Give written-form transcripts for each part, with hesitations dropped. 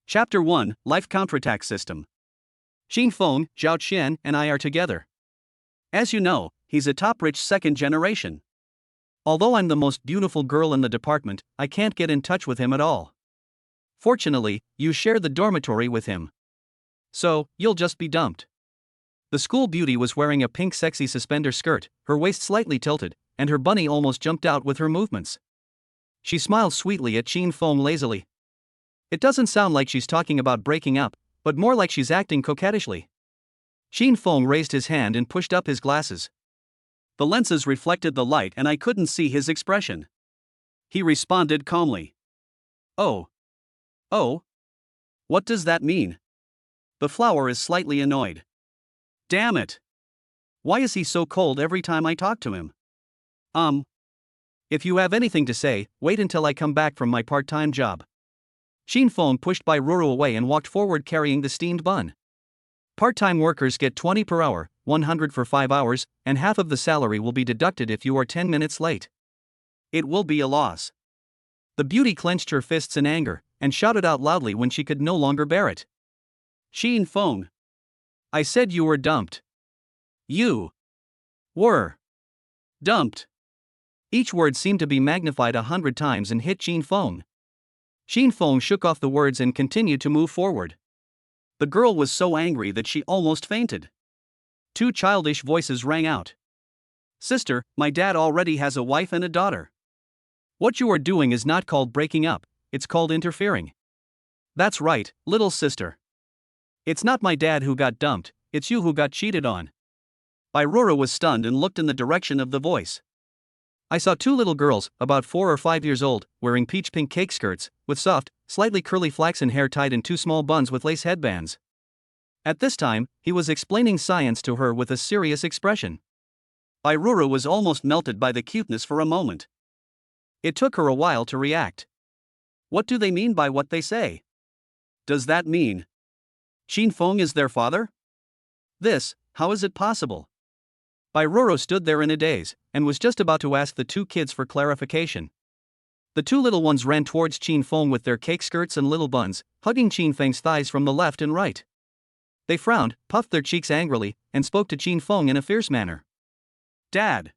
Chapter 1, Life Counterattack System. Xin Feng, Zhao Qian, and I are together. As you know, he's a top-rich second generation. Although I'm the most beautiful girl in the department, I can't get in touch with him at all. Fortunately, you share the dormitory with him. So, you'll just be dumped. The school beauty was wearing a pink sexy suspender skirt, her waist slightly tilted, and her bunny almost jumped out with her movements. She smiled sweetly at Xin Feng lazily. It doesn't sound like she's talking about breaking up, but more like she's acting coquettishly. Xin Feng raised his hand and pushed up his glasses. The lenses reflected the light and I couldn't see his expression. He responded calmly. Oh. What does that mean? The flower is slightly annoyed. Damn it. Why is he so cold every time I talk to him? If you have anything to say, wait until I come back from my part-time job. Xin Feng pushed Bai Ruru away and walked forward carrying the steamed bun. Part-time workers get 20 per hour, 100 for 5 hours, and half of the salary will be deducted if you are 10 minutes late. It will be a loss. The beauty clenched her fists in anger, and shouted out loudly when she could no longer bear it. Xin Feng. I said you were dumped. You were dumped. Each word seemed to be magnified 100 times and hit Xin Feng. Xin Feng shook off the words and continued to move forward. The girl was so angry that she almost fainted. Two childish voices rang out. Sister, my dad already has a wife and a daughter. What you are doing is not called breaking up, it's called interfering. That's right, little sister. It's not my dad who got dumped, it's you who got cheated on. Bai Ruru was stunned and looked in the direction of the voice. I saw two little girls, about 4 or 5 years old, wearing peach pink cake skirts, with soft, slightly curly flaxen hair tied in two small buns with lace headbands. At this time, he was explaining science to her with a serious expression. Bai Ruru was almost melted by the cuteness for a moment. It took her a while to react. What do they mean by what they say? Does that mean Xin Feng is their father? How is it possible? Bai Ruru stood there in a daze, and was just about to ask the two kids for clarification. The two little ones ran towards Xin Feng with their cake skirts and little buns, hugging Xin Feng's thighs from the left and right. They frowned, puffed their cheeks angrily, and spoke to Xin Feng in a fierce manner. Dad!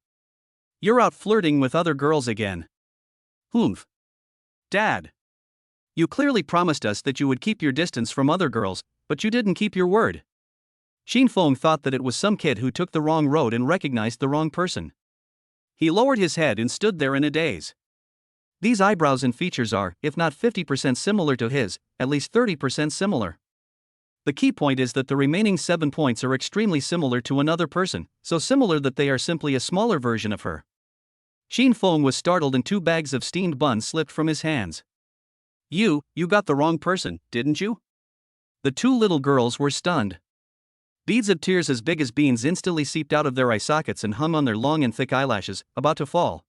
You're out flirting with other girls again. Humph! Dad! You clearly promised us that you would keep your distance from other girls, but you didn't keep your word. Xin Feng thought that it was some kid who took the wrong road and recognized the wrong person. He lowered his head and stood there in a daze. These eyebrows and features are, if not 50% similar to his, at least 30% similar. The key point is that the remaining 7 points are extremely similar to another person, so similar that they are simply a smaller version of her. Xin Feng was startled and 2 bags of steamed buns slipped from his hands. You got the wrong person, didn't you? The two little girls were stunned. Beads of tears as big as beans instantly seeped out of their eye sockets and hung on their long and thick eyelashes, about to fall.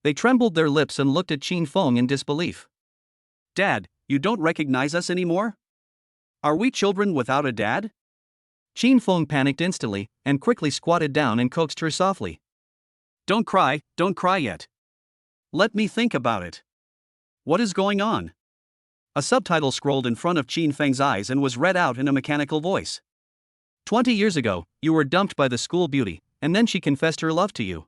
They trembled their lips and looked at Xin Feng in disbelief. Dad, you don't recognize us anymore? Are we children without a dad? Xin Feng panicked instantly, and quickly squatted down and coaxed her softly. Don't cry yet. Let me think about it. What is going on? A subtitle scrolled in front of Xin Feng's eyes and was read out in a mechanical voice. 20 years ago, you were dumped by the school beauty, and then she confessed her love to you.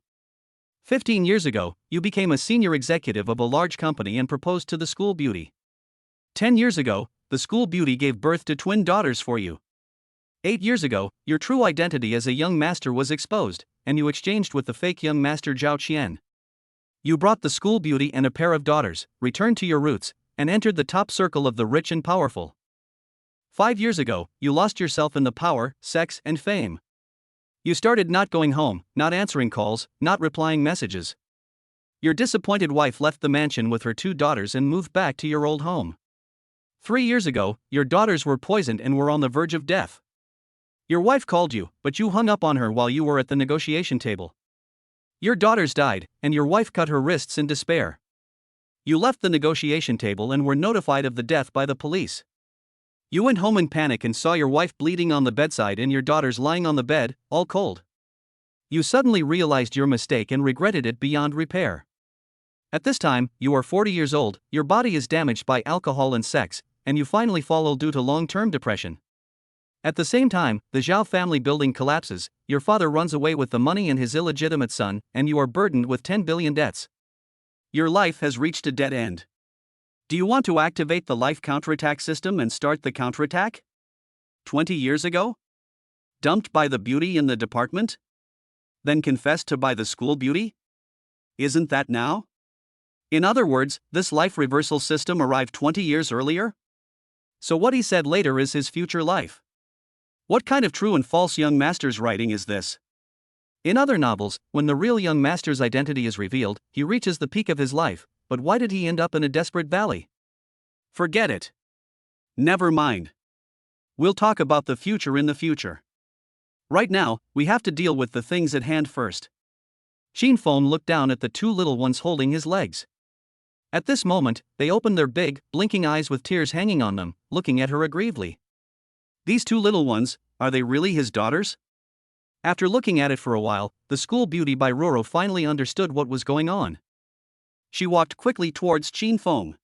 15 years ago, you became a senior executive of a large company and proposed to the school beauty. 10 years ago, the school beauty gave birth to twin daughters for you. 8 years ago, your true identity as a young master was exposed, and you exchanged with the fake young master Zhao Qian. You brought the school beauty and a pair of daughters, returned to your roots, and entered the top circle of the rich and powerful. 5 years ago, you lost yourself in the power, sex, and fame. You started not going home, not answering calls, not replying messages. Your disappointed wife left the mansion with her 2 daughters and moved back to your old home. 3 years ago, your daughters were poisoned and were on the verge of death. Your wife called you, but you hung up on her while you were at the negotiation table. Your daughters died, and your wife cut her wrists in despair. You left the negotiation table and were notified of the death by the police. You went home in panic and saw your wife bleeding on the bedside and your daughters lying on the bed, all cold. You suddenly realized your mistake and regretted it beyond repair. At this time, you are 40 years old, your body is damaged by alcohol and sex, and you finally fall due to long-term depression. At the same time, the Zhao family building collapses, your father runs away with the money and his illegitimate son, and you are burdened with 10 billion debts. Your life has reached a dead end. Do you want to activate the life counterattack system and start the counterattack? 20 years ago? Dumped by the beauty in the department? Then confessed to by the school beauty? Isn't that now? In other words, this life reversal system arrived 20 years earlier? So what he said later is his future life. What kind of true and false young master's writing is this? In other novels, when the real young master's identity is revealed, he reaches the peak of his life, but why did he end up in a desperate valley? Forget it. Never mind. We'll talk about the future in the future. Right now, we have to deal with the things at hand first. Xinfeng looked down at the two little ones holding his legs. At this moment, they opened their big, blinking eyes with tears hanging on them, looking at her aggrievedly. These two little ones, are they really his daughters? After looking at it for a while, the school beauty by Roro finally understood what was going on. She walked quickly towards Xinfeng.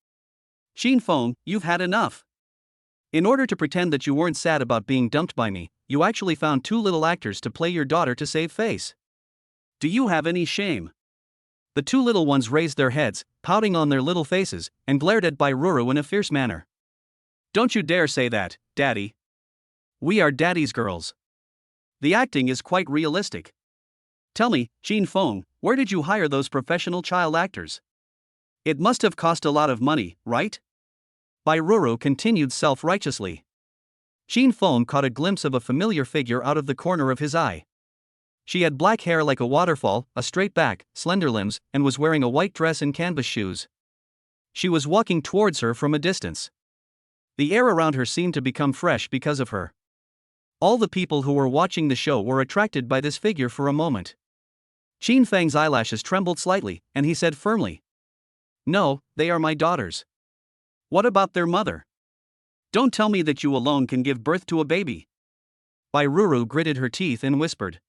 Xinfeng, you've had enough. In order to pretend that you weren't sad about being dumped by me, you actually found two little actors to play your daughter to save face. Do you have any shame? The two little ones raised their heads, pouting on their little faces, and glared at Bairuru in a fierce manner. Don't you dare say that, Daddy. We are Daddy's girls. The acting is quite realistic. Tell me, Xinfeng, where did you hire those professional child actors? It must have cost a lot of money, right? Bairuru continued self-righteously. Xinfeng caught a glimpse of a familiar figure out of the corner of his eye. She had black hair like a waterfall, a straight back, slender limbs, and was wearing a white dress and canvas shoes. She was walking towards her from a distance. The air around her seemed to become fresh because of her. All the people who were watching the show were attracted by this figure for a moment. Xinfeng's eyelashes trembled slightly, and he said firmly, "No, they are my daughters." "What about their mother? Don't tell me that you alone can give birth to a baby." Bairuru gritted her teeth and whispered.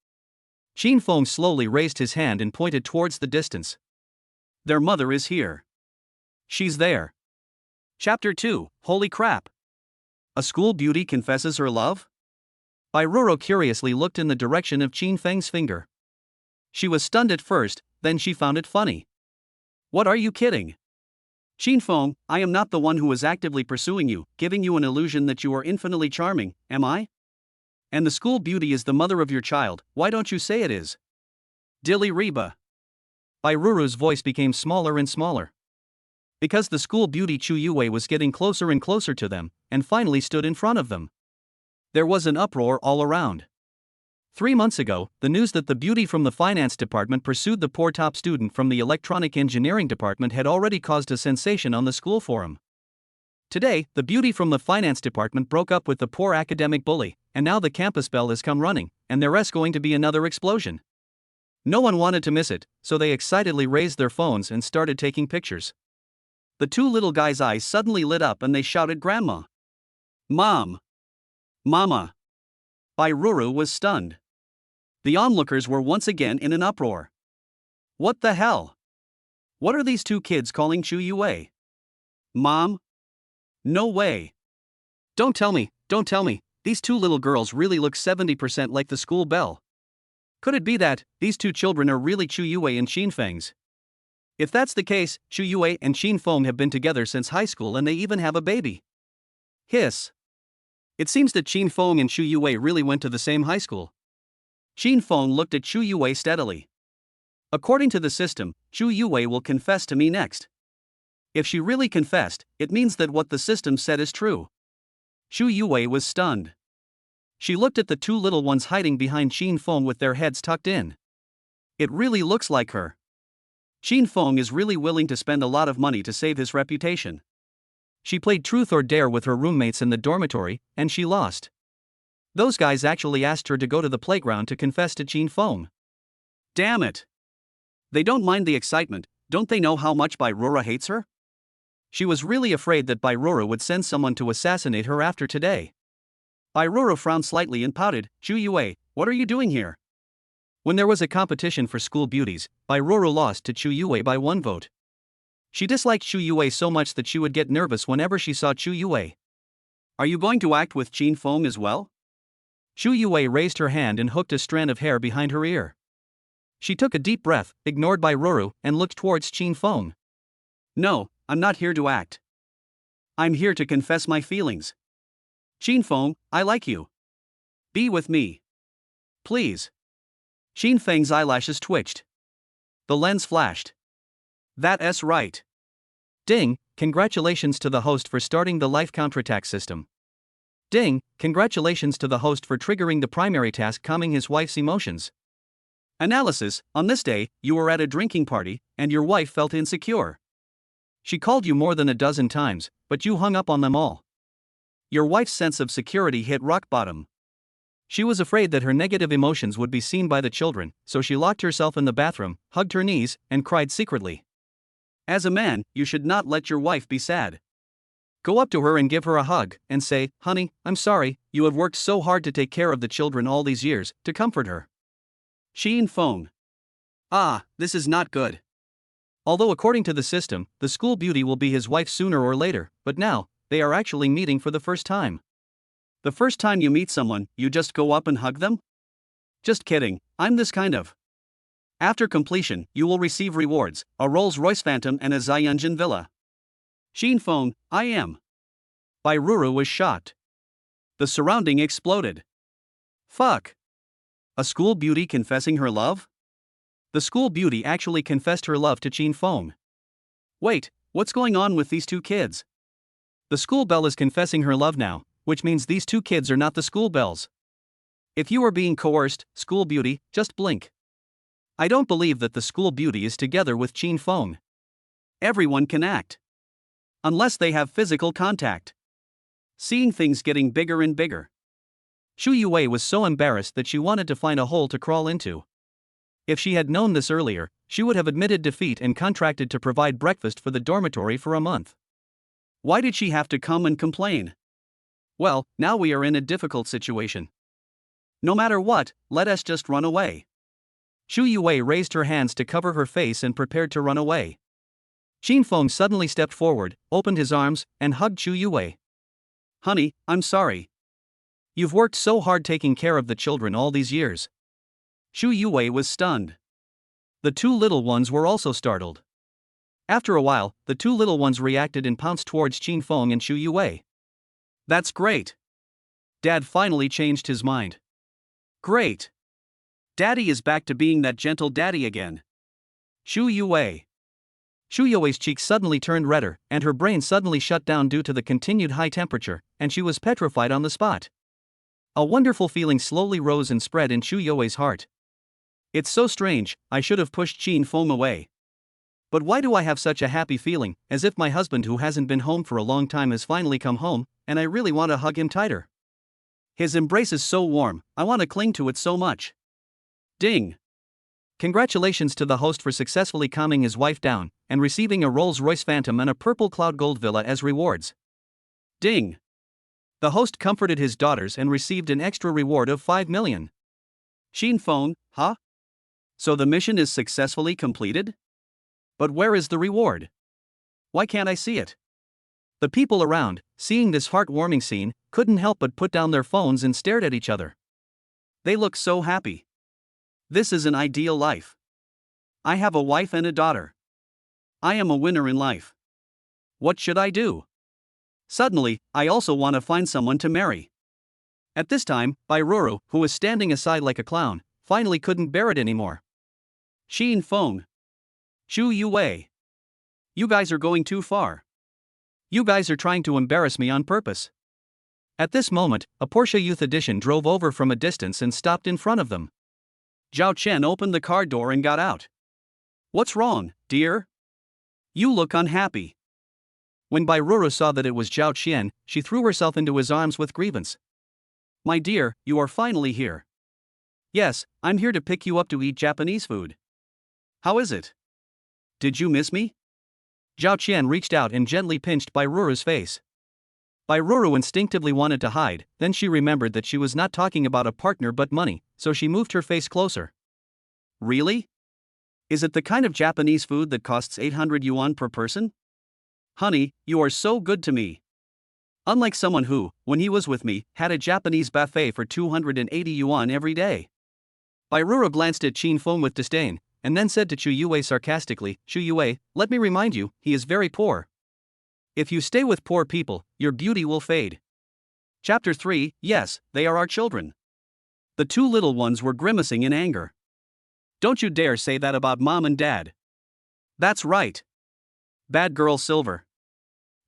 Xinfeng slowly raised his hand and pointed towards the distance. "Their mother is here. She's there." Chapter 2, Holy Crap! A school beauty confesses her love? Bairuru curiously looked in the direction of Xinfeng's finger. She was stunned at first, then she found it funny. "What are you kidding? Xinfeng, I am not the one who is actively pursuing you, giving you an illusion that you are infinitely charming, am I? And the school beauty is the mother of your child, why don't you say it is? Dilly Reba." Bairuru's voice became smaller and smaller. Because the school beauty Chu Yue was getting closer and closer to them, and finally stood in front of them. There was an uproar all around. 3 months ago, the news that the beauty from the finance department pursued the poor top student from the electronic engineering department had already caused a sensation on the school forum. Today, the beauty from the finance department broke up with the poor academic bully, and now the campus bell has come running, and there's going to be another explosion. No one wanted to miss it, so they excitedly raised their phones and started taking pictures. The two little guys' eyes suddenly lit up and they shouted, "Grandma! Mom! Mama!" Bairuru was stunned. The onlookers were once again in an uproar. What the hell? What are these two kids calling Chu Yue? Mom? No way. Don't tell me, these two little girls really look 70% like the school belle. Could it be that these two children are really Chu Yue and Xinfeng's? If that's the case, Chu Yue and Xinfeng have been together since high school and they even have a baby. Hiss. It seems that Xinfeng and Chu Yue really went to the same high school. Xinfeng looked at Chu Yue steadily. According to the system, Chu Yue will confess to me next. If she really confessed, it means that what the system said is true. Chu Yue was stunned. She looked at the two little ones hiding behind Xinfeng with their heads tucked in. It really looks like her. Xinfeng is really willing to spend a lot of money to save his reputation. She played truth or dare with her roommates in the dormitory, and she lost. Those guys actually asked her to go to the playground to confess to Xinfeng. Damn it! They don't mind the excitement, don't they know how much Bairuru hates her? She was really afraid that Bairuru would send someone to assassinate her after today. Bairuru frowned slightly and pouted, "Chu Yue, what are you doing here?" When there was a competition for school beauties, Bairuru lost to Chu Yue by 1 vote. She disliked Chu Yue so much that she would get nervous whenever she saw Chu Yue. Are you going to act with Qin Feng as well? Shu Yue raised her hand and hooked a strand of hair behind her ear. She took a deep breath, ignored by Ruru, and looked towards Qin Feng. No, I'm not here to act. I'm here to confess my feelings. Qin Feng, I like you. Be with me. Please. Qin Feng's eyelashes twitched. The lens flashed. That's right. Ding, congratulations to the host for starting the life counterattack system. Ding, congratulations to the host for triggering the primary task calming his wife's emotions. Analysis, on this day, you were at a drinking party, and your wife felt insecure. She called you more than a dozen times, but you hung up on them all. Your wife's sense of security hit rock bottom. She was afraid that her negative emotions would be seen by the children, so she locked herself in the bathroom, hugged her knees, and cried secretly. As a man, you should not let your wife be sad. Go up to her and give her a hug, and say, "Honey, I'm sorry, you have worked so hard to take care of the children all these years," to comfort her. Qin Feng. Ah, this is not good. Although according to the system, the school beauty will be his wife sooner or later, but now, they are actually meeting for the first time. The first time you meet someone, you just go up and hug them? Just kidding, I'm this kind of. After completion, you will receive rewards, a Rolls-Royce Phantom and a Ziyunjin villa. Qin Feng, I am. Bai Ruru was shocked. The surrounding exploded. Fuck. A school beauty confessing her love? The school beauty actually confessed her love to Qin Feng. Wait, what's going on with these two kids? The school belle is confessing her love now, which means these two kids are not the school belles. If you are being coerced, school beauty, just blink. I don't believe that the school beauty is together with Qin Feng. Everyone can act. Unless they have physical contact. Seeing things getting bigger and bigger. Shu Yue was so embarrassed that she wanted to find a hole to crawl into. If she had known this earlier, she would have admitted defeat and contracted to provide breakfast for the dormitory for a month. Why did she have to come and complain? Well, now we are in a difficult situation. No matter what, let us just run away. Shu Yue raised her hands to cover her face and prepared to run away. Qin Feng suddenly stepped forward, opened his arms, and hugged Shu Yue. Honey, I'm sorry. You've worked so hard taking care of the children all these years. Shu Yue was stunned. The two little ones were also startled. After a while, the two little ones reacted and pounced towards Qin Feng and Shu Yue. That's great. Dad finally changed his mind. Great. Daddy is back to being that gentle daddy again. Shu Yue. Shu Yue's cheeks suddenly turned redder, and her brain suddenly shut down due to the continued high temperature, and she was petrified on the spot. A wonderful feeling slowly rose and spread in Shu Yue's heart. It's so strange, I should have pushed Qin Feng away. But why do I have such a happy feeling, as if my husband who hasn't been home for a long time has finally come home, and I really want to hug him tighter. His embrace is so warm, I want to cling to it so much. Ding. Congratulations to the host for successfully calming his wife down, and receiving a Rolls-Royce Phantom and a purple cloud gold villa as rewards. Ding. The host comforted his daughters and received an extra reward of 5 million. Qin Feng, huh? So the mission is successfully completed? But where is the reward? Why can't I see it? The people around, seeing this heartwarming scene, couldn't help but put down their phones and stared at each other. They look so happy. This is an ideal life. I have a wife and a daughter. I am a winner in life. What should I do? Suddenly, I also want to find someone to marry. At this time, Bai Ruru, who was standing aside like a clown, finally couldn't bear it anymore. Qin Feng. Shu Yue. You guys are going too far. You guys are trying to embarrass me on purpose. At this moment, a Porsche Youth Edition drove over from a distance and stopped in front of them. Zhao Chen opened the car door and got out. What's wrong, dear? You look unhappy. When Bai Ruru saw that it was Zhao Chen, she threw herself into his arms with grievance. My dear, you are finally here. Yes, I'm here to pick you up to eat Japanese food. How is it? Did you miss me? Zhao Chen reached out and gently pinched Bai Ruru's face. Bai Ruru instinctively wanted to hide, then she remembered that she was not talking about a partner but money, so she moved her face closer. Really? Is it the kind of Japanese food that costs 800 yuan per person? Honey, you are so good to me. Unlike someone who, when he was with me, had a Japanese buffet for 280 yuan every day. Bairuru glanced at Qin Feng with disdain, and then said to Chu Yue sarcastically, Chu Yue, let me remind you, he is very poor. If you stay with poor people, your beauty will fade. Chapter 3, yes, they are our children. The two little ones were grimacing in anger. Don't you dare say that about mom and dad. That's right. Bad girl Silver.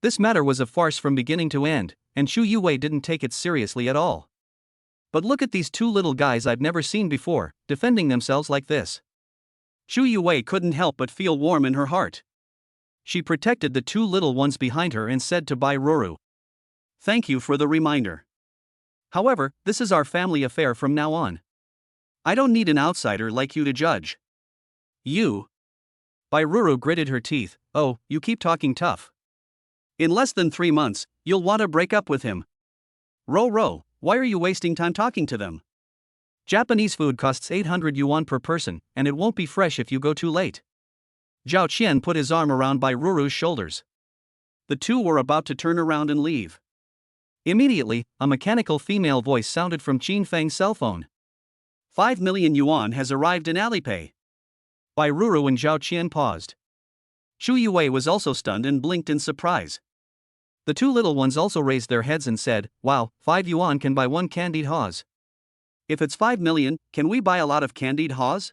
This matter was a farce from beginning to end, and Chu Yue didn't take it seriously at all. But look at these two little guys I've never seen before, defending themselves like this. Chu Yue couldn't help but feel warm in her heart. She protected the two little ones behind her and said to Bairuru, thank you for the reminder. However, this is our family affair from now on. I don't need an outsider like you to judge. You. Bairuru gritted her teeth, oh, you keep talking tough. In less than 3 months, you'll want to break up with him. Ro, why are you wasting time talking to them? Japanese food costs 800 yuan per person, and it won't be fresh if you go too late. Zhao Qian put his arm around Bairuru's shoulders. The two were about to turn around and leave. Immediately, a mechanical female voice sounded from Qin Feng's cell phone. 5 million yuan has arrived in Alipay. Bairuru and Zhao Qian paused. Chu Yue was also stunned and blinked in surprise. The two little ones also raised their heads and said, wow, 5 yuan can buy 1 candied haws. If it's 5 million, can we buy a lot of candied haws?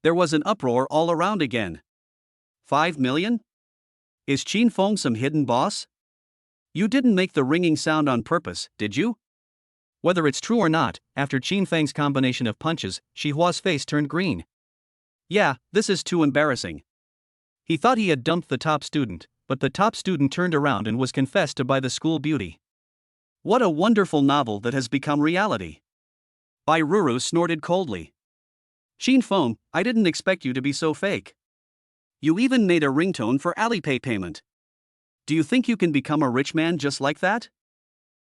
There was an uproar all around again. 5 million? Is Qin Feng some hidden boss? You didn't make the ringing sound on purpose, did you? Whether it's true or not, after Qin Feng's combination of punches, Shi Hua's face turned green. Yeah, this is too embarrassing. He thought he had dumped the top student, but the top student turned around and was confessed to by the school beauty. What a wonderful novel that has become reality. Bairuru snorted coldly. Qin Feng, I didn't expect you to be so fake. You even made a ringtone for Alipay payment. Do you think you can become a rich man just like that?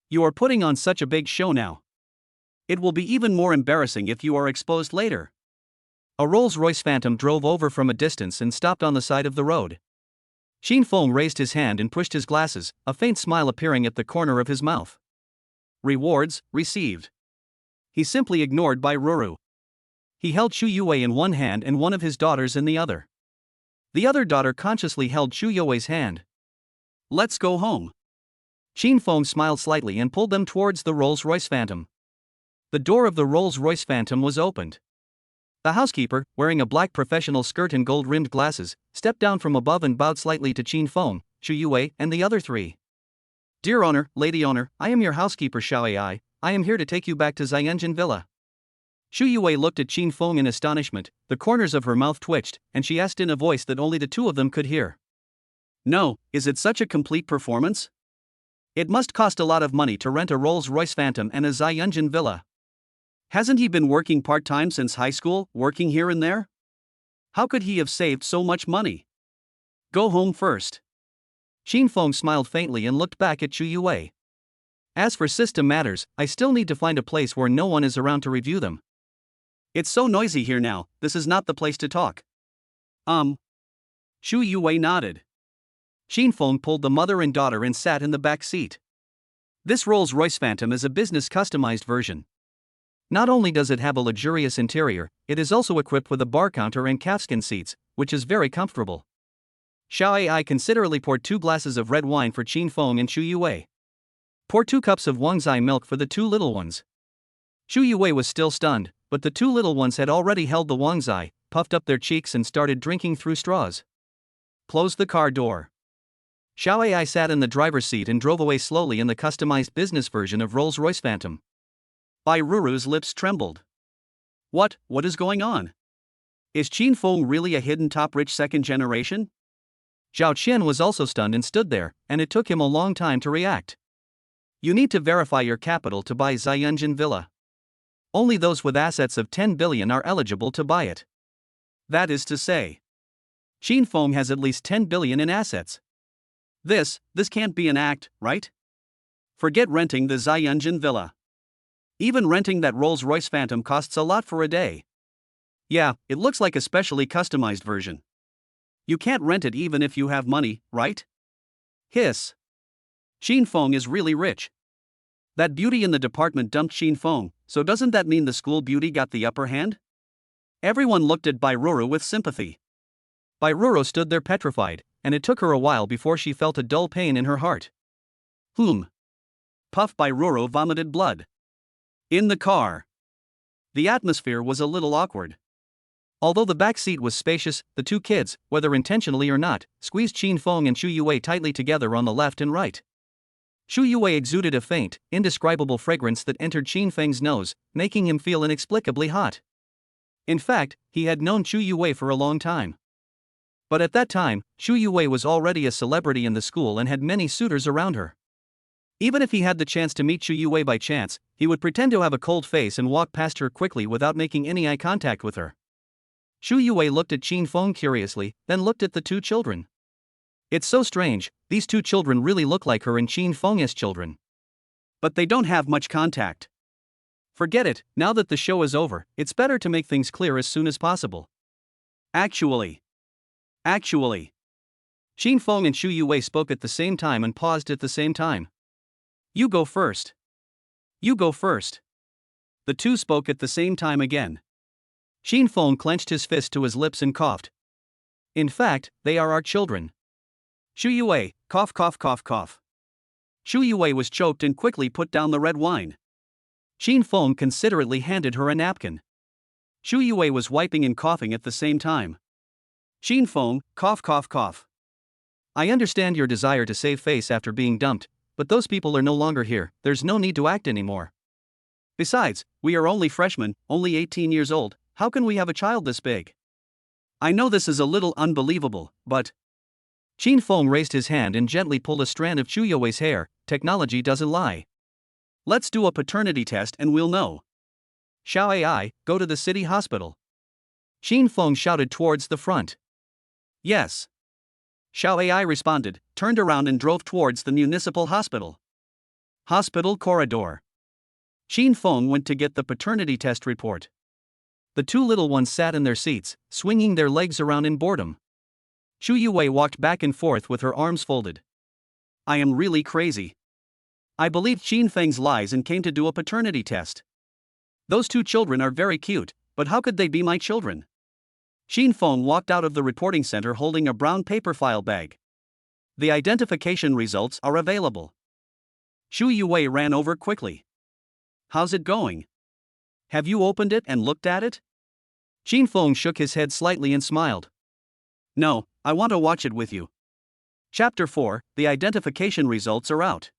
You are putting on such a big show now. It will be even more embarrassing if you are exposed later. A Rolls-Royce Phantom drove over from a distance and stopped on the side of the road. Qin Feng raised his hand and pushed his glasses, a faint smile appearing at the corner of his mouth. Rewards, received. He simply ignored Bairuru. He held Chu Yue in one hand and one of his daughters in the other. The other daughter consciously held Chu Yue's hand. Let's go home. Qin Feng smiled slightly and pulled them towards the Rolls-Royce Phantom. The door of the Rolls-Royce Phantom was opened. The housekeeper, wearing a black professional skirt and gold-rimmed glasses, stepped down from above and bowed slightly to Qin Feng, Chu Yue, and the other three. Dear owner, lady owner, I am your housekeeper Xiao Ai. I am here to take you back to Xianjin Villa. Chu Yue looked at Qin Feng in astonishment, the corners of her mouth twitched, and she asked in a voice that only the two of them could hear. No, is it such a complete performance? It must cost a lot of money to rent a Rolls-Royce Phantom and a Xianjin Villa. Hasn't he been working part-time since high school, working here and there? How could he have saved so much money? Go home first. Qin Feng smiled faintly and looked back at Chu Yue. As for system matters, I still need to find a place where no one is around to review them. It's so noisy here now, this is not the place to talk. Chu Yue nodded. Qin Feng pulled the mother and daughter and sat in the back seat. This Rolls-Royce Phantom is a business customized version. Not only does it have a luxurious interior, it is also equipped with a bar counter and calfskin seats, which is very comfortable. Xiao Ai considerately poured 2 glasses of red wine for Qin Feng and Chu Yue. Pour 2 cups of Wangzai milk for the 2 little ones. Chu Yue was still stunned, but the 2 little ones had already held the Wangzai, puffed up their cheeks and started drinking through straws. Close the car door. Xiao Ai sat in the driver's seat and drove away slowly in the customized business version of Rolls-Royce Phantom. Bairuru's lips trembled. What is going on? Is Qin Feng really a hidden top-rich second generation? Zhao Qian was also stunned and stood there, and it took him a long time to react. You need to verify your capital to buy Xianjin Villa. Only those with assets of 10 billion are eligible to buy it. That is to say, Qin Feng has at least 10 billion in assets. This can't be an act, right? Forget renting the Xianjin Villa. Even renting that Rolls-Royce Phantom costs a lot for a day. Yeah, it looks like a specially customized version. You can't rent it even if you have money, right? Hiss. Xin Feng is really rich. That beauty in the department dumped Xin Feng, so doesn't that mean the school beauty got the upper hand? Everyone looked at Bai Ruru with sympathy. Bai Ruru stood there petrified, and it took her a while before she felt a dull pain in her heart. Puff Bai Ruru vomited blood. In the car. The atmosphere was a little awkward. Although the back seat was spacious, the two kids, whether intentionally or not, squeezed Xin Feng and Xu Yue tightly together on the left and right. Xu Yue exuded a faint, indescribable fragrance that entered Xin Feng's nose, making him feel inexplicably hot. In fact, he had known Xu Yue for a long time. But at that time, Xu Yue was already a celebrity in the school and had many suitors around her. Even if he had the chance to meet Xu Yue by chance, he would pretend to have a cold face and walk past her quickly without making any eye contact with her. Xu Yue looked at Xin Feng curiously, then looked at the two children. It's so strange, these two children really look like her and Xin Feng's children. But they don't have much contact. Forget it, now that the show is over, it's better to make things clear as soon as possible. Actually. Xin Feng and Xu Yue spoke at the same time and paused at the same time. You go first. The two spoke at the same time again. Xin Feng clenched his fist to his lips and coughed. In fact, they are our children. Xu Yue, cough. Xu Yue was choked and quickly put down the red wine. Xin Feng considerately handed her a napkin. Xu Yue was wiping and coughing at the same time. Xin Feng, cough. I understand your desire to save face after being dumped, but those people are no longer here, there's no need to act anymore. Besides, we are only freshmen, only 18 years old, how can we have a child this big? I know this is a little unbelievable, but... Xin Feng raised his hand and gently pulled a strand of Xu Yue's hair. Technology doesn't lie. Let's do a paternity test and we'll know. Xiao Ai, go to the city hospital. Xin Feng shouted towards the front. Yes. Xiao Ai responded, turned around and drove towards the municipal hospital. Hospital corridor. Xin Feng went to get the paternity test report. The two little ones sat in their seats, swinging their legs around in boredom. Xu Yue walked back and forth with her arms folded. I am really crazy. I believed Xin Feng's lies and came to do a paternity test. Those two children are very cute, but how could they be my children? Xin Feng walked out of the reporting center holding a brown paper file bag. The identification results are available. Xu Yue ran over quickly. How's it going? Have you opened it and looked at it? Xin Feng shook his head slightly and smiled. No, I want to watch it with you. Chapter 4, the identification results are out.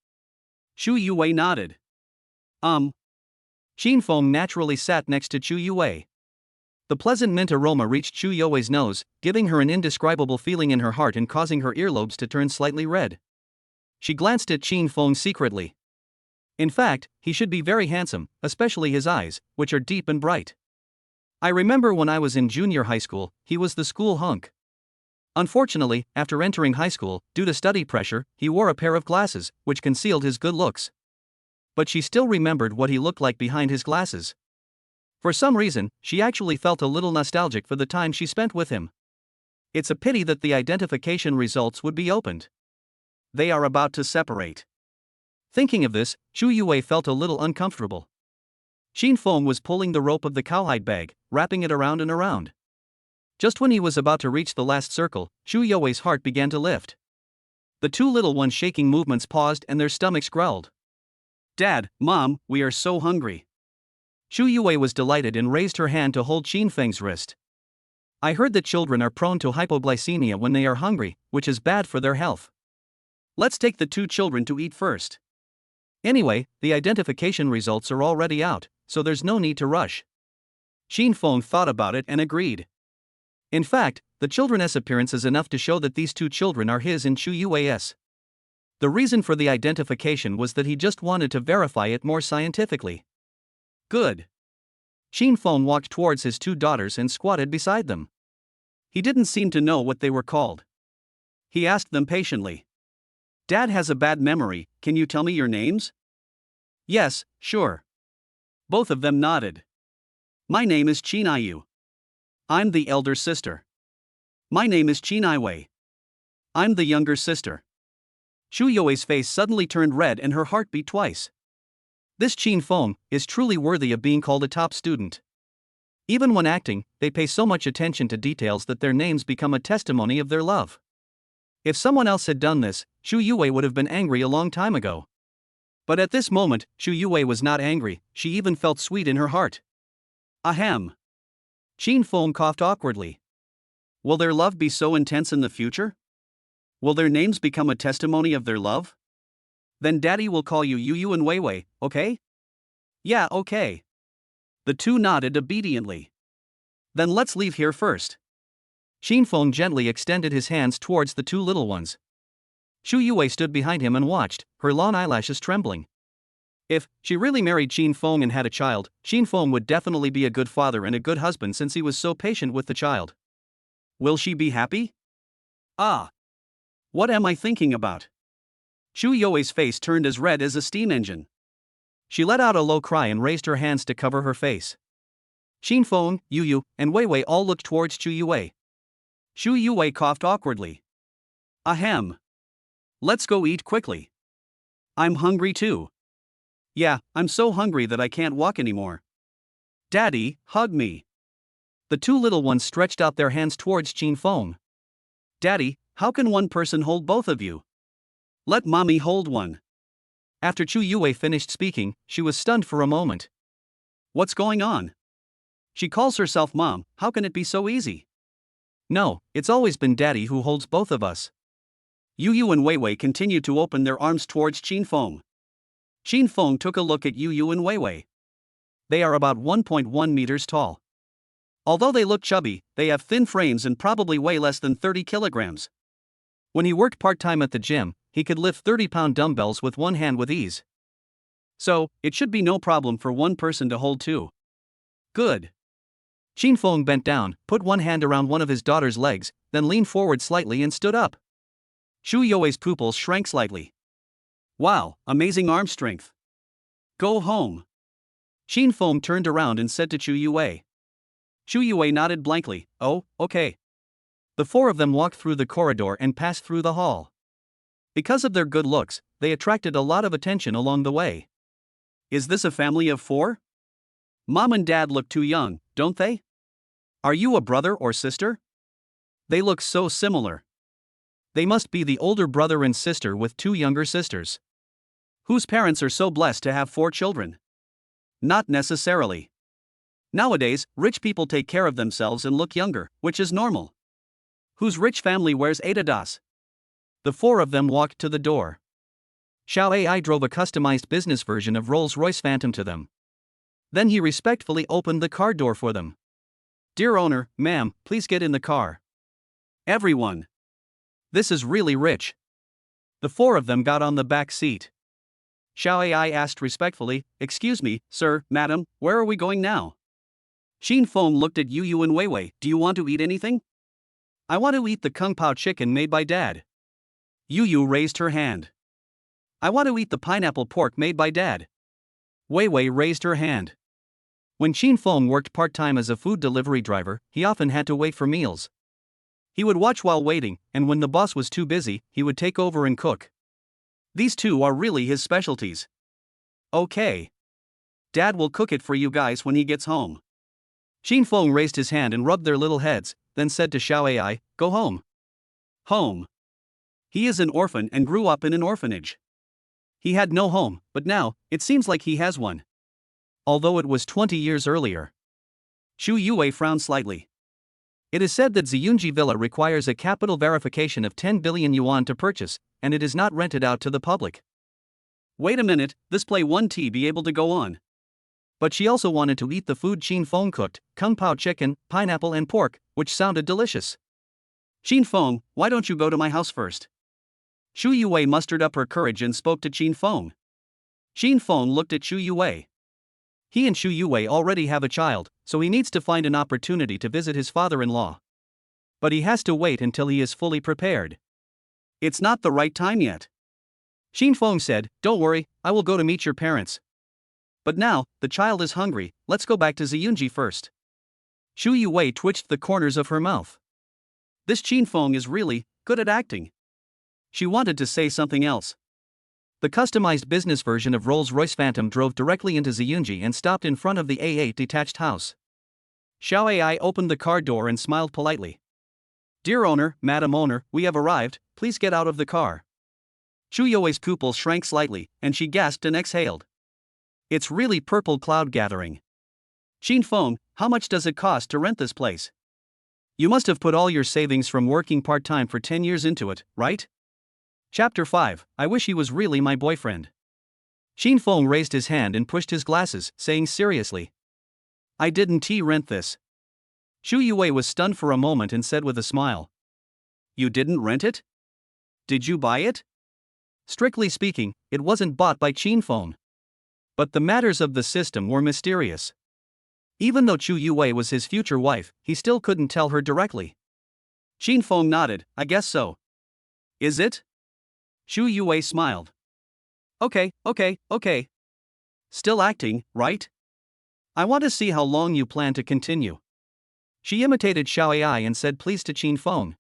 Xu Yue nodded. Xin Feng naturally sat next to Xu Yue. The pleasant mint aroma reached Xu Yue's nose, giving her an indescribable feeling in her heart and causing her earlobes to turn slightly red. She glanced at Xin Feng secretly. In fact, he should be very handsome, especially his eyes, which are deep and bright. I remember when I was in junior high school, he was the school hunk. Unfortunately, after entering high school, due to study pressure, he wore a pair of glasses, which concealed his good looks. But she still remembered what he looked like behind his glasses. For some reason, she actually felt a little nostalgic for the time she spent with him. It's a pity that the identification results would be opened. They are about to separate. Thinking of this, Xu Yue felt a little uncomfortable. Xin Feng was pulling the rope of the cowhide bag, wrapping it around and around. Just when he was about to reach the last circle, Xu Yue's heart began to lift. The two little ones' shaking movements paused and their stomachs growled. Dad, Mom, we are so hungry. Xu Yue was delighted and raised her hand to hold Xin Feng's wrist. I heard that children are prone to hypoglycemia when they are hungry, which is bad for their health. Let's take the two children to eat first. Anyway, the identification results are already out, so there's no need to rush. Xin Feng thought about it and agreed. In fact, the children's appearance is enough to show that these two children are his and Xu Yue's. The reason for the identification was that he just wanted to verify it more scientifically. Good. Xin Feng walked towards his two daughters and squatted beside them. He didn't seem to know what they were called. He asked them patiently. Dad has a bad memory, can you tell me your names? Yes, sure. Both of them nodded. My name is Qin Ayu. I'm the elder sister. My name is Qin Aiwei. I'm the younger sister. Shu Yue's face suddenly turned red and her heart beat twice. This Qin Feng is truly worthy of being called a top student. Even when acting, they pay so much attention to details that their names become a testimony of their love. If someone else had done this, Shu Yue would have been angry a long time ago. But at this moment, Shu Yue was not angry, she even felt sweet in her heart. Ahem. Qin Feng coughed awkwardly. Will their love be so intense in the future? Will their names become a testimony of their love? Then Daddy will call you Yu and Wei Wei, okay? Yeah, okay. The two nodded obediently. Then let's leave here first. Qin Feng gently extended his hands towards the two little ones. Shu Yue stood behind him and watched, her long eyelashes trembling. If she really married Qin Feng and had a child, Qin Feng would definitely be a good father and a good husband since he was so patient with the child. Will she be happy? Ah. What am I thinking about? Shu Yue's face turned as red as a steam engine. She let out a low cry and raised her hands to cover her face. Qin Feng, Yu, and Wei Wei all looked towards Shu Yue. Shu Yue coughed awkwardly. Ahem. Let's go eat quickly. I'm hungry too. Yeah, I'm so hungry that I can't walk anymore. Daddy, hug me. The two little ones stretched out their hands towards Qin Feng. Daddy, how can one person hold both of you? Let mommy hold one. After Shu Yue finished speaking, she was stunned for a moment. What's going on? She calls herself mom, how can it be so easy? No, it's always been Daddy who holds both of us. Yu and Wei Wei continued to open their arms towards Qin Feng. Qin Feng took a look at Yu and Wei Wei. They are about 1.1 meters tall. Although they look chubby, they have thin frames and probably weigh less than 30 kilograms. When he worked part-time at the gym, he could lift 30-pound dumbbells with one hand with ease. So, it should be no problem for one person to hold two. Good. Qin Feng bent down, put one hand around one of his daughter's legs, then leaned forward slightly and stood up. Shu Yue's pupils shrank slightly. Wow, amazing arm strength. Go home. Qin Feng turned around and said to Shu Yue. Shu Yue nodded blankly, oh, okay. The four of them walked through the corridor and passed through the hall. Because of their good looks, they attracted a lot of attention along the way. Is this a family of four? Mom and Dad look too young, don't they? Are you a brother or sister? They look so similar. They must be the older brother and sister with two younger sisters. Whose parents are so blessed to have 4 children? Not necessarily. Nowadays, rich people take care of themselves and look younger, which is normal. Whose rich family wears Adidas? The 4 of them walked to the door. Xiao Ai drove a customized business version of Rolls-Royce Phantom to them. Then he respectfully opened the car door for them. Dear owner, ma'am, please get in the car. Everyone. This is really rich. The 4 of them got on the back seat. Xiao Ai asked respectfully, excuse me, sir, madam, where are we going now? Qin Feng looked at Yu and Wei Wei, do you want to eat anything? I want to eat the Kung Pao chicken made by Dad. Yu raised her hand. I want to eat the pineapple pork made by Dad. Wei Wei raised her hand. When Qin Feng worked part-time as a food delivery driver, he often had to wait for meals. He would watch while waiting, and when the boss was too busy, he would take over and cook. These two are really his specialties. Okay. Dad will cook it for you guys when he gets home. Qin Feng raised his hand and rubbed their little heads, then said to Xiao Ai, go home. Home. He is an orphan and grew up in an orphanage. He had no home, but now, it seems like he has one. Although it was 20 years earlier. Shu Yue frowned slightly. It is said that Ziyunji Villa requires a capital verification of 10 billion yuan to purchase, and it is not rented out to the public. Wait a minute, this play won't be able to go on. But she also wanted to eat the food Qin Feng cooked, Kung Pao chicken, pineapple and pork, which sounded delicious. Qin Feng, why don't you go to my house first? Shu Yue mustered up her courage and spoke to Qin Feng. Qin Feng looked at Shu Yue. He and Shu Yue already have a child, so he needs to find an opportunity to visit his father-in-law. But he has to wait until he is fully prepared. It's not the right time yet. Qin Feng said, don't worry, I will go to meet your parents. But now, the child is hungry, let's go back to Ziyunji first. Shu Yue twitched the corners of her mouth. This Qin Feng is really good at acting. She wanted to say something else. The customized business version of Rolls-Royce Phantom drove directly into Ziyunji and stopped in front of the A8 detached house. Xiao Ai opened the car door and smiled politely. "Dear owner, Madam Owner, we have arrived, please get out of the car." Chu Yue's pupil shrank slightly, and she gasped and exhaled. "It's really purple cloud gathering. Qin Feng, how much does it cost to rent this place? You must have put all your savings from working part-time for 10 years into it, right?" Chapter 5, I wish he was really my boyfriend. Qin Feng raised his hand and pushed his glasses, saying seriously, "I didn't rent this." Chu Yue was stunned for a moment and said with a smile, "You didn't rent it? Did you buy it?" Strictly speaking, it wasn't bought by Qin Feng. But the matters of the system were mysterious. Even though Chu Yue was his future wife, he still couldn't tell her directly. Qin Feng nodded, "I guess so." "Is it?" Chu Yue smiled. Okay. Still acting, right? I want to see how long you plan to continue." She imitated Xiao Ai and said please to Qin Feng.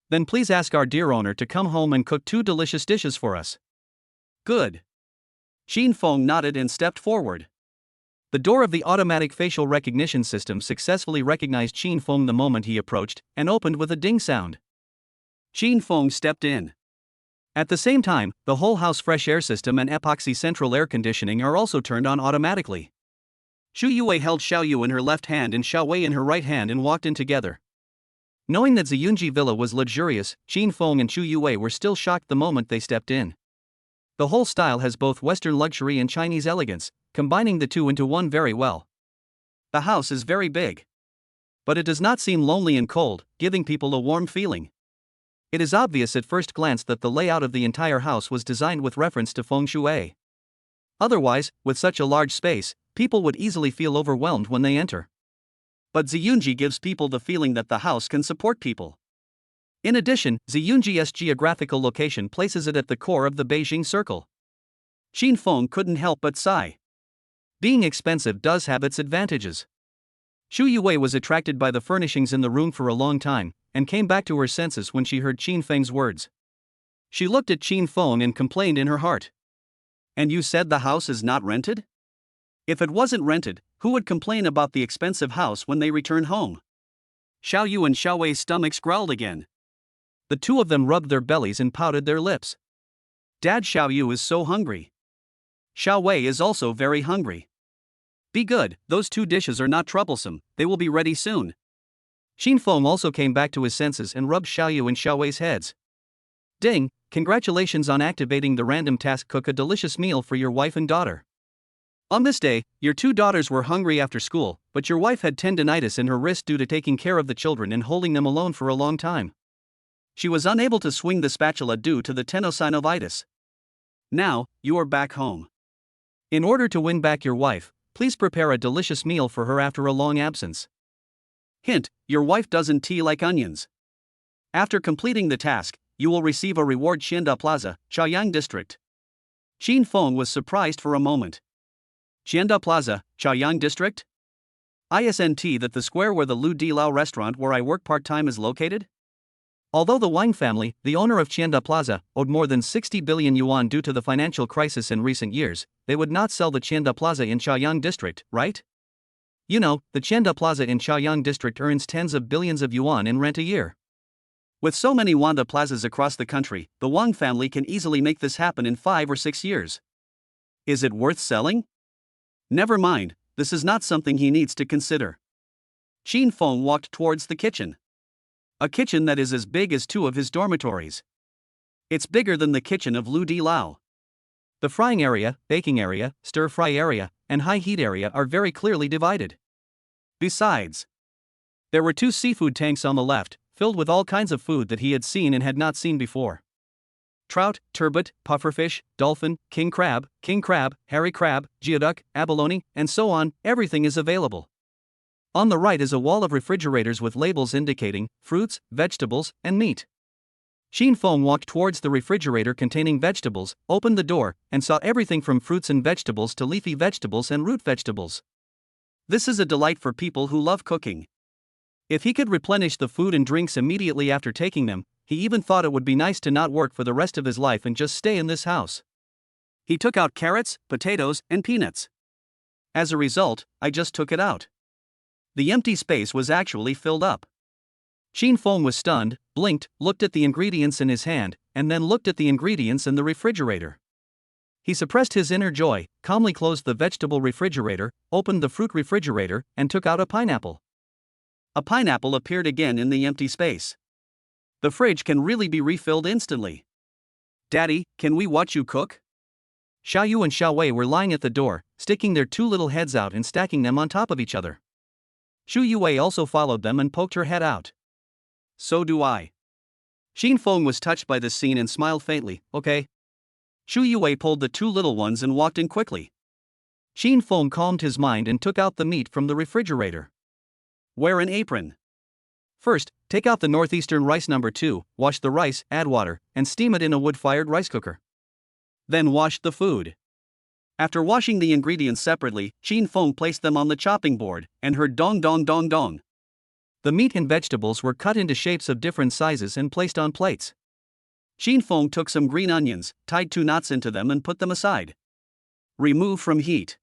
"Then please ask our dear owner to come home and cook 2 delicious dishes for us." "Good." Qin Feng nodded and stepped forward. The door of the automatic facial recognition system successfully recognized Qin Feng the moment he approached, and opened with a ding sound. Qin Feng stepped in. At the same time, the whole house fresh air system and epoxy central air conditioning are also turned on automatically. Chu Yue held Xiao Yu in her left hand and Xiao Wei in her right hand and walked in together. Knowing that Ziyunji Villa was luxurious, Qin Feng and Chu Yue were still shocked the moment they stepped in. The whole style has both Western luxury and Chinese elegance, combining the two into one very well. The house is very big. But it does not seem lonely and cold, giving people a warm feeling. It is obvious at first glance that the layout of the entire house was designed with reference to feng shui. Otherwise, with such a large space, people would easily feel overwhelmed when they enter. But Ziyunji gives people the feeling that the house can support people. In addition, Ziyunji's geographical location places it at the core of the Beijing Circle. Qin Feng couldn't help but sigh. Being expensive does have its advantages. Chu Yue was attracted by the furnishings in the room for a long time, and came back to her senses when she heard Qin Feng's words. She looked at Qin Feng and complained in her heart. "And you said the house is not rented? If it wasn't rented, who would complain about the expensive house when they return home?" Xiao Yu and Xiao Wei's stomachs growled again. The two of them rubbed their bellies and pouted their lips. "Dad, Xiao Yu is so hungry. Xiao Wei is also very hungry. Be good, those 2 dishes are not troublesome, they will be ready soon." Qin Feng also came back to his senses and rubbed Xiao Yu and Xiao Wei's heads. "Ding, congratulations on activating the random task, cook a delicious meal for your wife and daughter. On this day, your 2 daughters were hungry after school, but your wife had tendinitis in her wrist due to taking care of the children and holding them alone for a long time. She was unable to swing the spatula due to the tenosynovitis. Now, you are back home. In order to win back your wife, please prepare a delicious meal for her after a long absence. Hint, your wife doesn't like onions. After completing the task, you will receive a reward. Qianda Plaza, Chaoyang District." Qin Feng was surprised for a moment. Qianda Plaza, Chaoyang District? Isn't that the square where the Lu Di Lao restaurant where I work part-time is located? Although the Wang family, the owner of Qianda Plaza, owed more than 60 billion yuan due to the financial crisis in recent years, they would not sell the Qianda Plaza in Chaoyang District, right? You know, the Qianda Plaza in Chaoyang District earns tens of billions of yuan in rent a year. With so many Wanda plazas across the country, the Wang family can easily make this happen in 5 or 6 years. Is it worth selling? Never mind, this is not something he needs to consider. Qin Feng walked towards the kitchen. A kitchen that is as big as 2 of his dormitories. It's bigger than the kitchen of Lu Di Lao. The frying area, baking area, stir-fry area, and high-heat area are very clearly divided. Besides, there were 2 seafood tanks on the left, filled with all kinds of food that he had seen and had not seen before. Trout, turbot, pufferfish, dolphin, king crab, hairy crab, geoduck, abalone, and so on, everything is available. On the right is a wall of refrigerators with labels indicating fruits, vegetables, and meat. Qin Feng walked towards the refrigerator containing vegetables, opened the door, and saw everything from fruits and vegetables to leafy vegetables and root vegetables. This is a delight for people who love cooking. If he could replenish the food and drinks immediately after taking them, he even thought it would be nice to not work for the rest of his life and just stay in this house. He took out carrots, potatoes, and peanuts. As a result, I just took it out. The empty space was actually filled up. Xin Feng was stunned, blinked, looked at the ingredients in his hand, and then looked at the ingredients in the refrigerator. He suppressed his inner joy, calmly closed the vegetable refrigerator, opened the fruit refrigerator, and took out a pineapple. A pineapple appeared again in the empty space. The fridge can really be refilled instantly. Daddy, can we watch you cook? Xiaoyu and Xiaowei were lying at the door, sticking their two little heads out and stacking them on top of each other. Xu Yue also followed them and poked her head out. So do I. Xin Feng was touched by this scene and smiled faintly. Okay. Xu Yue pulled the two little ones and walked in quickly. Xin Feng calmed his mind and took out the meat from the refrigerator. Wear an apron. First, take out the northeastern rice number 2, wash the rice, add water, and steam it in a wood-fired rice cooker. Then wash the food. After washing the ingredients separately, Xin Feng placed them on the chopping board and heard dong dong dong dong. The meat and vegetables were cut into shapes of different sizes and placed on plates. Xin Feng took some green onions, tied 2 knots into them and put them aside. Remove from heat.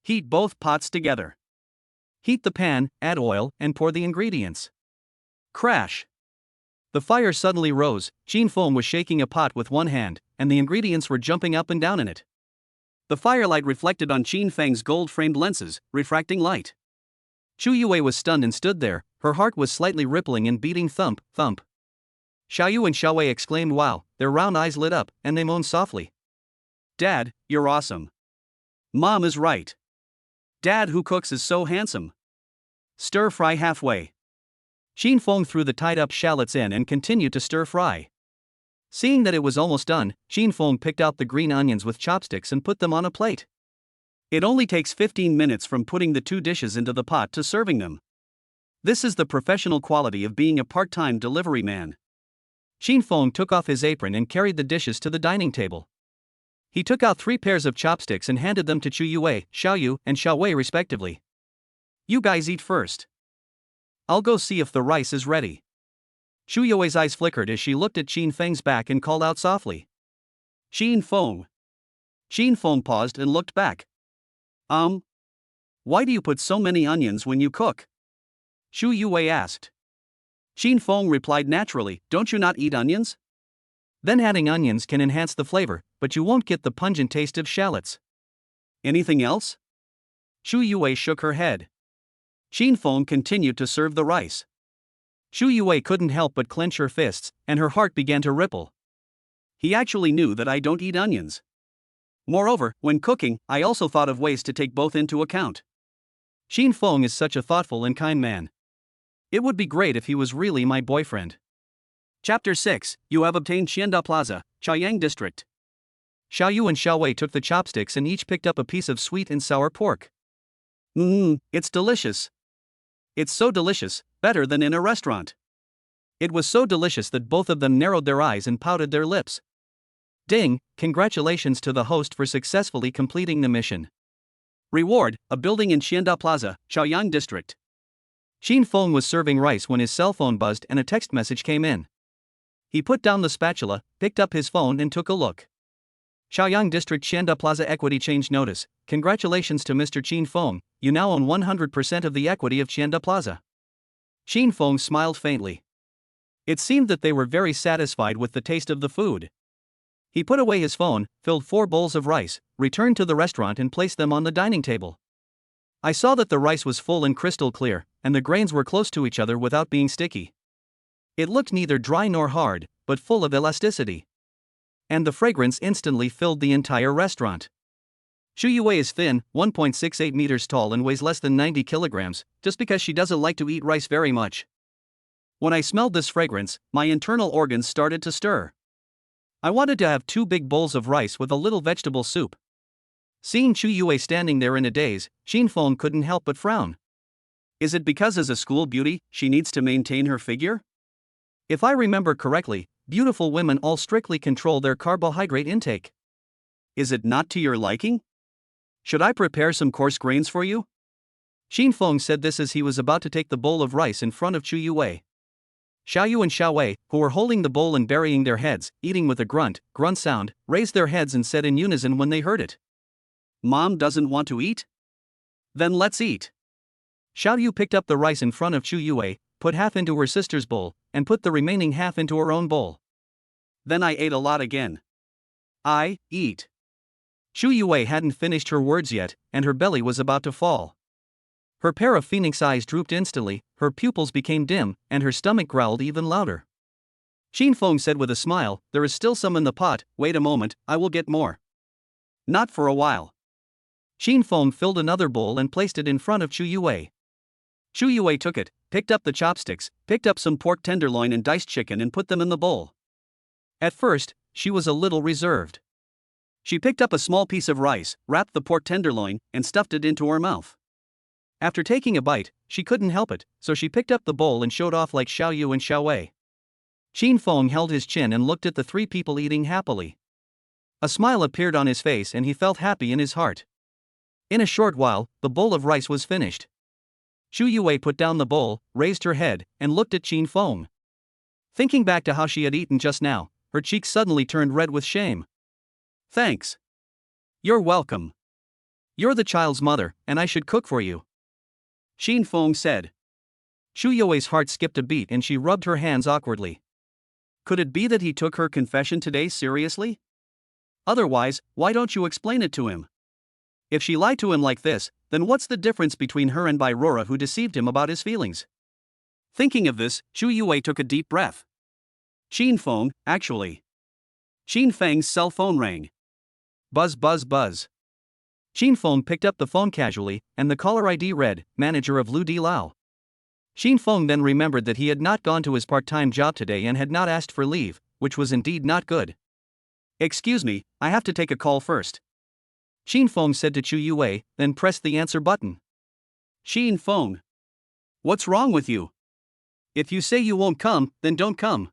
Heat both pots together. Heat the pan, add oil, and pour the ingredients. Crash. The fire suddenly rose. Xin Feng was shaking a pot with one hand, and the ingredients were jumping up and down in it. The firelight reflected on Xin Feng's gold-framed lenses, refracting light. Xu Yue was stunned and stood there, her heart was slightly rippling and beating thump, thump. Xiaoyu and Xiaowei exclaimed wow, their round eyes lit up, and they moaned softly. Dad, you're awesome. Mom is right. Dad who cooks is so handsome. Stir fry halfway. Xin Feng threw the tied-up shallots in and continued to stir fry. Seeing that it was almost done, Xin Feng picked out the green onions with chopsticks and put them on a plate. It only takes 15 minutes from putting the 2 dishes into the pot to serving them. This is the professional quality of being a part-time delivery man. Xin Feng took off his apron and carried the dishes to the dining table. He took out 3 pairs of chopsticks and handed them to Xu Yue, Xiaoyu, and Xiaowei respectively. You guys eat first. I'll go see if the rice is ready. Xu Yue's eyes flickered as she looked at Xin Feng's back and called out softly. Xin Feng. Xin Feng paused and looked back. Why do you put so many onions when you cook? Xu Yue asked. Xin Feng replied naturally, don't you not eat onions? Then adding onions can enhance the flavor, but you won't get the pungent taste of shallots. Anything else? Xu Yue shook her head. Xin Feng continued to serve the rice. Xu Yue couldn't help but clench her fists, and her heart began to ripple. He actually knew that I don't eat onions. Moreover, when cooking, I also thought of ways to take both into account. Xin Feng is such a thoughtful and kind man. It would be great if he was really my boyfriend. Chapter 6, You have obtained Xianda Plaza, Chaoyang District. Xiaoyu and Xiaowei took the chopsticks and each picked up a piece of sweet and sour pork. It's delicious. It's so delicious, better than in a restaurant. It was so delicious that both of them narrowed their eyes and pouted their lips. Ding, congratulations to the host for successfully completing the mission. Reward, a building in Xianda Plaza, Chaoyang District. Xin Feng was serving rice when his cell phone buzzed and a text message came in. He put down the spatula, picked up his phone and took a look. Chaoyang District Xianda Plaza Equity Change Notice. Congratulations to Mr. Xin Feng, you now own 100% of the equity of Xianda Plaza. Xin Feng smiled faintly. It seemed that they were very satisfied with the taste of the food. He put away his phone, filled 4 bowls of rice, returned to the restaurant and placed them on the dining table. I saw that the rice was full and crystal clear, and the grains were close to each other without being sticky. It looked neither dry nor hard, but full of elasticity. And the fragrance instantly filled the entire restaurant. Xu Yue is thin, 1.68 meters tall and weighs less than 90 kilograms, just because she doesn't like to eat rice very much. When I smelled this fragrance, my internal organs started to stir. I wanted to have 2 big bowls of rice with a little vegetable soup. Seeing Xu Yue standing there in a daze, Xin Feng couldn't help but frown. Is it because as a school beauty, she needs to maintain her figure? If I remember correctly, beautiful women all strictly control their carbohydrate intake. Is it not to your liking? Should I prepare some coarse grains for you? Xin Feng said this as he was about to take the bowl of rice in front of Xu Yue. Xiaoyu and Xiaowei, who were holding the bowl and burying their heads, eating with a grunt sound, raised their heads and said in unison when they heard it. Mom doesn't want to eat? Then let's eat. Xiaoyu picked up the rice in front of Chu Yue, put half into her sister's bowl, and put the remaining half into her own bowl. Then I ate a lot again. I eat. Chu Yue hadn't finished her words yet, and her belly was about to fall. Her pair of phoenix eyes drooped instantly, her pupils became dim, and her stomach growled even louder. Xin Feng said with a smile, "There is still some in the pot, wait a moment, I will get more." Not for a while. Xin Feng filled another bowl and placed it in front of Chu Yue. Chu Yue took it, picked up the chopsticks, picked up some pork tenderloin and diced chicken and put them in the bowl. At first, she was a little reserved. She picked up a small piece of rice, wrapped the pork tenderloin, and stuffed it into her mouth. After taking a bite, she couldn't help it, so she picked up the bowl and showed off like Xiaoyu and Xiaowei. Xin Feng held his chin and looked at the three people eating happily. A smile appeared on his face and he felt happy in his heart. In a short while, the bowl of rice was finished. Chu Yue put down the bowl, raised her head, and looked at Xin Feng. Thinking back to how she had eaten just now, her cheeks suddenly turned red with shame. Thanks. You're welcome. You're the child's mother, and I should cook for you. Xin Feng said. Chu Yue's heart skipped a beat and she rubbed her hands awkwardly. Could it be that he took her confession today seriously? Otherwise, why don't you explain it to him? If she lied to him like this, then what's the difference between her and Rora who deceived him about his feelings? Thinking of this, Chu Yue took a deep breath. Xin Feng, actually. Xin Feng's cell phone rang. Buzz buzz buzz. Xin Feng picked up the phone casually, and the caller ID read, "Manager of Lu Di Lao." Xin Feng then remembered that he had not gone to his part-time job today and had not asked for leave, which was indeed not good. "Excuse me, I have to take a call first," Xin Feng said to Chu Yue, then pressed the answer button. Xin Feng. What's wrong with you? If you say you won't come, then don't come.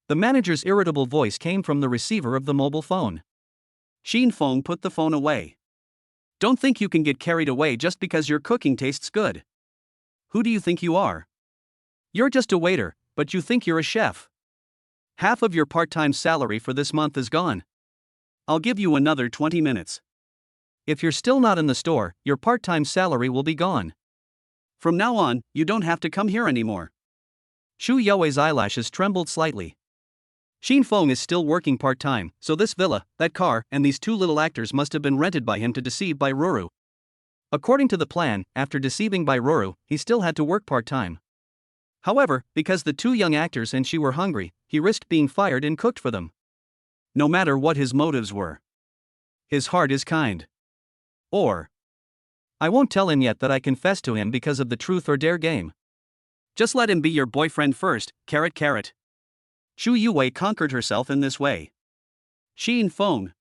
The manager's irritable voice came from the receiver of the mobile phone. Xin Feng put the phone away. Don't think you can get carried away just because your cooking tastes good. Who do you think you are? You're just a waiter, but you think you're a chef. Half of your part-time salary for this month is gone. I'll give you another 20 minutes. If you're still not in the store, your part-time salary will be gone. From now on, you don't have to come here anymore. Chu Yue's eyelashes trembled slightly. Xin Feng is still working part-time, so this villa, that car, and these two little actors must have been rented by him to deceive Ruru. According to the plan, after deceiving Ruru, he still had to work part-time. However, because the two young actors and she were hungry, he risked being fired and cooked for them. No matter what his motives were. His heart is kind. Or, I won't tell him yet that I confessed to him because of the truth or dare game. Just let him be your boyfriend first, carrot carrot. Chu Yue conquered herself in this way. Xin Feng.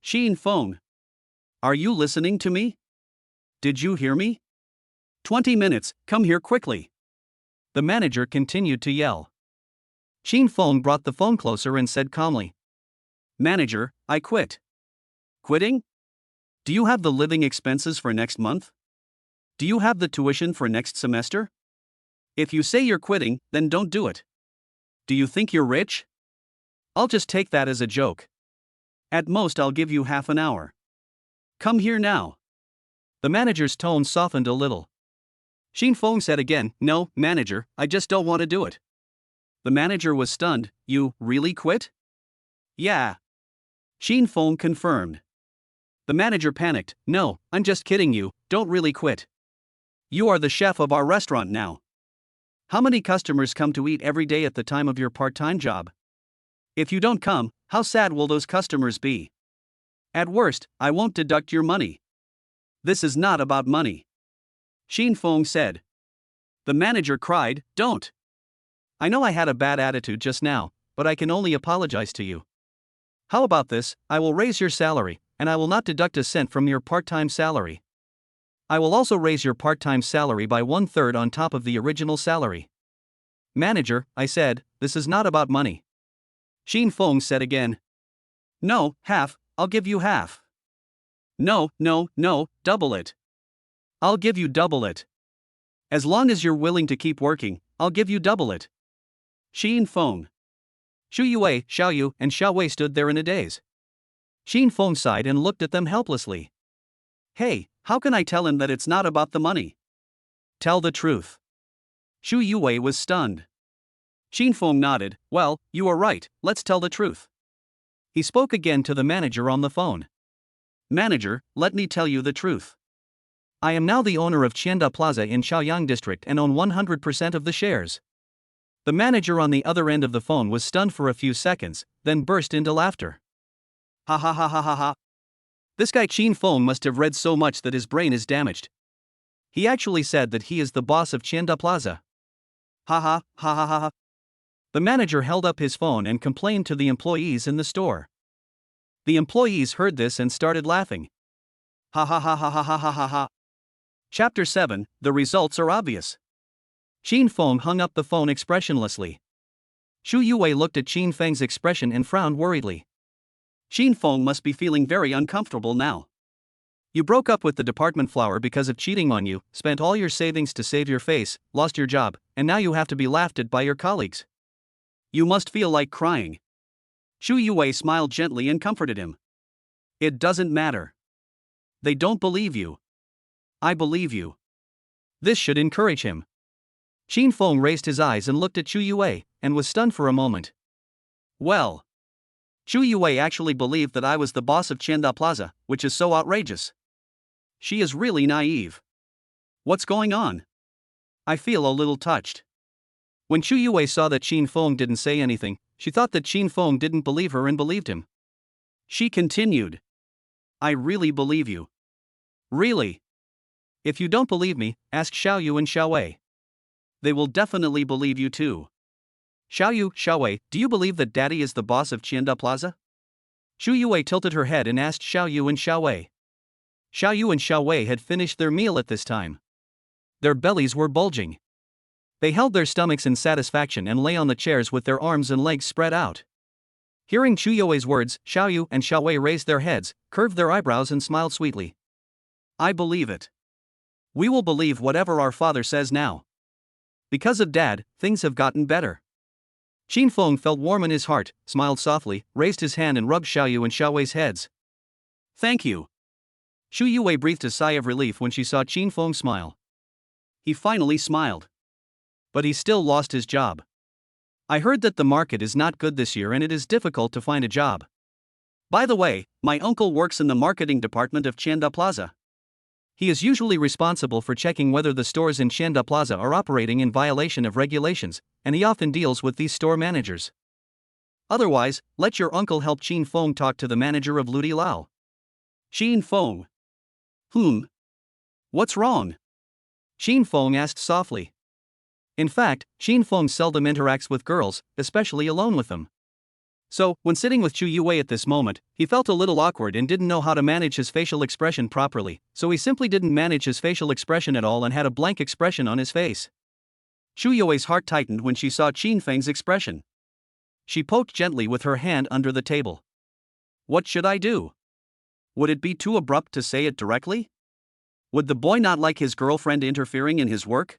Xin Feng. Are you listening to me? Did you hear me? 20 minutes, come here quickly. The manager continued to yell. Xin Feng brought the phone closer and said calmly. Manager, I quit. Quitting? Do you have the living expenses for next month? Do you have the tuition for next semester? If you say you're quitting, then don't do it. Do you think you're rich? I'll just take that as a joke. At most I'll give you half an hour. Come here now. The manager's tone softened a little. Xin Feng said again, No, manager, I just don't want to do it. The manager was stunned. You really quit? Yeah. Xin Feng confirmed. The manager panicked. No, I'm just kidding you, don't really quit. You are the chef of our restaurant now. How many customers come to eat every day at the time of your part-time job? If you don't come, how sad will those customers be? At worst, I won't deduct your money. This is not about money. Xin Feng said. The manager cried, Don't. I know I had a bad attitude just now, but I can only apologize to you. How about this, I will raise your salary, and I will not deduct a cent from your part-time salary. I will also raise your part-time salary by 1/3 on top of the original salary. Manager, I said, this is not about money. Xin Feng said again. No, half, I'll give you half. No, double it. I'll give you double it. As long as you're willing to keep working, I'll give you double it. Xin Feng. Shu Yue, Xiao Yu, and Xiao Wei stood there in a daze. Xin Feng sighed and looked at them helplessly. Hey, how can I tell him that it's not about the money? Tell the truth. Shu Yue was stunned. Xin Feng nodded. Well, you are right, let's tell the truth. He spoke again to the manager on the phone. Manager, let me tell you the truth. I am now the owner of Qianda Plaza in Shaoyang District and own 100% of the shares. The manager on the other end of the phone was stunned for a few seconds, then burst into laughter. Ha ha ha ha ha ha. This guy Xin Feng must have read so much that his brain is damaged. He actually said that he is the boss of Qianda Plaza. Ha ha ha ha ha ha. The manager held up his phone and complained to the employees in the store. The employees heard this and started laughing. Ha ha ha ha ha ha ha ha ha. Chapter 7, The Results Are Obvious. Xin Feng hung up the phone expressionlessly. Shu Yue looked at Xin Feng's expression and frowned worriedly. Xin Feng must be feeling very uncomfortable now. You broke up with the department flower because of cheating on you, spent all your savings to save your face, lost your job, and now you have to be laughed at by your colleagues. You must feel like crying. Shu Yue smiled gently and comforted him. It doesn't matter. They don't believe you. I believe you. This should encourage him. Xin Feng raised his eyes and looked at Shu Yue, and was stunned for a moment. Well. Shu Yue actually believed that I was the boss of Qianda Plaza, which is so outrageous. She is really naive. What's going on? I feel a little touched. When Shu Yue saw that Xin Feng didn't say anything, she thought that Xin Feng didn't believe her and believed him. She continued. I really believe you. Really? If you don't believe me, ask Xiao Yu and Xiao Wei. They will definitely believe you too. Xiao Yu, Xiao Wei, do you believe that Daddy is the boss of Qianda Plaza? Shu Yue tilted her head and asked Xiao Yu and Xiao Wei. Xiao Yu and Xiao Wei had finished their meal at this time. Their bellies were bulging. They held their stomachs in satisfaction and lay on the chairs with their arms and legs spread out. Hearing Shu Yue's words, Xiao Yu and Xiao Wei raised their heads, curved their eyebrows and smiled sweetly. I believe it. We will believe whatever our father says now. Because of Dad, things have gotten better. Xin Feng felt warm in his heart, smiled softly, raised his hand and rubbed Xiao Yu and Xiao Wei's heads. Thank you. Shu Yue breathed a sigh of relief when she saw Xin Feng smile. He finally smiled. But he still lost his job. I heard that the market is not good this year and it is difficult to find a job. By the way, my uncle works in the marketing department of Qianda Plaza. He is usually responsible for checking whether the stores in Qianda Plaza are operating in violation of regulations, and he often deals with these store managers. Otherwise, let your uncle help Xin Feng talk to the manager of Ludi Lao. Xin Feng. What's wrong? Xin Feng asked softly. In fact, Xin Feng seldom interacts with girls, especially alone with them. So, when sitting with Shu Yue at this moment, he felt a little awkward and didn't know how to manage his facial expression properly, so he simply didn't manage his facial expression at all and had a blank expression on his face. Shu Yue's heart tightened when she saw Xin Feng's expression. She poked gently with her hand under the table. What should I do? Would it be too abrupt to say it directly? Would the boy not like his girlfriend interfering in his work?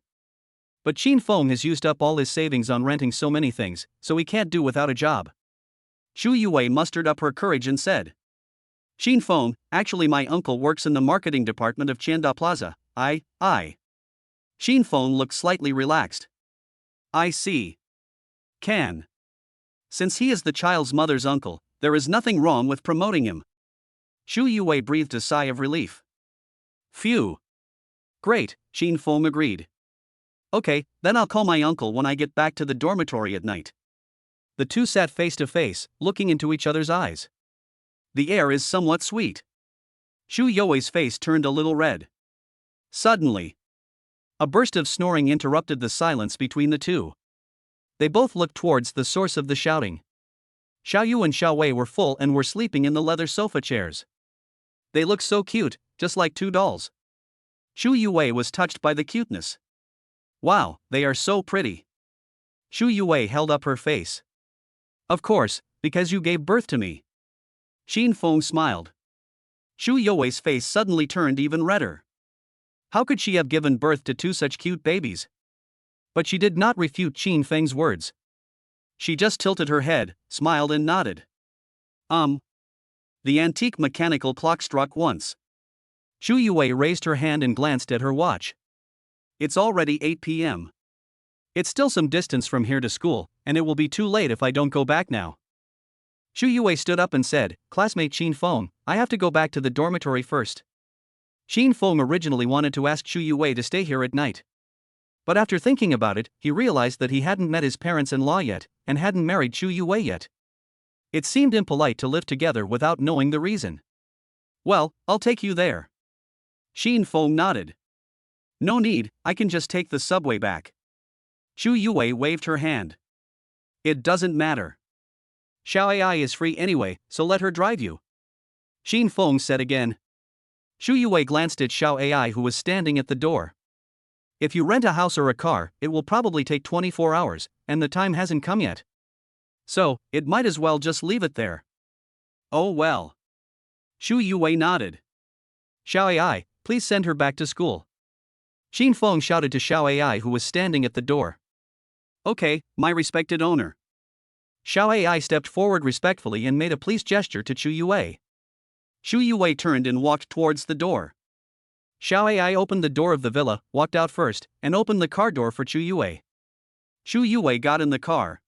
But Xin Feng has used up all his savings on renting so many things, so he can't do without a job. Shu Yue mustered up her courage and said. Xin Feng, actually my uncle works in the marketing department of Qianda Plaza. Xin Feng looked slightly relaxed. I see. Since he is the child's mother's uncle, there is nothing wrong with promoting him. Shu Yue breathed a sigh of relief. Phew. Great, Xin Feng agreed. Okay, then I'll call my uncle when I get back to the dormitory at night. The two sat face to face, looking into each other's eyes. The air is somewhat sweet. Shu Yue's face turned a little red. Suddenly, a burst of snoring interrupted the silence between the two. They both looked towards the source of the shouting. Xiao Yu and Xiao Wei were full and were sleeping in the leather sofa chairs. They looked so cute, just like two dolls. Shu Yue was touched by the cuteness. Wow, they are so pretty. Shu Yue held up her face. Of course, because you gave birth to me. Xin Feng smiled. Shu Yue's face suddenly turned even redder. How could she have given birth to two such cute babies? But she did not refute Xin Feng's words. She just tilted her head, smiled and nodded. The antique mechanical clock struck once. Chu Yue raised her hand and glanced at her watch. It's already 8 p.m. It's still some distance from here to school, and it will be too late if I don't go back now. Chu Yue stood up and said, "Classmate Xin Feng, I have to go back to the dormitory first." Xin Feng originally wanted to ask Chu Yue to stay here at night. But after thinking about it, he realized that he hadn't met his parents-in-law yet, and hadn't married Chu Yue yet. It seemed impolite to live together without knowing the reason. "Well, I'll take you there." Xin Feng nodded. "No need, I can just take the subway back." Chu Yue waved her hand. "It doesn't matter. Xiao Ai is free anyway, so let her drive you," Xin Feng said again. Chu Yue glanced at Xiao Ai, who was standing at the door. "If you rent a house or a car, it will probably take 24 hours, and the time hasn't come yet. So, it might as well just leave it there." "Oh well." Chu Yue nodded. "Xiao Ai, please send her back to school," Xin Feng shouted to Xiao Ai, who was standing at the door. "Okay, my respected owner." Xiao Ai stepped forward respectfully and made a please gesture to Chu Yue. Chu Yue turned and walked towards the door. Xiao Ai opened the door of the villa, walked out first, and opened the car door for Chu Yue. Chu Yue got in the car.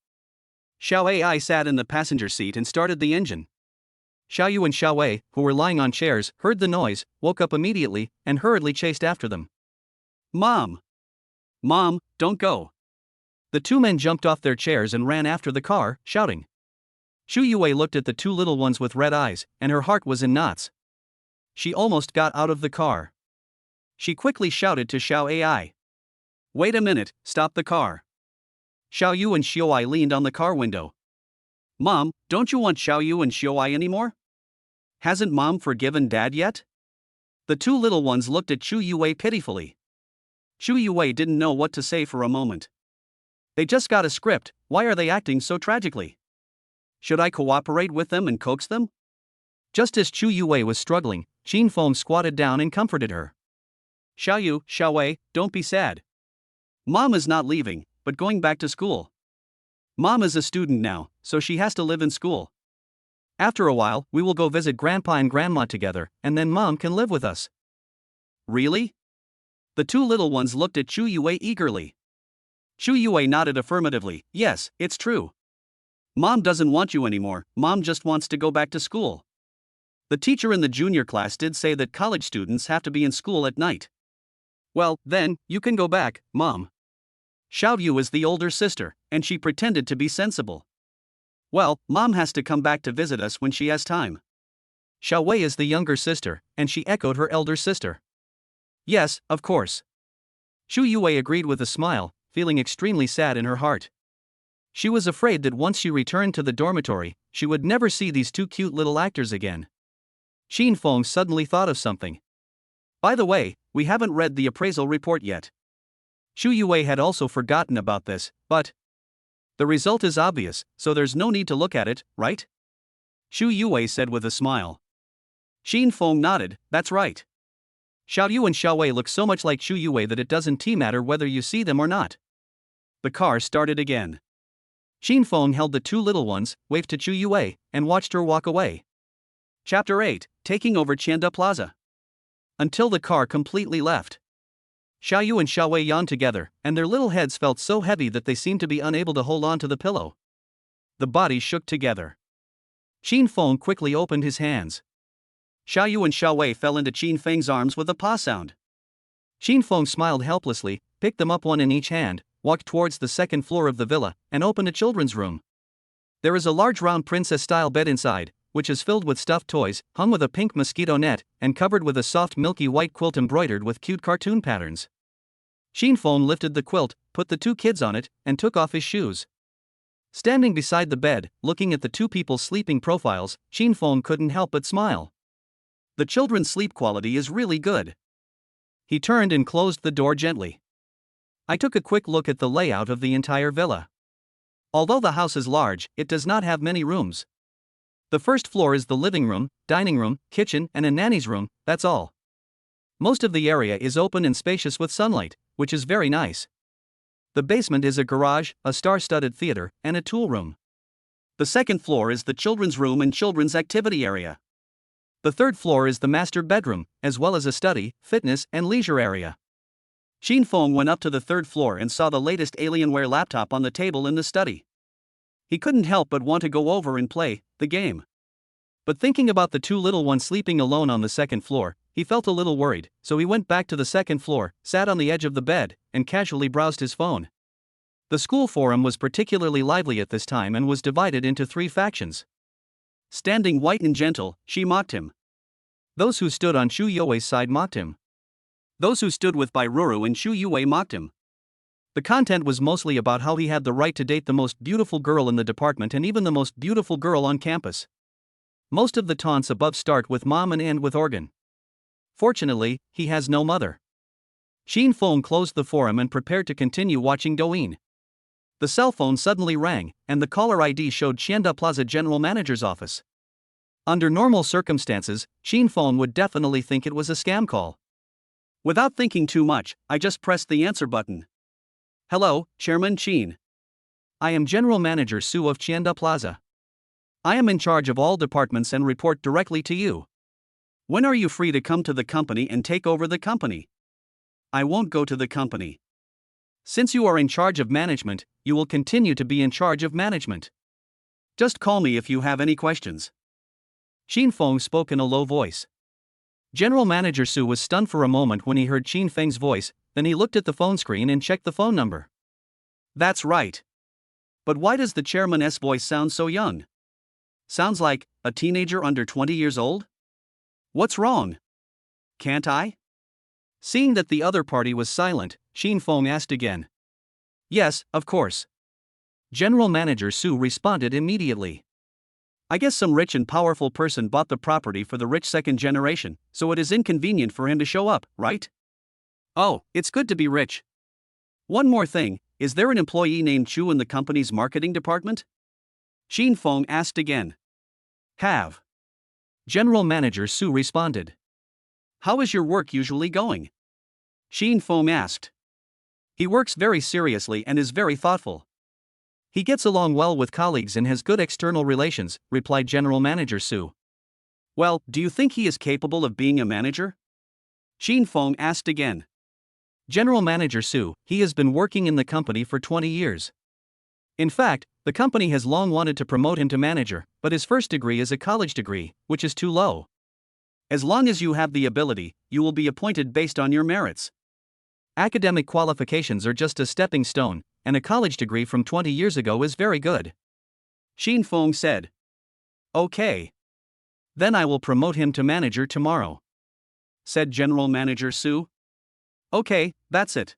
Xiao Ai sat in the passenger seat and started the engine. Xiao Yu and Xiao Wei, who were lying on chairs, heard the noise, woke up immediately, and hurriedly chased after them. "Mom! Mom, don't go!" The two men jumped off their chairs and ran after the car, shouting. Chu Yue looked at the two little ones with red eyes, and her heart was in knots. She almost got out of the car. She quickly shouted to Xiao Ai. "Wait a minute, stop the car." Xiao Yu and Xiao Ai leaned on the car window. "Mom, don't you want Xiao Yu and Xiao Ai anymore? Hasn't Mom forgiven Dad yet?" The two little ones looked at Chu Yue pitifully. Chu Yue didn't know what to say for a moment. They just got a script, why are they acting so tragically? Should I cooperate with them and coax them? Just as Chu Yue was struggling, Xin Feng squatted down and comforted her. "Xiao Yu, Xiao Wei, don't be sad. Mom is not leaving, but going back to school. Mom is a student now, so she has to live in school. After a while, we will go visit Grandpa and Grandma together, and then Mom can live with us." "Really?" The two little ones looked at Chu Yue eagerly. Chu Yue nodded affirmatively. "Yes, it's true. Mom doesn't want you anymore, Mom just wants to go back to school. The teacher in the junior class did say that college students have to be in school at night. Well, then, you can go back, Mom." Xiao Yu is the older sister, and she pretended to be sensible. "Well, Mom has to come back to visit us when she has time." Xiao Wei is the younger sister, and she echoed her elder sister. "Yes, of course." Chu Yue agreed with a smile, feeling extremely sad in her heart. She was afraid that once she returned to the dormitory, she would never see these two cute little actors again. Xin Feng suddenly thought of something. "By the way, we haven't read the appraisal report yet." Chu Yue had also forgotten about this, but the result is obvious, so there's no need to look at it, right? Chu Yue said with a smile. Xin Feng nodded, "That's right. Xiao Yu and Xiao Wei look so much like Chu Yue that it doesn't matter whether you see them or not." The car started again. Xin Feng held the two little ones, waved to Chu Yue, and watched her walk away. Chapter 8, Taking Over Tianda Plaza. Until the car completely left. Xiao Yu and Xiao Wei yawned together, and their little heads felt so heavy that they seemed to be unable to hold on to the pillow. The bodies shook together. Xin Feng quickly opened his hands. Xiao Yu and Xiao Wei fell into Qin Feng's arms with a paw sound. Xin Feng smiled helplessly, picked them up one in each hand, walked towards the second floor of the villa, and opened a children's room. There is a large round princess-style bed inside, which is filled with stuffed toys, hung with a pink mosquito net, and covered with a soft milky white quilt embroidered with cute cartoon patterns. Xin Feng lifted the quilt, put the two kids on it, and took off his shoes. Standing beside the bed, looking at the two people's sleeping profiles, Xin Feng couldn't help but smile. The children's sleep quality is really good. He turned and closed the door gently. I took a quick look at the layout of the entire villa. Although the house is large, it does not have many rooms. The first floor is the living room, dining room, kitchen, and a nanny's room, that's all. Most of the area is open and spacious with sunlight, which is very nice. The basement is a garage, a star-studded theater, and a tool room. The second floor is the children's room and children's activity area. The third floor is the master bedroom, as well as a study, fitness, and leisure area. Xin Feng went up to the third floor and saw the latest Alienware laptop on the table in the study. He couldn't help but want to go over and play the game. But thinking about the two little ones sleeping alone on the second floor, he felt a little worried, so he went back to the second floor, sat on the edge of the bed, and casually browsed his phone. The school forum was particularly lively at this time and was divided into 3 factions. Standing white and gentle, she mocked him. Those who stood on Shu Youwei's side mocked him. Those who stood with Bai Ruru and Shu Youwei mocked him. The content was mostly about how he had the right to date the most beautiful girl in the department and even the most beautiful girl on campus. Most of the taunts above start with mom and end with organ. Fortunately, he has no mother. Xin Feng closed the forum and prepared to continue watching Douyin. The cell phone suddenly rang, and the caller ID showed Qianda Plaza General Manager's office. Under normal circumstances, Xin Feng would definitely think it was a scam call. Without thinking too much, I just pressed the answer button. Hello, Chairman Qin. I am General Manager Su of Qianda Plaza. I am in charge of all departments and report directly to you. When are you free to come to the company and take over the company? I won't go to the company. Since you are in charge of management, you will continue to be in charge of management. Just call me if you have any questions. Xin Feng spoke in a low voice. General Manager Su was stunned for a moment when he heard Xin Feng's voice, then he looked at the phone screen and checked the phone number. That's right. But why does the chairman's voice sound so young? Sounds like a teenager under 20 years old? What's wrong? Can't I? Seeing that the other party was silent, Xin Feng asked again. Yes, of course. General Manager Su responded immediately. I guess some rich and powerful person bought the property for the rich second generation, so it is inconvenient for him to show up, right? Oh, it's good to be rich. One more thing, is there an employee named Chu in the company's marketing department? Xin Feng asked again. Have. General Manager Su responded. How is your work usually going? Xin Feng asked. He works very seriously and is very thoughtful. He gets along well with colleagues and has good external relations, replied General Manager Su. Well, do you think he is capable of being a manager? Xin Feng asked again. General Manager Su, he has been working in the company for 20 years. In fact, the company has long wanted to promote him to manager, but his first degree is a college degree, which is too low. As long as you have the ability, you will be appointed based on your merits. Academic qualifications are just a stepping stone, and a college degree from 20 years ago is very good. Xin Feng said. Okay. Then I will promote him to manager tomorrow, said General Manager Su. Okay, that's it.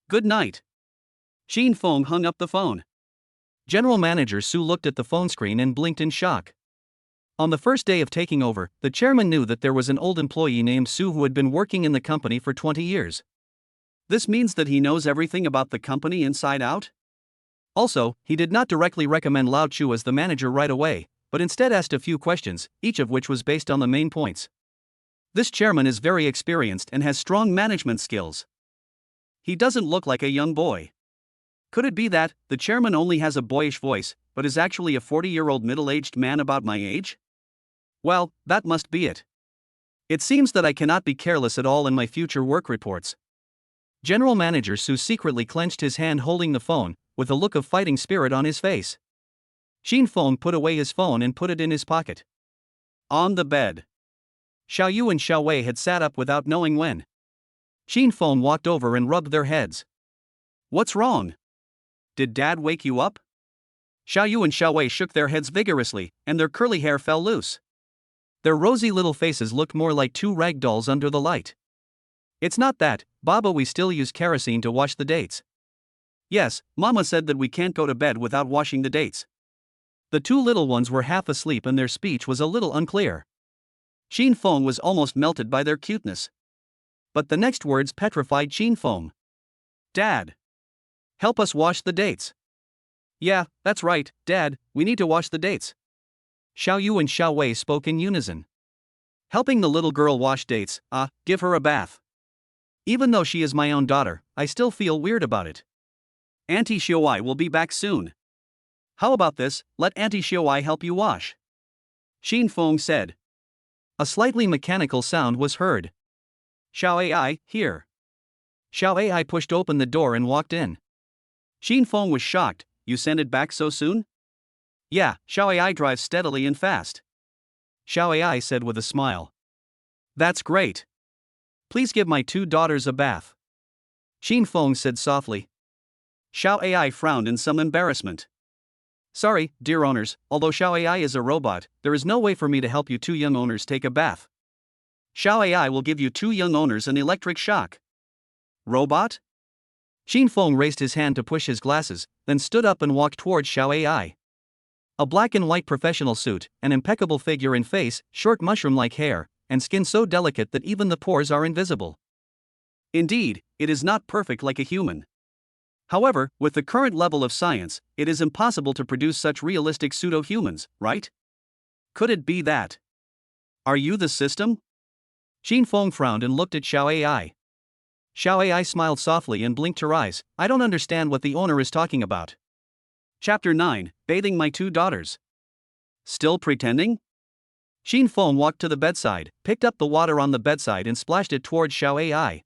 Good night. Xin Feng hung up the phone. General Manager Su looked at the phone screen and blinked in shock. On the first day of taking over, the chairman knew that there was an old employee named Su who had been working in the company for 20 years. This means that he knows everything about the company inside out? Also, he did not directly recommend Lao Chu as the manager right away, but instead asked a few questions, each of which was based on the main points. This chairman is very experienced and has strong management skills. He doesn't look like a young boy. Could it be that the chairman only has a boyish voice, but is actually a 40-year-old middle-aged man about my age? Well, that must be it. It seems that I cannot be careless at all in my future work reports. General Manager Su secretly clenched his hand holding the phone, with a look of fighting spirit on his face. Xin Feng put away his phone and put it in his pocket. On the bed. Xiao Yu and Xiao Wei had sat up without knowing when. Xin Feng walked over and rubbed their heads. What's wrong? Did Dad wake you up? Xiao Yu and Xiao Wei shook their heads vigorously, and their curly hair fell loose. Their rosy little faces looked more like 2 rag dolls under the light. It's not that, Baba, we still use kerosene to wash the dates. Yes, Mama said that we can't go to bed without washing the dates. The 2 little ones were half asleep and their speech was a little unclear. Xin Feng was almost melted by their cuteness. But the next words petrified Xin Feng. Dad! Help us wash the dates. Yeah, that's right, Dad, we need to wash the dates. Xiao Yu and Xiao Wei spoke in unison. Helping the little girl wash dates, give her a bath. Even though she is my own daughter, I still feel weird about it. Auntie Xiaowai will be back soon. How about this, let Auntie Xiaowai help you wash? Xin Feng said. A slightly mechanical sound was heard. Xiao Ai, here. Xiao Ai pushed open the door and walked in. Xin Feng was shocked. You sent it back so soon? Yeah, Xiao Ai drives steadily and fast. Xiao Ai said with a smile. That's great. Please give my 2 daughters a bath. Xin Feng said softly. Xiao Ai frowned in some embarrassment. Sorry, dear owners, although Xiao Ai is a robot, there is no way for me to help you 2 young owners take a bath. Xiao Ai will give you 2 young owners an electric shock. Robot? Xin Feng raised his hand to push his glasses, then stood up and walked towards Xiao Ai. A black and white professional suit, an impeccable figure and face, short mushroom-like hair, and skin so delicate that even the pores are invisible. Indeed, it is not perfect like a human. However, with the current level of science, it is impossible to produce such realistic pseudo-humans, right? Could it be that? Are you the system? Xin Feng frowned and looked at Xiao Ai. Xiao Ai smiled softly and blinked her eyes. I don't understand what the owner is talking about. Chapter 9, Bathing My 2 Daughters. Still pretending? Xin Feng walked to the bedside, picked up the water on the bedside and splashed it towards Xiao Ai.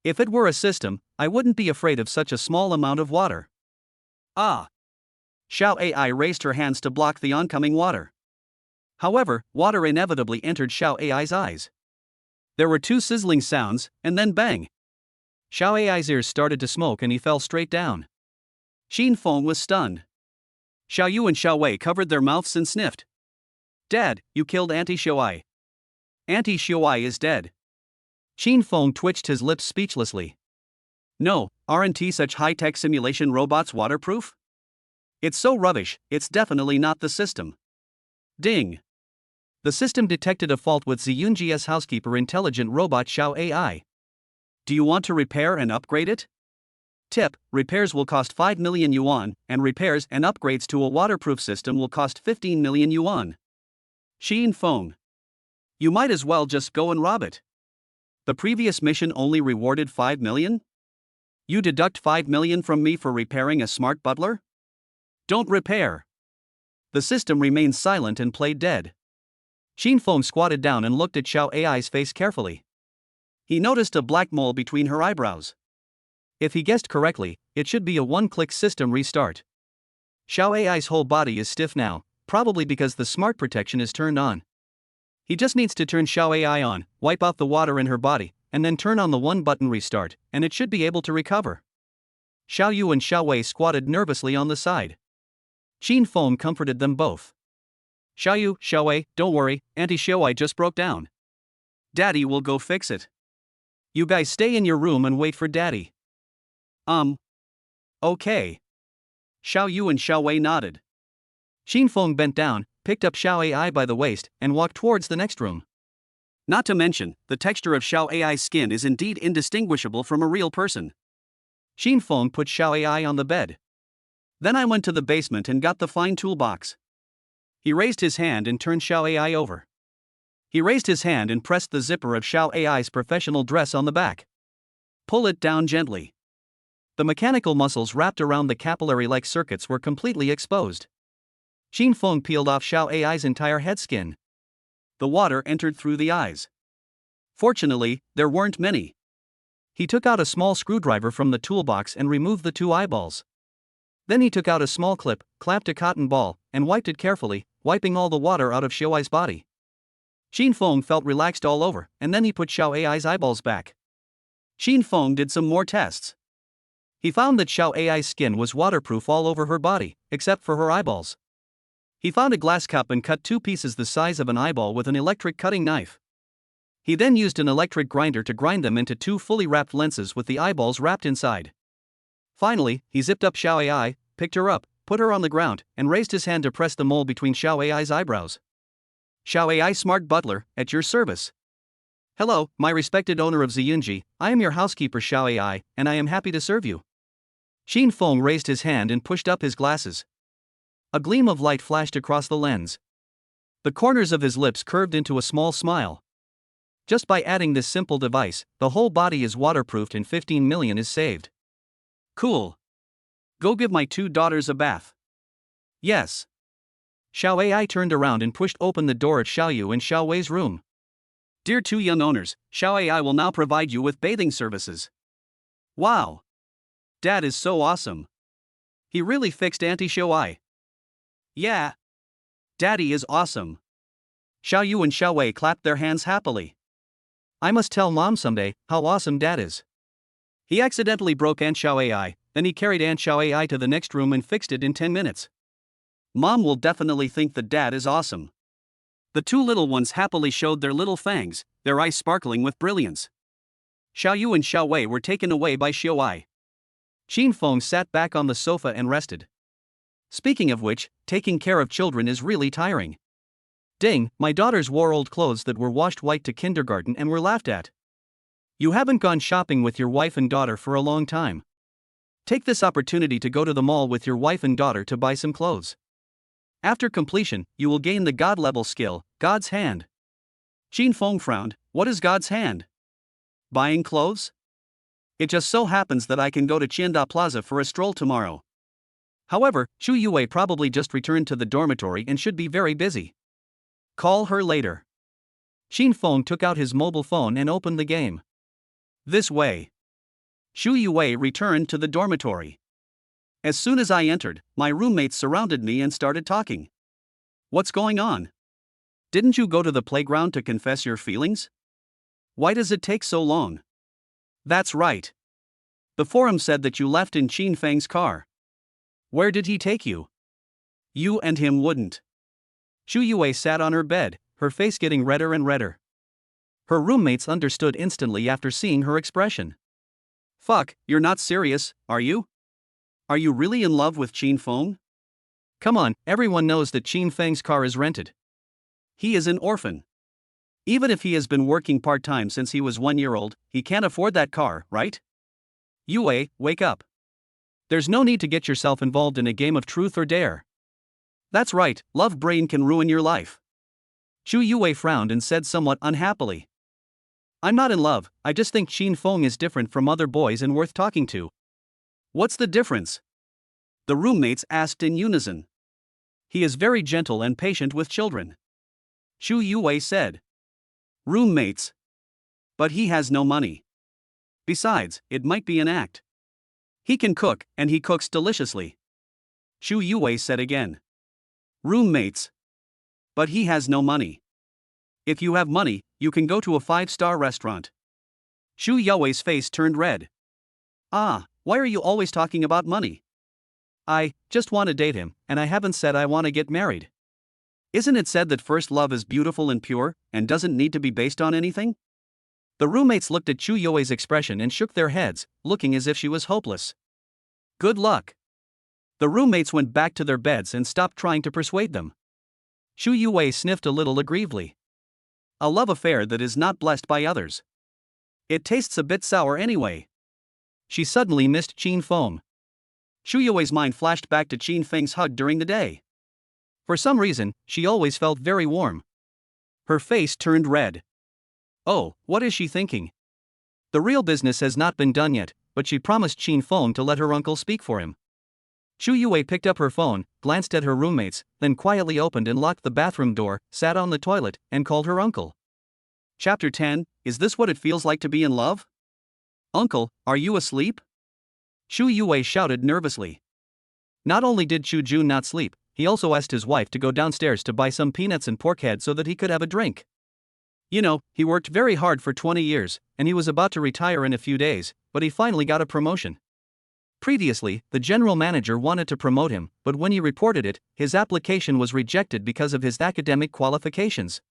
If it were a system, I wouldn't be afraid of such a small amount of water. Ah! Xiao Ai raised her hands to block the oncoming water. However, water inevitably entered Xiao Ai's eyes. There were 2 sizzling sounds, and then bang! Xiao Ai's ears started to smoke and he fell straight down. Xin Feng was stunned. Xiao Yu and Xiao Wei covered their mouths and sniffed. Dad, you killed Auntie Xiaowai. Auntie Xiaowai is dead. Xin Feng twitched his lips speechlessly. No, aren't such high-tech simulation robots waterproof? It's so rubbish, it's definitely not the system. Ding! The system detected a fault with Ziyunji's housekeeper intelligent robot Xiao Ai. Do you want to repair and upgrade it? Tip, repairs will cost 5 million yuan, and repairs and upgrades to a waterproof system will cost 15 million yuan. Xin Feng. You might as well just go and rob it. The previous mission only rewarded 5 million? You deduct 5 million from me for repairing a smart butler? Don't repair. The system remained silent and played dead. Xin Feng squatted down and looked at Xiao Ai's face carefully. He noticed a black mole between her eyebrows. If he guessed correctly, it should be a one-click system restart. Xiao Ai's whole body is stiff now, probably because the smart protection is turned on. He just needs to turn Xiao Ai on, wipe out the water in her body, and then turn on the one-button restart, and it should be able to recover. Xiao Yu and Xiao Wei squatted nervously on the side. Xin Feng comforted them both. Xiao Yu, Xiao Wei, don't worry, Auntie Xiaowai just broke down. Daddy will go fix it. You guys stay in your room and wait for Daddy. Okay. Xiao Yu and Xiao Wei nodded. Xin Feng bent down, picked up Xiao Ai by the waist, and walked towards the next room. Not to mention, the texture of Xiao Ai's skin is indeed indistinguishable from a real person. Xin Feng put Xiao Ai on the bed. Then I went to the basement and got the fine toolbox. He raised his hand and turned Xiao Ai over. He raised his hand and pressed the zipper of Xiao Ai's professional dress on the back. Pull it down gently. The mechanical muscles wrapped around the capillary-like circuits were completely exposed. Xin Feng peeled off Xiao Ai's entire head skin. The water entered through the eyes. Fortunately, there weren't many. He took out a small screwdriver from the toolbox and removed the 2 eyeballs. Then he took out a small clip, clamped a cotton ball, and wiped it carefully, wiping all the water out of Xiao Ai's body. Xin Feng felt relaxed all over, and then he put Xiao Ai's eyeballs back. Xin Feng did some more tests. He found that Xiao Ai's skin was waterproof all over her body, except for her eyeballs. He found a glass cup and cut 2 pieces the size of an eyeball with an electric cutting knife. He then used an electric grinder to grind them into 2 fully wrapped lenses with the eyeballs wrapped inside. Finally, he zipped up Xiao Ai, picked her up, put her on the ground, and raised his hand to press the mole between Xiao Ai's eyebrows. Xiao Ai Smart Butler, at your service. Hello, my respected owner of Ziyunji, I am your housekeeper Xiao Ai, and I am happy to serve you. Xin Feng raised his hand and pushed up his glasses. A gleam of light flashed across the lens. The corners of his lips curved into a small smile. Just by adding this simple device, the whole body is waterproofed and 15 million is saved. Cool. Go give my 2 daughters a bath. Yes. Xiao Ai turned around and pushed open the door at Xiao Yu and Xiao Wei's room. Dear 2 young owners, Xiao Ai will now provide you with bathing services. Wow. Dad is so awesome. He really fixed Auntie Xiao Ai. Yeah. Daddy is awesome. Xiao Yu and Xiao Wei clapped their hands happily. I must tell Mom someday how awesome Dad is. He accidentally broke Aunt Xiao Ai, then he carried Aunt Xiao Ai to the next room and fixed it in 10 minutes. Mom will definitely think that Dad is awesome. The 2 little ones happily showed their little fangs, their eyes sparkling with brilliance. Xiao Yu and Xiao Wei were taken away by Xiao Ai. Qin Feng sat back on the sofa and rested. Speaking of which, taking care of children is really tiring. Ding, my daughters wore old clothes that were washed white to kindergarten and were laughed at. You haven't gone shopping with your wife and daughter for a long time. Take this opportunity to go to the mall with your wife and daughter to buy some clothes. After completion, you will gain the God level skill, God's Hand. Qin Feng frowned. What is God's Hand? Buying clothes? It just so happens that I can go to Qianda Plaza for a stroll tomorrow. However, Chu Yue probably just returned to the dormitory and should be very busy. Call her later. Qin Feng took out his mobile phone and opened the game. This way. Xu Yue returned to the dormitory. As soon as I entered, my roommates surrounded me and started talking. What's going on? Didn't you go to the playground to confess your feelings? Why does it take so long? That's right. The forum said that you left in Qin Feng's car. Where did he take you? You and him wouldn't. Xu Yue sat on her bed, her face getting redder and redder. Her roommates understood instantly after seeing her expression. Fuck, you're not serious, are you? Are you really in love with Qin Feng? Come on, everyone knows that Qin Feng's car is rented. He is an orphan. Even if he has been working part-time since he was 1 year old, he can't afford that car, right? Yue, wake up. There's no need to get yourself involved in a game of truth or dare. That's right, love brain can ruin your life. Xu Yue frowned and said somewhat unhappily. I'm not in love, I just think Qin Feng is different from other boys and worth talking to. What's the difference? The roommates asked in unison. He is very gentle and patient with children. Xu Yue said. Roommates. But he has no money. Besides, it might be an act. He can cook, and he cooks deliciously. Xu Yue said again. Roommates. But he has no money. If you have money, you can go to a 5-star restaurant. Xu Yue's face turned red. Ah, why are you always talking about money? I just want to date him, and I haven't said I want to get married. Isn't it said that first love is beautiful and pure, and doesn't need to be based on anything? The roommates looked at Xu Yue's expression and shook their heads, looking as if she was hopeless. Good luck. The roommates went back to their beds and stopped trying to persuade them. Xu Yue sniffed a little aggrievedly. A love affair that is not blessed by others. It tastes a bit sour anyway. She suddenly missed Qin Feng. Xu Yue's mind flashed back to Qin Feng's hug during the day. For some reason, she always felt very warm. Her face turned red. Oh, what is she thinking? The real business has not been done yet, but she promised Qin Feng to let her uncle speak for him. Xu Yue picked up her phone, glanced at her roommates, then quietly opened and locked the bathroom door, sat on the toilet, and called her uncle. Chapter 10, Is this what it feels like to be in love? Uncle, are you asleep? Xu Yue shouted nervously. Not only did Xu Jun not sleep, he also asked his wife to go downstairs to buy some peanuts and pork head so that he could have a drink. You know, he worked very hard for 20 years, and he was about to retire in a few days, but he finally got a promotion. Previously, the general manager wanted to promote him, but when he reported it, his application was rejected because of his academic qualifications.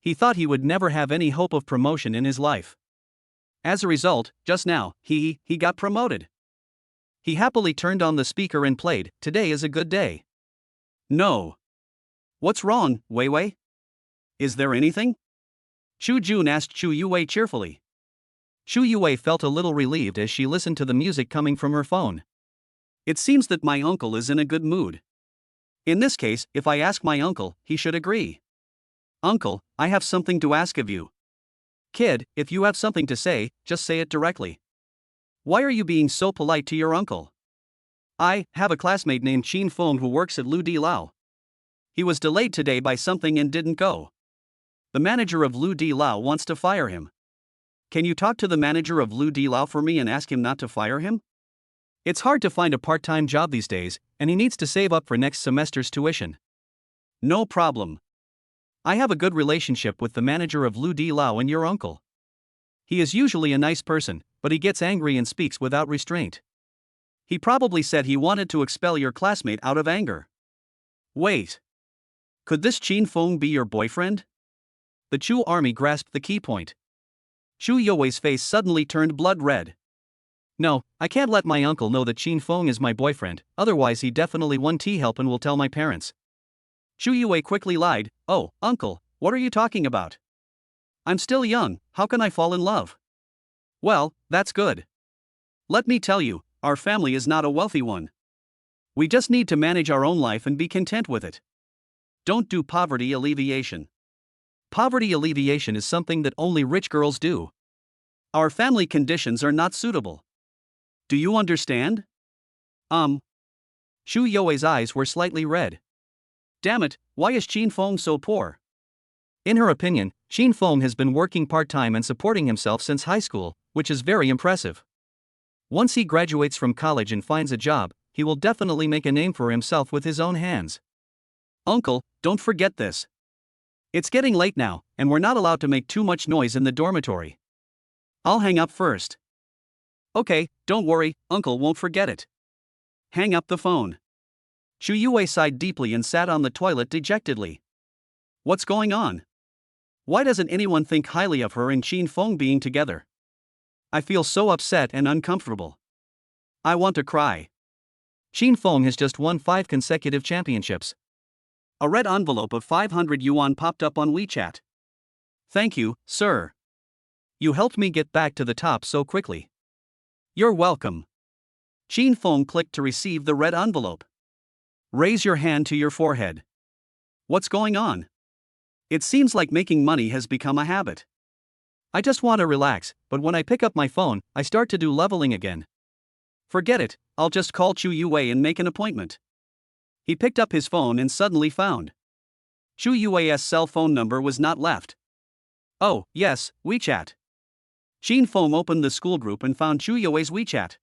He thought he would never have any hope of promotion in his life. As a result, just now, he got promoted. He happily turned on the speaker and played, Today is a Good Day. No. What's wrong, Wei Wei? Is there anything? Xu Jun asked Xu Yue cheerfully. Xu Yue felt a little relieved as she listened to the music coming from her phone. It seems that my uncle is in a good mood. In this case, if I ask my uncle, he should agree. Uncle, I have something to ask of you. Kid, if you have something to say, just say it directly. Why are you being so polite to your uncle? I have a classmate named Qin Feng who works at Lu Di Lao. He was delayed today by something and didn't go. The manager of Lu Di Lao wants to fire him. Can you talk to the manager of Lu Di Lao for me and ask him not to fire him? It's hard to find a part-time job these days, and he needs to save up for next semester's tuition. No problem. I have a good relationship with the manager of Lu Di Lao and your uncle. He is usually a nice person, but he gets angry and speaks without restraint. He probably said he wanted to expel your classmate out of anger. Wait. Could this Qin Feng be your boyfriend? The Chu army grasped the key point. Chu Youwei's face suddenly turned blood red. No, I can't let my uncle know that Qin Feng is my boyfriend, otherwise he definitely won tea help and will tell my parents. Chu Youwei quickly lied. Oh, uncle, what are you talking about? I'm still young, how can I fall in love? Well, that's good. Let me tell you, our family is not a wealthy one. We just need to manage our own life and be content with it. Don't do poverty alleviation. Poverty alleviation is something that only rich girls do. Our family conditions are not suitable. Do you understand? Chu Youwei's eyes were slightly red. Damn it, why is Qin Feng so poor? In her opinion, Qin Feng has been working part-time and supporting himself since high school, which is very impressive. Once he graduates from college and finds a job, he will definitely make a name for himself with his own hands. Uncle, don't forget this. It's getting late now, and we're not allowed to make too much noise in the dormitory. I'll hang up first. Okay, don't worry, Uncle won't forget it. Hang up the phone. Chu Youwei sighed deeply and sat on the toilet dejectedly. What's going on? Why doesn't anyone think highly of her and Qin Feng being together? I feel so upset and uncomfortable. I want to cry. Qin Feng has just won 5 consecutive championships. A red envelope of 500 yuan popped up on WeChat. Thank you, sir. You helped me get back to the top so quickly. You're welcome. Qin Feng clicked to receive the red envelope. Raise your hand to your forehead. What's going on? It seems like making money has become a habit. I just want to relax, but when I pick up my phone, I start to do leveling again. Forget it, I'll just call Chu Youwei and make an appointment. He picked up his phone and suddenly found Chu Youwei's cell phone number was not left. Oh, yes, WeChat. Qin Feng opened the school group and found Chu Youwei's WeChat.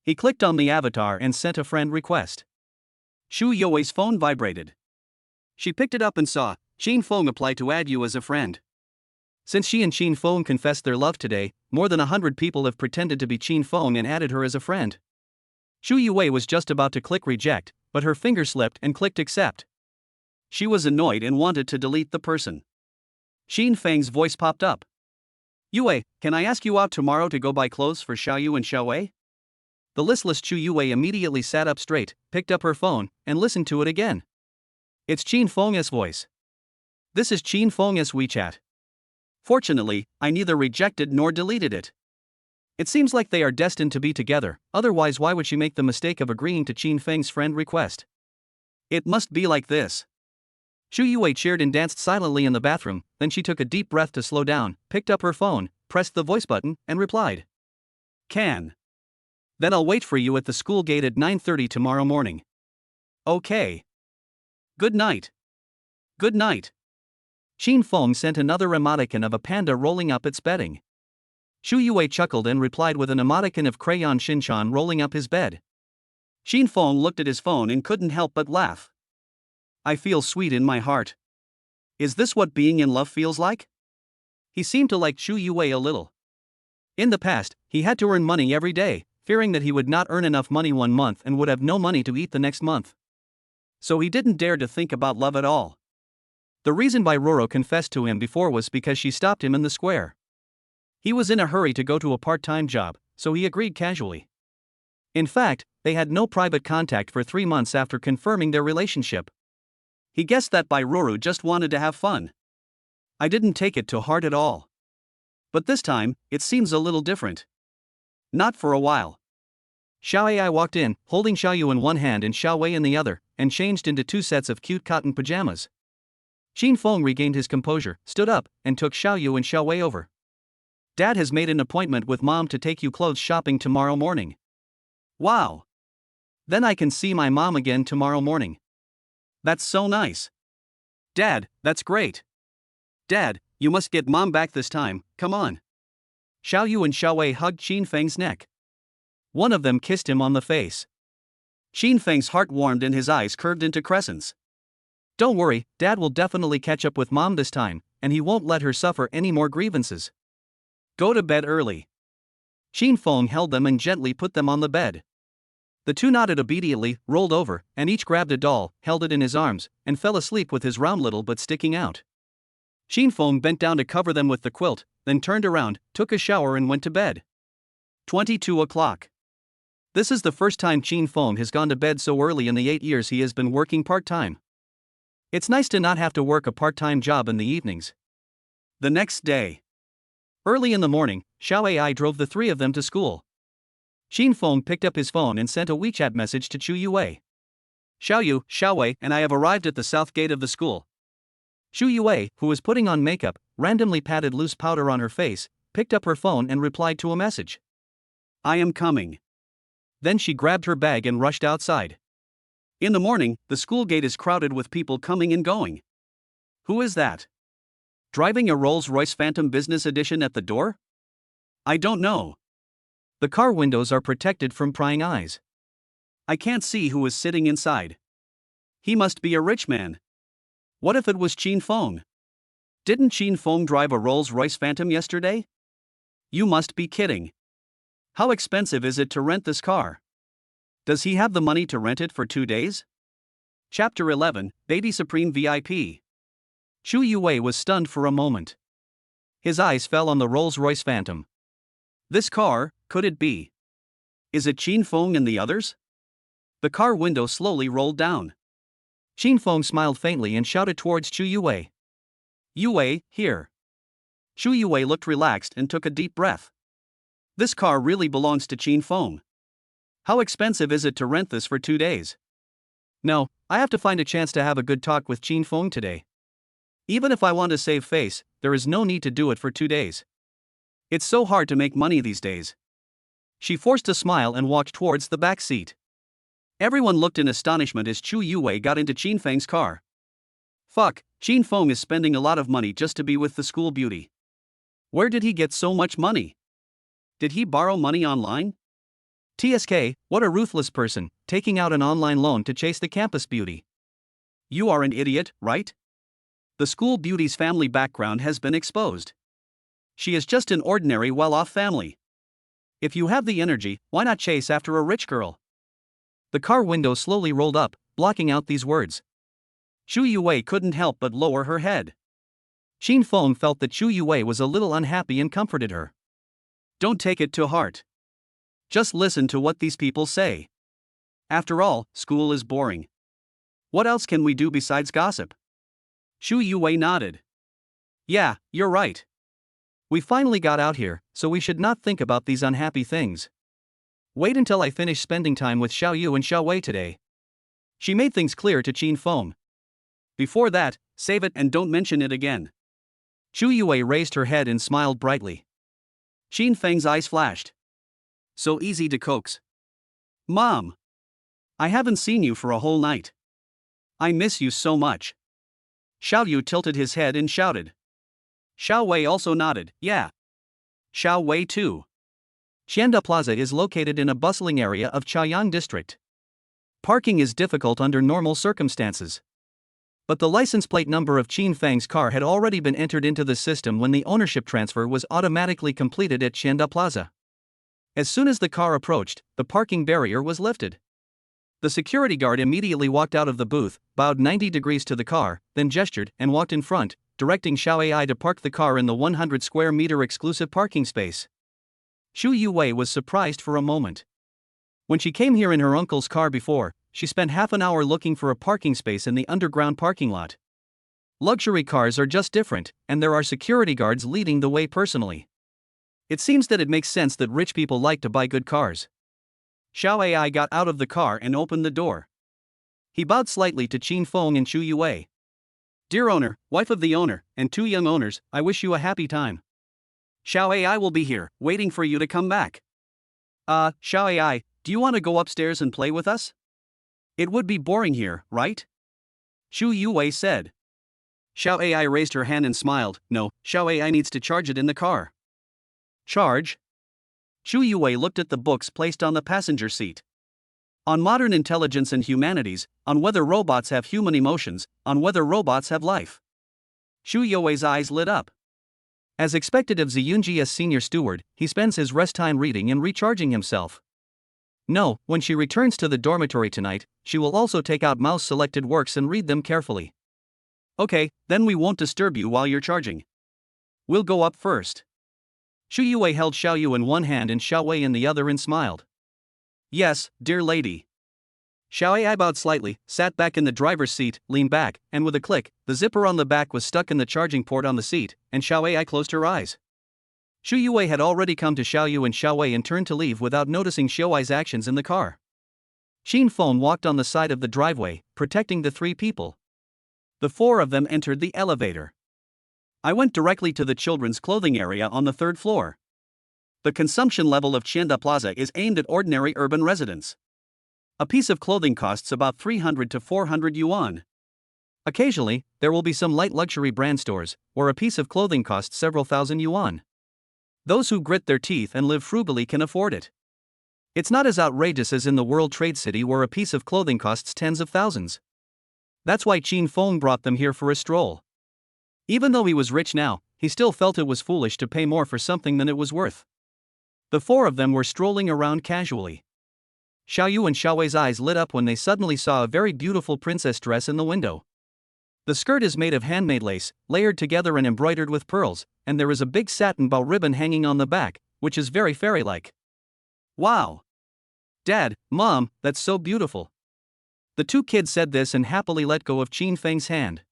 He clicked on the avatar and sent a friend request. Chu Youwei's phone vibrated. She picked it up and saw, Qin Feng apply to add you as a friend. Since she and Qin Feng confessed their love today, more than 100 people have pretended to be Qin Feng and added her as a friend. Chu Youwei was just about to click reject, but her finger slipped and clicked accept. She was annoyed and wanted to delete the person. Qin Feng's voice popped up. Youwei, can I ask you out tomorrow to go buy clothes for Xiaoyu and Xiaowei? The listless Chu Youwei immediately sat up straight, picked up her phone, and listened to it again. It's Qin Feng's voice. This is Qin Feng's WeChat. Fortunately, I neither rejected nor deleted it. It seems like they are destined to be together, otherwise why would she make the mistake of agreeing to Qin Feng's friend request? It must be like this. Chu Youwei cheered and danced silently in the bathroom, then she took a deep breath to slow down, picked up her phone, pressed the voice button, and replied. Can. Then I'll wait for you at the school gate at 9:30 tomorrow morning. Okay. Good night. Good night. Qin Feng sent another emoticon of a panda rolling up its bedding. Chu Youwei chuckled and replied with an emoticon of crayon Shinchan rolling up his bed. Qin Feng looked at his phone and couldn't help but laugh. I feel sweet in my heart. Is this what being in love feels like? He seemed to like Chu Youwei a little. In the past, he had to earn money every day, fearing that he would not earn enough money one month and would have no money to eat the next month. So he didn't dare to think about love at all. The reason why Roro confessed to him before was because she stopped him in the square. He was in a hurry to go to a part-time job, so he agreed casually. In fact, they had no private contact for 3 months after confirming their relationship. He guessed that Roro just wanted to have fun. I didn't take it to heart at all. But this time, it seems a little different. Not for a while. Xiaoai walked in, holding Xiaoyu in one hand and Xiaowei in the other, and changed into 2 sets of cute cotton pajamas. Qin Feng regained his composure, stood up, and took Xiaoyu and Xiaowei over. Dad has made an appointment with Mom to take you clothes shopping tomorrow morning. Wow! Then I can see my mom again tomorrow morning. That's so nice. Dad, that's great. Dad, you must get mom back this time, come on. Xiao Yu and Xiao Wei hugged Qin Feng's neck. One of them kissed him on the face. Qin Feng's heart warmed and his eyes curved into crescents. Don't worry, Dad will definitely catch up with Mom this time, and he won't let her suffer any more grievances. Go to bed early. Qin Feng held them and gently put them on the bed. The two nodded obediently, rolled over, and each grabbed a doll, held it in his arms, and fell asleep with his round little butt sticking out. Qin Feng bent down to cover them with the quilt, then turned around, took a shower and went to bed. 22 o'clock. This is the first time Qin Feng has gone to bed so early in the 8 years he has been working part-time. It's nice to not have to work a part-time job in the evenings. The next day. Early in the morning, Xiao Ai drove the three of them to school. Qin Feng picked up his phone and sent a WeChat message to Chu Yue. Xiao Yu, Xiao Wei, and I have arrived at the south gate of the school. Chu Yue, who was putting on makeup, randomly patted loose powder on her face, picked up her phone and replied to a message. I am coming. Then she grabbed her bag and rushed outside. In the morning, the school gate is crowded with people coming and going. Who is that? Driving a Rolls-Royce Phantom Business Edition at the door? I don't know. The car windows are protected from prying eyes. I can't see who is sitting inside. He must be a rich man. What if it was Qin Feng? Didn't Qin Feng drive a Rolls-Royce Phantom yesterday? You must be kidding. How expensive is it to rent this car? Does he have the money to rent it for 2 days? Chapter 11, Baby Supreme VIP. Chu Yue was stunned for a moment. His eyes fell on the Rolls-Royce Phantom. This car, could it be? Is it Qin Feng and the others? The car window slowly rolled down. Qin Feng smiled faintly and shouted towards Chu Yue. Yue, here. Chu Yue looked relaxed and took a deep breath. This car really belongs to Qin Feng. How expensive is it to rent this for 2 days? No, I have to find a chance to have a good talk with Qin Feng today. Even if I want to save face, there is no need to do it for 2 days. It's so hard to make money these days. She forced a smile and walked towards the back seat. Everyone looked in astonishment as Chu Yue got into Qin Feng's car. Fuck, Qin Feng is spending a lot of money just to be with the school beauty. Where did he get so much money? Did he borrow money online? TSK, what a ruthless person, taking out an online loan to chase the campus beauty. You are an idiot, right? The school beauty's family background has been exposed. She is just an ordinary well-off family. If you have the energy, why not chase after a rich girl? The car window slowly rolled up, blocking out these words. Chu Yue couldn't help but lower her head. Qin Feng felt that Chu Yue was a little unhappy and comforted her. Don't take it to heart. Just listen to what these people say. After all, school is boring. What else can we do besides gossip? Chu Yue nodded. Yeah, you're right. We finally got out here, so we should not think about these unhappy things. Wait until I finish spending time with Xiao Yu and Xiao Wei today. She made things clear to Qin Feng. Before that, save it and don't mention it again. Chu Yue raised her head and smiled brightly. Qin Feng's eyes flashed. So easy to coax. Mom! I haven't seen you for a whole night. I miss you so much. Xiao Yu tilted his head and shouted. Xiao Wei also nodded, yeah. Xiao Wei too. Qianda Plaza is located in a bustling area of Chaoyang District. Parking is difficult under normal circumstances. But the license plate number of Qin Feng's car had already been entered into the system when the ownership transfer was automatically completed at Qianda Plaza. As soon as the car approached, the parking barrier was lifted. The security guard immediately walked out of the booth, bowed 90 degrees to the car, then gestured and walked in front, directing Xiao Ai to park the car in the 100 square meter exclusive parking space. Chu Yue was surprised for a moment. When she came here in her uncle's car before, she spent half an hour looking for a parking space in the underground parking lot. Luxury cars are just different, and there are security guards leading the way personally. It seems that it makes sense that rich people like to buy good cars. Xiao Ai got out of the car and opened the door. He bowed slightly to Qin Feng and Chu Yue. Dear owner, wife of the owner, and 2 young owners, I wish you a happy time. Xiao Ai will be here, waiting for you to come back. Xiao Ai, do you want to go upstairs and play with us? It would be boring here, right? Xu Yuwei said. Xiao Ai raised her hand and smiled. No, Xiao Ai needs to charge it in the car. Charge? Xu Yuwei looked at the books placed on the passenger seat. On modern intelligence and humanities, on whether robots have human emotions, on whether robots have life. Xu Yuwei's eyes lit up. As expected of Ziyunji's senior steward, he spends his rest time reading and recharging himself. No, when she returns to the dormitory tonight, she will also take out Mao's selected works and read them carefully. Okay, then we won't disturb you while you're charging. We'll go up first. Xu Yuwei held Xiao Yu in one hand and Xiao Wei in the other and smiled. Yes, dear lady. Xiao Ai bowed slightly, sat back in the driver's seat, leaned back, and with a click, the zipper on the back was stuck in the charging port on the seat, and Xiao Ai closed her eyes. Xu Yuwei had already come to Xiao Yu and Xiao Wei and turned to leave without noticing Xiao Ai's actions in the car. Xin Feng walked on the side of the driveway, protecting the three people. The four of them entered the elevator. I went directly to the children's clothing area on the third floor. The consumption level of Qianda Plaza is aimed at ordinary urban residents. A piece of clothing costs about 300 to 400 yuan. Occasionally, there will be some light luxury brand stores, where a piece of clothing costs several thousand yuan. Those who grit their teeth and live frugally can afford it. It's not as outrageous as in the World Trade City where a piece of clothing costs tens of thousands. That's why Qin Feng brought them here for a stroll. Even though he was rich now, he still felt it was foolish to pay more for something than it was worth. The four of them were strolling around casually. Xiao Yu and Xiao Wei's eyes lit up when they suddenly saw a very beautiful princess dress in the window. The skirt is made of handmade lace, layered together and embroidered with pearls, and there is a big satin bow ribbon hanging on the back, which is very fairy-like. Wow! Dad, Mom, that's so beautiful. The two kids said this and happily let go of Qin Feng's hand.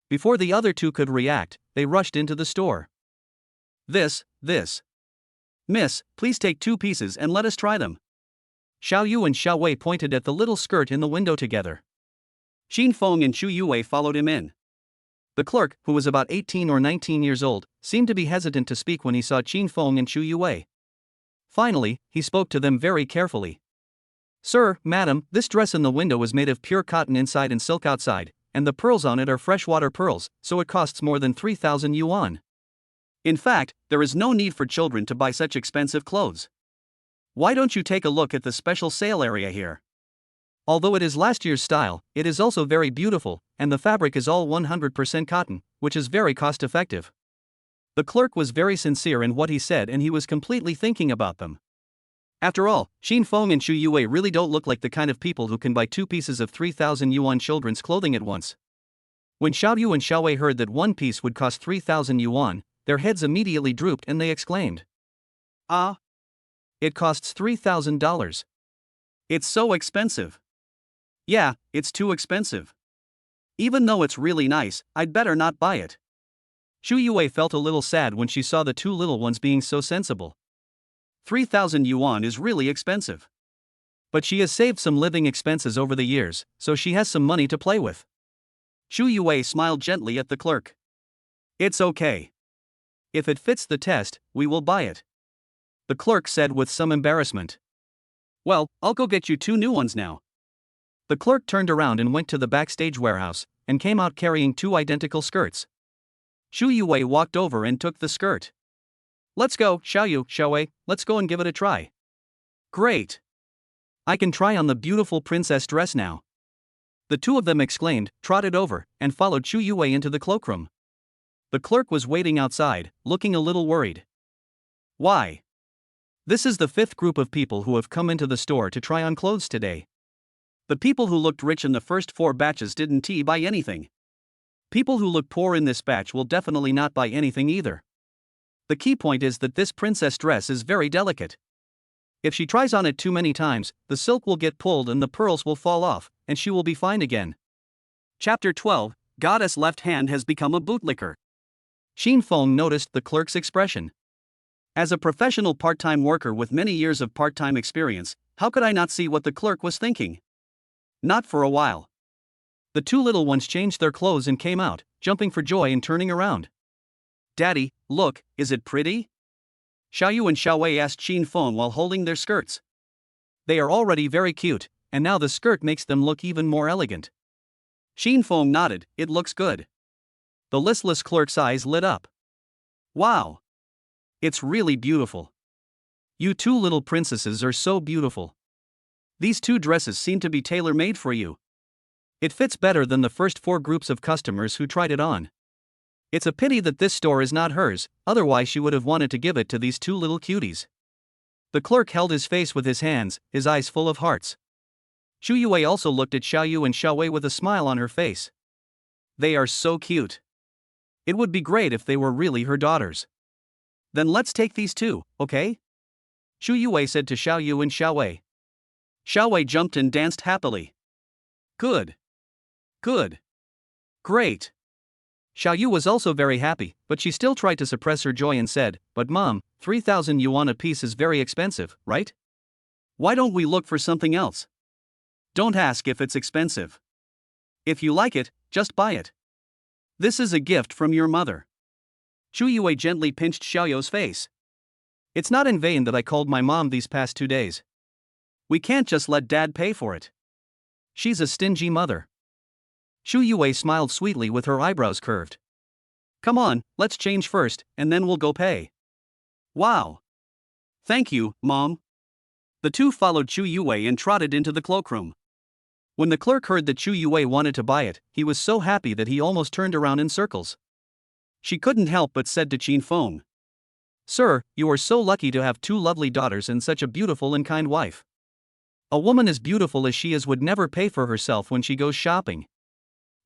Before the other two could react, they rushed into the store. This. Miss, please take 2 pieces and let us try them. Xiao Yu and Xiao Wei pointed at the little skirt in the window together. Xin Feng and Xu Yuwei followed him in. The clerk, who was about 18 or 19 years old, seemed to be hesitant to speak when he saw Xin Feng and Xu Yuwei. Finally, he spoke to them very carefully. Sir, madam, this dress in the window is made of pure cotton inside and silk outside, and the pearls on it are freshwater pearls, so it costs more than 3,000 yuan. In fact, there is no need for children to buy such expensive clothes. Why don't you take a look at the special sale area here? Although it is last year's style, it is also very beautiful, and the fabric is all 100% cotton, which is very cost-effective. The clerk was very sincere in what he said and he was completely thinking about them. After all, Xin Feng and Xu Yuwei really don't look like the kind of people who can buy 2 pieces of 3,000 yuan children's clothing at once. When Xiao Yu and Xiao Wei heard that one piece would cost 3,000 yuan, their heads immediately drooped and they exclaimed. Ah! It costs $3,000. It's so expensive. Yeah, it's too expensive. Even though it's really nice, I'd better not buy it. Xu Yuwei felt a little sad when she saw the two little ones being so sensible. 3,000 yuan is really expensive. But she has saved some living expenses over the years, so she has some money to play with. Xu Yuwei smiled gently at the clerk. It's okay. If it fits the test, we will buy it. The clerk said with some embarrassment. Well, I'll go get you 2 new ones now. The clerk turned around and went to the backstage warehouse, and came out carrying 2 identical skirts. Xu Yuwei walked over and took the skirt. Let's go, Xiao Yu, Xiao Wei, let's go and give it a try. Great! I can try on the beautiful princess dress now. The two of them exclaimed, trotted over, and followed Xu Yuwei into the cloakroom. The clerk was waiting outside, looking a little worried. Why? This is the 5th group of people who have come into the store to try on clothes today. The people who looked rich in the first 4 batches didn't buy anything. People who look poor in this batch will definitely not buy anything either. The key point is that this princess dress is very delicate. If she tries on it too many times, the silk will get pulled and the pearls will fall off, and she will be fine again. Chapter 12, Goddess Left Hand has become a bootlicker. Xin Feng noticed the clerk's expression. As a professional part-time worker with many years of part-time experience, how could I not see what the clerk was thinking? Not for a while. The 2 little ones changed their clothes and came out, jumping for joy and turning around. Daddy, look, is it pretty? Xiao Yu and Xiao Wei asked Xin Feng while holding their skirts. They are already very cute, and now the skirt makes them look even more elegant. Xin Feng nodded, it looks good. The listless clerk's eyes lit up. Wow! It's really beautiful. You two little princesses are so beautiful. These two dresses seem to be tailor-made for you. It fits better than the first 4 groups of customers who tried it on. It's a pity that this store is not hers, otherwise she would have wanted to give it to these 2 little cuties. The clerk held his face with his hands, his eyes full of hearts. Xu Yue also looked at Xiaoyu and Xiaowei with a smile on her face. They are so cute. It would be great if they were really her daughters. Then let's take these 2, okay? Xu Yue said to Xiaoyu and Xiaowei. Xiaowei jumped and danced happily. Good. Good. Great. Xiaoyu was also very happy, but she still tried to suppress her joy and said, "But Mom, 3,000 yuan a piece is very expensive, right? Why don't we look for something else? Don't ask if it's expensive. If you like it, just buy it. This is a gift from your mother." Xu Yue gently pinched Xiaoyu's face. It's not in vain that I called my mom these past 2 days. We can't just let Dad pay for it. She's a stingy mother. Xu Yue smiled sweetly with her eyebrows curved. Come on, let's change first, and then we'll go pay. Wow! Thank you, Mom. The two followed Xu Yue and trotted into the cloakroom. When the clerk heard that Xu Yue wanted to buy it, he was so happy that he almost turned around in circles. She couldn't help but said to Qin Feng, "Sir, you are so lucky to have 2 lovely daughters and such a beautiful and kind wife. A woman as beautiful as she is would never pay for herself when she goes shopping."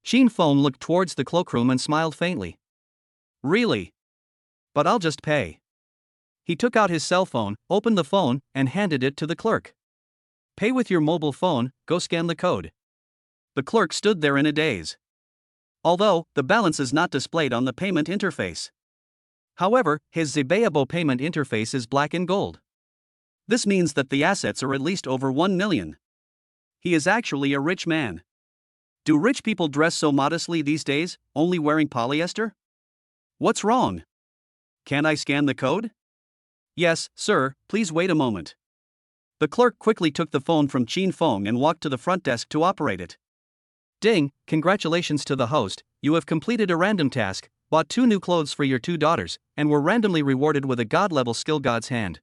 Qin Feng looked towards the cloakroom and smiled faintly. Really? But I'll just pay. He took out his cell phone, opened the phone, and handed it to the clerk. Pay with your mobile phone, go scan the code. The clerk stood there in a daze. Although, the balance is not displayed on the payment interface. However, his Zibeabo payment interface is black and gold. This means that the assets are at least over 1 million. He is actually a rich man. Do rich people dress so modestly these days, only wearing polyester? What's wrong? Can't I scan the code? Yes, sir, please wait a moment. The clerk quickly took the phone from Qin Feng and walked to the front desk to operate it. Ding, congratulations to the host, you have completed a random task, bought 2 new clothes for your 2 daughters, and were randomly rewarded with a god-level skill god's hand.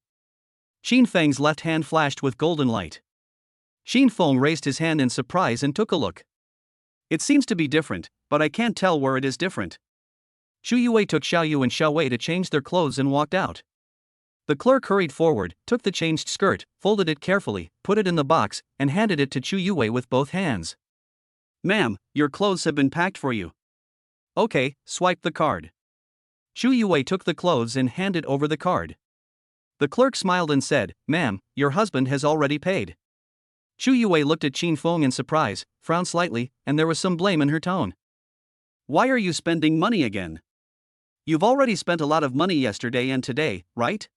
Qin Feng's left hand flashed with golden light. Qin Feng raised his hand in surprise and took a look. It seems to be different, but I can't tell where it is different. Xu Yue took Xiaoyu and Xiaowei to change their clothes and walked out. The clerk hurried forward, took the changed skirt, folded it carefully, put it in the box, and handed it to Xu Yue with both hands. Ma'am, your clothes have been packed for you. Okay, swipe the card. Xu Yue took the clothes and handed over the card. The clerk smiled and said, Ma'am, your husband has already paid. Xu Yue looked at Qin Feng in surprise, frowned slightly, and there was some blame in her tone. Why are you spending money again? You've already spent a lot of money yesterday and today, right?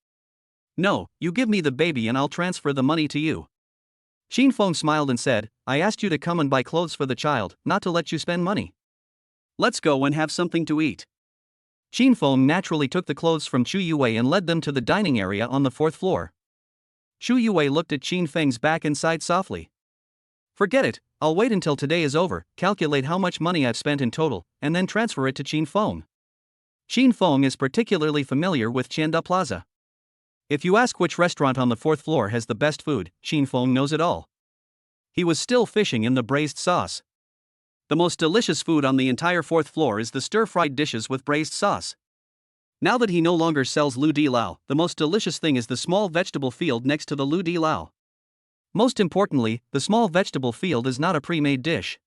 No, you give me the baby and I'll transfer the money to you. Qin Feng smiled and said, I asked you to come and buy clothes for the child, not to let you spend money. Let's go and have something to eat. Qin Feng naturally took the clothes from Xu Yue and led them to the dining area on the 4th floor. Xu Yue looked at Qin Feng's back and sighed softly. Forget it, I'll wait until today is over, calculate how much money I've spent in total, and then transfer it to Qin Feng. Qin Feng is particularly familiar with Tianda Plaza. If you ask which restaurant on the 4th floor has the best food, Qin Feng knows it all. He was still fishing in the braised sauce. The most delicious food on the entire 4th floor is the stir-fried dishes with braised sauce. Now that he no longer sells Lu Di Lao, the most delicious thing is the small vegetable field next to the Lu Di Lao. Most importantly, the small vegetable field is not a pre-made dish.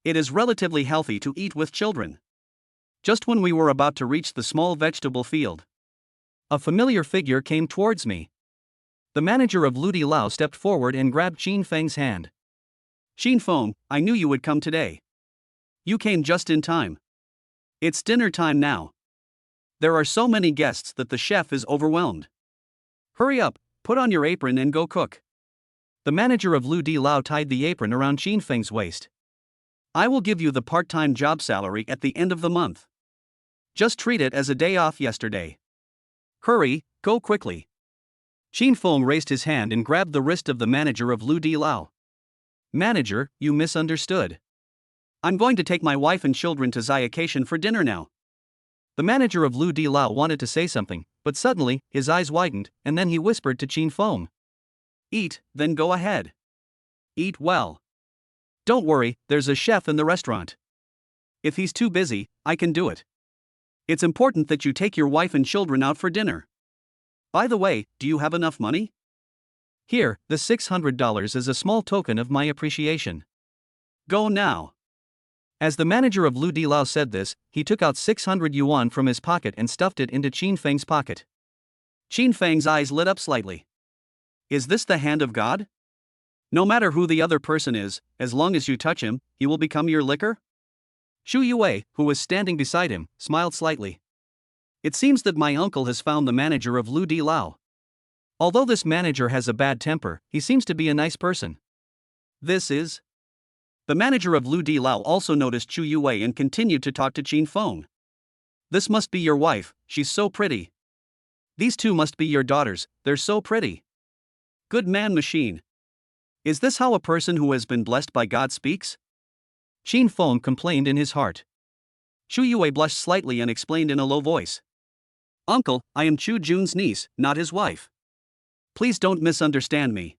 It is relatively healthy to eat with children. Just when we were about to reach the small vegetable field, a familiar figure came towards me. The manager of Lu Di Lao stepped forward and grabbed Qin Feng's hand. Qin Feng, I knew you would come today. You came just in time. It's dinner time now. There are so many guests that the chef is overwhelmed. Hurry up, put on your apron and go cook. The manager of Lu Di Lao tied the apron around Qin Feng's waist. I will give you the part-time job salary at the end of the month. Just treat it as a day off yesterday. Hurry, go quickly. Qin Feng raised his hand and grabbed the wrist of the manager of Lu Di Lao. Manager, you misunderstood. I'm going to take my wife and children to Zycation for dinner now. The manager of Lu Di Lao wanted to say something, but suddenly, his eyes widened, and then he whispered to Qin Feng. Eat, then go ahead. Eat well. Don't worry, there's a chef in the restaurant. If he's too busy, I can do it. It's important that you take your wife and children out for dinner. By the way, do you have enough money? Here, the $600 is a small token of my appreciation. Go now. As the manager of Lu Di Lao said this, he took out 600 yuan from his pocket and stuffed it into Qin Feng's pocket. Qin Feng's eyes lit up slightly. Is this the hand of God? No matter who the other person is, as long as you touch him, he will become your liquor? Xu Yue, who was standing beside him, smiled slightly. It seems that my uncle has found the manager of Lu Di Lao. Although this manager has a bad temper, he seems to be a nice person. This is... The manager of Lu Di Lao also noticed Xu Yue and continued to talk to Qin Feng. This must be your wife, she's so pretty. These two must be your daughters, they're so pretty. Good man machine. Is this how a person who has been blessed by God speaks? Qin Feng complained in his heart. Xu Yue blushed slightly and explained in a low voice. Uncle, I am Chu Jun's niece, not his wife. Please don't misunderstand me.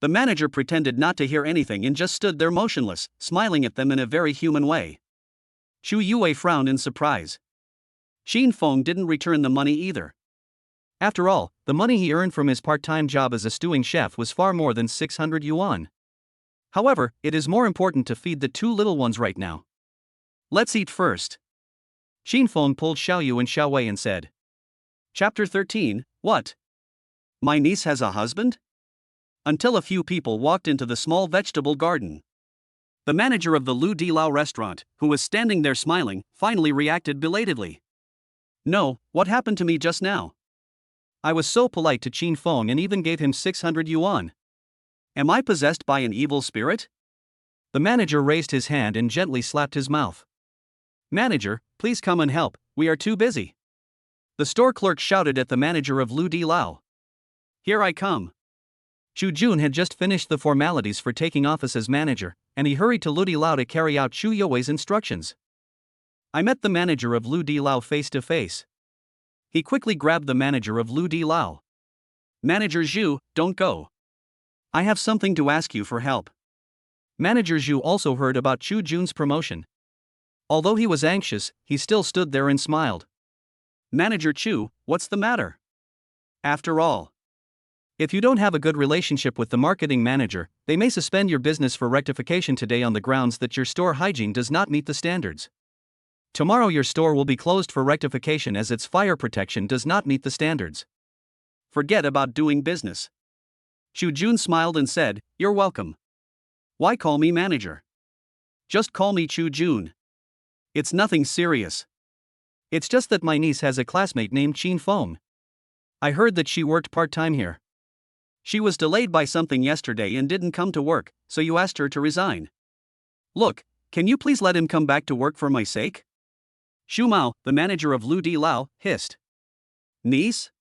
The manager pretended not to hear anything and just stood there motionless, smiling at them in a very human way. Xu Yue frowned in surprise. Qin Feng didn't return the money either. After all, the money he earned from his part-time job as a stewing chef was far more than 600 yuan. However, it is more important to feed the two little ones right now. Let's eat first. Qin Feng pulled Xiaoyu and Xiaowei and said. Chapter 13, What? My niece has a husband? Until a few people walked into the small vegetable garden. The manager of the Lu Di Lao restaurant, who was standing there smiling, finally reacted belatedly. No, what happened to me just now? I was so polite to Qin Feng and even gave him 600 yuan. Am I possessed by an evil spirit? The manager raised his hand and gently slapped his mouth. Manager, please come and help, we are too busy. The store clerk shouted at the manager of Lu Di Lao. Here I come. Xu Jun had just finished the formalities for taking office as manager, and he hurried to Lu Di Lao to carry out Xu Yue's instructions. I met the manager of Lu Di Lao face to face. He quickly grabbed the manager of Lu Di Lao. Manager Xu, don't go. I have something to ask you for help. Manager Xu also heard about Xu Jun's promotion. Although he was anxious, he still stood there and smiled. Manager Xu, what's the matter? After all, if you don't have a good relationship with the marketing manager, they may suspend your business for rectification today on the grounds that your store hygiene does not meet the standards. Tomorrow your store will be closed for rectification as its fire protection does not meet the standards. Forget about doing business. Xu Jun smiled and said, You're welcome. Why call me manager? Just call me Xu Jun. It's nothing serious. It's just that my niece has a classmate named Qin Feng. I heard that she worked part-time here. She was delayed by something yesterday and didn't come to work, so you asked her to resign. Look, can you please let him come back to work for my sake? Xu Mao, the manager of Lu Di Lao, hissed. Niece?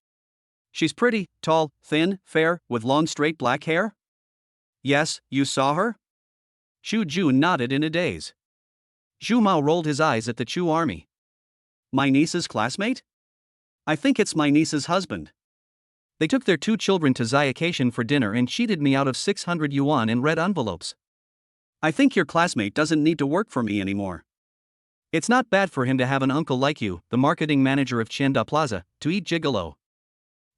She's pretty, tall, thin, fair, with long straight black hair? Yes, you saw her? Xu Jun nodded in a daze. Xu Mao rolled his eyes at the Chu army. My niece's classmate? I think it's my niece's husband. They took their two children to Zycation for dinner and cheated me out of 600 yuan in red envelopes. I think your classmate doesn't need to work for me anymore. It's not bad for him to have an uncle like you, the marketing manager of Chanda Plaza, to eat gigolo.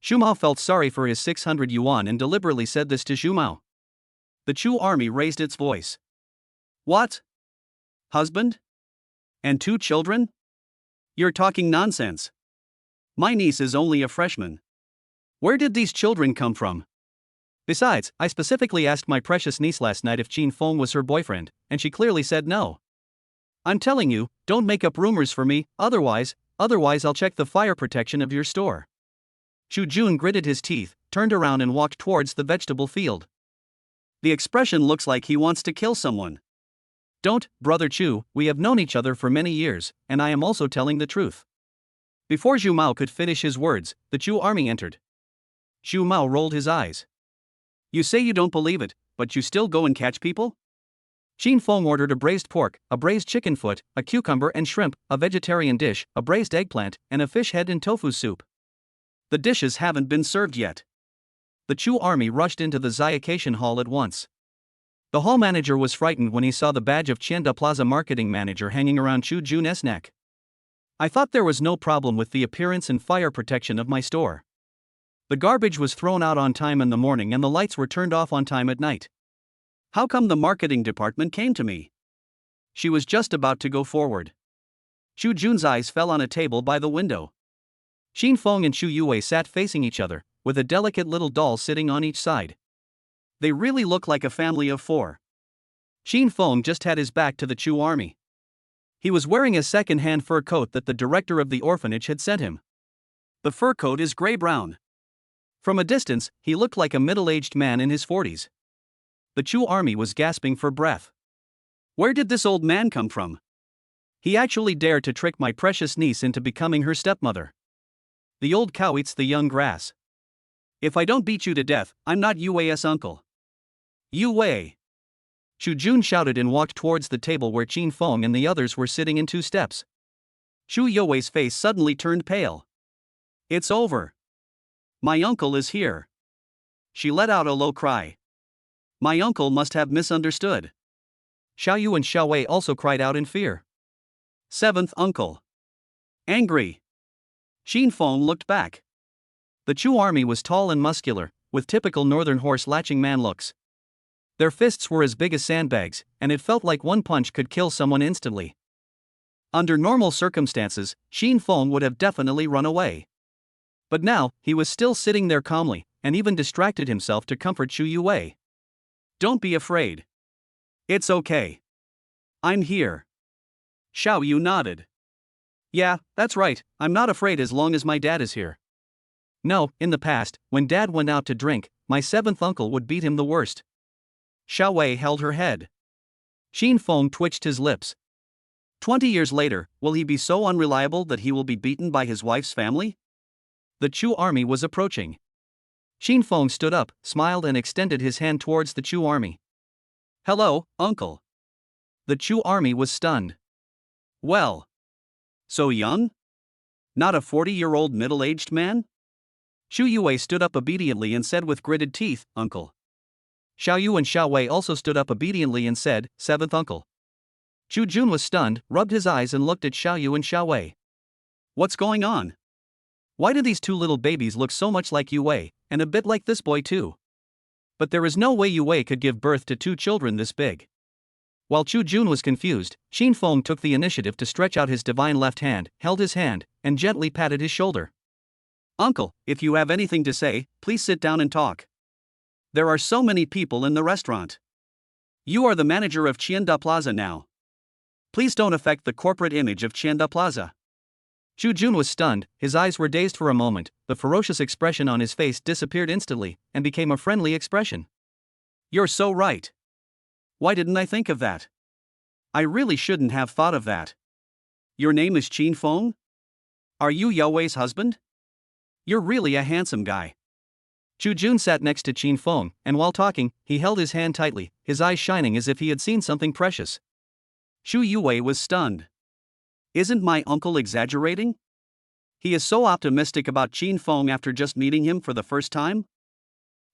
Xu Mao felt sorry for his 600 yuan and deliberately said this to Xu Mao. The Chu army raised its voice. What? Husband? And two children? You're talking nonsense. My niece is only a freshman. Where did these children come from? Besides, I specifically asked my precious niece last night if Qin Feng was her boyfriend, and she clearly said no. I'm telling you, don't make up rumors for me, otherwise I'll check the fire protection of your store. Xu Jun gritted his teeth, turned around and walked towards the vegetable field. The expression looks like he wants to kill someone. Don't, brother Chu, we have known each other for many years, and I am also telling the truth. Before Xu Mao could finish his words, the Chu army entered. Xu Mao rolled his eyes. You say you don't believe it, but you still go and catch people? Qin Feng ordered a braised pork, a braised chicken foot, a cucumber and shrimp, a vegetarian dish, a braised eggplant, and a fish head in tofu soup. The dishes haven't been served yet. The Chu army rushed into the Xiacation hall at once. The hall manager was frightened when he saw the badge of Qianda Plaza marketing manager hanging around Chu Jun's neck. I thought there was no problem with the appearance and fire protection of my store. The garbage was thrown out on time in the morning and the lights were turned off on time at night. How come the marketing department came to me? She was just about to go forward. Chu Jun's eyes fell on a table by the window. Qin Feng and Chu Yue sat facing each other, with a delicate little doll sitting on each side. They really look like a family of four. Qin Feng just had his back to the Chu army. He was wearing a second-hand fur coat that the director of the orphanage had sent him. The fur coat is gray-brown. From a distance, he looked like a middle-aged man in his 40s. The Chu army was gasping for breath. Where did this old man come from? He actually dared to trick my precious niece into becoming her stepmother. The old cow eats the young grass. If I don't beat you to death, I'm not Yue's uncle. Yue! Chu Jun shouted and walked towards the table where Qin Feng and the others were sitting in 2 steps. Chu Yue's face suddenly turned pale. It's over. My uncle is here. She let out a low cry. My uncle must have misunderstood. Xiao Yu and Xiao Wei also cried out in fear. 7th uncle. Angry. Qin Feng looked back. The Chu army was tall and muscular, with typical northern horse latching man looks. Their fists were as big as sandbags, and it felt like one punch could kill someone instantly. Under normal circumstances, Qin Feng would have definitely run away. But now, he was still sitting there calmly, and even distracted himself to comfort Chu Yue. Don't be afraid. It's okay. I'm here. Xiao Yu nodded. Yeah, that's right, I'm not afraid as long as my dad is here. No, in the past, when dad went out to drink, my 7th uncle would beat him the worst. Xiao Wei held her head. Qin Feng twitched his lips. 20 years later, will he be so unreliable that he will be beaten by his wife's family? The Chu army was approaching. Qin Feng stood up, smiled and extended his hand towards the Chu army. Hello, uncle. The Chu army was stunned. Well. So young? Not a 40-year-old middle-aged man? Chu Yue stood up obediently and said with gritted teeth, Uncle. Xiao Yu and Xiao Wei also stood up obediently and said, 7th uncle. Chu Jun was stunned, rubbed his eyes and looked at Xiao Yu and Xiao Wei. What's going on? Why do these 2 little babies look so much like Yue, and a bit like this boy too? But there is no way Yue could give birth to 2 children this big. While Chu Jun was confused, Qin Feng took the initiative to stretch out his divine left hand, held his hand, and gently patted his shoulder. Uncle, if you have anything to say, please sit down and talk. There are so many people in the restaurant. You are the manager of Qianda Plaza now. Please don't affect the corporate image of Qianda Plaza. Chu Jun was stunned, his eyes were dazed for a moment, the ferocious expression on his face disappeared instantly, and became a friendly expression. You're so right. Why didn't I think of that? I really shouldn't have thought of that. Your name is Qin Feng? Are you Yaowei's husband? You're really a handsome guy. Chu Jun sat next to Qin Feng, and while talking, he held his hand tightly, his eyes shining as if he had seen something precious. Chu Yue was stunned. Isn't my uncle exaggerating? He is so optimistic about Qin Feng after just meeting him for the first time?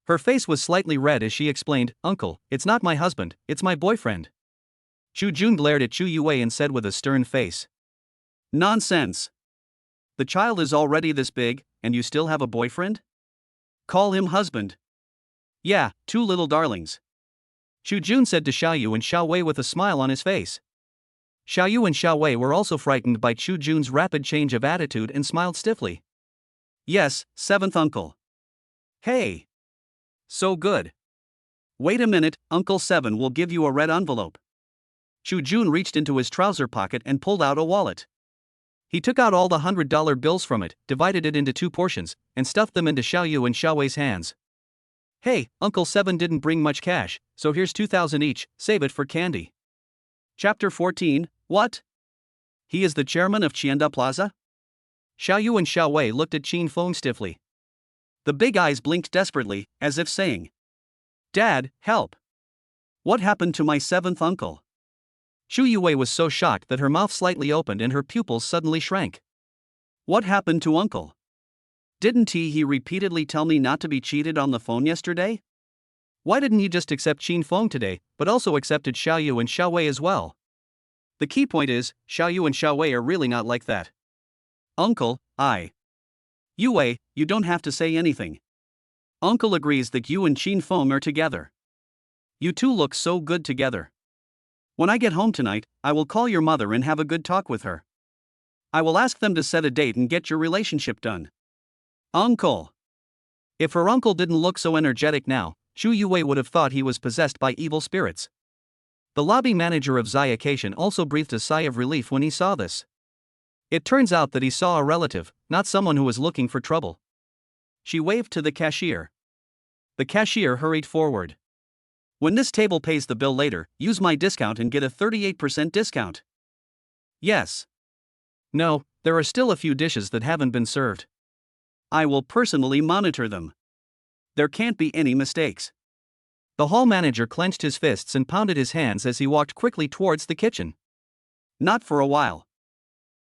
Her face was slightly red as she explained, Uncle, it's not my husband, it's my boyfriend. Chu Jun glared at Chu Yue and said with a stern face. Nonsense. The child is already this big, and you still have a boyfriend? Call him husband. Yeah, 2 little darlings. Chu Jun said to Xiao Yu and Xiao Wei with a smile on his face. Xiao Yu and Xiao Wei were also frightened by Chu Jun's rapid change of attitude and smiled stiffly. Yes, 7th uncle. Hey. So good. Wait a minute, Uncle 7 will give you a red envelope. Chu Jun reached into his trouser pocket and pulled out a wallet. He took out all the $100 bills from it, divided it into 2 portions, and stuffed them into Xiao Yu and Xiao Wei's hands. Hey, Uncle 7 didn't bring much cash, so here's 2,000 each, save it for candy. Chapter 14, What? He is the chairman of Qianda Plaza? Xiao Yu and Xiao Wei looked at Qin Feng stiffly. The big eyes blinked desperately, as if saying, "Dad, help! What happened to my seventh uncle?" Shu Yue was so shocked that her mouth slightly opened and her pupils suddenly shrank. "What happened to uncle? Didn't he repeatedly tell me not to be cheated on the phone yesterday? Why didn't you just accept Qin Feng today, but also accepted Xiao Yu and Xiao Wei as well?" The key point is, Xiao Yu and Xiao Wei are really not like that. "Uncle, Yue, you don't have to say anything. Uncle agrees that you and Qin Feng are together. You two look so good together. When I get home tonight, I will call your mother and have a good talk with her. I will ask them to set a date and get your relationship done." Uncle! If her uncle didn't look so energetic now, Shu Yue would have thought he was possessed by evil spirits. The lobby manager of Xiacation also breathed a sigh of relief when he saw this. It turns out that he saw a relative, not someone who was looking for trouble. She waved to the cashier. The cashier hurried forward. "When this table pays the bill later, use my discount and get a 38% discount." "Yes." "No, there are still a few dishes that haven't been served. I will personally monitor them. There can't be any mistakes." The hall manager clenched his fists and pounded his hands as he walked quickly towards the kitchen. Not for a while.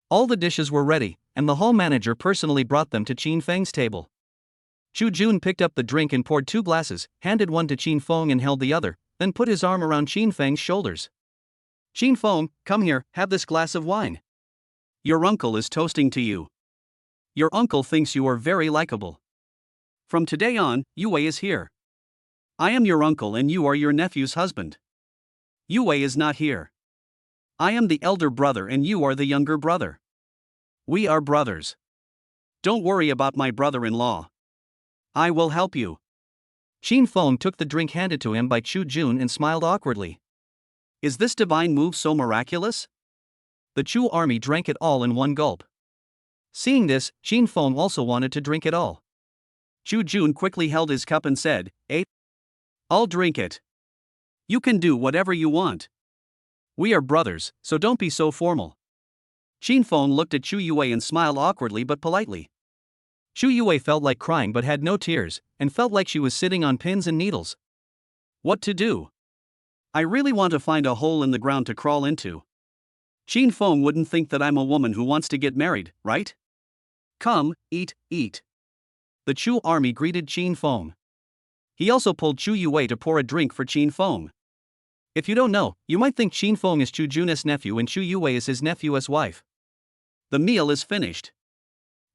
All the dishes were ready, and the hall manager personally brought them to Qin Feng's table. Chu Jun picked up the drink and poured 2 glasses, handed one to Qin Feng and held the other, then put his arm around Qin Feng's shoulders. "Qin Feng, come here, have this glass of wine. Your uncle is toasting to you. Your uncle thinks you are very likable. From today on, Yue is here. I am your uncle and you are your nephew's husband. Yue is not here. I am the elder brother and you are the younger brother. We are brothers. Don't worry about my brother-in-law. I will help you." Qin Feng took the drink handed to him by Chu Jun and smiled awkwardly. Is this divine move so miraculous? The Chu army drank it all in one gulp. Seeing this, Qin Feng also wanted to drink it all. Chu Jun quickly held his cup and said, I'll drink it. You can do whatever you want. We are brothers, so don't be so formal." Qin Feng looked at Chu Yue and smiled awkwardly but politely. Chu Yue felt like crying but had no tears, and felt like she was sitting on pins and needles. What to do? I really want to find a hole in the ground to crawl into. Qin Feng wouldn't think that I'm a woman who wants to get married, right? Come, eat. The Chu army greeted Qin Feng. He also pulled Chu Yue to pour a drink for Qin Feng. If you don't know, you might think Qin Feng is Chu Jun's nephew and Chu Yue is his nephew's wife. The meal is finished.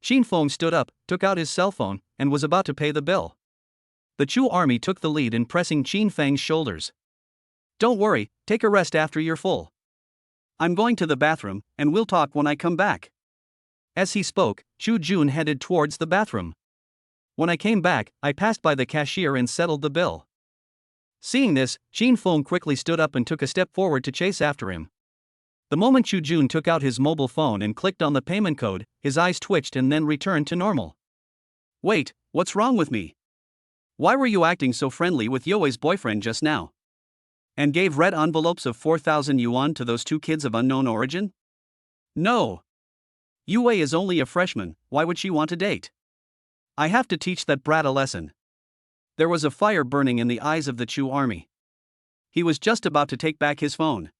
Qin Feng stood up, took out his cell phone, and was about to pay the bill. The Chu army took the lead in pressing Qin Feng's shoulders. "Don't worry, take a rest after you're full. I'm going to the bathroom, and we'll talk when I come back." As he spoke, Chu Jun headed towards the bathroom. "When I came back, I passed by the cashier and settled the bill." Seeing this, Qin Feng quickly stood up and took a step forward to chase after him. The moment Chu Jun took out his mobile phone and clicked on the payment code, his eyes twitched and then returned to normal. "Wait, what's wrong with me? Why were you acting so friendly with Yue's boyfriend just now? And gave red envelopes of 4,000 yuan to those 2 kids of unknown origin? No. Yue is only a freshman, why would she want a date? I have to teach that brat a lesson." There was a fire burning in the eyes of the Chu army. He was just about to take back his phone.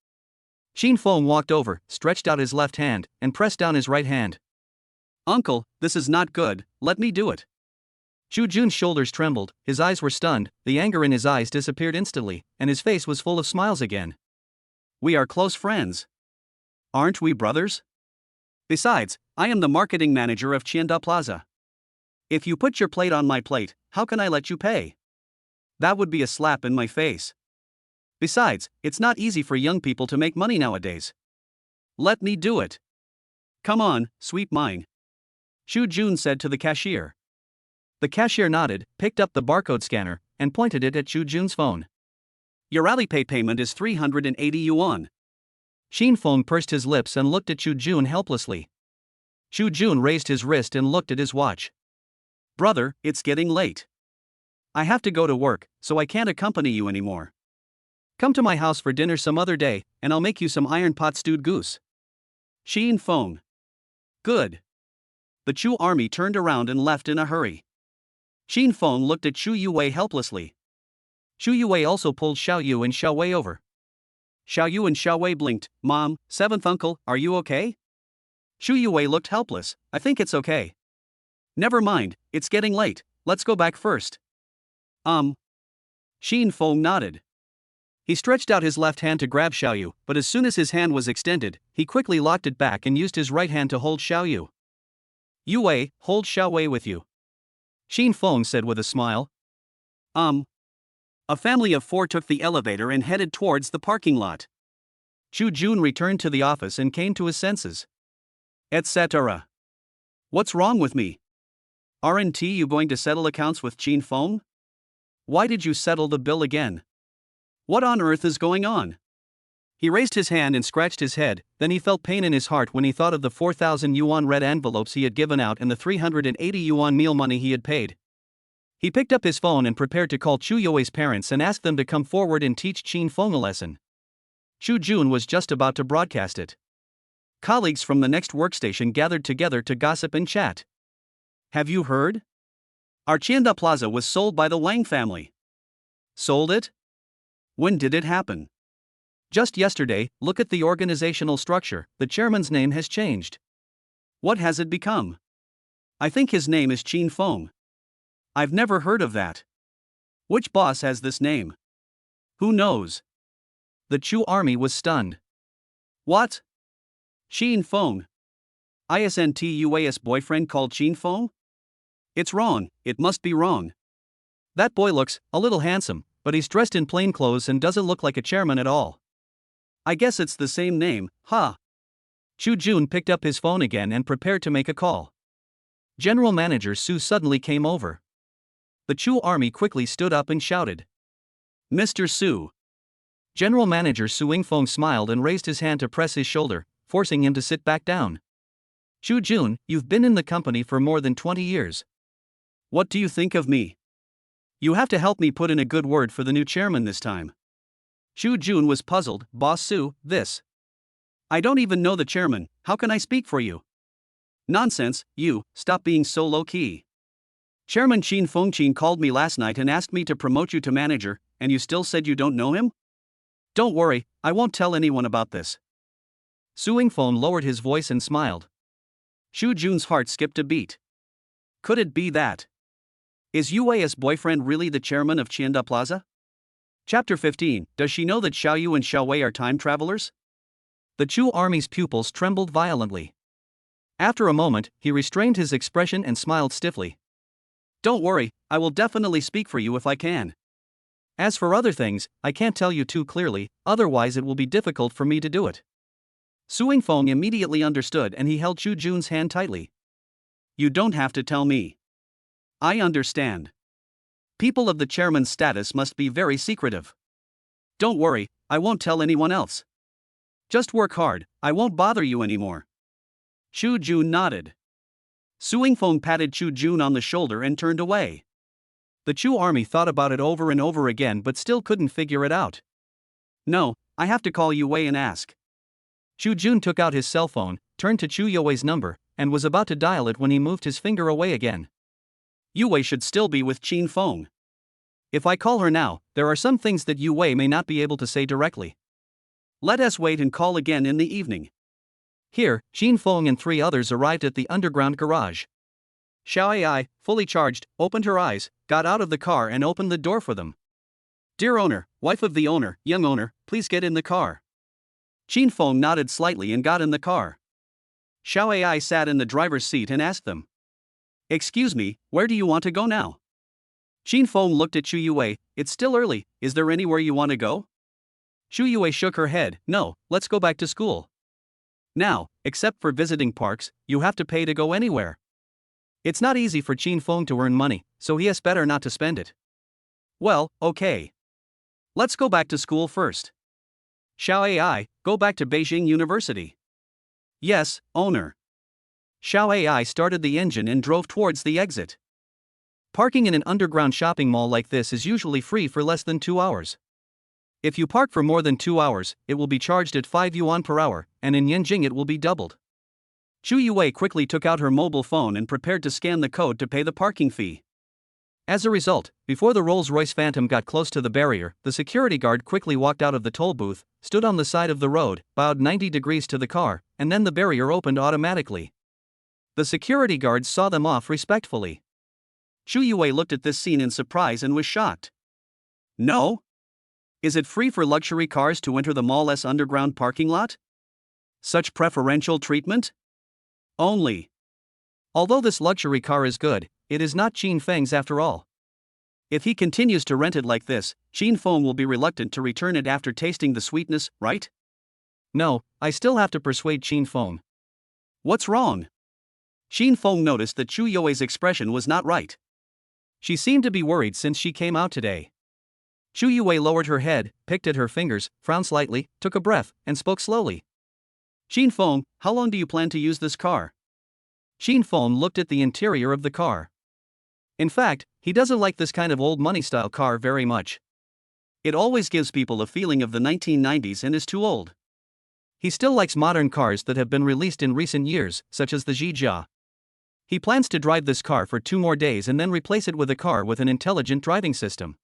Qin Feng walked over, stretched out his left hand, and pressed down his right hand. "Uncle, this is not good, let me do it." Chu Jun's shoulders trembled, his eyes were stunned, the anger in his eyes disappeared instantly, and his face was full of smiles again. "We are close friends. Aren't we brothers? Besides, I am the marketing manager of Qianda Plaza. If you put your plate on my plate, how can I let you pay? That would be a slap in my face. Besides, it's not easy for young people to make money nowadays. Let me do it. Come on, sweep mine," Chu Jun said to the cashier. The cashier nodded, picked up the barcode scanner, and pointed it at Chu Jun's phone. "Your Alipay payment is 380 yuan. Qin Feng pursed his lips and looked at Chu Jun helplessly. Chu Jun raised his wrist and looked at his watch. "Brother, it's getting late. I have to go to work, so I can't accompany you anymore. Come to my house for dinner some other day, and I'll make you some iron pot stewed goose." Qin Feng. Good. The Chu army turned around and left in a hurry. Qin Feng looked at Xu Yue helplessly. Xu Yue also pulled Xiao Yu and Xiao Wei over. Xiao Yu and Xiao Wei blinked. Mom, seventh uncle, are you okay? Xu Yue looked helpless. I think it's okay. Never mind, it's getting late, let's go back first. Qin Feng nodded. He stretched out his left hand to grab Xiao Yu, but as soon as his hand was extended, he quickly locked it back and used his right hand to hold Xiao Yu. Yue, hold Xiao Wei with you. Qin Feng said with a smile. A family of 4 took the elevator and headed towards the parking lot. Chu Jun returned to the office and came to his senses. Etc. What's wrong with me? Aren't you going to settle accounts with Qin Feng? Why did you settle the bill again? What on earth is going on? He raised his hand and scratched his head, then he felt pain in his heart when he thought of the 4,000 yuan red envelopes he had given out and the 380 yuan meal money he had paid. He picked up his phone and prepared to call Chu Yue's parents and ask them to come forward and teach Qin Feng a lesson. Chu Jun was just about to broadcast it. Colleagues from the next workstation gathered together to gossip and chat. Have you heard? Our Tianda Plaza was sold by the Wang family. Sold it? When did it happen? Just yesterday. Look at the organizational structure, the chairman's name has changed. What has it become? I think his name is Qin Feng. I've never heard of that. Which boss has this name? Who knows? The Chu army was stunned. What? Qin Feng? Isn't Yue's boyfriend called Qin Feng? It's wrong, it must be wrong. That boy looks a little handsome, but he's dressed in plain clothes and doesn't look like a chairman at all. I guess it's the same name, huh? Chu Jun picked up his phone again and prepared to make a call. General Manager Su suddenly came over. The Chu army quickly stood up and shouted. Mr. Su. General Manager Su Yingfeng smiled and raised his hand to press his shoulder, forcing him to sit back down. Chu Jun, you've been in the company for more than 20 years. What do you think of me? You have to help me put in a good word for the new chairman this time. Chu Jun was puzzled. Boss Su, this. I don't even know the chairman, how can I speak for you? Nonsense, you, stop being so low-key. Chairman Qin Fengqin called me last night and asked me to promote you to manager, and you still said you don't know him? Don't worry, I won't tell anyone about this. Su Yingfeng lowered his voice and smiled. Xu Jun's heart skipped a beat. Could it be that? Is Yue's boyfriend really the chairman of Tianda Plaza? Chapter 15. Does she know that Xiao Yu and Xiao Wei are time travelers? The Chu army's pupils trembled violently. After a moment, he restrained his expression and smiled stiffly. Don't worry, I will definitely speak for you if I can. As for other things, I can't tell you too clearly, otherwise it will be difficult for me to do it. Su Yingfeng immediately understood and he held Chu Jun's hand tightly. You don't have to tell me. I understand. People of the chairman's status must be very secretive. Don't worry, I won't tell anyone else. Just work hard, I won't bother you anymore. Chu Jun nodded. Su Yingfeng patted Chu Jun on the shoulder and turned away. The Chu army thought about it over and over again but still couldn't figure it out. No, I have to call Yue and ask. Chu Jun took out his cell phone, turned to Chu Yue's number, and was about to dial it when he moved his finger away again. Yue should still be with Qin Feng. If I call her now, there are some things that Yue may not be able to say directly. Let us wait and call again in the evening. Here, Qin Feng and 3 others arrived at the underground garage. Xiao Ai, fully charged, opened her eyes, got out of the car and opened the door for them. Dear owner, wife of the owner, young owner, please get in the car. Qin Feng nodded slightly and got in the car. Xiao Ai sat in the driver's seat and asked them. Excuse me, where do you want to go now? Qin Feng looked at Chu Yue. It's still early, is there anywhere you want to go? Chu Yue shook her head. No, let's go back to school. Now, except for visiting parks, you have to pay to go anywhere. It's not easy for Qin Feng to earn money, so he has better not to spend it. Well, okay. Let's go back to school first. Xiao Ai, go back to Beijing University. Yes, owner. Xiao Ai started the engine and drove towards the exit. Parking in an underground shopping mall like this is usually free for less than 2 hours. If you park for more than 2 hours, it will be charged at 5 yuan per hour, and in Yanjing it will be doubled. Chu Yue quickly took out her mobile phone and prepared to scan the code to pay the parking fee. As a result, before the Rolls-Royce Phantom got close to the barrier, the security guard quickly walked out of the toll booth, stood on the side of the road, bowed 90 degrees to the car, and then the barrier opened automatically. The security guards saw them off respectfully. Chu Yue looked at this scene in surprise and was shocked. No? Is it free for luxury cars to enter the mall's underground parking lot? Such preferential treatment? Only. Although this luxury car is good, it is not Qin Feng's after all. If he continues to rent it like this, Qin Feng will be reluctant to return it after tasting the sweetness, right? No, I still have to persuade Qin Feng. What's wrong? Qin Feng noticed that Chu Yue's expression was not right. She seemed to be worried since she came out today. Chu Yue lowered her head, picked at her fingers, frowned slightly, took a breath, and spoke slowly. Qin Feng, how long do you plan to use this car? Qin Feng looked at the interior of the car. In fact, he doesn't like this kind of old money-style car very much. It always gives people a feeling of the 1990s and is too old. He still likes modern cars that have been released in recent years, such as the Zhijia. He plans to drive this car for 2 more days and then replace it with a car with an intelligent driving system.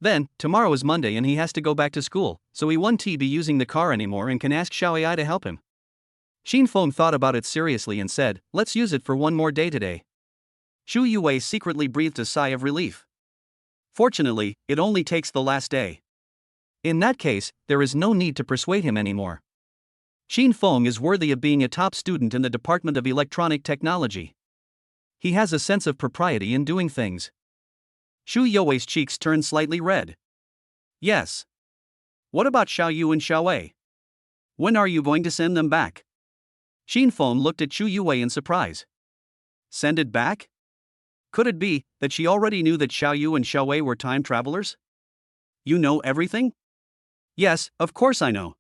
Then, tomorrow is Monday and he has to go back to school, so he won't be using the car anymore and can ask Xiao Ai to help him. Qin Feng thought about it seriously and said, let's use it for 1 more day today. Chu Yue secretly breathed a sigh of relief. Fortunately, it only takes the last day. In that case, there is no need to persuade him anymore. Qin Feng is worthy of being a top student in the Department of Electronic Technology. He has a sense of propriety in doing things. Chu Yue's cheeks turned slightly red. Yes. What about Xiao Yu and Xiao Wei? When are you going to send them back? Qin Feng looked at Chu Yue in surprise. Send it back? Could it be that she already knew that Xiao Yu and Xiao Wei were time travelers? You know everything? Yes, of course I know.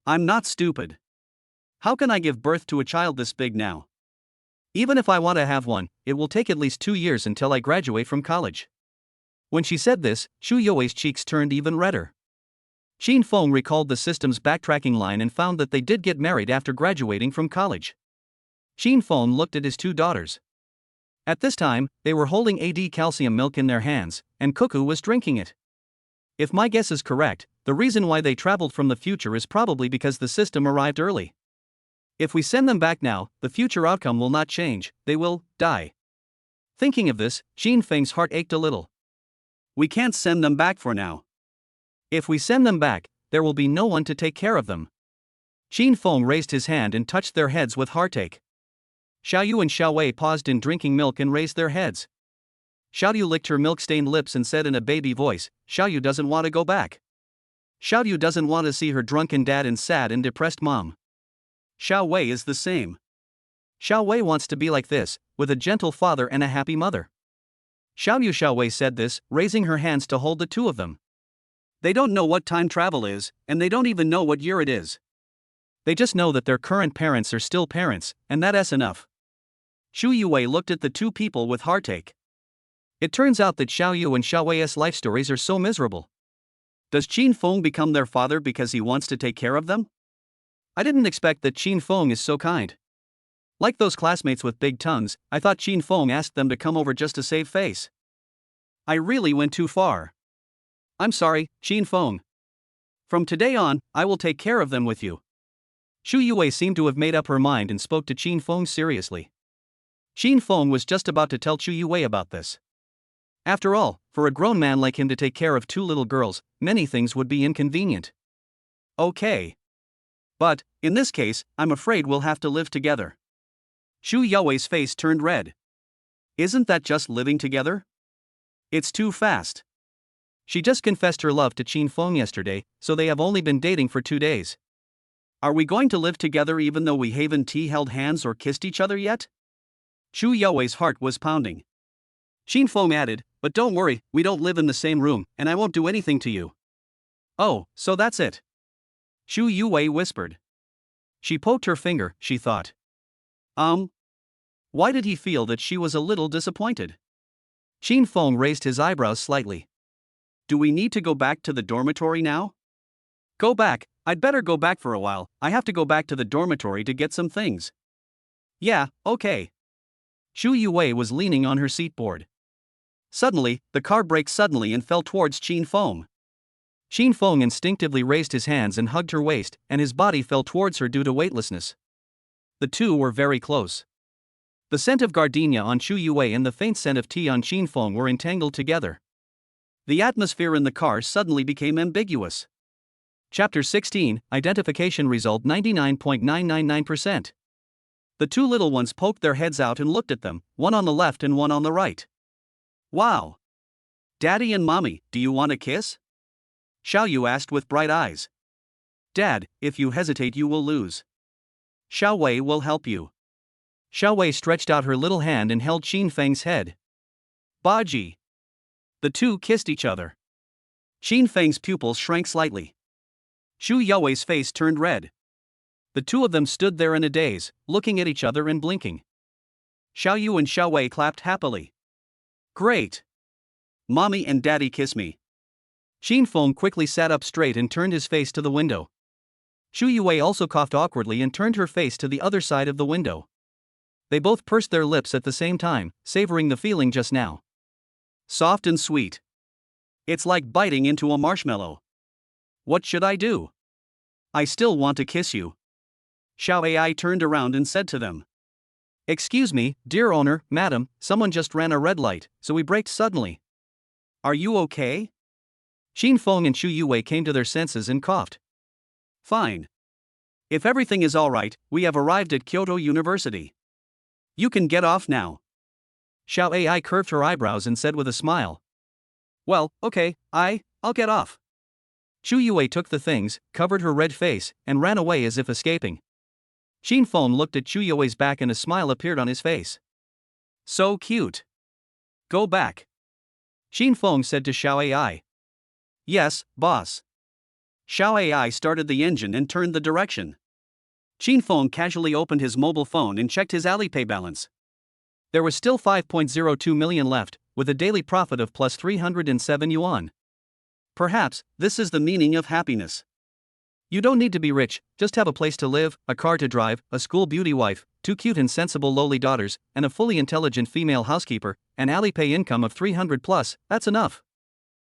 I'm not stupid. How can I give birth to a child this big now? Even if I want to have one, it will take at least 2 years until I graduate from college. When she said this, Chu Yue's cheeks turned even redder. Qin Feng recalled the system's backtracking line and found that they did get married after graduating from college. Qin Feng looked at his 2 daughters. At this time, they were holding AD calcium milk in their hands, and Cuckoo was drinking it. If my guess is correct, the reason why they traveled from the future is probably because the system arrived early. If we send them back now, the future outcome will not change, they will die. Thinking of this, Qin Feng's heart ached a little. We can't send them back for now. If we send them back, there will be no one to take care of them. Qin Feng raised his hand and touched their heads with heartache. Xiao Yu and Xiao Wei paused in drinking milk and raised their heads. Xiao Yu licked her milk-stained lips and said in a baby voice, Xiao Yu doesn't want to go back. Xiao Yu doesn't want to see her drunken dad and sad and depressed mom. Xiao Wei is the same. Xiao Wei wants to be like this, with a gentle father and a happy mother. Xiao Wei said this, raising her hands to hold the 2 of them. They don't know what time travel is, and they don't even know what year it is. They just know that their current parents are still parents, and that's enough. Chu Yue looked at the 2 people with heartache. It turns out that Xiao Yu and Xiao Wei's life stories are so miserable. Does Qin Feng become their father because he wants to take care of them? I didn't expect that Qin Feng is so kind. Like those classmates with big tongues, I thought Qin Feng asked them to come over just to save face. I really went too far. I'm sorry, Qin Feng. From today on, I will take care of them with you. Chu Yue seemed to have made up her mind and spoke to Qin Feng seriously. Qin Feng was just about to tell Chu Yue about this. After all, for a grown man like him to take care of 2 little girls, many things would be inconvenient. Okay. But, in this case, I'm afraid we'll have to live together. Chu Yue's face turned red. Isn't that just living together? It's too fast. She just confessed her love to Qin Feng yesterday, so they have only been dating for 2 days. Are we going to live together even though we haven't held hands or kissed each other yet? Chu Yue's heart was pounding. Qin Feng added, but don't worry, we don't live in the same room, and I won't do anything to you. Oh, so that's it. Chu Yue whispered. She poked her finger, she thought. Why did he feel that she was a little disappointed? Qin Feng raised his eyebrows slightly. Do we need to go back to the dormitory now? Go back, I'd better go back for a while, I have to go back to the dormitory to get some things. Yeah, okay. Chu Yue was leaning on her seatboard. Suddenly, the car braked suddenly and fell towards Qin Feng. Qin Feng instinctively raised his hands and hugged her waist, and his body fell towards her due to weightlessness. The two were very close. The scent of gardenia on Chu Yue and the faint scent of tea on Qin Feng were entangled together. The atmosphere in the car suddenly became ambiguous. Chapter 16, Identification Result 99.999%. The two little ones poked their heads out and looked at them, one on the left and one on the right. Wow! Daddy and Mommy, do you want a kiss? Xiao Yu asked with bright eyes. Dad, if you hesitate you will lose. Xiao Wei will help you. Xiao Wei stretched out her little hand and held Qin Feng's head. Baji! The two kissed each other. Qin Feng's pupils shrank slightly. Xu Youwei's face turned red. The two of them stood there in a daze, looking at each other and blinking. Xiao Yu and Xiao Wei clapped happily. Great! Mommy and Daddy kiss me. Qin Feng quickly sat up straight and turned his face to the window. Xu Yue also coughed awkwardly and turned her face to the other side of the window. They both pursed their lips at the same time, savoring the feeling just now. Soft and sweet. It's like biting into a marshmallow. What should I do? I still want to kiss you. Xiao Ai turned around and said to them. Excuse me, dear owner, madam, someone just ran a red light, so we braked suddenly. Are you okay? Qin Feng and Xu Yue came to their senses and coughed. Fine. If everything is alright, we have arrived at Kyoto University. You can get off now. Xiao Ai curved her eyebrows and said with a smile. Well, okay, I'll get off. Xu Yue took the things, covered her red face, and ran away as if escaping. Qin Feng looked at Xu Yue's back and a smile appeared on his face. So cute. Go back. Qin Feng said to Xiao Ai. Yes, boss. Xiao Ai started the engine and turned the direction. Qin Feng casually opened his mobile phone and checked his Alipay balance. There was still 5.02 million left, with a daily profit of plus 307 yuan. Perhaps, this is the meaning of happiness. You don't need to be rich, just have a place to live, a car to drive, a school beauty wife, two cute and sensible lowly daughters, and a fully intelligent female housekeeper, an Alipay income of 300 plus, that's enough.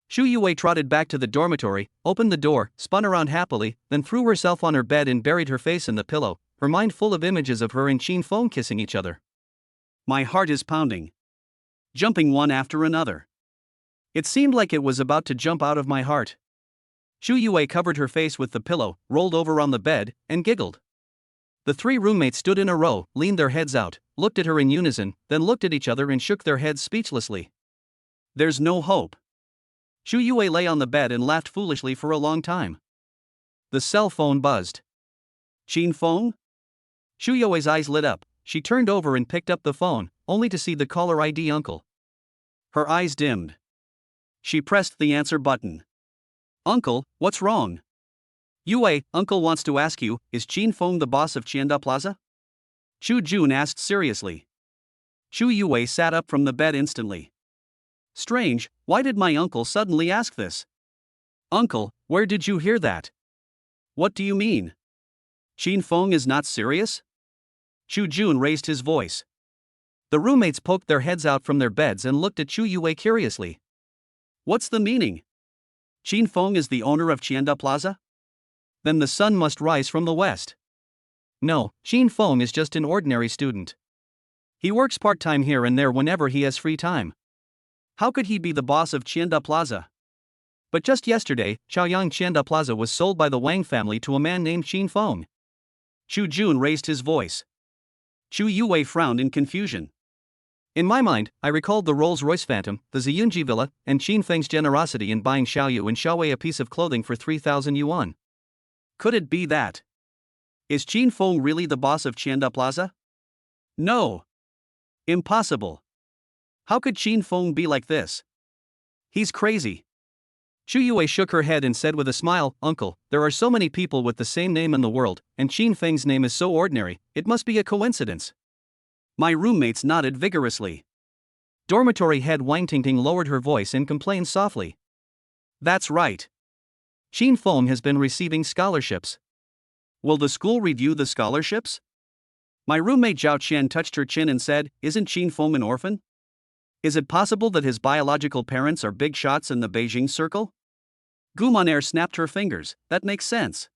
Xu Yue trotted back to the dormitory, opened the door, spun around happily, then threw herself on her bed and buried her face in the pillow, her mind full of images of her and Qin Feng kissing each other. My heart is pounding. Jumping one after another. It seemed like it was about to jump out of my heart. Xu Yue covered her face with the pillow, rolled over on the bed, and giggled. The three roommates stood in a row, leaned their heads out, looked at her in unison, then looked at each other and shook their heads speechlessly. There's no hope. Xu Yue lay on the bed and laughed foolishly for a long time. The cell phone buzzed. Qin Feng? Xu Yue's eyes lit up. She turned over and picked up the phone, only to see the caller ID Uncle. Her eyes dimmed. She pressed the answer button. Uncle, what's wrong? Yue, Uncle wants to ask you, is Qin Feng the boss of Qianda Plaza? Chu Jun asked seriously. Xu Yue sat up from the bed instantly. Strange, why did my uncle suddenly ask this? Uncle, where did you hear that? What do you mean? Qin Feng is not serious? Chu Jun raised his voice. The roommates poked their heads out from their beds and looked at Xu Yue curiously. What's the meaning? Qin Feng is the owner of Qianda Plaza? Then the sun must rise from the west. No, Qin Feng is just an ordinary student. He works part-time here and there whenever he has free time. How could he be the boss of Qianda Plaza? But just yesterday, Chaoyang Qianda Plaza was sold by the Wang family to a man named Qin Feng. Chu Jun raised his voice. Chu Yue frowned in confusion. In my mind, I recalled the Rolls-Royce Phantom, the Ziyunji Villa, and Qin Feng's generosity in buying Xiao Yu and Xiao Wei a piece of clothing for 3,000 yuan. Could it be that? Is Qin Feng really the boss of Qianda Plaza? No. Impossible. How could Qin Feng be like this? He's crazy. Xu Yue shook her head and said with a smile, Uncle, there are so many people with the same name in the world, and Qin Feng's name is so ordinary, it must be a coincidence. My roommates nodded vigorously. Dormitory head Wang Tingting lowered her voice and complained softly. That's right. Qin Feng has been receiving scholarships. Will the school review the scholarships? My roommate Zhao Qian touched her chin and said, Isn't Qin Feng an orphan? Is it possible that his biological parents are big shots in the Beijing circle? Gumaner snapped her fingers. That makes sense.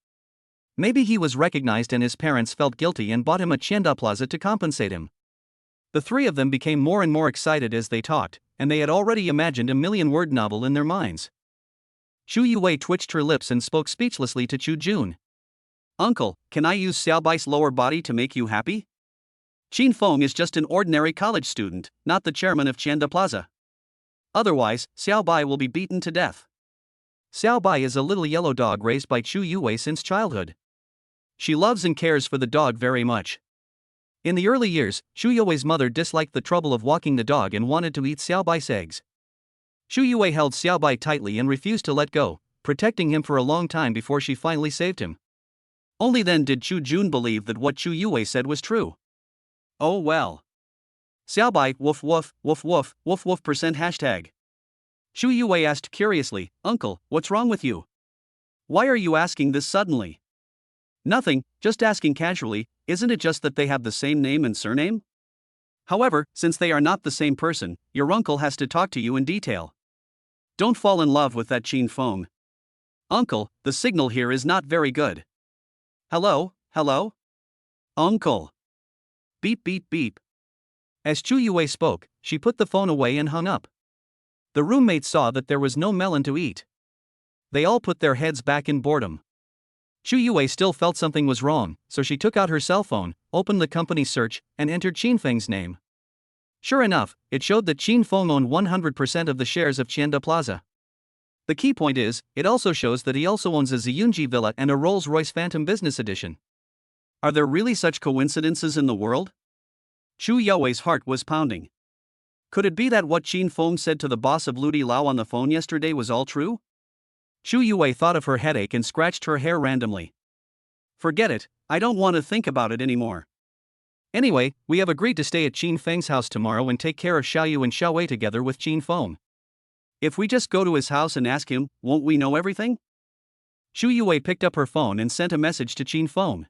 Maybe he was recognized and his parents felt guilty and bought him a Chanda Plaza to compensate him. The three of them became more and more excited as they talked, and they had already imagined a million-word novel in their minds. Chu Yuwei twitched her lips and spoke speechlessly to Chu Jun. Uncle, can I use Xiaobai's lower body to make you happy? Qin Feng is just an ordinary college student, not the chairman of Chanda Plaza. Otherwise, Xiaobai will be beaten to death. Xiaobai is a little yellow dog raised by Chu Yuwei since childhood. She loves and cares for the dog very much. In the early years, Chu Yuwei's mother disliked the trouble of walking the dog and wanted to eat Xiaobai's eggs. Chu Yuwei held Xiaobai tightly and refused to let go, protecting him for a long time before she finally saved him. Only then did Chu Jun believe that what Chu Yuwei said was true. Oh well. Xiaobai, woof woof, woof woof, woof woof %. Chu Yuwei asked curiously, Uncle, what's wrong with you? Why are you asking this suddenly? Nothing, just asking casually, isn't it just that they have the same name and surname? However, since they are not the same person, your uncle has to talk to you in detail. Don't fall in love with that Qin Feng. Uncle, the signal here is not very good. Hello, hello? Uncle. Beep beep beep. As Chu Yuwei spoke, she put the phone away and hung up. The roommates saw that there was no melon to eat. They all put their heads back in boredom. Chu Yuwei still felt something was wrong, so she took out her cell phone, opened the company search, and entered Qin Feng's name. Sure enough, it showed that Qin Feng owned 100% of the shares of Chanda Plaza. The key point is, it also shows that he also owns a Ziyunji villa and a Rolls-Royce Phantom Business Edition. Are there really such coincidences in the world? Chu Yuwei's heart was pounding. Could it be that what Qin Feng said to the boss of Ludi Lao on the phone yesterday was all true? Chu Yuwei thought of her headache and scratched her hair randomly. Forget it, I don't want to think about it anymore. Anyway, we have agreed to stay at Qin Feng's house tomorrow and take care of Xiaoyu and Xiaowei together with Qin Feng. If we just go to his house and ask him, won't we know everything? Chu Yuwei picked up her phone and sent a message to Qin Feng.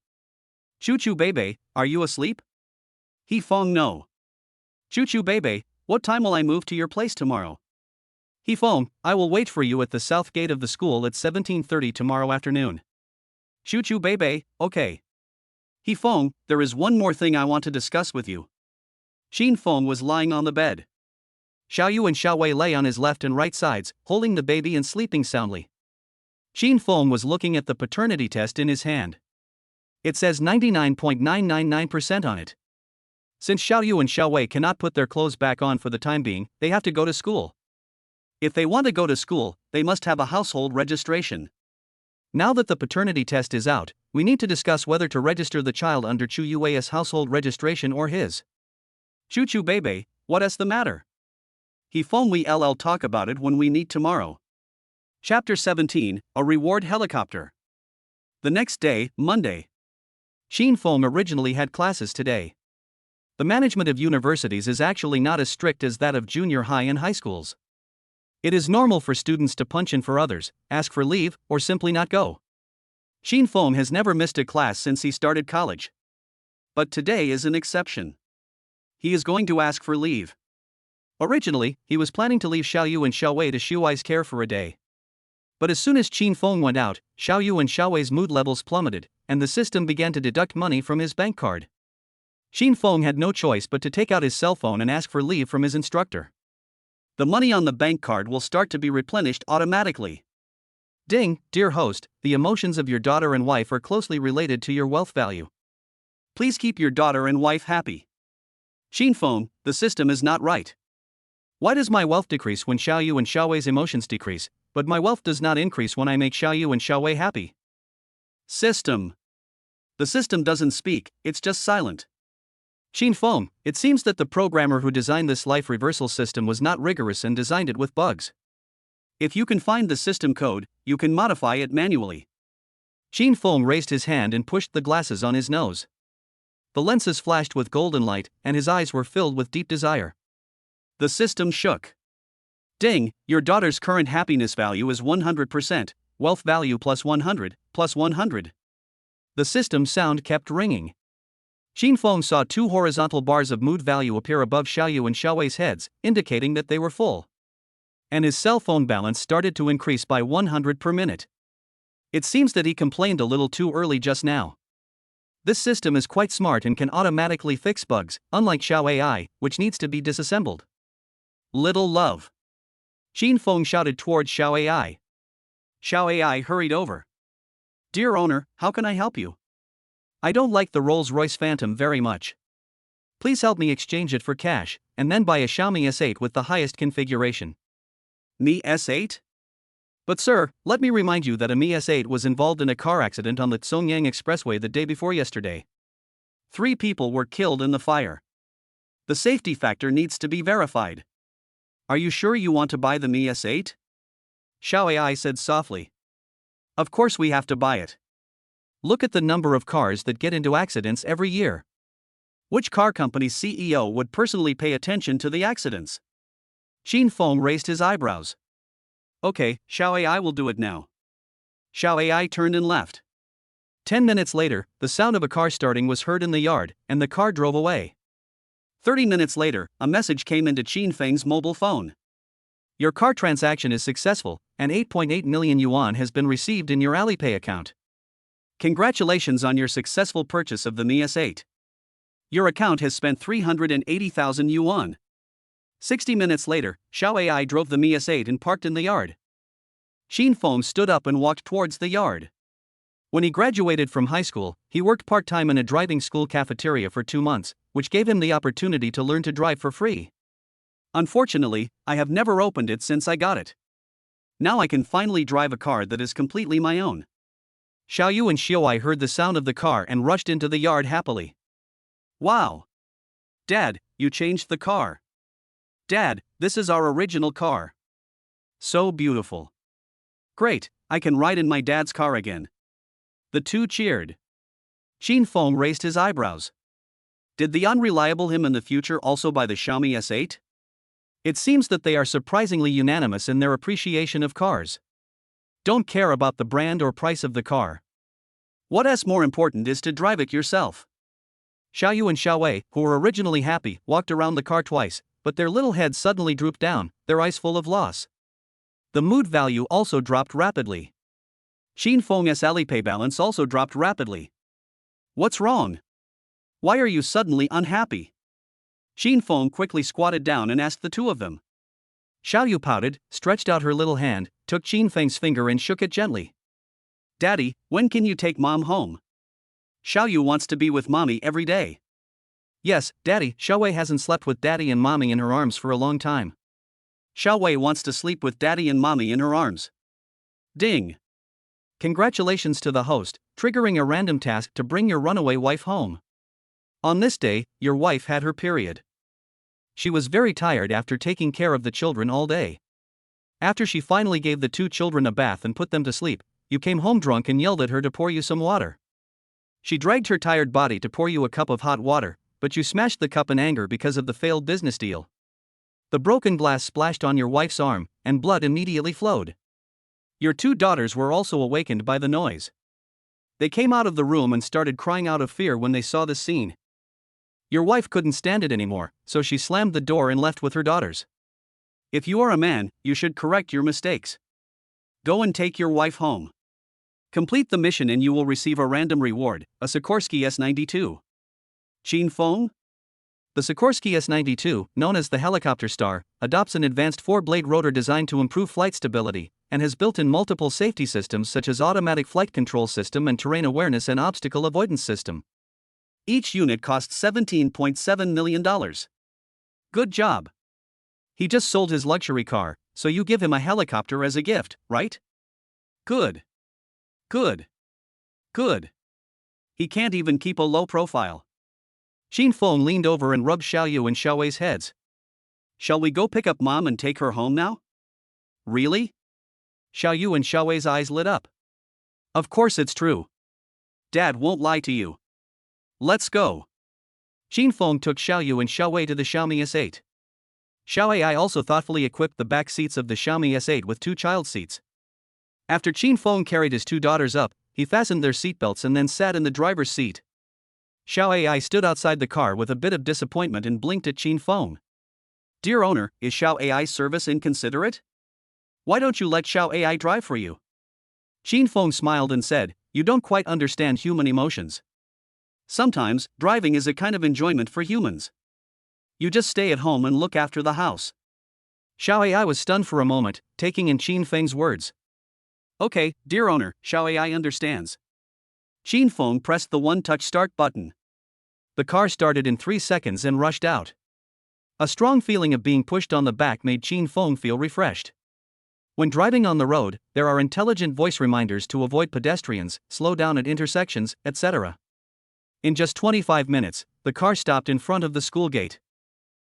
Chu Chu Bebe, are you asleep? He Feng no. Chu Chu Bebe, what time will I move to your place tomorrow? He Feng, I will wait for you at the south gate of the school at 17:30 tomorrow afternoon. Chu Chu Bebe, okay. He Feng, there is one more thing I want to discuss with you. Qin Feng was lying on the bed. Xiaoyu and Xiaowei lay on his left and right sides, holding the baby and sleeping soundly. Qin Feng was looking at the paternity test in his hand. It says 99.999% on it. Since Xiaoyu and Xiaowei cannot put their clothes back on for the time being, they have to go to school. If they want to go to school, they must have a household registration. Now that the paternity test is out, we need to discuss whether to register the child under Chu Yuwei's household registration or his. Chu Chu Bebe, what is the matter? He Feng, we LL talk about it when we meet tomorrow. Chapter 17, A Reward Helicopter. The next day, Monday. Qin Feng originally had classes today. The management of universities is actually not as strict as that of junior high and high schools. It is normal for students to punch in for others, ask for leave, or simply not go. Qin Feng has never missed a class since he started college. But today is an exception. He is going to ask for leave. Originally, he was planning to leave Xiaoyu and Xiaowei to Shuai's care for a day. But as soon as Qin Feng went out, Xiaoyu and Xiaowei's mood levels plummeted, and the system began to deduct money from his bank card. Qin Feng had no choice but to take out his cell phone and ask for leave from his instructor. The money on the bank card will start to be replenished automatically. Ding, dear host, the emotions of your daughter and wife are closely related to your wealth value. Please keep your daughter and wife happy. Qin Feng, the system is not right. Why does my wealth decrease when Xiaoyu and Xiaowei's emotions decrease, but my wealth does not increase when I make Xiaoyu and Xiaowei happy? System. The system doesn't speak, it's just silent. Qin Feng, it seems that the programmer who designed this life reversal system was not rigorous and designed it with bugs. If you can find the system code, you can modify it manually. Qin Feng raised his hand and pushed the glasses on his nose. The lenses flashed with golden light, and his eyes were filled with deep desire. The system shook. Ding, your daughter's current happiness value is 100%, wealth value plus 100, plus 100. The system sound kept ringing. Xin Feng saw two horizontal bars of mood value appear above Xiaoyu and Xiaowei's heads, indicating that they were full. And his cell phone balance started to increase by 100 per minute. It seems that he complained a little too early just now. This system is quite smart and can automatically fix bugs, unlike Xiao AI, which needs to be disassembled. Little love. Xin Feng shouted towards Xiao AI. Xiao AI hurried over. Dear owner, how can I help you? I don't like the Rolls-Royce Phantom very much. Please help me exchange it for cash, and then buy a Xiaomi S8 with the highest configuration. Mi S8? But sir, let me remind you that a Mi S8 was involved in a car accident on the Tsongyang Expressway the day before yesterday. 3 people were killed in the fire. The safety factor needs to be verified. Are you sure you want to buy the Mi S8? Xiao AI said softly. Of course we have to buy it. Look at the number of cars that get into accidents every year. Which car company's CEO would personally pay attention to the accidents? Xin Feng raised his eyebrows. Okay, Xiao AI will do it now. Xiao AI turned and left. 10 minutes later, the sound of a car starting was heard in the yard, and the car drove away. 30 minutes later, a message came into Xin Feng's mobile phone. Your car transaction is successful, and 8.8 million yuan has been received in your Alipay account. Congratulations on your successful purchase of the Mi S8. Your account has spent 380,000 yuan. 60 minutes later, Xiao AI drove the Mi S8 and parked in the yard. Xin Feng stood up and walked towards the yard. When he graduated from high school, he worked part-time in a driving school cafeteria for 2 months, which gave him the opportunity to learn to drive for free. Unfortunately, I have never opened it since I got it. Now I can finally drive a car that is completely my own. Xiaoyu and Xiaowei heard the sound of the car and rushed into the yard happily. Wow! Dad, you changed the car. Dad, this is our original car. So beautiful. Great, I can ride in my dad's car again. The two cheered. Xin Feng raised his eyebrows. Did the unreliable him in the future also buy the Xiaomi S8? It seems that they are surprisingly unanimous in their appreciation of cars. Don't care about the brand or price of the car. What is more important is to drive it yourself. Xiaoyu and Xiaowei, who were originally happy, walked around the car twice, but their little heads suddenly drooped down, their eyes full of loss. The mood value also dropped rapidly. Xin Feng's Alipay balance also dropped rapidly. What's wrong? Why are you suddenly unhappy? Xin Feng quickly squatted down and asked the two of them. Xiaoyu pouted, stretched out her little hand, took Xin Feng's finger and shook it gently. Daddy, when can you take Mom home? Xiaoyu wants to be with Mommy every day. Yes, Daddy, Xiaowei hasn't slept with Daddy and Mommy in her arms for a long time. Xiaowei wants to sleep with Daddy and Mommy in her arms. Ding! Congratulations to the host, triggering a random task to bring your runaway wife home. On this day, your wife had her period. She was very tired after taking care of the children all day. After she finally gave the 2 children a bath and put them to sleep, you came home drunk and yelled at her to pour you some water. She dragged her tired body to pour you a cup of hot water, but you smashed the cup in anger because of the failed business deal. The broken glass splashed on your wife's arm, and blood immediately flowed. Your 2 daughters were also awakened by the noise. They came out of the room and started crying out of fear when they saw this scene. Your wife couldn't stand it anymore, so she slammed the door and left with her daughters. If you are a man, you should correct your mistakes. Go and take your wife home. Complete the mission and you will receive a random reward, a Sikorsky S-92. Xin Feng? The Sikorsky S-92, known as the helicopter star, adopts an advanced 4-blade rotor designed to improve flight stability, and has built-in multiple safety systems such as automatic flight control system and terrain awareness and obstacle avoidance system. Each unit costs $17.7 million. Good job. He just sold his luxury car, so you give him a helicopter as a gift, right? Good. Good. Good. He can't even keep a low profile. Xin Feng leaned over and rubbed Xiaoyu and Xiaowei's heads. Shall we go pick up Mom and take her home now? Really? Xiaoyu and Xiaowei's eyes lit up. Of course it's true. Dad won't lie to you. Let's go. Xin Feng took Xiaoyu and Xiaowei to the Xiaomi S8. Xiao AI also thoughtfully equipped the back seats of the Xiaomi S8 with 2 child seats. After Xin Feng carried his 2 daughters up, he fastened their seatbelts and then sat in the driver's seat. Xiao Ai stood outside the car with a bit of disappointment and blinked at Qin Feng. Dear owner, is Xiao Ai's service inconsiderate? Why don't you let Xiao Ai drive for you? Qin Feng smiled and said, you don't quite understand human emotions. Sometimes, driving is a kind of enjoyment for humans. You just stay at home and look after the house. Xiao Ai was stunned for a moment, taking in Qin Feng's words. Okay, dear owner, Xiao Ai understands. Qin Feng pressed the one-touch start button. The car started in 3 seconds and rushed out. A strong feeling of being pushed on the back made Qin Feng feel refreshed. When driving on the road, there are intelligent voice reminders to avoid pedestrians, slow down at intersections, etc. In just 25 minutes, the car stopped in front of the school gate.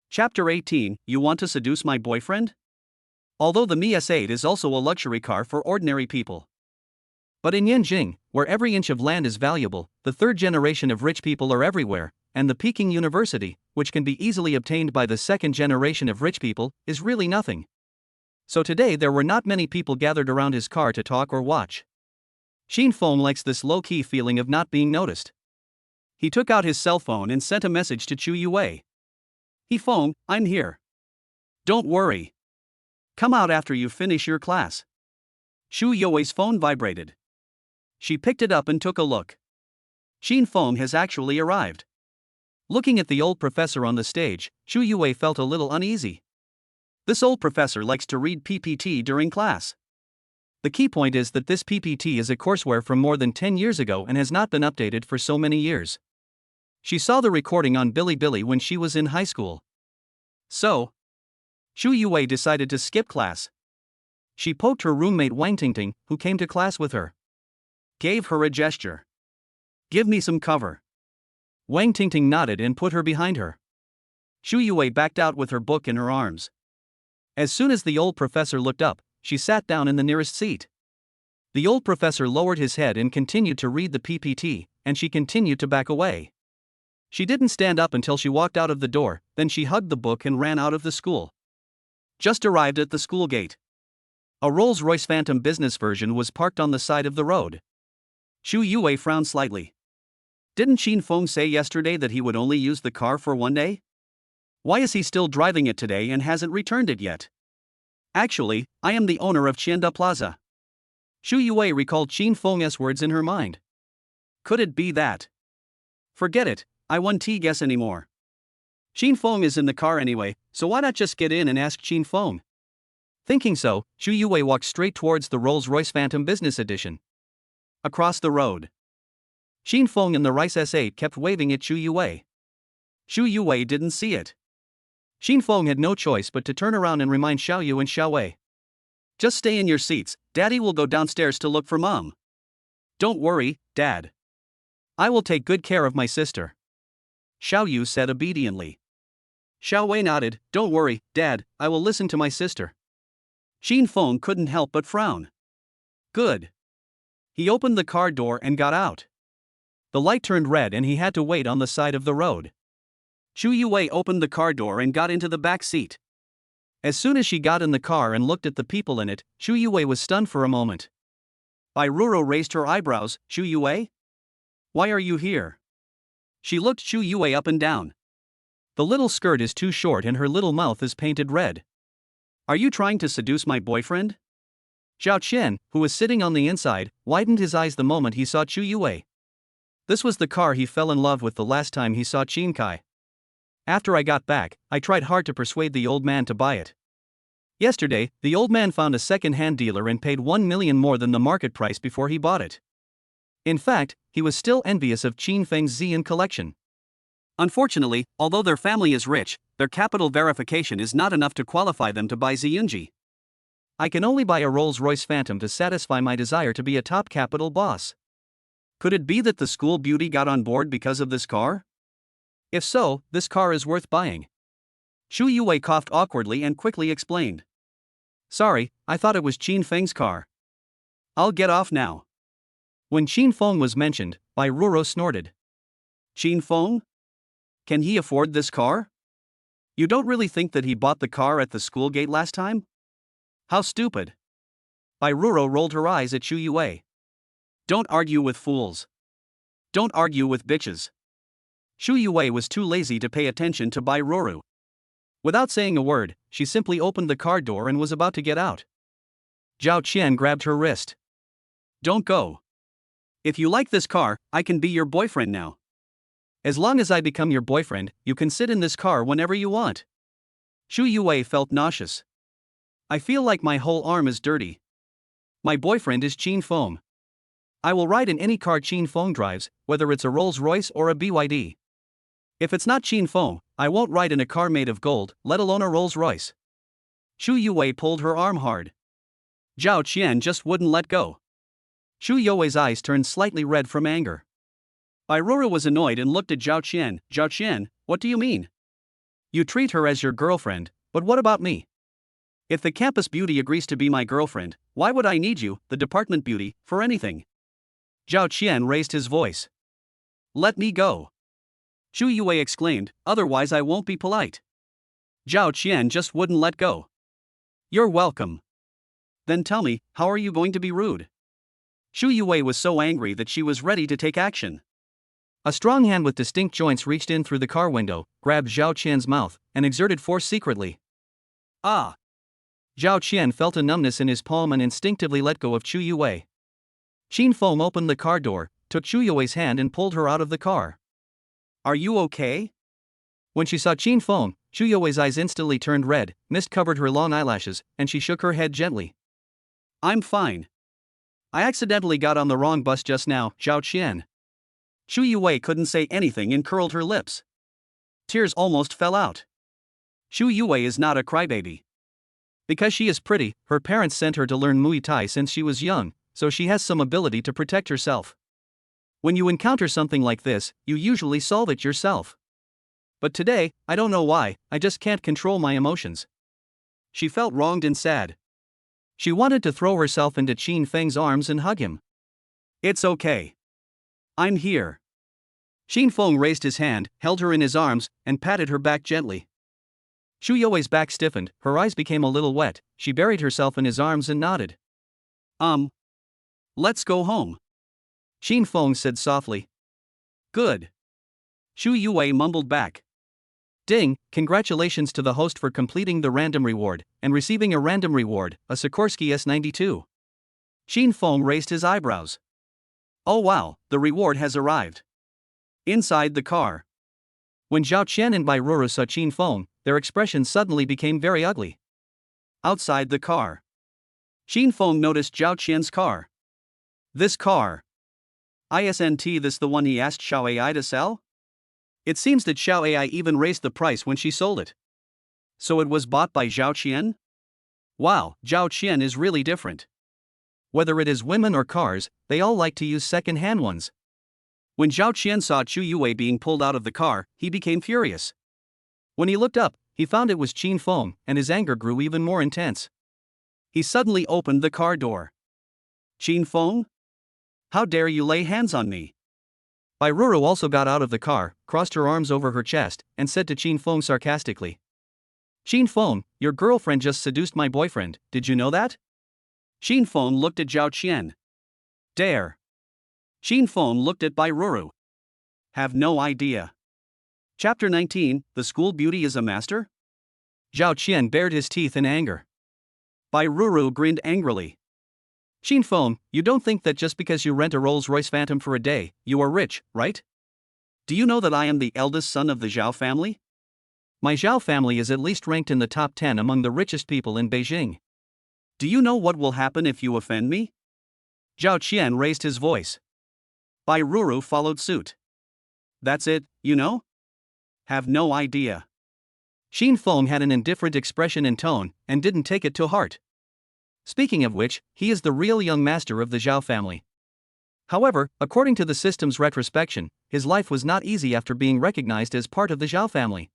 Chapter 18, You Want to Seduce My Boyfriend? Although the Mi S8 is also a luxury car for ordinary people. But in Yanjing, where every inch of land is valuable, the third generation of rich people are everywhere, and the Peking University, which can be easily obtained by the second generation of rich people, is really nothing. So today there were not many people gathered around his car to talk or watch. Qin Feng likes this low-key feeling of not being noticed. He took out his cell phone and sent a message to Chu Yue. He Feng, I'm here. Don't worry. Come out after you finish your class. Chu Yue's phone vibrated. She picked it up and took a look. Qin Feng has actually arrived. Looking at the old professor on the stage, Chu Yue felt a little uneasy. This old professor likes to read PPT during class. The key point is that this PPT is a courseware from more than 10 years ago and has not been updated for so many years. She saw the recording on Bilibili when she was in high school. So, Chu Yue decided to skip class. She poked her roommate Wang Tingting, who came to class with her. Gave her a gesture. Give me some cover. Wang Tingting nodded and put her behind her. Chu Yue backed out with her book in her arms. As soon as the old professor looked up, she sat down in the nearest seat. The old professor lowered his head and continued to read the PPT, and she continued to back away. She didn't stand up until she walked out of the door, then she hugged the book and ran out of the school. Just arrived at the school gate. A Rolls-Royce Phantom business version was parked on the side of the road. Chu Yue frowned slightly. Didn't Qin Feng say yesterday that he would only use the car for one day? Why is he still driving it today and hasn't returned it yet? Actually, I am the owner of Qianda Plaza. Chu Yue recalled Qin Feng's words in her mind. Could it be that? Forget it, I won't guess anymore. Qin Feng is in the car anyway, so why not just get in and ask Qin Feng? Thinking so, Chu Yue walked straight towards the Rolls-Royce Phantom Business Edition. Across the road, Qin Feng and the Rice S8 kept waving at Chu Yue. Chu Yue didn't see it. Qin Feng had no choice but to turn around and remind Xiao Yu and Xiao Wei. Just stay in your seats, Daddy will go downstairs to look for Mom. Don't worry, Dad. I will take good care of my sister. Xiao Yu said obediently. Xiao Wei nodded, don't worry, Dad, I will listen to my sister. Qin Feng couldn't help but frown. Good. He opened the car door and got out. The light turned red and he had to wait on the side of the road. Chu Yue opened the car door and got into the back seat. As soon as she got in the car and looked at the people in it, Chu Yue was stunned for a moment. Bai Ruro raised her eyebrows, Chu Yue? Why are you here? She looked Chu Yue up and down. The little skirt is too short and her little mouth is painted red. Are you trying to seduce my boyfriend? Zhao Qian, who was sitting on the inside, widened his eyes the moment he saw Chu Yue. This was the car he fell in love with the last time he saw Qin Kai. After I got back, I tried hard to persuade the old man to buy it. Yesterday, the old man found a second-hand dealer and paid 1 million more than the market price before he bought it. In fact, he was still envious of Qin Feng's Xian collection. Unfortunately, although their family is rich, their capital verification is not enough to qualify them to buy Ziyunji. I can only buy a Rolls-Royce Phantom to satisfy my desire to be a top capital boss. Could it be that the school beauty got on board because of this car? If so, this car is worth buying. Chu Yue coughed awkwardly and quickly explained. Sorry, I thought it was Qin Feng's car. I'll get off now. When Qin Feng was mentioned, Bai Ruro snorted. Qin Feng? Can he afford this car? You don't really think that he bought the car at the school gate last time? How stupid. Bai Ruro rolled her eyes at Chu Yue. Don't argue with fools. Don't argue with bitches. Shu Yue was too lazy to pay attention to Bai Ruru. Without saying a word, she simply opened the car door and was about to get out. Zhao Qian grabbed her wrist. Don't go. If you like this car, I can be your boyfriend now. As long as I become your boyfriend, you can sit in this car whenever you want. Shu Yue felt nauseous. I feel like my whole arm is dirty. My boyfriend is Qin Feng. I will ride in any car Qin Feng drives, whether it's a Rolls-Royce or a BYD. If it's not Qin Feng, I won't ride in a car made of gold, let alone a Rolls-Royce. Shu Yue pulled her arm hard. Zhao Qian just wouldn't let go. Shu Yue's eyes turned slightly red from anger. Bai Ruru was annoyed and looked at Zhao Qian. Zhao Qian, what do you mean? You treat her as your girlfriend, but what about me? If the campus beauty agrees to be my girlfriend, why would I need you, the department beauty, for anything? Zhao Qian raised his voice. Let me go. Shu Yue exclaimed, otherwise I won't be polite. Zhao Qian just wouldn't let go. You're welcome. Then tell me, how are you going to be rude? Shu Yue was so angry that she was ready to take action. A strong hand with distinct joints reached in through the car window, grabbed Zhao Qian's mouth, and exerted force secretly. Ah! Zhao Qian felt a numbness in his palm and instinctively let go of Shu Yue. Qin Feng opened the car door, took Shu Yue's hand and pulled her out of the car. Are you okay? When she saw Qin Feng, Shu Yue's eyes instantly turned red, mist covered her long eyelashes, and she shook her head gently. I'm fine. I accidentally got on the wrong bus just now, Zhao Qian. Shu Yue couldn't say anything and curled her lips. Tears almost fell out. Shu Yue is not a crybaby. Because she is pretty, her parents sent her to learn Muay Thai since she was young, so she has some ability to protect herself. When you encounter something like this, you usually solve it yourself. But today, I don't know why, I just can't control my emotions. She felt wronged and sad. She wanted to throw herself into Qin Feng's arms and hug him. It's okay. I'm here. Qin Feng raised his hand, held her in his arms, and patted her back gently. Shu Yue's back stiffened, her eyes became a little wet, she buried herself in his arms and nodded. Let's go home. Qin Feng said softly. Good. Shu Yue mumbled back. Ding, congratulations to the host for completing the random reward, and receiving a random reward, a Sikorsky S92. Qin Feng raised his eyebrows. Oh wow, the reward has arrived. Inside the car. When Zhao Qian and Bai Ruru saw Qin Feng, their expressions suddenly became very ugly. Outside the car. Qin Feng noticed Zhao Qian's car. This car. Isn't this the one he asked Xiao Ai to sell? It seems that Xiao Ai even raised the price when she sold it. So it was bought by Zhao Qian? Wow, Zhao Qian is really different. Whether it is women or cars, they all like to use second-hand ones. When Zhao Qian saw Shu Yue being pulled out of the car, he became furious. When he looked up, he found it was Qin Feng, and his anger grew even more intense. He suddenly opened the car door. Qin Feng? How dare you lay hands on me? Bai Ruru also got out of the car, crossed her arms over her chest, and said to Qin Feng sarcastically. Qin Feng, your girlfriend just seduced my boyfriend, did you know that? Qin Feng looked at Zhao Qian. Dare. Qin Feng looked at Bai Ruru. Have no idea. Chapter 19, The School Beauty is a Master? Zhao Qian bared his teeth in anger. Bai Ruru grinned angrily. Qin Feng, you don't think that just because you rent a Rolls-Royce Phantom for a day, you are rich, right? Do you know that I am the eldest son of the Zhao family? My Zhao family is at least ranked in the top 10 among the richest people in Beijing. Do you know what will happen if you offend me? Zhao Qian raised his voice. Bai Ruru followed suit. That's it, you know? Have no idea. Qin Feng had an indifferent expression and tone, and didn't take it to heart. Speaking of which, he is the real young master of the Zhao family. However, according to the system's retrospection, his life was not easy after being recognized as part of the Zhao family.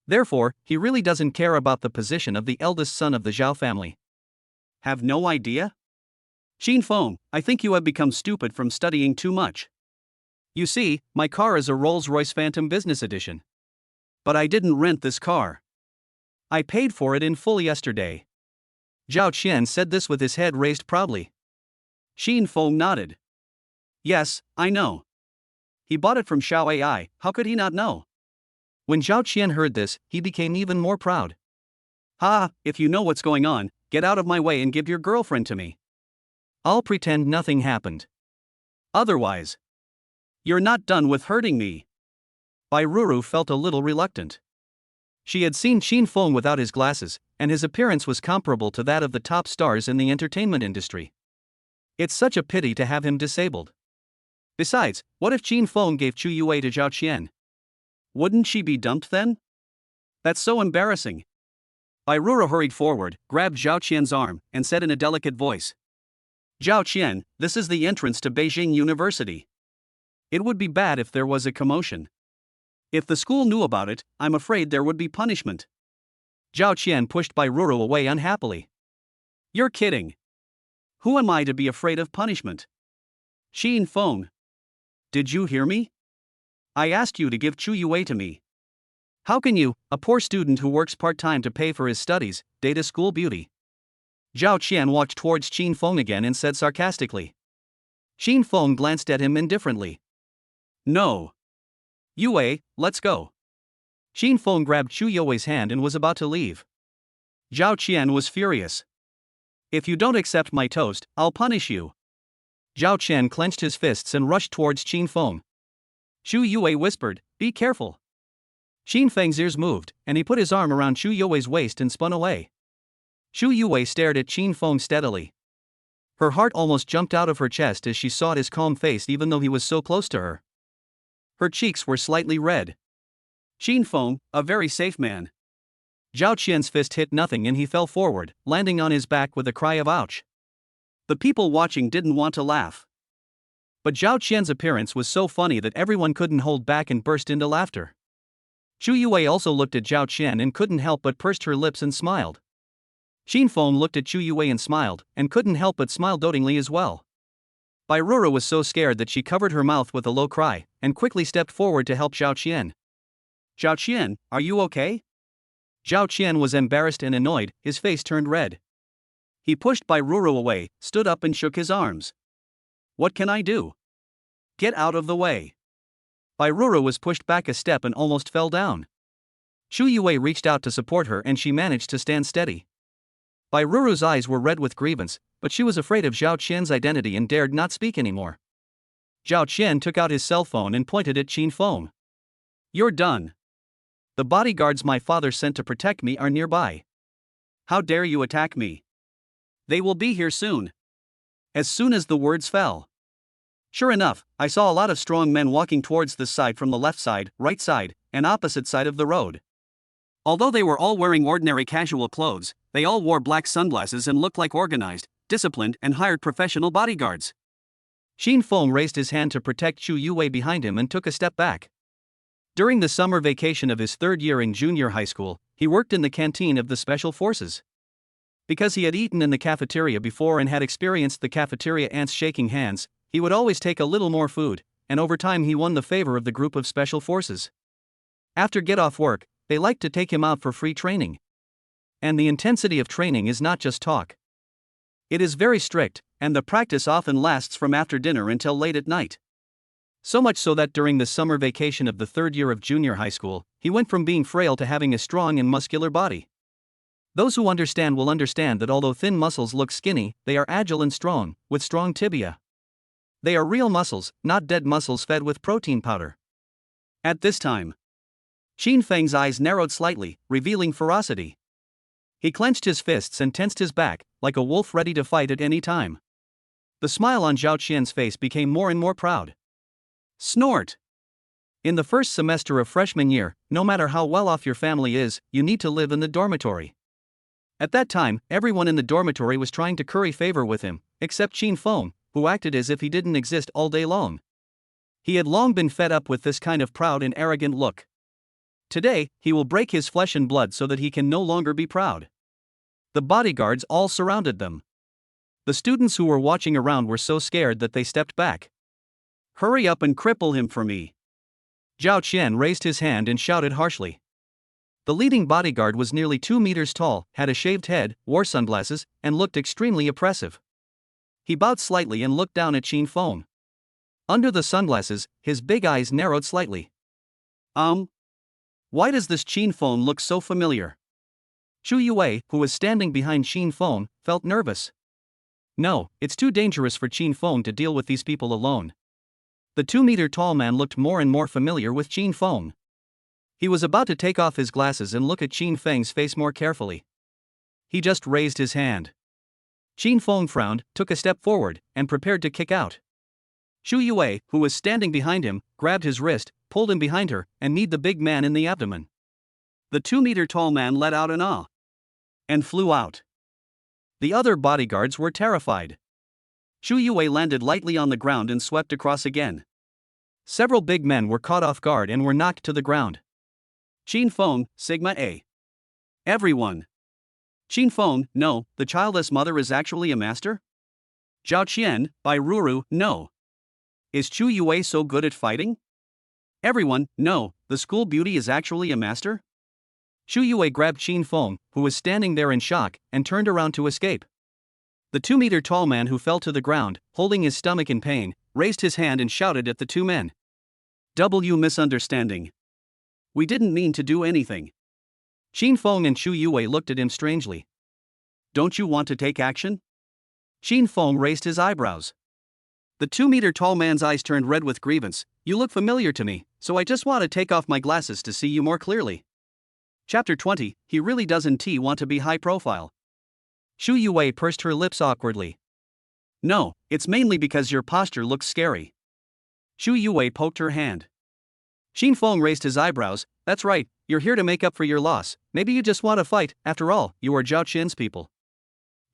Therefore, he really doesn't care about the position of the eldest son of the Zhao family. Have no idea? Qin Feng, I think you have become stupid from studying too much. You see, my car is a Rolls-Royce Phantom Business Edition. But I didn't rent this car. I paid for it in full yesterday. Zhao Qian said this with his head raised proudly. Qin Feng nodded. Yes, I know. He bought it from Xiao Ai, how could he not know? When Zhao Qian heard this, he became even more proud. Ha, if you know what's going on, get out of my way and give your girlfriend to me. I'll pretend nothing happened. Otherwise, you're not done with hurting me. Bai Ruru felt a little reluctant. She had seen Qin Feng without his glasses, and his appearance was comparable to that of the top stars in the entertainment industry. It's such a pity to have him disabled. Besides, what if Qin Feng gave Chu Yue to Zhao Qian? Wouldn't she be dumped then? That's so embarrassing. Bai Ruru hurried forward, grabbed Zhao Qian's arm, and said in a delicate voice, Zhao Qian, this is the entrance to Beijing University. It would be bad if there was a commotion. If the school knew about it, I'm afraid there would be punishment. Zhao Qian pushed Bai Ruru away unhappily. You're kidding. Who am I to be afraid of punishment? Qin Feng. Did you hear me? I asked you to give Chu Yue to me. How can you, a poor student who works part-time to pay for his studies, date a school beauty? Zhao Qian walked towards Qin Feng again and said sarcastically. Qin Feng glanced at him indifferently. No. Yue, let's go. Qin Feng grabbed Chu Yue's hand and was about to leave. Zhao Qian was furious. If you don't accept my toast, I'll punish you. Zhao Qian clenched his fists and rushed towards Qin Feng. Chu Yue whispered, be careful. Qin Feng's ears moved, and he put his arm around Chu Yue's waist and spun away. Chu Yue stared at Qin Feng steadily. Her heart almost jumped out of her chest as she saw his calm face even though he was so close to her. Her cheeks were slightly red. Qin Feng, a very safe man. Zhao Qian's fist hit nothing and he fell forward, landing on his back with a cry of ouch. The people watching didn't want to laugh. But Zhao Qian's appearance was so funny that everyone couldn't hold back and burst into laughter. Chu Yue also looked at Zhao Qian and couldn't help but pursed her lips and smiled. Qin Feng looked at Chu Yue and smiled, and couldn't help but smile dotingly as well. Bai Ruru was so scared that she covered her mouth with a low cry, and quickly stepped forward to help Zhao Qian. Zhao Qian, are you okay? Zhao Qian was embarrassed and annoyed, his face turned red. He pushed Bai Ruru away, stood up and shook his arms. What can I do? Get out of the way. Bai Ruru was pushed back a step and almost fell down. Chu Yue reached out to support her and she managed to stand steady. Bai Ruru's eyes were red with grievance, but she was afraid of Zhao Qian's identity and dared not speak anymore. Zhao Qian took out his cell phone and pointed at Qin Feng. You're done. The bodyguards my father sent to protect me are nearby. How dare you attack me? They will be here soon. As soon as the words fell. Sure enough, I saw a lot of strong men walking towards this side from the left side, right side, and opposite side of the road. Although they were all wearing ordinary casual clothes, they all wore black sunglasses and looked like organized, disciplined and hired professional bodyguards. Qin Feng raised his hand to protect Chu Yue behind him and took a step back. During the summer vacation of his third year in junior high school, he worked in the canteen of the Special Forces. Because he had eaten in the cafeteria before and had experienced the cafeteria ants shaking hands, he would always take a little more food, and over time he won the favor of the group of Special Forces. After get-off work, they liked to take him out for free training. And the intensity of training is not just talk. It is very strict, and the practice often lasts from after dinner until late at night. So much so that during the summer vacation of the third year of junior high school, he went from being frail to having a strong and muscular body. Those who understand will understand that although thin muscles look skinny, they are agile and strong, with strong tibia. They are real muscles, not dead muscles fed with protein powder. At this time, Qin Feng's eyes narrowed slightly, revealing ferocity. He clenched his fists and tensed his back, like a wolf ready to fight at any time. The smile on Zhao Qian's face became more and more proud. Snort! In the first semester of freshman year, no matter how well off your family is, you need to live in the dormitory. At that time, everyone in the dormitory was trying to curry favor with him, except Qin Feng, who acted as if he didn't exist all day long. He had long been fed up with this kind of proud and arrogant look. Today, he will break his flesh and blood so that he can no longer be proud. The bodyguards all surrounded them. The students who were watching around were so scared that they stepped back. Hurry up and cripple him for me. Zhao Qian raised his hand and shouted harshly. The leading bodyguard was nearly 2 meters tall, had a shaved head, wore sunglasses, and looked extremely oppressive. He bowed slightly and looked down at Qin Feng. Under the sunglasses, his big eyes narrowed slightly. Why does this Qin phone look so familiar? Chu Yue, who was standing behind Qin phone, felt nervous. No, it's too dangerous for Qin phone to deal with these people alone. The 2-meter-tall man looked more and more familiar with Qin phone. He was about to take off his glasses and look at Qin Feng's face more carefully. He just raised his hand. Qin Feng frowned, took a step forward, and prepared to kick out. Chu Yue, who was standing behind him, grabbed his wrist, pulled him behind her, and kneed the big man in the abdomen. The 2-meter-tall man let out an ah and flew out. The other bodyguards were terrified. Chu Yue landed lightly on the ground and swept across again. Several big men were caught off guard and were knocked to the ground. Qin Feng, Sigma A. Everyone. Qin Feng, no, the childless mother is actually a master? Zhao Qian, by Ruru, no. Is Chu Yue so good at fighting? Everyone, no, the school beauty is actually a master? Chu Yue grabbed Qin Feng, who was standing there in shock, and turned around to escape. The 2-meter-tall man who fell to the ground, holding his stomach in pain, raised his hand and shouted at the two men. Misunderstanding. We didn't mean to do anything. Qin Feng and Chu Yue looked at him strangely. Don't you want to take action? Qin Feng raised his eyebrows. The 2-meter-tall man's eyes turned red with grievance. You look familiar to me, so I just want to take off my glasses to see you more clearly. Chapter 20, he really doesn't want to be high profile. Chu Yue pursed her lips awkwardly. No, it's mainly because your posture looks scary. Chu Yue poked her hand. Qin Feng raised his eyebrows. That's right, you're here to make up for your loss. Maybe you just want to fight. After all, you are Zhao Qian's people.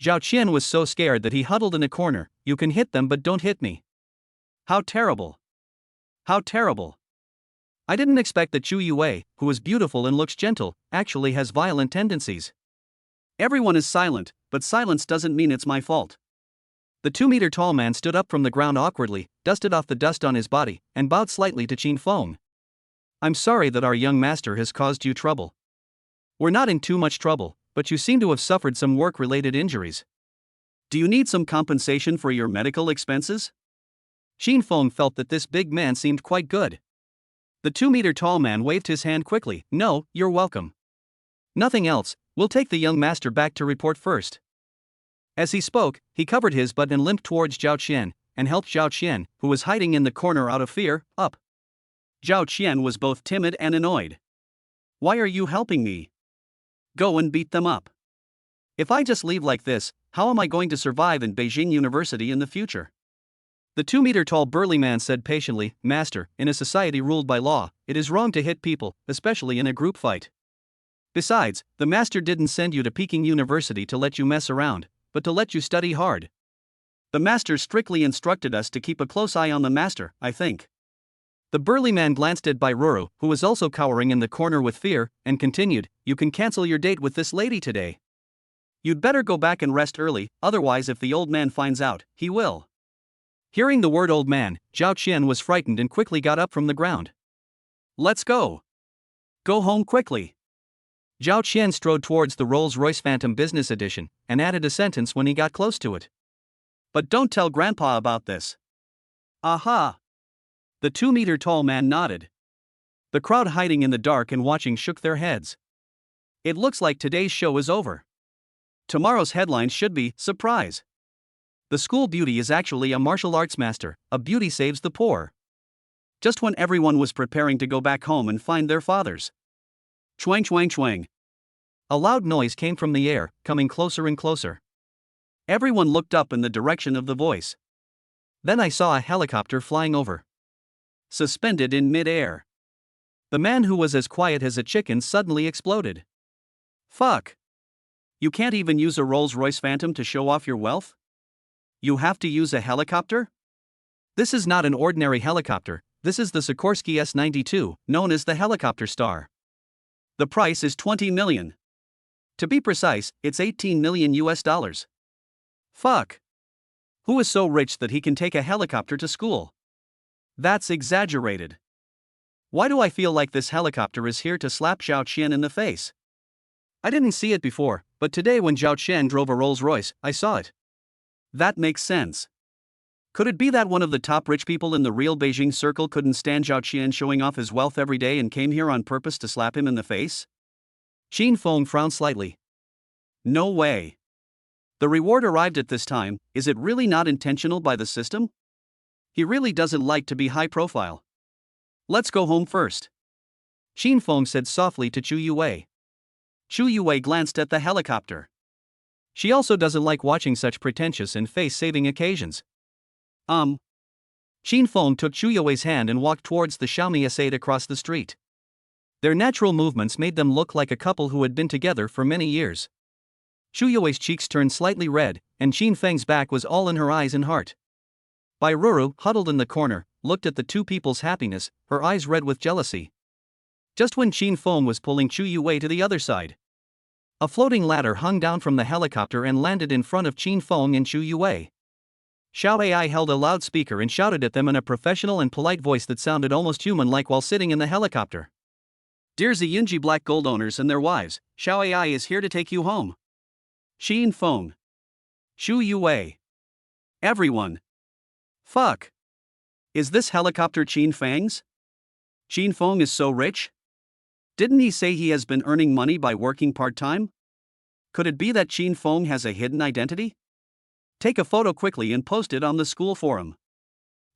Zhao Qian was so scared that he huddled in a corner. You can hit them but don't hit me. How terrible. How terrible. I didn't expect that Chu Yue, who is beautiful and looks gentle, actually has violent tendencies. Everyone is silent, but silence doesn't mean it's my fault. The 2-meter-tall man stood up from the ground awkwardly, dusted off the dust on his body, and bowed slightly to Qin Feng. I'm sorry that our young master has caused you trouble. We're not in too much trouble, but you seem to have suffered some work-related injuries. Do you need some compensation for your medical expenses? Qin Feng felt that this big man seemed quite good. The 2-meter-tall man waved his hand quickly. No, you're welcome. Nothing else, we'll take the young master back to report first. As he spoke, he covered his butt and limped towards Zhao Qian, and helped Zhao Qian, who was hiding in the corner out of fear, up. Zhao Qian was both timid and annoyed. Why are you helping me? Go and beat them up. If I just leave like this, how am I going to survive in Beijing University in the future? The 2-meter-tall burly man said patiently, Master, in a society ruled by law, it is wrong to hit people, especially in a group fight. Besides, the master didn't send you to Peking University to let you mess around, but to let you study hard. The master strictly instructed us to keep a close eye on the master, I think. The burly man glanced at Bairuru, who was also cowering in the corner with fear, and continued, You can cancel your date with this lady today. You'd better go back and rest early, otherwise if the old man finds out, he will. Hearing the word old man, Zhao Qian was frightened and quickly got up from the ground. Let's go. Go home quickly. Zhao Qian strode towards the Rolls-Royce Phantom Business Edition, and added a sentence when he got close to it. But don't tell Grandpa about this. Aha! The 2-meter-tall man nodded. The crowd hiding in the dark and watching shook their heads. It looks like today's show is over. Tomorrow's headline should be, Surprise! The school beauty is actually a martial arts master, a beauty saves the poor. Just when everyone was preparing to go back home and find their fathers. Chwang chwang chwang. A loud noise came from the air, coming closer and closer. Everyone looked up in the direction of the voice. Then I saw a helicopter flying over. Suspended in mid-air. The man who was as quiet as a chicken suddenly exploded. Fuck. You can't even use a Rolls-Royce Phantom to show off your wealth? You have to use a helicopter? This is not an ordinary helicopter, this is the Sikorsky S-92, known as the helicopter star. The price is $20 million. To be precise, it's $18 million US. Fuck. Who is so rich that he can take a helicopter to school? That's exaggerated. Why do I feel like this helicopter is here to slap Zhao Qian in the face? I didn't see it before, but today when Zhao Qian drove a Rolls-Royce, I saw it. That makes sense. Could it be that one of the top rich people in the real Beijing circle couldn't stand Zhao Qian showing off his wealth every day and came here on purpose to slap him in the face? Xin Feng frowned slightly. No way. The reward arrived at this time. Is it really not intentional by the system? He really doesn't like to be high profile. Let's go home first. Xin Feng said softly to Chu Yue. Chu Yue glanced at the helicopter. She also doesn't like watching such pretentious and face-saving occasions. Xin Feng took Chu Yue's hand and walked towards the Xiaomi S8 across the street. Their natural movements made them look like a couple who had been together for many years. Chu Yue's cheeks turned slightly red, and Xin Feng's back was all in her eyes and heart. Bai Ruru, huddled in the corner, looked at the two people's happiness, her eyes red with jealousy. Just when Xin Feng was pulling Chu Yue to the other side, a floating ladder hung down from the helicopter and landed in front of Xin Feng and Chu Yue. Xiao Ai held a loudspeaker and shouted at them in a professional and polite voice that sounded almost human-like while sitting in the helicopter. Dear Ziyunji Black Gold owners and their wives, Xiao Ai is here to take you home. Xin Feng. Chu Yue. Everyone. Fuck. Is this helicopter Xin Feng's? Xin Feng is so rich? Didn't he say he has been earning money by working part-time? Could it be that Xin Feng has a hidden identity? Take a photo quickly and post it on the school forum.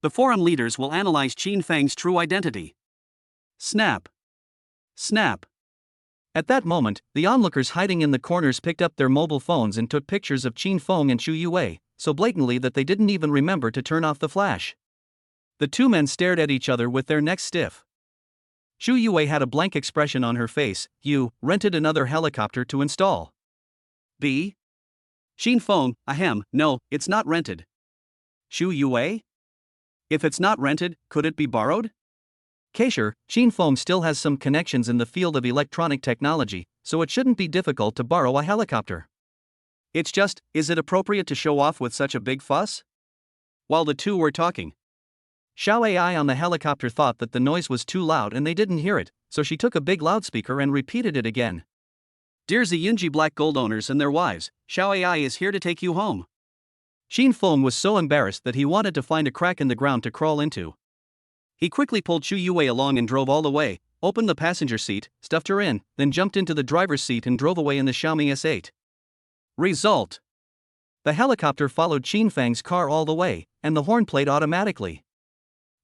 The forum leaders will analyze Xin Feng's true identity. Snap. Snap. At that moment, the onlookers hiding in the corners picked up their mobile phones and took pictures of Xin Feng and Chu Yue, so blatantly that they didn't even remember to turn off the flash. The two men stared at each other with their necks stiff. Chu Yue had a blank expression on her face. You rented another helicopter to install. B. Xin Feng, ahem, no, it's not rented. Chu Yue? If it's not rented, could it be borrowed? Kaisher, Xin Feng still has some connections in the field of electronic technology, so it shouldn't be difficult to borrow a helicopter. It's just, is it appropriate to show off with such a big fuss? While the two were talking, Xiao Ai on the helicopter thought that the noise was too loud and they didn't hear it, so she took a big loudspeaker and repeated it again. Dear Ziyunji Black Gold owners and their wives, Xiao Ai is here to take you home. Xin Feng was so embarrassed that he wanted to find a crack in the ground to crawl into. He quickly pulled Chu Yue along and drove all the way, opened the passenger seat, stuffed her in, then jumped into the driver's seat and drove away in the Xiaomi S8. Result. The helicopter followed Xin Feng's car all the way, and the horn played automatically.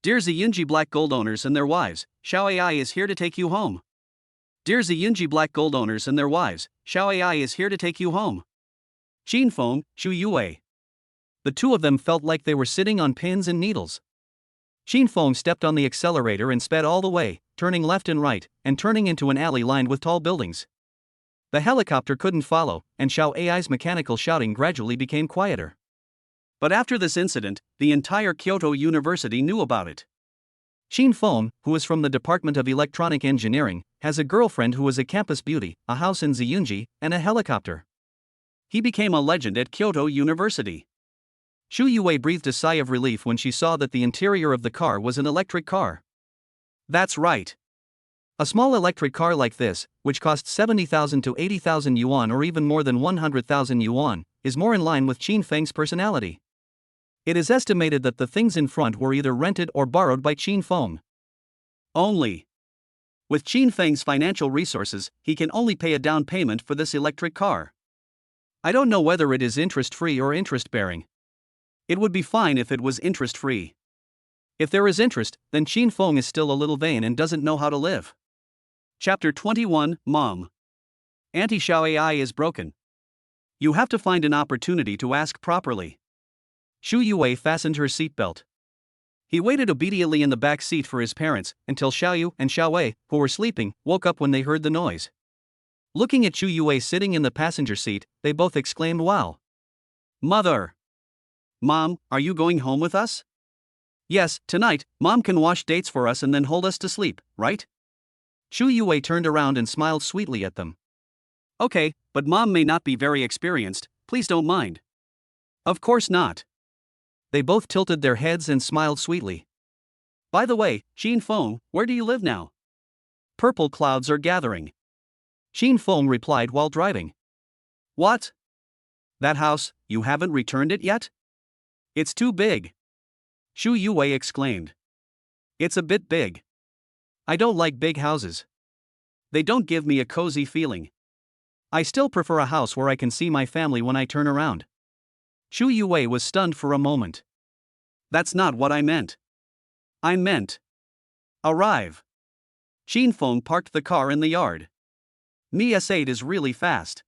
Dear Ziyunji Black Gold owners and their wives, Xiao Ai is here to take you home. Dear Ziyunji Black Gold owners and their wives, Xiao Ai is here to take you home. Xin Feng, Chu Yue. The two of them felt like they were sitting on pins and needles. Xin Feng stepped on the accelerator and sped all the way, turning left and right, and turning into an alley lined with tall buildings. The helicopter couldn't follow, and Xiao Ai's mechanical shouting gradually became quieter. But after this incident, the entire Kyoto University knew about it. Xin Feng, who is from the Department of Electronic Engineering, has a girlfriend who is a campus beauty, a house in Ziyunji, and a helicopter. He became a legend at Kyoto University. Chu Yue breathed a sigh of relief when she saw that the interior of the car was an electric car. That's right. A small electric car like this, which costs 70,000 to 80,000 yuan or even more than 100,000 yuan, is more in line with Xin Feng's personality. It is estimated that the things in front were either rented or borrowed by Xin Feng. Only. With Xin Feng's financial resources, he can only pay a down payment for this electric car. I don't know whether it is interest-free or interest-bearing. It would be fine if it was interest-free. If there is interest, then Xin Feng is still a little vain and doesn't know how to live. Chapter 21, Mom. Auntie Xiao Ai is broken. You have to find an opportunity to ask properly. Chu Yue fastened her seatbelt. He waited obediently in the back seat for his parents, until Xiaoyu and Xiaowei, who were sleeping, woke up when they heard the noise. Looking at Chu Yue sitting in the passenger seat, they both exclaimed, "Wow! Mother! Mom, are you going home with us?" "Yes, tonight, Mom can wash dates for us and then hold us to sleep, right?" Chu Yue turned around and smiled sweetly at them. "Okay, but Mom may not be very experienced, please don't mind." "Of course not." They both tilted their heads and smiled sweetly. "By the way, Xin Feng, where do you live now?" "Purple clouds are gathering," Xin Feng replied while driving. "What? That house, you haven't returned it yet?" "It's too big." Shu Yue exclaimed. It's a bit big. I don't like big houses. They don't give me a cozy feeling. I still prefer a house where I can see my family when I turn around. Shu Yue was stunned for a moment. That's not what I meant. I meant. Arrive. Xin Feng parked the car in the yard. Mi S8 is really fast.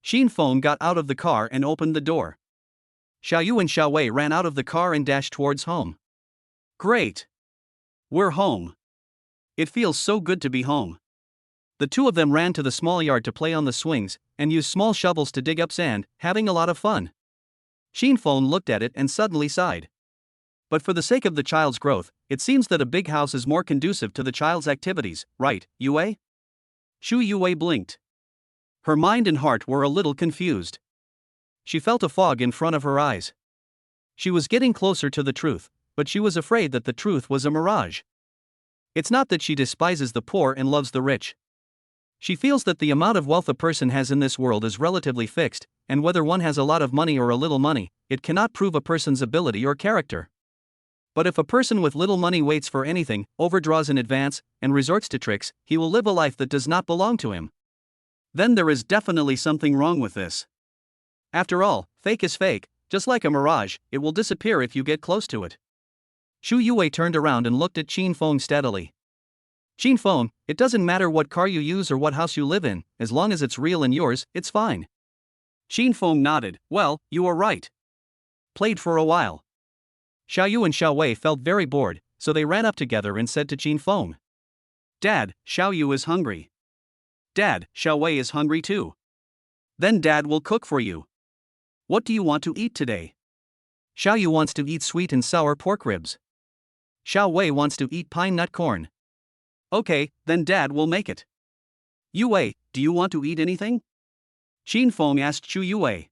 Xin Feng got out of the car and opened the door. Xiaoyu and Xiaowei ran out of the car and dashed towards home. Great. We're home. It feels so good to be home. The two of them ran to the small yard to play on the swings and used small shovels to dig up sand, having a lot of fun. Xin Feng looked at it and suddenly sighed. But for the sake of the child's growth, it seems that a big house is more conducive to the child's activities, right, Yue? Shu Yue blinked. Her mind and heart were a little confused. She felt a fog in front of her eyes. She was getting closer to the truth, but she was afraid that the truth was a mirage. It's not that she despises the poor and loves the rich. She feels that the amount of wealth a person has in this world is relatively fixed, and whether one has a lot of money or a little money, it cannot prove a person's ability or character. But if a person with little money waits for anything, overdraws in advance, and resorts to tricks, he will live a life that does not belong to him. Then there is definitely something wrong with this. After all, fake is fake, just like a mirage, it will disappear if you get close to it. Shu Yue turned around and looked at Xin Feng steadily. Xin Feng, it doesn't matter what car you use or what house you live in, as long as it's real and yours, it's fine. Xin Feng nodded. Well, you are right. Played for a while. Xiaoyu and Xiaowei felt very bored, so they ran up together and said to Xin Feng. Dad, Xiaoyu is hungry. Dad, Xiaowei is hungry too. Then Dad will cook for you. What do you want to eat today? Xiaoyu wants to eat sweet and sour pork ribs. Xiaowei wants to eat pine nut corn. Okay, then Dad will make it. Yue, do you want to eat anything? Xin Feng asked Shu Yue.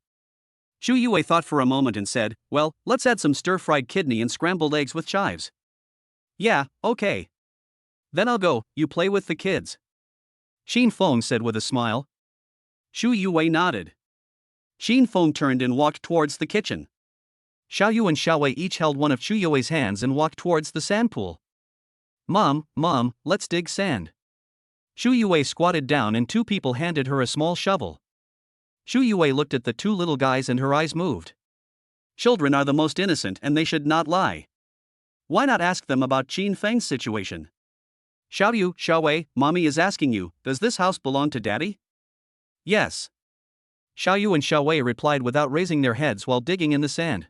Shu Yue thought for a moment and said, well, let's add some stir-fried kidney and scrambled eggs with chives. Yeah, okay. Then I'll go, you play with the kids. Xin Feng said with a smile. Shu Yue nodded. Xin Feng turned and walked towards the kitchen. Xiaoyu and Xiaowei each held one of Shu Yue's hands and walked towards the sand pool. Mom, let's dig sand. Shu Yue squatted down and two people handed her a small shovel. Shu Yue looked at the two little guys and her eyes moved. Children are the most innocent and they should not lie. Why not ask them about Qin Feng's situation? Xiaoyu, Xiaowei, Mommy is asking you, does this house belong to Daddy? Yes. Xiaoyu and Xiaowei replied without raising their heads while digging in the sand.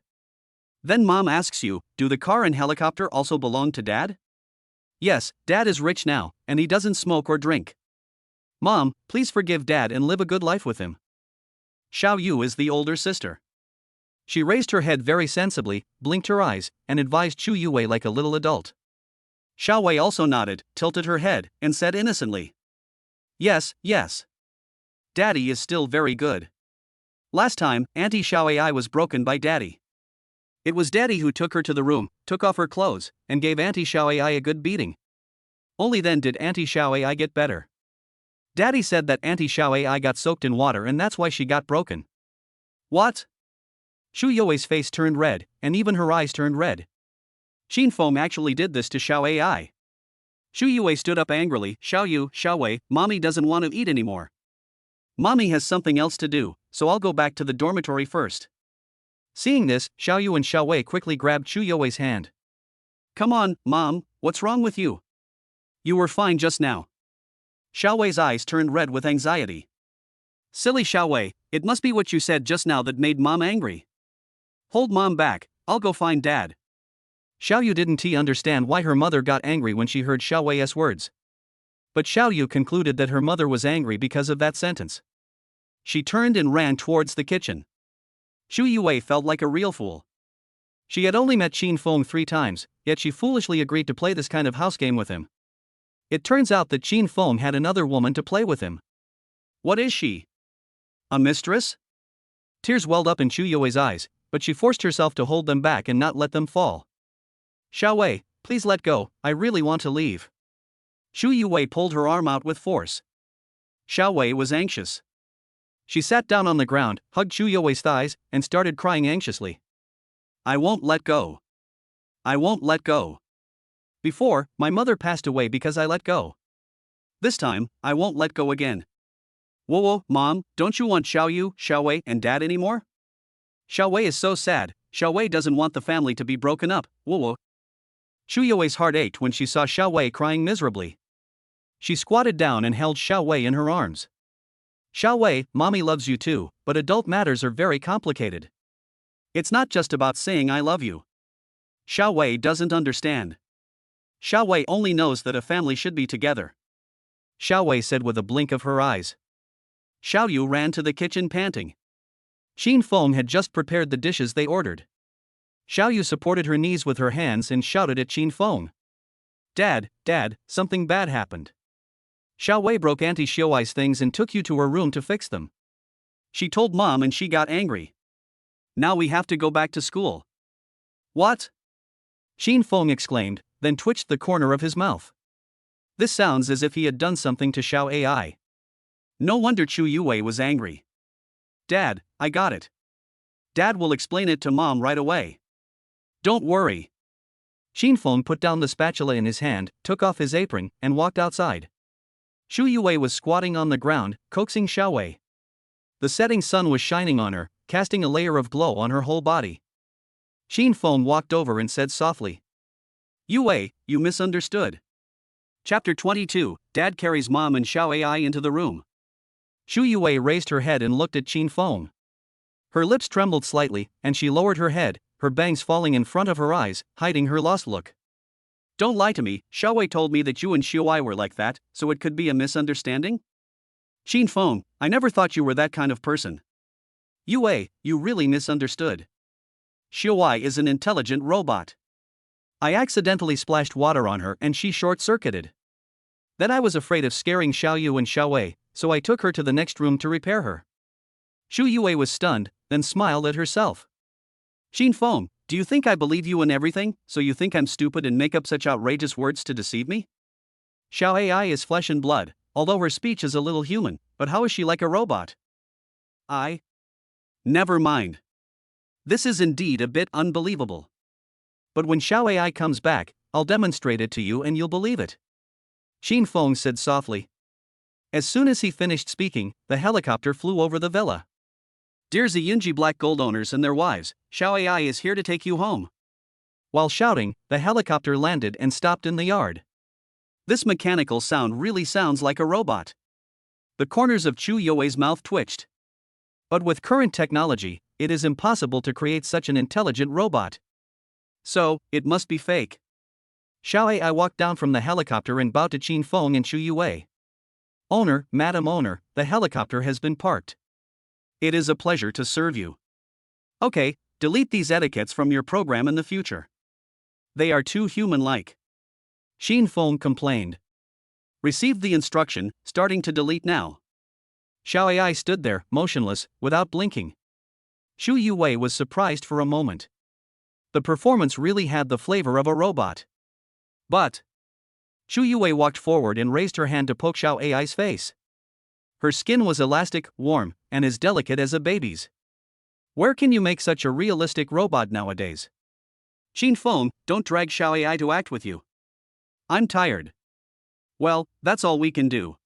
Then Mom asks you, do the car and helicopter also belong to Dad? Yes, Dad is rich now, and he doesn't smoke or drink. Mom, please forgive Dad and live a good life with him. Xiaoyu is the older sister. She raised her head very sensibly, blinked her eyes, and advised Shu Yue like a little adult. Xiaowei also nodded, tilted her head, and said innocently. Yes. Daddy is still very good. Last time, Auntie Xiaowei was broken by Daddy. It was Daddy who took her to the room, took off her clothes, and gave Auntie Xiaowei a good beating. Only then did Auntie Xiaowei get better. Daddy said that Auntie Xiaowei got soaked in water and that's why she got broken. What? Shu Yue's face turned red, and even her eyes turned red. Xin Feng actually did this to Xiaowei. Shu Yue stood up angrily. Xiaoyu, Xiaowei, Mommy doesn't want to eat anymore. Mommy has something else to do, so I'll go back to the dormitory first. Seeing this, Xiaoyu and Xiaowei quickly grabbed Shu Yue's hand. Come on, Mom, what's wrong with you? You were fine just now. Xiaowei's eyes turned red with anxiety. Silly Xiaowei, it must be what you said just now that made Mom angry. Hold Mom back, I'll go find Dad. Xiaoyu didn't understand why her mother got angry when she heard Xiaowei's words. But Xiaoyu concluded that her mother was angry because of that sentence. She turned and ran towards the kitchen. Shu Yue felt like a real fool. She had only met Xin Feng 3 times, yet she foolishly agreed to play this kind of house game with him. It turns out that Xin Feng had another woman to play with him. What is she? A mistress? Tears welled up in Shu Yue's eyes, but she forced herself to hold them back and not let them fall. Xiaowei, please let go, I really want to leave. Shu Yue pulled her arm out with force. Xiaowei was anxious. She sat down on the ground, hugged Shu Yue's thighs, and started crying anxiously. I won't let go. I won't let go. Before, my mother passed away because I let go. This time, I won't let go again. Whoa, Mom, don't you want Xiaoyu, Xiaowei, and Dad anymore? Xiaowei is so sad. Xiaowei doesn't want the family to be broken up. Whoa. Xiaowei's heart ached when she saw Xiaowei crying miserably. She squatted down and held Xiaowei in her arms. Xiaowei, Mommy loves you too, but adult matters are very complicated. It's not just about saying I love you. Xiaowei doesn't understand. Xiaowei only knows that a family should be together. Xiaowei said with a blink of her eyes. Xiaoyu ran to the kitchen panting. Xin Feng had just prepared the dishes they ordered. Xiaoyu supported her knees with her hands and shouted at Xin Feng. Dad, something bad happened. Xiaowei broke Auntie Xiaowai's things and took you to her room to fix them. She told Mom and she got angry. Now we have to go back to school. What? Xin Feng exclaimed, then twitched the corner of his mouth. This sounds as if he had done something to Xiao Ai. No wonder Chu Yue was angry. Dad, I got it. Dad will explain it to Mom right away. Don't worry. Xin Feng put down the spatula in his hand, took off his apron, and walked outside. Xu Yue was squatting on the ground, coaxing Xiaowei. The setting sun was shining on her, casting a layer of glow on her whole body. Xin Feng walked over and said softly. Yue, you misunderstood. Chapter 22, Dad carries Mom and Xiao Ai into the room. Xu Yue raised her head and looked at Xin Feng. Her lips trembled slightly, and she lowered her head, her bangs falling in front of her eyes, hiding her lost look. Don't lie to me, Xiaowei told me that you and Xiaowei were like that, so it could be a misunderstanding? Xin Feng, I never thought you were that kind of person. Yue, you really misunderstood. Xiaowei is an intelligent robot. I accidentally splashed water on her and she short-circuited. Then I was afraid of scaring Xiaoyu and Xiaowei, so I took her to the next room to repair her. Xu Yue was stunned, then smiled at herself. Xin Feng, do you think I believe you in everything, so you think I'm stupid and make up such outrageous words to deceive me? Xiao Ai is flesh and blood, although her speech is a little human, but how is she like a robot? Never mind. This is indeed a bit unbelievable. But when Xiao Ai comes back, I'll demonstrate it to you and you'll believe it. Xin Feng said softly. As soon as he finished speaking, the helicopter flew over the villa. Dear Ziyunji Black Gold owners and their wives, Xiao Ai is here to take you home. While shouting, the helicopter landed and stopped in the yard. This mechanical sound really sounds like a robot. The corners of Chu Yue's mouth twitched. But with current technology, it is impossible to create such an intelligent robot. So, it must be fake. Xiao Ai walked down from the helicopter and bowed to Xin Feng and Chu Yue. Owner, Madam Owner, the helicopter has been parked. It is a pleasure to serve you. Okay, delete these etiquettes from your program in the future. They are too human-like. Xin Feng complained. Received the instruction, starting to delete now. Xiao Ai stood there, motionless, without blinking. Xu Yue was surprised for a moment. The performance really had the flavor of a robot. But Xu Yue walked forward and raised her hand to poke Xiao Ai's face. Her skin was elastic, warm, and as delicate as a baby's. Where can you make such a realistic robot nowadays? Xin Feng, don't drag Xiao Ai to act with you. I'm tired. Well, that's all we can do.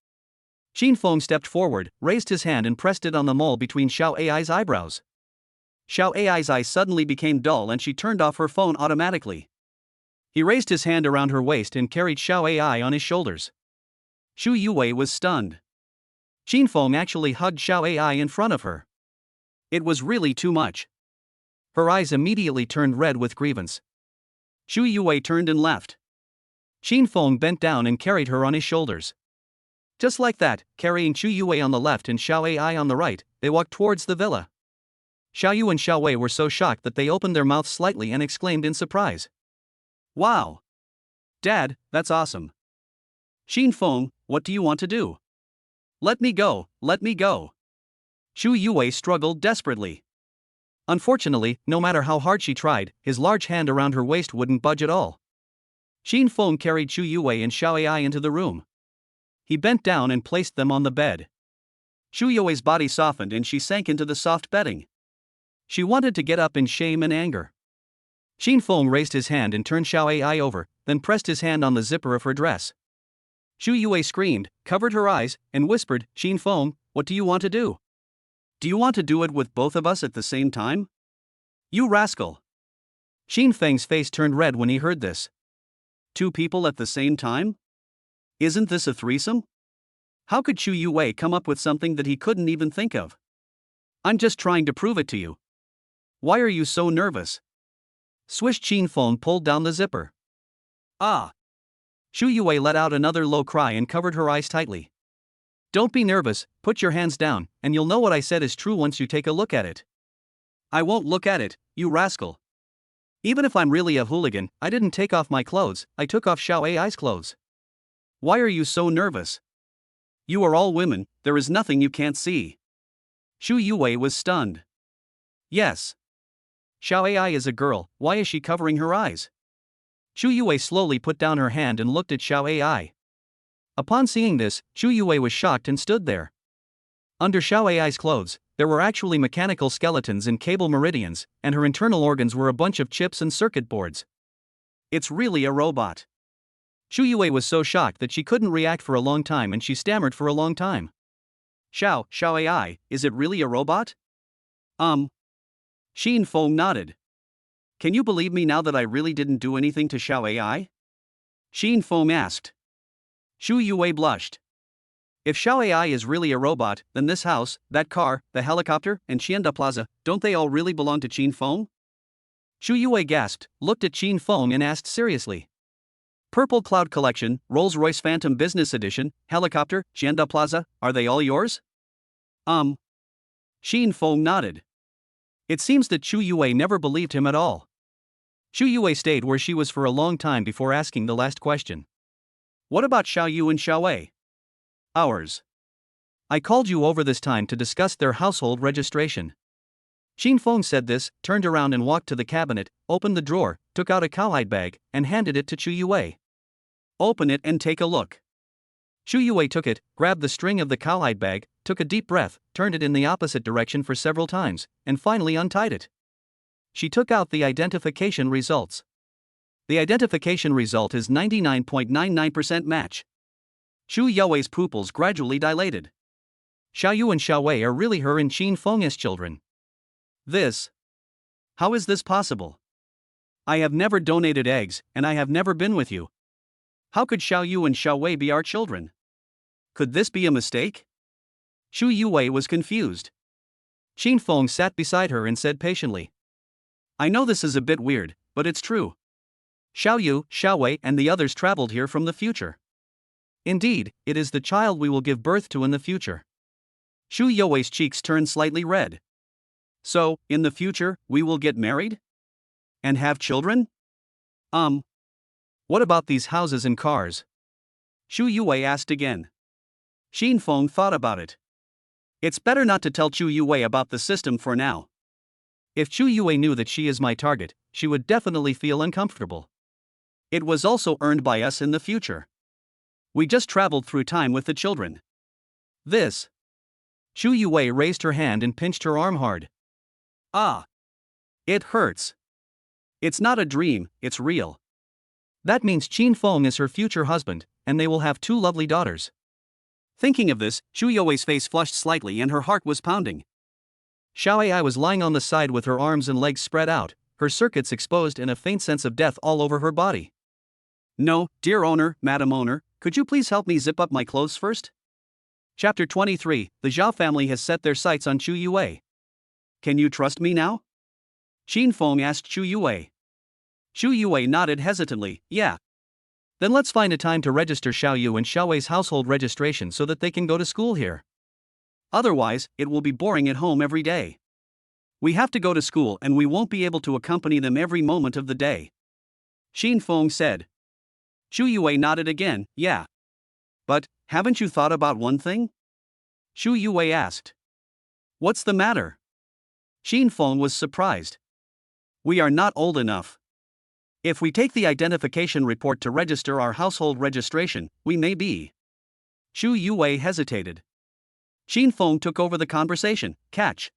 Xin Feng stepped forward, raised his hand and pressed it on the mole between Xiao Ai's eyebrows. Xiao Ai's eyes suddenly became dull and she turned off her phone automatically. He raised his hand around her waist and carried Xiao Ai on his shoulders. Xu Yue was stunned. Xin Feng actually hugged Xiao Ai in front of her. It was really too much. Her eyes immediately turned red with grievance. Xu Yue turned and left. Xin Feng bent down and carried her on his shoulders. Just like that, carrying Xu Yue on the left and Xiao Ai on the right, they walked towards the villa. Xiaoyu and Xiaowei were so shocked that they opened their mouths slightly and exclaimed in surprise. Wow! Dad, that's awesome. Xin Feng, what do you want to do? Let me go, let me go. Xu Yue struggled desperately. Unfortunately, no matter how hard she tried, his large hand around her waist wouldn't budge at all. Xin Feng carried Xu Yue and Xiao Ai into the room. He bent down and placed them on the bed. Xu Yue's body softened and she sank into the soft bedding. She wanted to get up in shame and anger. Xin Feng raised his hand and turned Xiao Ai over, then pressed his hand on the zipper of her dress. Xu Yue screamed, covered her eyes, and whispered, Xin Feng, what do you want to do? Do you want to do it with both of us at the same time? You rascal! Xin Feng's face turned red when he heard this. 2 people at the same time? Isn't this a threesome? How could Xu Yue come up with something that he couldn't even think of? I'm just trying to prove it to you. Why are you so nervous? Swish. Xin Feng pulled down the zipper. Ah! Xu Yue let out another low cry and covered her eyes tightly. Don't be nervous, put your hands down, and you'll know what I said is true once you take a look at it. I won't look at it, you rascal. Even if I'm really a hooligan, I didn't take off my clothes, I took off Xiao Ai's clothes. Why are you so nervous? You are all women, there is nothing you can't see. Xu Yue was stunned. Yes. Xiao Ai is a girl, why is she covering her eyes? Xu Yue slowly put down her hand and looked at Xiao Ai. Upon seeing this, Xu Yue was shocked and stood there. Under Xiao Ai's clothes, there were actually mechanical skeletons and cable meridians, and her internal organs were a bunch of chips and circuit boards. It's really a robot. Xu Yue was so shocked that she couldn't react for a long time and she stammered for a long time. Xiao Ai, is it really a robot? Xin Feng nodded. Can you believe me now that I really didn't do anything to Xiao Ai? Xin Feng asked. Xu Yue blushed. If Xiao Ai is really a robot, then this house, that car, the helicopter, and Xianda Plaza, don't they all really belong to Xin Feng? Xu Yue gasped, looked at Xin Feng and asked seriously. Purple Cloud Collection, Rolls-Royce Phantom Business Edition, Helicopter, Xianda Plaza, are they all yours? Xin Feng nodded. It seems that Xu Yue never believed him at all. Xu Yue stayed where she was for a long time before asking the last question. What about Xiao Yu and Xiao Wei? Ours. I called you over this time to discuss their household registration. Xin Feng said this, turned around and walked to the cabinet, opened the drawer, took out a cowhide bag, and handed it to Xu Yue. Open it and take a look. Xu Yue took it, grabbed the string of the cowhide bag, took a deep breath, turned it in the opposite direction for several times, and finally untied it. She took out the identification results. The identification result is 99.99% match. Xu Yue's pupils gradually dilated. Xiao Yu and Xiao Wei are really her and Xin Feng's children. How is this possible? I have never donated eggs, and I have never been with you. How could Xiao Yu and Xiao Wei be our children? Could this be a mistake? Xu Yue was confused. Xin Feng sat beside her and said patiently. I know this is a bit weird, but it's true. Xiao Yu, Xiao Wei, and the others traveled here from the future. Indeed, it is the child we will give birth to in the future. Xu Yue's cheeks turned slightly red. So, in the future, we will get married? And have children? What about these houses and cars? Xu Yue asked again. Xin Feng thought about it. It's better not to tell Xu Yue about the system for now. If Xu Yue knew that she is my target, she would definitely feel uncomfortable. It was also earned by us in the future. We just traveled through time with the children. Xu Yue raised her hand and pinched her arm hard. It hurts. It's not a dream, it's real. That means Xin Feng is her future husband, and they will have 2 lovely daughters. Thinking of this, Xu Yue's face flushed slightly and her heart was pounding. Xiao Ai was lying on the side with her arms and legs spread out, her circuits exposed and a faint sense of death all over her body. No, dear owner, Madam Owner, could you please help me zip up my clothes first? Chapter 23, the Zhao family has set their sights on Xu Yue. Can you trust me now? Xin Feng asked Xu Yue. Xu Yue nodded hesitantly, yeah. Then let's find a time to register Xiao Yu and Xiao Wei's household registration so that they can go to school here. Otherwise, it will be boring at home every day. We have to go to school and we won't be able to accompany them every moment of the day. Xin Feng said. Xu Yue nodded again, yeah. But, haven't you thought about one thing? Xu Yue asked. What's the matter? Xin Feng was surprised. We are not old enough. If we take the identification report to register our household registration, we may be. Xu Yue hesitated. Xin Feng took over the conversation, catch.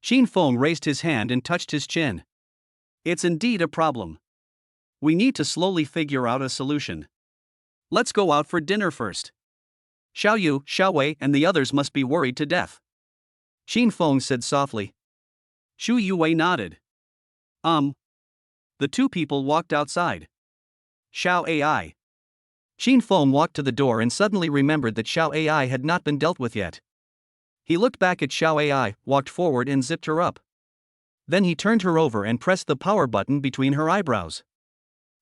Xin Feng raised his hand and touched his chin. It's indeed a problem. We need to slowly figure out a solution. Let's go out for dinner first. Xiao Yu, Xiao Wei, and the others must be worried to death. Qin Feng said softly. Xu Yuwei nodded. The two people walked outside. Xiao Ai. Qin Feng walked to the door and suddenly remembered that Xiao Ai had not been dealt with yet. He looked back at Xiao Ai, walked forward and zipped her up. Then he turned her over and pressed the power button between her eyebrows.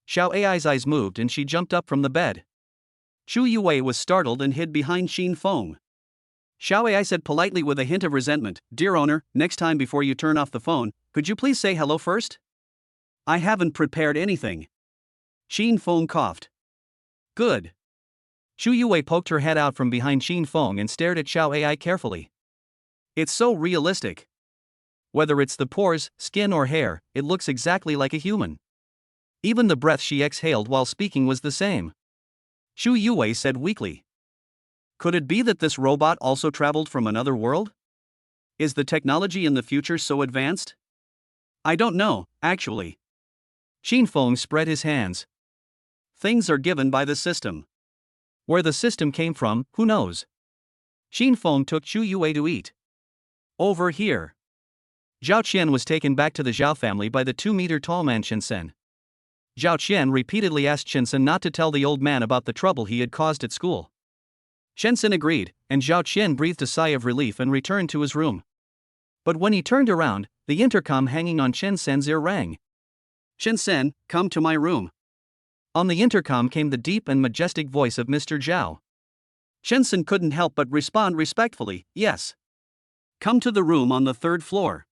Xiao Ai's eyes moved and she jumped up from the bed. Xu Yuwei was startled and hid behind Qin Feng. Xiao Ai said politely with a hint of resentment, "Dear owner, next time before you turn off the phone, could you please say hello first? I haven't prepared anything." Qin Feng coughed. Good. Xu Yuwei poked her head out from behind Qin Feng and stared at Xiao Ai carefully. It's so realistic. Whether it's the pores, skin or hair, it looks exactly like a human. Even the breath she exhaled while speaking was the same. Xu Yuwei said weakly. Could it be that this robot also traveled from another world? Is the technology in the future so advanced? I don't know, actually. Qin Feng spread his hands. Things are given by the system. Where the system came from, who knows? Qin Feng took Xu Yuwei to eat. Over here. Zhao Qian was taken back to the Zhao family by the 2-meter-tall man Shensen. Zhao Qian repeatedly asked Shensen not to tell the old man about the trouble he had caused at school. Shensen agreed, and Zhao Qian breathed a sigh of relief and returned to his room. But when he turned around, the intercom hanging on Shensen's ear rang. Shensen, come to my room. On the intercom came the deep and majestic voice of Mr. Zhao. Shensen couldn't help but respond respectfully, yes. Come to the room on the 3rd floor.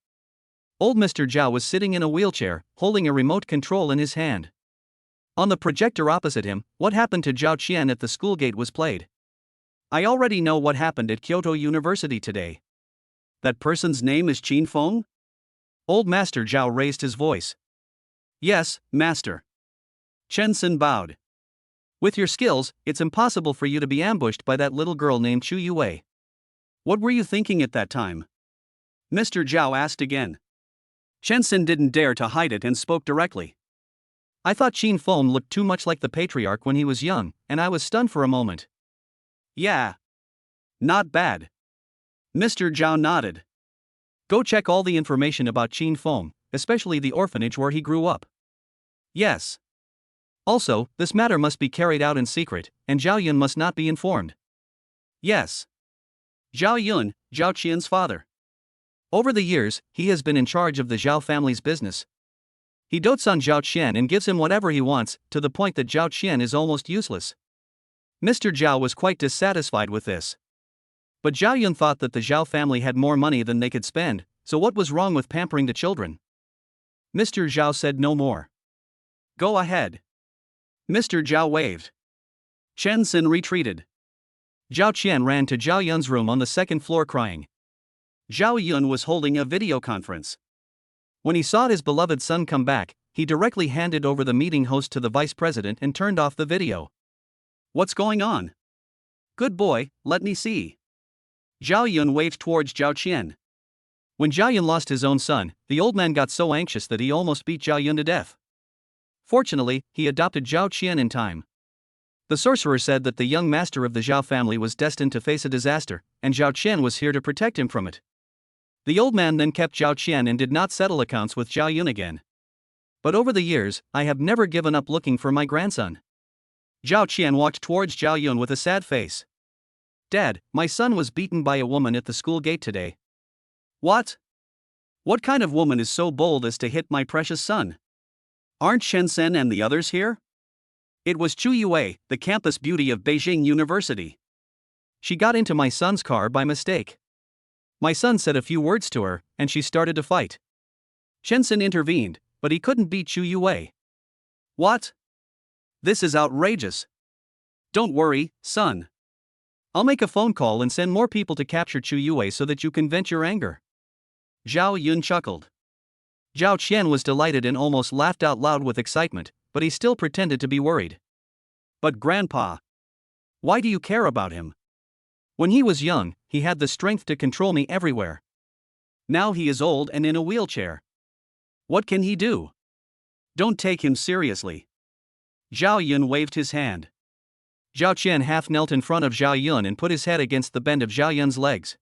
Old Mr. Zhao was sitting in a wheelchair, holding a remote control in his hand. On the projector opposite him, what happened to Zhao Qian at the school gate was played. I already know what happened at Kyoto University today. That person's name is Qin Feng? Old Master Zhao raised his voice. Yes, Master. Shensen bowed. With your skills, it's impossible for you to be ambushed by that little girl named Xu Yuwei. What were you thinking at that time? Mr. Zhao asked again. Shensen didn't dare to hide it and spoke directly. I thought Qin Feng looked too much like the patriarch when he was young, and I was stunned for a moment. Yeah. Not bad. Mr. Zhao nodded. Go check all the information about Qin Feng, especially the orphanage where he grew up. Yes. Also, this matter must be carried out in secret, and Zhao Yun must not be informed. Yes. Zhao Yun, Zhao Qian's father. Over the years, he has been in charge of the Zhao family's business. He dotes on Zhao Qian and gives him whatever he wants, to the point that Zhao Qian is almost useless. Mr. Zhao was quite dissatisfied with this. But Zhao Yun thought that the Zhao family had more money than they could spend, so what was wrong with pampering the children? Mr. Zhao said no more. Go ahead. Mr. Zhao waved. Shensen retreated. Zhao Qian ran to Zhao Yun's room on the 2nd floor crying. Zhao Yun was holding a video conference. When he saw his beloved son come back, he directly handed over the meeting host to the vice president and turned off the video. What's going on? Good boy, let me see. Zhao Yun waved towards Zhao Qian. When Zhao Yun lost his own son, the old man got so anxious that he almost beat Zhao Yun to death. Fortunately, he adopted Zhao Qian in time. The sorcerer said that the young master of the Zhao family was destined to face a disaster, and Zhao Qian was here to protect him from it. The old man then kept Zhao Qian and did not settle accounts with Zhao Yun again. But over the years, I have never given up looking for my grandson. Zhao Qian walked towards Zhao Yun with a sad face. Dad, my son was beaten by a woman at the school gate today. What? What kind of woman is so bold as to hit my precious son? Aren't Shensen and the others here? It was Xu Yuwei, the campus beauty of Beijing University. She got into my son's car by mistake. My son said a few words to her, and she started to fight. Shensen intervened, but he couldn't beat Xu Yuwei. What? This is outrageous. Don't worry, son. I'll make a phone call and send more people to capture Xu Yuwei so that you can vent your anger. Zhao Yun chuckled. Zhao Qian was delighted and almost laughed out loud with excitement, but he still pretended to be worried. But Grandpa, why do you care about him? When he was young, he had the strength to control me everywhere. Now he is old and in a wheelchair. What can he do? Don't take him seriously. Zhao Yun waved his hand. Zhao Qian half knelt in front of Zhao Yun and put his head against the bend of Zhao Yun's legs.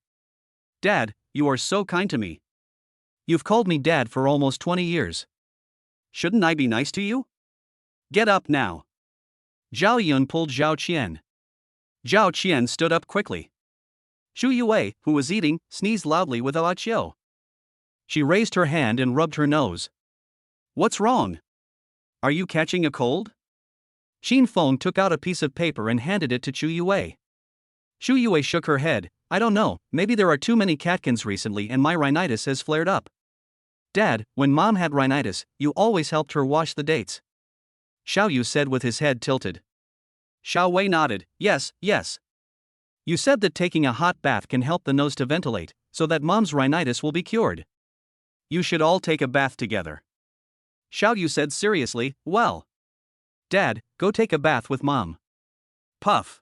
Dad, you are so kind to me. You've called me Dad for almost 20 years. Shouldn't I be nice to you? Get up now. Zhao Yun pulled Zhao Qian. Zhao Qian stood up quickly. Xu Yue, who was eating, sneezed loudly with a chill. She raised her hand and rubbed her nose. What's wrong? Are you catching a cold? Xin Feng took out a piece of paper and handed it to Xu Yue. Xu Yue shook her head. I don't know, maybe there are too many catkins recently and my rhinitis has flared up. Dad, when Mom had rhinitis, you always helped her wash the dates. Xiao Yu said with his head tilted. Xiao Wei nodded. Yes, yes. You said that taking a hot bath can help the nose to ventilate, so that Mom's rhinitis will be cured. You should all take a bath together. Xiao Yu said seriously. Well. Dad, go take a bath with Mom. Puff.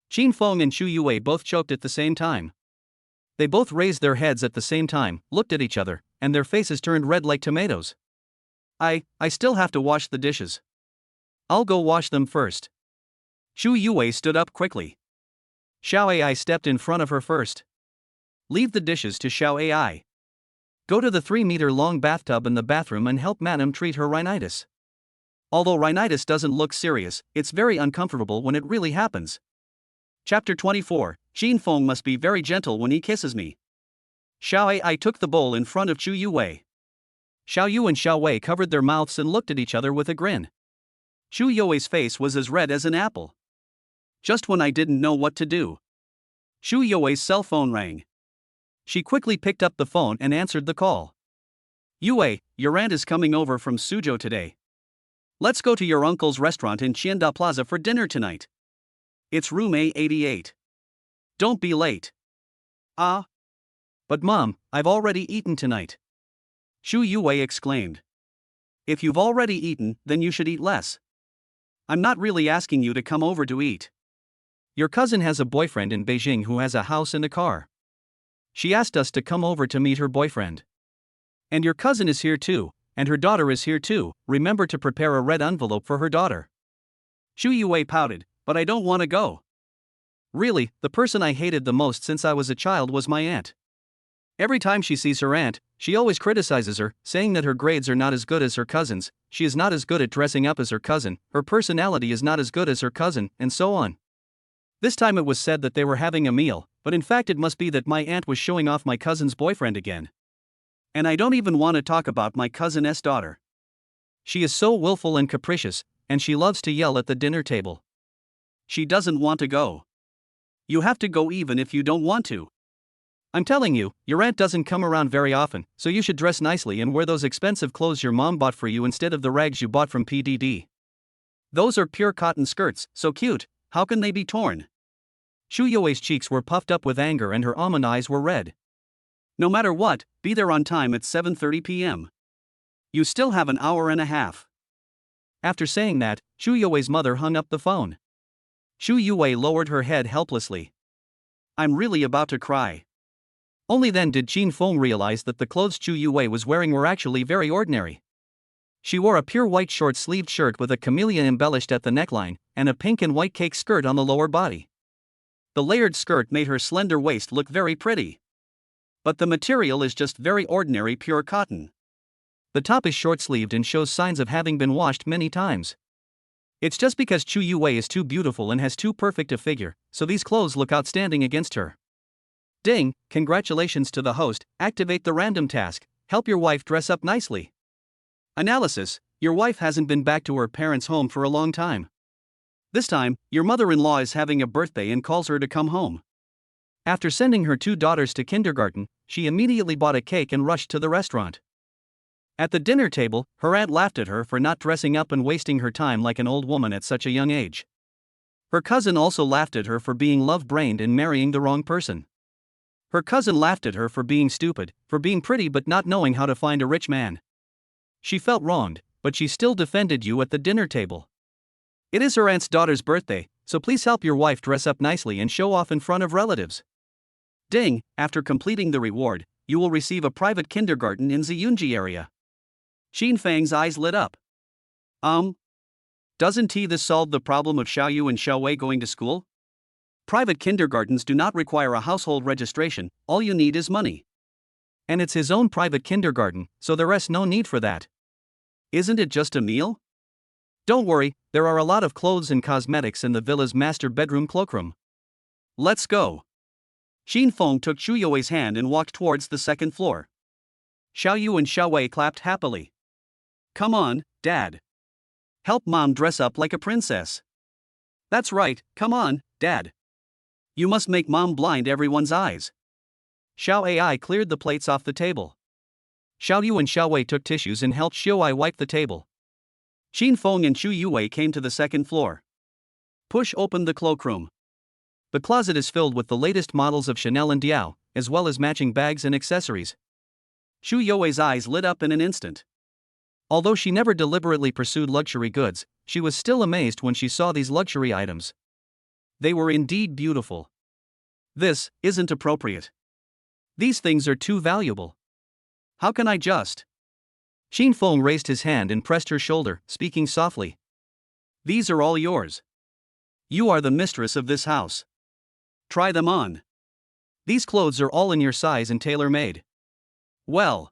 Xin Feng and Xu Yue both choked at the same time. They both raised their heads at the same time, looked at each other, and their faces turned red like tomatoes. I still have to wash the dishes. I'll go wash them first. Xu Yue stood up quickly. Xiao Ai stepped in front of her first. Leave the dishes to Xiao Ai. Go to the 3-meter-long bathtub in the bathroom and help Madam treat her rhinitis. Although rhinitis doesn't look serious, it's very uncomfortable when it really happens. Chapter 24, Xin Feng must be very gentle when he kisses me. Xiao Ai took the bowl in front of Xu Yue. Xiao Yu and Xiao Wei covered their mouths and looked at each other with a grin. Xu Yue's face was as red as an apple. Just when I didn't know what to do. Xu Yue's cell phone rang. She quickly picked up the phone and answered the call. Yue, your aunt is coming over from Suzhou today. Let's go to your uncle's restaurant in Qianda Plaza for dinner tonight. It's room A88. Don't be late. Ah. But Mom, I've already eaten tonight. Xu Yue exclaimed. If you've already eaten, then you should eat less. I'm not really asking you to come over to eat. Your cousin has a boyfriend in Beijing who has a house and a car. She asked us to come over to meet her boyfriend. And your cousin is here too, and her daughter is here too. Remember to prepare a red envelope for her daughter. Xu Yue pouted, but I don't want to go. Really, the person I hated the most since I was a child was my aunt. Every time she sees her aunt, she always criticizes her, saying that her grades are not as good as her cousin's, she is not as good at dressing up as her cousin, her personality is not as good as her cousin, and so on. This time it was said that they were having a meal, but in fact it must be that my aunt was showing off my cousin's boyfriend again. And I don't even want to talk about my cousin's daughter. She is so willful and capricious, and she loves to yell at the dinner table. She doesn't want to go. You have to go even if you don't want to. I'm telling you, your aunt doesn't come around very often, so you should dress nicely and wear those expensive clothes your mom bought for you instead of the rags you bought from PDD. Those are pure cotton skirts, so cute, how can they be torn? Xu Yue's cheeks were puffed up with anger and her almond eyes were red. No matter what, be there on time at 7:30 p.m. You still have an hour and a half. After saying that, Xu Yue's mother hung up the phone. Xu Yue lowered her head helplessly. I'm really about to cry. Only then did Xin Feng realize that the clothes Xu Yue was wearing were actually very ordinary. She wore a pure white short-sleeved shirt with a camellia embellished at the neckline, and a pink and white cake skirt on the lower body. The layered skirt made her slender waist look very pretty. But the material is just very ordinary pure cotton. The top is short-sleeved and shows signs of having been washed many times. It's just because Xu Yue is too beautiful and has too perfect a figure, so these clothes look outstanding against her. Ding, congratulations to the host, activate the random task, help your wife dress up nicely. Analysis, your wife hasn't been back to her parents' home for a long time. This time, your mother-in-law is having a birthday and calls her to come home. After sending her 2 daughters to kindergarten, she immediately bought a cake and rushed to the restaurant. At the dinner table, her aunt laughed at her for not dressing up and wasting her time like an old woman at such a young age. Her cousin also laughed at her for being love-brained and marrying the wrong person. Her cousin laughed at her for being stupid, for being pretty but not knowing how to find a rich man. She felt wronged, but she still defended you at the dinner table. It is her aunt's daughter's birthday, so please help your wife dress up nicely and show off in front of relatives. Ding, after completing the reward, you will receive a private kindergarten in Ziyunji area. Xin Fang's eyes lit up. Um, doesn't this solve the problem of Xiaoyu and Xiaowei going to school? Private kindergartens do not require a household registration, all you need is money. And it's his own private kindergarten, so there is no need for that. Isn't it just a meal? Don't worry, there are a lot of clothes and cosmetics in the villa's master bedroom cloakroom. Let's go. Xin Feng took Xu Yue's hand and walked towards the second floor. Xiaoyu and Xiaowei clapped happily. Come on, Dad. Help Mom dress up like a princess. That's right, come on, Dad. You must make Mom blind everyone's eyes. Xiao Ai cleared the plates off the table. Xiaoyu and Xiaowei took tissues and helped Xiao Ai wipe the table. Xin Feng and Xu Yue came to the second floor. Push open the cloakroom. The closet is filled with the latest models of Chanel and Dior, as well as matching bags and accessories. Xu Yue's eyes lit up in an instant. Although she never deliberately pursued luxury goods, she was still amazed when she saw these luxury items. They were indeed beautiful. This isn't appropriate. These things are too valuable. How can I just? Xin Feng raised his hand and pressed her shoulder, speaking softly. These are all yours. You are the mistress of this house. Try them on. These clothes are all in your size and tailor-made. Well.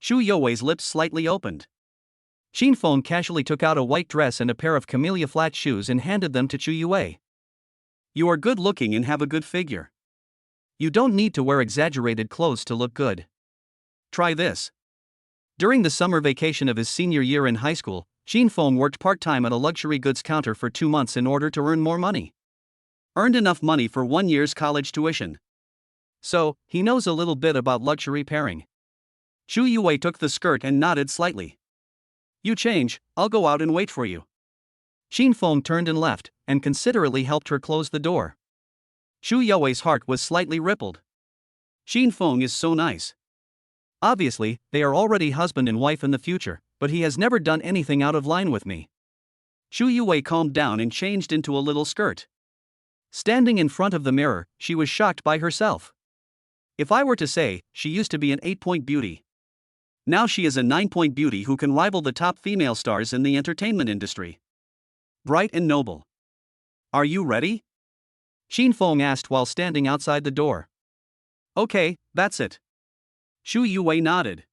Xu Yue's lips slightly opened. Xin Feng casually took out a white dress and a pair of camellia flat shoes and handed them to Xu Yue. You are good looking and have a good figure. You don't need to wear exaggerated clothes to look good. Try this. During the summer vacation of his senior year in high school, Xin Feng worked part-time at a luxury goods counter for 2 months in order to earn more money. Earned enough money for 1 year's college tuition. So, he knows a little bit about luxury pairing. Xu Yue took the skirt and nodded slightly. You change, I'll go out and wait for you. Xin Feng turned and left, and considerately helped her close the door. Xu Yue's heart was slightly rippled. Xin Feng is so nice. Obviously, they are already husband and wife in the future, but he has never done anything out of line with me. Xu Yue calmed down and changed into a little skirt. Standing in front of the mirror, she was shocked by herself. If I were to say, she used to be an 8-point beauty. Now she is a 9-point beauty who can rival the top female stars in the entertainment industry. Bright and noble. Are you ready? Xin Feng asked while standing outside the door. Okay, that's it. Xu Yue nodded.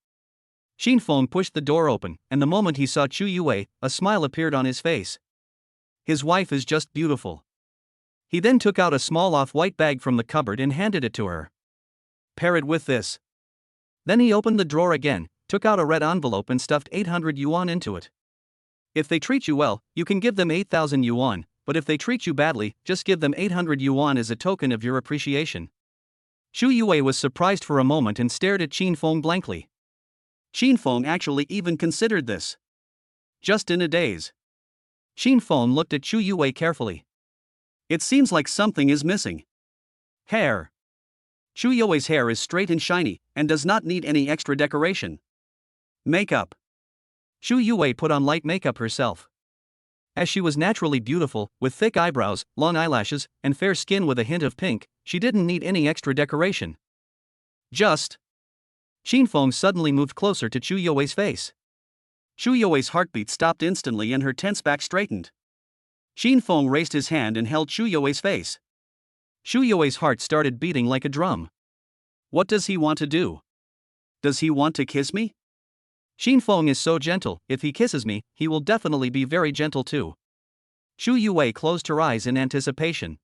Xin Feng pushed the door open, and the moment he saw Xu Yue, a smile appeared on his face. His wife is just beautiful. He then took out a small off-white bag from the cupboard and handed it to her. Pair it with this. Then he opened the drawer again, took out a red envelope and stuffed 800 yuan into it. If they treat you well, you can give them 8,000 yuan, but if they treat you badly, just give them 800 yuan as a token of your appreciation. Xu Yue was surprised for a moment and stared at Xin Feng blankly. Xin Feng actually even considered this. Just in a daze. Xin Feng looked at Xu Yue carefully. It seems like something is missing. Hair. Xu Yue's hair is straight and shiny, and does not need any extra decoration. Makeup. Xu Yue put on light makeup herself. As she was naturally beautiful, with thick eyebrows, long eyelashes, and fair skin with a hint of pink, she didn't need any extra decoration. Just. Xin Feng suddenly moved closer to Xu Yue's face. Xu Yue's heartbeat stopped instantly and her tense back straightened. Xin Feng raised his hand and held Xu Yue's face. Xu Yue's heart started beating like a drum. What does he want to do? Does he want to kiss me? Xin Feng is so gentle, if he kisses me, he will definitely be very gentle too. Xu Yue closed her eyes in anticipation.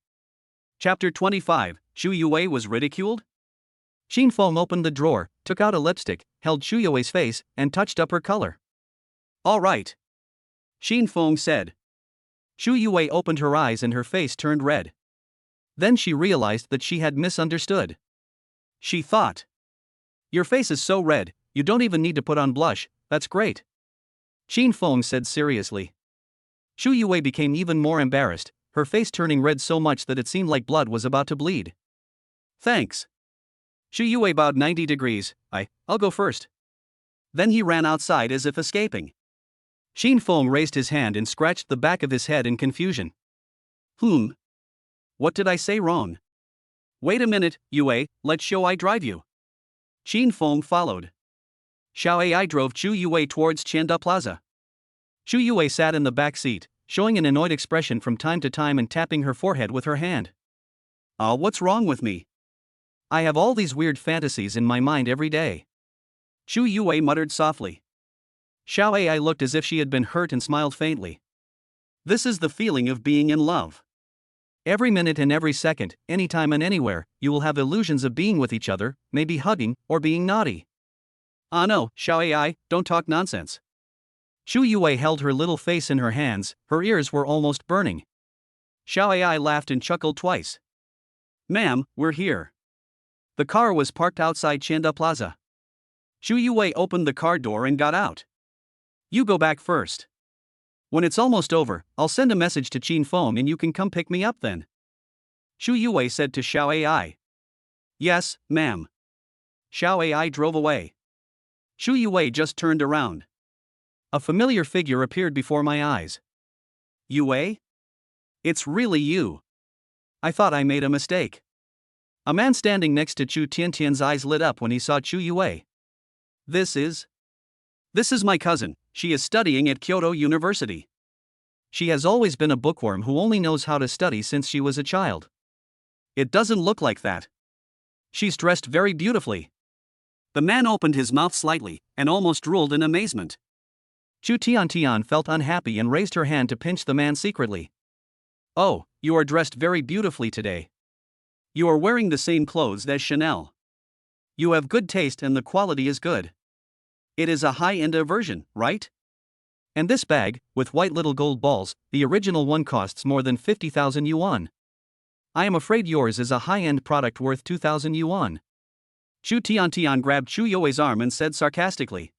Chapter 25, Xu Yue was ridiculed? Xin Feng opened the drawer, took out a lipstick, held Xu Yue's face, and touched up her color. All right. Xin Feng said. Xu Yue opened her eyes and her face turned red. Then she realized that she had misunderstood. She thought. Your face is so red, you don't even need to put on blush, that's great. Xin Feng said seriously. Xu Yue became even more embarrassed, her face turning red so much that it seemed like blood was about to bleed. Thanks. Xu Yue bowed 90 degrees, I'll go first. Then he ran outside as if escaping. Xin Feng raised his hand and scratched the back of his head in confusion. What did I say wrong? Wait a minute, Yue, let Xiao Ai drive you. Xin Feng followed. Xiao Ai drove Xu Yue towards Chanda Plaza. Chu Yue sat in the back seat, showing an annoyed expression from time to time and tapping her forehead with her hand. What's wrong with me? I have all these weird fantasies in my mind every day. Chu Yue muttered softly. Xiao Ai looked as if she had been hurt and smiled faintly. This is the feeling of being in love. Every minute and every second, anytime and anywhere, you will have illusions of being with each other, maybe hugging, or being naughty. No, Xiao Ai, don't talk nonsense. Chu Yue held her little face in her hands, her ears were almost burning. Xiao Ai laughed and chuckled twice. Ma'am, we're here. The car was parked outside Chanda Plaza. Chu Yue opened the car door and got out. You go back first. When it's almost over, I'll send a message to Qin Feng and you can come pick me up then. Chu Yue said to Xiao Ai. Yes, ma'am. Xiao Ai drove away. Chu Yue just turned around. A familiar figure appeared before my eyes. Yue? It's really you. I thought I made a mistake. A man standing next to Chu Tiantian's eyes lit up when he saw Chu Yue. This is my cousin. She is studying at Kyoto University. She has always been a bookworm who only knows how to study since she was a child. It doesn't look like that. She's dressed very beautifully. The man opened his mouth slightly and almost drooled in amazement. Chu Tiantian felt unhappy and raised her hand to pinch the man secretly. Oh, you are dressed very beautifully today. You are wearing the same clothes as Chanel. You have good taste and the quality is good. It is a high-end version, right? And this bag, with white little gold balls, the original one costs more than 50,000 yuan. I am afraid yours is a high-end product worth 2,000 yuan. Chu Tiantian grabbed Chu Yue's arm and said sarcastically.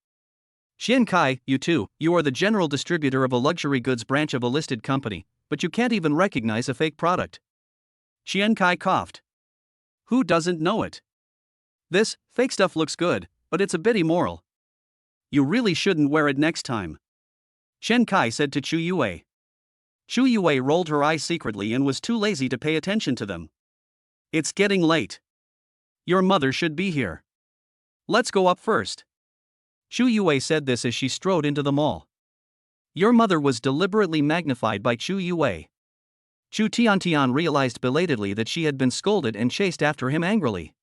Xian Kai, you too, you are the general distributor of a luxury goods branch of a listed company, but you can't even recognize a fake product. Xian Kai coughed. Who doesn't know it? This fake stuff looks good, but it's a bit immoral. You really shouldn't wear it next time. Xian Kai said to Chu Yue. Chu Yue rolled her eyes secretly and was too lazy to pay attention to them. It's getting late. Your mother should be here. Let's go up first. Chu Yue said this as she strode into the mall. Your mother was deliberately magnified by Chu Yue. Chu Tiantian realized belatedly that she had been scolded and chased after him angrily.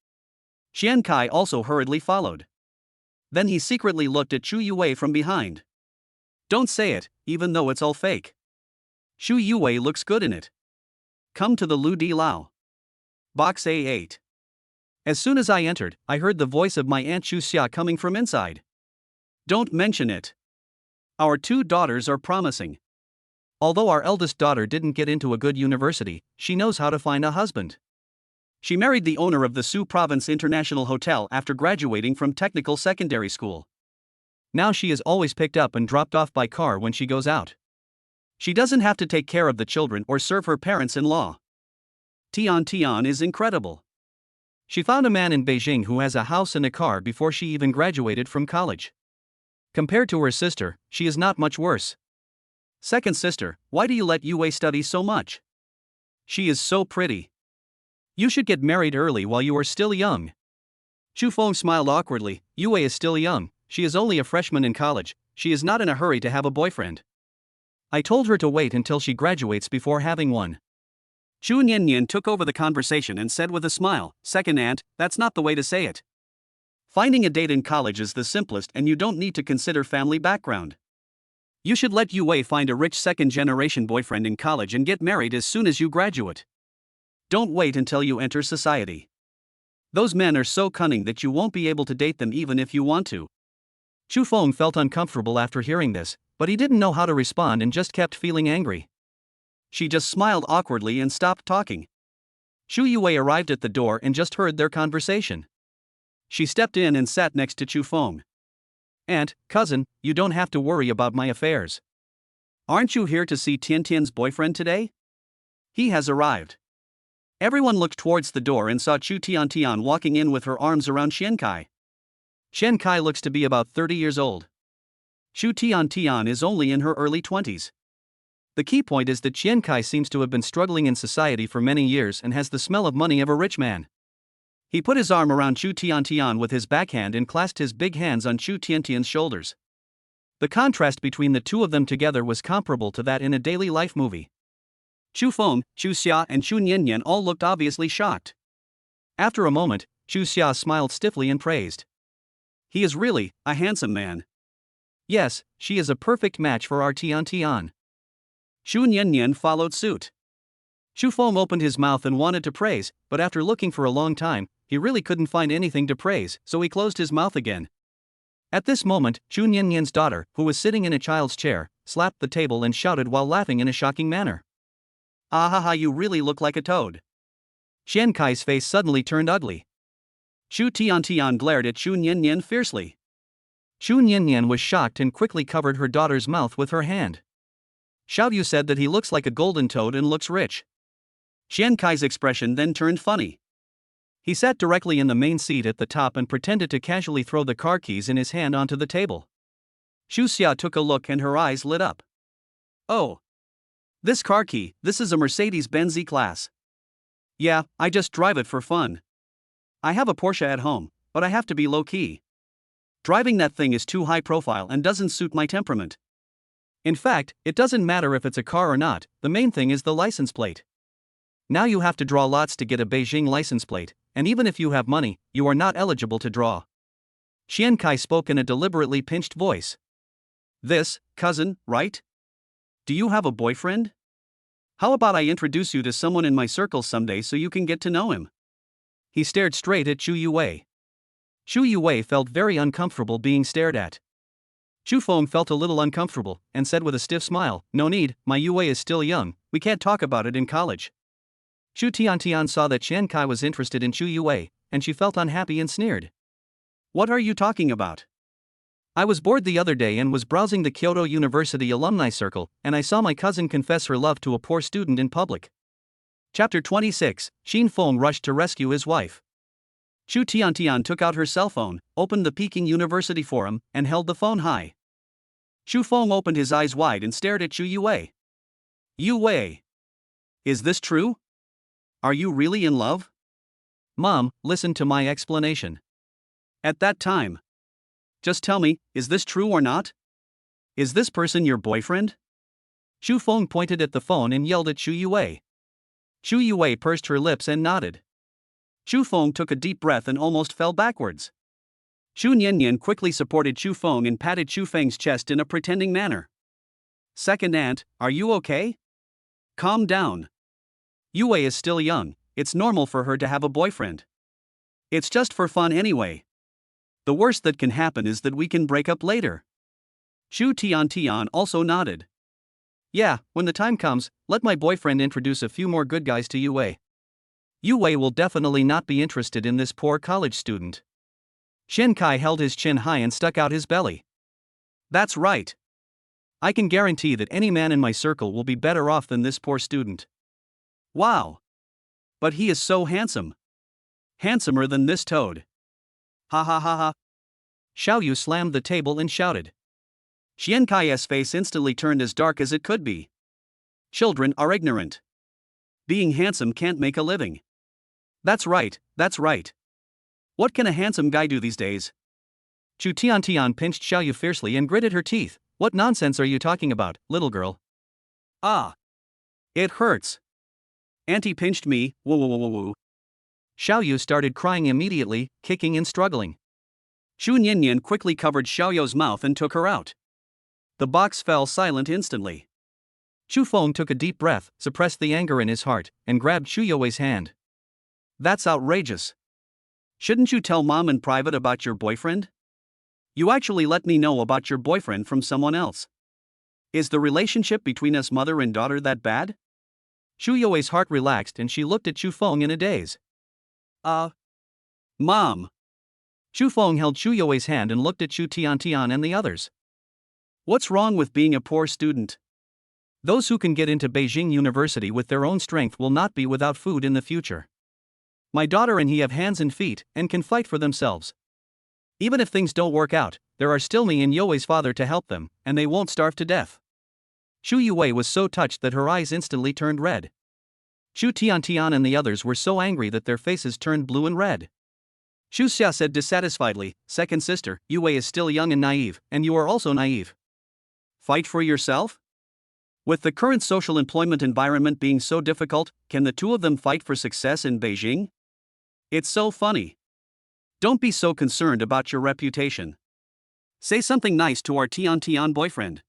Xian Kai also hurriedly followed. Then he secretly looked at Chu Yue from behind. Don't say it, even though it's all fake. Chu Yue looks good in it. Come to the Lu Di Lao. Box A8. As soon as I entered, I heard the voice of my Aunt Chu Xia coming from inside. Don't mention it. Our two daughters are promising. Although our eldest daughter didn't get into a good university, she knows how to find a husband. She married the owner of the Su Province International Hotel after graduating from technical secondary school. Now she is always picked up and dropped off by car when she goes out. She doesn't have to take care of the children or serve her parents-in-law. Tian is incredible. She found a man in Beijing who has a house and a car before she even graduated from college. Compared to her sister, she is not much worse. Second sister, why do you let Yue study so much? She is so pretty. You should get married early while you are still young. Chu Feng smiled awkwardly. Yue is still young, she is only a freshman in college, she is not in a hurry to have a boyfriend. I told her to wait until she graduates before having one. Chu Niannian took over the conversation and said with a smile, Second aunt, that's not the way to say it. Finding a date in college is the simplest and you don't need to consider family background. You should let Yue find a rich second-generation boyfriend in college and get married as soon as you graduate. Don't wait until you enter society. Those men are so cunning that you won't be able to date them even if you want to. Chu Feng felt uncomfortable after hearing this, but he didn't know how to respond and just kept feeling angry. She just smiled awkwardly and stopped talking. Chu Yue arrived at the door and just heard their conversation. She stepped in and sat next to Chu Feng. Aunt, cousin, you don't have to worry about my affairs. Aren't you here to see Tiantian's boyfriend today? He has arrived. Everyone looked towards the door and saw Chu Tiantian walking in with her arms around Xian Kai. Xian Kai looks to be about 30 years old. Chu Tiantian is only in her early 20s. The key point is that Xian Kai seems to have been struggling in society for many years and has the smell of money of a rich man. He put his arm around Chu Tiantian with his backhand and clasped his big hands on Chu Tiantian's shoulders. The contrast between the two of them together was comparable to that in a daily life movie. Chu Feng, Chu Xia, and Chu Niannian all looked obviously shocked. After a moment, Chu Xia smiled stiffly and praised. He is really a handsome man. Yes, she is a perfect match for our Tian Tian. Chu Niannian followed suit. Chu Feng opened his mouth and wanted to praise, but after looking for a long time, he really couldn't find anything to praise, so he closed his mouth again. At this moment, Chu Niannian's daughter, who was sitting in a child's chair, slapped the table and shouted while laughing in a shocking manner. Ah ha ha, you really look like a toad. Xian Kai's face suddenly turned ugly. Chu Tian glared at Chu Niannian fiercely. Chu Niannian was shocked and quickly covered her daughter's mouth with her hand. Xiao Yu said that he looks like a golden toad and looks rich. Xian Kai's expression then turned funny. He sat directly in the main seat at the top and pretended to casually throw the car keys in his hand onto the table. Xu Xia took a look and her eyes lit up. Oh. This car key, this is a Mercedes-Benz E-Class. Yeah, I just drive it for fun. I have a Porsche at home, but I have to be low-key. Driving that thing is too high profile and doesn't suit my temperament. In fact, it doesn't matter if it's a car or not, the main thing is the license plate. Now you have to draw lots to get a Beijing license plate, and even if you have money, you are not eligible to draw. Xian Kai spoke in a deliberately pinched voice. This, cousin, right? Do you have a boyfriend? How about I introduce you to someone in my circle someday so you can get to know him? He stared straight at Chu Yue. Chu Yue felt very uncomfortable being stared at. Chu Feng felt a little uncomfortable and said with a stiff smile, "No need, my Yue is still young, we can't talk about it in college." Chu Tiantian saw that Xian Kai was interested in Chu Yue, and she felt unhappy and sneered. What are you talking about? I was bored the other day and was browsing the Kyoto University alumni circle, and I saw my cousin confess her love to a poor student in public. Chapter 26, Xin Feng rushed to rescue his wife. Chu Tiantian took out her cell phone, opened the Peking University forum, and held the phone high. Chu Feng opened his eyes wide and stared at Chu Yue. Yue. Is this true? Are you really in love? Mom, listen to my explanation. At that time. Just tell me, is this true or not? Is this person your boyfriend? Chu Feng pointed at the phone and yelled at Chu Yue. Chu Yue pursed her lips and nodded. Chu Feng took a deep breath and almost fell backwards. Chu Niannian quickly supported Chu Feng and patted Chu Feng's chest in a pretending manner. Second aunt, are you okay? Calm down. Yue is still young, it's normal for her to have a boyfriend. It's just for fun anyway. The worst that can happen is that we can break up later. Chu Tian also nodded. Yeah, when the time comes, let my boyfriend introduce a few more good guys to Yue. Yue will definitely not be interested in this poor college student. Xian Kai held his chin high and stuck out his belly. That's right. I can guarantee that any man in my circle will be better off than this poor student. Wow. But he is so handsome. Handsomer than this toad. Ha ha ha ha. Xiao Yu slammed the table and shouted. Xian Kai's face instantly turned as dark as it could be. Children are ignorant. Being handsome can't make a living. That's right, that's right. What can a handsome guy do these days? Chu Tiantian pinched Xiao Yu fiercely and gritted her teeth. What nonsense are you talking about, little girl? Ah. It hurts. Auntie pinched me, woo woo woo woo. Xiao Yu started crying immediately, kicking and struggling. Chu Niannian quickly covered Xiao Yu's mouth and took her out. The box fell silent instantly. Chu Feng took a deep breath, suppressed the anger in his heart, and grabbed Chu Yue's hand. That's outrageous. Shouldn't you tell Mom in private about your boyfriend? You actually let me know about your boyfriend from someone else. Is the relationship between us mother and daughter that bad? Chu Yue's heart relaxed and she looked at Chu Feng in a daze. Mom. Chu Feng held Chu Yue's hand and looked at Chu Tiantian and the others. What's wrong with being a poor student? Those who can get into Beijing University with their own strength will not be without food in the future. My daughter and he have hands and feet and can fight for themselves. Even if things don't work out, there are still me and Yue's father to help them, and they won't starve to death. Chu Yue was so touched that her eyes instantly turned red. Chu Tiantian and the others were so angry that their faces turned blue and red. Xu Xia said dissatisfiedly, "Second sister, Yue is still young and naive, and you are also naive. Fight for yourself? With the current social employment environment being so difficult, can the two of them fight for success in Beijing? It's so funny. Don't be so concerned about your reputation. Say something nice to our Tian Tian boyfriend.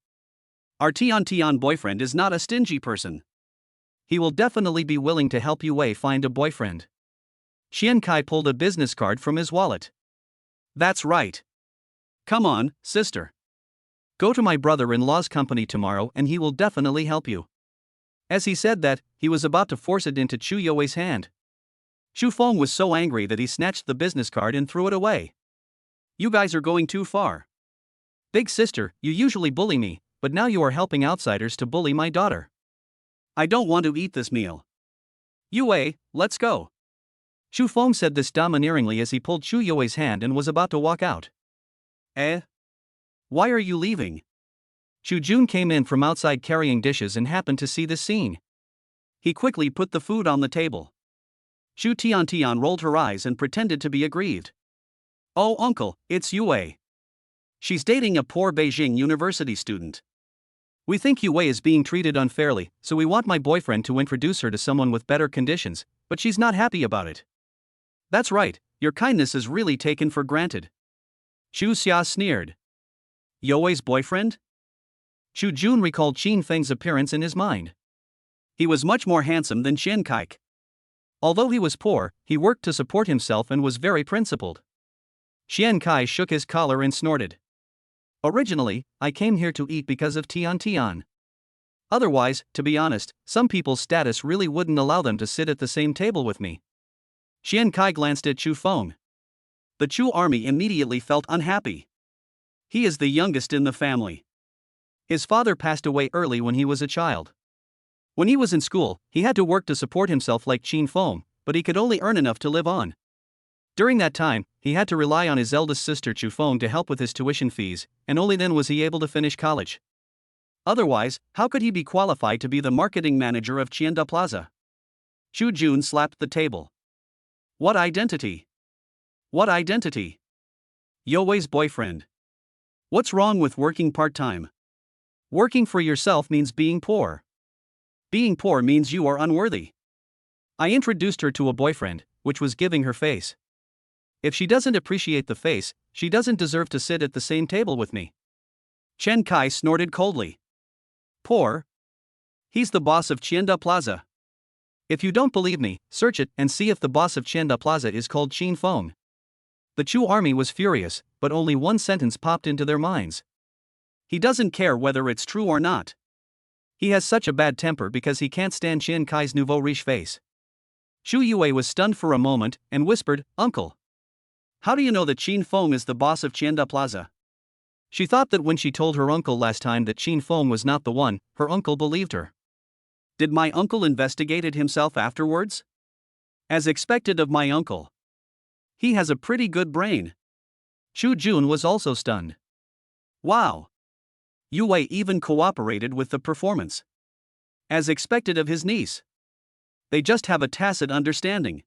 Our Tian Tian boyfriend is not a stingy person. He will definitely be willing to help Yue Wei find a boyfriend. Qian Kai pulled a business card from his wallet. That's right. Come on, sister. Go to my brother-in-law's company tomorrow and he will definitely help you. As he said that, he was about to force it into Chu Yue's hand. Chu Feng was so angry that he snatched the business card and threw it away. You guys are going too far. Big sister, you usually bully me, but now you are helping outsiders to bully my daughter. I don't want to eat this meal. Yue Wei, let's go. Chu Feng said this domineeringly as he pulled Chu Yue's hand and was about to walk out. Why are you leaving? Chu Jun came in from outside carrying dishes and happened to see this scene. He quickly put the food on the table. Chu Tian Tian rolled her eyes and pretended to be aggrieved. Oh uncle, it's Yue Wei. She's dating a poor Beijing University student. We think Yue Wei is being treated unfairly, so we want my boyfriend to introduce her to someone with better conditions, but she's not happy about it. That's right, your kindness is really taken for granted. Chu Xia sneered. Yue Wei's boyfriend? Chu Jun recalled Qin Feng's appearance in his mind. He was much more handsome than Qian Kai. Although he was poor, he worked to support himself and was very principled. Qian Kai shook his collar and snorted. Originally, I came here to eat because of Tian Tian. Otherwise, to be honest, some people's status really wouldn't allow them to sit at the same table with me. Qian Kai glanced at Chu Feng. The Chu army immediately felt unhappy. He is the youngest in the family. His father passed away early when he was a child. When he was in school, he had to work to support himself like Qin Feng, but he could only earn enough to live on. During that time, he had to rely on his eldest sister Chu Feng to help with his tuition fees, and only then was he able to finish college. Otherwise, how could he be qualified to be the marketing manager of Qianda Plaza? Chu Jun slapped the table. What identity? What identity? Yue Wei's boyfriend. What's wrong with working part-time? Working for yourself means being poor. Being poor means you are unworthy. I introduced her to a boyfriend, which was giving her face. If she doesn't appreciate the face, she doesn't deserve to sit at the same table with me. Chen Kai snorted coldly. Poor? He's the boss of Qianda Plaza. If you don't believe me, search it and see if the boss of Qianda Plaza is called Qin Feng. The Chu army was furious, but only one sentence popped into their minds. He doesn't care whether it's true or not. He has such a bad temper because he can't stand Qian Kai's nouveau riche face. Chu Yue was stunned for a moment and whispered, Uncle. How do you know that Qin Feng is the boss of Qianda Plaza? She thought that when she told her uncle last time that Qin Feng was not the one, her uncle believed her. Did my uncle investigate it himself afterwards? As expected of my uncle. He has a pretty good brain. Chu Jun was also stunned. Wow. Yue Wei even cooperated with the performance. As expected of his niece. They just have a tacit understanding.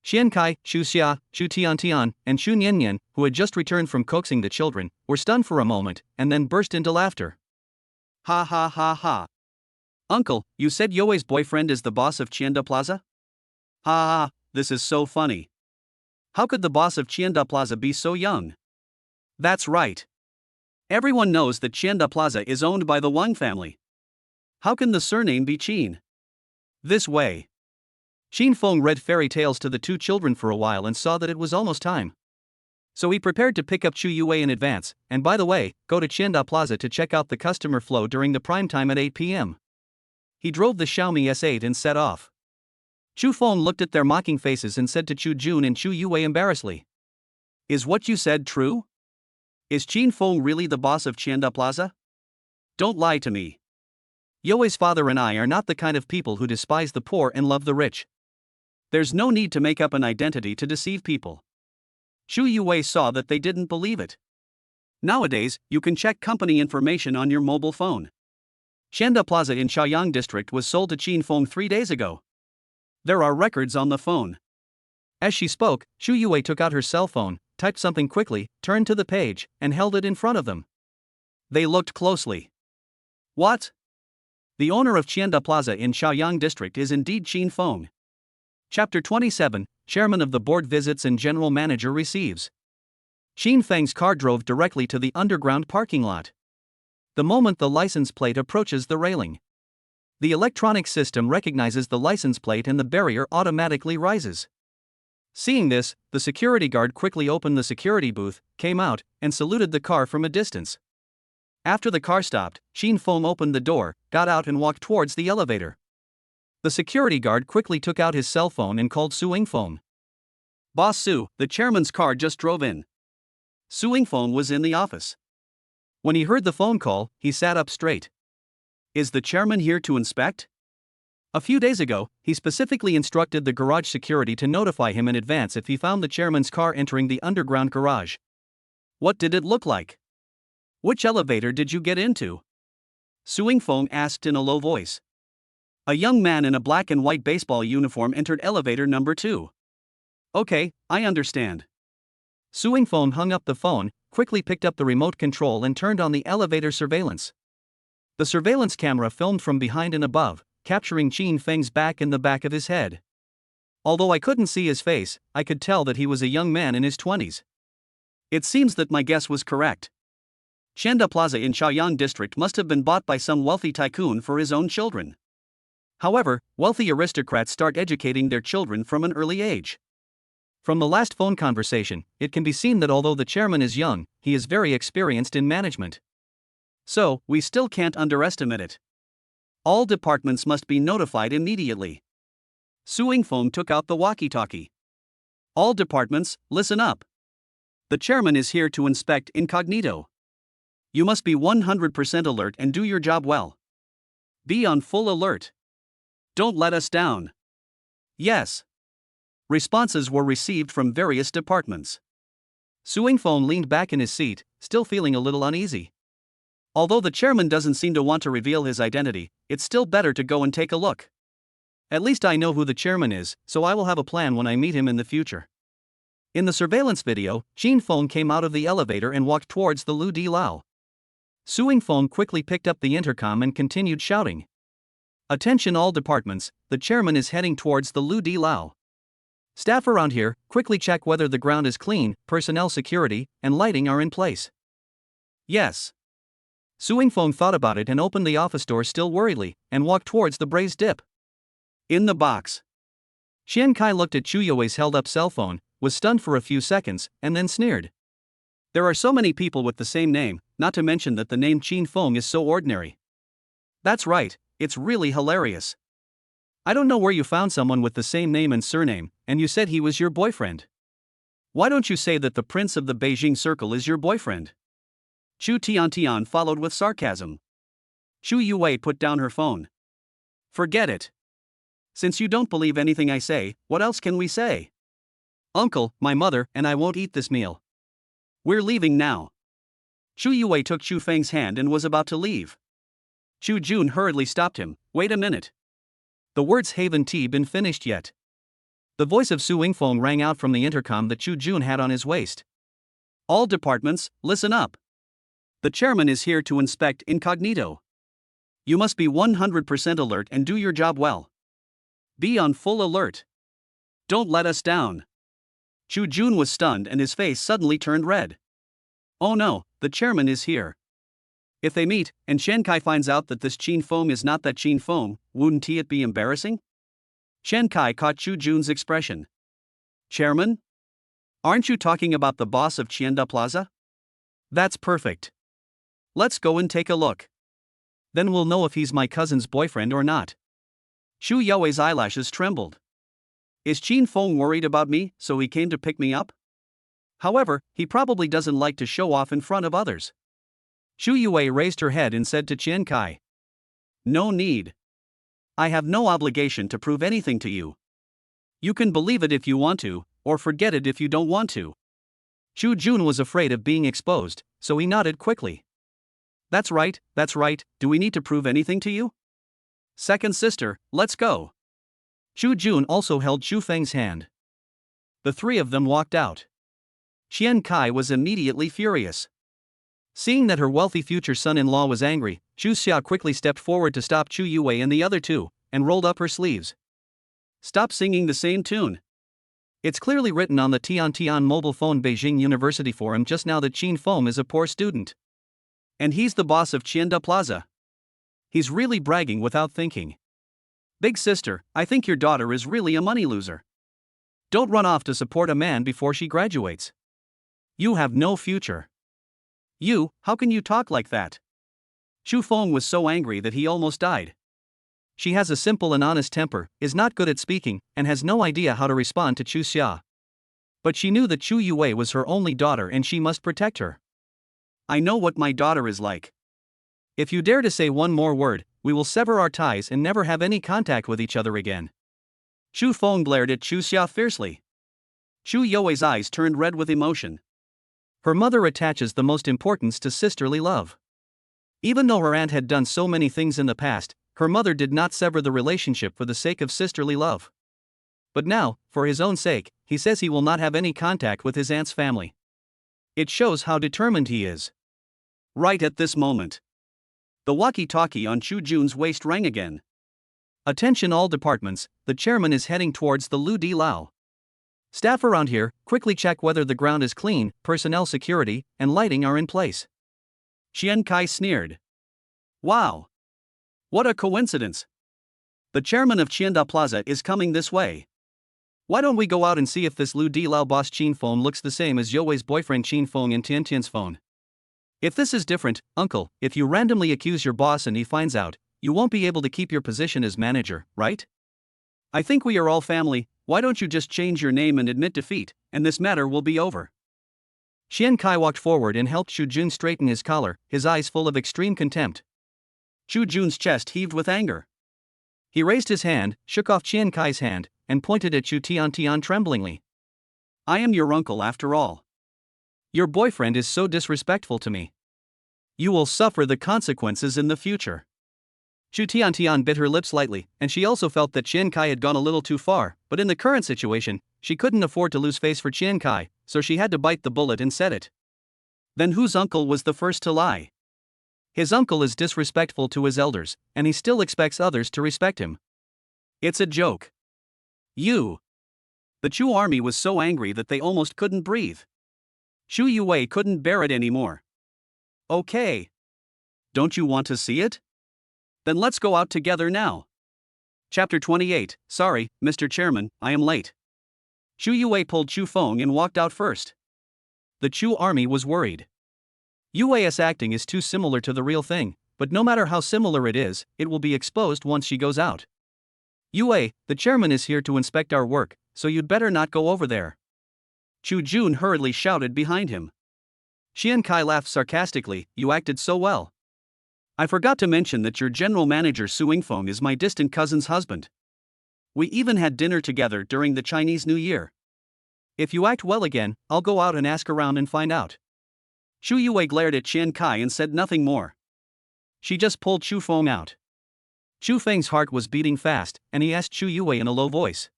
Qian Kai, Chu Xia, Chu Tian, and Chu Niannian, who had just returned from coaxing the children, were stunned for a moment and then burst into laughter. Ha ha ha ha. Uncle, you said Yue Wei's boyfriend is the boss of Qianda Plaza? Ha ha, this is so funny. How could the boss of Qianda Plaza be so young? That's right. Everyone knows that Qianda Plaza is owned by the Wang family. How can the surname be Qin? This way. Qin Feng read fairy tales to the two children for a while and saw that it was almost time. So he prepared to pick up Chu Yue in advance, and by the way, go to Qianda Plaza to check out the customer flow during the prime time at 8 p.m. He drove the Xiaomi S8 and set off. Chu Feng looked at their mocking faces and said to Chu Jun and Chu Yue embarrassedly. Is what you said true? Is Qin Feng really the boss of Qianda Plaza? Don't lie to me. Yue Wei's father and I are not the kind of people who despise the poor and love the rich. There's no need to make up an identity to deceive people. Chu Yue saw that they didn't believe it. Nowadays, you can check company information on your mobile phone. Qianda Plaza in Chaoyang district was sold to Qin Feng 3 days ago. There are records on the phone. As she spoke, Chu Yue took out her cell phone, typed something quickly, turned to the page, and held it in front of them. They looked closely. What? The owner of Tianda Plaza in Shaoyang District is indeed Qin Feng. Chapter 27, Chairman of the Board visits and General Manager receives. Qin Feng's car drove directly to the underground parking lot. The moment the license plate approaches the railing, the electronic system recognizes the license plate and the barrier automatically rises. Seeing this, the security guard quickly opened the security booth, came out, and saluted the car from a distance. After the car stopped, Qin Feng opened the door, got out and walked towards the elevator. The security guard quickly took out his cell phone and called Su Yingfeng. Boss Su, the chairman's car just drove in. Su Yingfeng was in the office. When he heard the phone call, he sat up straight. Is the chairman here to inspect? A few days ago, he specifically instructed the garage security to notify him in advance if he found the chairman's car entering the underground garage. What did it look like? Which elevator did you get into? Su Yingfeng asked in a low voice. A young man in a black and white baseball uniform entered elevator number 2. Okay, I understand. Su Yingfeng hung up the phone, quickly picked up the remote control and turned on the elevator surveillance. The surveillance camera filmed from behind and above, capturing Qin Feng's back and the back of his head. Although I couldn't see his face, I could tell that he was a young man in his 20s. It seems that my guess was correct. Tianda Plaza in Shaoyang District must have been bought by some wealthy tycoon for his own children. However, wealthy aristocrats start educating their children from an early age. From the last phone conversation, it can be seen that although the chairman is young, he is very experienced in management. So, we still can't underestimate it. All departments must be notified immediately. Su Yingfeng took out the walkie-talkie. All departments, listen up. The chairman is here to inspect incognito. You must be 100% alert and do your job well. Be on full alert. Don't let us down. Yes. Responses were received from various departments. Su Yingfeng leaned back in his seat, still feeling a little uneasy. Although the chairman doesn't seem to want to reveal his identity, it's still better to go and take a look. At least I know who the chairman is, so I will have a plan when I meet him in the future. In the surveillance video, Qin Feng came out of the elevator and walked towards the Lu Di Lao. Su Yingfeng quickly picked up the intercom and continued shouting. Attention all departments, the chairman is heading towards the Lu Di Lao. Staff around here, quickly check whether the ground is clean, personnel security, and lighting are in place. Yes. Su Yingfeng thought about it and opened the office door still worriedly, and walked towards the braised dip. In the box. Qian Kai looked at Chu Yue's held-up cell phone, was stunned for a few seconds, and then sneered. There are so many people with the same name, not to mention that the name Qin Feng is so ordinary. That's right, it's really hilarious. I don't know where you found someone with the same name and surname, and you said he was your boyfriend. Why don't you say that the prince of the Beijing circle is your boyfriend? Chu Tiantian followed with sarcasm. Chu Yue put down her phone. Forget it. Since you don't believe anything I say, what else can we say? Uncle, my mother, and I won't eat this meal. We're leaving now. Chu Yue took Chu Feng's hand and was about to leave. Chu Jun hurriedly stopped him. Wait a minute. The words haven't been finished yet. The voice of Su Yingfeng rang out from the intercom that Chu Jun had on his waist. All departments, listen up. The chairman is here to inspect incognito. You must be 100% alert and do your job well. Be on full alert. Don't let us down. Chu Jun was stunned and his face suddenly turned red. Oh no, the chairman is here. If they meet, and Shen Kai finds out that this Qin Feng is not that Qin Feng, wouldn't it be embarrassing? Shen Kai caught Chu Jun's expression. Chairman? Aren't you talking about the boss of Tianda Plaza? That's perfect. Let's go and take a look. Then we'll know if he's my cousin's boyfriend or not. Chu Yue's eyelashes trembled. Is Qin Feng worried about me, so he came to pick me up? However, he probably doesn't like to show off in front of others. Chu Yue raised her head and said to Qian Kai. No need. I have no obligation to prove anything to you. You can believe it if you want to, or forget it if you don't want to. Chu Jun was afraid of being exposed, so he nodded quickly. That's right, do we need to prove anything to you? Second sister, let's go. Chu Jun also held Chu Feng's hand. The three of them walked out. Qian Kai was immediately furious. Seeing that her wealthy future son-in-law was angry, Chu Xia quickly stepped forward to stop Chu Yue and the other two, and rolled up her sleeves. Stop singing the same tune. It's clearly written on the Tian mobile phone Beijing University forum just now that Qin Feng is a poor student. And he's the boss of Qianda Plaza. He's really bragging without thinking. Big sister, I think your daughter is really a money loser. Don't run off to support a man before she graduates. You have no future. You, how can you talk like that? Chu Feng was so angry that he almost died. She has a simple and honest temper, is not good at speaking, and has no idea how to respond to Chu Xia. But she knew that Chu Yue was her only daughter and she must protect her. I know what my daughter is like. If you dare to say one more word, we will sever our ties and never have any contact with each other again. Chu Feng glared at Chu Xia fiercely. Chu Yue's eyes turned red with emotion. Her mother attaches the most importance to sisterly love. Even though her aunt had done so many things in the past, her mother did not sever the relationship for the sake of sisterly love. But now, for his own sake, he says he will not have any contact with his aunt's family. It shows how determined he is. Right at this moment, the walkie-talkie on Chu Jun's waist rang again. Attention all departments, the chairman is heading towards the Lu Di Lao. Staff around here, quickly check whether the ground is clean, personnel security, and lighting are in place. Qian Kai sneered. Wow! What a coincidence! The chairman of Qianda Plaza is coming this way. Why don't we go out and see if this Lu Di Lao boss Qin Feng looks the same as You's boyfriend Qin Feng in Tiantian's phone? If this is different, uncle, if you randomly accuse your boss and he finds out, you won't be able to keep your position as manager, right? I think we are all family, why don't you just change your name and admit defeat, and this matter will be over. Qian Kai walked forward and helped Chu Jun straighten his collar, his eyes full of extreme contempt. Chu Jun's chest heaved with anger. He raised his hand, shook off Qian Kai's hand, and pointed at Chu Tian tremblingly. I am your uncle after all. Your boyfriend is so disrespectful to me. You will suffer the consequences in the future. Chu Tian bit her lip slightly, and she also felt that Qian Kai had gone a little too far, but in the current situation, she couldn't afford to lose face for Qian Kai, so she had to bite the bullet and said it. Then whose uncle was the first to lie? His uncle is disrespectful to his elders, and he still expects others to respect him. It's a joke. You. The Chu army was so angry that they almost couldn't breathe. Chu Yue couldn't bear it anymore. Okay. Don't you want to see it? Then let's go out together now. Chapter 28, Sorry, Mr. Chairman, I am late. Chu Yue pulled Chu Feng and walked out first. The Chu army was worried. Yue's acting is too similar to the real thing, but no matter how similar it is, it will be exposed once she goes out. Yue, the chairman is here to inspect our work, so you'd better not go over there. Chu Jun hurriedly shouted behind him. Qian Kai laughed sarcastically, you acted so well. I forgot to mention that your general manager Su Yingfeng is my distant cousin's husband. We even had dinner together during the Chinese New Year. If you act well again, I'll go out and ask around and find out. Chu Yue glared at Qian Kai and said nothing more. She just pulled Chu Feng out. Chu Feng's heart was beating fast, and he asked Chu Yue in a low voice.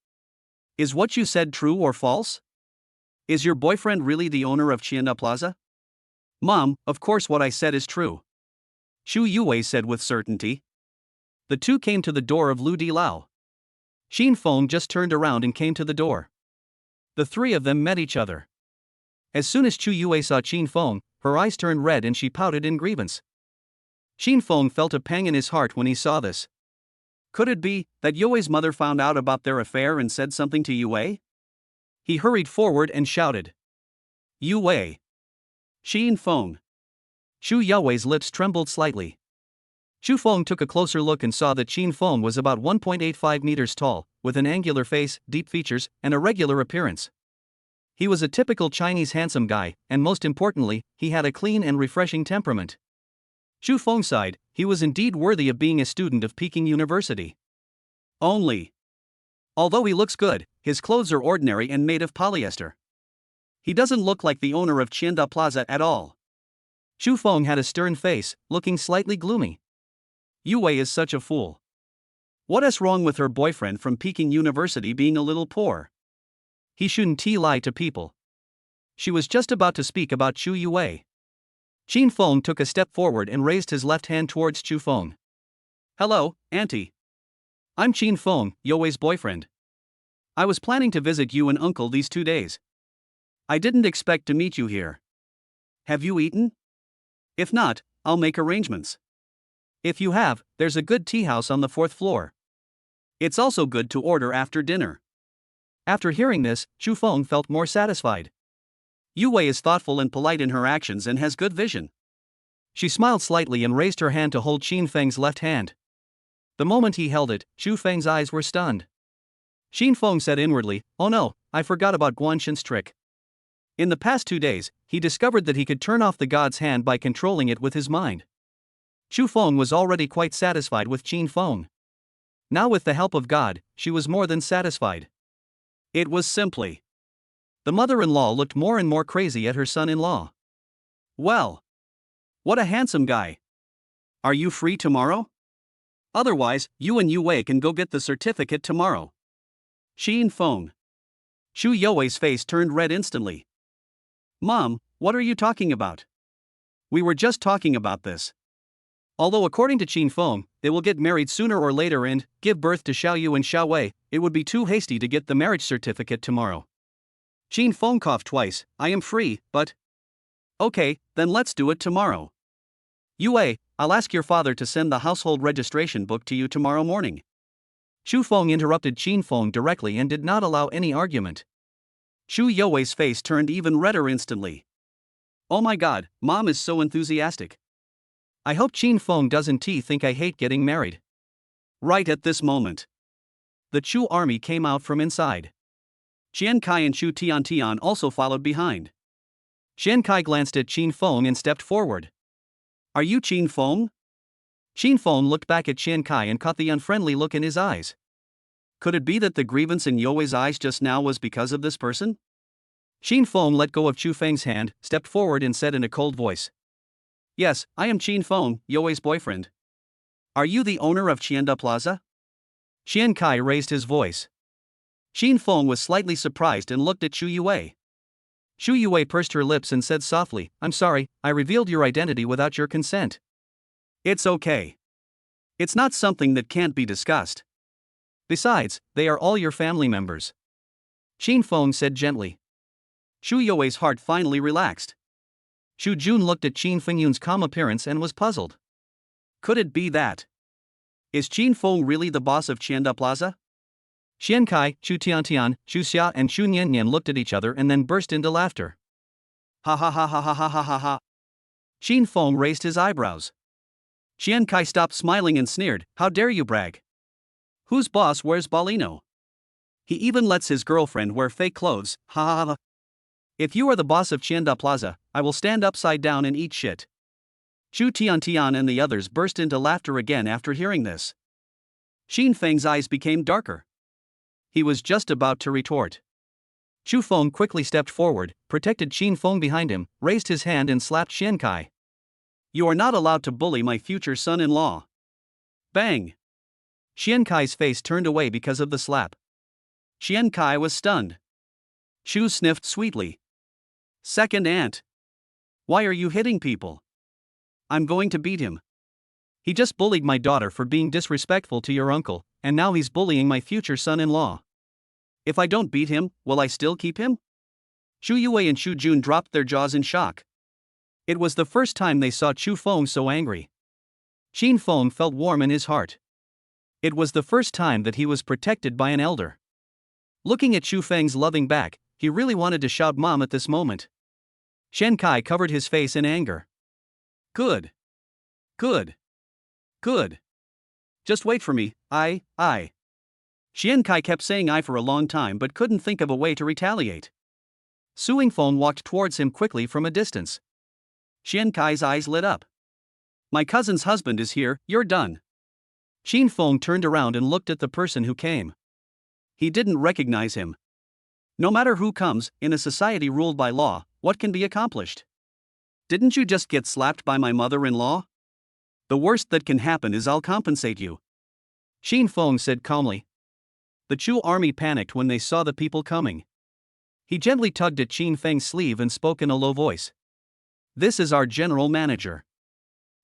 Is what you said true or false? Is your boyfriend really the owner of Qianda Plaza? Mom, of course what I said is true. Chu Yue said with certainty. The two came to the door of Lu Di Lao. Qin Feng just turned around and came to the door. The three of them met each other. As soon as Chu Yue saw Qin Feng, her eyes turned red and she pouted in grievance. Qin Feng felt a pang in his heart when he saw this. Could it be that Yue's mother found out about their affair and said something to Yue? He hurried forward and shouted. Yue! Qin Feng! Chu Yue's lips trembled slightly. Chu Feng took a closer look and saw that Qin Feng was about 1.85 meters tall, with an angular face, deep features, and a regular appearance. He was a typical Chinese handsome guy, and most importantly, he had a clean and refreshing temperament. Chu Feng sighed, he was indeed worthy of being a student of Peking University. Only. Although he looks good, his clothes are ordinary and made of polyester. He doesn't look like the owner of Qianda Plaza at all. Chu Feng had a stern face, looking slightly gloomy. Yue is such a fool. What is wrong with her boyfriend from Peking University being a little poor? He shouldn't lie to people. She was just about to speak about Chu Yue. Qin Feng took a step forward and raised his left hand towards Chu Feng. Hello, Auntie. I'm Qin Feng, Youwei's boyfriend. I was planning to visit you and Uncle these 2 days. I didn't expect to meet you here. Have you eaten? If not, I'll make arrangements. If you have, there's a good tea house on the 4th floor. It's also good to order after dinner. After hearing this, Chu Feng felt more satisfied. Youwei is thoughtful and polite in her actions and has good vision. She smiled slightly and raised her hand to hold Qin Feng's left hand. The moment he held it, Chu Feng's eyes were stunned. Qin Feng said inwardly, "Oh no, I forgot about Guanshan's trick." In the past 2 days, he discovered that he could turn off the god's hand by controlling it with his mind. Chu Feng was already quite satisfied with Qin Feng. Now with the help of God, she was more than satisfied. It was simply. The mother-in-law looked more and more crazy at her son-in-law. Well. What a handsome guy. Are you free tomorrow? Otherwise, you and Youwei can go get the certificate tomorrow. Qin Feng. Chu Youwei's face turned red instantly. Mom, what are you talking about? We were just talking about this. Although according to Qin Feng, they will get married sooner or later and give birth to Xiaoyu and Xiaowei, it would be too hasty to get the marriage certificate tomorrow. Qin Feng coughed twice. I am free, but... Okay, then let's do it tomorrow. Youwei, I'll ask your father to send the household registration book to you tomorrow morning. Chu Feng interrupted Qin Feng directly and did not allow any argument. Chu Youwei's face turned even redder instantly. Oh my god, Mom is so enthusiastic. I hope Qin Feng doesn't think I hate getting married. Right at this moment, the Chu army came out from inside. Qian Kai and Chu Tian also followed behind. Qian Kai glanced at Qin Feng and stepped forward. Are you Qin Feng? Qin Feng looked back at Qian Kai and caught the unfriendly look in his eyes. Could it be that the grievance in Youwei's eyes just now was because of this person? Qin Feng let go of Chu Feng's hand, stepped forward and said in a cold voice. Yes, I am Qin Feng, Youwei's boyfriend. Are you the owner of Qianda Plaza? Qian Kai raised his voice. Qin Feng was slightly surprised and looked at Chu Youwei. Chu Youwei pursed her lips and said softly, I'm sorry, I revealed your identity without your consent. It's okay. It's not something that can't be discussed. Besides, they are all your family members. Qin Feng said gently. Chu Youwei's heart finally relaxed. Chu Jun looked at Qin Fengyun's calm appearance and was puzzled. Could it be that? Is Qin Feng really the boss of Qianda Plaza? Qian Kai, Chu Tian, Chu Xia and Chu Nian looked at each other and then burst into laughter. Ha ha ha ha ha ha ha ha ha. Qin Feng raised his eyebrows. Qian Kai stopped smiling and sneered, how dare you brag? Whose boss wears Balino? He even lets his girlfriend wear fake clothes, ha ha ha. If you are the boss of Qianda Plaza, I will stand upside down and eat shit. Chu Tian and the others burst into laughter again after hearing this. Qin Feng's eyes became darker. He was just about to retort. Chu Feng quickly stepped forward, protected Qin Feng behind him, raised his hand and slapped Qian Kai. You are not allowed to bully my future son-in-law. Bang! Qian Kai's face turned away because of the slap. Qian Kai was stunned. Chu sniffed sweetly. Second aunt. Why are you hitting people? I'm going to beat him. He just bullied my daughter for being disrespectful to your uncle, and now he's bullying my future son-in-law. If I don't beat him, will I still keep him? Chu Youwei and Chu Jun dropped their jaws in shock. It was the first time they saw Chu Feng so angry. Qin Feng felt warm in his heart. It was the first time that he was protected by an elder. Looking at Chu Feng's loving back, he really wanted to shout mom at this moment. Qian Kai covered his face in anger. Good. Good. Good. Just wait for me, I. Qian Kai kept saying I for a long time but couldn't think of a way to retaliate. Su Yingfeng walked towards him quickly from a distance. Qian Kai's eyes lit up. My cousin's husband is here, you're done. Qin Feng turned around and looked at the person who came. He didn't recognize him. No matter who comes, in a society ruled by law, what can be accomplished? Didn't you just get slapped by my mother-in-law? The worst that can happen is I'll compensate you. Qin Feng said calmly. The Chu army panicked when they saw the people coming. He gently tugged at Qin Feng's sleeve and spoke in a low voice. This is our general manager.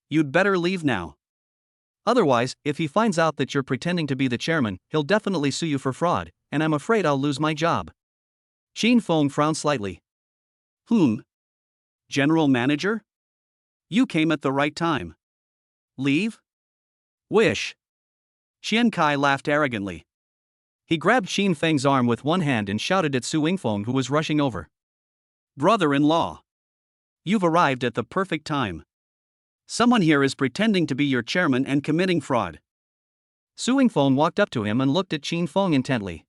You'd better leave now. Otherwise, if he finds out that you're pretending to be the chairman, he'll definitely sue you for fraud, and I'm afraid I'll lose my job. Qin Feng frowned slightly. General manager? You came at the right time. Leave? Wish. Qian Kai laughed arrogantly. He grabbed Qin Feng's arm with one hand and shouted at Su Yingfeng, who was rushing over. Brother-in-law. You've arrived at the perfect time. Someone here is pretending to be your chairman and committing fraud. Su Yingfeng walked up to him and looked at Qin Feng intently.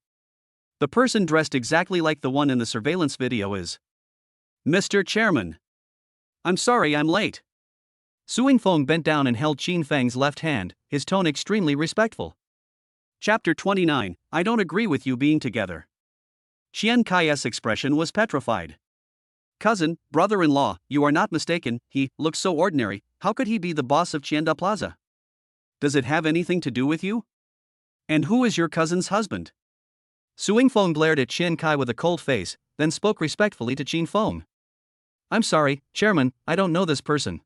The person dressed exactly like the one in the surveillance video is Mr. Chairman. I'm sorry I'm late. Su Yingfeng bent down and held Qin Feng's left hand, his tone extremely respectful. Chapter 29, I don't agree with you being together. Qian Kai's expression was petrified. Cousin, brother-in-law, you are not mistaken, he looks so ordinary, how could he be the boss of Tianda Plaza? Does it have anything to do with you? And who is your cousin's husband? Su Yingfeng glared at Qian Kai with a cold face, then spoke respectfully to Qin Feng. I'm sorry, Chairman, I don't know this person.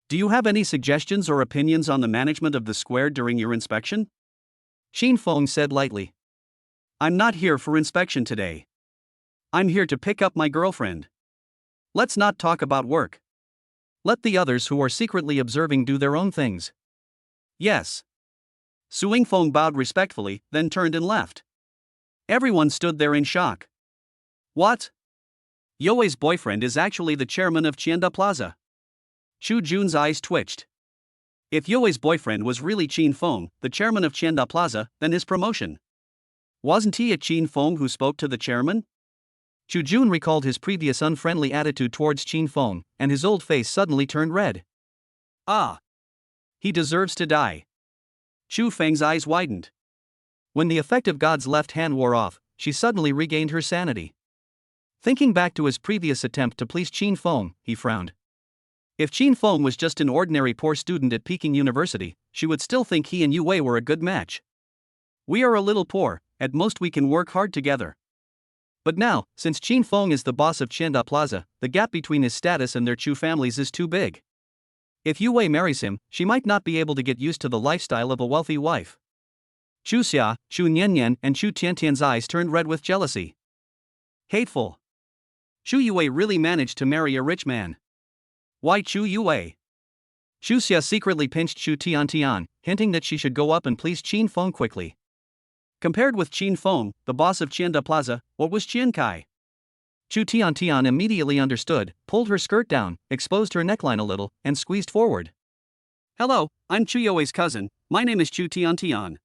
Do you have any suggestions or opinions on the management of the square during your inspection? Qin Feng said lightly. I'm not here for inspection today. I'm here to pick up my girlfriend. Let's not talk about work. Let the others who are secretly observing do their own things. Yes. Su Yingfeng bowed respectfully, then turned and left. Everyone stood there in shock. What? You's boyfriend is actually the chairman of Tianda Plaza. Chu Jun's eyes twitched. If You's boyfriend was really Qin Feng, the chairman of Tianda Plaza, then his promotion. Wasn't he a Qin Feng who spoke to the chairman? Chu Jun recalled his previous unfriendly attitude towards Qin Feng, and his old face suddenly turned red. Ah! He deserves to die. Chu Feng's eyes widened. When the effect of God's left hand wore off, she suddenly regained her sanity. Thinking back to his previous attempt to please Qin Feng, he frowned. If Qin Feng was just an ordinary poor student at Peking University, she would still think he and Yue were a good match. We are a little poor, at most we can work hard together. But now, since Qin Feng is the boss of Tianda Plaza, the gap between his status and their Chu families is too big. If Yue marries him, she might not be able to get used to the lifestyle of a wealthy wife. Chu Xia, Chu Niannian, and Chu Tiantian's eyes turned red with jealousy. Hateful. Chu Yue really managed to marry a rich man. Why Chu Yue? Chu Xia secretly pinched Chu Tiantian, hinting that she should go up and please Qin Feng quickly. Compared with Qin Feng, the boss of Tianda Plaza, what was Qian Kai? Chu Tiantian immediately understood, pulled her skirt down, exposed her neckline a little, and squeezed forward. Hello, I'm Chu You's cousin, my name is Chu Tiantian.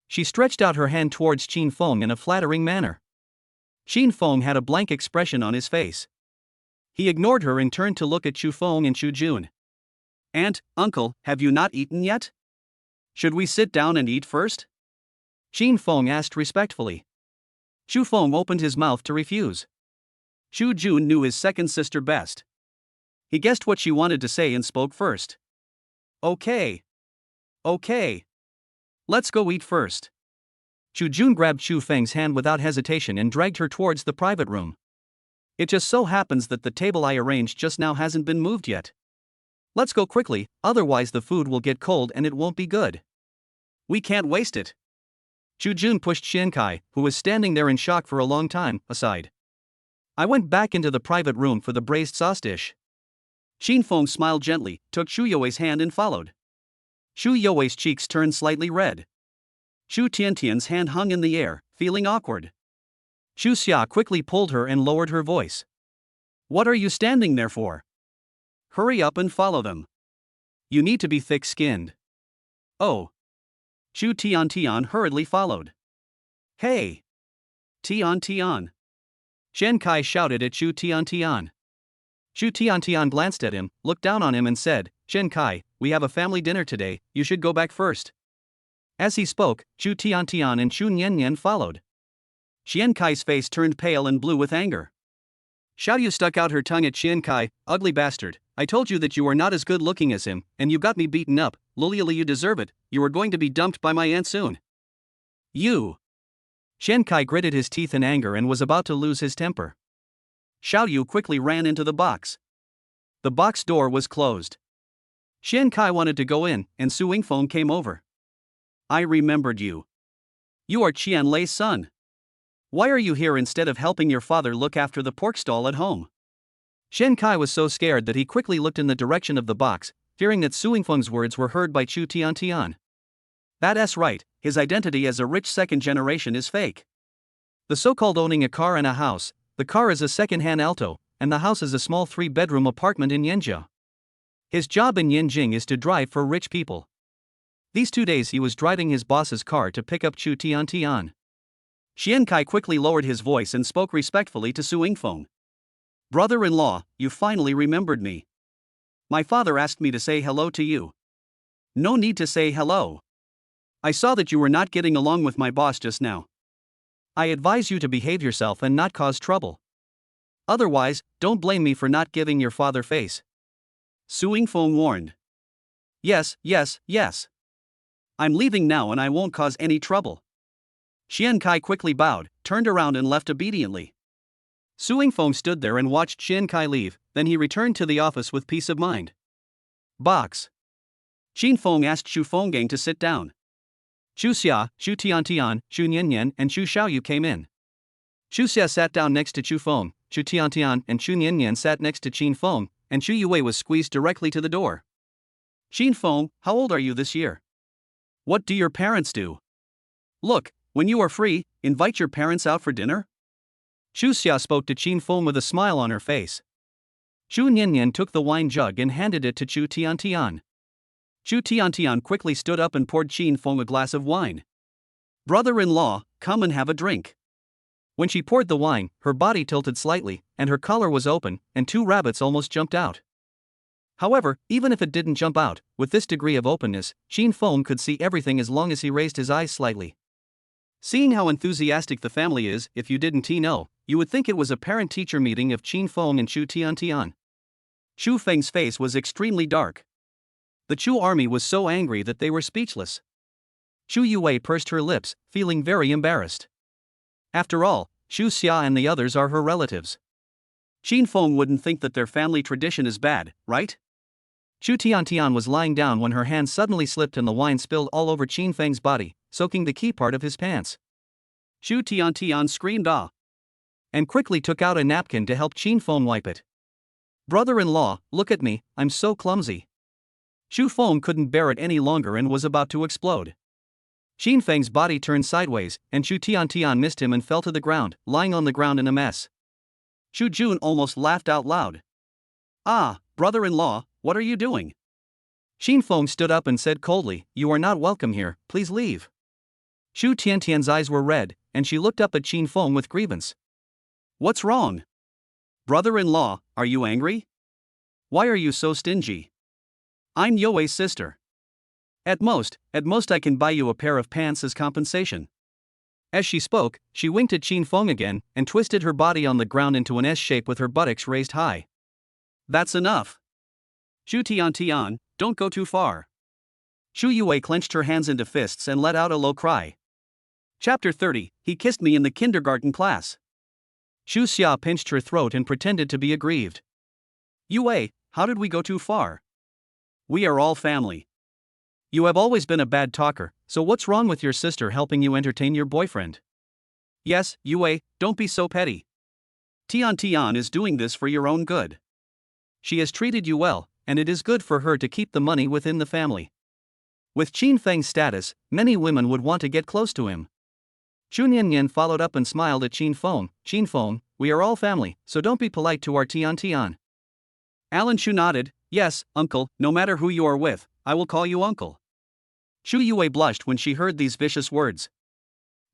She stretched out her hand towards Qin Feng in a flattering manner. Qin Feng had a blank expression on his face. He ignored her and turned to look at Chu Feng and Chu Jun. Aunt, uncle, have you not eaten yet? Should we sit down and eat first? Qin Feng asked respectfully. Chu Feng opened his mouth to refuse. Chu Jun knew his second sister best. He guessed what she wanted to say and spoke first. Okay. Let's go eat first. Chu Jun grabbed Chu Feng's hand without hesitation and dragged her towards the private room. It just so happens that the table I arranged just now hasn't been moved yet. Let's go quickly, otherwise the food will get cold and it won't be good. We can't waste it. Chu Jun pushed Qian Kai, who was standing there in shock for a long time, aside. I went back into the private room for the braised sauce dish. Qin Feng smiled gently, took Chu You's hand and followed. Chu You's cheeks turned slightly red. Chu Tiantian's hand hung in the air, feeling awkward. Chu Xia quickly pulled her and lowered her voice. What are you standing there for? Hurry up and follow them. You need to be thick-skinned. Oh. Chu Tiantian hurriedly followed. Hey! Tiantian! Qian Kai shouted at Chu Tiantian. Chu Tiantian glanced at him, looked down on him and said, Qian Kai, we have a family dinner today, you should go back first. As he spoke, Chu Tiantian and Chu Niannian followed. Qian Kai's face turned pale and blue with anger. Xiaoyu stuck out her tongue at Qian Kai, ugly bastard, I told you that you are not as good looking as him, and you got me beaten up, Liliali you deserve it, you are going to be dumped by my aunt soon. You! Qian Kai gritted his teeth in anger and was about to lose his temper. Xiaoyu quickly ran into the box. The box door was closed. Xian Kai wanted to go in, and Su Yingfeng came over. I remembered you. You are Qian Lei's son. Why are you here instead of helping your father look after the pork stall at home? Xian Kai was so scared that he quickly looked in the direction of the box, fearing that Su Yingfeng's words were heard by Chu Tiantian. That's right, his identity as a rich second generation is fake. The so-called owning a car and a house, the car is a second-hand Alto, and the house is a small 3-bedroom apartment in Yanzhou. His job in Yanjing is to drive for rich people. These 2 days he was driving his boss's car to pick up Chu Tiantian. Xian Kai quickly lowered his voice and spoke respectfully to Su Yingfeng. Brother-in-law, you finally remembered me. My father asked me to say hello to you. No need to say hello. I saw that you were not getting along with my boss just now. I advise you to behave yourself and not cause trouble. Otherwise, don't blame me for not giving your father face. Su Yingfeng warned. Yes. I'm leaving now and I won't cause any trouble. Xian Kai quickly bowed, turned around and left obediently. Su Yingfeng stood there and watched Xian Kai leave, then he returned to the office with peace of mind. Box. Xin Feng asked Xu Fenggang to sit down. Xu Xia, Xu Tiantian, Xu Nianyan and Xu Xiaoyu came in. Xu Xia sat down next to Xu Feng, Xu Tiantian and Xu Nianyan sat next to Qin Feng, and Xu Yue was squeezed directly to the door. Qin Feng, how old are you this year? What do your parents do? Look, when you are free, invite your parents out for dinner? Xu Xia spoke to Qin Feng with a smile on her face. Xu Nianyan took the wine jug and handed it to Xu Tiantian. Xu Tiantian quickly stood up and poured Qin Feng a glass of wine. Brother-in-law, come and have a drink. When she poured the wine, her body tilted slightly, and her collar was open, and 2 rabbits almost jumped out. However, even if it didn't jump out, with this degree of openness, Qin Feng could see everything as long as he raised his eyes slightly. Seeing how enthusiastic the family is, if you didn't know, you would think it was a parent-teacher meeting of Qin Feng and Chu Tiantian. Chu Feng's face was extremely dark. The Chu army was so angry that they were speechless. Xu Yue pursed her lips, feeling very embarrassed. After all, Xu Xia and the others are her relatives. Qin Feng wouldn't think that their family tradition is bad, right? Xu Tiantian was lying down when her hand suddenly slipped and the wine spilled all over Qin Feng's body, soaking the key part of his pants. Xu Tiantian screamed ah! And quickly took out a napkin to help Qin Feng wipe it. Brother-in-law, look at me, I'm so clumsy. Xu Feng couldn't bear it any longer and was about to explode. Qin Feng's body turned sideways, and Xu Tiantian missed him and fell to the ground, lying on the ground in a mess. Xu Jun almost laughed out loud. Ah, brother-in-law, what are you doing? Qin Feng stood up and said coldly, you are not welcome here, please leave. Xu Tiantian's eyes were red, and she looked up at Qin Feng with grievance. What's wrong? Brother-in-law, are you angry? Why are you so stingy? I'm You's sister. At most I can buy you a pair of pants as compensation. As she spoke, she winked at Qin Feng again, and twisted her body on the ground into an S shape with her buttocks raised high. That's enough. Xu Tiantian, don't go too far. Xu Yue clenched her hands into fists and let out a low cry. Chapter 30, He kissed me in the kindergarten class. Xu Xia pinched her throat and pretended to be aggrieved. Yue, how did we go too far? We are all family. You have always been a bad talker, so what's wrong with your sister helping you entertain your boyfriend? Yes, Yue, don't be so petty. Tian is doing this for your own good. She has treated you well, and it is good for her to keep the money within the family. With Qin Feng's status, many women would want to get close to him. Xu Nianyan followed up and smiled at Qin Feng. Qin Feng, we are all family, so don't be polite to our Tian. Alan Xu nodded, yes, uncle, no matter who you are with, I will call you uncle. Xu Yue blushed when she heard these vicious words.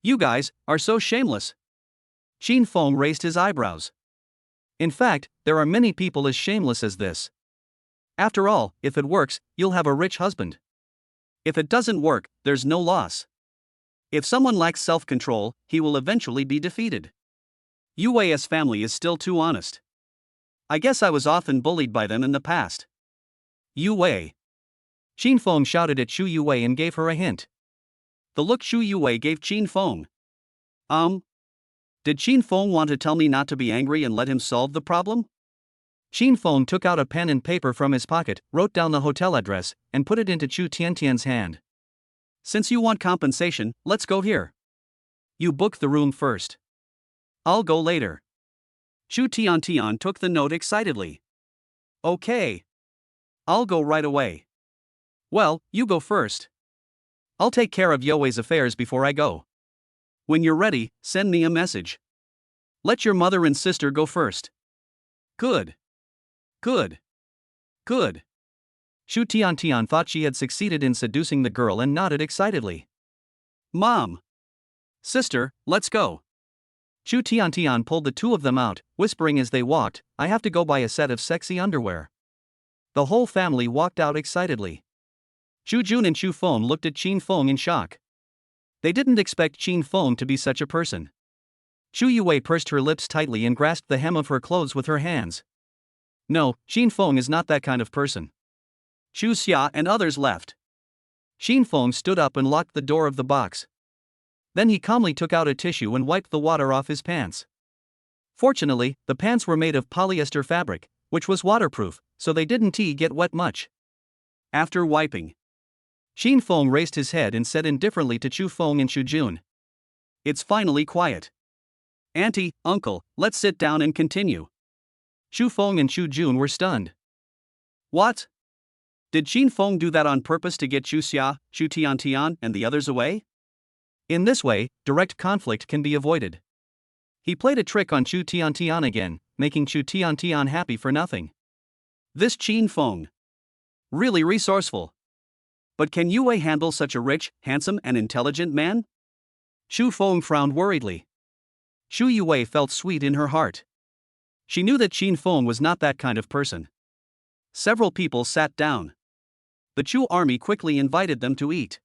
You guys are so shameless. Qin Feng raised his eyebrows. In fact, there are many people as shameless as this. After all, if it works, you'll have a rich husband. If it doesn't work, there's no loss. If someone lacks self-control, he will eventually be defeated. Yue's family is still too honest. I guess I was often bullied by them in the past. Yue. Qin Feng shouted at Xu Yue and gave her a hint. The look Xu Yue gave Qin Feng. Did Qin Feng want to tell me not to be angry and let him solve the problem? Xin Feng took out a pen and paper from his pocket, wrote down the hotel address, and put it into Chu Tiantian's hand. Since you want compensation, let's go here. You book the room first. I'll go later. Chu Tiantian took the note excitedly. Okay. I'll go right away. Well, you go first. I'll take care of Youwei's affairs before I go. When you're ready, send me a message. Let your mother and sister go first. Good. Good. Good. Chu Tiantian thought she had succeeded in seducing the girl and nodded excitedly. Mom. Sister, let's go. Chu Tiantian pulled the two of them out, whispering as they walked, I have to go buy a set of sexy underwear. The whole family walked out excitedly. Chu Jun and Chu Feng looked at Qin Feng in shock. They didn't expect Qin Feng to be such a person. Chu Youwei pursed her lips tightly and grasped the hem of her clothes with her hands. No, Qin Feng is not that kind of person. Chu Xia and others left. Qin Feng stood up and locked the door of the box. Then he calmly took out a tissue and wiped the water off his pants. Fortunately, the pants were made of polyester fabric, which was waterproof, so they didn't get wet much. After wiping, Qin Feng raised his head and said indifferently to Chu Feng and Chu Jun. It's finally quiet. Auntie, uncle, let's sit down and continue. Chu Feng and Chu Jun were stunned. What? Did Qin Feng do that on purpose to get Chu Xia, Chu Tiantian, and the others away? In this way, direct conflict can be avoided. He played a trick on Chu Tiantian again, making Chu Tiantian happy for nothing. This Qin Feng. Really resourceful. But can Youwei handle such a rich, handsome, and intelligent man? Chu Feng frowned worriedly. Chu Youwei felt sweet in her heart. She knew that Qin Feng was not that kind of person. Several people sat down. The Chu army quickly invited them to eat.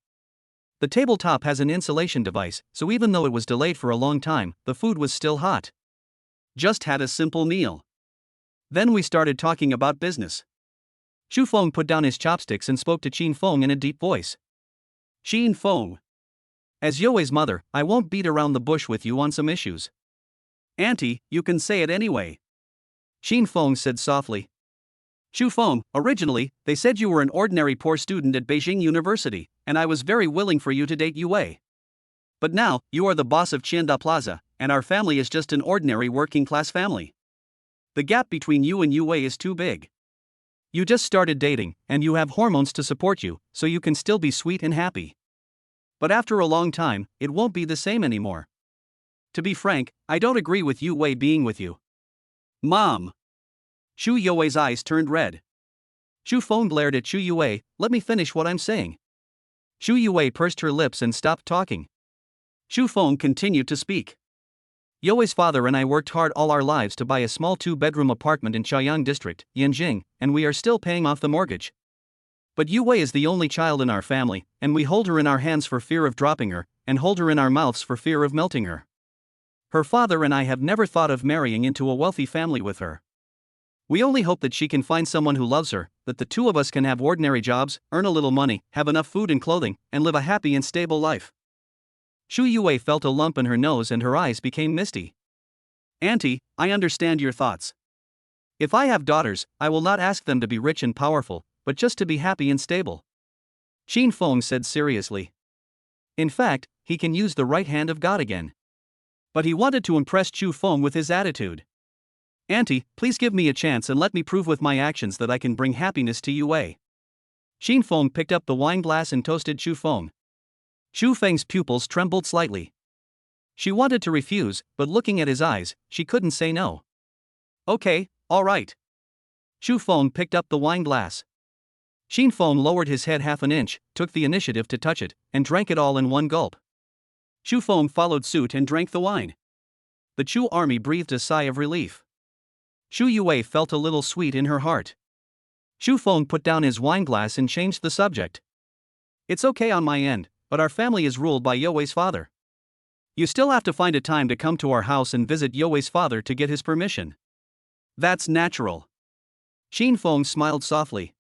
The tabletop has an insulation device, so even though it was delayed for a long time, the food was still hot. Just had a simple meal. Then we started talking about business. Chu Feng put down his chopsticks and spoke to Qin Feng in a deep voice. Qin Feng. As Youwei's mother, I won't beat around the bush with you on some issues. Auntie, you can say it anyway. Qin Feng said softly. Chu Feng, originally, they said you were an ordinary poor student at Beijing University, and I was very willing for you to date Youwei. But now, you are the boss of Qianda Plaza, and our family is just an ordinary working-class family. The gap between you and Youwei is too big. You just started dating, and you have hormones to support you, so you can still be sweet and happy. But after a long time, it won't be the same anymore. To be frank, I don't agree with Youwei being with you. Mom. Chu Youwei's eyes turned red. Chu Feng glared at Chu Youwei, let me finish what I'm saying. Chu Youwei pursed her lips and stopped talking. Chu Feng continued to speak. Youwei's father and I worked hard all our lives to buy a small 2-bedroom apartment in Chaoyang District, Yanjing, and we are still paying off the mortgage. But Youwei is the only child in our family, and we hold her in our hands for fear of dropping her, and hold her in our mouths for fear of melting her. Her father and I have never thought of marrying into a wealthy family with her. We only hope that she can find someone who loves her, that the two of us can have ordinary jobs, earn a little money, have enough food and clothing, and live a happy and stable life. Chu Youwei felt a lump in her nose and her eyes became misty. Auntie, I understand your thoughts. If I have daughters, I will not ask them to be rich and powerful, but just to be happy and stable. Qin Feng said seriously. In fact, he can use the right hand of God again. But he wanted to impress Chu Feng with his attitude. Auntie, please give me a chance and let me prove with my actions that I can bring happiness to Youwei. Qin Feng picked up the wine glass and toasted Chu Feng. Chu Feng's pupils trembled slightly. She wanted to refuse, but looking at his eyes, she couldn't say no. Okay, all right. Chu Feng picked up the wine glass. Qin Feng lowered his head half an inch, took the initiative to touch it, and drank it all in one gulp. Chu Feng followed suit and drank the wine. The Chu army breathed a sigh of relief. Chu Youwei felt a little sweet in her heart. Chu Feng put down his wine glass and changed the subject. It's okay on my end, but our family is ruled by Youwei's father. You still have to find a time to come to our house and visit Youwei's father to get his permission. That's natural. Qin Feng smiled softly.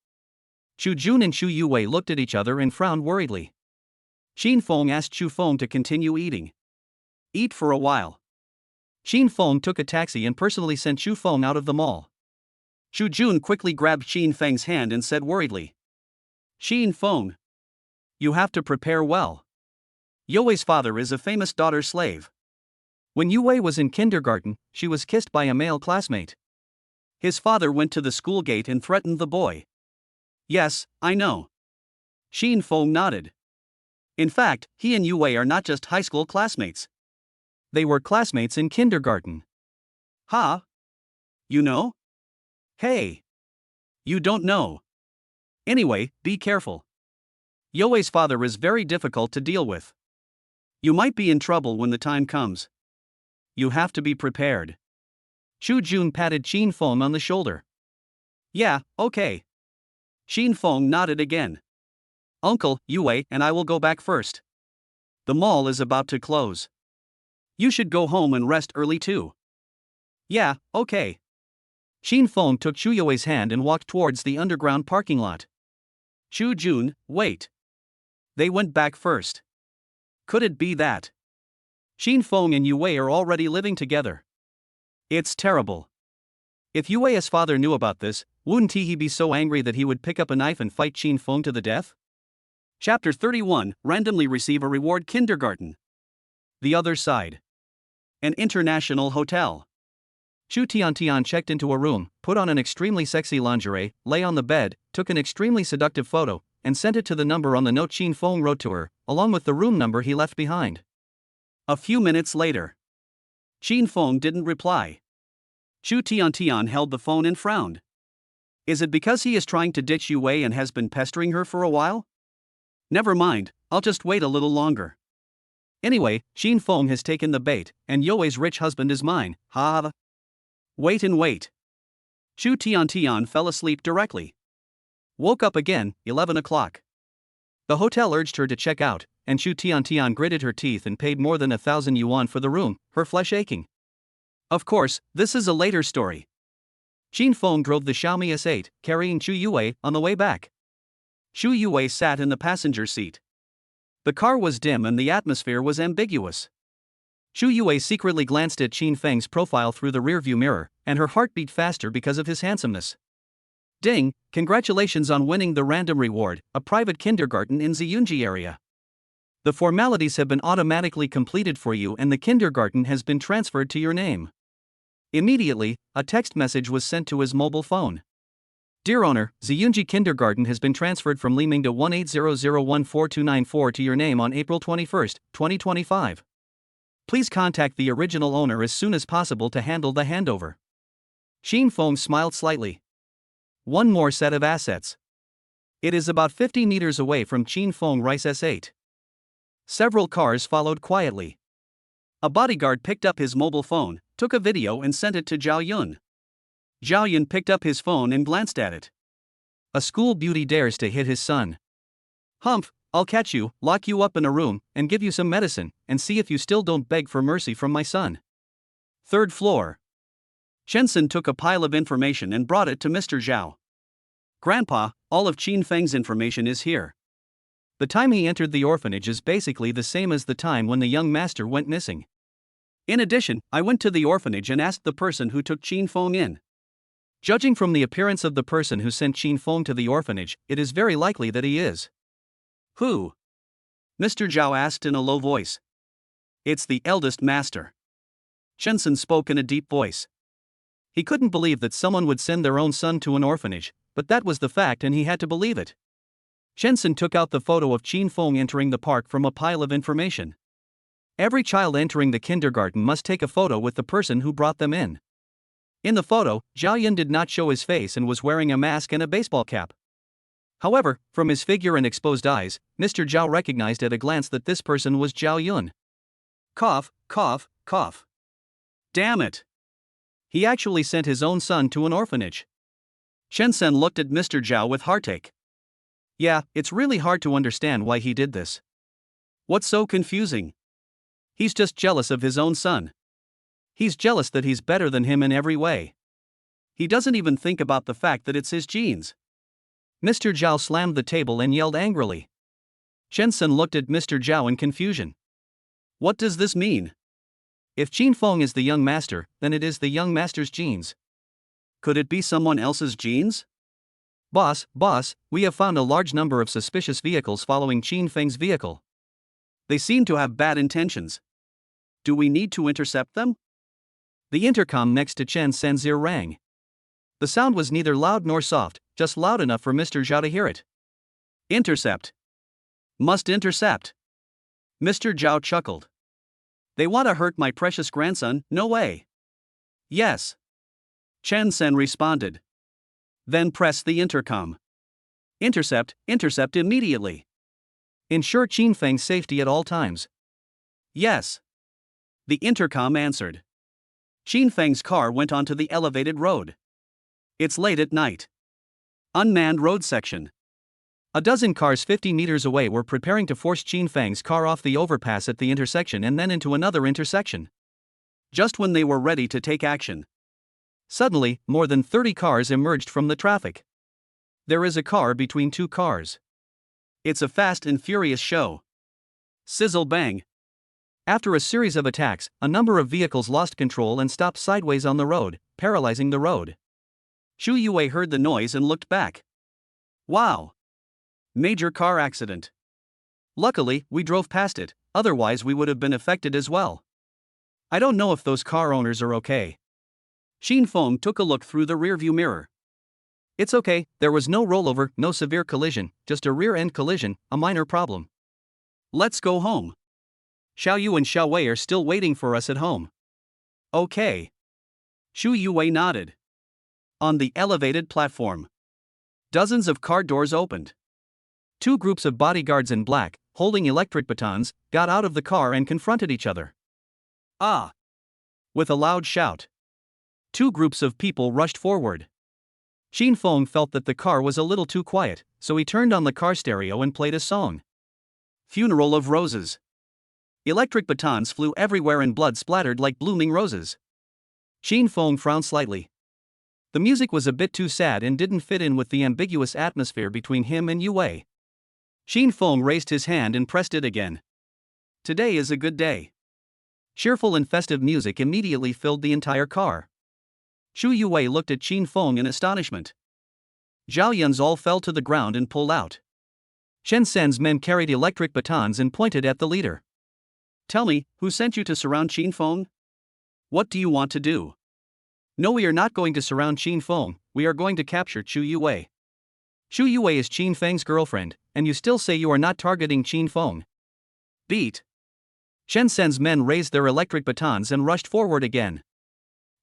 Chu Jun and Chu Youwei looked at each other and frowned worriedly. Qin Feng asked Chu Feng to continue eating. Eat for a while. Qin Feng took a taxi and personally sent Chu Feng out of the mall. Shu Jun quickly grabbed Xin Feng's hand and said worriedly. Xin Feng. You have to prepare well. You's father is a famous daughter slave. When Yue was in kindergarten, she was kissed by a male classmate. His father went to the school gate and threatened the boy. Yes, I know. Xin Feng nodded. In fact, he and Yue are not just high school classmates. They were classmates in kindergarten. Huh? You know? Hey. You don't know. Anyway, be careful. You's father is very difficult to deal with. You might be in trouble when the time comes. You have to be prepared. Shu Jun patted Xin Feng on the shoulder. Yeah, okay. Xin Feng nodded again. Uncle, Yue and I will go back first. The mall is about to close. You should go home and rest early too. Yeah, okay. Xin Feng took Shu Yue's hand and walked towards the underground parking lot. Shu Jun, wait. They went back first. Could it be that Xin Feng and Yue are already living together? It's terrible. If Yue's father knew about this, wouldn't he be so angry that he would pick up a knife and fight Xin Feng to the death? Chapter 31, Randomly Receive a Reward Kindergarten. The Other Side. An international hotel. Shu Tiantian checked into a room, put on an extremely sexy lingerie, lay on the bed, took an extremely seductive photo, and sent it to the number on the note Xin Feng wrote to her, along with the room number he left behind. A few minutes later. Xin Feng didn't reply. Shu Tiantian held the phone and frowned. Is it because he is trying to ditch Yue and has been pestering her for a while? Never mind, I'll just wait a little longer. Anyway, Xin Feng has taken the bait, and You's rich husband is mine, ha. Wait and wait. Shu Tiantian fell asleep directly. Woke up again, 11 o'clock. The hotel urged her to check out, and Shu Tiantian gritted her teeth and paid more than 1,000 yuan for the room, her flesh aching. Of course, this is a later story. Xin Feng drove the Xiaomi S8, carrying Shu Yue, on the way back. Shu Yue sat in the passenger seat. The car was dim and the atmosphere was ambiguous. Shu Yue secretly glanced at Xin Feng's profile through the rearview mirror, and her heart beat faster because of his handsomeness. Ding, congratulations on winning the random reward, a private kindergarten in Ziyunji area. The formalities have been automatically completed for you and the kindergarten has been transferred to your name. Immediately, a text message was sent to his mobile phone. Dear owner, Ziyunji Kindergarten has been transferred from Liming to 1800142994 to your name on April 21, 2025. Please contact the original owner as soon as possible to handle the handover. Xin Feng smiled slightly. One more set of assets. It is about 50 meters away from Xin Feng Rice S8. Several cars followed quietly. A bodyguard picked up his mobile phone, took a video and sent it to Zhao Yun. Zhao Yun picked up his phone and glanced at it. A school beauty dares to hit his son. Humph, I'll catch you, lock you up in a room, and give you some medicine, and see if you still don't beg for mercy from my son. Third floor. Shensen took a pile of information and brought it to Mr. Zhao. Grandpa, all of Xin Feng's information is here. The time he entered the orphanage is basically the same as the time when the young master went missing. In addition, I went to the orphanage and asked the person who took Xin Feng in. Judging from the appearance of the person who sent Xin Feng to the orphanage, it is very likely that he is. Who? Mr. Zhao asked in a low voice. It's the eldest master. Shensen spoke in a deep voice. He couldn't believe that someone would send their own son to an orphanage, but that was the fact and he had to believe it. Shensen took out the photo of Xin Feng entering the park from a pile of information. Every child entering the kindergarten must take a photo with the person who brought them in. In the photo, Zhao Yun did not show his face and was wearing a mask and a baseball cap. However, from his figure and exposed eyes, Mr. Zhao recognized at a glance that this person was Zhao Yun. Cough, cough, cough. Damn it! He actually sent his own son to an orphanage. Shensen looked at Mr. Zhao with heartache. Yeah, it's really hard to understand why he did this. What's so confusing? He's just jealous of his own son. He's jealous that he's better than him in every way. He doesn't even think about the fact that it's his genes. Mr. Zhao slammed the table and yelled angrily. Shensen looked at Mr. Zhao in confusion. What does this mean? If Xin Feng is the young master, then it is the young master's genes. Could it be someone else's genes? Boss, we have found a large number of suspicious vehicles following Qin Feng's vehicle. They seem to have bad intentions. Do we need to intercept them? The intercom next to Chen Sen's ear rang. The sound was neither loud nor soft, just loud enough for Mr. Zhao to hear it. Intercept. Must intercept. Mr. Zhao chuckled. They want to hurt my precious grandson, no way. Yes. Chen Sen responded. Then press the intercom. Intercept immediately. Ensure Qin Feng's safety at all times. Yes. The intercom answered. Qin Feng's car went onto the elevated road. It's late at night. Unmanned road section. A dozen cars 50 meters away were preparing to force Qin Feng's car off the overpass at the intersection and then into another intersection. Just when they were ready to take action, suddenly, more than 30 cars emerged from the traffic. There is a car between two cars. It's a fast and furious show. Sizzle bang. After a series of attacks, a number of vehicles lost control and stopped sideways on the road, paralyzing the road. Xu Yue heard the noise and looked back. Wow! Major car accident. Luckily, we drove past it, otherwise we would have been affected as well. I don't know if those car owners are okay. Qin Feng took a look through the rearview mirror. It's okay, there was no rollover, no severe collision, just a rear-end collision, a minor problem. Let's go home. Xiao Yu and Xiao Wei are still waiting for us at home. Okay. Xu Yue nodded. On the elevated platform, dozens of car doors opened. Two groups of bodyguards in black, holding electric batons, got out of the car and confronted each other. Ah! With a loud shout, two groups of people rushed forward. Qin Feng felt that the car was a little too quiet, so he turned on the car stereo and played a song. Funeral of Roses. Electric batons flew everywhere and blood splattered like blooming roses. Qin Feng frowned slightly. The music was a bit too sad and didn't fit in with the ambiguous atmosphere between him and Yue. Qin Feng raised his hand and pressed it again. Today is a good day. Cheerful and festive music immediately filled the entire car. Xu Yue looked at Qin Feng in astonishment. Zhao Yun's all fell to the ground and pulled out. Chen Sen's men carried electric batons and pointed at the leader. Tell me, who sent you to surround Qin Feng? What do you want to do? No, we are not going to surround Qin Feng, we are going to capture Xu Yue. Xu Yue is Qin Feng's girlfriend, and you still say you are not targeting Qin Feng. Beat. Chen Sen's men raised their electric batons and rushed forward again.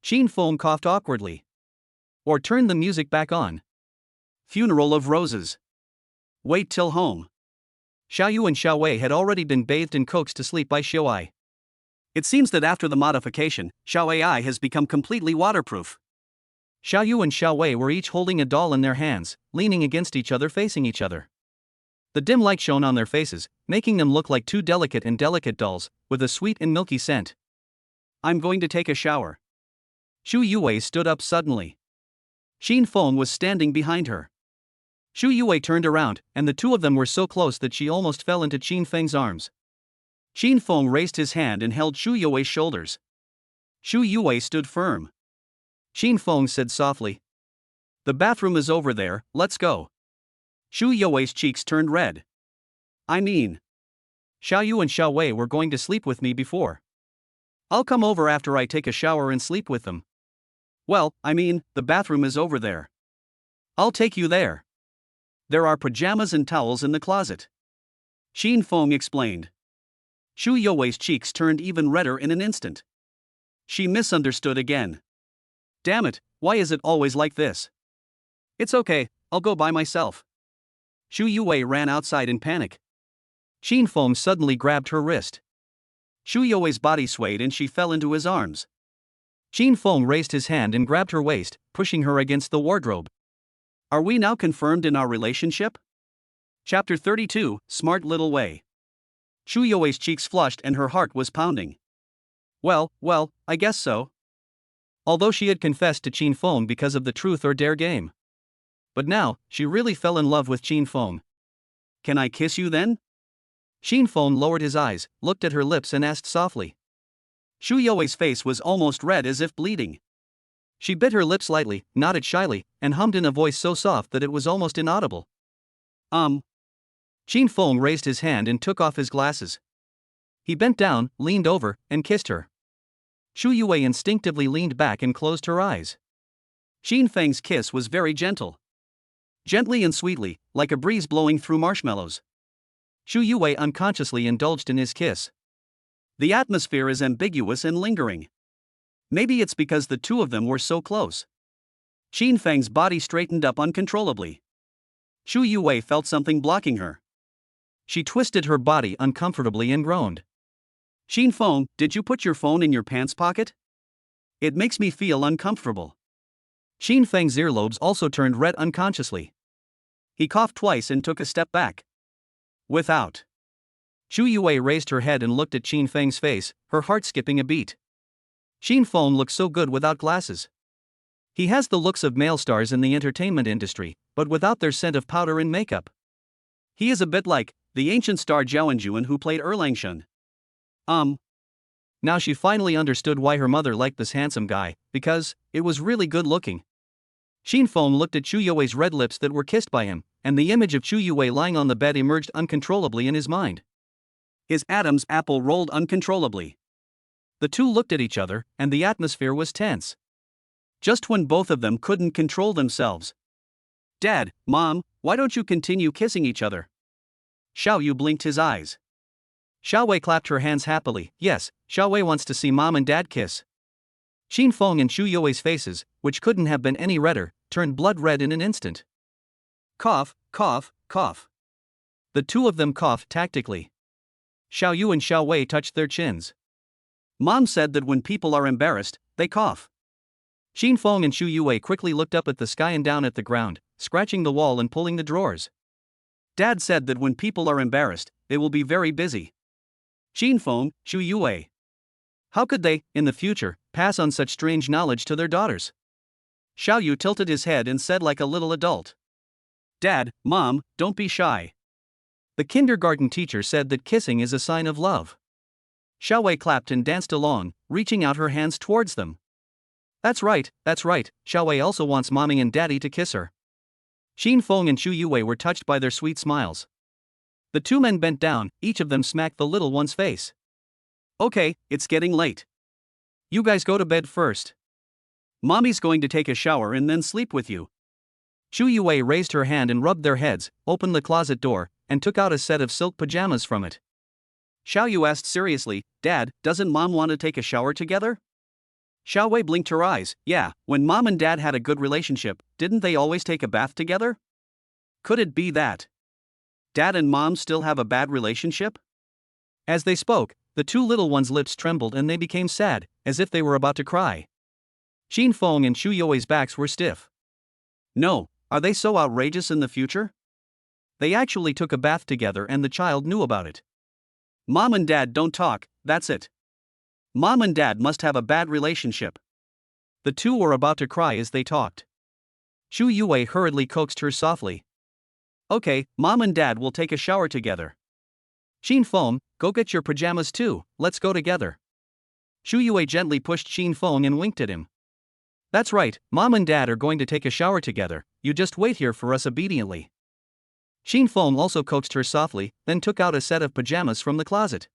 Qin Feng coughed awkwardly. Or turned the music back on. Funeral of Roses. Wait till home. Xiao Yu and Xiao Wei had already been bathed and coaxed to sleep by Xiao Ai. It seems that after the modification, Xiao Ai has become completely waterproof. Xiao Yu and Xiao Wei were each holding a doll in their hands, leaning against each other facing each other. The dim light shone on their faces, making them look like two delicate dolls, with a sweet and milky scent. I'm going to take a shower. Xu Yue stood up suddenly. Qin Feng was standing behind her. Xu Yue turned around, and the two of them were so close that she almost fell into Qin Feng's arms. Qin Feng raised his hand and held Xu Yue's shoulders. Xu Yue stood firm. Qin Feng said softly. The bathroom is over there, let's go. Xu Yue's cheeks turned red. I mean, Xiao Yu and Xiao Wei were going to sleep with me before. I'll come over after I take a shower and sleep with them. Well, I mean, the bathroom is over there. I'll take you there. There are pajamas and towels in the closet. Qin Feng explained. Xu Yue's cheeks turned even redder in an instant. She misunderstood again. Damn it, why is it always like this? It's okay, I'll go by myself. Xu Yue ran outside in panic. Qin Feng suddenly grabbed her wrist. Xu Yue's body swayed and she fell into his arms. Qin Feng raised his hand and grabbed her waist, pushing her against the wardrobe. Are we now confirmed in our relationship? Chapter 32, Smart Little Wei. Xu Yue's cheeks flushed and her heart was pounding. Well, I guess so. Although she had confessed to Qin Feng because of the truth or dare game. But now, she really fell in love with Qin Feng. Can I kiss you then? Qin Feng lowered his eyes, looked at her lips and asked softly. Xu Yue's face was almost red as if bleeding. She bit her lips lightly, nodded shyly, and hummed in a voice so soft that it was almost inaudible. Qin Feng raised his hand and took off his glasses. He bent down, leaned over, and kissed her. Shu Yue instinctively leaned back and closed her eyes. Qin Feng's kiss was very gentle. Gently and sweetly, like a breeze blowing through marshmallows. Shu Yue unconsciously indulged in his kiss. The atmosphere is ambiguous and lingering. Maybe it's because the two of them were so close. Qin Feng's body straightened up uncontrollably. Shu Yue felt something blocking her. She twisted her body uncomfortably and groaned. Qin Feng, did you put your phone in your pants pocket? It makes me feel uncomfortable. Qin Feng's earlobes also turned red unconsciously. He coughed twice and took a step back. Without. Shu Yue raised her head and looked at Qin Feng's face, her heart skipping a beat. Qin Feng looks so good without glasses. He has the looks of male stars in the entertainment industry, but without their scent of powder and makeup. He is a bit like the ancient star Zhao who played Erlangshun. Now she finally understood why her mother liked this handsome guy, because it was really good looking. Qin Feng looked at Shu Yue's red lips that were kissed by him, and the image of Shu Yue lying on the bed emerged uncontrollably in his mind. His Adam's apple rolled uncontrollably. The two looked at each other, and the atmosphere was tense. Just when both of them couldn't control themselves. Dad, Mom, why don't you continue kissing each other? Xiao Yu blinked his eyes. Xiao Wei clapped her hands happily. Yes, Xiao Wei wants to see Mom and Dad kiss. Qin Feng and Shu Yue's faces, which couldn't have been any redder, turned blood red in an instant. Cough, cough, cough. The two of them coughed tactically. Xiao Yu and Xiao Wei touched their chins. Mom said that when people are embarrassed, they cough. Qin Feng and Shu Yue quickly looked up at the sky and down at the ground, scratching the wall and pulling the drawers. Dad said that when people are embarrassed, they will be very busy. Qin Feng, Shu Yue. How could they, in the future, pass on such strange knowledge to their daughters? Xiao Yu tilted his head and said like a little adult. Dad, Mom, don't be shy. The kindergarten teacher said that kissing is a sign of love. Xiao Wei clapped and danced along, reaching out her hands towards them. That's right, Xiao Wei also wants Mommy and Daddy to kiss her. Qin Feng and Shu Yue were touched by their sweet smiles. The two men bent down, each of them smacked the little one's face. Okay, it's getting late. You guys go to bed first. Mommy's going to take a shower and then sleep with you. Shu Yue raised her hand and rubbed their heads, opened the closet door, and took out a set of silk pajamas from it. Xiao Yu asked seriously, Dad, doesn't Mom want to take a shower together? Xiao Wei blinked her eyes. Yeah, when Mom and Dad had a good relationship, didn't they always take a bath together? Could it be that Dad and Mom still have a bad relationship? As they spoke, the two little ones' lips trembled and they became sad, as if they were about to cry. Qin Feng and Shu Yue's backs were stiff. No, are they so outrageous in the future? They actually took a bath together and the child knew about it. Mom and Dad don't talk, that's it. Mom and Dad must have a bad relationship. The two were about to cry as they talked. Shu Yue hurriedly coaxed her softly. Okay, Mom and Dad will take a shower together. Qin Feng, go get your pajamas too, let's go together. Shu Yue gently pushed Qin Feng and winked at him. That's right, Mom and Dad are going to take a shower together, you just wait here for us obediently. Qin Feng also coaxed her softly, then took out a set of pajamas from the closet.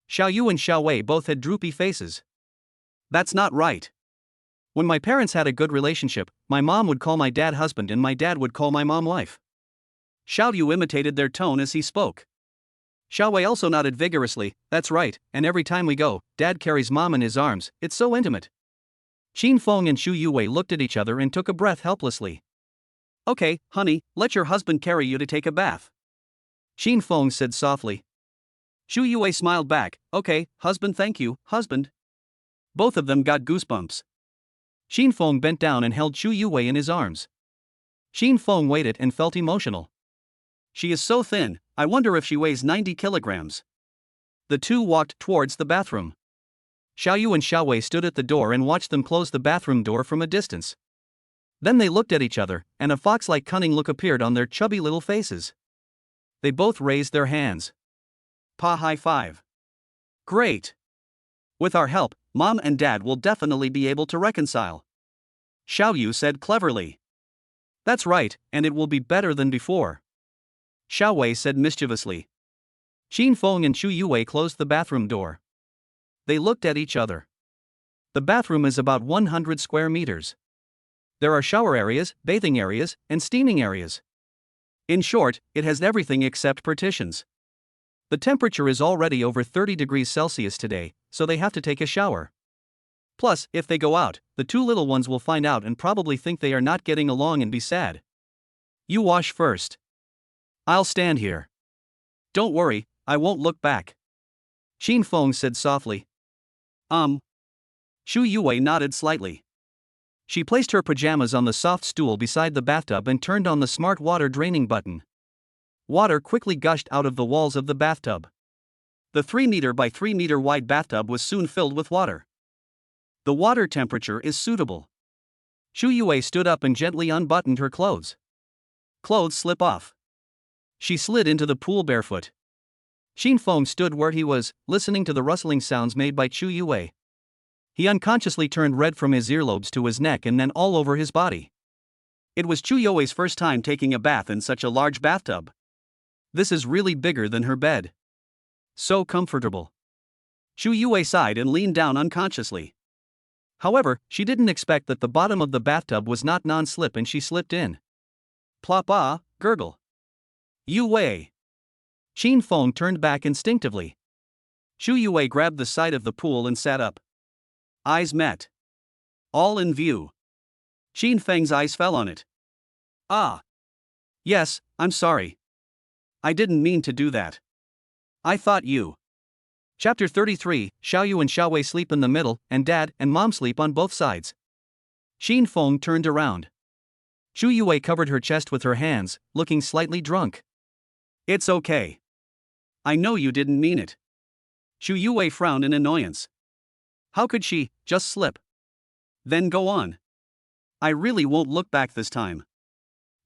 Xiao Yu and Xiao Wei both had droopy faces. That's not right. When my parents had a good relationship, my mom would call my dad husband and my dad would call my mom wife. Xiao Yu imitated their tone as he spoke. Xiao Wei also nodded vigorously, that's right, and every time we go, Dad carries Mom in his arms, it's so intimate. Qin Feng and Shu Yue looked at each other and took a breath helplessly. Okay, honey, let your husband carry you to take a bath. Qin Feng said softly. Shu Yue smiled back, okay, husband, thank you, husband. Both of them got goosebumps. Qin Feng bent down and held Shu Yue in his arms. Qin Feng waited and felt emotional. She is so thin, I wonder if she weighs 90 kilograms. The two walked towards the bathroom. Xiao Yu and Xiao Wei stood at the door and watched them close the bathroom door from a distance. Then they looked at each other, and a fox-like cunning look appeared on their chubby little faces. They both raised their hands. Pa high five. Great. With our help, Mom and Dad will definitely be able to reconcile. Xiao Yu said cleverly. That's right, and it will be better than before. Xiao Wei said mischievously. Qin Feng and Chu Yue closed the bathroom door. They looked at each other. The bathroom is about 100 square meters. There are shower areas, bathing areas, and steaming areas. In short, it has everything except partitions. The temperature is already over 30 degrees Celsius today, so they have to take a shower. Plus, if they go out, the two little ones will find out and probably think they are not getting along and be sad. You wash first. I'll stand here. Don't worry, I won't look back. Qin Feng said softly. Xu Yue nodded slightly. She placed her pajamas on the soft stool beside the bathtub and turned on the smart water draining button. Water quickly gushed out of the walls of the bathtub. The 3-meter by 3-meter wide bathtub was soon filled with water. The water temperature is suitable. Xu Yue stood up and gently unbuttoned her clothes. Clothes slip off. She slid into the pool barefoot. Qin Feng stood where he was, listening to the rustling sounds made by Chu Yue. He unconsciously turned red from his earlobes to his neck and then all over his body. It was Chu Yue's first time taking a bath in such a large bathtub. This is really bigger than her bed. So comfortable. Chu Yue sighed and leaned down unconsciously. However, she didn't expect that the bottom of the bathtub was not non-slip and she slipped in. Plop ah, gurgle. Yue. Qin Feng turned back instinctively. Xu Yue grabbed the side of the pool and sat up. Eyes met. All in view. Qin Feng's eyes fell on it. Ah. Yes, I'm sorry. I didn't mean to do that. I thought you. Chapter 33, Xiao Yu and Xiao Wei sleep in the middle, and Dad and Mom sleep on both sides. Qin Feng turned around. Xu Yue covered her chest with her hands, looking slightly drunk. It's okay. I know you didn't mean it. Xu Yue frowned in annoyance. How could she just slip? Then go on. I really won't look back this time.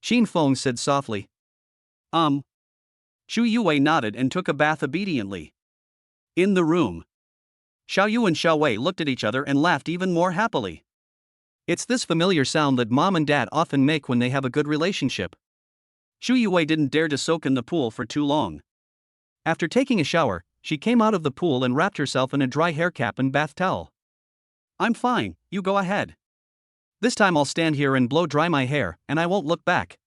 Qin Feng said softly. Xu Yue nodded and took a bath obediently. In the room, Xiao Yu and Xiao Wei looked at each other and laughed even more happily. It's this familiar sound that Mom and Dad often make when they have a good relationship. Xu Yue didn't dare to soak in the pool for too long. After taking a shower, she came out of the pool and wrapped herself in a dry hair cap and bath towel. I'm fine, you go ahead. This time I'll stand here and blow dry my hair, and I won't look back.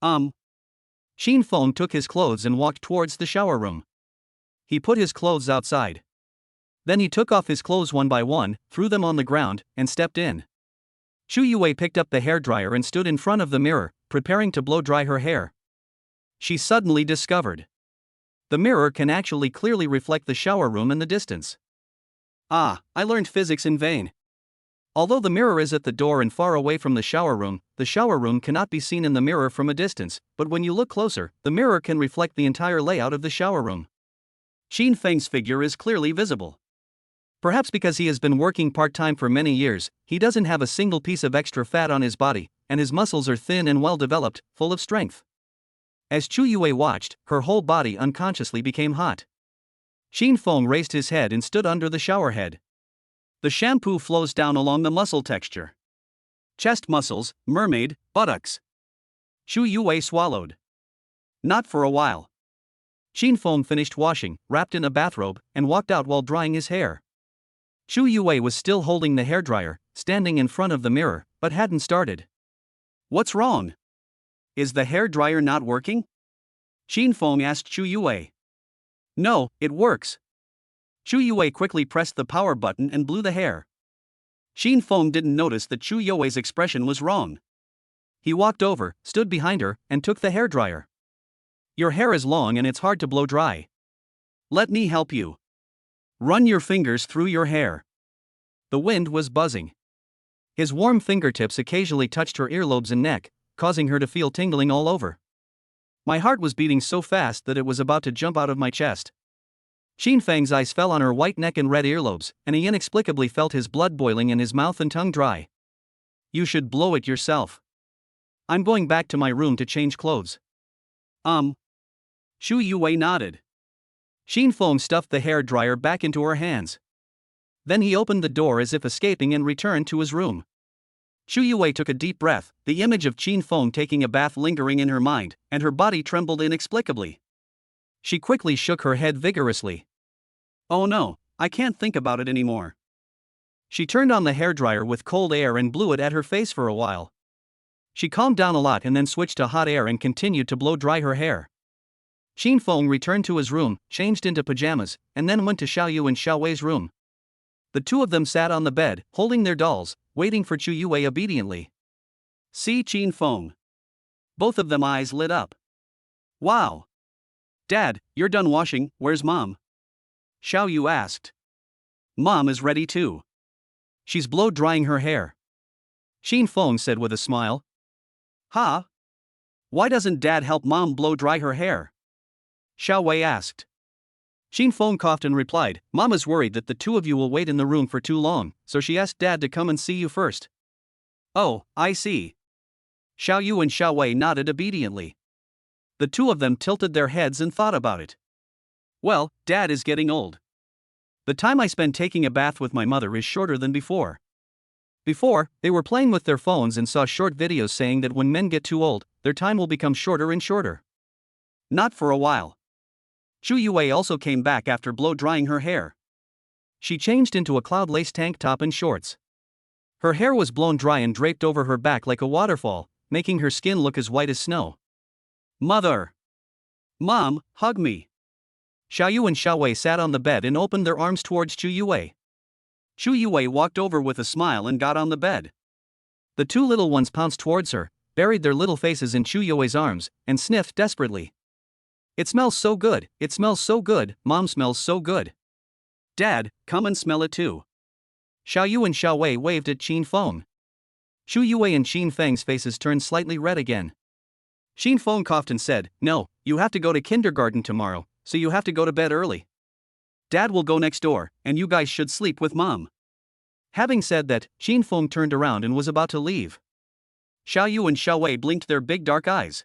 Qin Feng took his clothes and walked towards the shower room. He put his clothes outside. Then he took off his clothes one by one, threw them on the ground, and stepped in. Xu Yue picked up the hairdryer and stood in front of the mirror, preparing to blow dry her hair. She suddenly discovered. The mirror can actually clearly reflect the shower room in the distance. Ah, I learned physics in vain. Although the mirror is at the door and far away from the shower room cannot be seen in the mirror from a distance, but when you look closer, the mirror can reflect the entire layout of the shower room. Qin Feng's figure is clearly visible. Perhaps because he has been working part-time for many years, he doesn't have a single piece of extra fat on his body, and his muscles are thin and well-developed, full of strength. As Chu Yue watched, her whole body unconsciously became hot. Qin Feng raised his head and stood under the shower head. The shampoo flows down along the muscle texture. Chest muscles, mermaid, buttocks. Xu Yue swallowed. Not for a while. Qin Feng finished washing, wrapped in a bathrobe, and walked out while drying his hair. Xu Yue was still holding the hairdryer, standing in front of the mirror, but hadn't started. What's wrong? Is the hairdryer not working? Qin Feng asked Xu Yue. No, it works. Xu Yue quickly pressed the power button and blew the hair. Qin Feng didn't notice that Xu Yue's expression was wrong. He walked over, stood behind her, and took the hairdryer. Your hair is long and it's hard to blow dry. Let me help you. Run your fingers through your hair. The wind was buzzing. His warm fingertips occasionally touched her earlobes and neck, causing her to feel tingling all over. My heart was beating so fast that it was about to jump out of my chest. Qin Feng's eyes fell on her white neck and red earlobes, and he inexplicably felt his blood boiling and his mouth and tongue dry. You should blow it yourself. I'm going back to my room to change clothes. Xu Yue nodded. Qin Feng stuffed the hair dryer back into her hands. Then he opened the door as if escaping and returned to his room. Chu Yue took a deep breath, the image of Qin Feng taking a bath lingering in her mind, and her body trembled inexplicably. She quickly shook her head vigorously. Oh no, I can't think about it anymore. She turned on the hairdryer with cold air and blew it at her face for a while. She calmed down a lot and then switched to hot air and continued to blow dry her hair. Qin Feng returned to his room, changed into pajamas, and then went to Xiaoyu and Xiaowei's room. The two of them sat on the bed, holding their dolls, waiting for Chu Yue obediently. See Qin Feng. Both of them eyes lit up. Wow. Dad, you're done washing, where's Mom? Xiaoyu asked. Mom is ready too. She's blow drying her hair. Qin Feng said with a smile. Huh? Why doesn't Dad help Mom blow dry her hair? Xiaowei asked. Qin Feng coughed and replied, Mom is worried that the two of you will wait in the room for too long, so she asked Dad to come and see you first. Oh, I see. Xiaoyu and Xiaowei nodded obediently. The two of them tilted their heads and thought about it. Well, Dad is getting old. The time I spend taking a bath with my mother is shorter than before. Before, they were playing with their phones and saw short videos saying that when men get too old, their time will become shorter and shorter. Not for a while. Chu Yue also came back after blow drying her hair. She changed into a cloud lace tank top and shorts. Her hair was blown dry and draped over her back like a waterfall, making her skin look as white as snow. Mother! Mom, hug me! Xiaoyu and Xiaowei sat on the bed and opened their arms towards Chu Yue. Chu Yue walked over with a smile and got on the bed. The two little ones pounced towards her, buried their little faces in Chu Yue's arms, and sniffed desperately. It smells so good, Mom smells so good. Dad, come and smell it too. Xiaoyu and Xiaowei waved at Qin Feng. Chu Yue and Qin Feng's faces turned slightly red again. Qin Feng coughed and said, No, you have to go to kindergarten tomorrow, so you have to go to bed early. Dad will go next door, and you guys should sleep with Mom. Having said that, Qin Feng turned around and was about to leave. Xiaoyu and Xiaowei blinked their big dark eyes.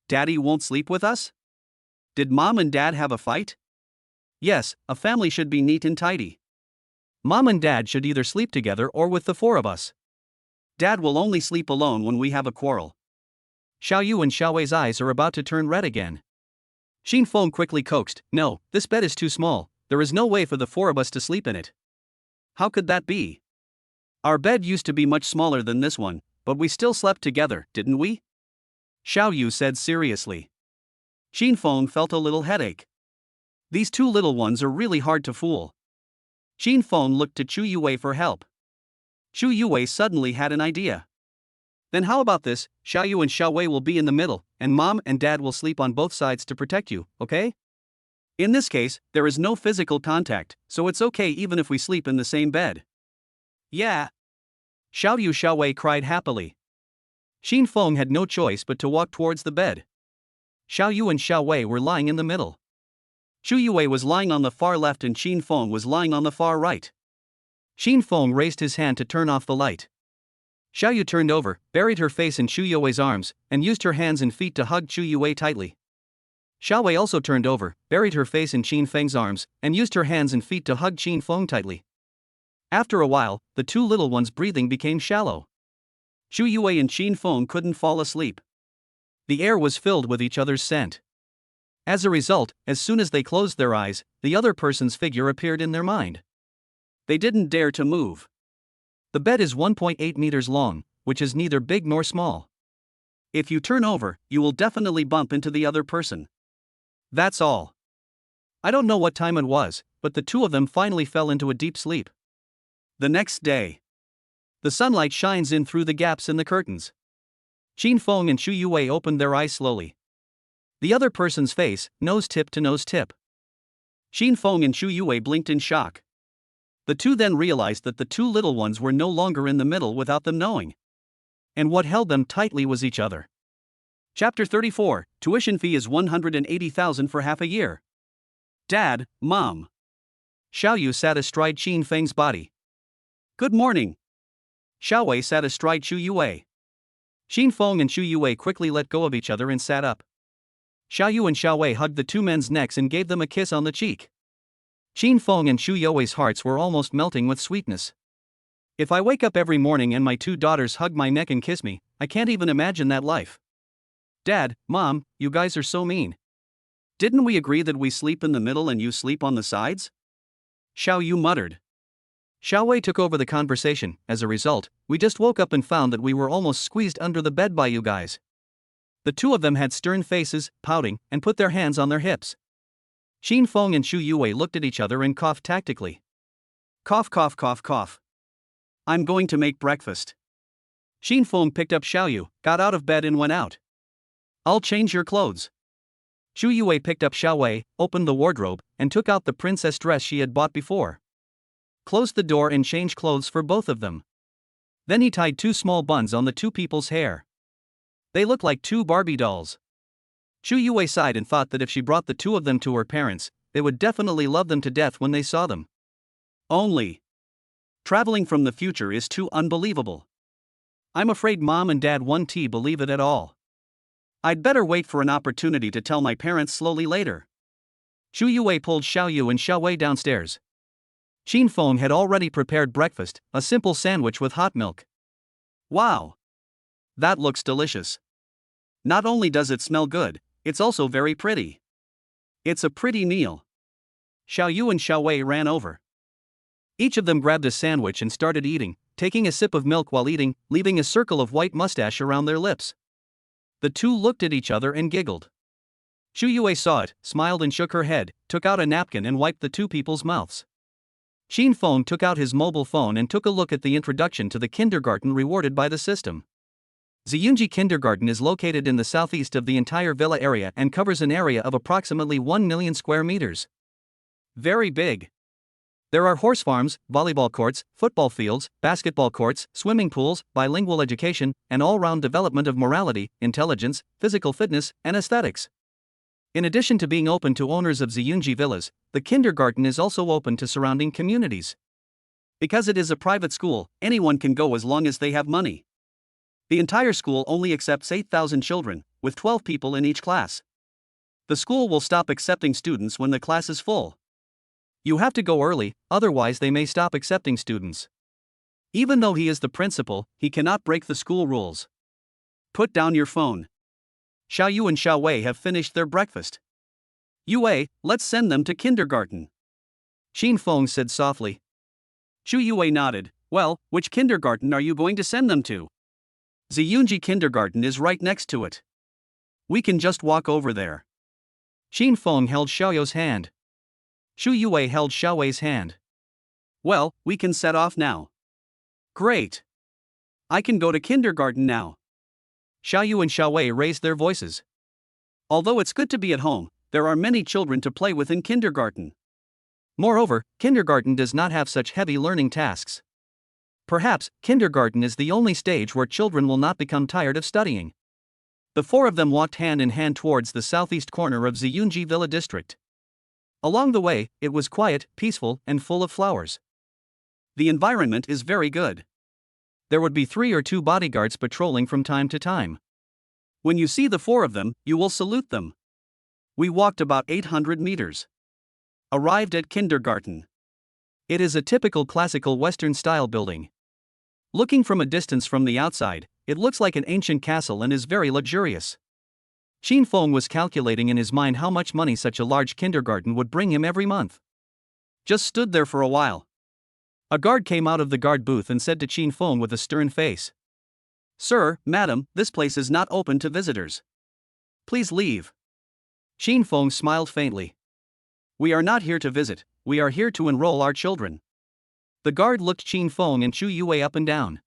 Daddy won't sleep with us? Did Mom and Dad have a fight? Yes, a family should be neat and tidy. Mom and Dad should either sleep together or with the four of us. Dad will only sleep alone when we have a quarrel. Xiaoyu and Xiaowei's eyes are about to turn red again. Qin Feng quickly coaxed, No, this bed is too small, there is no way for the four of us to sleep in it. How could that be? Our bed used to be much smaller than this one, but we still slept together, didn't we? Xiaoyu said seriously. Qin Feng felt a little headache. These two little ones are really hard to fool. Qin Feng looked to Chu Yue for help. Chu Yue suddenly had an idea. Then how about this, Xiaoyu and Xiaowei will be in the middle, and Mom and Dad will sleep on both sides to protect you, okay? In this case, there is no physical contact, so it's okay even if we sleep in the same bed. Yeah. Xiaoyu Xiaowei cried happily. Qin Feng had no choice but to walk towards the bed. Xiaoyu and Xiaowei were lying in the middle. Chu Yue was lying on the far left and Qin Feng was lying on the far right. Qin Feng raised his hand to turn off the light. Xiaoyu turned over, buried her face in Chu Yue's arms, and used her hands and feet to hug Chu Yue tightly. Xiaowei also turned over, buried her face in Qin Feng's arms, and used her hands and feet to hug Qin Feng tightly. After a while, the two little ones' breathing became shallow. Chu Yue and Qin Feng couldn't fall asleep. The air was filled with each other's scent. As a result, as soon as they closed their eyes, the other person's figure appeared in their mind. They didn't dare to move. The bed is 1.8 meters long, which is neither big nor small. If you turn over, you will definitely bump into the other person. That's all. I don't know what time it was, but the two of them finally fell into a deep sleep. The next day. The sunlight shines in through the gaps in the curtains. Qin Feng and Chu Yue opened their eyes slowly. The other person's face, nose tip to nose tip. Qin Feng and Chu Yue blinked in shock. The two then realized that the two little ones were no longer in the middle without them knowing. And what held them tightly was each other. Chapter 34, Tuition fee is 180,000 for half a year. Dad, Mom. Xiaoyu sat astride Qin Feng's body. Good morning. Xiaowei sat astride Chu Yue. Qin Feng and Chu Yue quickly let go of each other and sat up. Xiaoyu and Xiaowei hugged the two men's necks and gave them a kiss on the cheek. Qin Feng and Chu Yue's hearts were almost melting with sweetness. If I wake up every morning and my two daughters hug my neck and kiss me, I can't even imagine that life. Dad, Mom, you guys are so mean. Didn't we agree that we sleep in the middle and you sleep on the sides? Xiao Yu muttered. Xiao Wei took over the conversation. As a result, we just woke up and found that we were almost squeezed under the bed by you guys. The two of them had stern faces, pouting, and put their hands on their hips. Xin Feng and Xu Yuwei looked at each other and coughed tactically. Cough, cough, cough, cough. I'm going to make breakfast. Xin Feng picked up Xiao Yu, got out of bed and went out. I'll change your clothes. Xu Yuwei picked up Xiao Wei, opened the wardrobe, and took out the princess dress she had bought before. Closed the door and changed clothes for both of them. Then he tied two small buns on the two people's hair. They looked like two Barbie dolls. Xu Yuwei sighed and thought that if she brought the two of them to her parents, they would definitely love them to death when they saw them. Only. Traveling from the future is too unbelievable. I'm afraid Mom and Dad won't believe it at all. I'd better wait for an opportunity to tell my parents slowly later. Xu Yuwei pulled Xiao Yu and Xiao Wei downstairs. Xin Feng had already prepared breakfast, a simple sandwich with hot milk. Wow! That looks delicious. Not only does it smell good, it's also very pretty. It's a pretty meal. Xiao Yu and Xiao Wei ran over. Each of them grabbed a sandwich and started eating, taking a sip of milk while eating, leaving a circle of white mustache around their lips. The two looked at each other and giggled. Xu Yuwei saw it, smiled and shook her head, took out a napkin and wiped the two people's mouths. Xin Feng took out his mobile phone and took a look at the introduction to the kindergarten rewarded by the system. Ziyunji Kindergarten is located in the southeast of the entire villa area and covers an area of approximately 1 million square meters. Very big. There are horse farms, volleyball courts, football fields, basketball courts, swimming pools, bilingual education, and all-round development of morality, intelligence, physical fitness, and aesthetics. In addition to being open to owners of Ziyunji villas, the kindergarten is also open to surrounding communities. Because it is a private school, anyone can go as long as they have money. The entire school only accepts 8,000 children, with 12 people in each class. The school will stop accepting students when the class is full. You have to go early, otherwise they may stop accepting students. Even though he is the principal, he cannot break the school rules. Put down your phone. Xiao Yu and Xiao Wei have finished their breakfast. Yue, let's send them to kindergarten. Xin Feng said softly. Xu Yuwei nodded. Well, which kindergarten are you going to send them to? Ziyunji Kindergarten is right next to it. We can just walk over there. Xin Feng held Xiao Yu's hand. Xu Yuwei held Xiao Wei's hand. Well, we can set off now. Great. I can go to kindergarten now. Xiao Yu and Xiao Wei raised their voices. Although it's good to be at home, there are many children to play with in kindergarten. Moreover, kindergarten does not have such heavy learning tasks. Perhaps, kindergarten is the only stage where children will not become tired of studying. The four of them walked hand in hand towards the southeast corner of Ziyunji Villa District. Along the way, it was quiet, peaceful, and full of flowers. The environment is very good. There would be 3 or 2 bodyguards patrolling from time to time. When you see the 4 of them, you will salute them. We walked about 800 meters. Arrived at kindergarten. It is a typical classical Western-style building. Looking from a distance from the outside, it looks like an ancient castle and is very luxurious. Xin Feng was calculating in his mind how much money such a large kindergarten would bring him every month. Just stood there for a while. A guard came out of the guard booth and said to Xin Feng with a stern face. Sir, madam, this place is not open to visitors. Please leave. Xin Feng smiled faintly. We are not here to visit, we are here to enroll our children. The guard looked Xin Feng and Xu Yuwei up and down.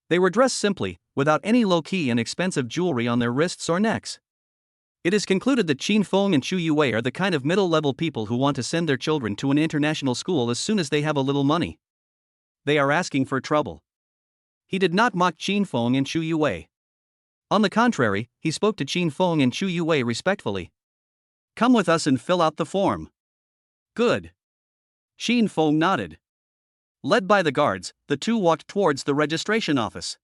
They were dressed simply, without any low-key and expensive jewelry on their wrists or necks. It is concluded that Xin Feng and Xu Yuwei are the kind of middle-level people who want to send their children to an international school as soon as they have a little money. They are asking for trouble. He did not mock Xin Feng and Xu Yuwei. On the contrary, he spoke to Xin Feng and Xu Yuwei respectfully. Come with us and fill out the form. Good. Xin Feng nodded. Led by the guards, the two walked towards the registration office.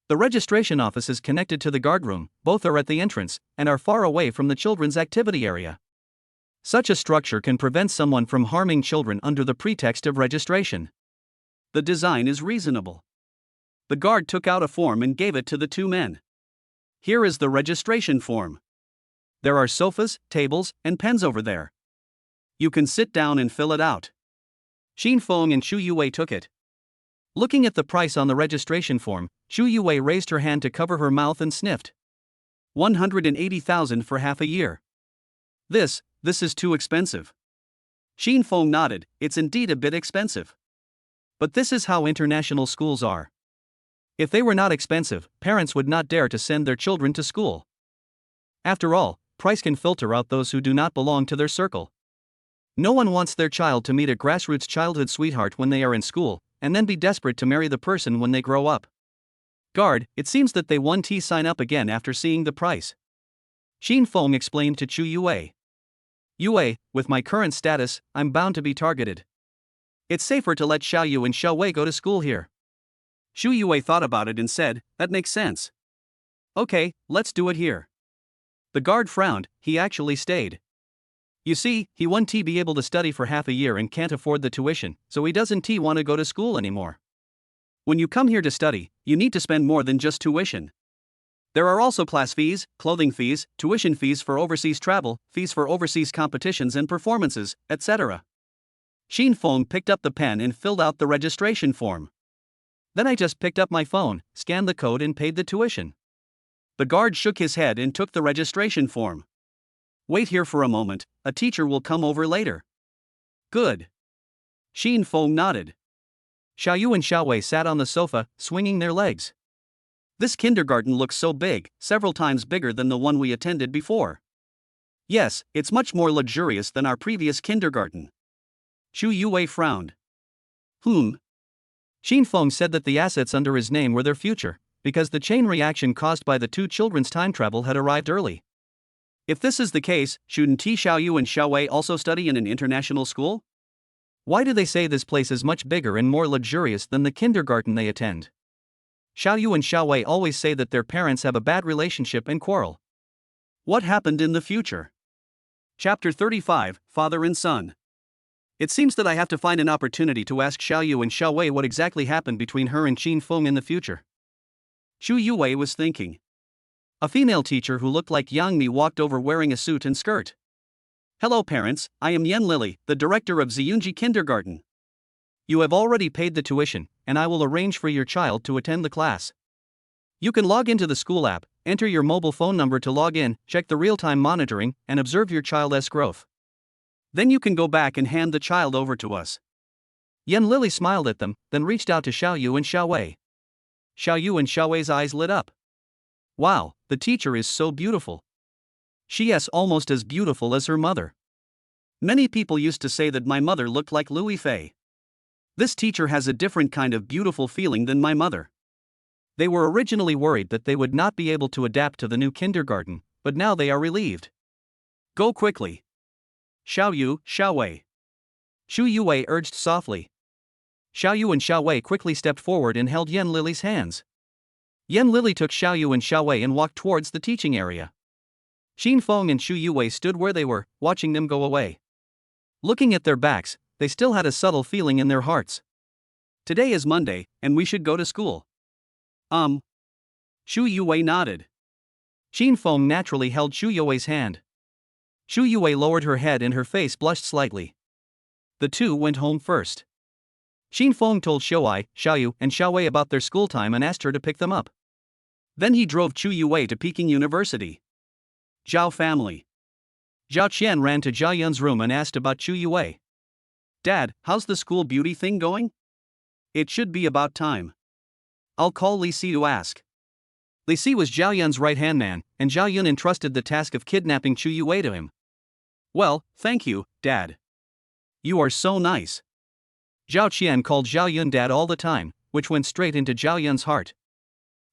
The registration office is connected to the guard room, both are at the entrance, and are far away from the children's activity area. Such a structure can prevent someone from harming children under the pretext of registration. The design is reasonable. The guard took out a form and gave it to the two men. Here is the registration form. There are sofas, tables, and pens over there. You can sit down and fill it out. Xin Feng and Chu Yue took it. Looking at the price on the registration form, Chu Yue raised her hand to cover her mouth and sniffed. 180,000 for half a year. This is too expensive. Xin Feng nodded, it's indeed a bit expensive. But this is how international schools are. If they were not expensive, parents would not dare to send their children to school. After all, price can filter out those who do not belong to their circle. No one wants their child to meet a grassroots childhood sweetheart when they are in school, and then be desperate to marry the person when they grow up. Guard, it seems that they won T sign up again after seeing the price. Xin Feng explained to Chu Yue. Yue, with my current status, I'm bound to be targeted. It's safer to let Xiaoyu and Xiaowei go to school here. Chu Yue thought about it and said, that makes sense. Okay, let's do it here. The guard frowned, he actually stayed. You see, he won't be able to study for half a year and can't afford the tuition, so he doesn't want to go to school anymore. When you come here to study, you need to spend more than just tuition. There are also class fees, clothing fees, tuition fees for overseas travel, fees for overseas competitions and performances, etc. Xin Feng picked up the pen and filled out the registration form. Then I just picked up my phone, scanned the code and paid the tuition. The guard shook his head and took the registration form. Wait here for a moment, a teacher will come over later. Good. Xin Feng nodded. Xiaoyu and Xiaowei sat on the sofa, swinging their legs. This kindergarten looks so big, several times bigger than the one we attended before. Yes, it's much more luxurious than our previous kindergarten. Chu Yue frowned. Xin Feng said that the assets under his name were their future, because the chain reaction caused by the two children's time travel had arrived early. If this is the case, shouldn't Xiaoyu and Xiaowei also study in an international school? Why do they say this place is much bigger and more luxurious than the kindergarten they attend? Xiaoyu and Xiaowei always say that their parents have a bad relationship and quarrel. What happened in the future? Chapter 35, Father and Son. It seems that I have to find an opportunity to ask Xiaoyu and Xiaowei what exactly happened between her and Xin Feng in the future. Chu Yue was thinking. A female teacher who looked like Yang Mi walked over wearing a suit and skirt. Hello parents, I am Yan Lily, the director of Ziyunji Kindergarten. You have already paid the tuition, and I will arrange for your child to attend the class. You can log into the school app, enter your mobile phone number to log in, check the real-time monitoring, and observe your child's growth. Then you can go back and hand the child over to us. Yan Lily smiled at them, then reached out to Xiaoyu and Xiaowei. Xiaoyu and Xiaowei's eyes lit up. Wow, the teacher is so beautiful. She is almost as beautiful as her mother. Many people used to say that my mother looked like Louis Fei. This teacher has a different kind of beautiful feeling than my mother. They were originally worried that they would not be able to adapt to the new kindergarten, but now they are relieved. Go quickly. Xiaoyu, Xiaowei. Chu Yue urged softly. Xiaoyu and Xiaowei quickly stepped forward and held Yan Lily's hands. Yan Lily took Xiaoyu and Xiaowei and walked towards the teaching area. Xin Feng and Chu Yue stood where they were, watching them go away. Looking at their backs, they still had a subtle feeling in their hearts. Today is Monday, and we should go to school. Chu Yue nodded. Xin Feng naturally held Chu Yue's hand. Chu Yue lowered her head and her face blushed slightly. The two went home first. Xin Feng told Xiaoyu, and Xiaowei about their school time and asked her to pick them up. Then he drove Chu Yue to Peking University. Zhao family. Zhao Qian ran to Zhao Yun's room and asked about Chu Yue. Dad, how's the school beauty thing going? It should be about time. I'll call Li Si to ask. Li Si was Zhao Yun's right-hand man, and Zhao Yun entrusted the task of kidnapping Chu Yue to him. Well, thank you, Dad. You are so nice. Zhao Qian called Zhao Yun Dad all the time, which went straight into Zhao Yun's heart.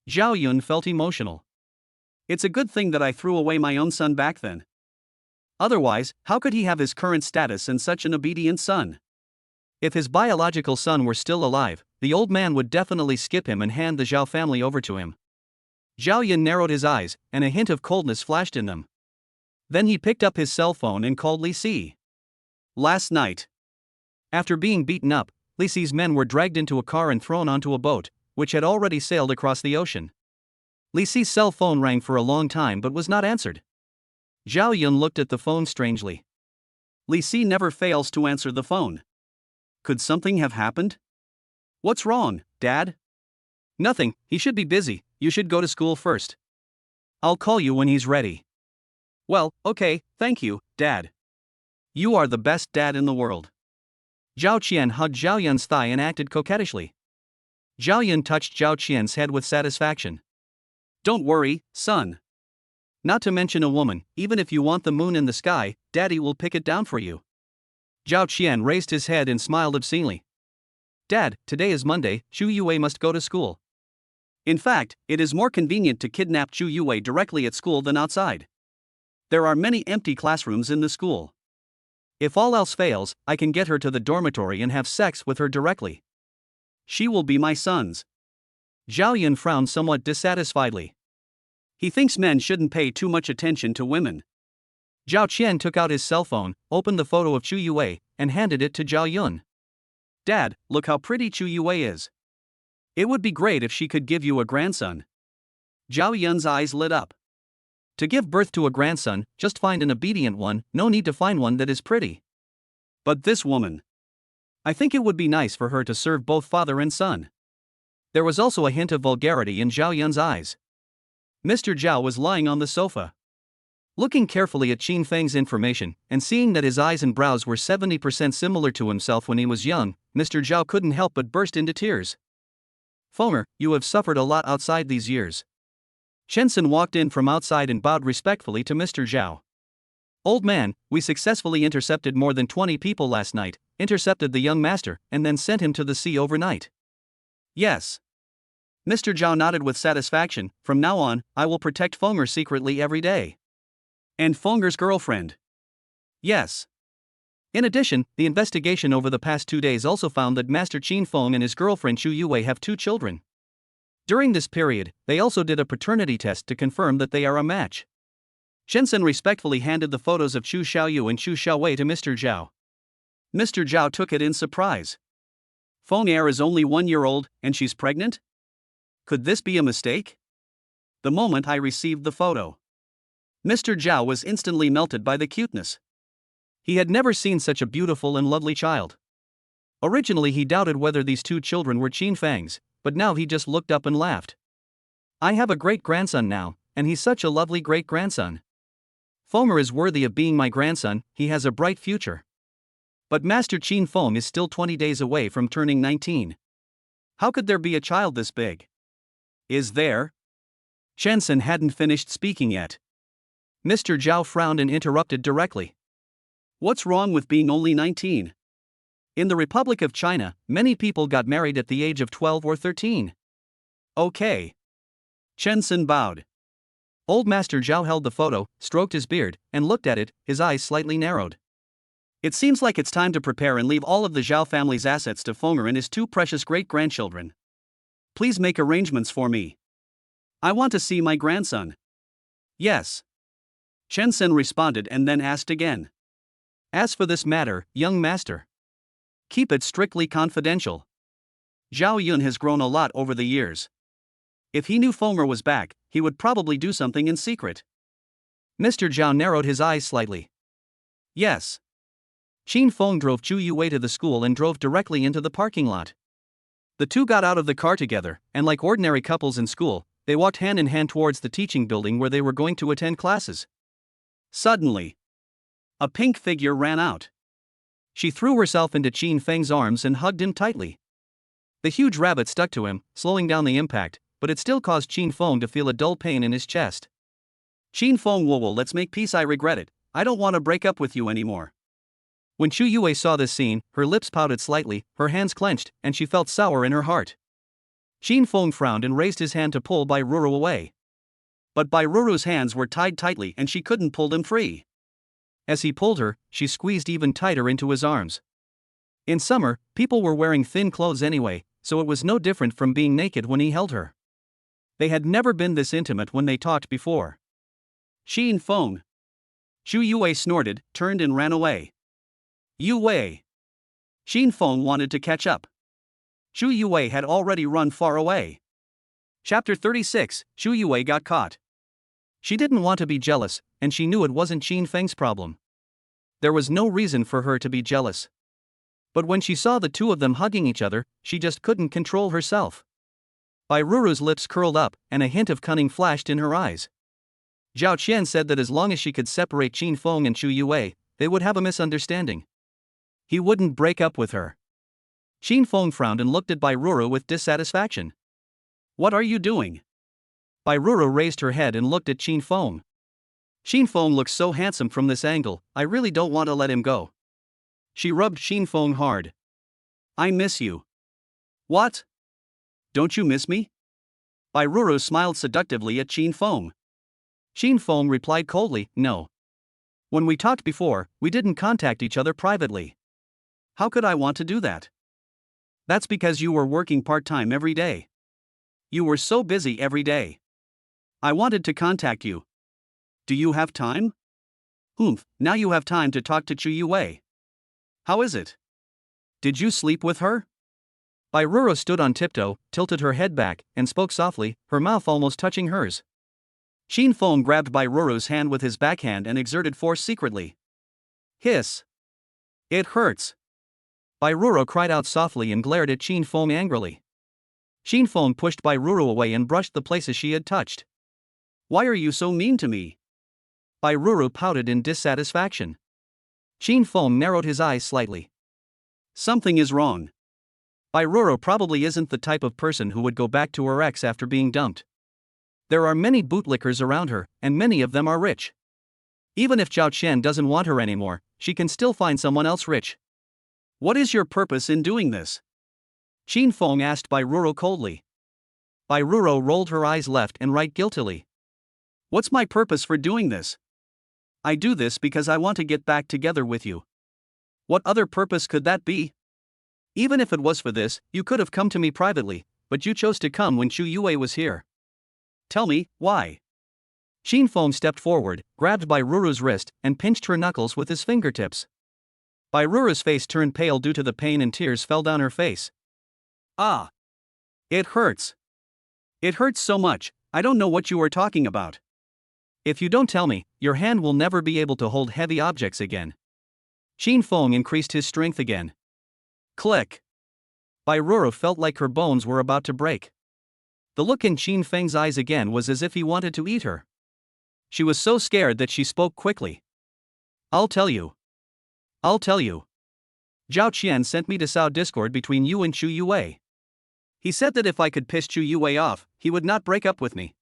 Zhao Yun felt emotional. It's a good thing that I threw away my own son back then. Otherwise, how could he have his current status and such an obedient son? If his biological son were still alive, the old man would definitely skip him and hand the Zhao family over to him. Zhao Yun narrowed his eyes, and a hint of coldness flashed in them. Then he picked up his cell phone and called Li Si. Last night. After being beaten up, Li Si's men were dragged into a car and thrown onto a boat, which had already sailed across the ocean. Li Si's cell phone rang for a long time but was not answered. Zhao Yun looked at the phone strangely. Li Si never fails to answer the phone. Could something have happened? What's wrong, Dad? Nothing, he should be busy, you should go to school first. I'll call you when he's ready. Well, okay, thank you, Dad. You are the best dad in the world. Zhao Qian hugged Zhao Yun's thigh and acted coquettishly. Zhao Yun touched Zhao Qian's head with satisfaction. Don't worry, son. Not to mention a woman, even if you want the moon in the sky, Daddy will pick it down for you. Zhao Qian raised his head and smiled obscenely. Dad, today is Monday, Zhu Yue must go to school. In fact, it is more convenient to kidnap Zhu Yue directly at school than outside. There are many empty classrooms in the school. If all else fails, I can get her to the dormitory and have sex with her directly. She will be my son's. Zhao Yun frowned somewhat dissatisfiedly. He thinks men shouldn't pay too much attention to women. Zhao Qian took out his cell phone, opened the photo of Zhu Yue, and handed it to Zhao Yun. Dad, look how pretty Zhu Yue is. It would be great if she could give you a grandson. Zhao Yun's eyes lit up. To give birth to a grandson, just find an obedient one, no need to find one that is pretty. But this woman. I think it would be nice for her to serve both father and son. There was also a hint of vulgarity in Zhao Yun's eyes. Mr. Zhao was lying on the sofa. Looking carefully at Qin Feng's information, and seeing that his eyes and brows were 70% similar to himself when he was young, Mr. Zhao couldn't help but burst into tears. Fenger, you have suffered a lot outside these years. Shensen walked in from outside and bowed respectfully to Mr. Zhao. Old man, we successfully intercepted more than 20 people last night, intercepted the young master, and then sent him to the sea overnight. Yes. Mr. Zhao nodded with satisfaction. From now on, I will protect Fenger secretly every day. And Fenger's girlfriend. Yes. In addition, the investigation over the past 2 days also found that Master Qin Feng and his girlfriend Zhu Yue have 2 children. During this period, they also did a paternity test to confirm that they are a match. Shensen respectfully handed the photos of Chu Xiaoyu and Chu Xiaowei to Mr. Zhao. Mr. Zhao took it in surprise. Fenger is only 1 year old, and she's pregnant? Could this be a mistake? The moment I received the photo, Mr. Zhao was instantly melted by the cuteness. He had never seen such a beautiful and lovely child. Originally he doubted whether these 2 children were Qin Feng's, but now he just looked up and laughed. I have a great-grandson now, and he's such a lovely great-grandson. Fenger is worthy of being my grandson, he has a bright future. But Master Qin Feng is still 20 days away from turning 19. How could there be a child this big? Is there? Shensen hadn't finished speaking yet. Mr. Zhao frowned and interrupted directly. What's wrong with being only 19? In the Republic of China, many people got married at the age of 12 or 13. Okay. Shensen bowed. Old Master Zhao held the photo, stroked his beard, and looked at it, his eyes slightly narrowed. It seems like it's time to prepare and leave all of the Zhao family's assets to Fenger and his 2 precious great-grandchildren. Please make arrangements for me. I want to see my grandson. Yes. Shensen responded and then asked again. As for this matter, young master, keep it strictly confidential. Zhao Yun has grown a lot over the years. If he knew Fenger was back, he would probably do something in secret. Mr. Zhao narrowed his eyes slightly. Yes. Qin Feng drove Zhu Yue to the school and drove directly into the parking lot. The 2 got out of the car together, and like ordinary couples in school, they walked hand in hand towards the teaching building where they were going to attend classes. Suddenly, a pink figure ran out. She threw herself into Qin Feng's arms and hugged him tightly. The huge rabbit stuck to him, slowing down the impact, but it still caused Qin Feng to feel a dull pain in his chest. Qin Feng, whoa, let's make peace, I regret it, I don't want to break up with you anymore. When Zhu Yue saw this scene, her lips pouted slightly, her hands clenched, and she felt sour in her heart. Qin Feng frowned and raised his hand to pull Bai Ruru away. But Bai Ruru's hands were tied tightly and she couldn't pull them free. As he pulled her, she squeezed even tighter into his arms. In summer, people were wearing thin clothes anyway, so it was no different from being naked when he held her. They had never been this intimate when they talked before. Qin Feng. Zhu Yue snorted, turned and ran away. Yue. Qin Feng wanted to catch up. Shu Yue had already run far away. Chapter 36, Shu Yue got caught. She didn't want to be jealous, and she knew it wasn't Qin Feng's problem. There was no reason for her to be jealous. But when she saw the two of them hugging each other, she just couldn't control herself. Bai Ruru's lips curled up, and a hint of cunning flashed in her eyes. Zhao Qian said that as long as she could separate Qin Feng and Shu Yue, they would have a misunderstanding. He wouldn't break up with her. Qin Feng frowned and looked at Bai Ruru with dissatisfaction. What are you doing? Bai Ruru raised her head and looked at Qin Feng. Qin Feng looks so handsome from this angle, I really don't want to let him go. She rubbed Qin Feng hard. I miss you. What? Don't you miss me? Bai Ruru smiled seductively at Qin Feng. Qin Feng replied coldly, no. When we talked before, we didn't contact each other privately. How could I want to do that? That's because you were working part-time every day. You were so busy every day. I wanted to contact you. Do you have time? Now you have time to talk to Chu Yue. How is it? Did you sleep with her? Bai Ruru stood on tiptoe, tilted her head back, and spoke softly, her mouth almost touching hers. Qin Feng grabbed Bai Ruru's hand with his backhand and exerted force secretly. Hiss. It hurts. Bai Ruru cried out softly and glared at Qin Feng angrily. Qin Feng pushed Bai Ruru away and brushed the places she had touched. Why are you so mean to me? Bai Ruru pouted in dissatisfaction. Qin Feng narrowed his eyes slightly. Something is wrong. Bai Ruru probably isn't the type of person who would go back to her ex after being dumped. There are many bootlickers around her, and many of them are rich. Even if Zhao Qian doesn't want her anymore, she can still find someone else rich. What is your purpose in doing this? Qin Feng asked Bai Ruru coldly. Bai Ruru rolled her eyes left and right guiltily. What's my purpose for doing this? I do this because I want to get back together with you. What other purpose could that be? Even if it was for this, you could have come to me privately, but you chose to come when Chu Yue was here. Tell me, why? Qin Feng stepped forward, grabbed Bai Ruru's wrist, and pinched her knuckles with his fingertips. Bai Ruru's face turned pale due to the pain and tears fell down her face. Ah! It hurts. It hurts so much, I don't know what you are talking about. If you don't tell me, your hand will never be able to hold heavy objects again. Qin Feng increased his strength again. Click. Bai Ruru felt like her bones were about to break. The look in Qin Feng's eyes again was as if he wanted to eat her. She was so scared that she spoke quickly. I'll tell you. I'll tell you. Zhao Qian sent me to sow discord between you and Chu Yue. He said that if I could piss Chu Yue off, he would not break up with me.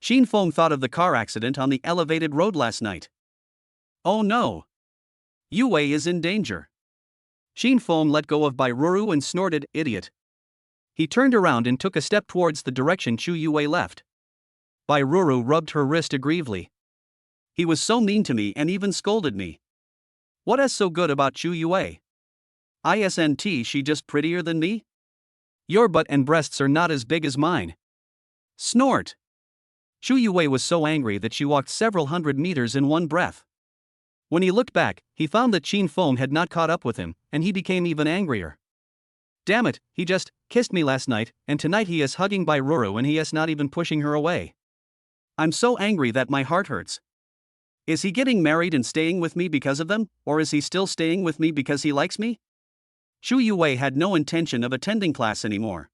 Qin Feng thought of the car accident on the elevated road last night. Oh no! Yue is in danger. Qin Feng let go of Bai Ruru and snorted, idiot. He turned around and took a step towards the direction Chu Yue left. Bai Ruru rubbed her wrist aggrievely. He was so mean to me and even scolded me. What is so good about Chu Yue? Isn't she just prettier than me? Your butt and breasts are not as big as mine. Snort. Chu Yue was so angry that she walked several hundred meters in one breath. When he looked back, he found that Qin Feng had not caught up with him, and he became even angrier. Damn it, he just kissed me last night, and tonight he is hugging Bai Ruru and he is not even pushing her away. I'm so angry that my heart hurts. Is he getting married and staying with me because of them, or is he still staying with me because he likes me? Chu Yue had no intention of attending class anymore.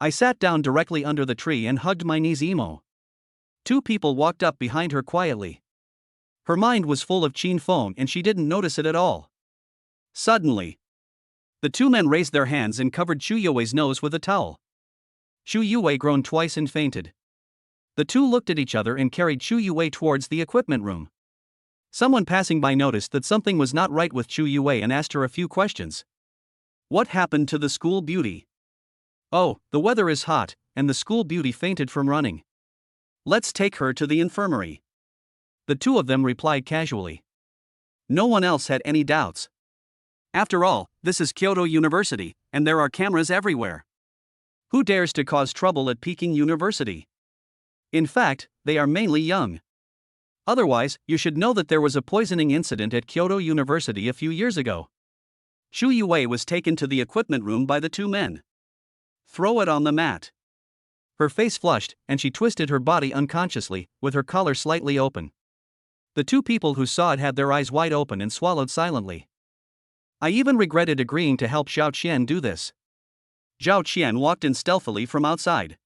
I sat down directly under the tree and hugged my knees emo. Two people walked up behind her quietly. Her mind was full of Qin Feng and she didn't notice it at all. Suddenly, the two men raised their hands and covered Chu Yue's nose with a towel. Chu Yue groaned twice and fainted. The two looked at each other and carried Chu Yue towards the equipment room. Someone passing by noticed that something was not right with Chu Yue and asked her a few questions. What happened to the school beauty? Oh, the weather is hot, and the school beauty fainted from running. Let's take her to the infirmary. The two of them replied casually. No one else had any doubts. After all, this is Kyoto University, and there are cameras everywhere. Who dares to cause trouble at Peking University? In fact, they are mainly young. Otherwise, you should know that there was a poisoning incident at Kyoto University a few years ago. Shu Yue was taken to the equipment room by the two men. Throw it on the mat. Her face flushed, and she twisted her body unconsciously, with her collar slightly open. The two people who saw it had their eyes wide open and swallowed silently. I even regretted agreeing to help Zhao Qian do this. Zhao Qian walked in stealthily from outside.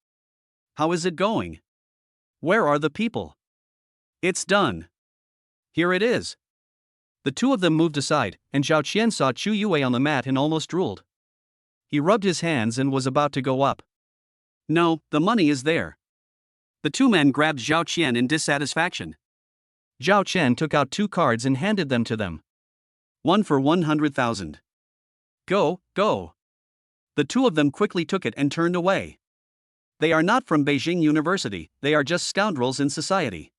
How is it going? Where are the people? It's done. Here it is. The two of them moved aside, and Zhao Qian saw Chu Yue on the mat and almost drooled. He rubbed his hands and was about to go up. No, the money is there. The two men grabbed Zhao Qian in dissatisfaction. Zhao Qian took out 2 cards and handed them to them. One for 100,000. Go, go. The two of them quickly took it and turned away. They are not from Beijing University, they are just scoundrels in society.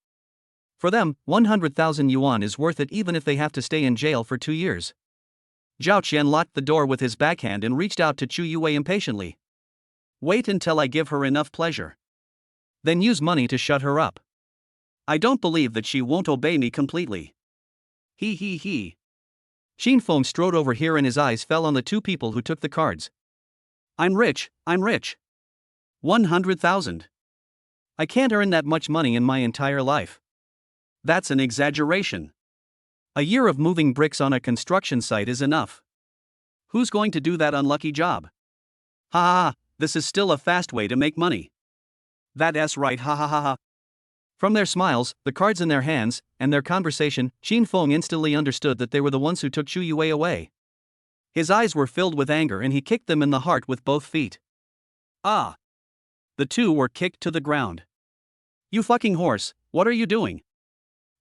For them, 100,000 yuan is worth it even if they have to stay in jail for 2 years. Zhao Qian locked the door with his backhand and reached out to Chu Yue impatiently. Wait until I give her enough pleasure. Then use money to shut her up. I don't believe that she won't obey me completely. He. Xin Feng strode over here and his eyes fell on the two people who took the cards. I'm rich. 100,000. I can't earn that much money in my entire life. That's an exaggeration. A year of moving bricks on a construction site is enough. Who's going to do that unlucky job? Ha ha ha, this is still a fast way to make money. That's right, ha ha ha ha. From their smiles, the cards in their hands, and their conversation, Xin Feng instantly understood that they were the ones who took Chu Yue away. His eyes were filled with anger and he kicked them in the heart with both feet. Ah! The two were kicked to the ground. You fucking horse, what are you doing?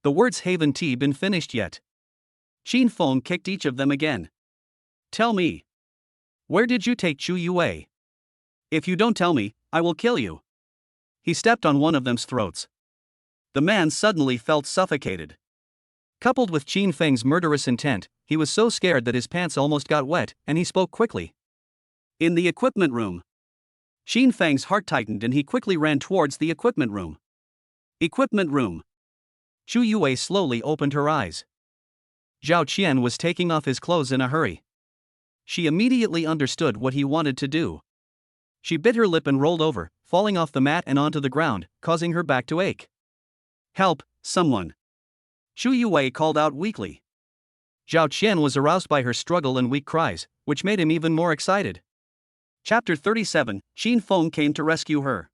The words haven't been finished yet. Xin Feng kicked each of them again. Tell me. Where did you take Chu Yue? If you don't tell me, I will kill you. He stepped on one of them's throats. The man suddenly felt suffocated. Coupled with Xin Feng's murderous intent, he was so scared that his pants almost got wet, and he spoke quickly. In the equipment room. Xin Feng's heart tightened and he quickly ran towards the equipment room. Equipment room. Chu Yue slowly opened her eyes. Zhao Qian was taking off his clothes in a hurry. She immediately understood what he wanted to do. She bit her lip and rolled over, falling off the mat and onto the ground, causing her back to ache. Help, someone. Chu Yue called out weakly. Zhao Qian was aroused by her struggle and weak cries, which made him even more excited. Chapter 37, Xin Feng came to rescue her.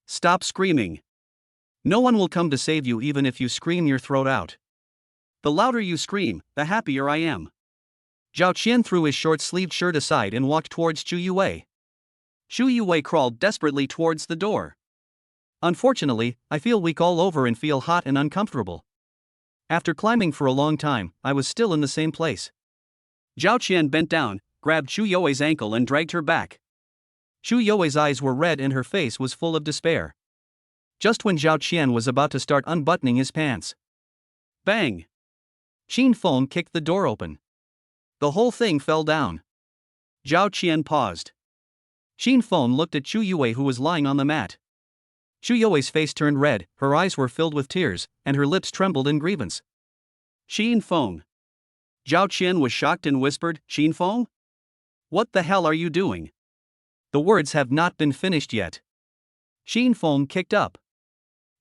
Stop screaming. No one will come to save you even if you scream your throat out. The louder you scream, the happier I am. Zhao Qian threw his short-sleeved shirt aside and walked towards Chu Yue. Chu Yue crawled desperately towards the door. Unfortunately, I feel weak all over and feel hot and uncomfortable. After climbing for a long time, I was still in the same place. Zhao Qian bent down, grabbed Chu Yue's ankle and dragged her back. Chu Yue's eyes were red and her face was full of despair. Just when Zhao Qian was about to start unbuttoning his pants. Bang! Xin Feng kicked the door open. The whole thing fell down. Zhao Qian paused. Xin Feng looked at Chu Yue who was lying on the mat. Chu Yue's face turned red, her eyes were filled with tears, and her lips trembled in grievance. Xin Feng. Zhao Qian was shocked and whispered, Xin Feng? What the hell are you doing? The words have not been finished yet. Xin Feng kicked up.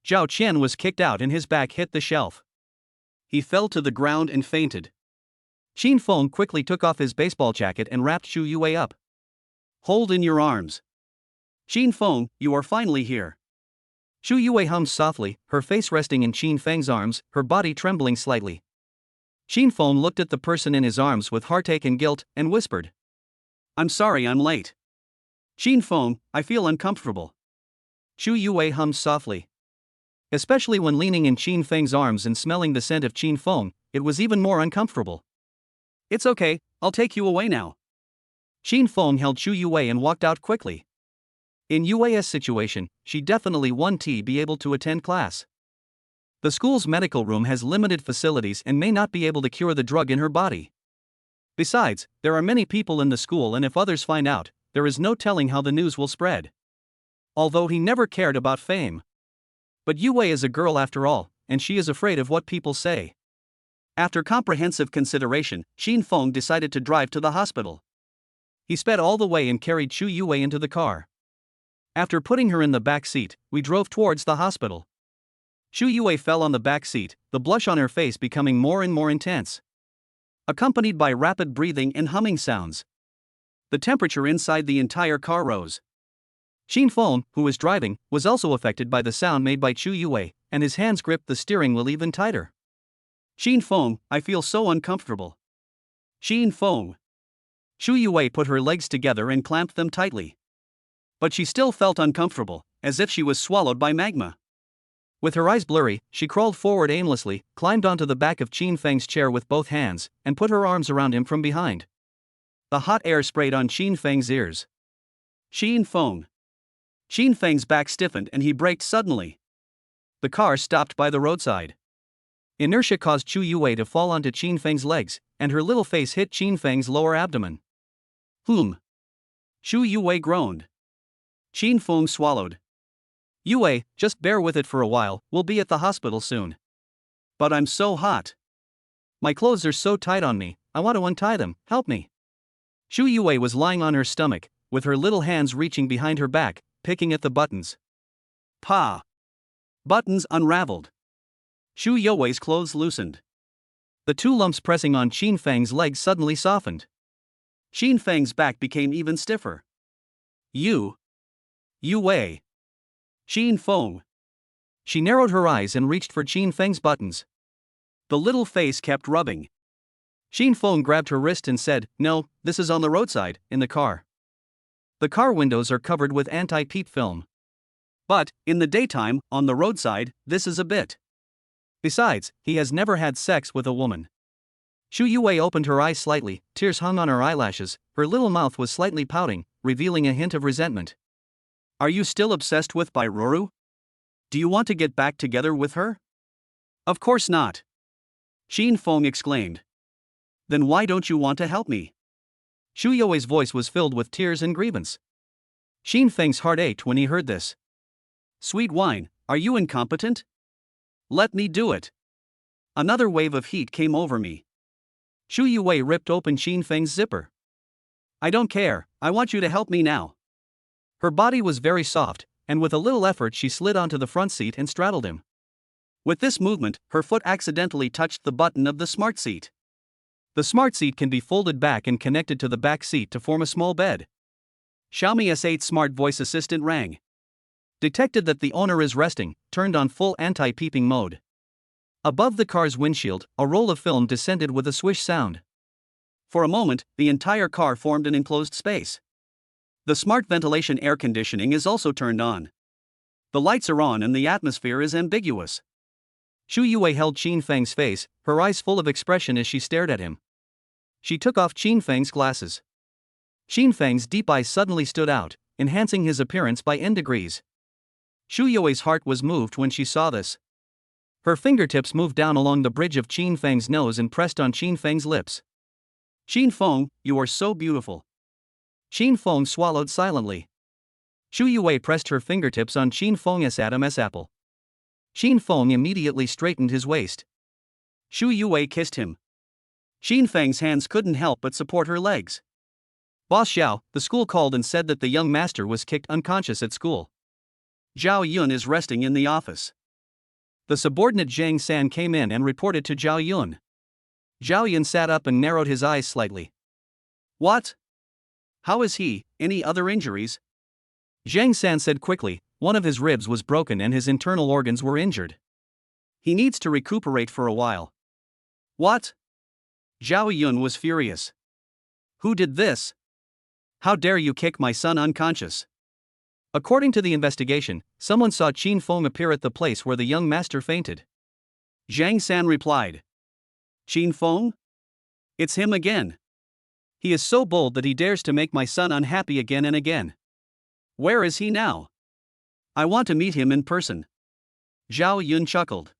Zhao Qian was kicked out and his back hit the shelf. He fell to the ground and fainted. Xin Feng quickly took off his baseball jacket and wrapped Chu Yue up. Hold in your arms. Xin Feng, you are finally here. Chu Yue hummed softly, her face resting in Xin Feng's arms, her body trembling slightly. Xin Feng looked at the person in his arms with heartache and guilt, and whispered. I'm sorry I'm late. Xin Feng, I feel uncomfortable. Chu Yue hummed softly. Especially when leaning in Xin Feng's arms and smelling the scent of Xin Feng, it was even more uncomfortable. It's okay, I'll take you away now. Xin Feng held Chu Yue and walked out quickly. In Yue's situation, she definitely won't be able to attend class. The school's medical room has limited facilities and may not be able to cure the drug in her body. Besides, there are many people in the school and if others find out, there is no telling how the news will spread. Although he never cared about fame. But Yue is a girl after all, and she is afraid of what people say. After comprehensive consideration, Xin Feng decided to drive to the hospital. He sped all the way and carried Chu Yue into the car. After putting her in the back seat, we drove towards the hospital. Chu Yue fell on the back seat, the blush on her face becoming more and more intense, accompanied by rapid breathing and humming sounds. The temperature inside the entire car rose. Xin Feng, who was driving, was also affected by the sound made by Chu Yue, and his hands gripped the steering wheel even tighter. Xin Feng, I feel so uncomfortable. Xin Feng. Chu Yue put her legs together and clamped them tightly. But she still felt uncomfortable, as if she was swallowed by magma. With her eyes blurry, she crawled forward aimlessly, climbed onto the back of Xin Feng's chair with both hands, and put her arms around him from behind. The hot air sprayed on Xin Feng's ears. Xin Feng. Xin Feng's back stiffened and he braked suddenly. The car stopped by the roadside. Inertia caused Chu Yue to fall onto Xin Feng's legs, and her little face hit Xin Feng's lower abdomen. Chu Yue groaned. Xin Feng swallowed. Yue, just bear with it for a while, we'll be at the hospital soon. But I'm so hot. My clothes are so tight on me, I want to untie them, help me. Chu Yue was lying on her stomach, with her little hands reaching behind her back, picking at the buttons. Pa! Buttons unraveled. Chu Yue's clothes loosened. The two lumps pressing on Xin Feng's legs suddenly softened. Xin Feng's back became even stiffer. Yue. Xin Feng. She narrowed her eyes and reached for Xin Feng's buttons. The little face kept rubbing. Xin Feng grabbed her wrist and said, "No, this is on the roadside, in the car. The car windows are covered with anti-peep film. But, in the daytime, on the roadside, this is a bit. Besides, he has never had sex with a woman." Chu Yue opened her eyes slightly, tears hung on her eyelashes, her little mouth was slightly pouting, revealing a hint of resentment. Are you still obsessed with Bai Ruru? Do you want to get back together with her? Of course not. Xin Feng exclaimed. Then why don't you want to help me? Chu Yue's voice was filled with tears and grievance. Xin Feng's heart ached when he heard this. Sweet wine, are you incompetent? Let me do it. Another wave of heat came over me. Chu Yue ripped open Xin Feng's zipper. I don't care, I want you to help me now. Her body was very soft, and with a little effort she slid onto the front seat and straddled him. With this movement, her foot accidentally touched the button of the smart seat. The smart seat can be folded back and connected to the back seat to form a small bed. Xiaomi S8 smart voice assistant rang. Detected that the owner is resting, turned on full anti-peeping mode. Above the car's windshield, a roll of film descended with a swish sound. For a moment, the entire car formed an enclosed space. The smart ventilation air conditioning is also turned on. The lights are on and the atmosphere is ambiguous. Chu Yue held Xin Feng's face, her eyes full of expression as she stared at him. She took off Xin Feng's glasses. Xin Feng's deep eyes suddenly stood out, enhancing his appearance by n degrees. Chu Yue's heart was moved when she saw this. Her fingertips moved down along the bridge of Xin Feng's nose and pressed on Xin Feng's lips. Xin Feng, you are so beautiful. Xin Feng swallowed silently. Chu Yue pressed her fingertips on Xin Feng's Adam's apple. Xin Feng immediately straightened his waist. Chu Yue kissed him. Xin Feng's hands couldn't help but support her legs. Boss Xiao, the school called and said that the young master was kicked unconscious at school. Zhao Yun is resting in the office. The subordinate Zhang San came in and reported to Zhao Yun. Zhao Yun sat up and narrowed his eyes slightly. What? How is he? Any other injuries? Zhang San said quickly, one of his ribs was broken and his internal organs were injured. He needs to recuperate for a while. What? Zhao Yun was furious. Who did this? How dare you kick my son unconscious? According to the investigation, someone saw Xin Feng appear at the place where the young master fainted. Zhang San replied. Xin Feng? It's him again. He is so bold that he dares to make my son unhappy again and again. Where is he now? I want to meet him in person. Zhao Yun chuckled.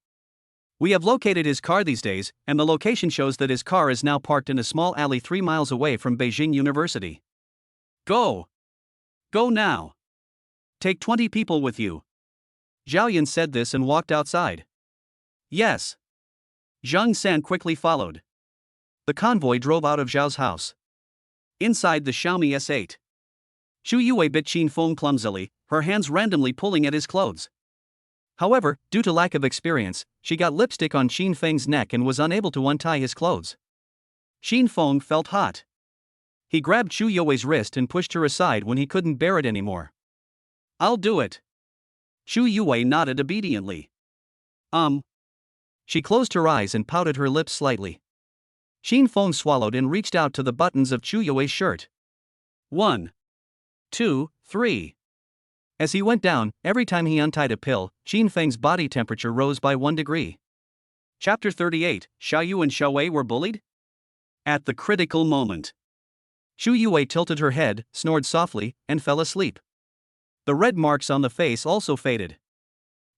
We have located his car these days, and the location shows that his car is now parked in a small alley 3 miles away from Beijing University. Go! Go now! Take 20 people with you. Zhao Yun said this and walked outside. Yes. Zhang San quickly followed. The convoy drove out of Zhao's house. Inside the Xiaomi S8. Xu Yue bit Qin Feng clumsily, her hands randomly pulling at his clothes. However, due to lack of experience, she got lipstick on Qin Feng's neck and was unable to untie his clothes. Qin Feng felt hot. He grabbed Xu Yue's wrist and pushed her aside when he couldn't bear it anymore. "I'll do it." Xu Yue nodded obediently. She closed her eyes and pouted her lips slightly. Qin Feng swallowed and reached out to the buttons of Xu Yue's shirt. 1, 2, 3. As he went down, every time he untied a pill, Qin Feng's body temperature rose by 1 degree. Chapter 38, Xiaoyu and Xiaowei were bullied? At the critical moment, Xu Yue tilted her head, snored softly, and fell asleep. The red marks on the face also faded.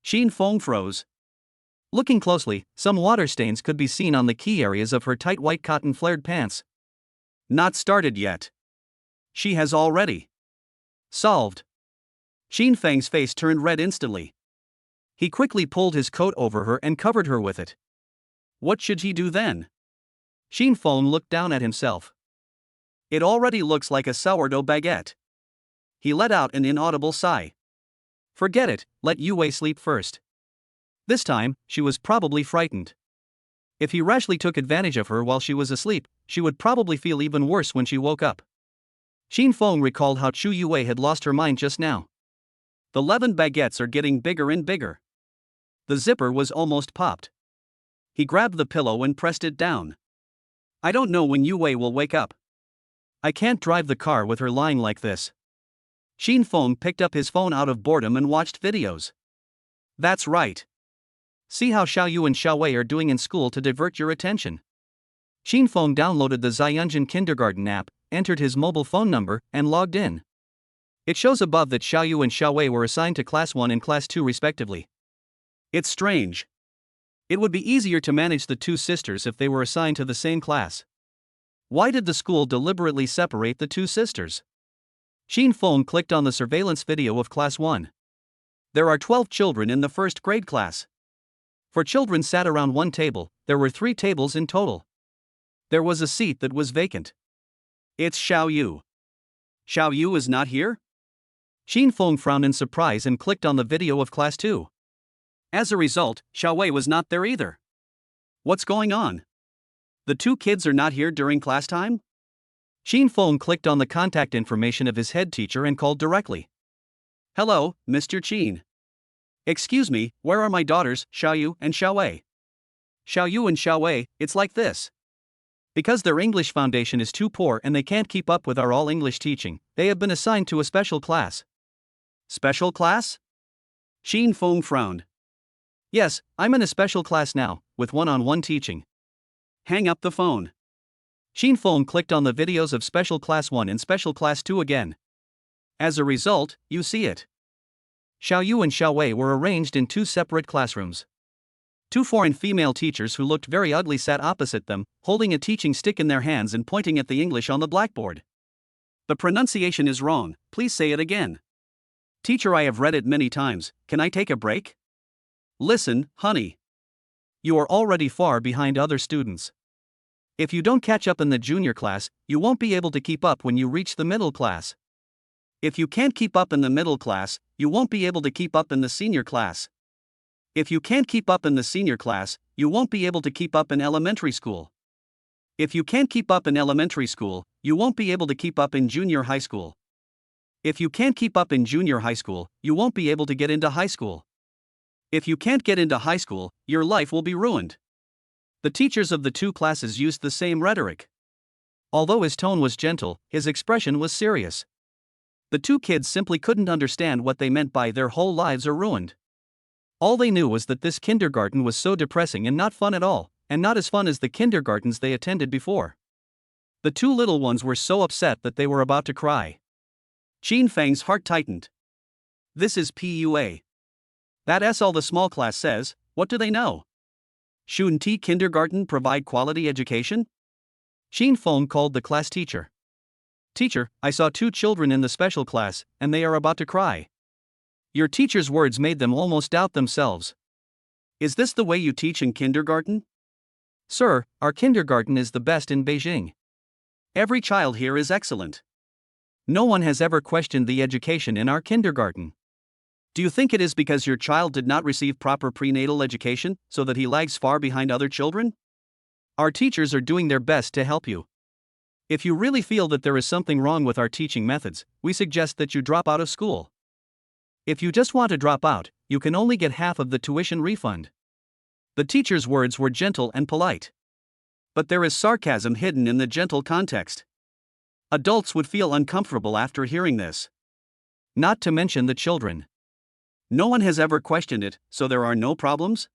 Qin Feng froze. Looking closely, some water stains could be seen on the key areas of her tight white cotton flared pants. Not started yet. She has already solved. Qin Feng's face turned red instantly. He quickly pulled his coat over her and covered her with it. What should he do then? Qin Feng looked down at himself. It already looks like a sourdough baguette. He let out an inaudible sigh. Forget it, let Yue sleep first. This time, she was probably frightened. If he rashly took advantage of her while she was asleep, she would probably feel even worse when she woke up. Qin Feng recalled how Xu Yue had lost her mind just now. The 11 baguettes are getting bigger and bigger. The zipper was almost popped. He grabbed the pillow and pressed it down. I don't know when Yue will wake up. I can't drive the car with her lying like this. Qin Feng picked up his phone out of boredom and watched videos. That's right. See how Xiaoyu and Xiaowei are doing in school to divert your attention. Qin Feng downloaded the Ziyunjin kindergarten app, entered his mobile phone number, and logged in. It shows above that Xiaoyu and Xiaowei were assigned to Class 1 and Class 2 respectively. It's strange. It would be easier to manage the two sisters if they were assigned to the same class. Why did the school deliberately separate the two sisters? Qin Feng clicked on the surveillance video of Class 1. There are 12 children in the first grade class. 4 children sat around one table, there were 3 tables in total. There was a seat that was vacant. It's Xiaoyu. Xiaoyu is not here? Qin Feng frowned in surprise and clicked on the video of Class 2. As a result, Xiaowei was not there either. What's going on? The 2 kids are not here during class time? Qin Feng clicked on the contact information of his head teacher and called directly. Hello, Mr. Qin. Excuse me, where are my daughters, Xiaoyu and Xiaowei? Xiaoyu and Xiaowei, it's like this. Because their English foundation is too poor and they can't keep up with our all-English teaching, they have been assigned to a special class. Special class? Qin Feng frowned. Yes, I'm in a special class now, with one-on-one teaching. Hang up the phone. Qin Feng clicked on the videos of Special Class 1 and Special Class 2 again. As a result, you see it. Xiaoyu and Xiaowei were arranged in 2 separate classrooms. 2 foreign female teachers who looked very ugly sat opposite them, holding a teaching stick in their hands and pointing at the English on the blackboard. The pronunciation is wrong, please say it again. Teacher, I have read it many times, can I take a break? Listen, honey. You are already far behind other students. If you don't catch up in the junior class, you won't be able to keep up when you reach the middle class. If you can't keep up in the middle class, you won't be able to keep up in the senior class. If you can't keep up in the senior class, you won't be able to keep up in elementary school. If you can't keep up in elementary school, you won't be able to keep up in junior high school. If you can't keep up in junior high school, you won't be able to get into high school. If you can't get into high school, your life will be ruined. The teachers of the 2 classes used the same rhetoric. Although his tone was gentle, his expression was serious. The 2 kids simply couldn't understand what they meant by their whole lives are ruined. All they knew was that this kindergarten was so depressing and not fun at all, and not as fun as the kindergartens they attended before. The 2 little ones were so upset that they were about to cry. Qin Feng's heart tightened. This is PUA. That's all the small class says, what do they know? Shouldn't kindergarten provide quality education? Qin Feng called the class teacher. Teacher, I saw 2 children in the special class, and they are about to cry. Your teacher's words made them almost doubt themselves. Is this the way you teach in kindergarten? Sir, our kindergarten is the best in Beijing. Every child here is excellent. No one has ever questioned the education in our kindergarten. Do you think it is because your child did not receive proper prenatal education, so that he lags far behind other children? Our teachers are doing their best to help you. If you really feel that there is something wrong with our teaching methods, we suggest that you drop out of school. If you just want to drop out, you can only get half of the tuition refund. The teacher's words were gentle and polite. But there is sarcasm hidden in the gentle context. Adults would feel uncomfortable after hearing this. Not to mention the children. No one has ever questioned it, so there are no problems?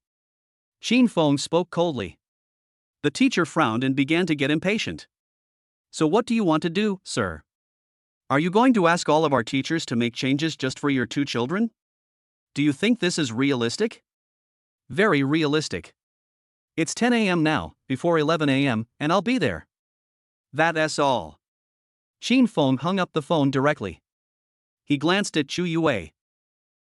Xin Feng spoke coldly. The teacher frowned and began to get impatient. So what do you want to do, sir? Are you going to ask all of our teachers to make changes just for your 2 children? Do you think this is realistic? Very realistic. It's 10 a.m. now, before 11 a.m., and I'll be there. That's all. Xin Feng hung up the phone directly. He glanced at Chu Yue.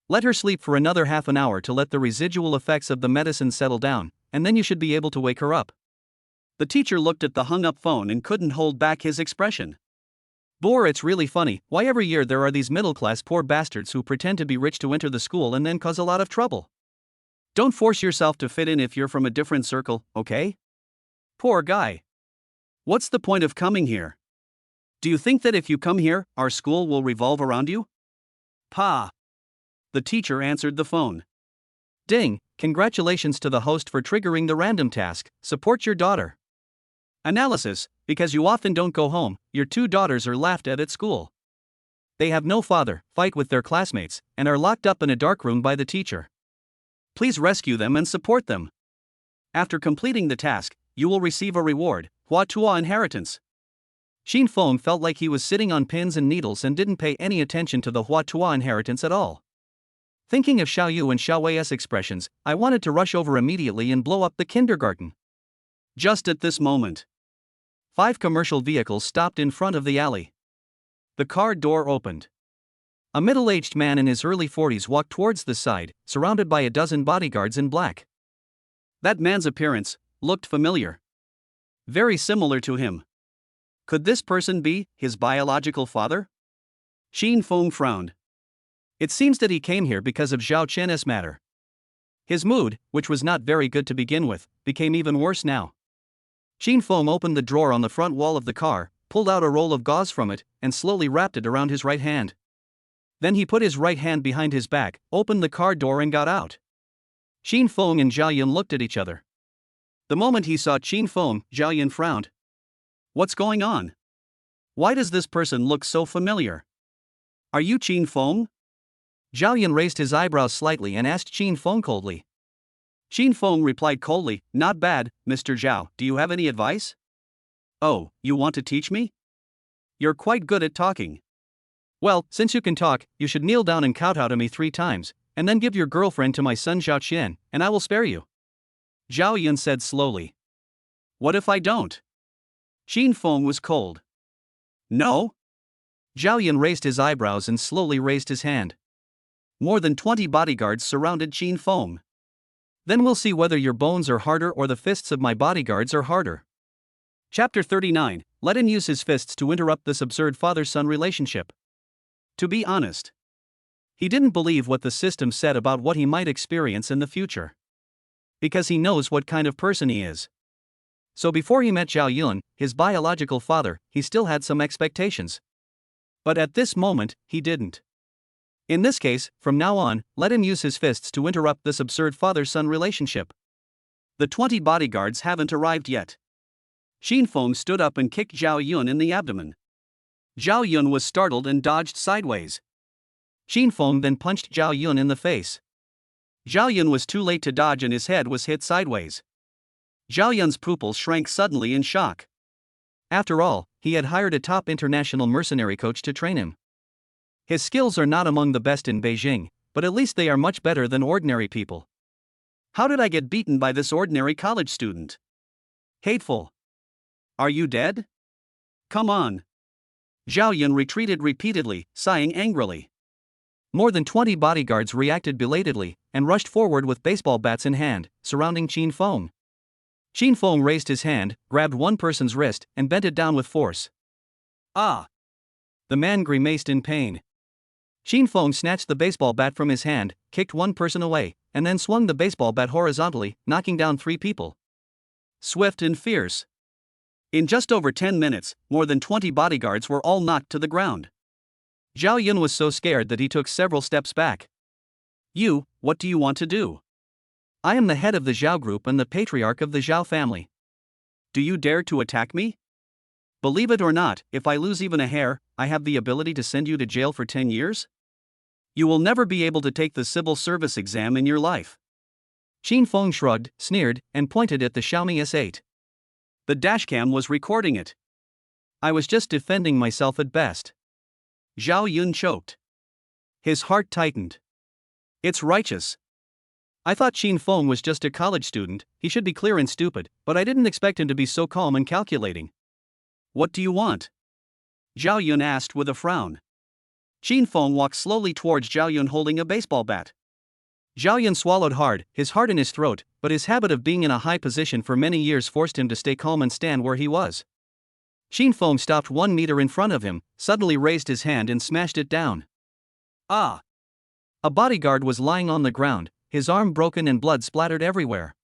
Let her sleep for another half an hour to let the residual effects of the medicine settle down, and then you should be able to wake her up. The teacher looked at the hung-up phone and couldn't hold back his expression. Bore, it's really funny, why every year there are these middle-class poor bastards who pretend to be rich to enter the school and then cause a lot of trouble. Don't force yourself to fit in if you're from a different circle, okay? Poor guy. What's the point of coming here? Do you think that if you come here, our school will revolve around you? Pa. The teacher answered the phone. Ding, congratulations to the host for triggering the random task, support your daughter. Analysis, because you often don't go home, your 2 daughters are laughed at school. They have no father, fight with their classmates, and are locked up in a dark room by the teacher. Please rescue them and support them. After completing the task, you will receive a reward, Hua Tua inheritance. Xin Feng felt like he was sitting on pins and needles and didn't pay any attention to the Hua Tua inheritance at all. Thinking of Xiao Yu and Xiao Wei's expressions, I wanted to rush over immediately and blow up the kindergarten. Just at this moment, 5 commercial vehicles stopped in front of the alley. The car door opened. A middle-aged man in his early 40s walked towards the side, surrounded by a dozen bodyguards in black. That man's appearance looked familiar. Very similar to him. Could this person be his biological father? Xin Feng frowned. It seems that he came here because of Zhao Chen's matter. His mood, which was not very good to begin with, became even worse now. Xin Feng opened the drawer on the front wall of the car, pulled out a roll of gauze from it, and slowly wrapped it around his right hand. Then he put his right hand behind his back, opened the car door and got out. Xin Feng and Zhao Yun looked at each other. The moment he saw Xin Feng, Zhao Yun frowned. What's going on? Why does this person look so familiar? Are you Xin Feng? Zhao Yun raised his eyebrows slightly and asked Xin Feng coldly. Xin Feng replied coldly, not bad, Mr. Zhao, do you have any advice? Oh, you want to teach me? You're quite good at talking. Well, since you can talk, you should kneel down and kowtow to me 3 times, and then give your girlfriend to my son Zhao Qian, and I will spare you. Zhao Yun said slowly. What if I don't? Xin Feng was cold. No? Zhao Yun raised his eyebrows and slowly raised his hand. More than 20 bodyguards surrounded Xin Feng. Then we'll see whether your bones are harder or the fists of my bodyguards are harder. Chapter 39, let him use his fists to interrupt this absurd father-son relationship. To be honest, he didn't believe what the system said about what he might experience in the future. Because he knows what kind of person he is. So before he met Zhao Yun, his biological father, he still had some expectations. But at this moment, he didn't. In this case, from now on, let him use his fists to interrupt this absurd father-son relationship. The 20 bodyguards haven't arrived yet. Xin Feng stood up and kicked Zhao Yun in the abdomen. Zhao Yun was startled and dodged sideways. Xin Feng then punched Zhao Yun in the face. Zhao Yun was too late to dodge and his head was hit sideways. Zhao Yun's pupils shrank suddenly in shock. After all, he had hired a top international mercenary coach to train him. His skills are not among the best in Beijing, but at least they are much better than ordinary people. How did I get beaten by this ordinary college student? Hateful. Are you dead? Come on. Zhao Yun retreated repeatedly, sighing angrily. More than 20 bodyguards reacted belatedly, and rushed forward with baseball bats in hand, surrounding Xin Feng. Xin Feng raised his hand, grabbed one person's wrist, and bent it down with force. Ah! The man grimaced in pain. Xin Feng snatched the baseball bat from his hand, kicked one person away, and then swung the baseball bat horizontally, knocking down 3 people. Swift and fierce. In just over 10 minutes, more than 20 bodyguards were all knocked to the ground. Zhao Yun was so scared that he took several steps back. What do you want to do? I am the head of the Zhao group and the patriarch of the Zhao family. Do you dare to attack me? Believe it or not, if I lose even a hair, I have the ability to send you to jail for 10 years? You will never be able to take the civil service exam in your life. Xin Feng shrugged, sneered, and pointed at the Xiaomi S8. The dashcam was recording it. I was just defending myself at best. Zhao Yun choked. His heart tightened. It's righteous. I thought Xin Feng was just a college student, he should be clear and stupid, but I didn't expect him to be so calm and calculating. What do you want? Zhao Yun asked with a frown. Xin Feng walked slowly towards Zhao Yun holding a baseball bat. Zhao Yun swallowed hard, his heart in his throat, but his habit of being in a high position for many years forced him to stay calm and stand where he was. Xin Feng stopped 1 meter in front of him, suddenly raised his hand and smashed it down. Ah! A bodyguard was lying on the ground, his arm broken and blood splattered everywhere.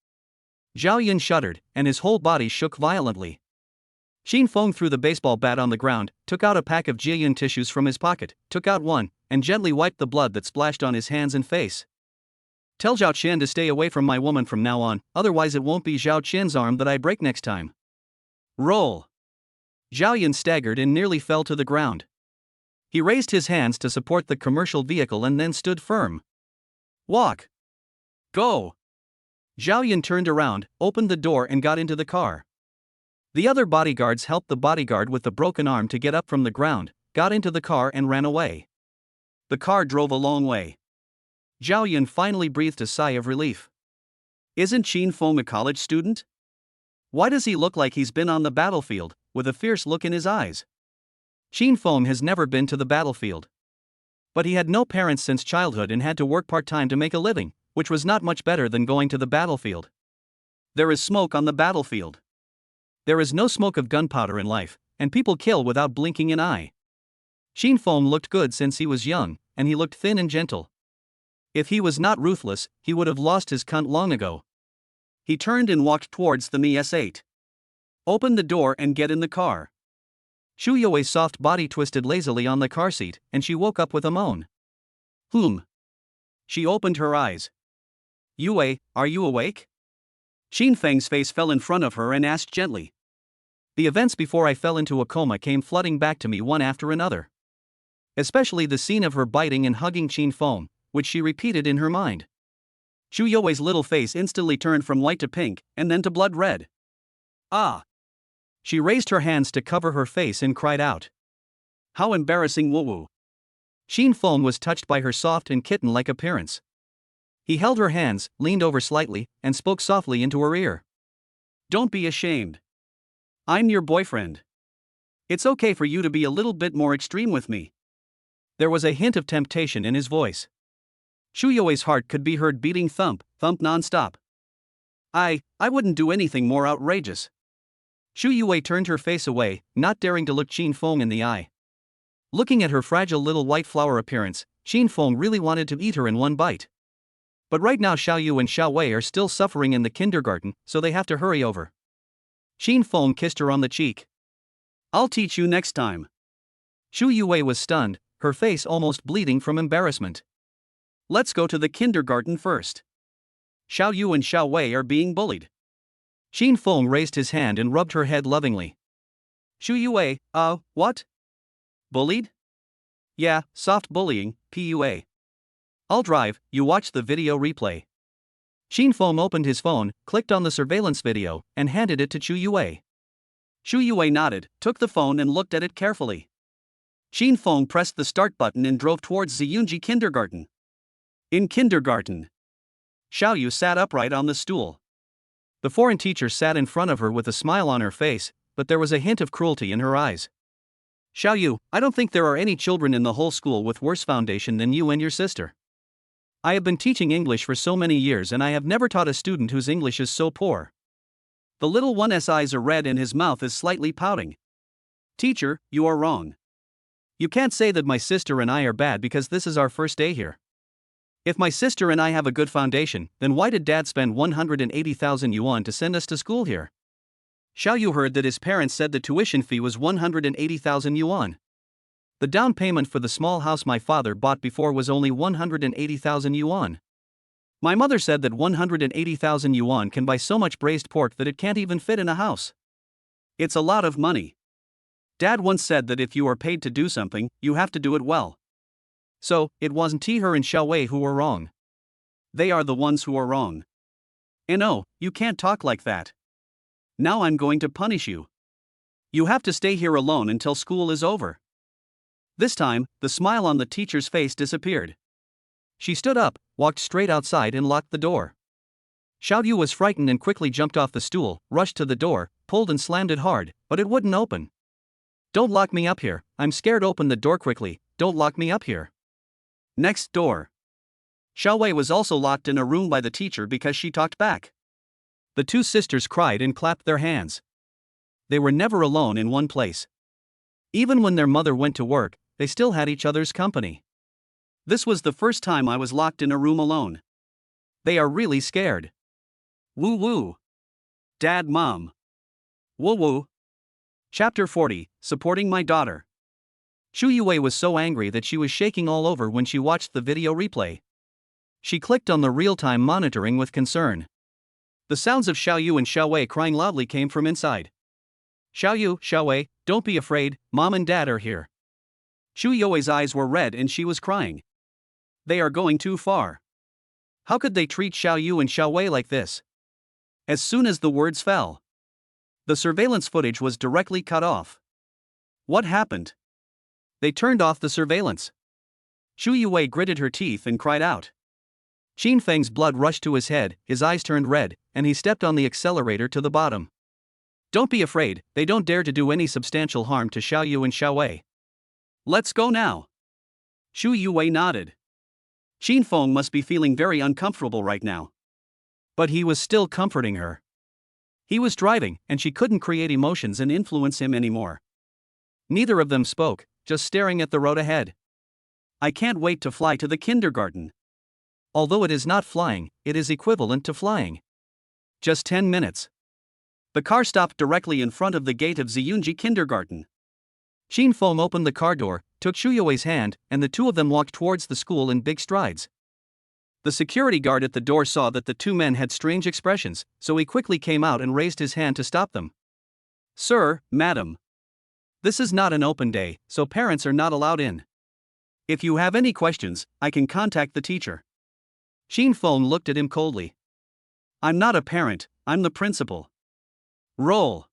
Zhao Yun shuddered, and his whole body shook violently. Xin Feng threw the baseball bat on the ground, took out a pack of Jiyun tissues from his pocket, took out one, and gently wiped the blood that splashed on his hands and face. Tell Zhao Qian to stay away from my woman from now on, otherwise it won't be Zhao Qian's arm that I break next time. Roll! Zhao Yun staggered and nearly fell to the ground. He raised his hands to support the commercial vehicle and then stood firm. Walk! Go! Zhao Yun turned around, opened the door and got into the car. The other bodyguards helped the bodyguard with the broken arm to get up from the ground, got into the car and ran away. The car drove a long way. Zhao Yun finally breathed a sigh of relief. Isn't Xin Feng a college student? Why does he look like he's been on the battlefield, with a fierce look in his eyes? Xin Feng has never been to the battlefield. But he had no parents since childhood and had to work part-time to make a living, which was not much better than going to the battlefield. There is smoke on the battlefield. There is no smoke of gunpowder in life, and people kill without blinking an eye. Xin Feng looked good since he was young, and he looked thin and gentle. If he was not ruthless, he would have lost his cunt long ago. He turned and walked towards the Mi S8. Open the door and get in the car. Shu Yue's soft body twisted lazily on the car seat, and she woke up with a moan. She opened her eyes. Yue, are you awake? Xin Feng's face fell in front of her and asked gently. The events before I fell into a coma came flooding back to me one after another. Especially the scene of her biting and hugging Xin Feng, which she repeated in her mind. Shu Yue's little face instantly turned from white to pink, and then to blood red. Ah! She raised her hands to cover her face and cried out. How embarrassing, Wu. Xin Feng was touched by her soft and kitten-like appearance. He held her hands, leaned over slightly, and spoke softly into her ear. Don't be ashamed. I'm your boyfriend. It's okay for you to be a little bit more extreme with me. There was a hint of temptation in his voice. Shu Yue's heart could be heard beating thump, thump non-stop. I wouldn't do anything more outrageous. Shu Yue turned her face away, not daring to look Xin Feng in the eye. Looking at her fragile little white flower appearance, Xin Feng really wanted to eat her in one bite. But right now Xiao Yu and Xiao Wei are still suffering in the kindergarten, so they have to hurry over. Xin Feng kissed her on the cheek. I'll teach you next time. Shu Yue was stunned, her face almost bleeding from embarrassment. Let's go to the kindergarten first. Xiao Yu and Xiao Wei are being bullied. Xin Feng raised his hand and rubbed her head lovingly. Shu Yue, what? Bullied? Yeah, soft bullying, PUA. I'll drive, you watch the video replay. Xin Feng opened his phone, clicked on the surveillance video, and handed it to Shu Yue. Shu Yue nodded, took the phone and looked at it carefully. Xin Feng pressed the start button and drove towards Ziyunji Kindergarten. In kindergarten, Xiao Yu sat upright on the stool. The foreign teacher sat in front of her with a smile on her face, but there was a hint of cruelty in her eyes. Xiao Yu, I don't think there are any children in the whole school with worse foundation than you and your sister. I have been teaching English for so many years and I have never taught a student whose English is so poor. The little one's eyes are red and his mouth is slightly pouting. Teacher, you are wrong. You can't say that my sister and I are bad because this is our first day here. If my sister and I have a good foundation, then why did Dad spend 180,000 yuan to send us to school here? Xiao Yu heard that his parents said the tuition fee was 180,000 yuan. The down payment for the small house my father bought before was only 180,000 yuan. My mother said that 180,000 yuan can buy so much braised pork that it can't even fit in a house. It's a lot of money. Dad once said that if you are paid to do something, you have to do it well. So, it wasn't her and Xiao Wei who were wrong. They are the ones who are wrong. And no, you can't talk like that. Now I'm going to punish you. You have to stay here alone until school is over. This time, the smile on the teacher's face disappeared. She stood up, walked straight outside and locked the door. Xiao Yu was frightened and quickly jumped off the stool, rushed to the door, pulled and slammed it hard, but it wouldn't open. Don't lock me up here, I'm scared. Open the door quickly, don't lock me up here. Next door. Xiao Wei was also locked in a room by the teacher because she talked back. The two sisters cried and clapped their hands. They were never alone in one place. Even when their mother went to work, they still had each other's company. This was the first time I was locked in a room alone. They are really scared. Woo woo. Dad, Mom. Woo woo. Chapter 40, Supporting My Daughter. Shu Yue was so angry that she was shaking all over when she watched the video replay. She clicked on the real-time monitoring with concern. The sounds of Xiao Yu and Xiao Wei crying loudly came from inside. Xiao Yu, Xiao Wei, don't be afraid, Mom and Dad are here. Shu Yue's eyes were red and she was crying. They are going too far. How could they treat Xiao Yu and Xiao Wei like this? As soon as the words fell, the surveillance footage was directly cut off. What happened? They turned off the surveillance. Shu Yue gritted her teeth and cried out. Qin Feng's blood rushed to his head, his eyes turned red, and he stepped on the accelerator to the bottom. Don't be afraid, they don't dare to do any substantial harm to Xiao Yu and Xiao Wei. Let's go now. Shu Yue nodded. Qin Feng must be feeling very uncomfortable right now. But he was still comforting her. He was driving, and she couldn't create emotions and influence him anymore. Neither of them spoke, just staring at the road ahead. I can't wait to fly to the kindergarten. Although it is not flying, it is equivalent to flying. Just 10 minutes. The car stopped directly in front of the gate of Ziyunji Kindergarten. Qin Feng opened the car door, took Shu Yue's hand, and the two of them walked towards the school in big strides. The security guard at the door saw that the two men had strange expressions, so he quickly came out and raised his hand to stop them. Sir, madam. This is not an open day, so parents are not allowed in. If you have any questions, I can contact the teacher. Qin Feng looked at him coldly. I'm not a parent, I'm the principal. Roll.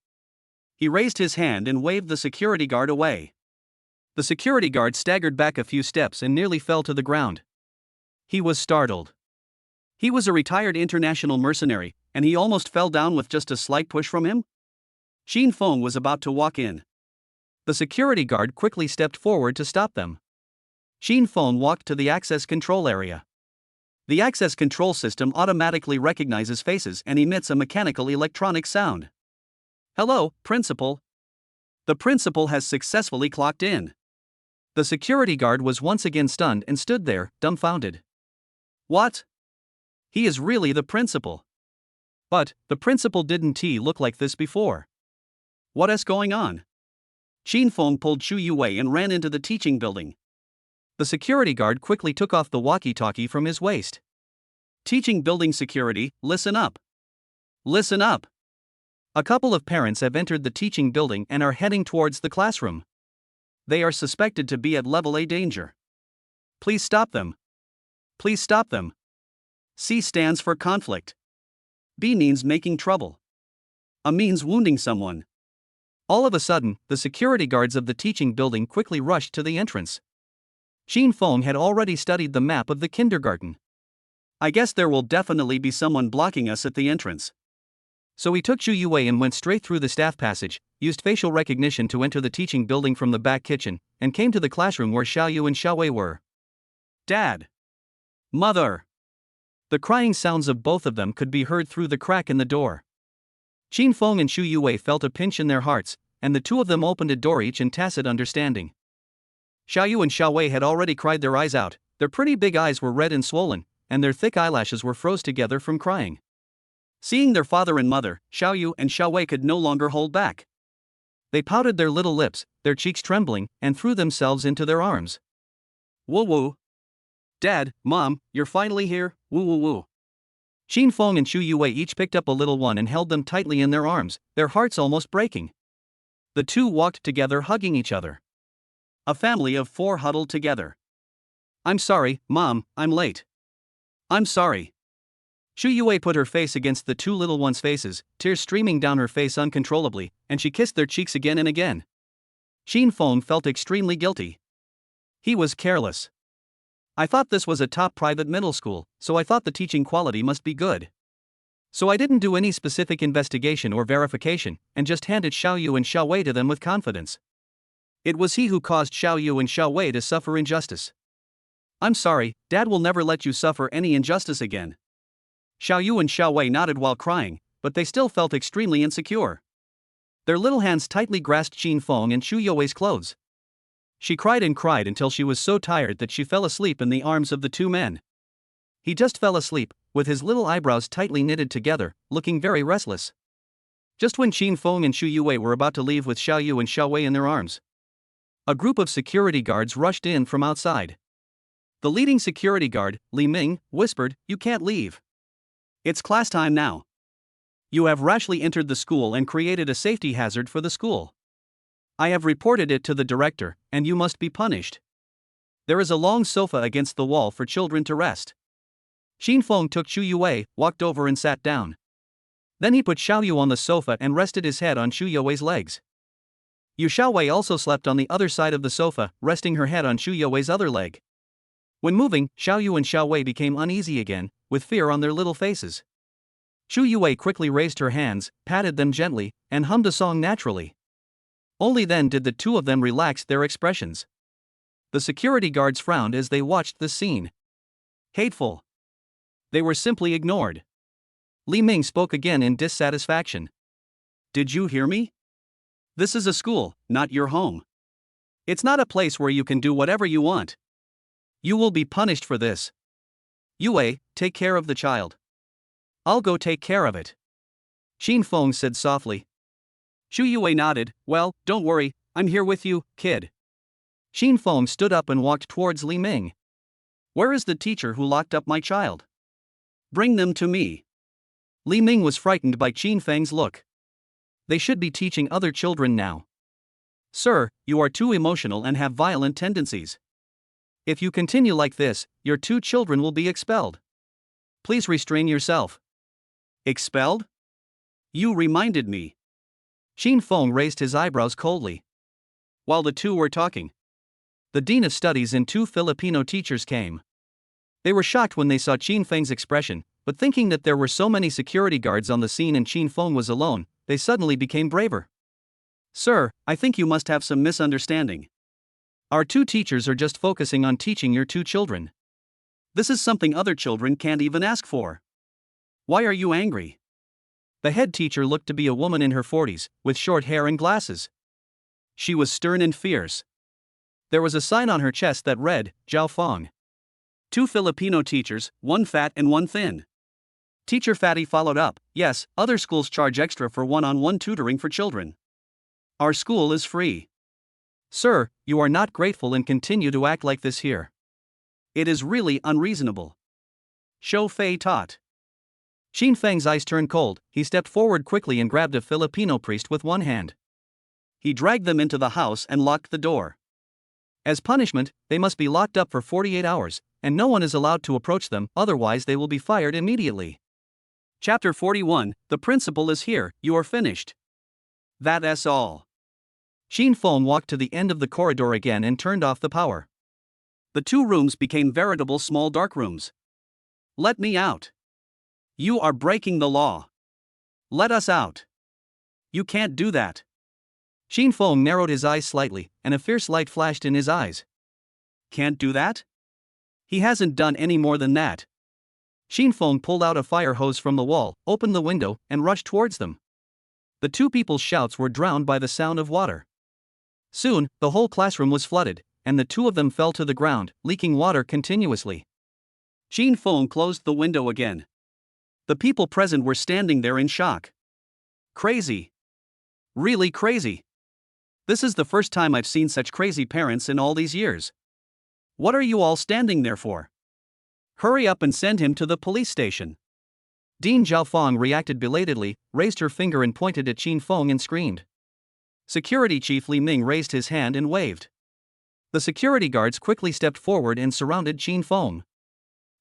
He raised his hand and waved the security guard away. The security guard staggered back a few steps and nearly fell to the ground. He was startled. He was a retired international mercenary, and he almost fell down with just a slight push from him? Qin Feng was about to walk in. The security guard quickly stepped forward to stop them. Qin Feng walked to the access control area. The access control system automatically recognizes faces and emits a mechanical electronic sound. Hello, Principal. The principal has successfully clocked in. The security guard was once again stunned and stood there, dumbfounded. What? He is really the principal. But, the principal didn't look like this before. What is going on? Qin Feng pulled Shu Yue and ran into the teaching building. The security guard quickly took off the walkie-talkie from his waist. Teaching building security, listen up. Listen up. A couple of parents have entered the teaching building and are heading towards the classroom. They are suspected to be at level A danger. Please stop them. Please stop them. C stands for conflict. B means making trouble. A means wounding someone. All of a sudden, the security guards of the teaching building quickly rushed to the entrance. Qin Feng had already studied the map of the kindergarten. I guess there will definitely be someone blocking us at the entrance. So he took Shu Yue and went straight through the staff passage, used facial recognition to enter the teaching building from the back kitchen, and came to the classroom where Xiao Yu and Xiao Wei were. Dad! Mother! The crying sounds of both of them could be heard through the crack in the door. Qin Feng and Xu Yue felt a pinch in their hearts, and the two of them opened a door each in tacit understanding. Xiaoyu and Xiaowei had already cried their eyes out, their pretty big eyes were red and swollen, and their thick eyelashes were froze together from crying. Seeing their father and mother, Xiaoyu and Xiaowei could no longer hold back. They pouted their little lips, their cheeks trembling, and threw themselves into their arms. Woo woo. Dad, Mom, you're finally here, woo woo woo. Qin Feng and Xu Yue each picked up a little one and held them tightly in their arms, their hearts almost breaking. The two walked together hugging each other. A family of four huddled together. I'm sorry, Mom, I'm late. I'm sorry. Xu Yue put her face against the two little ones' faces, tears streaming down her face uncontrollably, and she kissed their cheeks again and again. Qin Feng felt extremely guilty. He was careless. I thought this was a top private middle school, so I thought the teaching quality must be good. So I didn't do any specific investigation or verification, and just handed Xiaoyu and Xiaowei to them with confidence. It was he who caused Xiaoyu and Xiaowei to suffer injustice. I'm sorry, Dad will never let you suffer any injustice again. Xiaoyu and Xiaowei nodded while crying, but they still felt extremely insecure. Their little hands tightly grasped Qin Feng and Xu Yue's clothes. She cried and cried until she was so tired that she fell asleep in the arms of the two men. He just fell asleep, with his little eyebrows tightly knitted together, looking very restless. Just when Qin Feng and Xu Yue were about to leave with Xiaoyu and Xiaowei in their arms, a group of security guards rushed in from outside. The leading security guard, Li Ming, whispered, "You can't leave. It's class time now. You have rashly entered the school and created a safety hazard for the school. I have reported it to the director, and you must be punished. There is a long sofa against the wall for children to rest." Qin Feng took Xu Yue, walked over and sat down. Then he put Xiaoyu on the sofa and rested his head on Xu Yue's legs. Yu Xiaowei also slept on the other side of the sofa, resting her head on Xu Yue's other leg. When moving, Xiaoyu and Xiaowei became uneasy again, with fear on their little faces. Xu Yue quickly raised her hands, patted them gently, and hummed a song naturally. Only then did the two of them relax their expressions. The security guards frowned as they watched this scene. Hateful. They were simply ignored. Li Ming spoke again in dissatisfaction. Did you hear me? This is a school, not your home. It's not a place where you can do whatever you want. You will be punished for this. Yue, take care of the child. I'll go take care of it. Qin Feng said softly. Xu Yue nodded, well, don't worry, I'm here with you, kid. Qin Feng stood up and walked towards Li Ming. Where is the teacher who locked up my child? Bring them to me. Li Ming was frightened by Qin Feng's look. They should be teaching other children now. Sir, you are too emotional and have violent tendencies. If you continue like this, your two children will be expelled. Please restrain yourself. Expelled? You reminded me. Qin Feng raised his eyebrows coldly. While the two were talking, the Dean of Studies and two Filipino teachers came. They were shocked when they saw Qin Feng's expression, but thinking that there were so many security guards on the scene and Qin Feng was alone, they suddenly became braver. Sir, I think you must have some misunderstanding. Our two teachers are just focusing on teaching your two children. This is something other children can't even ask for. Why are you angry? The head teacher looked to be a woman in her 40s, with short hair and glasses. She was stern and fierce. There was a sign on her chest that read, Jiao Fong. Two Filipino teachers, one fat and one thin. Teacher Fatty followed up, yes, other schools charge extra for one-on-one tutoring for children. Our school is free. Sir, you are not grateful and continue to act like this here. It is really unreasonable. Shou Fei taught. Qin Feng's eyes turned cold, he stepped forward quickly and grabbed a Filipino priest with one hand. He dragged them into the house and locked the door. As punishment, they must be locked up for 48 hours, and no one is allowed to approach them, otherwise they will be fired immediately. Chapter 41, The principal is here, you are finished. That's all. Qin Feng walked to the end of the corridor again and turned off the power. The two rooms became veritable small dark rooms. Let me out. You are breaking the law. Let us out. You can't do that. Qin Feng narrowed his eyes slightly, and a fierce light flashed in his eyes. Can't do that? He hasn't done any more than that. Qin Feng pulled out a fire hose from the wall, opened the window, and rushed towards them. The two people's shouts were drowned by the sound of water. Soon, the whole classroom was flooded, and the two of them fell to the ground, leaking water continuously. Qin Feng closed the window again. The people present were standing there in shock. Crazy. Really crazy. This is the first time I've seen such crazy parents in all these years. What are you all standing there for? Hurry up and send him to the police station. Dean Zhaofeng reacted belatedly, raised her finger and pointed at Qin Feng and screamed. Security Chief Li Ming raised his hand and waved. The security guards quickly stepped forward and surrounded Qin Feng.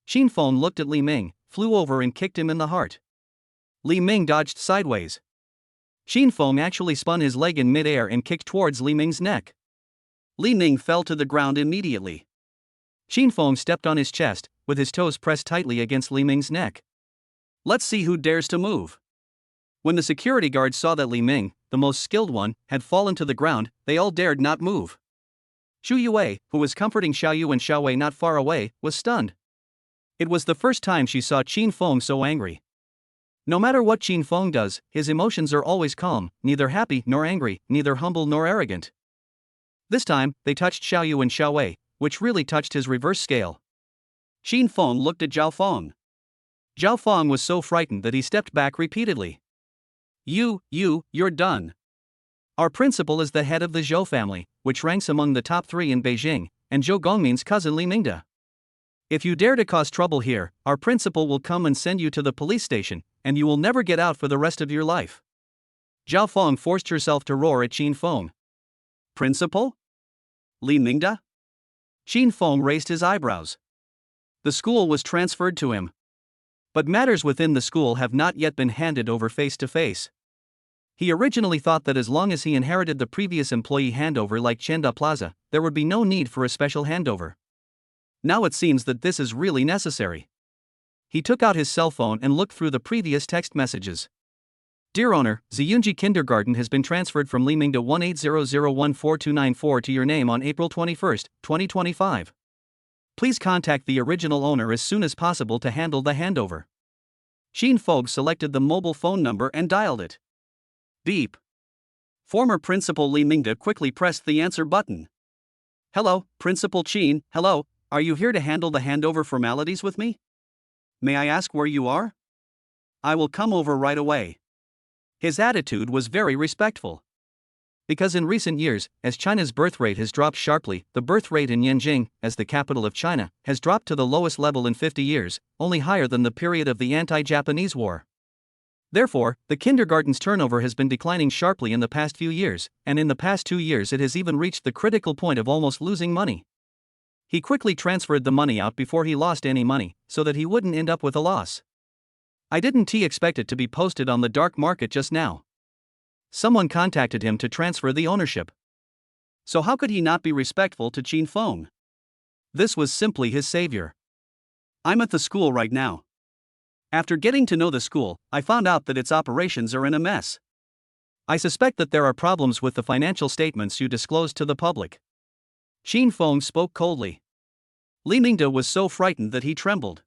Qin Feng looked at Li Ming, flew over and kicked him in the heart. Li Ming dodged sideways. Qin Feng actually spun his leg in midair and kicked towards Li Ming's neck. Li Ming fell to the ground immediately. Qin Feng stepped on his chest, with his toes pressed tightly against Li Ming's neck. Let's see who dares to move. When the security guards saw that Li Ming, the most skilled one, had fallen to the ground, they all dared not move. Zhu Yue, who was comforting Xiaoyu and Xiaowei not far away, was stunned. It was the first time she saw Qin Feng so angry. No matter what Qin Feng does, his emotions are always calm, neither happy nor angry, neither humble nor arrogant. This time, they touched Xiaoyu and Xiaowei, which really touched his reverse scale. Qin Feng looked at Zhao Feng. Zhao Feng was so frightened that he stepped back repeatedly. You're done. Our principal is the head of the Zhou family, which ranks among the top 3 in Beijing, and Zhou Gongmin's cousin Li Mingde. If you dare to cause trouble here, our principal will come and send you to the police station, and you will never get out for the rest of your life. Zhao Feng forced herself to roar at Qin Feng. Principal? Li Mingde? Qin Feng raised his eyebrows. The school was transferred to him. But matters within the school have not yet been handed over face to face. He originally thought that as long as he inherited the previous employee handover like Chenda Plaza, there would be no need for a special handover. Now it seems that this is really necessary. He took out his cell phone and looked through the previous text messages. Dear owner, Ziyunji Kindergarten has been transferred from Li Mingde 1800142994 to your name on April 21, 2025. Please contact the original owner as soon as possible to handle the handover. Qin Feng selected the mobile phone number and dialed it. Beep. Former Principal Li Mingde quickly pressed the answer button. Hello, Principal Qin, hello, are you here to handle the handover formalities with me? May I ask where you are? I will come over right away. His attitude was very respectful. Because in recent years, as China's birth rate has dropped sharply, the birth rate in Yanjing, as the capital of China, has dropped to the lowest level in 50 years, only higher than the period of the anti-Japanese war. Therefore, the kindergarten's turnover has been declining sharply in the past few years, and in the past 2 years it has even reached the critical point of almost losing money. He quickly transferred the money out before he lost any money, so that he wouldn't end up with a loss. I didn't expect it to be posted on the dark market just now. Someone contacted him to transfer the ownership. So how could he not be respectful to Qin Feng? This was simply his savior. I'm at the school right now. After getting to know the school, I found out that its operations are in a mess. I suspect that there are problems with the financial statements you disclosed to the public. Qin Feng spoke coldly. Li Mingde was so frightened that he trembled.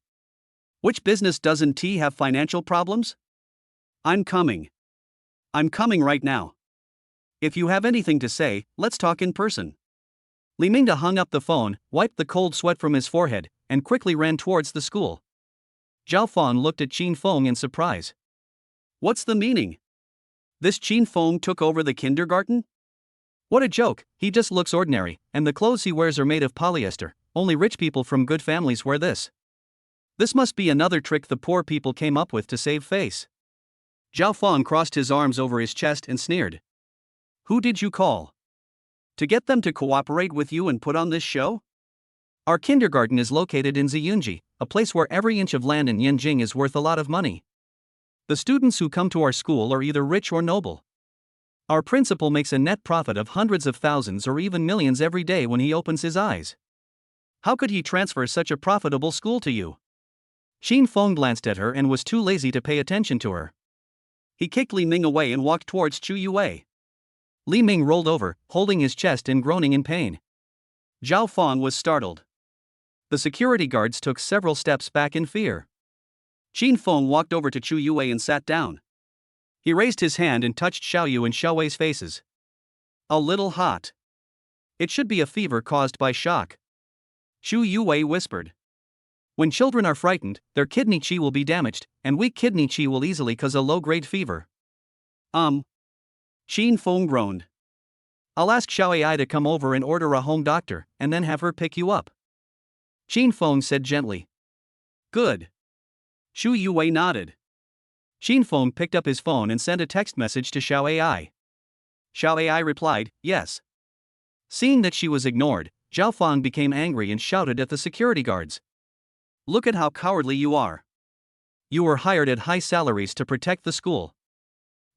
Which business doesn't have financial problems? I'm coming right now. If you have anything to say, let's talk in person. Li Mingde hung up the phone, wiped the cold sweat from his forehead, and quickly ran towards the school. Zhao Feng looked at Qin Feng in surprise. What's the meaning? This Qin Feng took over the kindergarten? What a joke, he just looks ordinary, and the clothes he wears are made of polyester, only rich people from good families wear this. This must be another trick the poor people came up with to save face. Zhao Feng crossed his arms over his chest and sneered. Who did you call? To get them to cooperate with you and put on this show? Our kindergarten is located in Ziyunji, a place where every inch of land in Yanjing is worth a lot of money. The students who come to our school are either rich or noble. Our principal makes a net profit of hundreds of thousands or even millions every day when he opens his eyes. How could he transfer such a profitable school to you? Qin Feng glanced at her and was too lazy to pay attention to her. He kicked Li Ming away and walked towards Zhu Yue. Li Ming rolled over, holding his chest and groaning in pain. Zhao Feng was startled. The security guards took several steps back in fear. Qin Feng walked over to Zhu Yue and sat down. He raised his hand and touched Xiaoyu and Xiaowei's faces. A little hot. It should be a fever caused by shock. Xu Yuwei whispered. When children are frightened, their kidney qi will be damaged, and weak kidney qi will easily cause a low-grade fever. Qin Feng groaned. I'll ask Xiaoai to come over and order a home doctor, and then have her pick you up. Qin Feng said gently. Good. Xu Yuwei nodded. Qin Feng picked up his phone and sent a text message to Xiaoai. Xiaoai replied, yes. Seeing that she was ignored, Zhao Fang became angry and shouted at the security guards. Look at how cowardly you are. You were hired at high salaries to protect the school.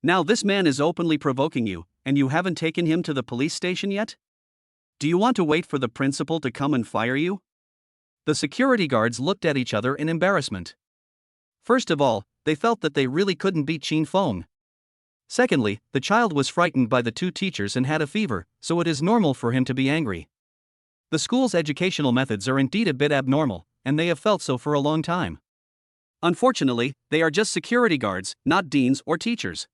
Now this man is openly provoking you, and you haven't taken him to the police station yet? Do you want to wait for the principal to come and fire you? The security guards looked at each other in embarrassment. First of all, they felt that they really couldn't beat Qin Feng. Secondly, the child was frightened by the two teachers and had a fever, so it is normal for him to be angry. The school's educational methods are indeed a bit abnormal, and they have felt so for a long time. Unfortunately, they are just security guards, not deans or teachers.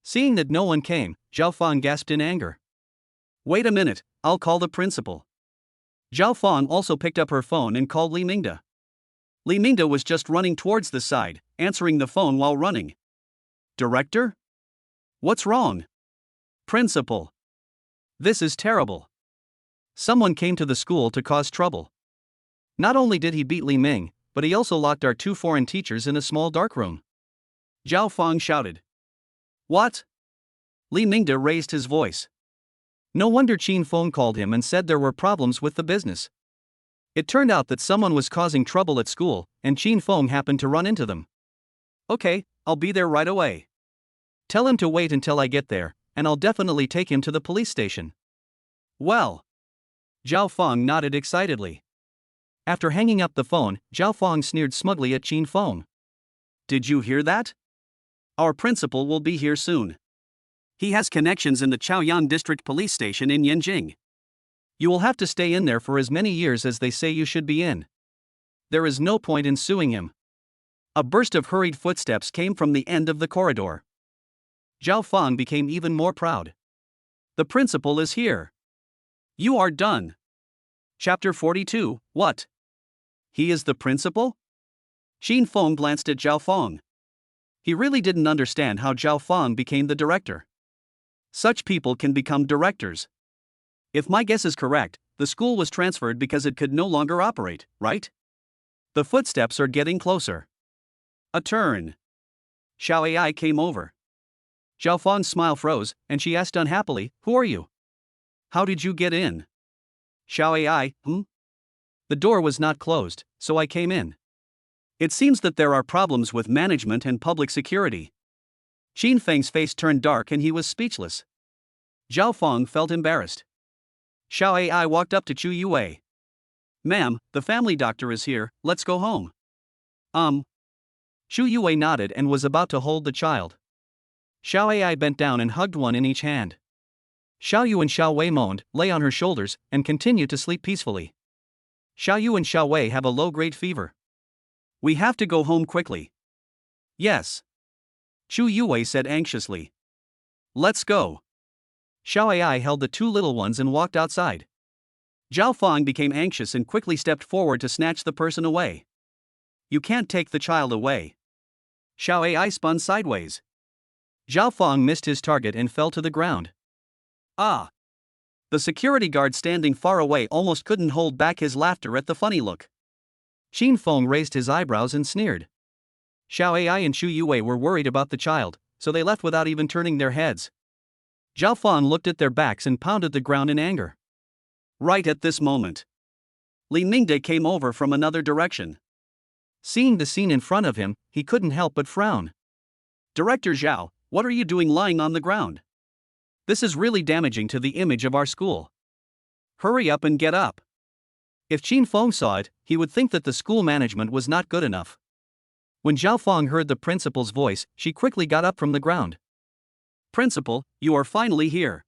Seeing that no one came, Zhao Fang gasped in anger. Wait a minute, I'll call the principal. Zhao Fang also picked up her phone and called Li Mingde. Li Mingde was just running towards the side, answering the phone while running. Director? What's wrong? Principal. This is terrible. Someone came to the school to cause trouble. Not only did he beat Li Ming, but he also locked our two foreign teachers in a small dark room. Zhao Fang shouted. What? Li Mingde raised his voice. No wonder Qin Feng called him and said there were problems with the business. It turned out that someone was causing trouble at school, and Qin Feng happened to run into them. Okay, I'll be there right away. Tell him to wait until I get there, and I'll definitely take him to the police station. Well. Zhao Feng nodded excitedly. After hanging up the phone, Zhao Feng sneered smugly at Qin Feng. Did you hear that? Our principal will be here soon. He has connections in the Chaoyan District Police Station in Yanjing. You will have to stay in there for as many years as they say you should be in. There is no point in suing him. A burst of hurried footsteps came from the end of the corridor. Zhao Fang became even more proud. The principal is here. You are done. Chapter 42, What? He is the principal? Qin Feng glanced at Zhao Fang. He really didn't understand how Zhao Fang became the director. Such people can become directors. If my guess is correct, the school was transferred because it could no longer operate, right? The footsteps are getting closer. A turn. Xiao Ai came over. Zhao Fang's smile froze, and she asked unhappily, Who are you? How did you get in? Xiao Ai, The door was not closed, so I came in. It seems that there are problems with management and public security. Qin Feng's face turned dark and he was speechless. Zhao Fang felt embarrassed. Xiao Ai walked up to Chu Yue. Ma'am, the family doctor is here, let's go home. Chu Yue nodded and was about to hold the child. Xiao Ai bent down and hugged one in each hand. Xiao Yu and Xiao Wei moaned, lay on her shoulders, and continued to sleep peacefully. Xiao Yu and Xiao Wei have a low-grade fever. We have to go home quickly. Yes. Chu Yue said anxiously. Let's go. Xiao Ai held the two little ones and walked outside. Zhao Fang became anxious and quickly stepped forward to snatch the person away. You can't take the child away. Xiao Ai spun sideways. Zhao Fang missed his target and fell to the ground. Ah! The security guard standing far away almost couldn't hold back his laughter at the funny look. Qin Feng raised his eyebrows and sneered. Xiao Ai and Chu Yue were worried about the child, so they left without even turning their heads. Zhao Fang looked at their backs and pounded the ground in anger. Right at this moment, Li Mingde came over from another direction. Seeing the scene in front of him, he couldn't help but frown. Director Zhao, what are you doing lying on the ground? This is really damaging to the image of our school. Hurry up and get up. If Qin Feng saw it, he would think that the school management was not good enough. When Zhao Fang heard the principal's voice, she quickly got up from the ground. Principal, you are finally here.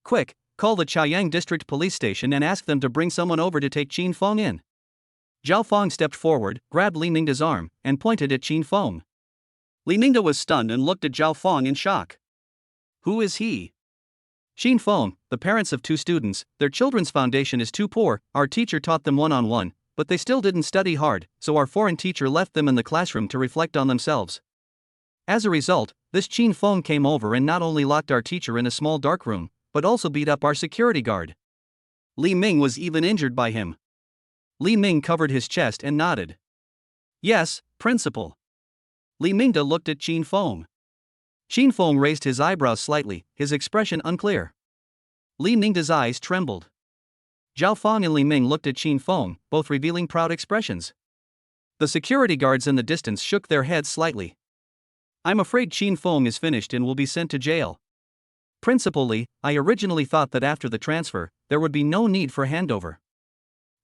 Quick, call the Chaoyang District Police Station and ask them to bring someone over to take Qin Feng in. Zhao Fang stepped forward, grabbed Li Mingde's arm, and pointed at Qin Feng. Li Mingde was stunned and looked at Zhao Fong in shock. Who is he? Xin Feng, the parents of 2 students, their children's foundation is too poor, our teacher taught them one-on-one, but they still didn't study hard, so our foreign teacher left them in the classroom to reflect on themselves. As a result, this Xin Feng came over and not only locked our teacher in a small dark room, but also beat up our security guard. Li Ming was even injured by him. Li Ming covered his chest and nodded. Yes, principal. Li Mingde looked at Xin Feng. Xin Feng raised his eyebrows slightly, his expression unclear. Li Mingde's eyes trembled. Zhao Fong and Li Ming looked at Xin Feng, both revealing proud expressions. The security guards in the distance shook their heads slightly. I'm afraid Xin Feng is finished and will be sent to jail. Principal Li, I originally thought that after the transfer, there would be no need for handover.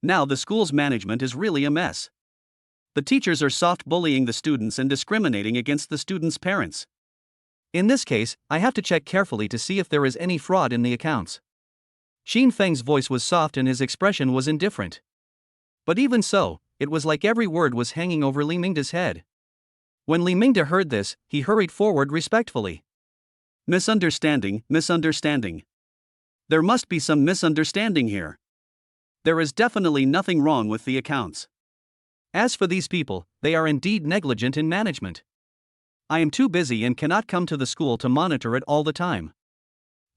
Now the school's management is really a mess. The teachers are soft bullying the students and discriminating against the students' parents. In this case, I have to check carefully to see if there is any fraud in the accounts. Xin Feng's voice was soft and his expression was indifferent. But even so, it was like every word was hanging over Li Mingde's head. When Li Mingde heard this, he hurried forward respectfully. Misunderstanding. There must be some misunderstanding here. There is definitely nothing wrong with the accounts. As for these people, they are indeed negligent in management. I am too busy and cannot come to the school to monitor it all the time.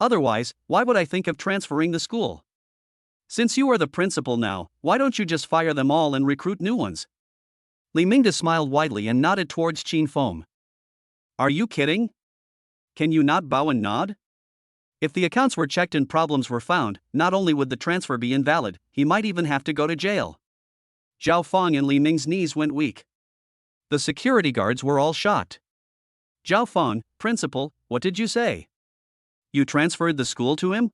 Otherwise, why would I think of transferring the school? Since you are the principal now, why don't you just fire them all and recruit new ones? Li Mingde smiled widely and nodded towards Xin Feng. Are you kidding? Can you not bow and nod? If the accounts were checked and problems were found, not only would the transfer be invalid, he might even have to go to jail. Zhao Fong and Li Ming's knees went weak. The security guards were all shocked. Zhao Fong, principal, what did you say? You transferred the school to him?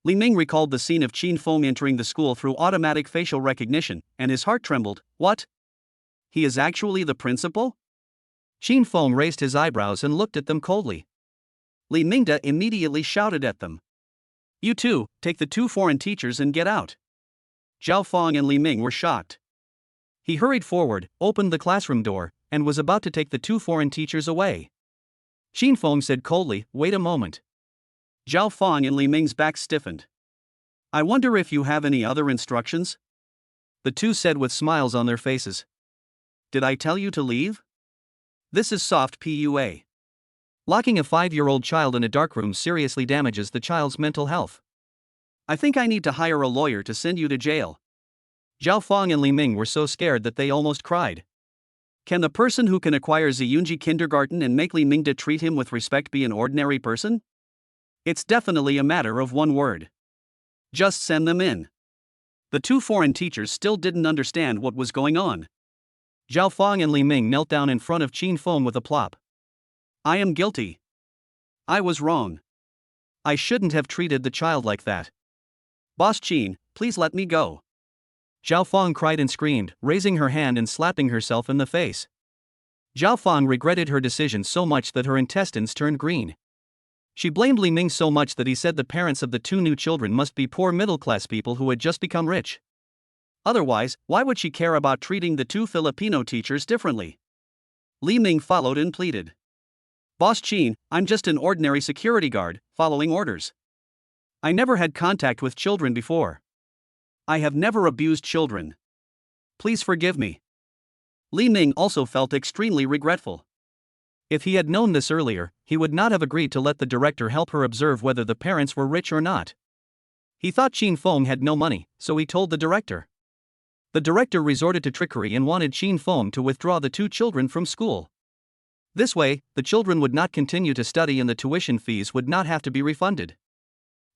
Li Ming recalled the scene of Xin Feng entering the school through automatic facial recognition, and his heart trembled. What? He is actually the principal? Xin Feng raised his eyebrows and looked at them coldly. Li Mingde immediately shouted at them. You two, take the 2 foreign teachers and get out. Zhao Fong and Li Ming were shocked. He hurried forward, opened the classroom door, and was about to take the 2 foreign teachers away. Xin Feng said coldly, wait a moment. Zhao Fong and Li Ming's backs stiffened. I wonder if you have any other instructions? The 2 said with smiles on their faces. Did I tell you to leave? This is soft PUA. Locking a 5-year-old child in a dark room seriously damages the child's mental health. I think I need to hire a lawyer to send you to jail. Zhao Fong and Li Ming were so scared that they almost cried. Can the person who can acquire Ziyunji kindergarten and make Li Mingde treat him with respect be an ordinary person? It's definitely a matter of one word. Just send them in. The 2 foreign teachers still didn't understand what was going on. Zhao Fong and Li Ming knelt down in front of Xin Feng with a plop. I am guilty. I was wrong. I shouldn't have treated the child like that. Boss Xin, please let me go. Zhao Fong cried and screamed, raising her hand and slapping herself in the face. Zhao Fong regretted her decision so much that her intestines turned green. She blamed Li Ming so much that he said the parents of the 2 new children must be poor middle-class people who had just become rich. Otherwise, why would she care about treating the 2 Filipino teachers differently? Li Ming followed and pleaded. Boss Xin, I'm just an ordinary security guard, following orders. I never had contact with children before. I have never abused children. Please forgive me. Li Ming also felt extremely regretful. If he had known this earlier, he would not have agreed to let the director help her observe whether the parents were rich or not. He thought Xin Feng had no money, so he told the director. The director resorted to trickery and wanted Xin Feng to withdraw the 2 children from school. This way, the children would not continue to study and the tuition fees would not have to be refunded.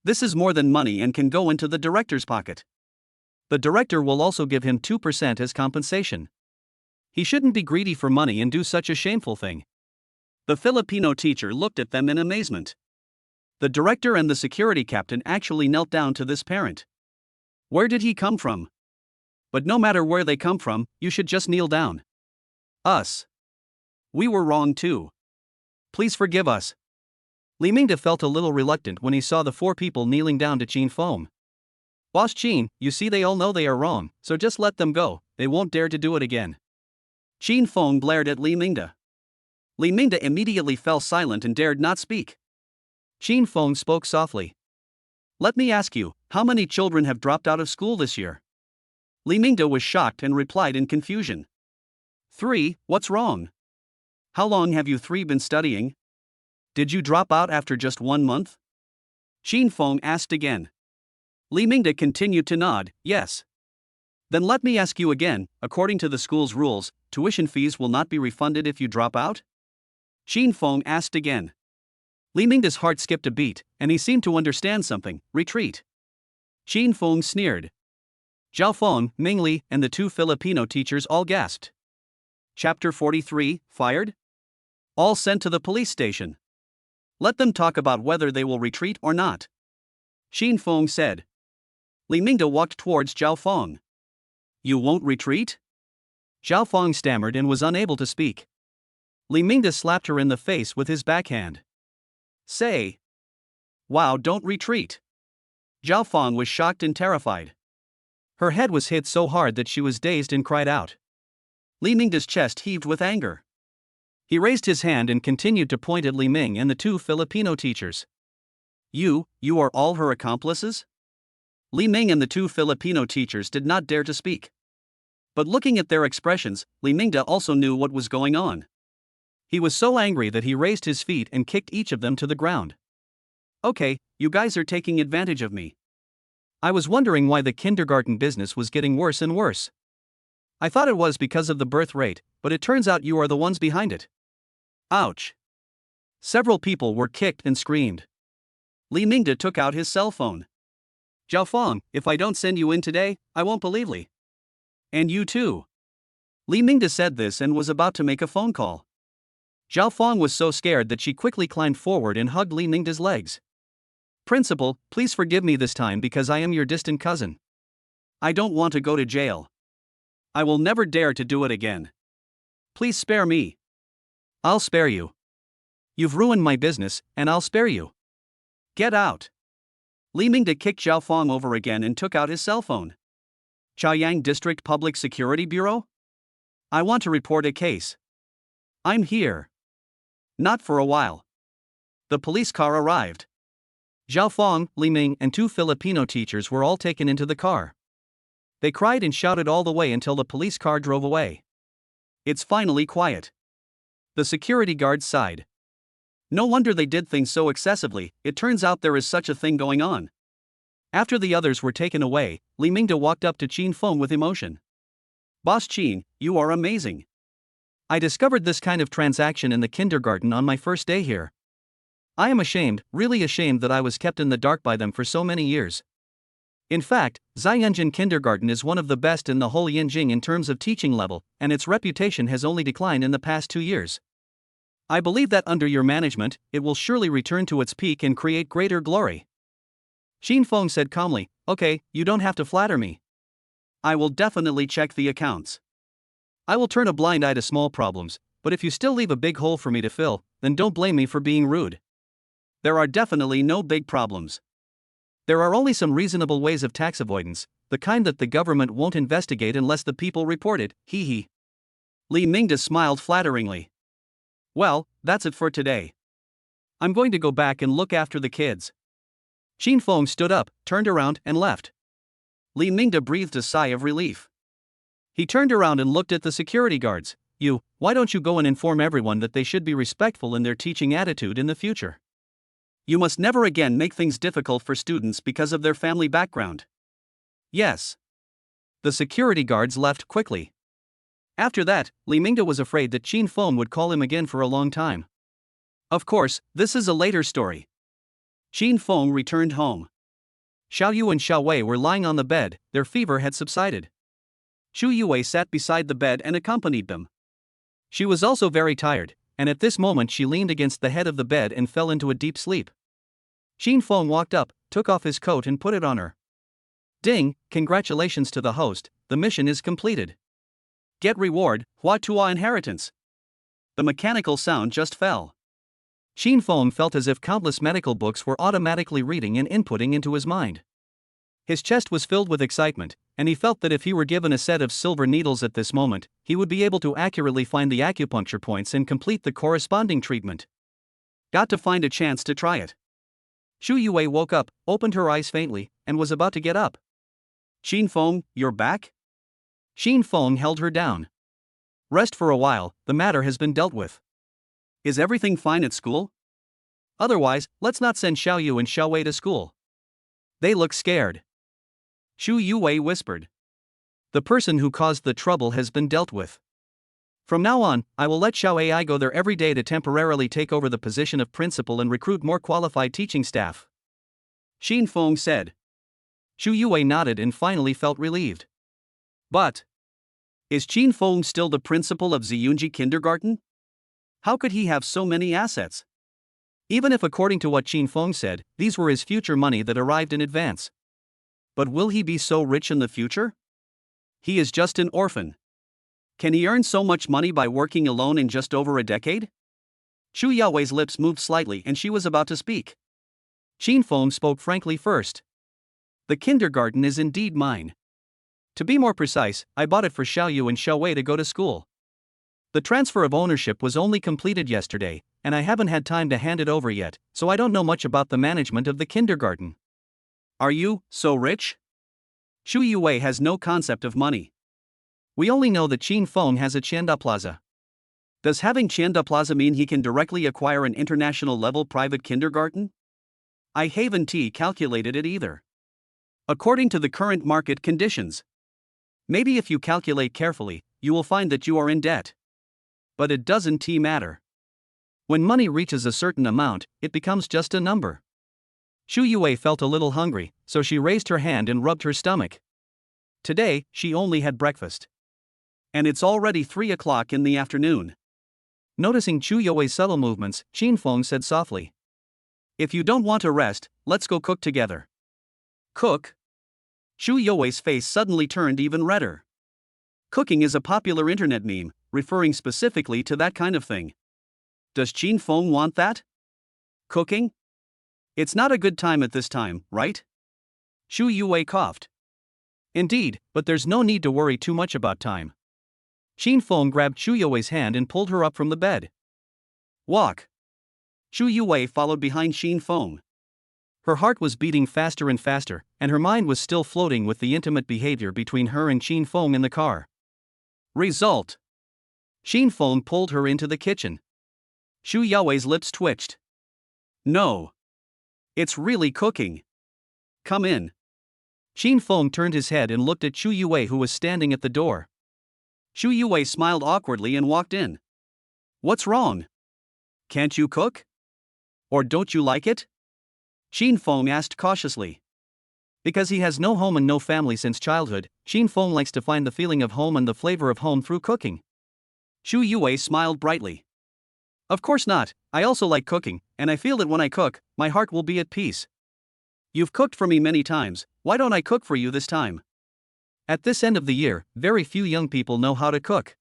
This is more than money and can go into the director's pocket. The director will also give him 2% as compensation. He shouldn't be greedy for money and do such a shameful thing. The Filipino teacher looked at them in amazement. The director and the security captain actually knelt down to this parent. Where did he come from? But no matter where they come from, you should just kneel down. Us. We were wrong too. Please forgive us. Li Mingde felt a little reluctant when he saw the 4 people kneeling down to Xin Feng. Boss Xin, you see they all know they are wrong, so just let them go, they won't dare to do it again. Xin Feng glared at Li Mingde. Li Mingde immediately fell silent and dared not speak. Qin Feng spoke softly. Let me ask you, how many children have dropped out of school this year? Li Mingde was shocked and replied in confusion. 3, what's wrong? How long have you 3 been studying? Did you drop out after just 1 month? Qin Feng asked again. Li Mingde continued to nod, yes. Then let me ask you again, according to the school's rules, tuition fees will not be refunded if you drop out? Qin Feng asked again. Li Mingde's heart skipped a beat, and he seemed to understand something. Retreat. Qin Feng sneered. Zhao Feng, Ming Li, and the 2 Filipino teachers all gasped. Chapter 43, Fired? All sent to the police station. Let them talk about whether they will retreat or not. Qin Feng said. Li Mingde walked towards Zhao Feng. You won't retreat? Zhao Feng stammered and was unable to speak. Li Mingde slapped her in the face with his backhand. Say. Wow, don't retreat. Zhao Feng was shocked and terrified. Her head was hit so hard that she was dazed and cried out. Li Mingde's chest heaved with anger. He raised his hand and continued to point at Li Ming and the 2 Filipino teachers. You are all her accomplices? Li Ming and the 2 Filipino teachers did not dare to speak. But looking at their expressions, Li Mingde also knew what was going on. He was so angry that he raised his feet and kicked each of them to the ground. Okay, you guys are taking advantage of me. I was wondering why the kindergarten business was getting worse and worse. I thought it was because of the birth rate, but it turns out you are the ones behind it. Ouch. Several people were kicked and screamed. Li Mingde took out his cell phone. Zhao Feng, if I don't send you in today, I won't believe Li. And you too. Li Mingde said this and was about to make a phone call. Zhao Feng was so scared that she quickly climbed forward and hugged Li Mingde's legs. Principal, please forgive me this time because I am your distant cousin. I don't want to go to jail. I will never dare to do it again. Please spare me. I'll spare you. You've ruined my business, and I'll spare you. Get out. Li Mingde kicked Zhao Feng over again and took out his cell phone. Chaoyang District Public Security Bureau? I want to report a case. I'm here. Not for a while. The police car arrived. Zhao Feng, Li Ming, and 2 Filipino teachers were all taken into the car. They cried and shouted all the way until the police car drove away. It's finally quiet. The security guards sighed. No wonder they did things so excessively, it turns out there is such a thing going on. After the others were taken away, Li Mingde walked up to Qin Feng with emotion. Boss Qin, you are amazing. I discovered this kind of transaction in the kindergarten on my first day here. I am ashamed, really ashamed that I was kept in the dark by them for so many years. In fact, Zaiyanjin Kindergarten is one of the best in the whole Yinjing in terms of teaching level, and its reputation has only declined in the past 2 years. I believe that under your management, it will surely return to its peak and create greater glory. Qin Feng said calmly, Okay, you don't have to flatter me. I will definitely check the accounts. I will turn a blind eye to small problems, but if you still leave a big hole for me to fill, then don't blame me for being rude. There are definitely no big problems. There are only some reasonable ways of tax avoidance, the kind that the government won't investigate unless the people report it, hee hee. Li Mingde smiled flatteringly. Well, that's it for today. I'm going to go back and look after the kids. Qin Feng stood up, turned around, and left. Li Mingde breathed a sigh of relief. He turned around and looked at the security guards. Why don't you go and inform everyone that they should be respectful in their teaching attitude in the future? You must never again make things difficult for students because of their family background. Yes. The security guards left quickly. After that, Li Mingde was afraid that Qin Feng would call him again for a long time. Of course, this is a later story. Qin Feng returned home. Xiao Yu and Xiao Wei were lying on the bed, their fever had subsided. Xu Yue sat beside the bed and accompanied them. She was also very tired, and at this moment she leaned against the head of the bed and fell into a deep sleep. Qin Feng walked up, took off his coat and put it on her. Ding, congratulations to the host, the mission is completed. Get reward, Hua Tua inheritance. The mechanical sound just fell. Qin Feng felt as if countless medical books were automatically reading and inputting into his mind. His chest was filled with excitement, and he felt that if he were given a set of silver needles at this moment, he would be able to accurately find the acupuncture points and complete the corresponding treatment. Got to find a chance to try it. Shu Yue woke up, opened her eyes faintly, and was about to get up. Xin Feng, you're back? Xin Feng held her down. Rest for a while, the matter has been dealt with. Is everything fine at school? Otherwise, let's not send Xiaoyu and Xiaowei to school. They look scared. Shu Yue whispered. The person who caused the trouble has been dealt with. From now on, I will let Xiao Ai go there every day to temporarily take over the position of principal and recruit more qualified teaching staff. Xin Feng said. Shu Yue nodded and finally felt relieved. But is Xin Feng still the principal of Ziyunji Kindergarten? How could he have so many assets? Even if, according to what Xin Feng said, these were his future money that arrived in advance. But will he be so rich in the future? He is just an orphan. Can he earn so much money by working alone in just over a decade? Shu Yaowei's lips moved slightly and she was about to speak. Xin Feng spoke frankly first. The kindergarten is indeed mine. To be more precise, I bought it for Xiaoyu and Xiaowei to go to school. The transfer of ownership was only completed yesterday, and I haven't had time to hand it over yet, so I don't know much about the management of the kindergarten. Are you so rich? Shu Yue has no concept of money. We only know that Xin Feng has a Qianda Plaza. Does having Qianda Plaza mean he can directly acquire an international-level private kindergarten? I haven't calculated it either. According to the current market conditions. Maybe if you calculate carefully, you will find that you are in debt. But it doesn't matter. When money reaches a certain amount, it becomes just a number. Shu Yue felt a little hungry, so she raised her hand and rubbed her stomach. Today, she only had breakfast. And it's already 3 o'clock in the afternoon. Noticing Shu Yue's subtle movements, Xin Feng said softly. If you don't want to rest, let's go cook together. Cook? Shu Yue's face suddenly turned even redder. Cooking is a popular internet meme, referring specifically to that kind of thing. Does Xin Feng want that? Cooking? It's not a good time at this time, right? Shu Yue coughed. Indeed, but there's no need to worry too much about time. Xin Feng grabbed Shu Yue's hand and pulled her up from the bed. Walk. Shu Yue followed behind Xin Feng. Her heart was beating faster and faster, and her mind was still floating with the intimate behavior between her and Xin Feng in the car. Result. Xin Feng pulled her into the kitchen. Shu Yue's lips twitched. No. It's really cooking. Come in. Xin Feng turned his head and looked at Shu Yue, who was standing at the door. Shu Yue smiled awkwardly and walked in. What's wrong? Can't you cook? Or don't you like it? Xin Feng asked cautiously. Because he has no home and no family since childhood, Xin Feng likes to find the feeling of home and the flavor of home through cooking. Shu Yue smiled brightly. Of course not, I also like cooking, and I feel that when I cook, my heart will be at peace. You've cooked for me many times, why don't I cook for you this time? At this end of the year, very few young people know how to cook.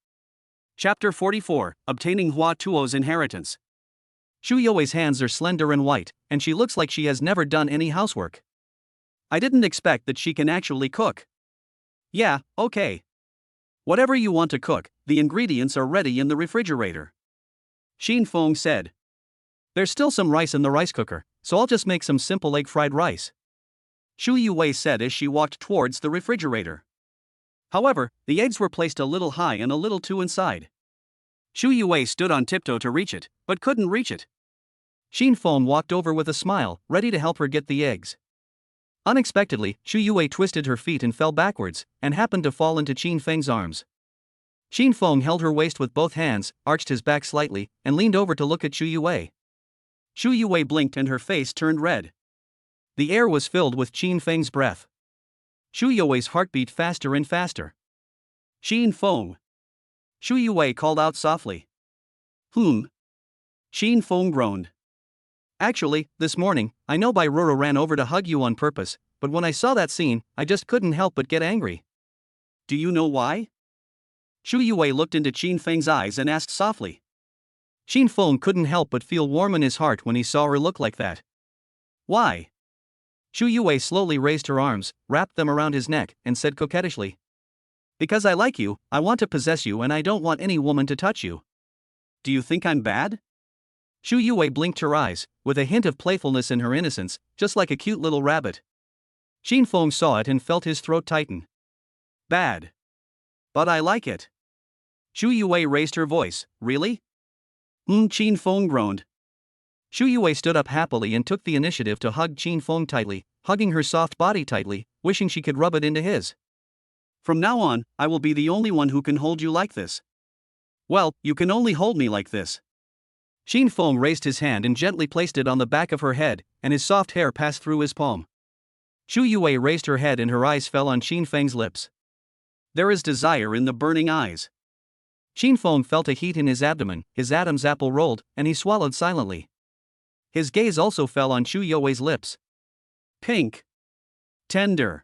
Chapter 44, Obtaining Hua Tuo's Inheritance. Shu Yue's hands are slender and white, and she looks like she has never done any housework. I didn't expect that she can actually cook. Yeah, okay. Whatever you want to cook, the ingredients are ready in the refrigerator. Xin Feng said. There's still some rice in the rice cooker, so I'll just make some simple egg fried rice. Shu Yue said as she walked towards the refrigerator. However, the eggs were placed a little high and a little too inside. Shu Yue stood on tiptoe to reach it, but couldn't reach it. Xin Feng walked over with a smile, ready to help her get the eggs. Unexpectedly, Shu Yue twisted her feet and fell backwards, and happened to fall into Xin Feng's arms. Xin Feng held her waist with both hands, arched his back slightly, and leaned over to look at Shu Yue. Shu Yue blinked and her face turned red. The air was filled with Xin Feng's breath. Shu Yue's heart beat faster and faster. Xin Feng. Shu Yue called out softly. Xin Feng groaned. Actually, this morning, I know Bai Roro ran over to hug you on purpose, but when I saw that scene, I just couldn't help but get angry. Do you know why? Shu Yue looked into Xin Feng's eyes and asked softly. Xin Feng couldn't help but feel warm in his heart when he saw her look like that. Why? Shu Yue slowly raised her arms, wrapped them around his neck, and said coquettishly, "Because I like you, I want to possess you and I don't want any woman to touch you. Do you think I'm bad?" Shu Yue blinked her eyes, with a hint of playfulness in her innocence, just like a cute little rabbit. Qin Feng saw it and felt his throat tighten. "Bad. But I like it." Shu Yue raised her voice, "Really?" Qin Feng groaned. Shu Yue stood up happily and took the initiative to hug Qin Feng tightly, hugging her soft body tightly, wishing she could rub it into his. "From now on, I will be the only one who can hold you like this." "Well, you can only hold me like this." Qin Feng raised his hand and gently placed it on the back of her head, and his soft hair passed through his palm. Shu Yue raised her head and her eyes fell on Qin Feng's lips. There is desire in the burning eyes. Qin Feng felt a heat in his abdomen, his Adam's apple rolled, and he swallowed silently. His gaze also fell on Shu Yue's lips. Pink. Tender.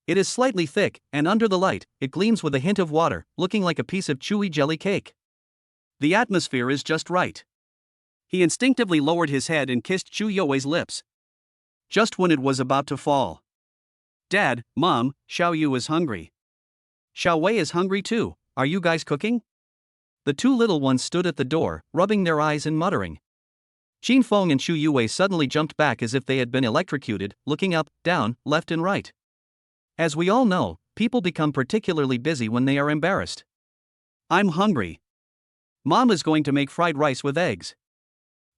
It is slightly thick, and under the light, it gleams with a hint of water, looking like a piece of chewy jelly cake. The atmosphere is just right. He instinctively lowered his head and kissed Shu Yue's lips. Just when it was about to fall. "Dad, Mom, Xiao Yu is hungry. Xiao Wei is hungry too, are you guys cooking?" The two little ones stood at the door, rubbing their eyes and muttering. Qin Feng and Shu Yue suddenly jumped back as if they had been electrocuted, looking up, down, left and right. As we all know, people become particularly busy when they are embarrassed. "I'm hungry. Mom is going to make fried rice with eggs.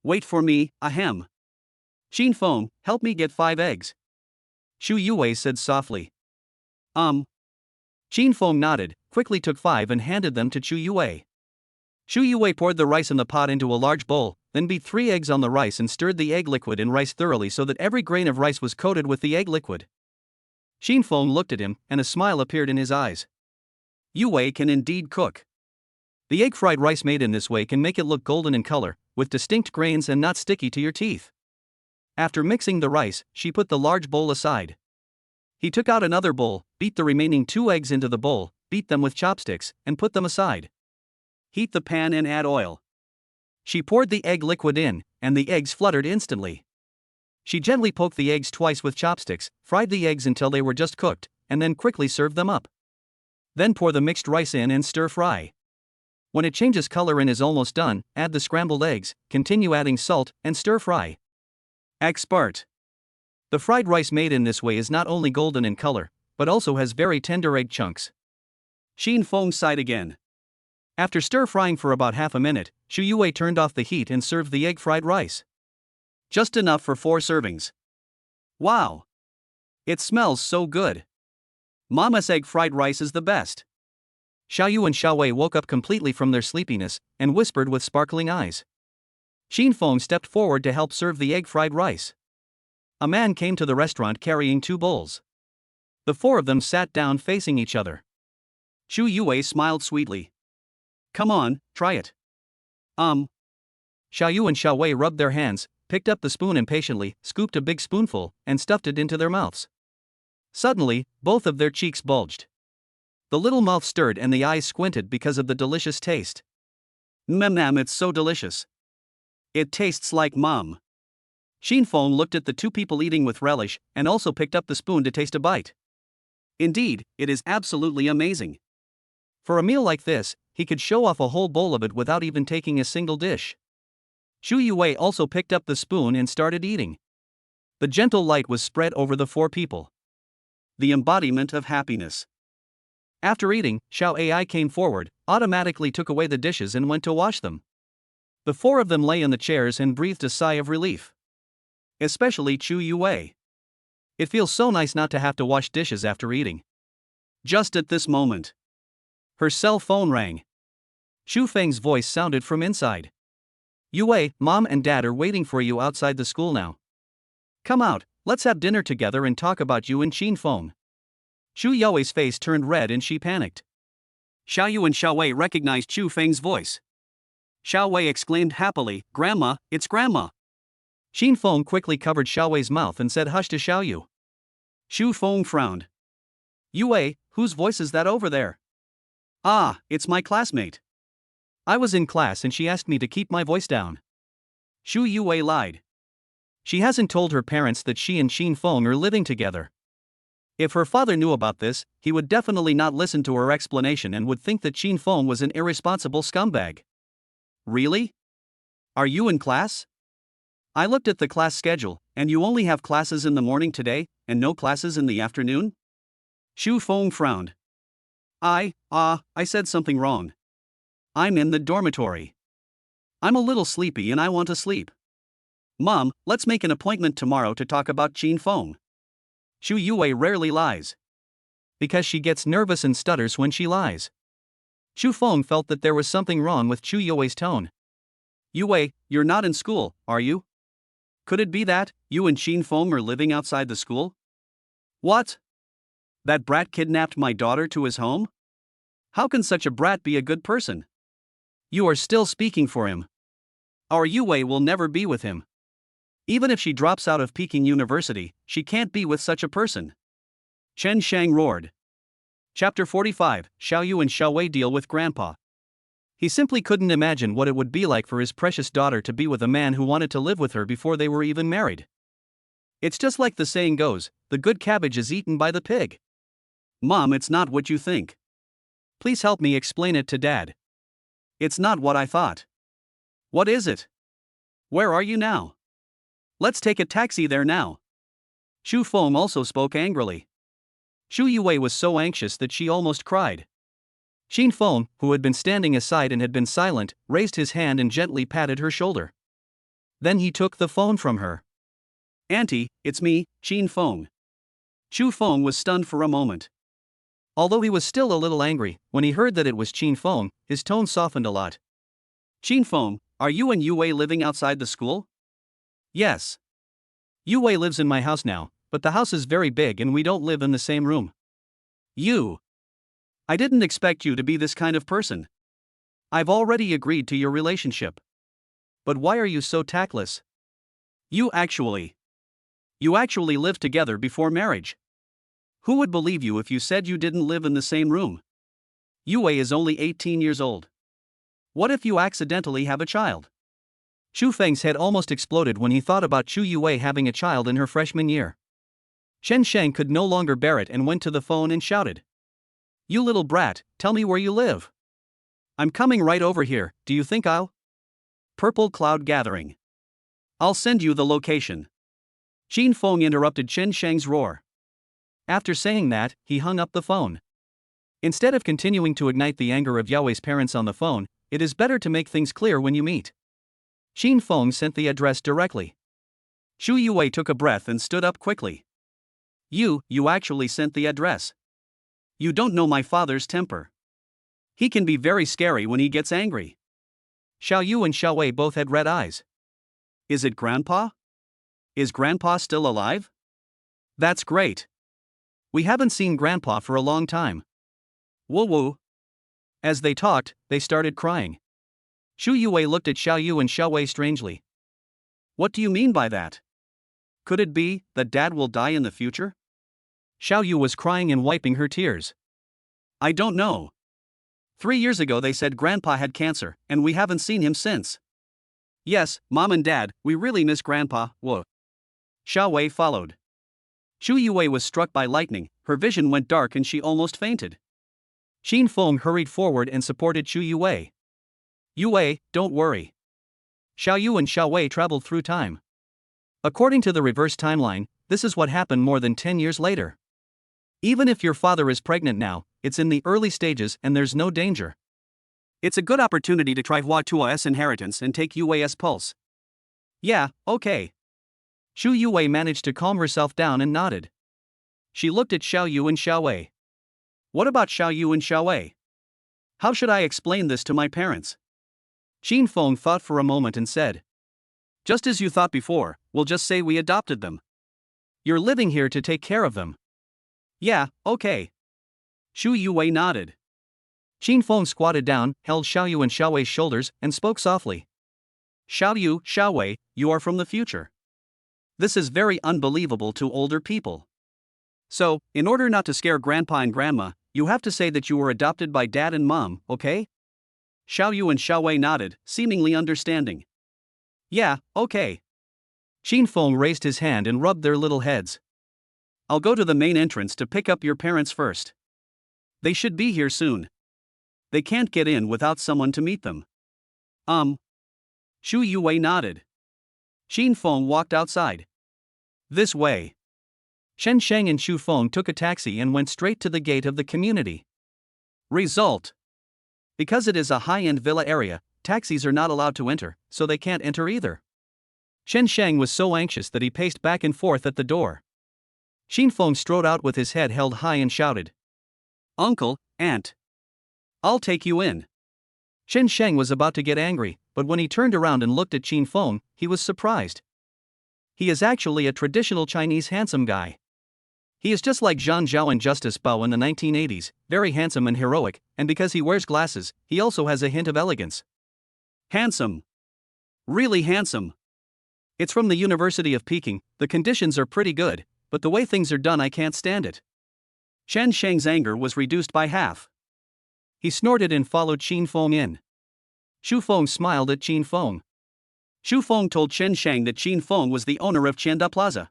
Wait for me, ahem. Qin Feng, help me get 5 eggs. Shu Yue said softly. Qin Feng nodded, quickly took 5 and handed them to Shu Yue. Shu Yue poured the rice in the pot into a large bowl, then beat 3 eggs on the rice and stirred the egg liquid and rice thoroughly so that every grain of rice was coated with the egg liquid. Qin Feng looked at him, and a smile appeared in his eyes. Yue can indeed cook. The egg fried rice made in this way can make it look golden in color, with distinct grains and not sticky to your teeth. After mixing the rice, she put the large bowl aside. He took out another bowl, beat the remaining 2 eggs into the bowl, beat them with chopsticks, and put them aside. Heat the pan and add oil. She poured the egg liquid in, and the eggs fluttered instantly. She gently poked the eggs twice with chopsticks, fried the eggs until they were just cooked, and then quickly served them up. Then pour the mixed rice in and stir fry. When it changes color and is almost done, add the scrambled eggs, continue adding salt, and stir fry. Expert. The fried rice made in this way is not only golden in color, but also has very tender egg chunks. Qin Feng sighed again. After stir-frying for about half a minute, Shu Yue turned off the heat and served the egg fried rice. Just enough for 4 servings. Wow! It smells so good. Mama's egg fried rice is the best. Xiao Yu and Xiao Wei woke up completely from their sleepiness, and whispered with sparkling eyes. Qin Feng stepped forward to help serve the egg fried rice. A man came to the restaurant carrying 2 bowls. The 4 of them sat down facing each other. Shu Yue smiled sweetly. Come on, try it. Xiao Yu and Xiao Wei rubbed their hands, picked up the spoon impatiently, scooped a big spoonful, and stuffed it into their mouths. Suddenly, both of their cheeks bulged. The little mouth stirred and the eyes squinted because of the delicious taste. Mmm, it's so delicious. It tastes like Mom. Qin Feng looked at the 2 people eating with relish, and also picked up the spoon to taste a bite. Indeed, it is absolutely amazing. For a meal like this, he could show off a whole bowl of it without even taking a single dish. Shu Yue also picked up the spoon and started eating. The gentle light was spread over the 4 people. The embodiment of happiness. After eating, Xiao Ai came forward, automatically took away the dishes and went to wash them. The 4 of them lay in the chairs and breathed a sigh of relief. Especially Shu Yue. It feels so nice not to have to wash dishes after eating. Just at this moment, her cell phone rang. Shu Feng's voice sounded from inside. Yue, Mom and Dad are waiting for you outside the school now. Come out, let's have dinner together and talk about you and Qin Feng. Shu Yue's face turned red and she panicked. Xiao Yu and Xiao Wei recognized Shu Feng's voice. Xiao Wei exclaimed happily, Grandma, it's Grandma. Qin Feng quickly covered Xiao Wei's mouth and said hush to Xiao Yu. Shu Feng frowned. Yue, whose voice is that over there? Ah, it's my classmate. I was in class and she asked me to keep my voice down. Shu Yue lied. She hasn't told her parents that she and Xin Feng are living together. If her father knew about this, he would definitely not listen to her explanation and would think that Xin Feng was an irresponsible scumbag. Really? Are you in class? I looked at the class schedule, and you only have classes in the morning today, and no classes in the afternoon? Xu Feng frowned. I said something wrong. I'm in the dormitory. I'm a little sleepy and I want to sleep. Mom, let's make an appointment tomorrow to talk about Xin Feng. Xu Yue rarely lies. Because she gets nervous and stutters when she lies. Xu Feng felt that there was something wrong with Xu Yue's tone. Yue, you're not in school, are you? Could it be that you and Xin Feng are living outside the school? What? That brat kidnapped my daughter to his home? How can such a brat be a good person? You are still speaking for him. Our Yue will never be with him. Even if she drops out of Peking University, she can't be with such a person. Chen Shang roared. Chapter 45, Xiao Yu and Xiao Wei deal with Grandpa. He simply couldn't imagine what it would be like for his precious daughter to be with a man who wanted to live with her before they were even married. It's just like the saying goes, the good cabbage is eaten by the pig. Mom, it's not what you think. Please help me explain it to Dad. It's not what I thought. What is it? Where are you now? Let's take a taxi there now. Xu Feng also spoke angrily. Xu Yue was so anxious that she almost cried. Xin Feng, who had been standing aside and had been silent, raised his hand and gently patted her shoulder. Then he took the phone from her. Auntie, it's me, Xin Feng. Xu Feng was stunned for a moment. Although he was still a little angry, when he heard that it was Xin Feng, his tone softened a lot. Xin Feng, are you and Yue living outside the school? Yes. Yue lives in my house now, but the house is very big and we don't live in the same room. You. I didn't expect you to be this kind of person. I've already agreed to your relationship. But why are you so tactless? You actually lived together before marriage. Who would believe you if you said you didn't live in the same room? Yue is only 18 years old. What if you accidentally have a child? Xu Feng's head almost exploded when he thought about Xu Yue having a child in her freshman year. Chen Sheng could no longer bear it and went to the phone and shouted. You little brat, tell me where you live. I'm coming right over here, do you think I'll? Purple cloud gathering. I'll send you the location. Xin Feng interrupted Chen Sheng's roar. After saying that, he hung up the phone. Instead of continuing to ignite the anger of Yaowei's parents on the phone, it is better to make things clear when you meet. Xin Feng sent the address directly. Xu Yue took a breath and stood up quickly. You actually sent the address. You don't know my father's temper. He can be very scary when he gets angry. Xiao Yu and Xiao Wei both had red eyes. Is it Grandpa? Is Grandpa still alive? That's great. We haven't seen Grandpa for a long time. Woo woo. As they talked, they started crying. Xu Yue looked at Xiao Yu and Xiao Wei strangely. What do you mean by that? Could it be that Dad will die in the future? Xiao Yu was crying and wiping her tears. I don't know. 3 years ago they said Grandpa had cancer, and we haven't seen him since. Yes, Mom and Dad, we really miss Grandpa, whoa. Xiao Wei followed. Xu Yue was struck by lightning, her vision went dark and she almost fainted. Xin Feng hurried forward and supported Xu Yue. Yue, don't worry. Xiao Yu and Xiao Wei traveled through time. According to the reverse timeline, this is what happened more than 10 years later. Even if your father is pregnant now, it's in the early stages and there's no danger. It's a good opportunity to try Hua Tua's inheritance and take Yue's pulse. Yeah, okay. Xu Yue managed to calm herself down and nodded. She looked at Xiao Yu and Xiao Wei. What about Xiao Yu and Xiao Wei? How should I explain this to my parents? Xin Feng thought for a moment and said. Just as you thought before, we'll just say we adopted them. You're living here to take care of them. Yeah, okay. Xu Yue nodded. Xin Feng squatted down, held Xiao Yu and Xiao Wei's shoulders, and spoke softly. Xiao Yu, Xiao Wei, you are from the future. This is very unbelievable to older people. So, in order not to scare Grandpa and Grandma, you have to say that you were adopted by Dad and Mom, okay? Xiao Yu and Xiao Wei nodded, seemingly understanding. Yeah, okay. Xin Feng raised his hand and rubbed their little heads. I'll go to the main entrance to pick up your parents first. They should be here soon. They can't get in without someone to meet them. Shu Yuwei nodded. Xin Feng walked outside. This way. Shen Sheng and Shu Feng took a taxi and went straight to the gate of the community. Result. Because it is a high-end villa area, taxis are not allowed to enter, so they can't enter either. Shen Sheng was so anxious that he paced back and forth at the door. Xin Feng strode out with his head held high and shouted, Uncle, Aunt. I'll take you in. Shen Sheng was about to get angry, but when he turned around and looked at Xin Feng, he was surprised. He is actually a traditional Chinese handsome guy. He is just like Zhang Zhao and Justice Bao in the 1980s, very handsome and heroic, and because he wears glasses, he also has a hint of elegance. Handsome. Really handsome. It's from the University of Peking, the conditions are pretty good, but the way things are done I can't stand it. Shen Sheng's anger was reduced by half. He snorted and followed Xin Feng in. Shu Feng smiled at Xin Feng. Shu Feng told Chen Sheng that Xin Feng was the owner of Qianda Plaza.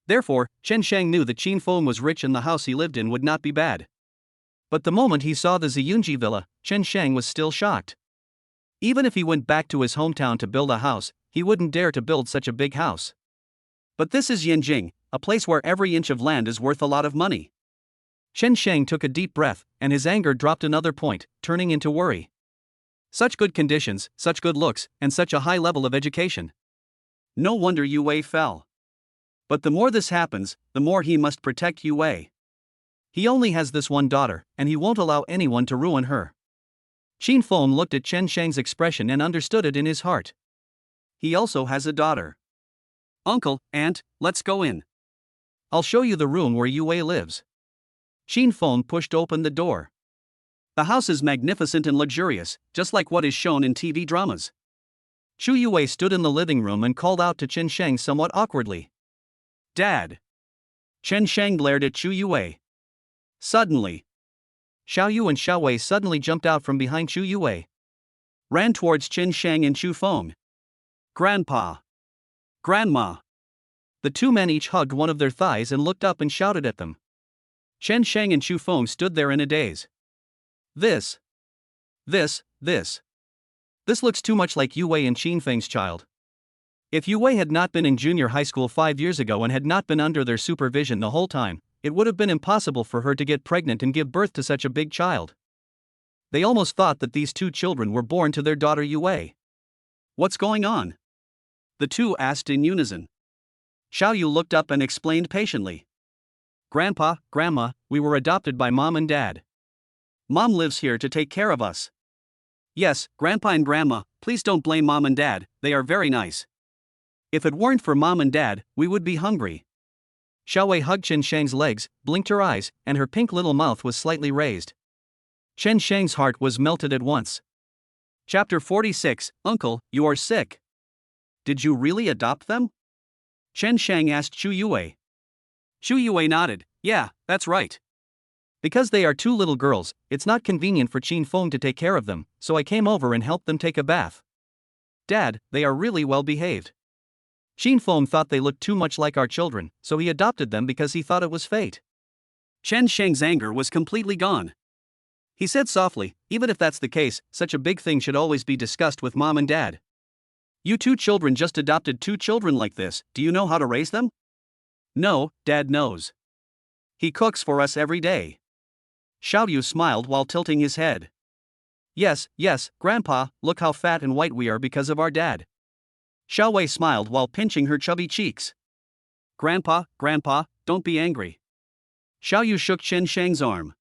Therefore, Chen Sheng knew that Xin Feng was rich and the house he lived in would not be bad. But the moment he saw the Ziyunji villa, Chen Sheng was still shocked. Even if he went back to his hometown to build a house, he wouldn't dare to build such a big house. But this is Yanjing, a place where every inch of land is worth a lot of money. Chen Sheng took a deep breath, and his anger dropped another point, turning into worry. Such good conditions, such good looks, and such a high level of education. No wonder Yue Wei fell. But the more this happens, the more he must protect Yue Wei. He only has this one daughter, and he won't allow anyone to ruin her. Xin Feng looked at Chen Sheng's expression and understood it in his heart. He also has a daughter. Uncle, Aunt, let's go in. I'll show you the room where Yue Wei lives. Xin Feng pushed open the door. The house is magnificent and luxurious, just like what is shown in TV dramas. Shu Yuwei stood in the living room and called out to Chen Sheng somewhat awkwardly. Dad. Chen Sheng glared at Shu Yuwei. Suddenly, Xiao Yu and Xiao Wei suddenly jumped out from behind Shu Yuwei. Ran towards Chen Sheng and Shu Feng. Grandpa. Grandma. The two men each hugged one of their thighs and looked up and shouted at them. Chen Sheng and Shu Feng stood there in a daze. This looks too much like Yue Wei and Xin Feng's child. If Yue Wei had not been in junior high school 5 years ago and had not been under their supervision the whole time, it would have been impossible for her to get pregnant and give birth to such a big child. They almost thought that these two children were born to their daughter Yue Wei. What's going on? The two asked in unison. Xiao Yu looked up and explained patiently. Grandpa, Grandma, we were adopted by Mom and Dad. Mom lives here to take care of us. Yes, Grandpa and Grandma, please don't blame Mom and Dad, they are very nice. If it weren't for Mom and Dad, we would be hungry. Xiao Wei hugged Chen Sheng's legs, blinked her eyes, and her pink little mouth was slightly raised. Chen Sheng's heart was melted at once. Chapter 46, Uncle, you are sick. Did you really adopt them? Chen Sheng asked Shu Yuwei. Shu Yuwei nodded, yeah, that's right. Because they are two little girls, it's not convenient for Xin Feng to take care of them, so I came over and helped them take a bath. Dad, they are really well behaved. Xin Feng thought they looked too much like our children, so he adopted them because he thought it was fate. Chen Sheng's anger was completely gone. He said softly, even if that's the case, such a big thing should always be discussed with Mom and Dad. You two children just adopted two children like this, do you know how to raise them? No, Dad knows. He cooks for us every day. Xiao Yu smiled while tilting his head. Yes, Grandpa, look how fat and white we are because of our dad. Xiao Wei smiled while pinching her chubby cheeks. Grandpa, don't be angry. Xiao Yu shook Chen Sheng's arm.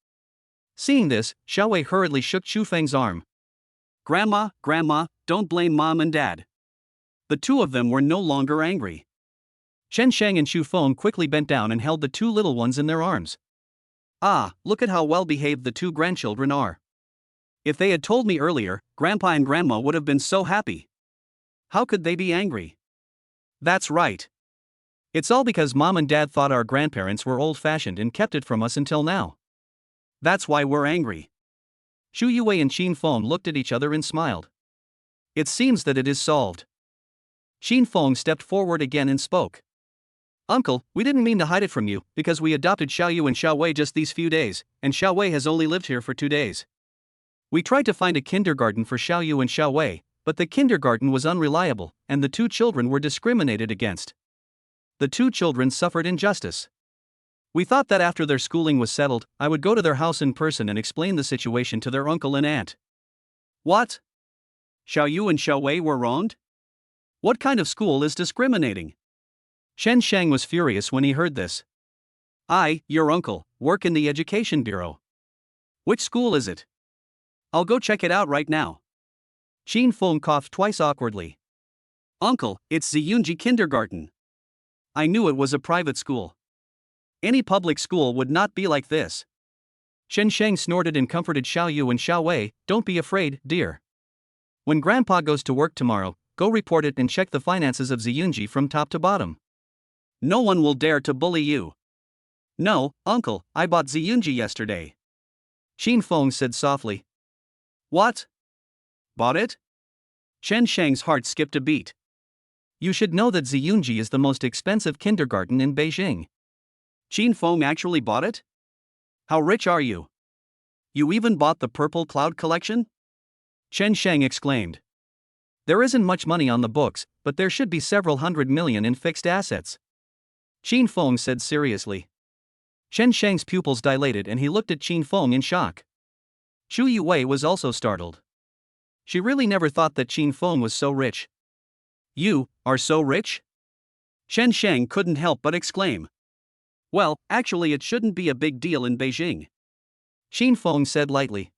Seeing this, Xiao Wei hurriedly shook Shu Feng's arm. Grandma, don't blame Mom and Dad. The two of them were no longer angry. Chen Sheng and Shu Feng quickly bent down and held the two little ones in their arms. Ah, look at how well behaved the two grandchildren are. If they had told me earlier, Grandpa and Grandma would have been so happy. How could they be angry? That's right. It's all because Mom and Dad thought our grandparents were old-fashioned and kept it from us until now. That's why we're angry. Shu Yuwei and Xin Feng looked at each other and smiled. It seems that it is solved. Xin Feng stepped forward again and spoke. Uncle, we didn't mean to hide it from you, because we adopted Xiaoyu and Xiaowei just these few days, and Xiaowei has only lived here for 2 days. We tried to find a kindergarten for Xiaoyu and Xiaowei, but the kindergarten was unreliable, and the 2 children were discriminated against. The 2 children suffered injustice. We thought that after their schooling was settled, I would go to their house in person and explain the situation to their uncle and aunt. What? Xiaoyu and Xiaowei were wronged? What kind of school is discriminating? Shen Shang was furious when he heard this. I, your uncle, work in the education bureau. Which school is it? I'll go check it out right now. Xin Feng coughed twice awkwardly. Uncle, it's Ziyunji Kindergarten. I knew it was a private school. Any public school would not be like this. Shen Shang snorted and comforted Xiaoyu and Xiaowei, don't be afraid, dear. When Grandpa goes to work tomorrow, go report it and check the finances of Ziyunji from top to bottom. No one will dare to bully you. No, Uncle, I bought Ziyunji yesterday. Xin Feng said softly. What? Bought it? Shen Shang's heart skipped a beat. You should know that Ziyunji is the most expensive kindergarten in Beijing. Xin Feng actually bought it? How rich are you? You even bought the Purple Cloud collection? Shen Shang exclaimed. There isn't much money on the books, but there should be several hundred million in fixed assets. Xin Feng said seriously. Shen Shang's pupils dilated and he looked at Xin Feng in shock. Xu Yuwei was also startled. She really never thought that Xin Feng was so rich. You are so rich? Shen Shang couldn't help but exclaim. Well, actually it shouldn't be a big deal in Beijing. Xin Feng said lightly.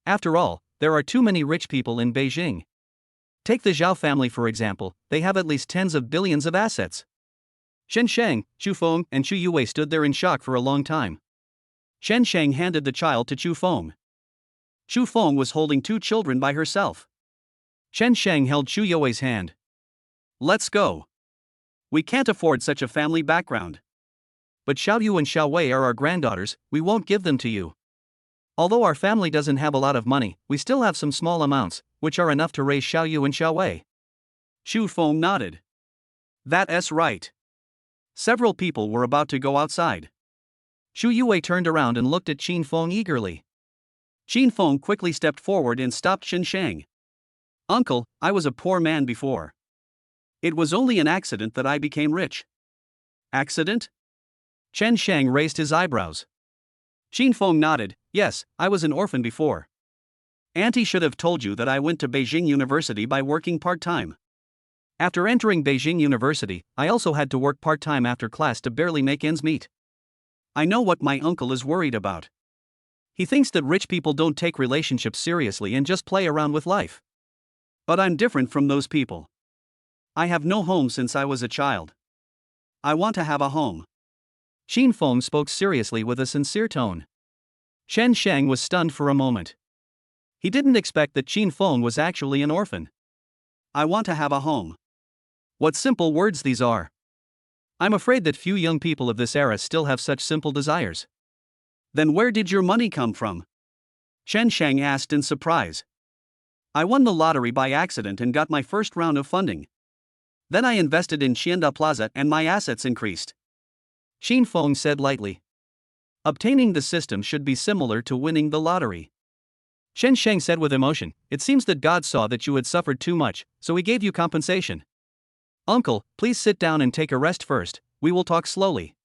After all, there are too many rich people in Beijing. Take the Zhao family for example, they have at least tens of billions of assets. Shen Shang, Xu Feng, and Xu Yuwei stood there in shock for a long time. Shen Shang handed the child to Xu Feng. Xu Feng was holding 2 children by herself. Shen Shang held Xu Yuwei's hand. Let's go. We can't afford such a family background. But Xiaoyu and Xiaowei are our granddaughters, we won't give them to you. Although our family doesn't have a lot of money, we still have some small amounts, which are enough to raise Xiaoyu and Xiaowei. Xu Feng nodded. That's right. Several people were about to go outside. Xu Yuwei turned around and looked at Xin Feng eagerly. Xin Feng quickly stepped forward and stopped Shen Shang. Uncle, I was a poor man before. It was only an accident that I became rich. Accident? Shen Shang raised his eyebrows. Xin Feng nodded, yes, I was an orphan before. Auntie should have told you that I went to Beijing University by working part-time. After entering Beijing University, I also had to work part-time after class to barely make ends meet. I know what my uncle is worried about. He thinks that rich people don't take relationships seriously and just play around with life. But I'm different from those people. I have no home since I was a child. I want to have a home. Xin Feng spoke seriously with a sincere tone. Shen Shang was stunned for a moment. He didn't expect that Xin Feng was actually an orphan. I want to have a home. What simple words these are. I'm afraid that few young people of this era still have such simple desires. Then where did your money come from? Shen Shang asked in surprise. I won the lottery by accident and got my first round of funding. Then I invested in Xianda Plaza and my assets increased. Xin Feng said lightly. Obtaining the system should be similar to winning the lottery. Shen Shang said with emotion, it seems that God saw that you had suffered too much, so he gave you compensation. Uncle, please sit down and take a rest first, we will talk slowly.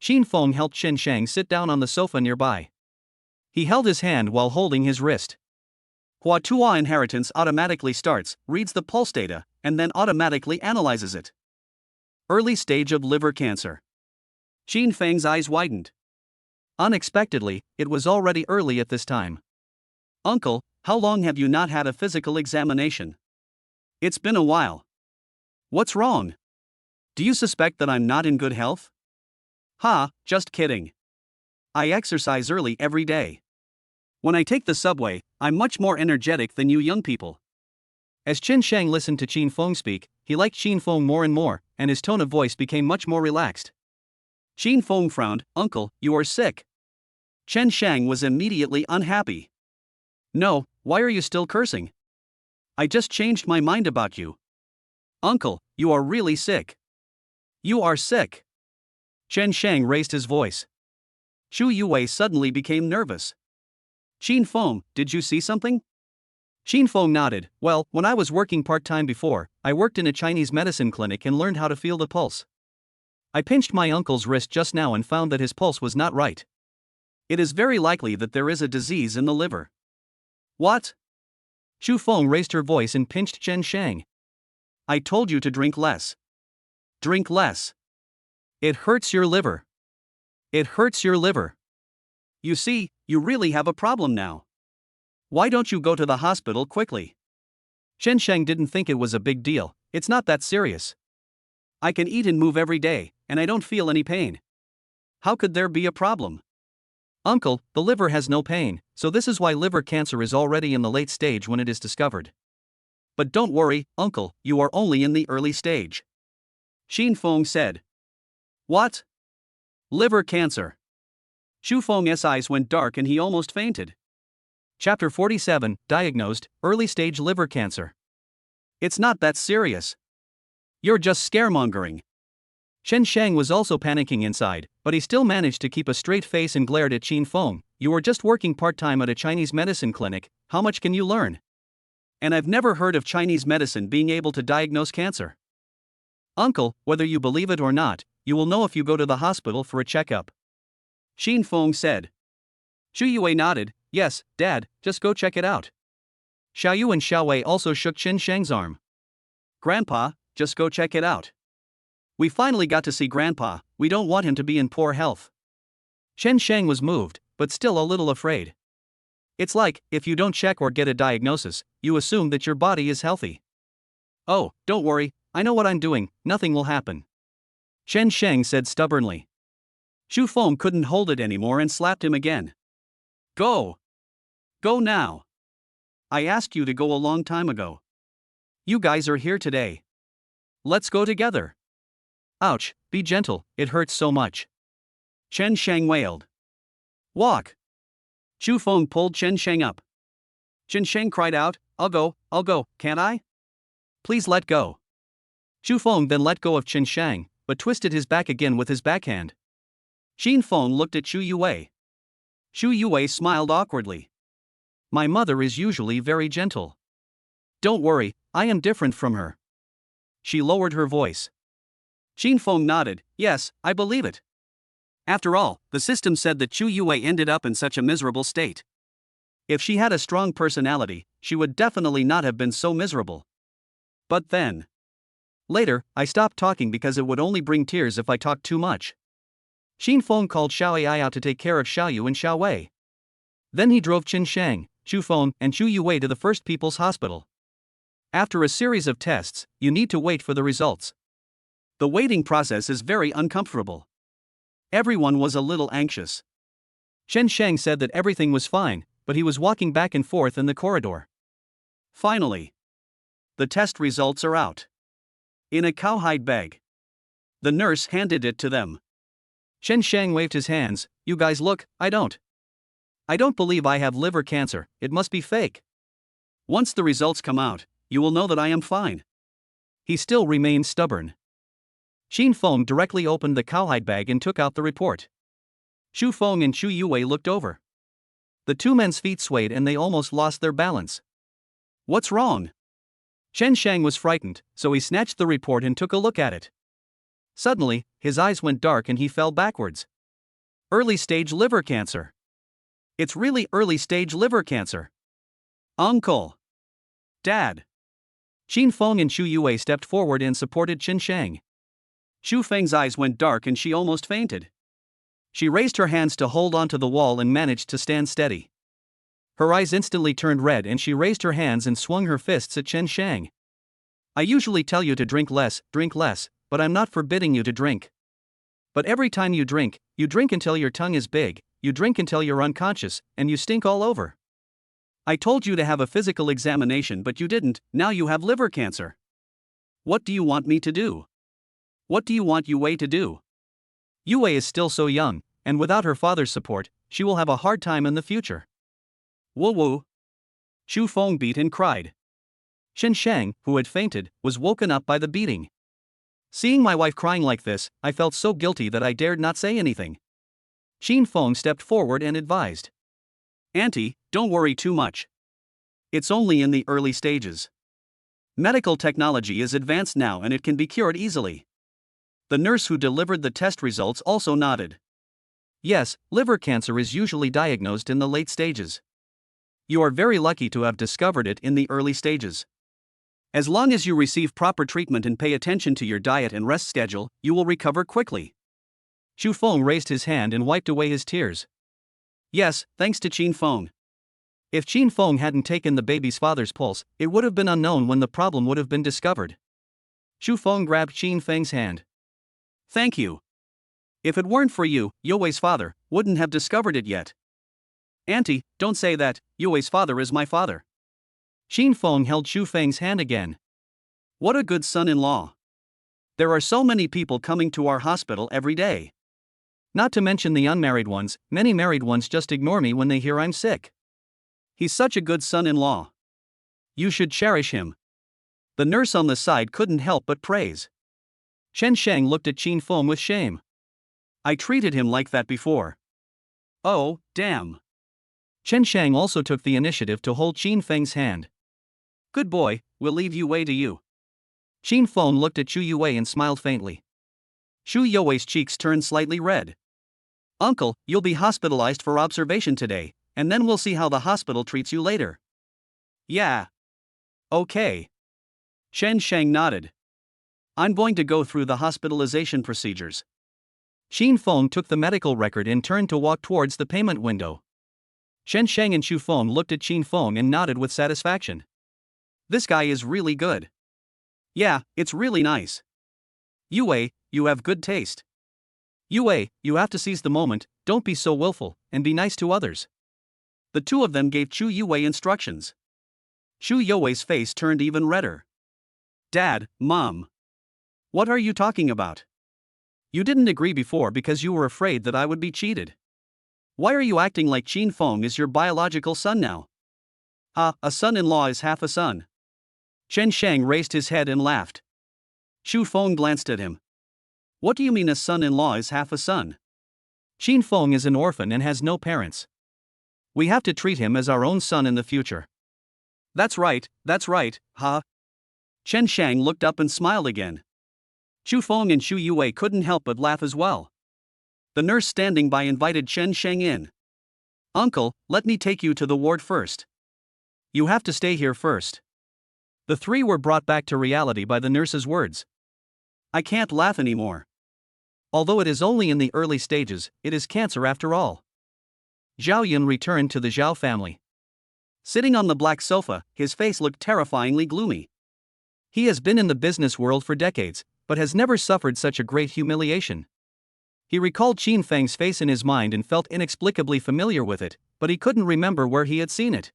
Xin Feng helped Shen Shang sit down on the sofa nearby. He held his hand while holding his wrist. Hua Tua Inheritance automatically starts, reads the pulse data, and then automatically analyzes it. Early stage of liver cancer. Xin Feng's eyes widened. Unexpectedly, it was already early at this time. Uncle, how long have you not had a physical examination? It's been a while. What's wrong? Do you suspect that I'm not in good health? Ha, just kidding. I exercise early every day. When I take the subway, I'm much more energetic than you young people. As Chen Shang listened to Xin Feng speak, he liked Xin Feng more and more, and his tone of voice became much more relaxed. Xin Feng frowned, Uncle, you are sick. Chen Shang was immediately unhappy. No, why are you still cursing? I just changed my mind about you. Uncle, you are really sick. You are sick. Chen Shang raised his voice. Xu Yue suddenly became nervous. Xin Feng, did you see something? Xin Feng nodded. Well, when I was working part-time before, I worked in a Chinese medicine clinic and learned how to feel the pulse. I pinched my uncle's wrist just now and found that his pulse was not right. It is very likely that there is a disease in the liver. What? Xu Feng raised her voice and pinched Chen Shang. I told you to drink less. Drink less. It hurts your liver. It hurts your liver. You see, you really have a problem now. Why don't you go to the hospital quickly? Chen Shang didn't think it was a big deal. It's not that serious. I can eat and move every day, and I don't feel any pain. How could there be a problem? Uncle, the liver has no pain, so this is why liver cancer is already in the late stage when it is discovered. But don't worry, Uncle, you are only in the early stage. Xin Feng said. What? Liver cancer. Xu Feng's eyes went dark and he almost fainted. Chapter 47, Diagnosed, Early Stage Liver Cancer. It's not that serious. You're just scaremongering. Chen Shang was also panicking inside, but he still managed to keep a straight face and glared at Xin Feng. You were just working part-time at a Chinese medicine clinic, how much can you learn? And I've never heard of Chinese medicine being able to diagnose cancer. Uncle, whether you believe it or not, you will know if you go to the hospital for a checkup. Xin Feng said. Xu Yue nodded. Yes, Dad, just go check it out. Xiao Yu and Xiao Wei also shook Chen Shang's arm. Grandpa, just go check it out. We finally got to see Grandpa, we don't want him to be in poor health. Chen Shang was moved, but still a little afraid. It's like, if you don't check or get a diagnosis, you assume that your body is healthy. Oh, don't worry, I know what I'm doing, nothing will happen. Chen Shang said stubbornly. Xu Feng couldn't hold it anymore and slapped him again. Go! Go now! I asked you to go a long time ago. You guys are here today. Let's go together. Ouch, be gentle, it hurts so much. Chen Shang wailed. Walk! Xu Feng pulled Chen Shang up. Chen Shang cried out, I'll go, can't I? Please let go. Xu Feng then let go of Chen Shang, but twisted his back again with his backhand. Xin Feng looked at Xu Yue. Xu Yue smiled awkwardly. My mother is usually very gentle. Don't worry, I am different from her. She lowered her voice. Xin Feng nodded. Yes, I believe it. After all, the system said that Xu Yue ended up in such a miserable state. If she had a strong personality, she would definitely not have been so miserable. But then. Later, I stopped talking because it would only bring tears if I talked too much. Xin Feng called Xiao Ai out to take care of Xiao Yu and Xiao Wei. Then he drove Chen Shang, Xu Feng, and Xu Yue to the First People's Hospital. After a series of tests, you need to wait for the results. The waiting process is very uncomfortable. Everyone was a little anxious. Chen Shang said that everything was fine, but he was walking back and forth in the corridor. Finally, the test results are out. In a cowhide bag. The nurse handed it to them. Chen Shang waved his hands. You guys look, I don't believe I have liver cancer, it must be fake. Once the results come out, you will know that I am fine. He still remained stubborn. Xin Feng directly opened the cowhide bag and took out the report. Xu Feng and Xu Yue looked over. The two men's feet swayed and they almost lost their balance. What's wrong? Chen Shang was frightened, so he snatched the report and took a look at it. Suddenly, his eyes went dark and he fell backwards. Early stage liver cancer. It's really early stage liver cancer. Uncle. Dad. Xin Feng and Xu Yue stepped forward and supported Chen Shang. Xu Feng's eyes went dark and she almost fainted. She raised her hands to hold onto the wall and managed to stand steady. Her eyes instantly turned red and she raised her hands and swung her fists at Chen Shang. I usually tell you to drink less, but I'm not forbidding you to drink. But every time you drink until your tongue is big, you drink until you're unconscious, and you stink all over. I told you to have a physical examination but you didn't, now you have liver cancer. What do you want me to do? What do you want Yue to do? Yue is still so young, and without her father's support, she will have a hard time in the future. Woo woo. Xu Feng beat and cried. Shen Shang, who had fainted, was woken up by the beating. Seeing my wife crying like this, I felt so guilty that I dared not say anything. Qin Feng stepped forward and advised. Auntie, don't worry too much. It's only in the early stages. Medical technology is advanced now and it can be cured easily. The nurse who delivered the test results also nodded. Yes, liver cancer is usually diagnosed in the late stages. You are very lucky to have discovered it in the early stages. As long as you receive proper treatment and pay attention to your diet and rest schedule, you will recover quickly. Xu Feng raised his hand and wiped away his tears. Yes, thanks to Qin Feng. If Qin Feng hadn't taken the baby's father's pulse, it would have been unknown when the problem would have been discovered. Xu Feng grabbed Qin Feng's hand. Thank you. If it weren't for you, Youwei's father wouldn't have discovered it yet. Auntie, don't say that, Youwei's father is my father. Qin Feng held Xu Feng's hand again. What a good son-in-law. There are so many people coming to our hospital every day. Not to mention the unmarried ones, many married ones just ignore me when they hear I'm sick. He's such a good son-in-law. You should cherish him. The nurse on the side couldn't help but praise. Chen Sheng looked at Qin Feng with shame. I treated him like that before. Oh, damn. Chen Sheng also took the initiative to hold Qin Feng's hand. Good boy, we'll leave Yue to you. Qin Feng looked at Chu Yue and smiled faintly. Xu Youwei's cheeks turned slightly red. Uncle, you'll be hospitalized for observation today, and then we'll see how the hospital treats you later. Yeah. Okay. Chen Sheng nodded. I'm going to go through the hospitalization procedures. Qin Feng took the medical record and turned to walk towards the payment window. Shen Sheng and Xu Feng looked at Qin Feng and nodded with satisfaction. This guy is really good. Yeah, it's really nice. Yue, you have good taste. Yue, you have to seize the moment, don't be so willful, and be nice to others. The two of them gave Chu Yue instructions. Xu Youwei's face turned even redder. Dad, Mom. What are you talking about? You didn't agree before because you were afraid that I would be cheated. Why are you acting like Qin Feng is your biological son now? A son-in-law is half a son. Chen Sheng raised his head and laughed. Xu Feng glanced at him. What do you mean a son-in-law is half a son? Qin Feng is an orphan and has no parents. We have to treat him as our own son in the future. That's right, huh? Chen Sheng looked up and smiled again. Xu Feng and Xu Yue couldn't help but laugh as well. The nurse standing by invited Chen Sheng in. Uncle, let me take you to the ward first. You have to stay here first. The three were brought back to reality by the nurse's words. I can't laugh anymore. Although it is only in the early stages, it is cancer after all. Zhao Yun returned to the Zhao family. Sitting on the black sofa, his face looked terrifyingly gloomy. He has been in the business world for decades, but has never suffered such a great humiliation. He recalled Qin Feng's face in his mind and felt inexplicably familiar with it, but he couldn't remember where he had seen it.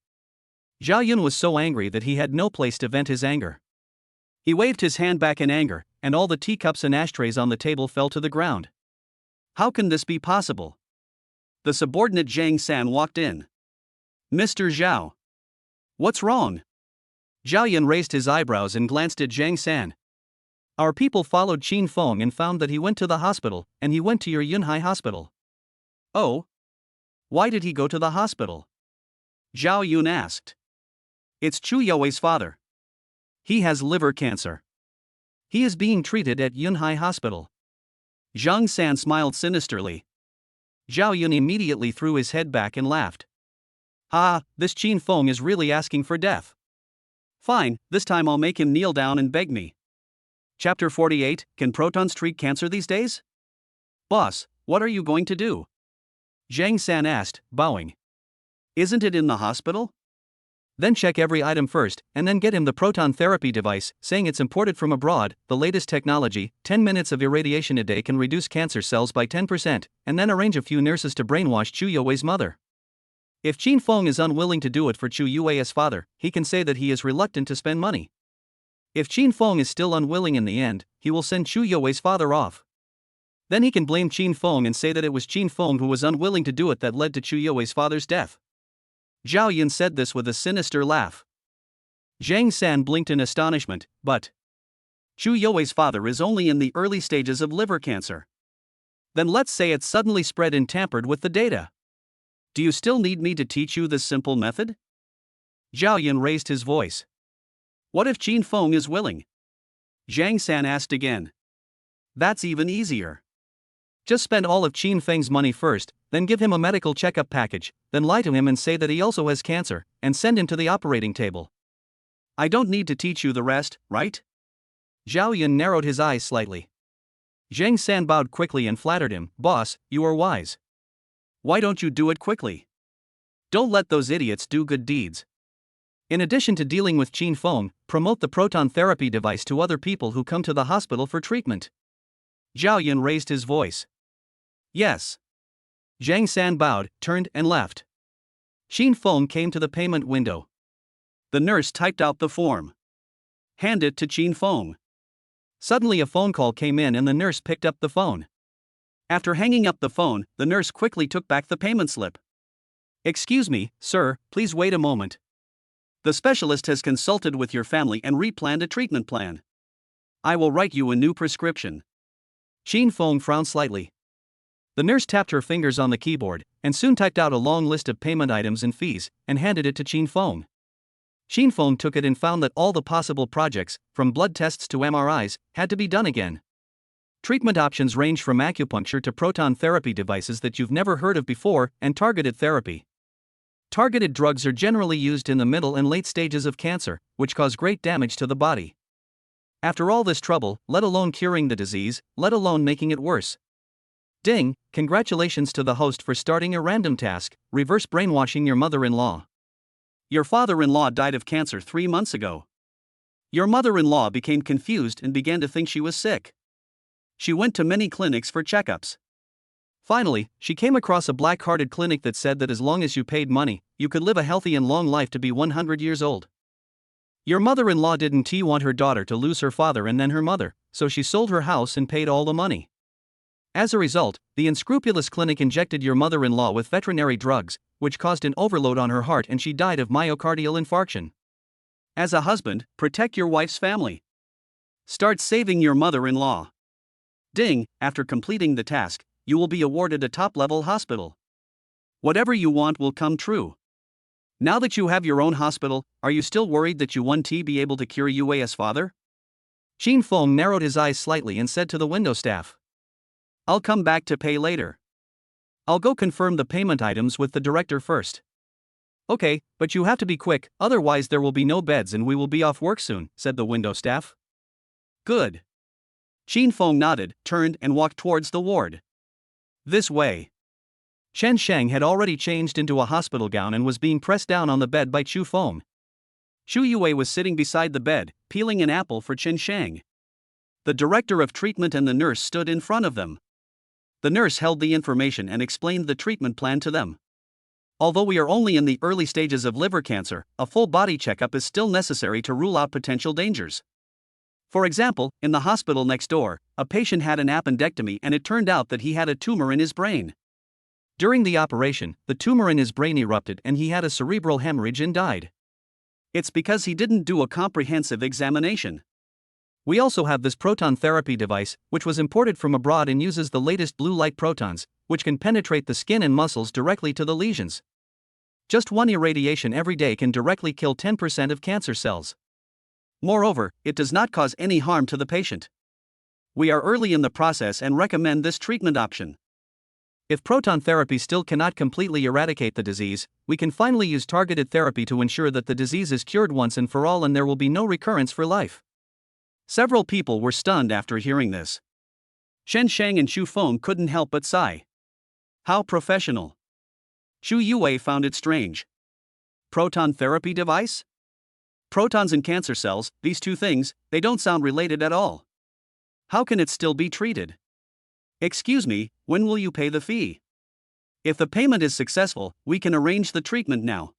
Zhao Yun was so angry that he had no place to vent his anger. He waved his hand back in anger, and all the teacups and ashtrays on the table fell to the ground. How can this be possible? The subordinate Zhang San walked in. Mr. Zhao. What's wrong? Zhao Yun raised his eyebrows and glanced at Zhang San. Our people followed Qin Feng and found that he went to the hospital, and he went to your Yunhai hospital. Oh? Why did he go to the hospital? Zhao Yun asked. It's Chu Youwei's father. He has liver cancer. He is being treated at Yunhai Hospital. Zhang San smiled sinisterly. Zhao Yun immediately threw his head back and laughed. This Qin Feng is really asking for death. Fine, this time I'll make him kneel down and beg me. Chapter 48, Can protons treat cancer these days? Boss, what are you going to do? Zhang San asked, bowing. Isn't it in the hospital? Then check every item first, and then get him the proton therapy device, saying it's imported from abroad, the latest technology. 10 minutes of irradiation a day can reduce cancer cells by 10%, and then arrange a few nurses to brainwash Chu Youwei's mother. If Qin Feng is unwilling to do it for Chu Youwei's father, he can say that he is reluctant to spend money. If Qin Feng is still unwilling in the end, he will send Chu Youwei's father off. Then he can blame Qin Feng and say that it was Qin Feng who was unwilling to do it that led to Chu Youwei's father's death. Zhao Yun said this with a sinister laugh. Zhang San blinked in astonishment, but Chu Youwei's father is only in the early stages of liver cancer. Then let's say it's suddenly spread and tampered with the data. Do you still need me to teach you this simple method? Zhao Yun raised his voice. What if Qin Feng is willing? Zhang San asked again. That's even easier. Just spend all of Qin Feng's money first, then give him a medical checkup package, then lie to him and say that he also has cancer, and send him to the operating table. I don't need to teach you the rest, right? Zhao Yun narrowed his eyes slightly. Zhang San bowed quickly and flattered him. Boss, you are wise. Why don't you do it quickly? Don't let those idiots do good deeds. In addition to dealing with Qin Feng, promote the proton therapy device to other people who come to the hospital for treatment. Zhao Yun raised his voice. Yes. Zhang San bowed, turned and left. Qin Feng came to the payment window. The nurse typed out the form. Hand it to Qin Feng. Suddenly a phone call came in and the nurse picked up the phone. After hanging up the phone, the nurse quickly took back the payment slip. Excuse me, sir, please wait a moment. The specialist has consulted with your family and replanned a treatment plan. I will write you a new prescription. Qin Feng frowned slightly. The nurse tapped her fingers on the keyboard, and soon typed out a long list of payment items and fees, and handed it to Qin Feng. Qin Feng took it and found that all the possible projects, from blood tests to MRIs, had to be done again. Treatment options range from acupuncture to proton therapy devices that you've never heard of before, and targeted therapy. Targeted drugs are generally used in the middle and late stages of cancer, which cause great damage to the body. After all this trouble, let alone curing the disease, let alone making it worse. Ding, congratulations to the host for starting a random task, reverse brainwashing your mother-in-law. Your father-in-law died of cancer 3 months ago. Your mother-in-law became confused and began to think she was sick. She went to many clinics for checkups. Finally, she came across a black-hearted clinic that said that as long as you paid money, you could live a healthy and long life to be 100 years old. Your mother-in-law didn't want her daughter to lose her father and then her mother, so she sold her house and paid all the money. As a result, the unscrupulous clinic injected your mother-in-law with veterinary drugs, which caused an overload on her heart and she died of myocardial infarction. As a husband, protect your wife's family. Start saving your mother-in-law. Ding, after completing the task, you will be awarded a top-level hospital. Whatever you want will come true. Now that you have your own hospital, are you still worried that you won't be able to cure Yue's father? Qin Feng narrowed his eyes slightly and said to the window staff. I'll come back to pay later. I'll go confirm the payment items with the director first. Okay, but you have to be quick, otherwise there will be no beds and we will be off work soon, said the window staff. Good. Qin Feng nodded, turned and walked towards the ward. This way. Chen Sheng had already changed into a hospital gown and was being pressed down on the bed by Chu Feng. Chu Yue was sitting beside the bed, peeling an apple for Chen Sheng. The director of treatment and the nurse stood in front of them. The nurse held the information and explained the treatment plan to them. Although we are only in the early stages of liver cancer, a full body checkup is still necessary to rule out potential dangers. For example, in the hospital next door, a patient had an appendectomy and it turned out that he had a tumor in his brain. During the operation, the tumor in his brain erupted and he had a cerebral hemorrhage and died. It's because he didn't do a comprehensive examination. We also have this proton therapy device, which was imported from abroad and uses the latest blue light protons, which can penetrate the skin and muscles directly to the lesions. Just one irradiation every day can directly kill 10% of cancer cells. Moreover, it does not cause any harm to the patient. We are early in the process and recommend this treatment option. If proton therapy still cannot completely eradicate the disease, we can finally use targeted therapy to ensure that the disease is cured once and for all and there will be no recurrence for life. Several people were stunned after hearing this. Chen Sheng and Chu Feng couldn't help but sigh. How professional. Chu Yue found it strange. Proton therapy device? Protons and cancer cells, these two things, they don't sound related at all. How can it still be treated? Excuse me, when will you pay the fee? If the payment is successful, we can arrange the treatment now.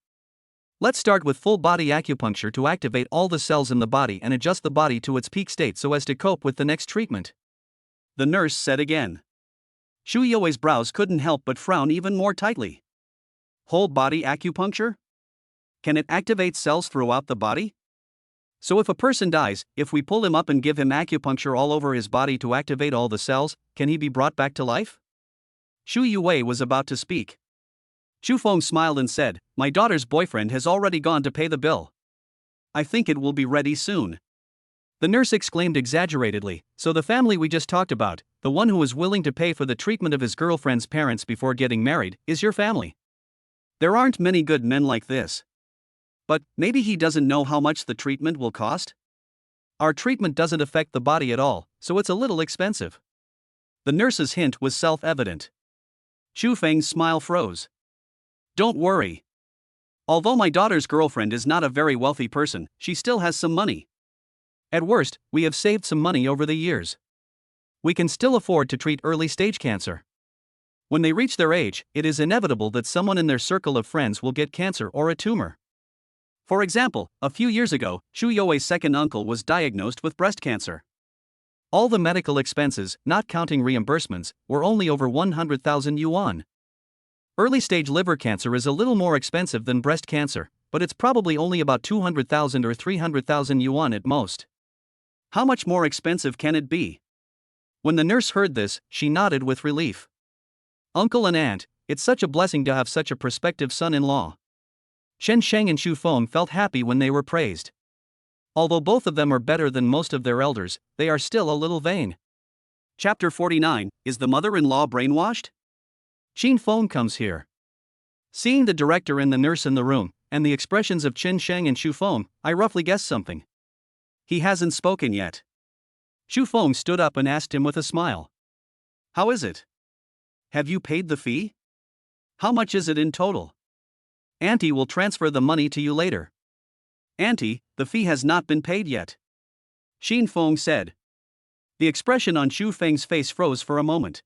Let's start with full body acupuncture to activate all the cells in the body and adjust the body to its peak state so as to cope with the next treatment. The nurse said again. Chu Yue's brows couldn't help but frown even more tightly. Whole body acupuncture? Can it activate cells throughout the body? So if a person dies, if we pull him up and give him acupuncture all over his body to activate all the cells, can he be brought back to life? Xu Yuwei was about to speak. Xu Feng smiled and said, "My daughter's boyfriend has already gone to pay the bill. I think it will be ready soon." The nurse exclaimed exaggeratedly, "So the family we just talked about, the one who was willing to pay for the treatment of his girlfriend's parents before getting married, is your family? There aren't many good men like this. But maybe he doesn't know how much the treatment will cost? Our treatment doesn't affect the body at all, so it's a little expensive." The nurse's hint was self-evident. Xu Feng's smile froze. "Don't worry. Although my daughter's girlfriend is not a very wealthy person, she still has some money. At worst, we have saved some money over the years. We can still afford to treat early-stage cancer. When they reach their age, it is inevitable that someone in their circle of friends will get cancer or a tumor. For example, a few years ago, Xu Youwei's second uncle was diagnosed with breast cancer. All the medical expenses, not counting reimbursements, were only over 100,000 yuan. Early-stage liver cancer is a little more expensive than breast cancer, but it's probably only about 200,000 or 300,000 yuan at most. How much more expensive can it be?" When the nurse heard this, she nodded with relief. "Uncle and aunt, it's such a blessing to have such a prospective son-in-law." Chen Sheng and Xu Feng felt happy when they were praised. Although both of them are better than most of their elders, they are still a little vain. Chapter 49, Is the mother-in-law brainwashed? Qin Feng comes here. Seeing the director and the nurse in the room, and the expressions of Chen Sheng and Xu Feng, I roughly guessed something. He hasn't spoken yet. Xu Feng stood up and asked him with a smile. "How is it? Have you paid the fee? How much is it in total? Auntie will transfer the money to you later." "Auntie, the fee has not been paid yet," Xin Feng said. The expression on Xu Feng's face froze for a moment.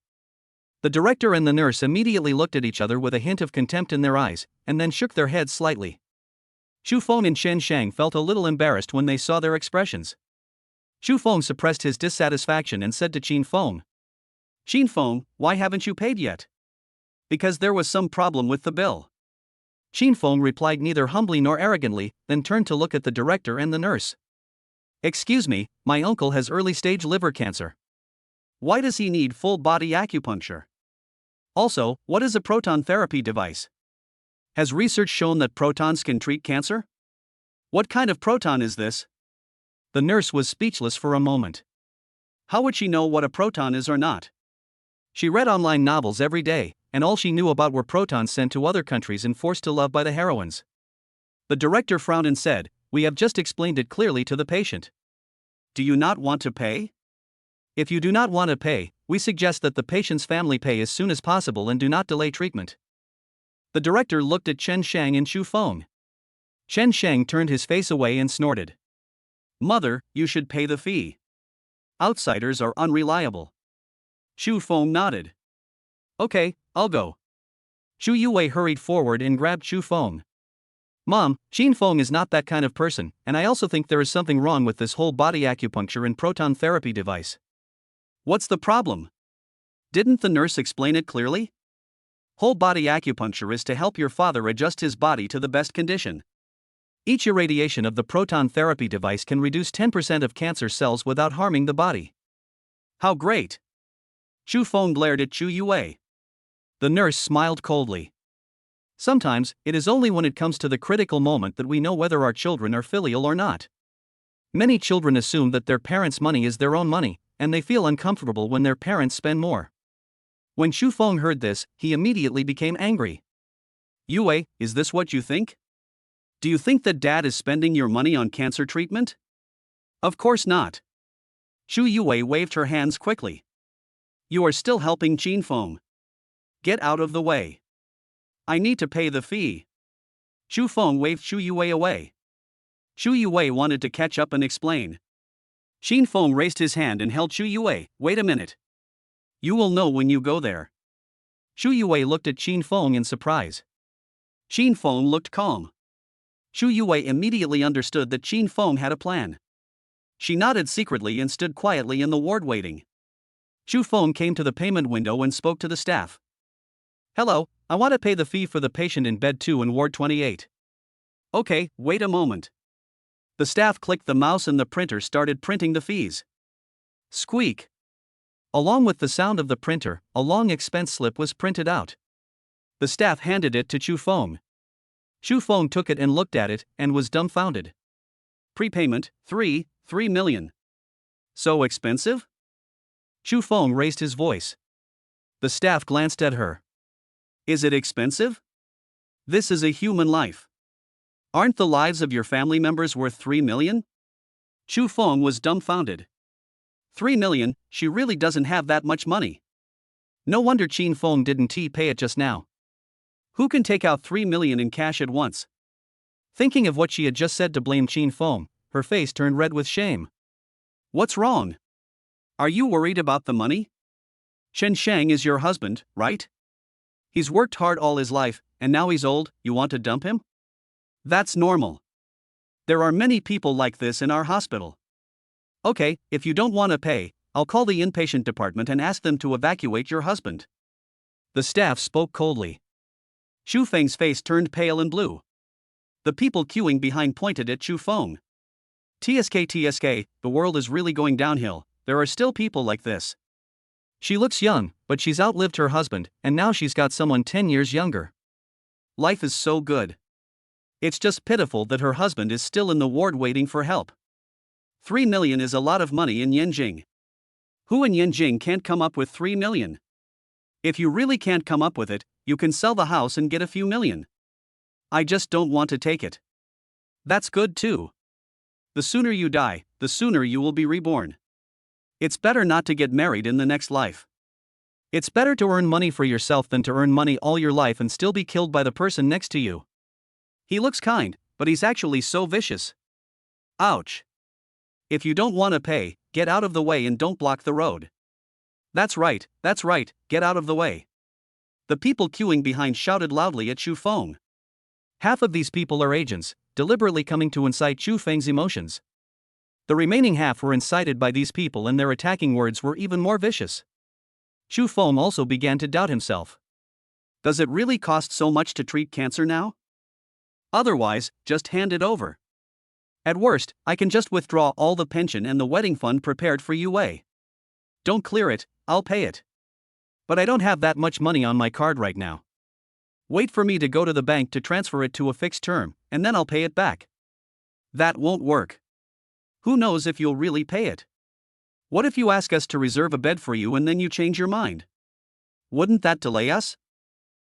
The director and the nurse immediately looked at each other with a hint of contempt in their eyes, and then shook their heads slightly. Xu Feng and Chen Sheng felt a little embarrassed when they saw their expressions. Xu Feng suppressed his dissatisfaction and said to Qin Feng, "Qin Feng, why haven't you paid yet?" "Because there was some problem with the bill." Qin Feng replied neither humbly nor arrogantly, then turned to look at the director and the nurse. "Excuse me, my uncle has early-stage liver cancer. Why does he need full-body acupuncture? Also, what is a proton therapy device? Has research shown that protons can treat cancer? What kind of proton is this?" The nurse was speechless for a moment. How would she know what a proton is or not? She read online novels every day, and all she knew about were protons sent to other countries and forced to love by the heroines. The director frowned and said, "We have just explained it clearly to the patient. Do you not want to pay? If you do not want to pay, we suggest that the patient's family pay as soon as possible and do not delay treatment." The director looked at Chen Sheng and Xu Feng. Chen Sheng turned his face away and snorted. "Mother, you should pay the fee. Outsiders are unreliable." Xu Feng nodded. "Okay, I'll go." Xu Yuwei hurried forward and grabbed Xu Feng. "Mom, Qin Feng is not that kind of person, and I also think there is something wrong with this whole body acupuncture and proton therapy device." "What's the problem? Didn't the nurse explain it clearly? Whole body acupuncture is to help your father adjust his body to the best condition. Each irradiation of the proton therapy device can reduce 10% of cancer cells without harming the body." "How great!" Xu Feng glared at Xu Yuwei. The nurse smiled coldly. "Sometimes, it is only when it comes to the critical moment that we know whether our children are filial or not. Many children assume that their parents' money is their own money, and they feel uncomfortable when their parents spend more." When Xu Feng heard this, he immediately became angry. "Yuwei, is this what you think? Do you think that dad is spending your money on cancer treatment? Of course not." Xu Yuwei waved her hands quickly. "You are still helping Qin Feng. Get out of the way. I need to pay the fee." Xu Feng waved Xu Yuwei away. Xu Yuwei wanted to catch up and explain. Qin Feng raised his hand and held Xu Yuwei. "Wait a minute. You will know when you go there." Xu Yuwei looked at Qin Feng in surprise. Qin Feng looked calm. Xu Yuwei immediately understood that Qin Feng had a plan. She nodded secretly and stood quietly in the ward waiting. Xu Feng came to the payment window and spoke to the staff. "Hello, I want to pay the fee for the patient in bed 2 in ward 28. "Okay, wait a moment." The staff clicked the mouse and the printer started printing the fees. Squeak! Along with the sound of the printer, a long expense slip was printed out. The staff handed it to Chu Feng. Chu Feng took it and looked at it and was dumbfounded. Prepayment, 3 million. So expensive? Chu Feng raised his voice. The staff glanced at her. Is it expensive? This is a human life. Aren't the lives of your family members worth 3 million? Chu Feng was dumbfounded. 3 million, she really doesn't have that much money. No wonder Qin Feng didn't pay it just now. Who can take out 3 million in cash at once? Thinking of what she had just said to blame Qin Feng, her face turned red with shame. What's wrong? Are you worried about the money? Chen Shang is your husband, right? He's worked hard all his life, and now he's old, you want to dump him? That's normal. There are many people like this in our hospital. Okay, if you don't want to pay, I'll call the inpatient department and ask them to evacuate your husband. The staff spoke coldly. Chu Feng's face turned pale and blue. The people queuing behind pointed at Chu Feng. TSK, the world is really going downhill, there are still people like this. She looks young, but she's outlived her husband, and now she's got someone 10 years younger. Life is so good. It's just pitiful that her husband is still in the ward waiting for help. 3 million is a lot of money in Yanjing. Who in Yanjing can't come up with 3 million? If you really can't come up with it, you can sell the house and get a few million. I just don't want to take it. That's good too. The sooner you die, the sooner you will be reborn. It's better not to get married in the next life. It's better to earn money for yourself than to earn money all your life and still be killed by the person next to you. He looks kind, but he's actually so vicious. Ouch. If you don't want to pay, get out of the way and don't block the road. That's right, get out of the way. The people queuing behind shouted loudly at Chu Feng. Half of these people are agents, deliberately coming to incite Chu Feng's emotions. The remaining half were incited by these people and their attacking words were even more vicious. Chu Feng also began to doubt himself. Does it really cost so much to treat cancer now? Otherwise, just hand it over. At worst, I can just withdraw all the pension and the wedding fund prepared for UA. Don't clear it, I'll pay it. But I don't have that much money on my card right now. Wait for me to go to the bank to transfer it to a fixed term, and then I'll pay it back. That won't work. Who knows if you'll really pay it? What if you ask us to reserve a bed for you and then you change your mind? Wouldn't that delay us?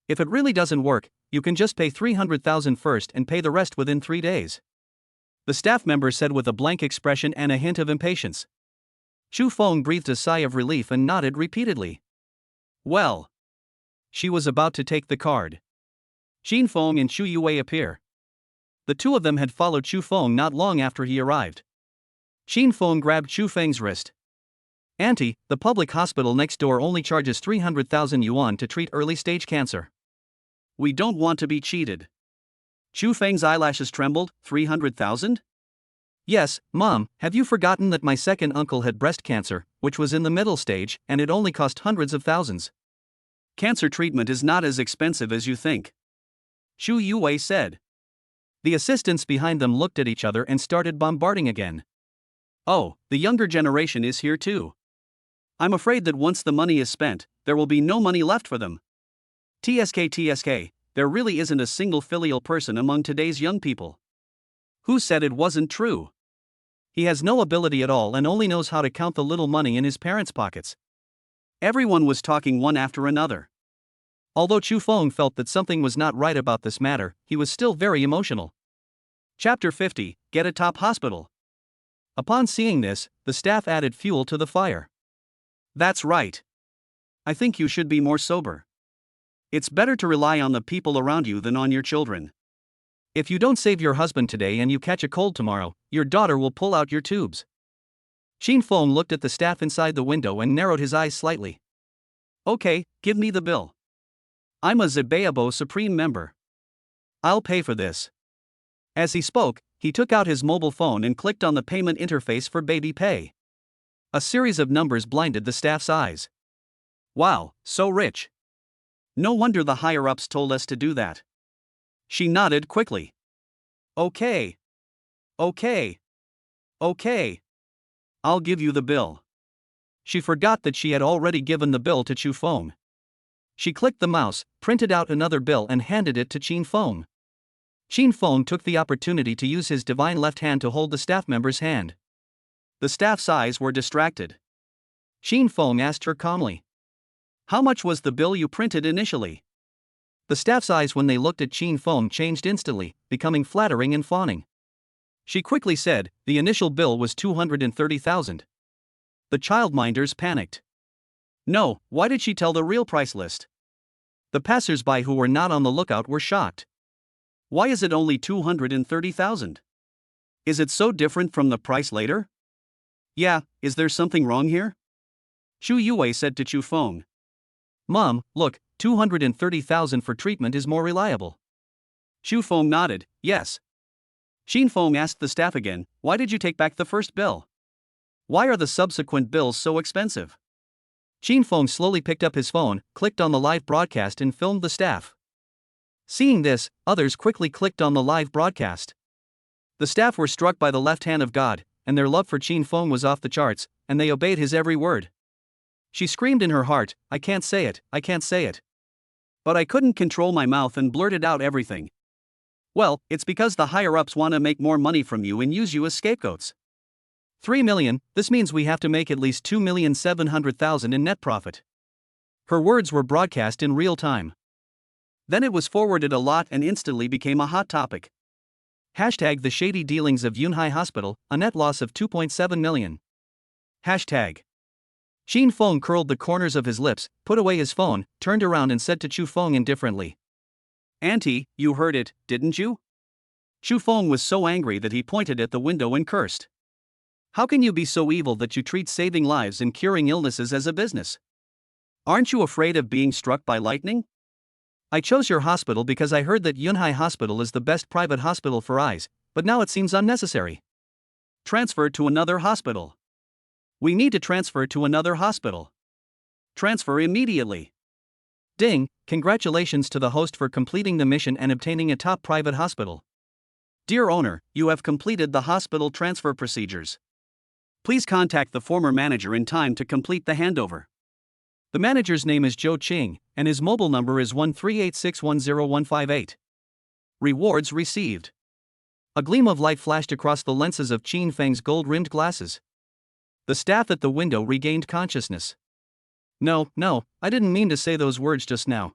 If it really doesn't work, you can just pay 300,000 first and pay the rest within 3 days. The staff member said with a blank expression and a hint of impatience. Chu Feng breathed a sigh of relief and nodded repeatedly. Well. She was about to take the card. Qin Feng and Chu Yue appear. The two of them had followed Chu Feng not long after he arrived. Qin Feng grabbed Chu Feng's wrist. Auntie, the public hospital next door only charges 300,000 yuan to treat early-stage cancer. We don't want to be cheated. Chu Feng's eyelashes trembled. 300,000? Yes, Mom, have you forgotten that my second uncle had breast cancer, which was in the middle stage, and it only cost hundreds of thousands? Cancer treatment is not as expensive as you think. Chu Yue said. The assistants behind them looked at each other and started bombarding again. Oh, the younger generation is here too. I'm afraid that once the money is spent, there will be no money left for them. TSK, there really isn't a single filial person among today's young people. Who said it wasn't true? He has no ability at all and only knows how to count the little money in his parents' pockets. Everyone was talking one after another. Although Chu Feng felt that something was not right about this matter, he was still very emotional. Chapter 50, Get a Top Hospital. Upon seeing this, the staff added fuel to the fire. That's right. I think you should be more sober. It's better to rely on the people around you than on your children. If you don't save your husband today and you catch a cold tomorrow, your daughter will pull out your tubes. Qin Feng looked at the staff inside the window and narrowed his eyes slightly. Okay, give me the bill. I'm a Zibeabo Supreme member. I'll pay for this. As he spoke, he took out his mobile phone and clicked on the payment interface for Baby Pay. A series of numbers blinded the staff's eyes. Wow, so rich. No wonder the higher-ups told us to do that. She nodded quickly. Okay. Okay. Okay. I'll give you the bill. She forgot that she had already given the bill to Chu Feng. She clicked the mouse, printed out another bill and handed it to Qin Feng. Qin Feng took the opportunity to use his divine left hand to hold the staff member's hand. The staff's eyes were distracted. Qin Feng asked her calmly, "How much was the bill you printed initially?" The staff's eyes when they looked at Qin Feng changed instantly, becoming flattering and fawning. She quickly said, "The initial bill was 230,000. The childminders panicked. No, why did she tell the real price list? The passers-by who were not on the lookout were shocked. Why is it only 230,000? Is it so different from the price later? Yeah, is there something wrong here? Chu Yue said to Chu Feng. Mom, look, 230,000 for treatment is more reliable. Chu Feng nodded, yes. Qin Feng asked the staff again, why did you take back the first bill? Why are the subsequent bills so expensive? Qin Feng slowly picked up his phone, clicked on the live broadcast and filmed the staff. Seeing this, others quickly clicked on the live broadcast. The staff were struck by the left hand of God, and their love for Qin Feng was off the charts, and they obeyed his every word. She screamed in her heart, I can't say it, I can't say it. But I couldn't control my mouth and blurted out everything. Well, it's because the higher-ups want to make more money from you and use you as scapegoats. 3 million, this means we have to make at least 2,700,000 in net profit. Her words were broadcast in real time. Then it was forwarded a lot and instantly became a hot topic. Hashtag the shady dealings of Yunhai Hospital, a net loss of 2.7 million. Hashtag. Qin Feng curled the corners of his lips, put away his phone, turned around and said to Chu Feng indifferently. Auntie, you heard it, didn't you? Chu Feng was so angry that he pointed at the window and cursed. How can you be so evil that you treat saving lives and curing illnesses as a business? Aren't you afraid of being struck by lightning? I chose your hospital because I heard that Yunhai Hospital is the best private hospital for eyes, but now it seems unnecessary. Transfer to another hospital. We need to transfer to another hospital. Transfer immediately. Ding, congratulations to the host for completing the mission and obtaining a top private hospital. Dear owner, you have completed the hospital transfer procedures. Please contact the former manager in time to complete the handover. The manager's name is Zhou Qing, and his mobile number is 138610158. Rewards received. A gleam of light flashed across the lenses of Qin Feng's gold-rimmed glasses. The staff at the window regained consciousness. No, I didn't mean to say those words just now.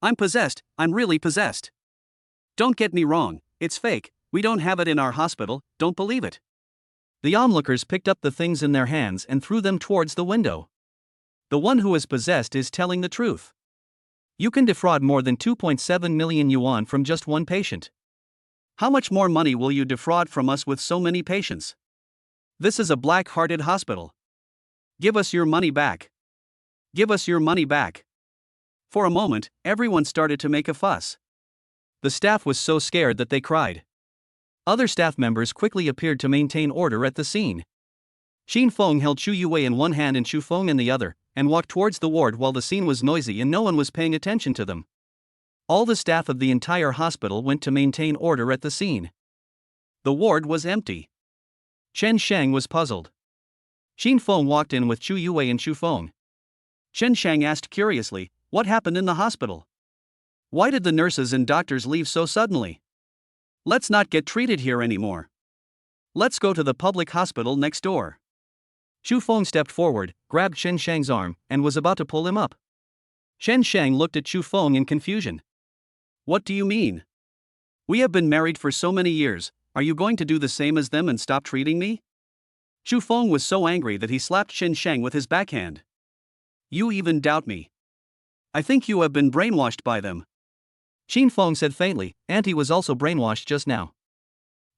I'm possessed, I'm really possessed. Don't get me wrong, it's fake, we don't have it in our hospital, don't believe it. The onlookers picked up the things in their hands and threw them towards the window. The one who is possessed is telling the truth. You can defraud more than 2.7 million yuan from just one patient. How much more money will you defraud from us with so many patients? This is a black-hearted hospital. Give us your money back. Give us your money back. For a moment, everyone started to make a fuss. The staff was so scared that they cried. Other staff members quickly appeared to maintain order at the scene. Qin Feng held Chu Yue in one hand and Chu Feng in the other, and walked towards the ward while the scene was noisy and no one was paying attention to them. All the staff of the entire hospital went to maintain order at the scene. The ward was empty. Chen Shang was puzzled. Qin Feng walked in with Chu Yue and Chu Feng. Chen Shang asked curiously, what happened in the hospital? Why did the nurses and doctors leave so suddenly? Let's not get treated here anymore. Let's go to the public hospital next door. Chu Feng stepped forward, grabbed Chen Shang's arm, and was about to pull him up. Chen Shang looked at Chu Feng in confusion. What do you mean? We have been married for so many years, are you going to do the same as them and stop treating me? Chu Feng was so angry that he slapped Chen Shang with his backhand. You even doubt me. I think you have been brainwashed by them. Qin Feng said faintly, Auntie was also brainwashed just now.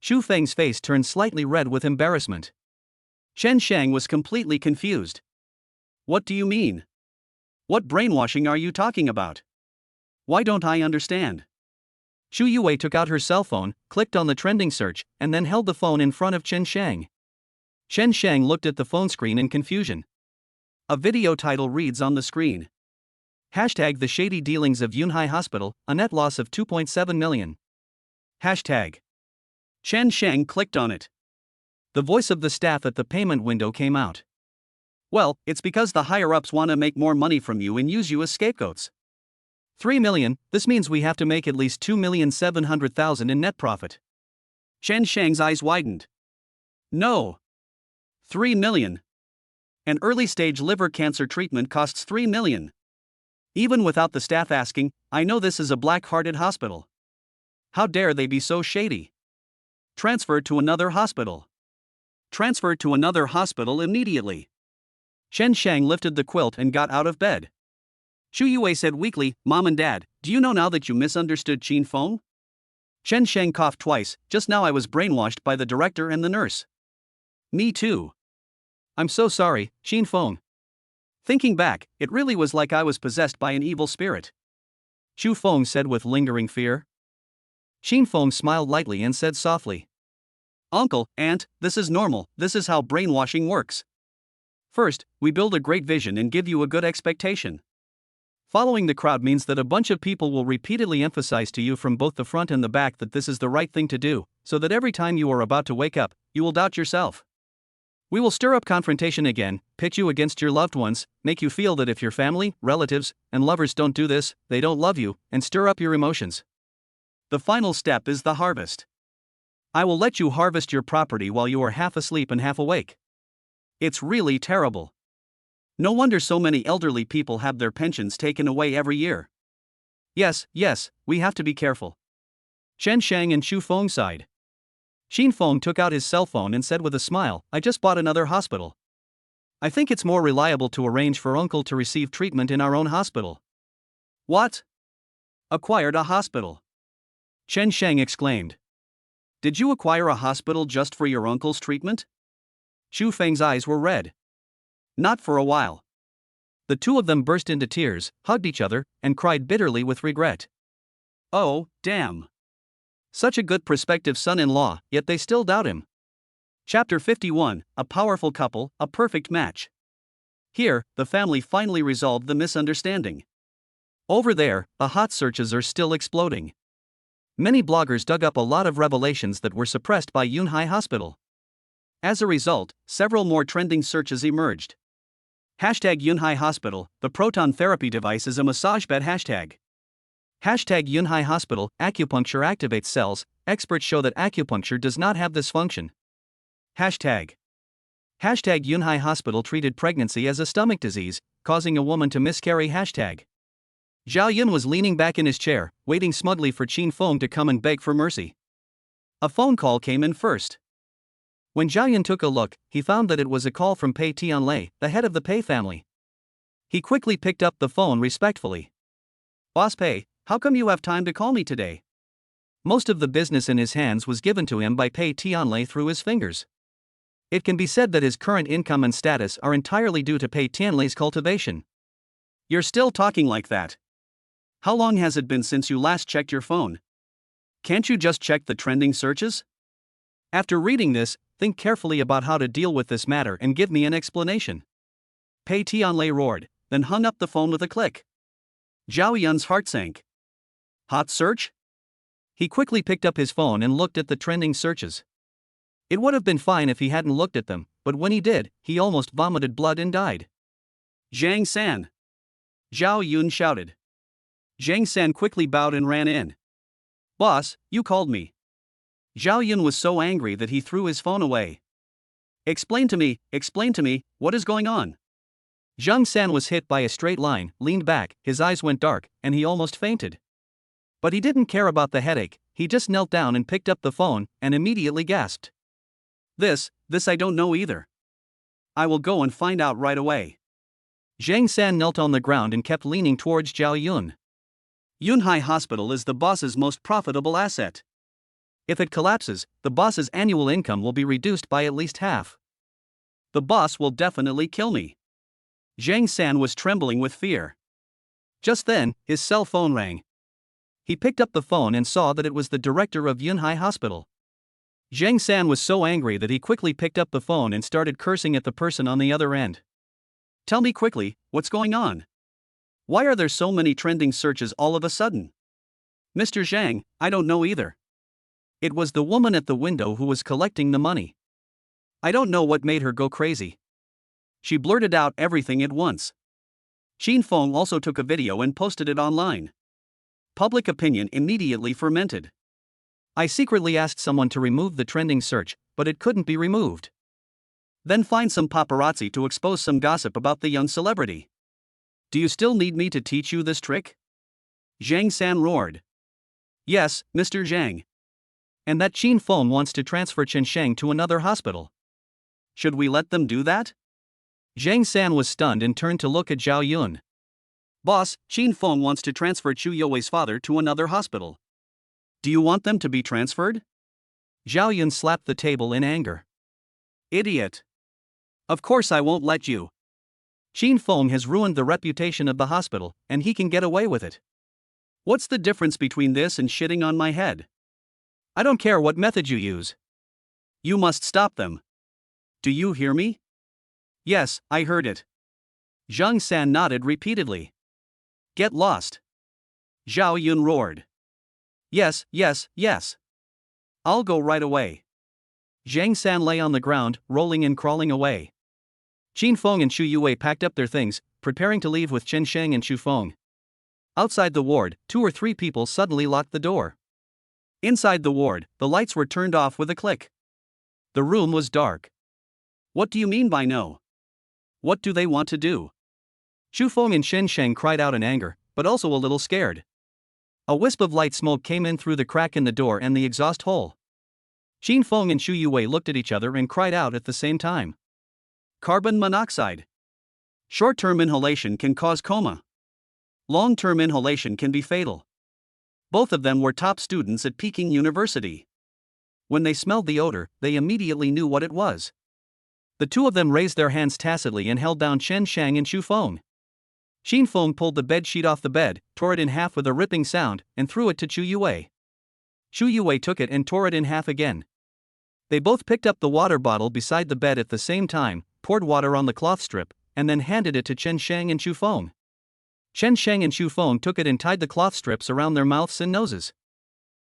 Chu Feng's face turned slightly red with embarrassment. Chen Shang was completely confused. What do you mean? What brainwashing are you talking about? Why don't I understand? Chu Yue took out her cell phone, clicked on the trending search, and then held the phone in front of Chen Shang. Chen Shang looked at the phone screen in confusion. A video title reads on the screen. Hashtag the shady dealings of Yunhai Hospital, a net loss of 2.7 million. Hashtag. Chen Shang clicked on it. The voice of the staff at the payment window came out. Well, it's because the higher-ups want to make more money from you and use you as scapegoats. 3 million, this means we have to make at least 2,700,000 in net profit. Chen Shang's eyes widened. No. 3 million. An early-stage liver cancer treatment costs 3 million. Even without the staff asking, I know this is a black-hearted hospital. How dare they be so shady? Transferred to another hospital. Transferred to another hospital immediately. Chen Shang lifted the quilt and got out of bed. Xu Yue said weakly, Mom and Dad, do you know now that you misunderstood Qin Feng? Chen Shang coughed twice. Just now I was brainwashed by the director and the nurse. Me too. I'm so sorry, Qin Feng. Thinking back, it really was like I was possessed by an evil spirit. Xu Feng said with lingering fear. Qin Feng smiled lightly and said softly, Uncle, Aunt, this is normal, this is how brainwashing works. First, we build a great vision and give you a good expectation. Following the crowd means that a bunch of people will repeatedly emphasize to you from both the front and the back that this is the right thing to do, so that every time you are about to wake up, you will doubt yourself. We will stir up confrontation again, pit you against your loved ones, make you feel that if your family, relatives, and lovers don't do this, they don't love you, and stir up your emotions. The final step is the harvest. I will let you harvest your property while you are half asleep and half awake. It's really terrible. No wonder so many elderly people have their pensions taken away every year. Yes, we have to be careful. Chen Shang and Xu Feng sighed. Qin Feng took out his cell phone and said with a smile, I just bought another hospital. I think it's more reliable to arrange for Uncle to receive treatment in our own hospital. What? Acquired a hospital? Chen Shang exclaimed. Did you acquire a hospital just for your uncle's treatment? Xu Feng's eyes were red. Not for a while. The two of them burst into tears, hugged each other, and cried bitterly with regret. Oh, damn. Such a good prospective son-in-law, yet they still doubt him. Chapter 51, A Powerful Couple, A Perfect Match. Here, the family finally resolved the misunderstanding. Over there, the hot searches are still exploding. Many bloggers dug up a lot of revelations that were suppressed by Yunhai Hospital. As a result, several more trending searches emerged. Hashtag Yunhai Hospital, the proton therapy device is a massage bed hashtag. Hashtag Yunhai Hospital, acupuncture activates cells, experts show that acupuncture does not have this function. Hashtag Yunhai Hospital treated pregnancy as a stomach disease, causing a woman to miscarry. Hashtag Zhao Yun was leaning back in his chair, waiting smugly for Qin Feng to come and beg for mercy. A phone call came in first. When Zhao Yun took a look, he found that it was a call from Pei Tianlei, the head of the Pei family. He quickly picked up the phone respectfully. Boss Pei, how come you have time to call me today? Most of the business in his hands was given to him by Pei Tianlei through his fingers. It can be said that his current income and status are entirely due to Pei Tianlei's cultivation. You're still talking like that. How long has it been since you last checked your phone? Can't you just check the trending searches? After reading this, think carefully about how to deal with this matter and give me an explanation. Pei Tianlei roared, then hung up the phone with a click. Zhao Yun's heart sank. Hot search? He quickly picked up his phone and looked at the trending searches. It would have been fine if he hadn't looked at them, but when he did, he almost vomited blood and died. Zhang San! Zhao Yun shouted. Zhang San quickly bowed and ran in. Boss, you called me. Zhao Yun was so angry that he threw his phone away. Explain to me, what is going on? Zhang San was hit by a straight line, leaned back, his eyes went dark, and he almost fainted. But he didn't care about the headache, he just knelt down and picked up the phone, and immediately gasped. This I don't know either. I will go and find out right away. Zhang San knelt on the ground and kept leaning towards Zhao Yun. Yunhai Hospital is the boss's most profitable asset. If it collapses, the boss's annual income will be reduced by at least half. The boss will definitely kill me. Zhang San was trembling with fear. Just then, his cell phone rang. He picked up the phone and saw that it was the director of Yunhai Hospital. Zhang San was so angry that he quickly picked up the phone and started cursing at the person on the other end. Tell me quickly, what's going on? Why are there so many trending searches all of a sudden? Mr. Zhang, I don't know either. It was the woman at the window who was collecting the money. I don't know what made her go crazy. She blurted out everything at once. Xin Feng also took a video and posted it online. Public opinion immediately fermented. I secretly asked someone to remove the trending search, but it couldn't be removed. Then find some paparazzi to expose some gossip about the young celebrity. Do you still need me to teach you this trick? Zhang San roared. Yes, Mr. Zhang. And that Xin Feng wants to transfer Chen Sheng to another hospital. Should we let them do that? Zhang San was stunned and turned to look at Zhao Yun. Boss, Xin Feng wants to transfer Chu Youwei's father to another hospital. Do you want them to be transferred? Zhao Yun slapped the table in anger. Idiot. Of course I won't let you. Xin Feng has ruined the reputation of the hospital, and he can get away with it. What's the difference between this and shitting on my head? I don't care what method you use. You must stop them. Do you hear me? Yes, I heard it. Zhang San nodded repeatedly. Get lost. Zhao Yun roared. Yes, yes, yes. I'll go right away. Zhang San lay on the ground, rolling and crawling away. Xin Feng and Chu Youwei packed up their things, preparing to leave with Chen Sheng and Chu Feng. Outside the ward, 2 or 3 people suddenly locked the door. Inside the ward, the lights were turned off with a click. The room was dark. What do you mean by no? What do they want to do? Chu Feng and Chen Sheng cried out in anger, but also a little scared. A wisp of light smoke came in through the crack in the door and the exhaust hole. Xin Feng and Chu Youwei looked at each other and cried out at the same time. Carbon monoxide. Short-term inhalation can cause coma. Long-term inhalation can be fatal. Both of them were top students at Peking University. When they smelled the odor, they immediately knew what it was. The 2 of them raised their hands tacitly and held down Chen Sheng and Chu Feng. Xin Feng pulled the bed sheet off the bed, tore it in half with a ripping sound, and threw it to Chu Youwei. Chu Youwei took it and tore it in half again. They both picked up the water bottle beside the bed at the same time, poured water on the cloth strip, and then handed it to Chen Sheng and Chu Feng. Chen Sheng and Chu Feng took it and tied the cloth strips around their mouths and noses.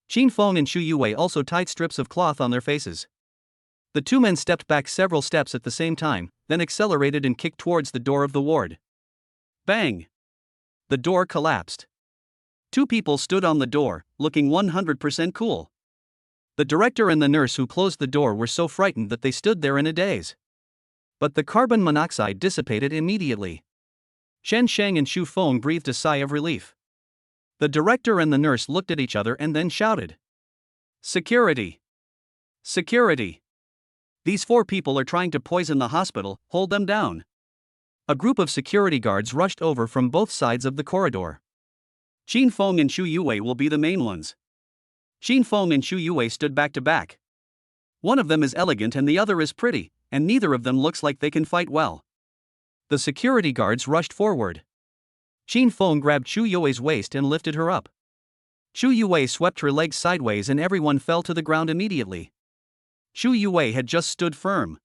Xin Feng and Chu Youwei also tied strips of cloth on their faces. The 2 men stepped back several steps at the same time, then accelerated and kicked towards the door of the ward. Bang! The door collapsed. 2 people stood on the door, looking 100% cool. The director and the nurse who closed the door were so frightened that they stood there in a daze. But the carbon monoxide dissipated immediately. Chen Sheng and Chu Feng breathed a sigh of relief. The director and the nurse looked at each other and then shouted. Security! Security! These 4 people are trying to poison the hospital, hold them down. A group of security guards rushed over from both sides of the corridor. Xin Feng and Chu Youwei will be the main ones. Xin Feng and Chu Youwei stood back to back. One of them is elegant and the other is pretty, and neither of them looks like they can fight well. The security guards rushed forward. Xin Feng grabbed Chu Youwei's waist and lifted her up. Chu Youwei swept her legs sideways and everyone fell to the ground immediately. Chu Youwei had just stood firm.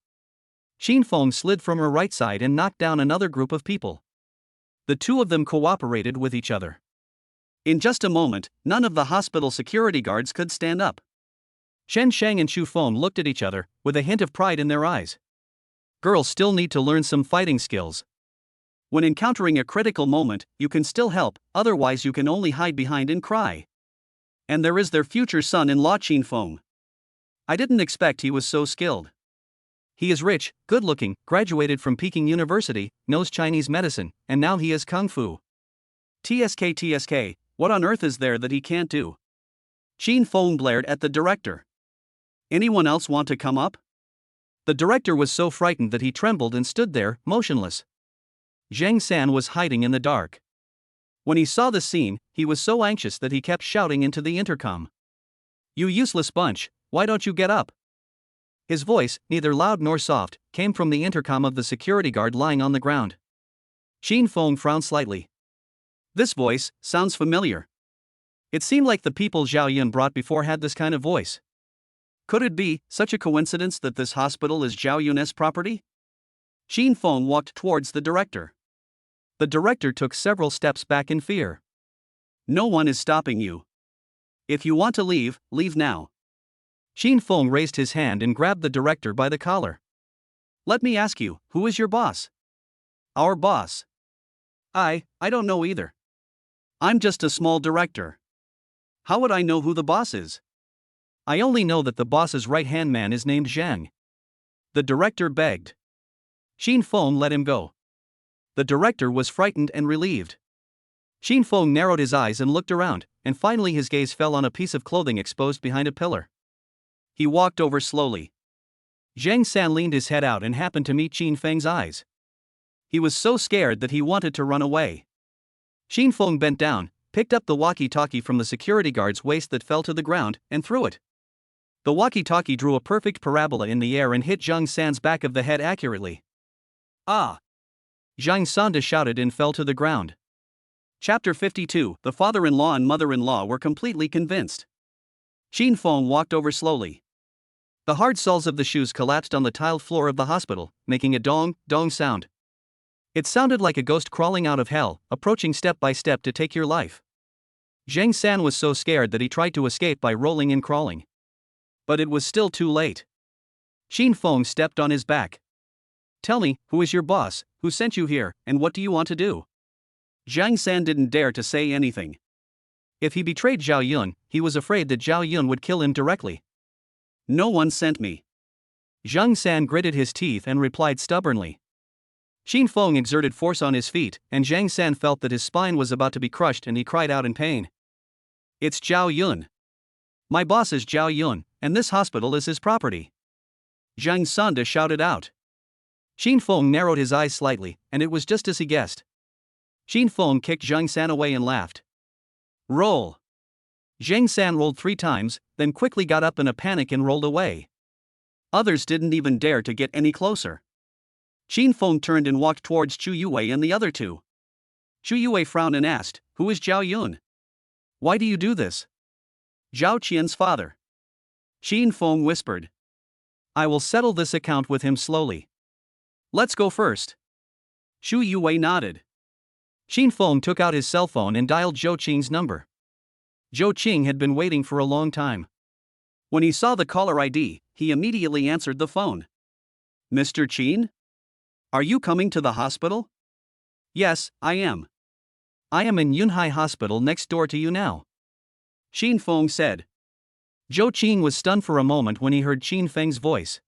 Xin Feng slid from her right side and knocked down another group of people. The 2 of them cooperated with each other. In just a moment, none of the hospital security guards could stand up. Chen Sheng and Chu Feng looked at each other, with a hint of pride in their eyes. Girls still need to learn some fighting skills. When encountering a critical moment, you can still help, otherwise you can only hide behind and cry. And there is their future son-in-law Xin Feng. I didn't expect he was so skilled. He is rich, good-looking, graduated from Peking University, knows Chinese medicine, and now he is Kung Fu. TSK, what on earth is there that he can't do? Xin Feng blared at the director. Anyone else want to come up? The director was so frightened that he trembled and stood there, motionless. Zhang San was hiding in the dark. When he saw the scene, he was so anxious that he kept shouting into the intercom. You useless bunch, why don't you get up? His voice, neither loud nor soft, came from the intercom of the security guard lying on the ground. Xin Feng frowned slightly. This voice sounds familiar. It seemed like the people Zhao Yun brought before had this kind of voice. Could it be such a coincidence that this hospital is Zhao Yun's property? Xin Feng walked towards the director. The director took several steps back in fear. No one is stopping you. If you want to leave, leave now. Xin Feng raised his hand and grabbed the director by the collar. Let me ask you, who is your boss? Our boss. I don't know either. I'm just a small director. How would I know who the boss is? I only know that the boss's right-hand man is named Zhang. The director begged. Xin Feng let him go. The director was frightened and relieved. Xin Feng narrowed his eyes and looked around, and finally his gaze fell on a piece of clothing exposed behind a pillar. He walked over slowly. Zhang San leaned his head out and happened to meet Xin Feng's eyes. He was so scared that he wanted to run away. Xin Feng bent down, picked up the walkie-talkie from the security guard's waist that fell to the ground, and threw it. The walkie-talkie drew a perfect parabola in the air and hit Zhang San's back of the head accurately. Ah! Zhang Sanda shouted and fell to the ground. Chapter 52. The father-in-law and mother-in-law were completely convinced. Xin Feng walked over slowly. The hard soles of the shoes collapsed on the tiled floor of the hospital, making a dong, dong sound. It sounded like a ghost crawling out of hell, approaching step by step to take your life. Zhang San was so scared that he tried to escape by rolling and crawling. But it was still too late. Xin Feng stepped on his back. Tell me, who is your boss, who sent you here, and what do you want to do? Zhang San didn't dare to say anything. If he betrayed Zhao Yun, he was afraid that Zhao Yun would kill him directly. No one sent me. Zhang San gritted his teeth and replied stubbornly. Xin Feng exerted force on his feet, and Zhang San felt that his spine was about to be crushed and he cried out in pain. It's Zhao Yun. My boss is Zhao Yun, and this hospital is his property. Zhang Sanda shouted out. Xin Feng narrowed his eyes slightly, and it was just as he guessed. Xin Feng kicked Zhang San away and laughed. Roll. Zhang San rolled 3 times, then quickly got up in a panic and rolled away. Others didn't even dare to get any closer. Xin Feng turned and walked towards Chu Yue and the other two. Chu Yue frowned and asked, Who is Zhao Yun? Why do you do this? Zhao Qian's father. Xin Feng whispered. I will settle this account with him slowly. Let's go first. Chu Yue nodded. Xin Feng took out his cell phone and dialed Zhou Qing's number. Zhou Qing had been waiting for a long time. When he saw the caller ID, he immediately answered the phone. Mr. Qin? Are you coming to the hospital? Yes, I am. I am in Yunhai Hospital next door to you now. Xin Feng said. Zhou Qing was stunned for a moment when he heard Xin Feng's voice.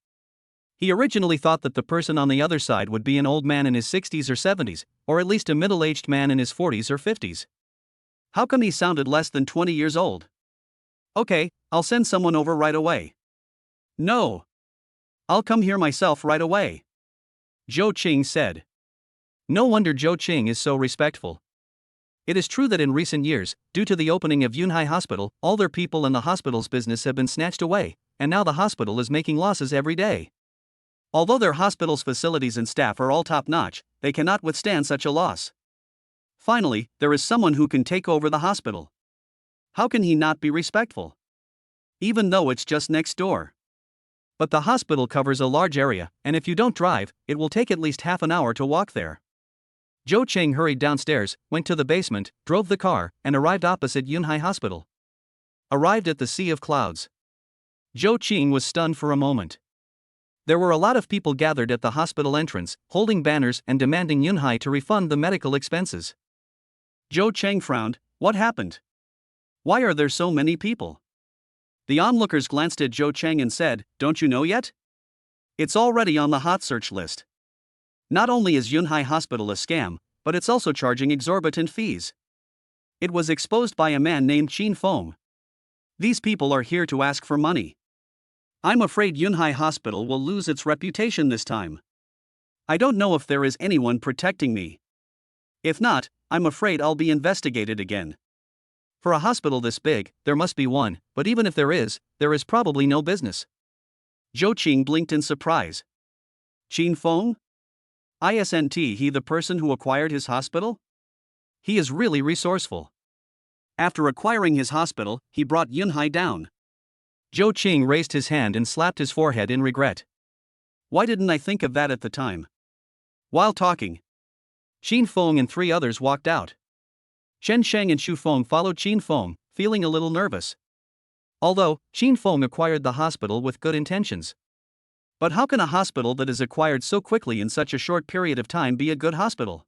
He originally thought that the person on the other side would be an old man in his 60s or 70s, or at least a middle-aged man in his 40s or 50s. How come he sounded less than 20 years old? Okay, I'll send someone over right away. No. I'll come here myself right away. Zhou Qing said. No wonder Zhou Qing is so respectful. It is true that in recent years, due to the opening of Yunhai Hospital, all their people and the hospital's business have been snatched away, and now the hospital is making losses every day. Although their hospital's facilities and staff are all top-notch, they cannot withstand such a loss. Finally, there is someone who can take over the hospital. How can he not be respectful? Even though it's just next door. But the hospital covers a large area, and if you don't drive, it will take at least half an hour to walk there. Zhou Qing hurried downstairs, went to the basement, drove the car, and arrived opposite Yunhai Hospital. Arrived at the Sea of Clouds. Zhou Qing was stunned for a moment. There were a lot of people gathered at the hospital entrance, holding banners and demanding Yunhai to refund the medical expenses. Zhou Qing frowned. What happened? Why are there so many people? The onlookers glanced at Zhou Qing and said, Don't you know yet? It's already on the hot search list. Not only is Yunhai Hospital a scam, but it's also charging exorbitant fees. It was exposed by a man named Xin Feng. These people are here to ask for money. I'm afraid Yunhai Hospital will lose its reputation this time. I don't know if there is anyone protecting me. If not, I'm afraid I'll be investigated again. For a hospital this big, there must be one, but even if there is probably no business. Zhou Qing blinked in surprise. Xin Feng? Isn't he the person who acquired his hospital? He is really resourceful. After acquiring his hospital, he brought Yunhai down. Zhou Qing raised his hand and slapped his forehead in regret. Why didn't I think of that at the time? While talking, Xin Feng and 3 others walked out. Shen Sheng and Xu Feng followed Xin Feng, feeling a little nervous. Although, Qin Feng acquired the hospital with good intentions. But how can a hospital that is acquired so quickly in such a short period of time be a good hospital?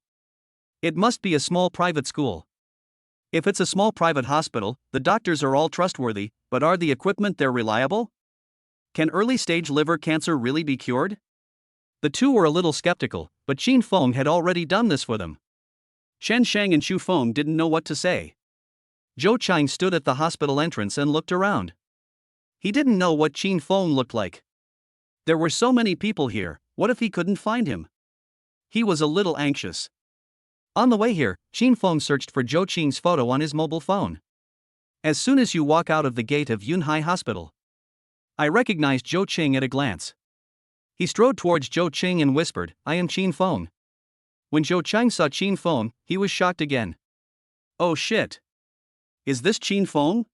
It must be a small private school. If it's a small private hospital, the doctors are all trustworthy, but are the equipment there reliable? Can early-stage liver cancer really be cured? The two were a little skeptical, but Qin Feng had already done this for them. Chen Shang and Xu Feng didn't know what to say. Zhou Chang stood at the hospital entrance and looked around. He didn't know what Qin Feng looked like. There were so many people here, what if he couldn't find him? He was a little anxious. On the way here, Qin Feng searched for Zhou Qing's photo on his mobile phone. As soon as you walk out of the gate of Yunhai Hospital, I recognized Zhou Qing at a glance. He strode towards Zhou Qing and whispered, "I am Qin Feng." When Zhou Chang saw Qin Feng, he was shocked again. Oh shit. Is this Qin Feng?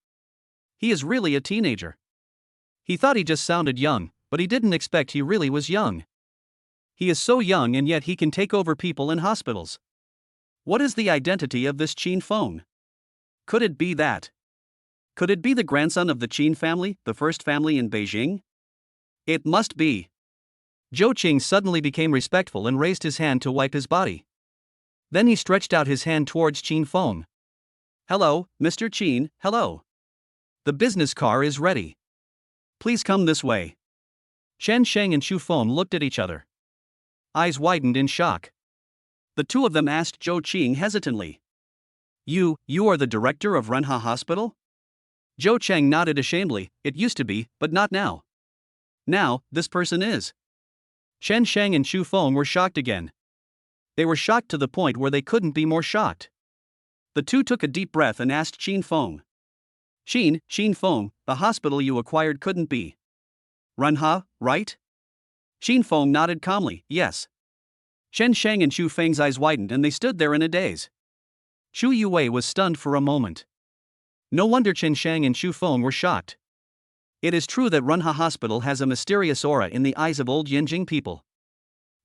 He is really a teenager. He thought he just sounded young, but he didn't expect he really was young. He is so young and yet he can take over people in hospitals. What is the identity of this Qin Feng? Could it be that? Could it be the grandson of the Qin family, the first family in Beijing? It must be. Zhou Qing suddenly became respectful and raised his hand to wipe his body. Then he stretched out his hand towards Qin Feng. "Hello, Mr. Qin, hello. The business car is ready. Please come this way." Chen Sheng and Xu Feng looked at each other. Eyes widened in shock. The two of them asked Zhou Qing hesitantly. You are the director of Renha Hospital?" Zhou Cheng nodded ashamedly. "It used to be, but not now. Now, this person is." Chen Sheng and Xu Feng were shocked again. They were shocked to the point where they couldn't be more shocked. The two took a deep breath and asked Qin Feng. Qin Feng, the hospital you acquired couldn't be Renha, right?" Qin Feng nodded calmly, "Yes." Chen Sheng and Xu Feng's eyes widened and they stood there in a daze. Xu Yuwei was stunned for a moment. No wonder Chen Sheng and Xu Feng were shocked. It is true that Renha Hospital has a mysterious aura in the eyes of old Yanjing people.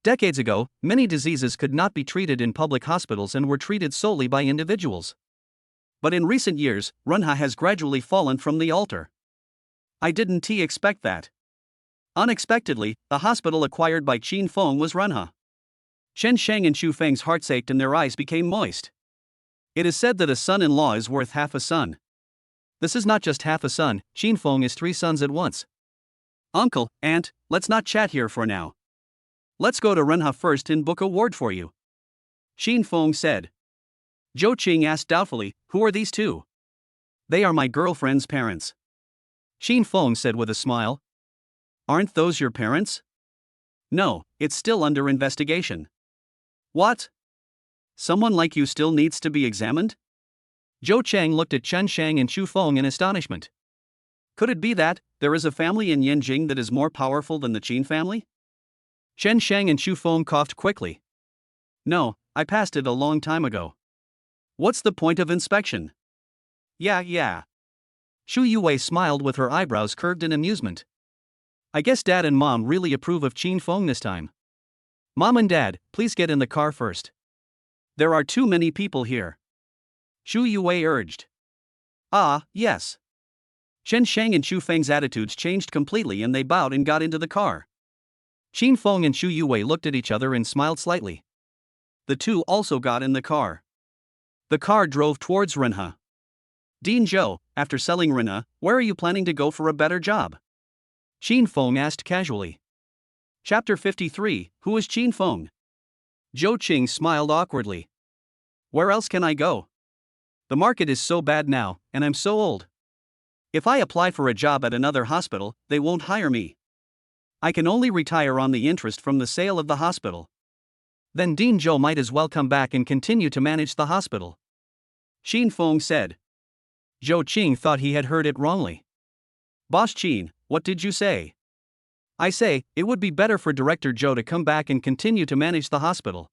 Decades ago, many diseases could not be treated in public hospitals and were treated solely by individuals. But in recent years, Renha has gradually fallen from the altar. I didn't expect that. Unexpectedly, the hospital acquired by Qin Feng was Renha. Chen Sheng and Xu Feng's hearts ached and their eyes became moist. It is said that a son-in-law is worth half a son. This is not just half a son, Qin Feng is 3 sons at once. Uncle, aunt, let's not chat here for now. Let's go to Renha first and book a ward for you. Qin Feng said. Zhou Qing asked doubtfully, "Who are these two?" "They are my girlfriend's parents." Qin Feng said with a smile. "Aren't those your parents?" "No, it's still under investigation." "What? Someone like you still needs to be examined?" Zhou Chang looked at Chen Shang and Xu Feng in astonishment. Could it be that there is a family in Yanjing that is more powerful than the Qin family? Chen Shang and Xu Feng coughed quickly. "No, I passed it a long time ago." "What's the point of inspection?" Yeah. Xu Yuwei smiled with her eyebrows curved in amusement. "I guess Dad and Mom really approve of Qin Feng this time. Mom and Dad, please get in the car first. There are too many people here." Xu Yuwei urged. "Ah, yes." Chen Shang and Xu Feng's attitudes changed completely and they bowed and got into the car. Qin Feng and Xu Yuwei looked at each other and smiled slightly. The two also got in the car. The car drove towards Renha. "Dean Zhou, after selling Renha, where are you planning to go for a better job?" Qin Feng asked casually. Chapter 53, Who is Qin Feng? Zhou Qing smiled awkwardly. "Where else can I go? The market is so bad now, and I'm so old. If I apply for a job at another hospital, they won't hire me. I can only retire on the interest from the sale of the hospital." "Then Dean Zhou might as well come back and continue to manage the hospital," Qin Feng said. Zhou Qing thought he had heard it wrongly. "Boss Qin, what did you say?" "I say, it would be better for Director Zhou to come back and continue to manage the hospital.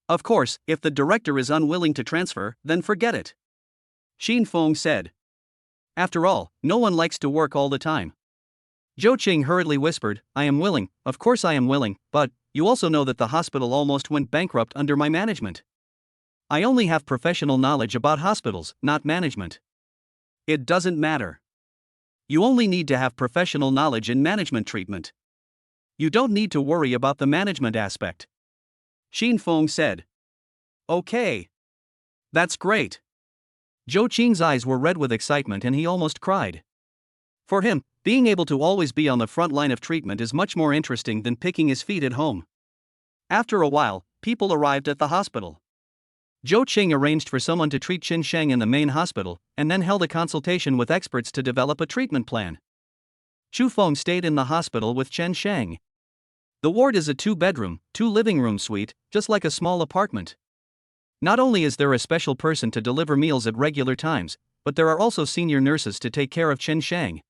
Of course, if the director is unwilling to transfer, then forget it," Qin Feng said. "After all, no one likes to work all the time." Zhou Qing hurriedly whispered, "I am willing, of course I am willing, but you also know that the hospital almost went bankrupt under my management. I only have professional knowledge about hospitals, not management." "It doesn't matter." You only need to have professional knowledge in management treatment. You don't need to worry about the management aspect. Xin Feng said. Okay. That's great. Zhou Qing's eyes were red with excitement and he almost cried. For him, being able to always be on the front line of treatment is much more interesting than picking his feet at home. After a while, people arrived at the hospital. Zhou Qing arranged for someone to treat Qin Sheng in the main hospital, and then held a consultation with experts to develop a treatment plan. Chu Feng stayed in the hospital with Chen Sheng. The ward is a 2-bedroom, 2-living-room suite, just like a small apartment. Not only is there a special person to deliver meals at regular times, but there are also senior nurses to take care of Chen Sheng.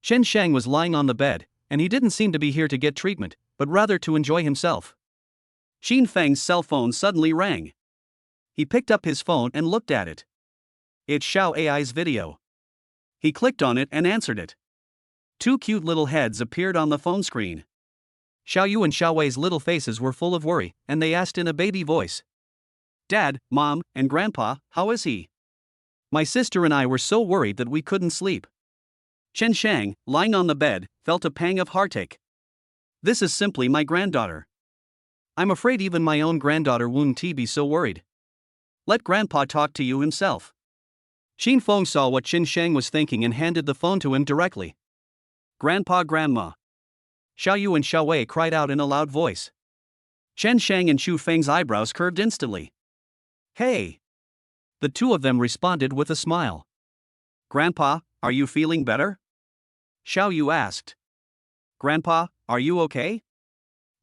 Chen Sheng was lying on the bed, and he didn't seem to be here to get treatment, but rather to enjoy himself. Xin Feng's cell phone suddenly rang. He picked up his phone and looked at it. It's Xiao AI's video. He clicked on it and answered it. 2 cute little heads appeared on the phone screen. Xiao Yu and Xiao Wei's little faces were full of worry, and they asked in a baby voice. Dad, Mom, and Grandpa, how is he? My sister and I were so worried that we couldn't sleep. Chen Sheng, lying on the bed, felt a pang of heartache. This is simply my granddaughter. I'm afraid even my own granddaughter wouldn't be so worried. Let Grandpa talk to you himself. Xin Feng saw what Chen Sheng was thinking and handed the phone to him directly. Grandpa, Grandma. Xiao Yu and Xiao Wei cried out in a loud voice. Chen Sheng and Chu Feng's eyebrows curved instantly. Hey! The two of them responded with a smile. Grandpa, are you feeling better? Xiao Yu asked. Grandpa, are you okay?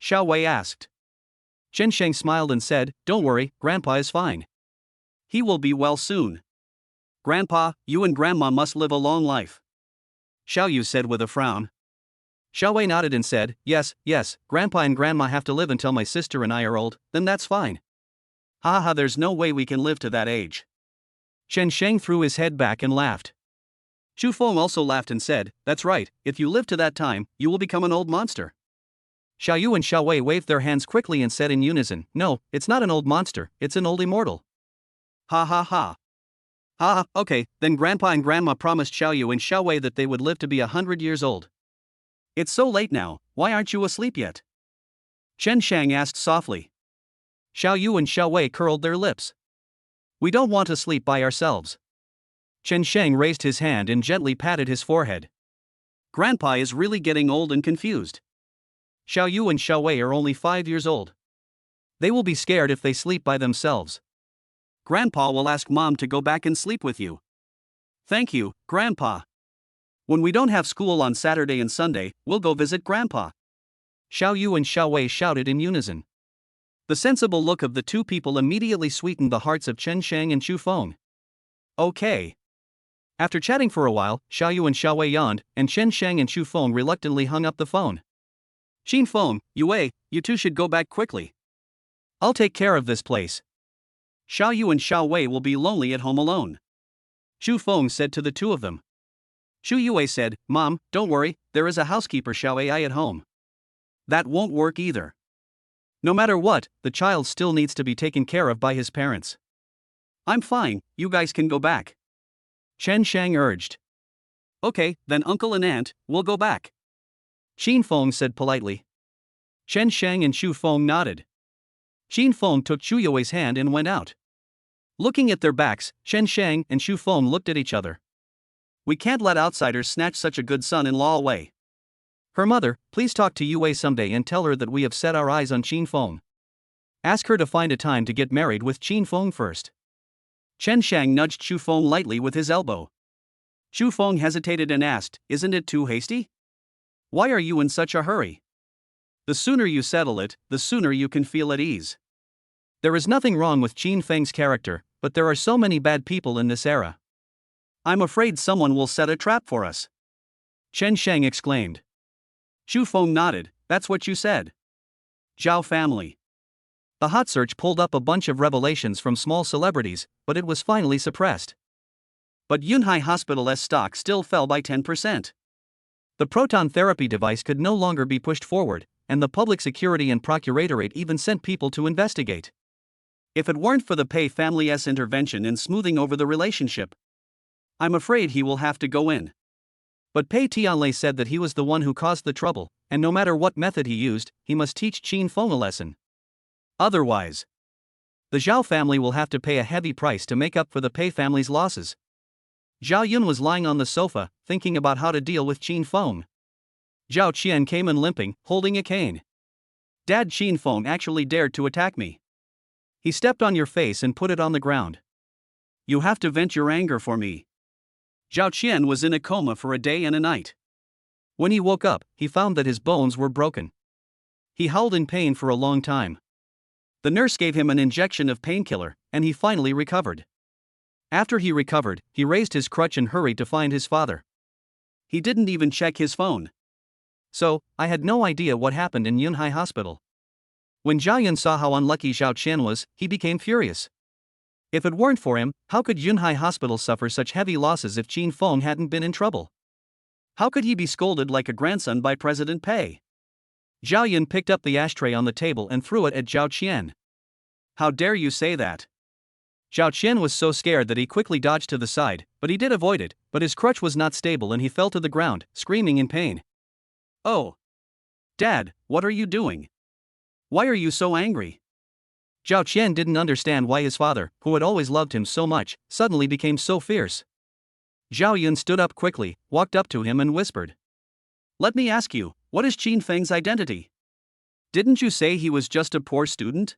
Xiao Wei asked. Chen Sheng smiled and said, Don't worry, Grandpa is fine. He will be well soon. Grandpa, you and Grandma must live a long life. Xiao Yu said with a frown. Xiao Wei nodded and said, Yes, Grandpa and Grandma have to live until my sister and I are old, then that's fine. Ha, there's no way we can live to that age. Chen Sheng threw his head back and laughed. Chu Feng also laughed and said, That's right, if you live to that time, you will become an old monster. Xiao Yu and Xiao Wei waved their hands quickly and said in unison, No, it's not an old monster, it's an old immortal. Ha. Okay, then Grandpa and Grandma promised Xiao Yu and Xiao Wei that they would live to be 100 years old. It's so late now, why aren't you asleep yet? Chen Sheng asked softly. Xiao Yu and Xiao Wei curled their lips. We don't want to sleep by ourselves. Chen Sheng raised his hand and gently patted his forehead. Grandpa is really getting old and confused. Xiao Yu and Xiao Wei are only 5 years old. They will be scared if they sleep by themselves. Grandpa will ask Mom to go back and sleep with you. Thank you, Grandpa. When we don't have school on Saturday and Sunday, we'll go visit Grandpa. Xiao Yu and Xiao Wei shouted in unison. The sensible look of the two people immediately sweetened the hearts of Chen Sheng and Chu Feng. Okay. After chatting for a while, Xiao Yu and Xiao Wei yawned, and Chen Sheng and Chu Feng reluctantly hung up the phone. Xin Feng, Yu Wei, you two should go back quickly. I'll take care of this place. Xiao Yu and Xiao Wei will be lonely at home alone. Chu Feng said to the two of them. Xu Yue said, Mom, don't worry, there is a housekeeper Xiao Ai at home. That won't work either. No matter what, the child still needs to be taken care of by his parents. I'm fine, you guys can go back. Chen Sheng urged. Okay, then Uncle and Aunt, we'll go back. Xin Feng said politely. Chen Sheng and Chu Feng nodded. Xin Feng took Xu Yue's hand and went out. Looking at their backs, Chen Sheng and Xu Feng looked at each other. We can't let outsiders snatch such a good son-in-law away. Her mother, please talk to Yu Wei someday and tell her that we have set our eyes on Xin Feng. Ask her to find a time to get married with Xin Feng first. Chen Sheng nudged Xu Feng lightly with his elbow. Xu Feng hesitated and asked, Isn't it too hasty? Why are you in such a hurry? The sooner you settle it, the sooner you can feel at ease. There is nothing wrong with Xin Feng's character, but there are so many bad people in this era. I'm afraid someone will set a trap for us. Chen Sheng exclaimed. Xu Feng nodded, that's what you said. Zhao family. The hot search pulled up a bunch of revelations from small celebrities, but it was finally suppressed. But Yunhai Hospital's stock still fell by 10%. The proton therapy device could no longer be pushed forward, and the public security and procuratorate even sent people to investigate. If it weren't for the Pei family's intervention in smoothing over the relationship, I'm afraid he will have to go in. But Pei Tianlei said that he was the one who caused the trouble, and no matter what method he used, he must teach Qin Feng a lesson. Otherwise, the Zhao family will have to pay a heavy price to make up for the Pei family's losses. Zhao Yun was lying on the sofa, thinking about how to deal with Qin Feng. Zhao Qian came in limping, holding a cane. Dad, Qin Feng actually dared to attack me. He stepped on your face and put it on the ground. You have to vent your anger for me. Zhao Qian was in a coma for a day and a night. When he woke up, he found that his bones were broken. He howled in pain for a long time. The nurse gave him an injection of painkiller, and he finally recovered. After he recovered, he raised his crutch and hurried to find his father. He didn't even check his phone. So, I had no idea what happened in Yunhai Hospital. When Zhao Yun saw how unlucky Zhao Qian was, he became furious. If it weren't for him, how could Yunhai Hospital suffer such heavy losses if Qin Feng hadn't been in trouble? How could he be scolded like a grandson by President Pei? Zhao Yun picked up the ashtray on the table and threw it at Zhao Qian. How dare you say that? Zhao Qian was so scared that he quickly dodged to the side, but he did avoid it, but his crutch was not stable and he fell to the ground, screaming in pain. Oh! Dad, what are you doing? Why are you so angry? Zhao Qian didn't understand why his father, who had always loved him so much, suddenly became so fierce. Zhao Yun stood up quickly, walked up to him and whispered. Let me ask you, what is Qin Feng's identity? Didn't you say he was just a poor student?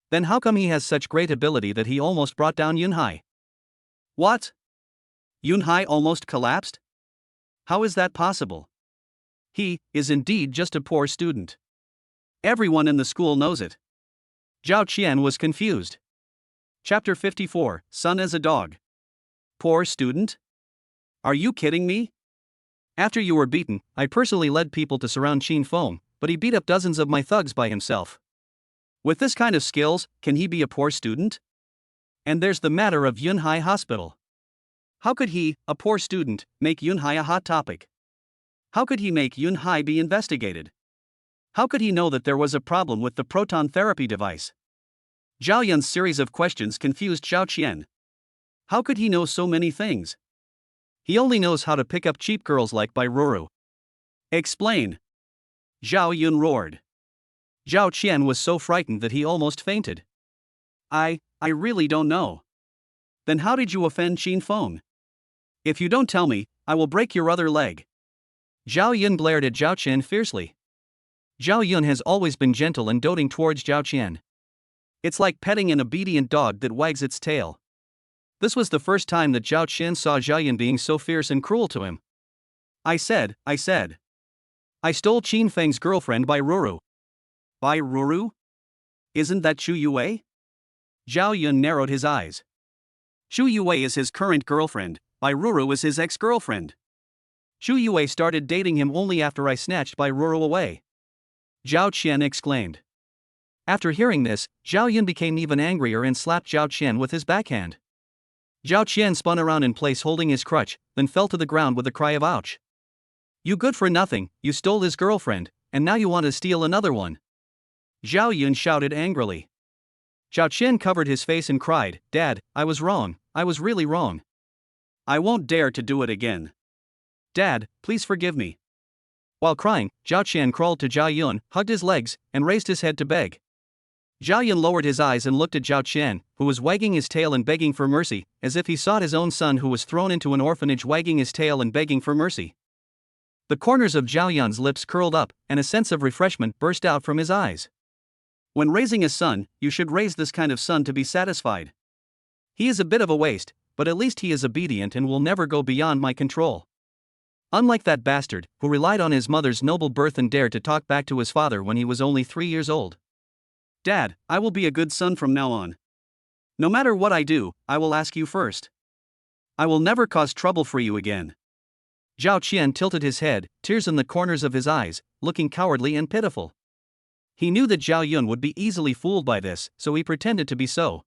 Then how come he has such great ability that he almost brought down Yunhai? What? Yunhai almost collapsed? How is that possible? He is indeed just a poor student. Everyone in the school knows it. Zhao Qian was confused. Chapter 54, Son as a Dog. Poor student? Are you kidding me? After you were beaten, I personally led people to surround Qin Feng, but he beat up dozens of my thugs by himself. With this kind of skills, can he be a poor student? And there's the matter of Yunhai Hospital. How could he, a poor student, make Yunhai a hot topic? How could he make Yunhai be investigated? How could he know that there was a problem with the proton therapy device? Zhao Yun's series of questions confused Zhao Qian. How could he know so many things? He only knows how to pick up cheap girls like Bai Ruru. Explain. Zhao Yun roared. Zhao Qian was so frightened that he almost fainted. I really don't know. Then how did you offend Qin Feng? If you don't tell me, I will break your other leg. Zhao Yun glared at Zhao Qian fiercely. Zhao Yun has always been gentle and doting towards Zhao Qian. It's like petting an obedient dog that wags its tail. This was the first time that Zhao Qian saw Zhao Yun being so fierce and cruel to him. I said. I stole Qin Feng's girlfriend Bai Ruru. Bai Ruru? Isn't that Chu Yue? Zhao Yun narrowed his eyes. Chu Yue is his current girlfriend, Bai Ruru is his ex-girlfriend. Chu Yue started dating him only after I snatched Bai Ruru away. Zhao Qian exclaimed. After hearing this, Zhao Yun became even angrier and slapped Zhao Qian with his backhand. Zhao Qian spun around in place holding his crutch, then fell to the ground with a cry of ouch. You good for nothing, you stole his girlfriend, and now you want to steal another one. Zhao Yun shouted angrily. Zhao Qian covered his face and cried, Dad, I was wrong, I was really wrong. I won't dare to do it again. Dad, please forgive me. While crying, Zhao Qian crawled to Zhao Yun, hugged his legs, and raised his head to beg. Zhao Yun lowered his eyes and looked at Zhao Qian, who was wagging his tail and begging for mercy, as if he sought his own son who was thrown into an orphanage wagging his tail and begging for mercy. The corners of Zhao Yun's lips curled up, and a sense of refreshment burst out from his eyes. When raising a son, you should raise this kind of son to be satisfied. He is a bit of a waste, but at least he is obedient and will never go beyond my control. Unlike that bastard, who relied on his mother's noble birth and dared to talk back to his father when he was only 3 years old. Dad, I will be a good son from now on. No matter what I do, I will ask you first. I will never cause trouble for you again. Zhao Qian tilted his head, tears in the corners of his eyes, looking cowardly and pitiful. He knew that Zhao Yun would be easily fooled by this, so he pretended to be so.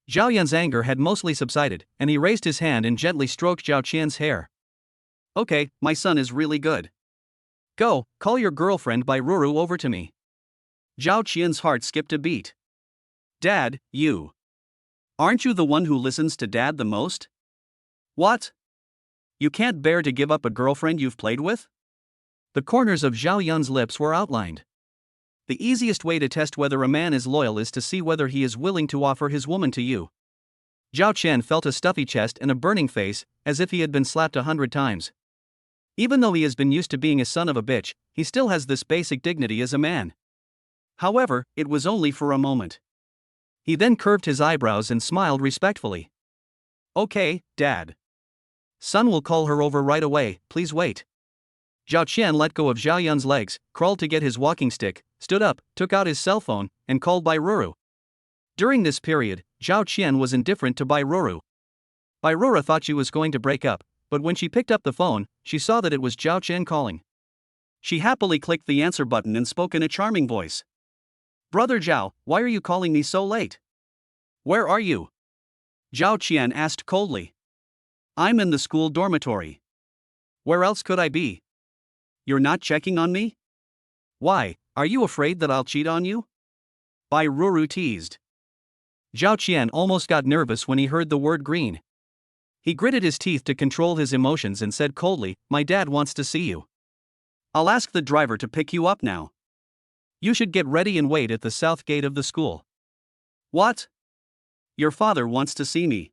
Zhao Yun's anger had mostly subsided, and he raised his hand and gently stroked Zhao Qian's hair. Okay, my son is really good. Go, call your girlfriend Bai Ruru over to me. Zhao Qian's heart skipped a beat. Dad, you. Aren't you the one who listens to Dad the most? What? You can't bear to give up a girlfriend you've played with? The corners of Zhao Yun's lips were outlined. The easiest way to test whether a man is loyal is to see whether he is willing to offer his woman to you. Zhao Qian felt a stuffy chest and a burning face, as if he had been slapped 100 times. Even though he has been used to being a son of a bitch, he still has this basic dignity as a man. However, it was only for a moment. He then curved his eyebrows and smiled respectfully. Okay, Dad. Son will call her over right away, please wait. Zhao Qian let go of Zhao Yun's legs, crawled to get his walking stick, stood up, took out his cell phone, and called Bai Ruru. During this period, Zhao Qian was indifferent to Bai Ruru. Bai Ruru thought she was going to break up, but when she picked up the phone, she saw that it was Zhao Qian calling. She happily clicked the answer button and spoke in a charming voice. Brother Zhao, why are you calling me so late? Where are you? Zhao Qian asked coldly. I'm in the school dormitory. Where else could I be? You're not checking on me? Why, are you afraid that I'll cheat on you? Bai Ruru teased. Zhao Qian almost got nervous when he heard the word green. He gritted his teeth to control his emotions and said coldly, My dad wants to see you. I'll ask the driver to pick you up now. You should get ready and wait at the south gate of the school. What? Your father wants to see me.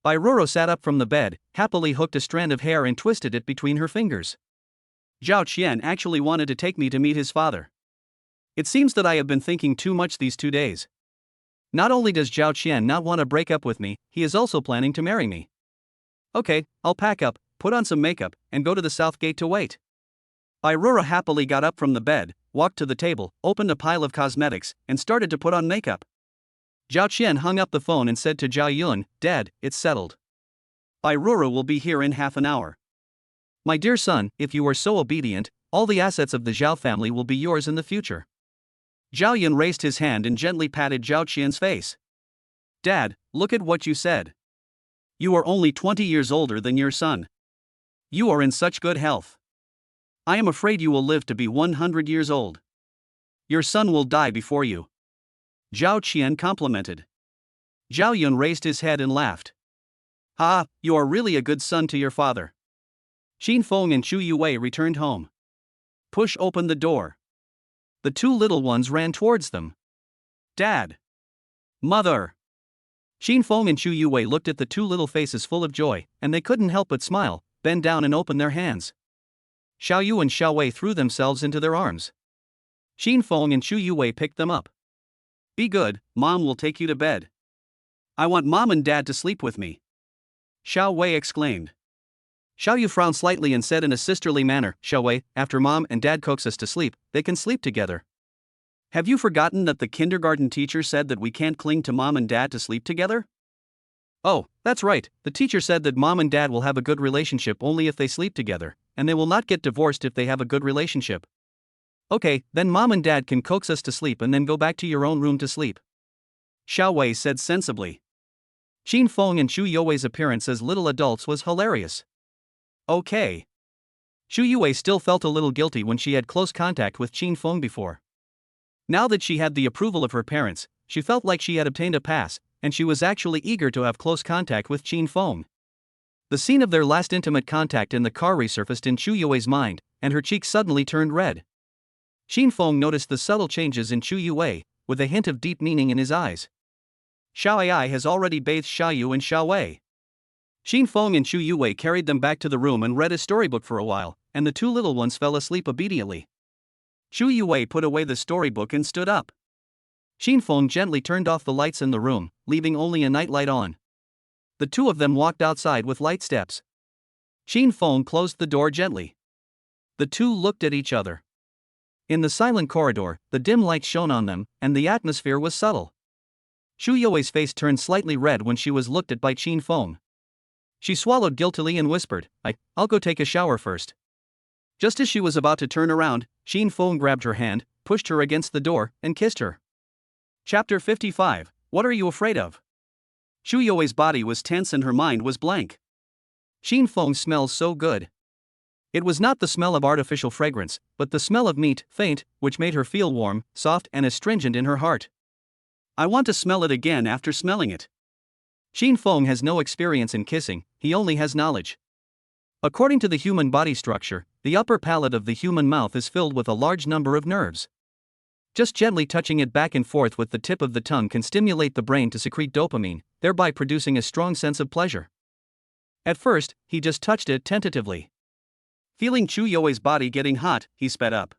Bai Ruru sat up from the bed, happily hooked a strand of hair and twisted it between her fingers. Zhao Qian actually wanted to take me to meet his father. It seems that I have been thinking too much these 2 days. Not only does Zhao Qian not want to break up with me, he is also planning to marry me. Okay, I'll pack up, put on some makeup, and go to the south gate to wait. Bai Ruru happily got up from the bed, walked to the table, opened a pile of cosmetics, and started to put on makeup. Zhao Qian hung up the phone and said to Zhao Yun, Dad, it's settled. Bai Ruru will be here in half an hour. My dear son, if you are so obedient, all the assets of the Zhao family will be yours in the future. Zhao Yun raised his hand and gently patted Zhao Qian's face. Dad, look at what you said. You are only 20 years older than your son. You are in such good health. I am afraid you will live to be 100 years old. Your son will die before you. Zhao Qian complimented. Zhao Yun raised his head and laughed. Ah, you are really a good son to your father. Xin Feng and Chu Yue returned home. Push opened the door. The 2 little ones ran towards them. Dad! Mother! Xin Feng and Chu Yue looked at the 2 little faces full of joy, and they couldn't help but smile, bend down and open their hands. Xiao Yu and Xiao Wei threw themselves into their arms. Xin Feng and Chu Yue picked them up. Be good, Mom will take you to bed. I want Mom and Dad to sleep with me. Xiao Wei exclaimed. Xiao Yu frowned slightly and said in a sisterly manner, Xiao Wei, after Mom and Dad coax us to sleep, they can sleep together. Have you forgotten that the kindergarten teacher said that we can't cling to Mom and Dad to sleep together? Oh, that's right, the teacher said that Mom and Dad will have a good relationship only if they sleep together, and they will not get divorced if they have a good relationship. Okay, then Mom and Dad can coax us to sleep and then go back to your own room to sleep. Xiao Wei said sensibly. Xin Feng and Chu Yue's appearance as little adults was hilarious. Okay. Chu Yue still felt a little guilty when she had close contact with Xin Feng before. Now that she had the approval of her parents, she felt like she had obtained a pass, and she was actually eager to have close contact with Xin Feng. The scene of their last intimate contact in the car resurfaced in Chu Yue's mind, and her cheeks suddenly turned red. Xin Feng noticed the subtle changes in Chu Yue, with a hint of deep meaning in his eyes. Xiao Ai has already bathed Xiao Yu and Xiao Wei. Xin Feng and Chu Yue carried them back to the room and read a storybook for a while, and the 2 little ones fell asleep obediently. Chu Yue put away the storybook and stood up. Xin Feng gently turned off the lights in the room, leaving only a nightlight on. The 2 of them walked outside with light steps. Xin Feng closed the door gently. The 2 looked at each other. In the silent corridor, the dim light shone on them, and the atmosphere was subtle. Chu Yue's face turned slightly red when she was looked at by Xin Feng. She swallowed guiltily and whispered, I'll go take a shower first. Just as she was about to turn around, Xin Feng grabbed her hand, pushed her against the door, and kissed her. Chapter 55, What are you afraid of? Chu Yue's body was tense and her mind was blank. Xin Feng smells so good. It was not the smell of artificial fragrance, but the smell of meat, faint, which made her feel warm, soft and astringent in her heart. I want to smell it again after smelling it. Xin Feng has no experience in kissing, he only has knowledge. According to the human body structure, the upper palate of the human mouth is filled with a large number of nerves. Just gently touching it back and forth with the tip of the tongue can stimulate the brain to secrete dopamine, thereby producing a strong sense of pleasure. At first, he just touched it tentatively. Feeling Chu You's body getting hot, he sped up.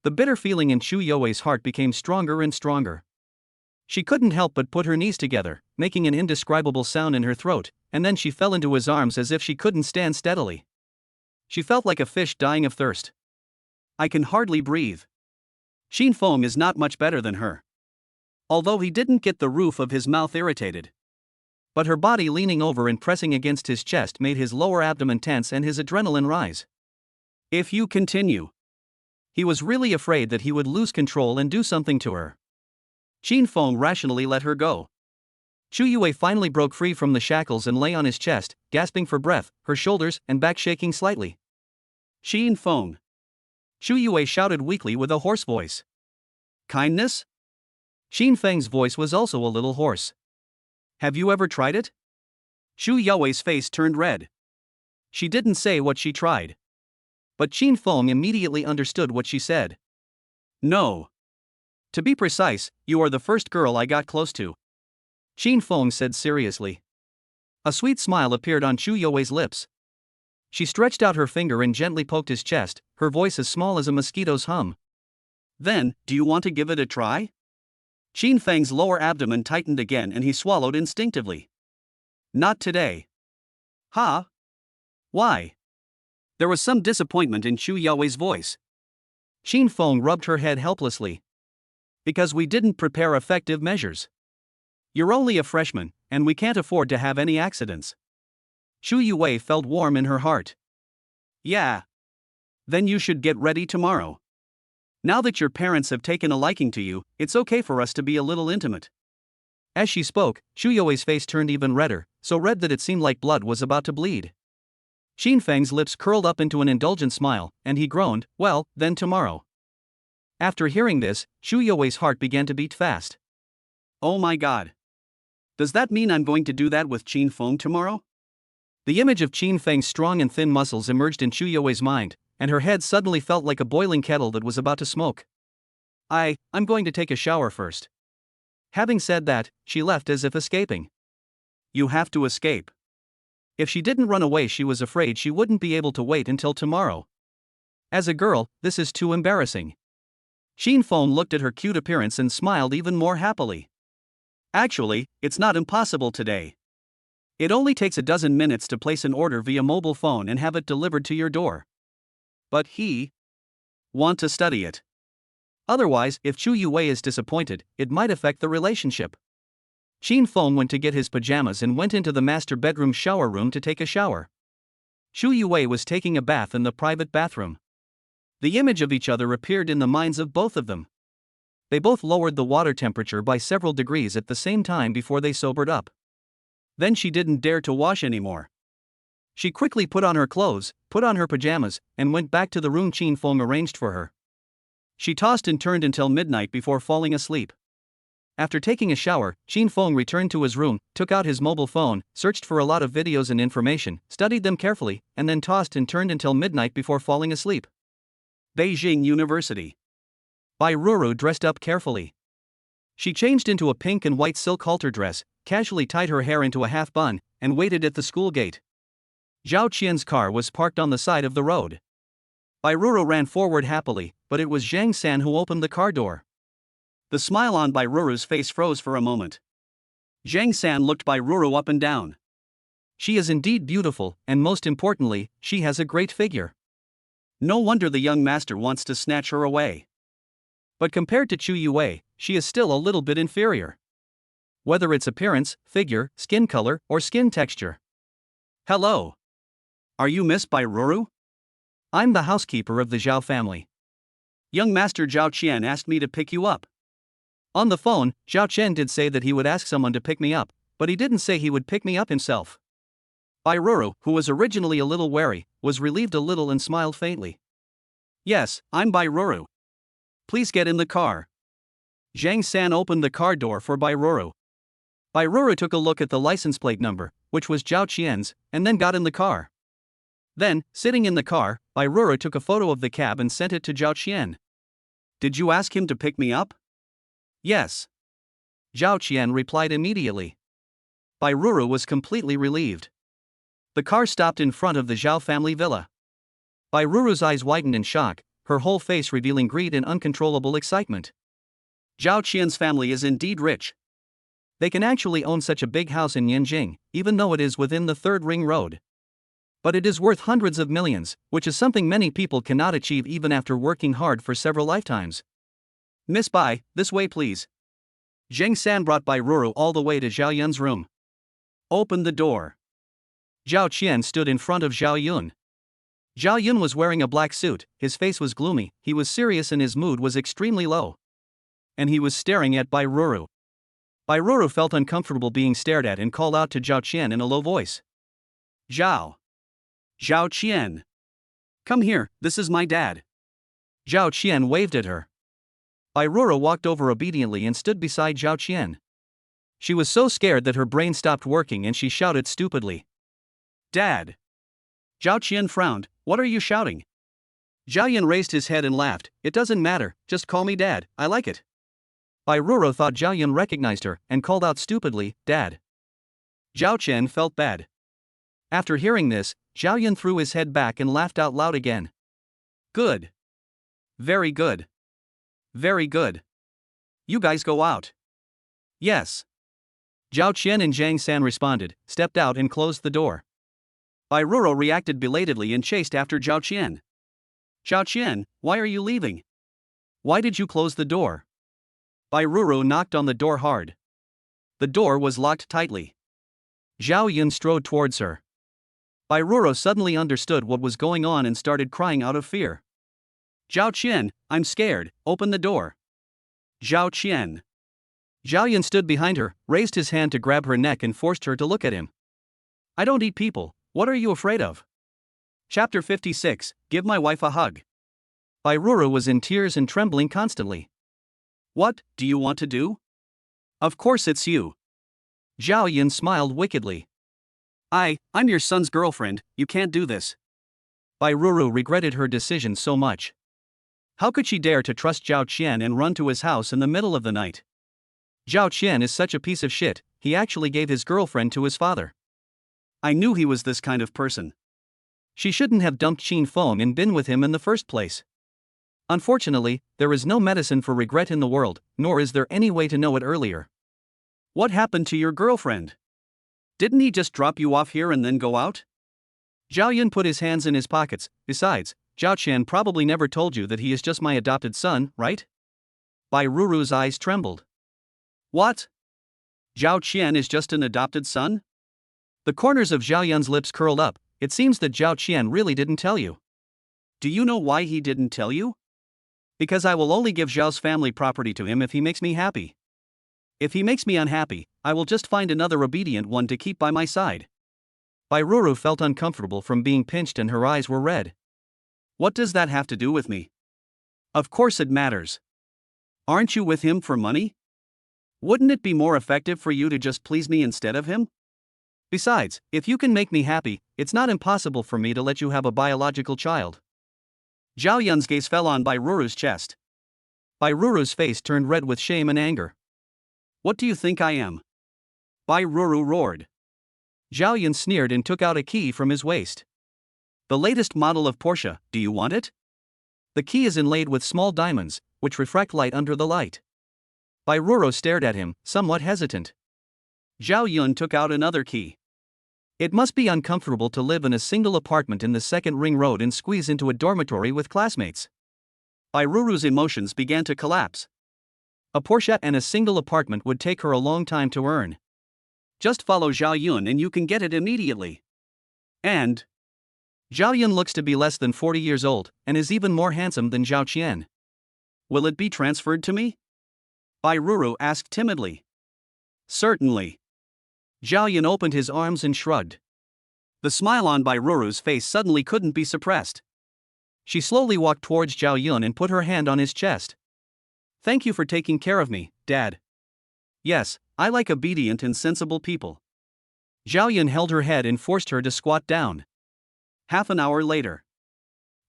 The bitter feeling in Chu You's heart became stronger and stronger. She couldn't help but put her knees together, making an indescribable sound in her throat, and then she fell into his arms as if she couldn't stand steadily. She felt like a fish dying of thirst. I can hardly breathe. Xin Feng is not much better than her. Although he didn't get the roof of his mouth irritated. But her body leaning over and pressing against his chest made his lower abdomen tense and his adrenaline rise. If you continue. He was really afraid that he would lose control and do something to her. Xin Feng rationally let her go. Chu Yue finally broke free from the shackles and lay on his chest, gasping for breath, her shoulders and back shaking slightly. Xin Feng. Chu Yue shouted weakly with a hoarse voice. Kindness? Xin Feng's voice was also a little hoarse. Have you ever tried it? Chu Yue's face turned red. She didn't say what she tried. But Xin Feng immediately understood what she said. No. To be precise, you are the first girl I got close to. Xin Feng said seriously. A sweet smile appeared on Chu Yue's lips. She stretched out her finger and gently poked his chest, her voice as small as a mosquito's hum. Then, do you want to give it a try? Xin Feng's lower abdomen tightened again and he swallowed instinctively. Not today. Huh? Why? There was some disappointment in Chu Yue's voice. Xin Feng rubbed her head helplessly. Because we didn't prepare effective measures. You're only a freshman, and we can't afford to have any accidents. Chu Yue felt warm in her heart. Yeah. Then you should get ready tomorrow. Now that your parents have taken a liking to you, it's okay for us to be a little intimate. As she spoke, Chu Yue's face turned even redder, so red that it seemed like blood was about to bleed. Xin Feng's lips curled up into an indulgent smile, and he groaned, well, then tomorrow. After hearing this, Chu Yue's heart began to beat fast. Oh my god. Does that mean I'm going to do that with Xin Feng tomorrow? The image of Xin Feng's strong and thin muscles emerged in Chu Yue's mind, and her head suddenly felt like a boiling kettle that was about to smoke. I'm going to take a shower first. Having said that, she left as if escaping. You have to escape. If she didn't run away, she was afraid she wouldn't be able to wait until tomorrow. As a girl, this is too embarrassing. Xin Feng looked at her cute appearance and smiled even more happily. Actually, it's not impossible today. It only takes a dozen minutes to place an order via mobile phone and have it delivered to your door. But he want to study it. Otherwise, if Chu Yue is disappointed, it might affect the relationship. Xin Feng went to get his pajamas and went into the master bedroom shower room to take a shower. Chu Yue was taking a bath in the private bathroom. The image of each other appeared in the minds of both of them. They both lowered the water temperature by several degrees at the same time before they sobered up. Then she didn't dare to wash anymore. She quickly put on her clothes, put on her pajamas, and went back to the room Xin Feng arranged for her. She tossed and turned until midnight before falling asleep. After taking a shower, Xin Feng returned to his room, took out his mobile phone, searched for a lot of videos and information, studied them carefully, and then tossed and turned until midnight before falling asleep. Beijing University. Bai Ruru dressed up carefully. She changed into a pink and white silk halter dress, casually tied her hair into a half bun, and waited at the school gate. Zhao Qian's car was parked on the side of the road. Bai Ruru ran forward happily, but it was Zhang San who opened the car door. The smile on Bai Ruru's face froze for a moment. Zhang San looked Bai Ruru up and down. She is indeed beautiful, and most importantly, she has a great figure. No wonder the young master wants to snatch her away. But compared to Chu Yue, she is still a little bit inferior. Whether it's appearance, figure, skin color, or skin texture. Hello. Are you Miss Bai Ruru? I'm the housekeeper of the Zhao family. Young Master Zhao Qian asked me to pick you up. On the phone, Zhao Qian did say that he would ask someone to pick me up, but he didn't say he would pick me up himself. Bai Ruru, who was originally a little wary, was relieved a little and smiled faintly. Yes, I'm Bai Ruru. Please get in the car. Zhang San opened the car door for Bai Ruru. Bai Ruru took a look at the license plate number, which was Zhao Qian's, and then got in the car. Then, sitting in the car, Bai Ruru took a photo of the cab and sent it to Zhao Qian. Did you ask him to pick me up? Yes. Zhao Qian replied immediately. Bai Ruru was completely relieved. The car stopped in front of the Zhao family villa. Bai Ruru's eyes widened in shock, her whole face revealing greed and uncontrollable excitement. Zhao Qian's family is indeed rich. They can actually own such a big house in Yanjing, even though it is within the third ring road. But it is worth hundreds of millions, which is something many people cannot achieve even after working hard for several lifetimes. Miss Bai, this way please. Zheng San brought Bai Ruru all the way to Zhao Yun's room. Open the door. Zhao Qian stood in front of Zhao Yun. Zhao Yun was wearing a black suit, his face was gloomy, he was serious and his mood was extremely low. And he was staring at Bai Ruru. Bai Ruru felt uncomfortable being stared at and called out to Zhao Qian in a low voice. Zhao Qian. Come here, this is my dad. Zhao Qian waved at her. Bai Ruru walked over obediently and stood beside Zhao Qian. She was so scared that her brain stopped working and she shouted stupidly. Dad. Zhao Qian frowned. What are you shouting? Zhao Yun raised his head and laughed. It doesn't matter, just call me Dad, I like it. Bai Ruru thought Zhao Yun recognized her and called out stupidly, Dad. Zhao Qian felt bad. After hearing this, Zhao Yun threw his head back and laughed out loud again. Good. Very good. Very good. You guys go out. Yes. Zhao Qian and Zhang San responded, stepped out and closed the door. Bai Ruru reacted belatedly and chased after Zhao Qian. Zhao Qian, why are you leaving? Why did you close the door? Bai Ruru knocked on the door hard. The door was locked tightly. Zhao Yun strode towards her. Bai Ruru suddenly understood what was going on and started crying out of fear. Zhao Qian, I'm scared, open the door. Zhao Qian. Zhao Yun stood behind her, raised his hand to grab her neck and forced her to look at him. I don't eat people, what are you afraid of? Chapter 56, Give My Wife a Hug. Bai Ruru was in tears and trembling constantly. What do you want to do? Of course it's you. Zhao Yun smiled wickedly. I'm your son's girlfriend, you can't do this. Bai Ruru regretted her decision so much. How could she dare to trust Zhao Qian and run to his house in the middle of the night? Zhao Qian is such a piece of shit, he actually gave his girlfriend to his father. I knew he was this kind of person. She shouldn't have dumped Qin Feng and been with him in the first place. Unfortunately, there is no medicine for regret in the world, nor is there any way to know it earlier. What happened to your girlfriend? Didn't he just drop you off here and then go out? Zhao Yun put his hands in his pockets. Besides, Zhao Qian probably never told you that he is just my adopted son, right? Bai Ruru's eyes trembled. What? Zhao Qian is just an adopted son? The corners of Zhao Yun's lips curled up. It seems that Zhao Qian really didn't tell you. Do you know why he didn't tell you? Because I will only give Zhao's family property to him if he makes me happy. If he makes me unhappy, I will just find another obedient one to keep by my side. Bai Ruru felt uncomfortable from being pinched and her eyes were red. What does that have to do with me? Of course it matters. Aren't you with him for money? Wouldn't it be more effective for you to just please me instead of him? Besides, if you can make me happy, it's not impossible for me to let you have a biological child. Zhao Yun's gaze fell on Bai Ruru's chest. Bai Ruru's face turned red with shame and anger. What do you think I am? Bai Ruru roared. Zhao Yun sneered and took out a key from his waist. The latest model of Porsche, do you want it? The key is inlaid with small diamonds, which refract light under the light. Bai Ruru stared at him, somewhat hesitant. Zhao Yun took out another key. It must be uncomfortable to live in a single apartment in the second ring road and squeeze into a dormitory with classmates. Bai Ruru's emotions began to collapse. A Porsche and a single apartment would take her a long time to earn. Just follow Zhao Yun and you can get it immediately. And Zhao Yun looks to be less than 40 years old, and is even more handsome than Zhao Qian. Will it be transferred to me? Bai Ruru asked timidly. Certainly. Zhao Yun opened his arms and shrugged. The smile on Bai Ruru's face suddenly couldn't be suppressed. She slowly walked towards Zhao Yun and put her hand on his chest. Thank you for taking care of me, Dad. Yes, I like obedient and sensible people. Zhao Yun held her head and forced her to squat down. Half an hour later.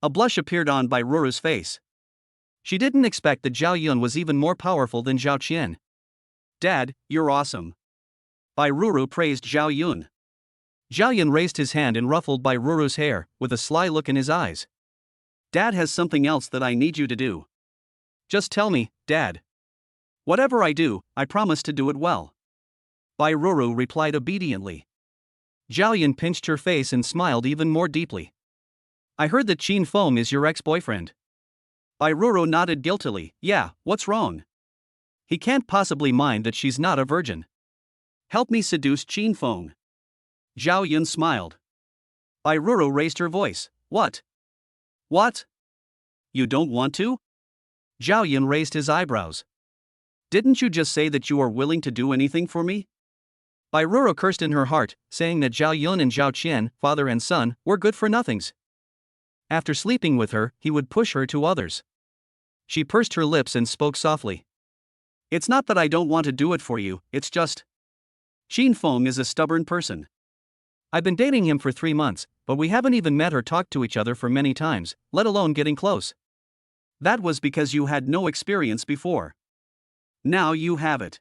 A blush appeared on Bai Ruru's face. She didn't expect that Zhao Yun was even more powerful than Zhao Qian. Dad, you're awesome. Bai Ruru praised Zhao Yun. Zhao Yun raised his hand and ruffled Bai Ruru's hair, with a sly look in his eyes. Dad has something else that I need you to do. Just tell me, Dad. Whatever I do, I promise to do it well. Bai Ruru replied obediently. Zhao Yun pinched her face and smiled even more deeply. I heard that Qin Feng is your ex-boyfriend. Bai Ruru nodded guiltily. Yeah, what's wrong? He can't possibly mind that she's not a virgin. Help me seduce Qin Feng. Zhao Yun smiled. Bai Ruru raised her voice. What? What? You don't want to? Zhao Yun raised his eyebrows. Didn't you just say that you are willing to do anything for me? Bai Ruru cursed in her heart, saying that Zhao Yun and Zhao Qian, father and son, were good-for-nothings. After sleeping with her, he would push her to others. She pursed her lips and spoke softly. It's not that I don't want to do it for you, it's just. Qin Feng is a stubborn person. I've been dating him for 3 months, but we haven't even met or talked to each other for many times, let alone getting close. That was because you had no experience before. Now you have it.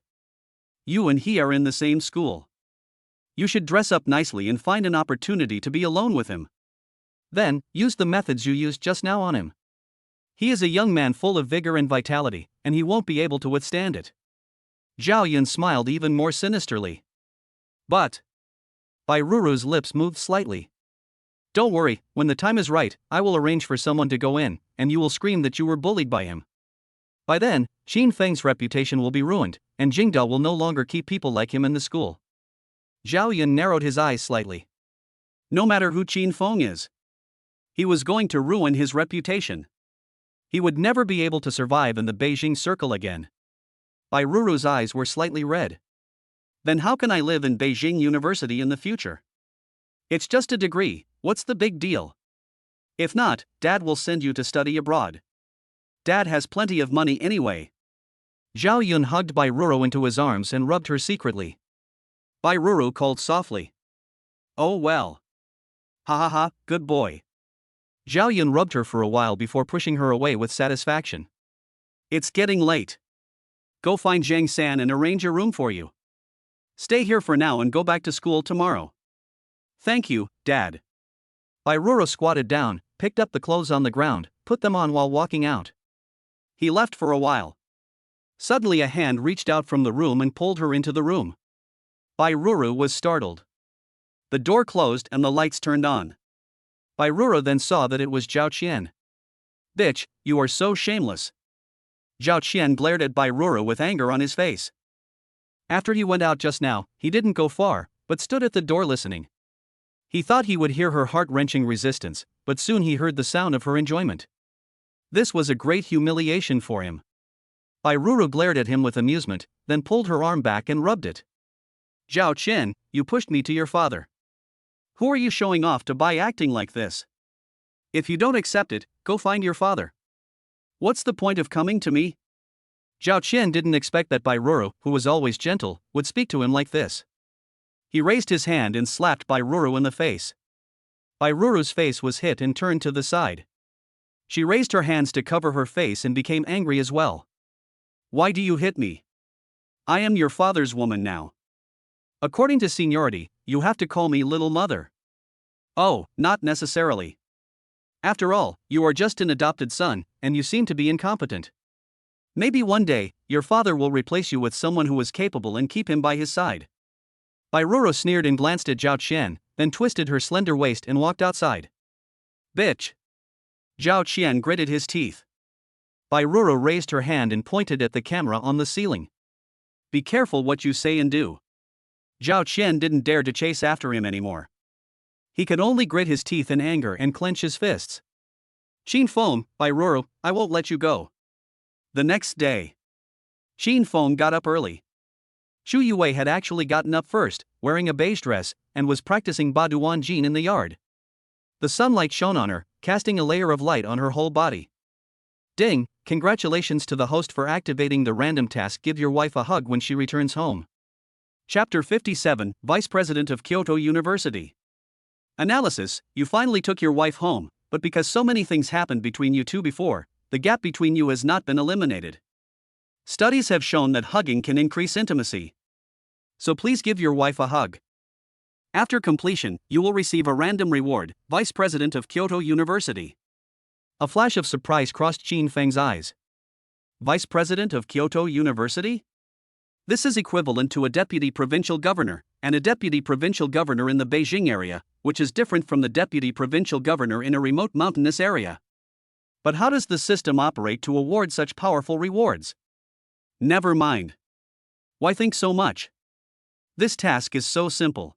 You and he are in the same school. You should dress up nicely and find an opportunity to be alone with him. Then, use the methods you used just now on him. He is a young man full of vigor and vitality, and he won't be able to withstand it. Zhao Yun smiled even more sinisterly. But. Bai Ruru's lips moved slightly. Don't worry, when the time is right, I will arrange for someone to go in, and you will scream that you were bullied by him. By then, Qin Feng's reputation will be ruined, and Jingdao will no longer keep people like him in the school. Zhao Yun narrowed his eyes slightly. No matter who Qin Feng is, he was going to ruin his reputation. He would never be able to survive in the Beijing circle again. Bai Ruru's eyes were slightly red. Then how can I live in Beijing University in the future? It's just a degree, what's the big deal? If not, Dad will send you to study abroad. Dad has plenty of money anyway. Zhao Yun hugged Bai Ruru into his arms and rubbed her secretly. Bai Ruru called softly. Oh well. Ha ha ha, good boy. Zhao Yun rubbed her for a while before pushing her away with satisfaction. It's getting late. Go find Zhang San and arrange a room for you. Stay here for now and go back to school tomorrow. Thank you, Dad. Bai Ruru squatted down, picked up the clothes on the ground, put them on while walking out. He left for a while. Suddenly a hand reached out from the room and pulled her into the room. Bai Ruru was startled. The door closed and the lights turned on. Bai Ruru then saw that it was Zhao Qian. Bitch, you are so shameless. Zhao Qian glared at Bai Ruru with anger on his face. After he went out just now, he didn't go far, but stood at the door listening. He thought he would hear her heart-wrenching resistance, but soon he heard the sound of her enjoyment. This was a great humiliation for him. Bai Ruru glared at him with amusement, then pulled her arm back and rubbed it. Zhao Qian, you pushed me to your father. Who are you showing off to by acting like this? If you don't accept it, go find your father. What's the point of coming to me? Zhao Qian didn't expect that Bai Ruru, who was always gentle, would speak to him like this. He raised his hand and slapped Bai Ruru in the face. Bai Ruru's face was hit and turned to the side. She raised her hands to cover her face and became angry as well. Why do you hit me? I am your father's woman now. According to seniority, you have to call me little mother. Oh, not necessarily. After all, you are just an adopted son, and you seem to be incompetent. Maybe one day, your father will replace you with someone who is capable and keep him by his side. Bai Ruru sneered and glanced at Zhao Qian, then twisted her slender waist and walked outside. Bitch. Zhao Qian gritted his teeth. Bai Ruru raised her hand and pointed at the camera on the ceiling. Be careful what you say and do. Zhao Qian didn't dare to chase after him anymore. He could only grit his teeth in anger and clench his fists. Qin Feng, Bai Ruru, I won't let you go. The next day. Qin Feng got up early. Xu Yue had actually gotten up first, wearing a beige dress, and was practicing Baduan Jin in the yard. The sunlight shone on her, casting a layer of light on her whole body. Ding, congratulations to the host for activating the random task. Give your wife a hug when she returns home. Chapter 57, Vice President of Kyoto University. Analysis: you finally took your wife home, but because so many things happened between you two before, the gap between you has not been eliminated. Studies have shown that hugging can increase intimacy. So please give your wife a hug. After completion, you will receive a random reward, Vice President of Kyoto University. A flash of surprise crossed Qin Feng's eyes. Vice President of Kyoto University? This is equivalent to a deputy provincial governor, and a deputy provincial governor in the Beijing area, which is different from the deputy provincial governor in a remote mountainous area. But how does the system operate to award such powerful rewards? Never mind. Why think so much? This task is so simple.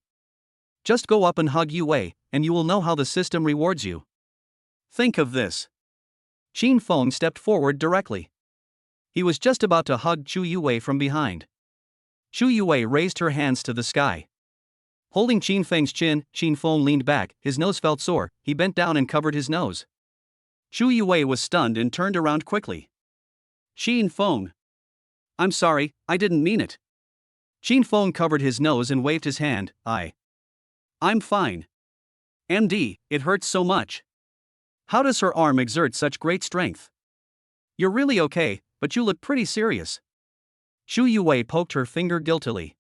Just go up and hug Yue, and you will know how the system rewards you. Think of this. Qin Feng stepped forward directly. He was just about to hug Chu Yue from behind. Chu Yue raised her hands to the sky. Holding Qin Feng's chin, Qin Feng leaned back, his nose felt sore, he bent down and covered his nose. Chu Yue was stunned and turned around quickly. Qin Feng. I'm sorry, I didn't mean it. Qin Feng covered his nose and waved his hand. I'm fine. MD, it hurts so much. How does her arm exert such great strength? You're really okay, but you look pretty serious. Chu Yue poked her finger guiltily.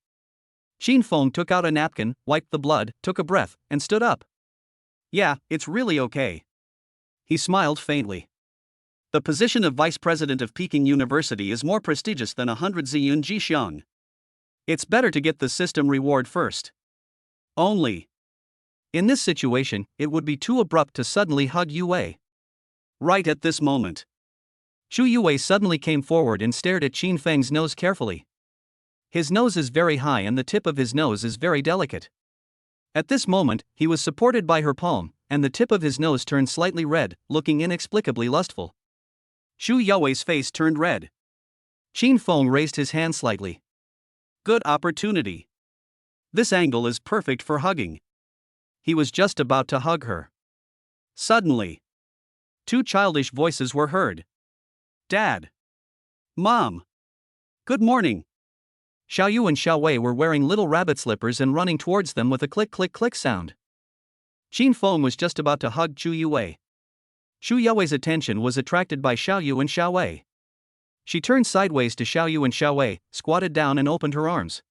Qin Feng took out a napkin, wiped the blood, took a breath, and stood up. Yeah, it's really okay. He smiled faintly. The position of Vice President of Peking University is more prestigious than 100 ziyun jixiang. It's better to get the system reward first. Only. In this situation, it would be too abrupt to suddenly hug Yue. Right at this moment. Chu Yue suddenly came forward and stared at Qin Feng's nose carefully. His nose is very high and the tip of his nose is very delicate. At this moment, he was supported by her palm, and the tip of his nose turned slightly red, looking inexplicably lustful. Chu Yue's face turned red. Qin Feng raised his hand slightly. Good opportunity. This angle is perfect for hugging. He was just about to hug her. Suddenly, two childish voices were heard. Dad. Mom. Good morning. Xiaoyu and Xiaowei were wearing little rabbit slippers and running towards them with a click-click-click sound. Qin Feng was just about to hug Chu Yue. Chu Yue's attention was attracted by Xiaoyu and Xiaowei. She turned sideways to Xiaoyu and Xiaowei, squatted down and opened her arms.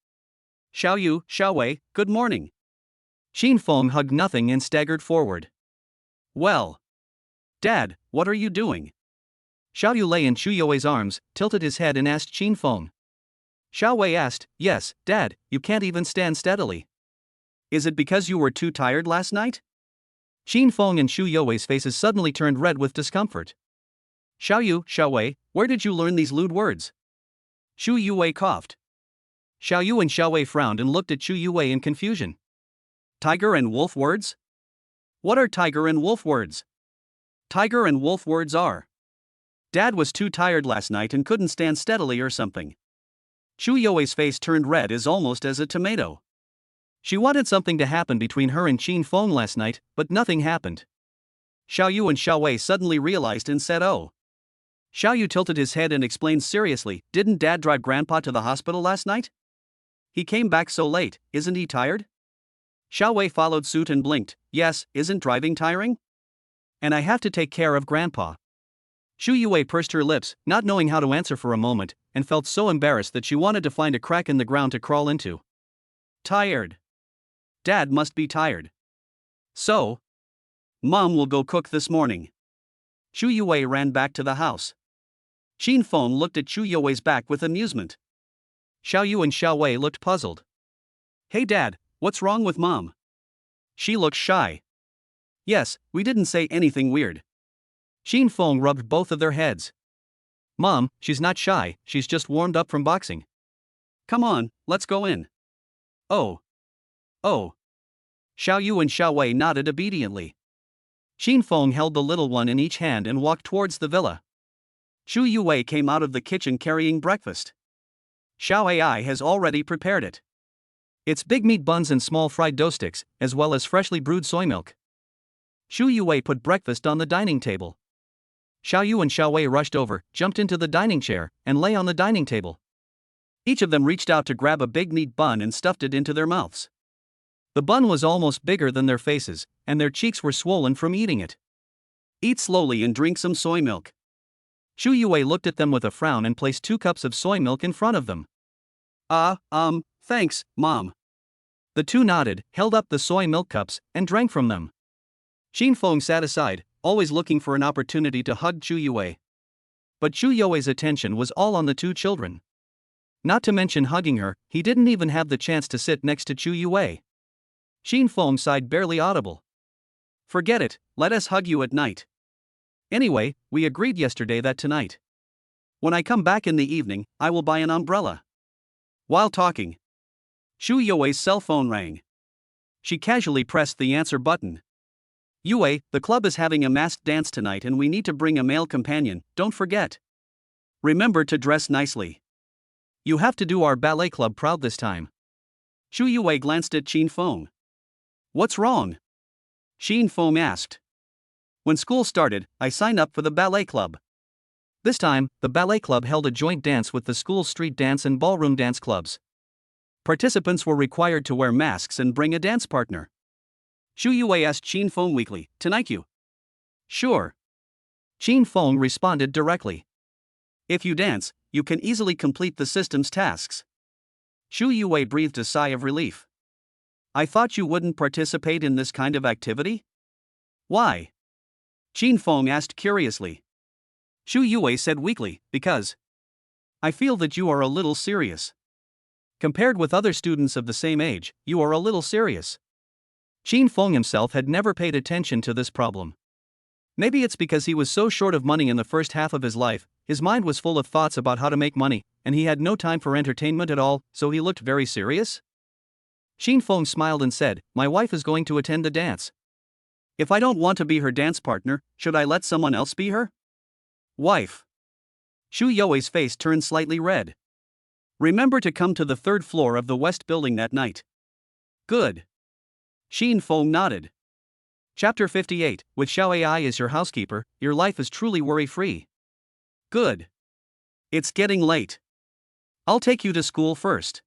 Xiaoyu, Xiaowei, good morning. Qin Feng hugged nothing and staggered forward. Well. Dad, what are you doing? Xiaoyu lay in Chu Yue's arms, tilted his head and asked Qin Feng. Xiaowei asked, Yes, Dad, you can't even stand steadily. Is it because you were too tired last night? Qin Feng and Chu Yue's faces suddenly turned red with discomfort. Xiaoyu, Xiaowei, where did you learn these lewd words? Chu Yue coughed. Xiaoyu and Xiaowei frowned and looked at Chu Yue in confusion. Tiger and wolf words? What are tiger and wolf words? Tiger and wolf words are. Dad was too tired last night and couldn't stand steadily or something. Chu Yue's face turned red as almost as a tomato. She wanted something to happen between her and Qin Feng last night, but nothing happened. Xiaoyu and Xiaowei suddenly realized and said, Oh. Xiaoyu tilted his head and explained seriously, Didn't Dad drive Grandpa to the hospital last night? He came back so late, isn't he tired? Xiaowei followed suit and blinked, Yes, isn't driving tiring? And I have to take care of Grandpa. Chu Yue pursed her lips, not knowing how to answer for a moment, and felt so embarrassed that she wanted to find a crack in the ground to crawl into. Tired. Dad must be tired. So? Mom will go cook this morning. Chu Yue ran back to the house. Qin Feng looked at Chu Yue's back with amusement. Xiaoyu and Xiaowei looked puzzled. Hey Dad, what's wrong with Mom? She looks shy. Yes, we didn't say anything weird. Qin Feng rubbed both of their heads. Mom, she's not shy, she's just warmed up from boxing. Come on, let's go in. Oh. Xiaoyu and Xiaowei nodded obediently. Qin Feng held the little one in each hand and walked towards the villa. Chu Yue came out of the kitchen carrying breakfast. Xiaowei has already prepared it. It's big meat buns and small fried dough sticks, as well as freshly brewed soy milk. Chu Yue put breakfast on the dining table. Xiaoyu and Xiaowei rushed over, jumped into the dining chair, and lay on the dining table. Each of them reached out to grab a big meat bun and stuffed it into their mouths. The bun was almost bigger than their faces, and their cheeks were swollen from eating it. Eat slowly and drink some soy milk. Shu Yue looked at them with a frown and placed 2 cups of soy milk in front of them. Thanks, Mom. The two nodded, held up the soy milk cups, and drank from them. Xin Feng sat aside, always looking for an opportunity to hug Chu Yue. But Chu Yue's attention was all on the 2 children. Not to mention hugging her, he didn't even have the chance to sit next to Chu Yue. Xin Feng sighed barely audible. Forget it, let us hug you at night. Anyway, we agreed yesterday that tonight, when I come back in the evening, I will buy an umbrella. While talking, Shu Yue's cell phone rang. She casually pressed the answer button. Yue, the club is having a masked dance tonight and we need to bring a male companion, don't forget. Remember to dress nicely. You have to do our ballet club proud this time. Shu Yue glanced at Xin Feng. What's wrong? Xin Feng asked. When school started, I signed up for the ballet club. This time, the ballet club held a joint dance with the school's street dance and ballroom dance clubs. Participants were required to wear masks and bring a dance partner. Shu Yue asked Xin Feng weakly, tonight you? Sure. Xin Feng responded directly. If you dance, you can easily complete the system's tasks. Shu Yue breathed a sigh of relief. I thought you wouldn't participate in this kind of activity? Why? Xin Feng asked curiously. Shu Yue said weakly, because I feel that you are a little serious. Compared with other students of the same age, you are a little serious. Xin Feng himself had never paid attention to this problem. Maybe it's because he was so short of money in the first half of his life, his mind was full of thoughts about how to make money, and he had no time for entertainment at all, so he looked very serious? Xin Feng smiled and said, my wife is going to attend the dance. If I don't want to be her dance partner, should I let someone else be her wife? Shu Yue's face turned slightly red. Remember to come to the 3rd floor of the West Building that night. Good. Xin Feng nodded. Chapter 58, with Xiao AI as your housekeeper, your life is truly worry-free. Good. It's getting late. I'll take you to school first.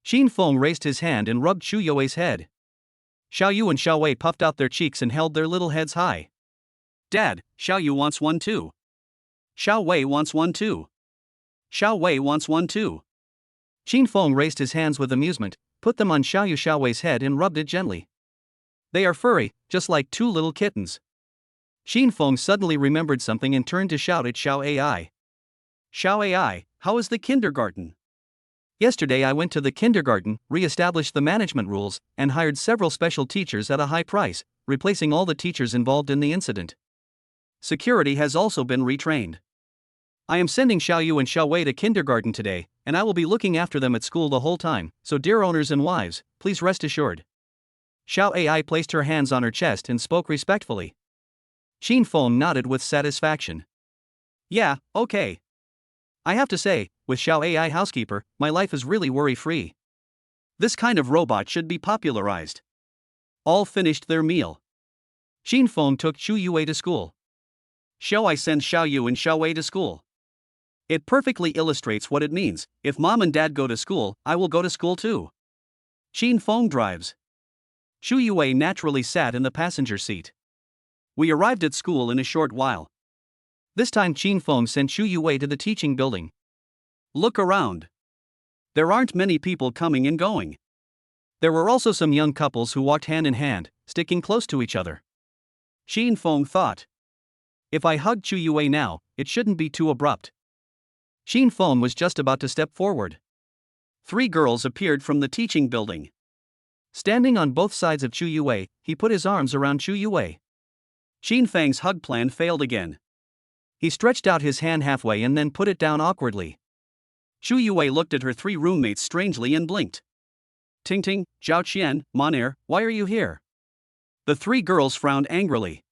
Xin Feng raised his hand and rubbed Shu Yue's head. Xiao Yu and Xiao Wei puffed out their cheeks and held their little heads high. Dad, Xiao Yu wants one too. Xiao Wei wants one too. Xiao Wei wants one too. Xin Feng raised his hands with amusement, put them on Xiao Wei's head and rubbed it gently. They are furry, just like 2 little kittens. Xin Feng suddenly remembered something and turned to shout at Xiao AI. Xiao AI, how is the kindergarten? Yesterday I went to the kindergarten, re-established the management rules, and hired several special teachers at a high price, replacing all the teachers involved in the incident. Security has also been retrained. I am sending Xiao Yu and Xiao Wei to kindergarten today, and I will be looking after them at school the whole time, so dear owners and wives, please rest assured. Xiao AI placed her hands on her chest and spoke respectfully. Xin Feng nodded with satisfaction. Yeah, okay. I have to say, with Xiao AI housekeeper, my life is really worry-free. This kind of robot should be popularized. All finished their meal. Xin Feng took Chu Yue to school. Shall I send Xiao Yu and Xiao Wei to school? It perfectly illustrates what it means. If mom and dad go to school, I will go to school too. Xin Feng drives. Shu Yue naturally sat in the passenger seat. We arrived at school in a short while. This time Xin Feng sent Shu Yue to the teaching building. Look around. There aren't many people coming and going. There were also some young couples who walked hand in hand, sticking close to each other. Xin Feng thought. If I hug Chu Yue now, it shouldn't be too abrupt. Xin Feng was just about to step forward. 3 girls appeared from the teaching building. Standing on both sides of Chu Yue, he put his arms around Chu Yue. Xin Feng's hug plan failed again. He stretched out his hand halfway and then put it down awkwardly. Chu Yue looked at her 3 roommates strangely and blinked. Ting, Zhao Qian, Monair, why are you here? The 3 girls frowned angrily.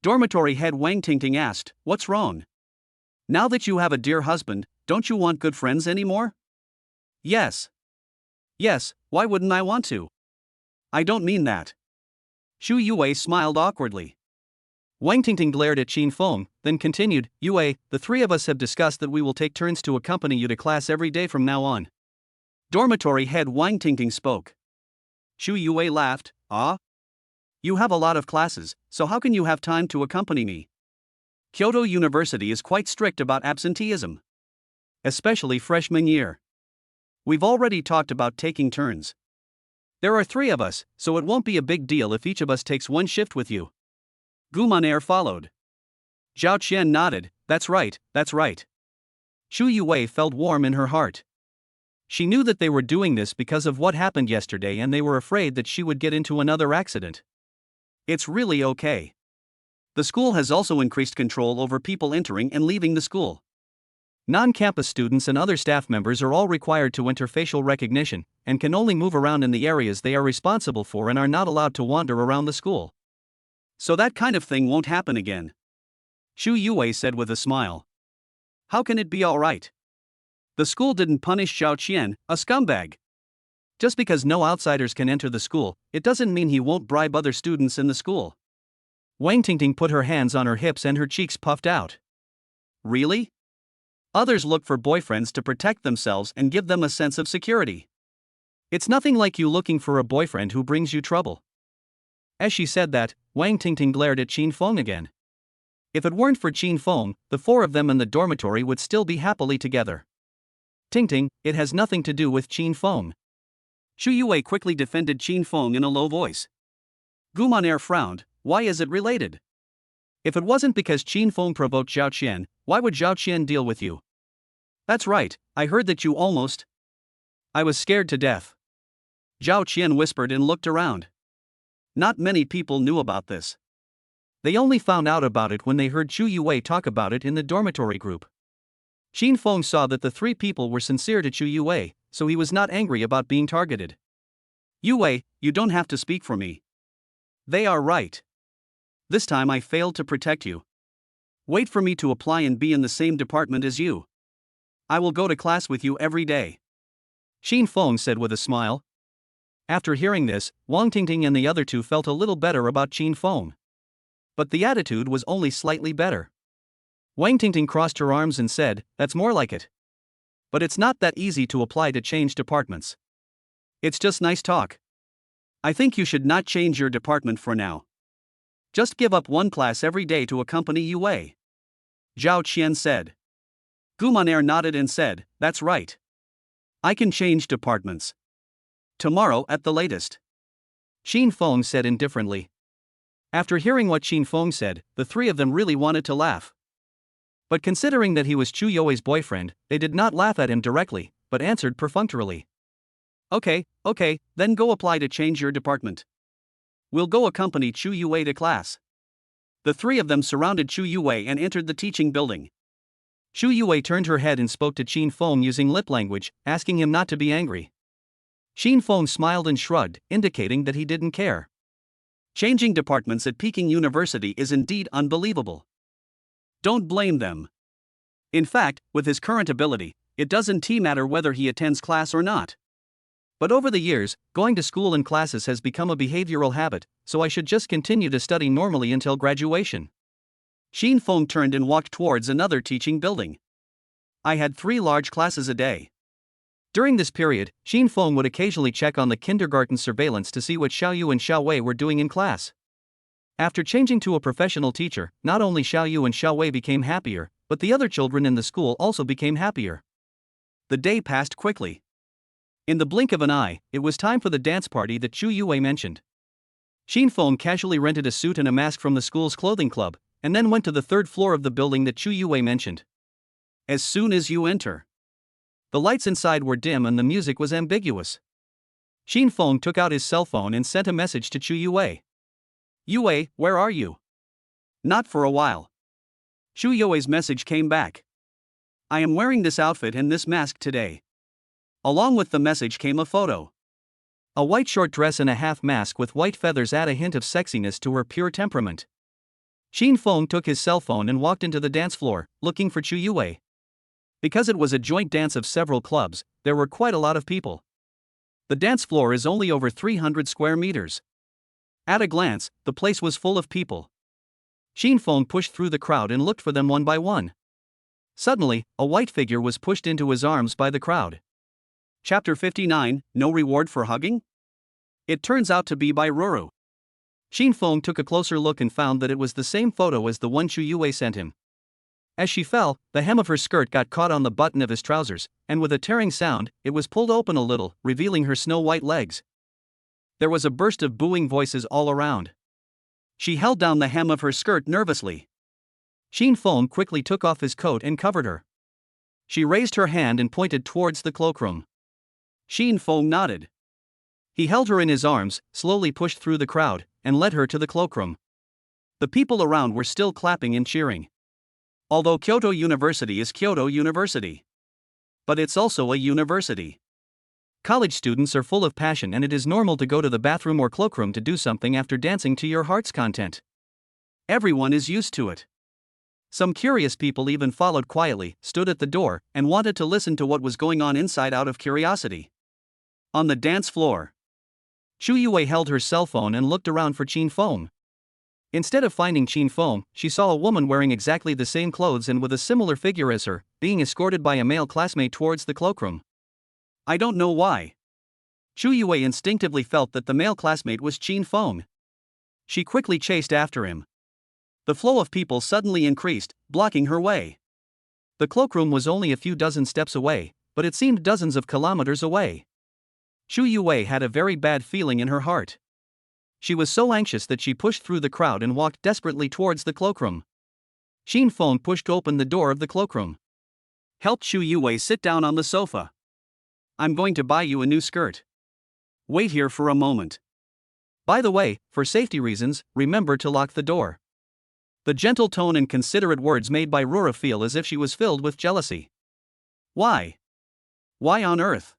Dormitory head Wang Tingting asked, what's wrong? Now that you have a dear husband, don't you want good friends anymore? Yes. Yes, why wouldn't I want to? I don't mean that. Shu Yue smiled awkwardly. Wang Tingting glared at Xin Feng, then continued, Yue, the 3 of us have discussed that we will take turns to accompany you to class every day from now on. Dormitory head Wang Tingting spoke. Shu Yue laughed. Ah? You have a lot of classes, so how can you have time to accompany me? Kyoto University is quite strict about absenteeism. Especially freshman year. We've already talked about taking turns. There are 3 of us, so it won't be a big deal if each of us takes one shift with you. Gumaner followed. Zhao Qian nodded. That's right, that's right. Shu Yue felt warm in her heart. She knew that they were doing this because of what happened yesterday and they were afraid that she would get into another accident. It's really okay. The school has also increased control over people entering and leaving the school. Non-campus students and other staff members are all required to enter facial recognition and can only move around in the areas they are responsible for and are not allowed to wander around the school. So that kind of thing won't happen again. Shu Yue said with a smile. How can it be all right? The school didn't punish Zhao Qian, a scumbag. Just because no outsiders can enter the school, it doesn't mean he won't bribe other students in the school. Wang Tingting put her hands on her hips and her cheeks puffed out. Really? Others look for boyfriends to protect themselves and give them a sense of security. It's nothing like you looking for a boyfriend who brings you trouble. As she said that, Wang Tingting glared at Qin Feng again. If it weren't for Qin Feng, the 4 of them in the dormitory would still be happily together. Tingting, it has nothing to do with Qin Feng. Shu Yue quickly defended Qin Feng in a low voice. Gumaner frowned. Why is it related? If it wasn't because Qin Feng provoked Zhao Qian, why would Zhao Qian deal with you? That's right, I heard that you almost... I was scared to death. Zhao Qian whispered and looked around. Not many people knew about this. They only found out about it when they heard Shu Yue talk about it in the dormitory group. Qin Feng saw that the 3 people were sincere to Shu Yue, so he was not angry about being targeted. Yue, you don't have to speak for me. They are right. This time I failed to protect you. Wait for me to apply and be in the same department as you. I will go to class with you every day. Qin Feng said with a smile. After hearing this, Wang Tingting and the other 2 felt a little better about Qin Feng. But the attitude was only slightly better. Wang Tingting crossed her arms and said, That's more like it. But it's not that easy to apply to change departments. It's just nice talk. I think you should not change your department for now. Just give up 1 class every day to accompany Yue. Zhao Qian said. Gumaner nodded and said, That's right. I can change departments. Tomorrow at the latest. Qin Feng said indifferently. After hearing what Qin Feng said, the 3 of them really wanted to laugh. But considering that he was Chu Yue's boyfriend, they did not laugh at him directly, but answered perfunctorily. Okay, then go apply to change your department. We'll go accompany Chu Yue to class. The 3 of them surrounded Chu Yue and entered the teaching building. Chu Yue turned her head and spoke to Qin Feng using lip language, asking him not to be angry. Qin Feng smiled and shrugged, indicating that he didn't care. Changing departments at Peking University is indeed unbelievable. Don't blame them. In fact, with his current ability, it doesn't matter whether he attends class or not. But over the years, going to school and classes has become a behavioral habit, so I should just continue to study normally until graduation. Qin Feng turned and walked towards another teaching building. I had 3 large classes a day. During this period, Qin Feng would occasionally check on the kindergarten surveillance to see what Xiaoyu and Xiaowei were doing in class. After changing to a professional teacher, not only Xiaoyu and Xiaowei became happier, but the other children in the school also became happier. The day passed quickly. In the blink of an eye, it was time for the dance party that Chu Yue mentioned. Qin Feng casually rented a suit and a mask from the school's clothing club, and then went to the 3rd floor of the building that Chu Yue mentioned. As soon as you enter, the lights inside were dim and the music was ambiguous. Qin Feng took out his cell phone and sent a message to Chu Yue. Yue, where are you? Not for a while. Chu Yue's message came back. I am wearing this outfit and this mask today. Along with the message came a photo. A white short dress and a half mask with white feathers add a hint of sexiness to her pure temperament. Qin Feng took his cell phone and walked into the dance floor, looking for Chu Yue. Because it was a joint dance of several clubs, there were quite a lot of people. The dance floor is only over 300 square meters. At a glance, the place was full of people. Qin Feng pushed through the crowd and looked for them one by one. Suddenly, a white figure was pushed into his arms by the crowd. Chapter 59, No Reward for Hugging? It turns out to be by Ruru. Xin Feng took a closer look and found that it was the same photo as the one Chu Yue sent him. As she fell, the hem of her skirt got caught on the button of his trousers, and with a tearing sound, it was pulled open a little, revealing her snow-white legs. There was a burst of booing voices all around. She held down the hem of her skirt nervously. Xin Feng quickly took off his coat and covered her. She raised her hand and pointed towards the cloakroom. Xin Feng nodded. He held her in his arms, slowly pushed through the crowd, and led her to the cloakroom. The people around were still clapping and cheering. Although Kyoto University is Kyoto University, but it's also a university. College students are full of passion, and it is normal to go to the bathroom or cloakroom to do something after dancing to your heart's content. Everyone is used to it. Some curious people even followed quietly, stood at the door, and wanted to listen to what was going on inside out of curiosity. On the dance floor, Chu Yue held her cell phone and looked around for Xin Feng. Instead of finding Xin Feng, she saw a woman wearing exactly the same clothes and with a similar figure as her, being escorted by a male classmate towards the cloakroom. I don't know why. Chu Yue instinctively felt that the male classmate was Xin Feng. She quickly chased after him. The flow of people suddenly increased, blocking her way. The cloakroom was only a few dozen steps away, but it seemed dozens of kilometers away. Chu Yue had a very bad feeling in her heart. She was so anxious that she pushed through the crowd and walked desperately towards the cloakroom. Xin Feng pushed open the door of the cloakroom. Helped Chu Yue sit down on the sofa. I'm going to buy you a new skirt. Wait here for a moment. By the way, for safety reasons, remember to lock the door. The gentle tone and considerate words made by Rura feel as if she was filled with jealousy. Why? Why on earth?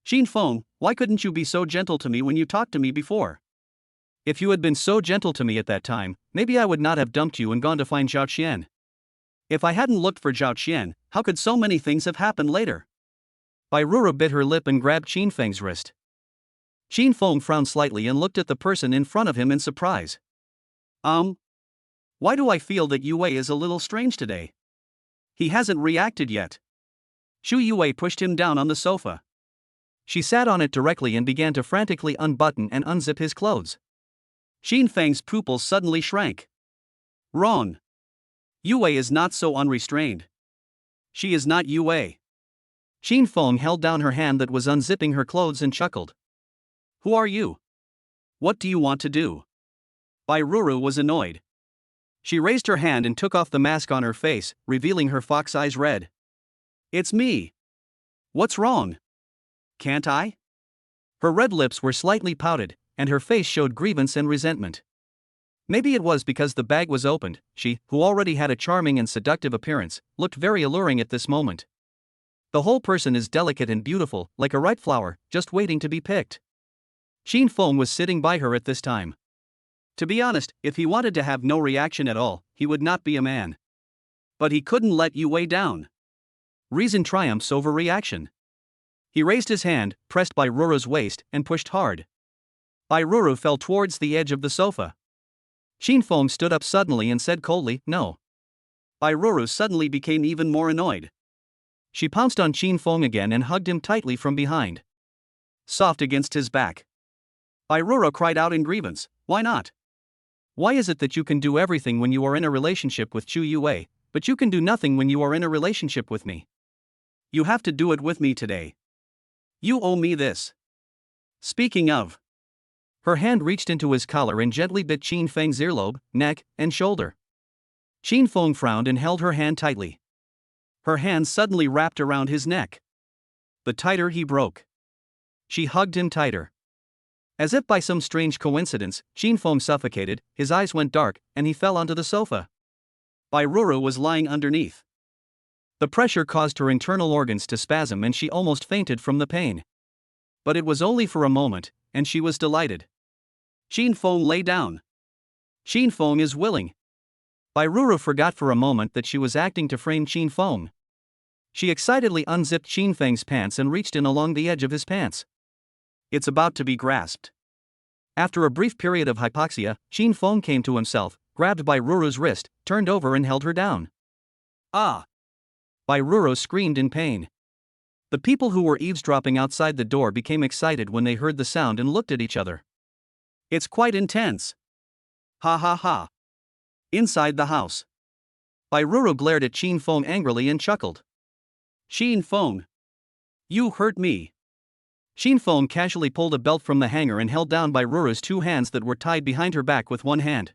Xin Feng, why couldn't you be so gentle to me when you talked to me before? If you had been so gentle to me at that time, maybe I would not have dumped you and gone to find Zhao Qian. If I hadn't looked for Zhao Qian, how could so many things have happened later? Bai Rura bit her lip and grabbed Xin Feng's wrist. Xin Feng frowned slightly and looked at the person in front of him in surprise. Why do I feel that Yue is a little strange today? He hasn't reacted yet. Chu Yue pushed him down on the sofa. She sat on it directly and began to frantically unbutton and unzip his clothes. Xin Feng's pupils suddenly shrank. Wrong. Yue is not so unrestrained. She is not Yue. Xin Feng held down her hand that was unzipping her clothes and chuckled. Who are you? What do you want to do? Bai Ruru was annoyed. She raised her hand and took off the mask on her face, revealing her fox eyes red. It's me. What's wrong? Can't I? Her red lips were slightly pouted, and her face showed grievance and resentment. Maybe it was because the bag was opened. She, who already had a charming and seductive appearance, looked very alluring at this moment. The whole person is delicate and beautiful, like a ripe flower, just waiting to be picked. Xin Feng was sitting by her at this time. To be honest, if he wanted to have no reaction at all, he would not be a man. But he couldn't let Yue down. Reason triumphs over reaction. He raised his hand, pressed Bai Ruru's waist, and pushed hard. Bai Ruru fell towards the edge of the sofa. Xin Feng stood up suddenly and said coldly, no. Bai Ruru suddenly became even more annoyed. She pounced on Xin Feng again and hugged him tightly from behind. Soft against his back. Bai Ruru cried out in grievance, why not? Why is it that you can do everything when you are in a relationship with Chu Yue, but you can do nothing when you are in a relationship with me? You have to do it with me today. You owe me this. Speaking of. Her hand reached into his collar and gently bit Xin Feng's earlobe, neck, and shoulder. Xin Feng frowned and held her hand tightly. Her hand suddenly wrapped around his neck. The tighter he broke. She hugged him tighter. As if by some strange coincidence, Xin Feng suffocated, his eyes went dark, and he fell onto the sofa. Bai Ruru was lying underneath. The pressure caused her internal organs to spasm and she almost fainted from the pain. But it was only for a moment, and she was delighted. Xin Feng lay down. Xin Feng is willing. Bai Ruru forgot for a moment that she was acting to frame Xin Feng. She excitedly unzipped Xin Feng's pants and reached in along the edge of his pants. It's about to be grasped. After a brief period of hypoxia, Xin Feng came to himself, grabbed Bai Ruru's wrist, turned over and held her down. Ah! Bai Ruru screamed in pain. The people who were eavesdropping outside the door became excited when they heard the sound and looked at each other. It's quite intense. Ha ha ha. Inside the house, Bai Ruru glared at Qin Feng angrily and chuckled. Qin Feng, you hurt me. Qin Feng casually pulled a belt from the hanger and held down Bai Ruru's two hands that were tied behind her back with one hand.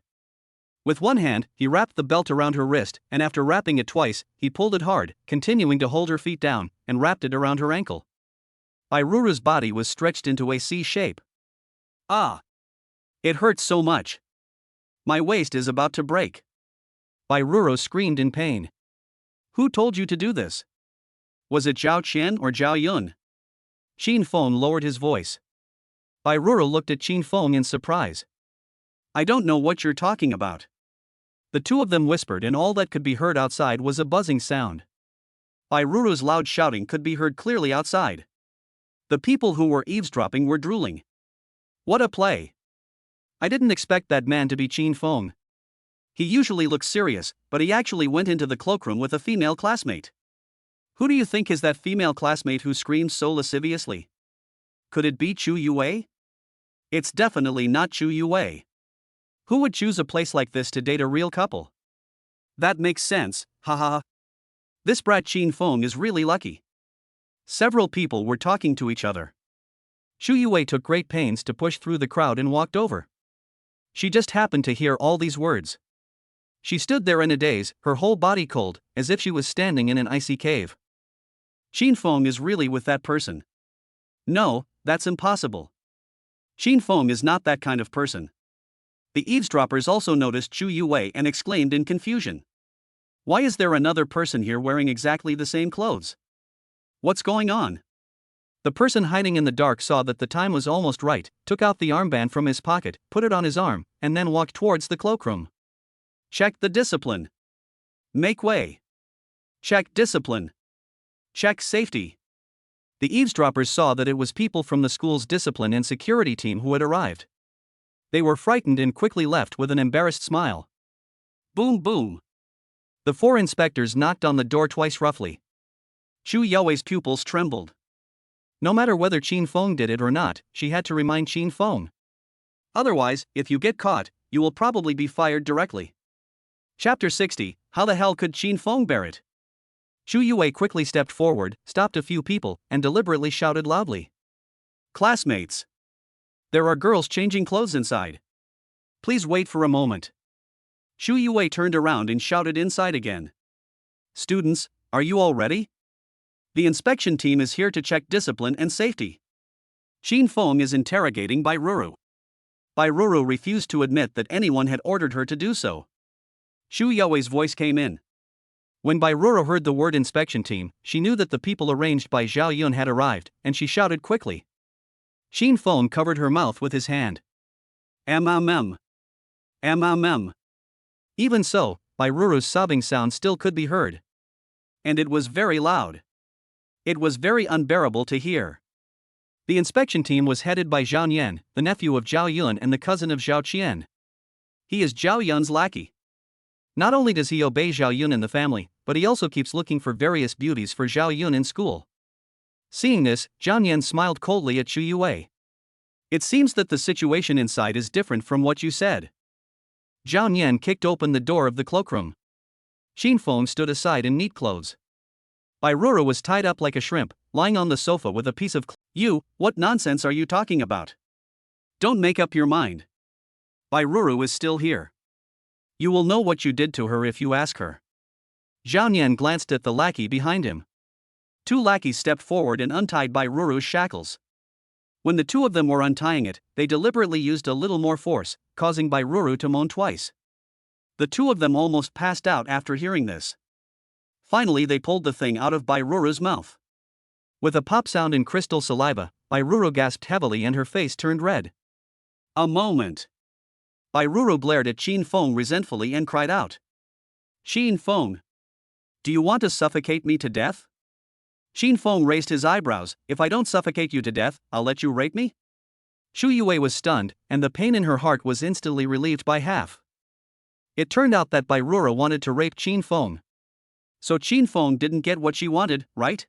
With one hand, he wrapped the belt around her wrist, and after wrapping it twice, he pulled it hard, continuing to hold her feet down, and wrapped it around her ankle. Bai Ruru's body was stretched into a C shape. Ah! It hurts so much. My waist is about to break. Bai Ruru screamed in pain. Who told you to do this? Was it Zhao Qian or Zhao Yun? Qin Feng lowered his voice. Bai Ruru looked at Qin Feng in surprise. I don't know what you're talking about. The two of them whispered, and all that could be heard outside was a buzzing sound. Bai Ruru's loud shouting could be heard clearly outside. The people who were eavesdropping were drooling. What a play! I didn't expect that man to be Qin Feng. He usually looks serious, but he actually went into the cloakroom with a female classmate. Who do you think is that female classmate who screams so lasciviously? Could it be Chu Yue? It's definitely not Chu Yue. Who would choose a place like this to date a real couple? That makes sense, haha. This brat Qin Feng is really lucky. Several people were talking to each other. Chu Yue took great pains to push through the crowd and walked over. She just happened to hear all these words. She stood there in a daze, her whole body cold, as if she was standing in an icy cave. Qin Feng is really with that person. No, that's impossible. Qin Feng is not that kind of person. The eavesdroppers also noticed Chu Yue and exclaimed in confusion. Why is there another person here wearing exactly the same clothes? What's going on? The person hiding in the dark saw that the time was almost right, took out the armband from his pocket, put it on his arm, and then walked towards the cloakroom. Check the discipline. Make way. Check discipline. Check safety. The eavesdroppers saw that it was people from the school's discipline and security team who had arrived. They were frightened and quickly left with an embarrassed smile. Boom boom. The four inspectors knocked on the door twice roughly. Chu Yue's pupils trembled. No matter whether Qin Feng did it or not, she had to remind Qin Feng. Otherwise, if you get caught, you will probably be fired directly. Chapter 60, How the hell could Qin Feng bear it? Chu Yue quickly stepped forward, stopped a few people, and deliberately shouted loudly. Classmates! There are girls changing clothes inside. Please wait for a moment. Chu Yue turned around and shouted inside again. Students, are you all ready? The inspection team is here to check discipline and safety. Qin Feng is interrogating Bai Ruru. Bai Ruru refused to admit that anyone had ordered her to do so. Chu Yue's voice came in. When Bai Ruru heard the word inspection team, she knew that the people arranged by Zhao Yun had arrived, and she shouted quickly. Qin Feng covered her mouth with his hand. Mm. Even so, Bai Ruru's sobbing sound still could be heard. And it was very loud. It was very unbearable to hear. The inspection team was headed by Zhao Yan, the nephew of Zhao Yun and the cousin of Zhao Qian. He is Zhao Yun's lackey. Not only does he obey Zhao Yun in the family, but he also keeps looking for various beauties for Zhao Yun in school. Seeing this, Zhao Yan smiled coldly at Chu Yue. It seems that the situation inside is different from what you said. Zhao Yan kicked open the door of the cloakroom. Qin Feng stood aside in neat clothes. Bai Ruru was tied up like a shrimp, lying on the sofa with a piece of You, what nonsense are you talking about? Don't make up your mind. Bai Ruru is still here. You will know what you did to her if you ask her. Zhao Yan glanced at the lackey behind him. Two lackeys stepped forward and untied Bai Ruru's shackles. When the two of them were untying it, they deliberately used a little more force, causing Bai Ruru to moan twice. The two of them almost passed out after hearing this. Finally, they pulled the thing out of Bai Ruru's mouth. With a pop sound and crystal saliva, Bai Ruru gasped heavily and her face turned red. A moment. Bai Ruru glared at Qin Feng resentfully and cried out. Qin Feng! Do you want to suffocate me to death? Qin Feng raised his eyebrows. If I don't suffocate you to death, I'll let you rape me? Chu Yue was stunned, and the pain in her heart was instantly relieved by half. It turned out that Bai Ruru wanted to rape Qin Feng. So Qin Feng didn't get what she wanted, right?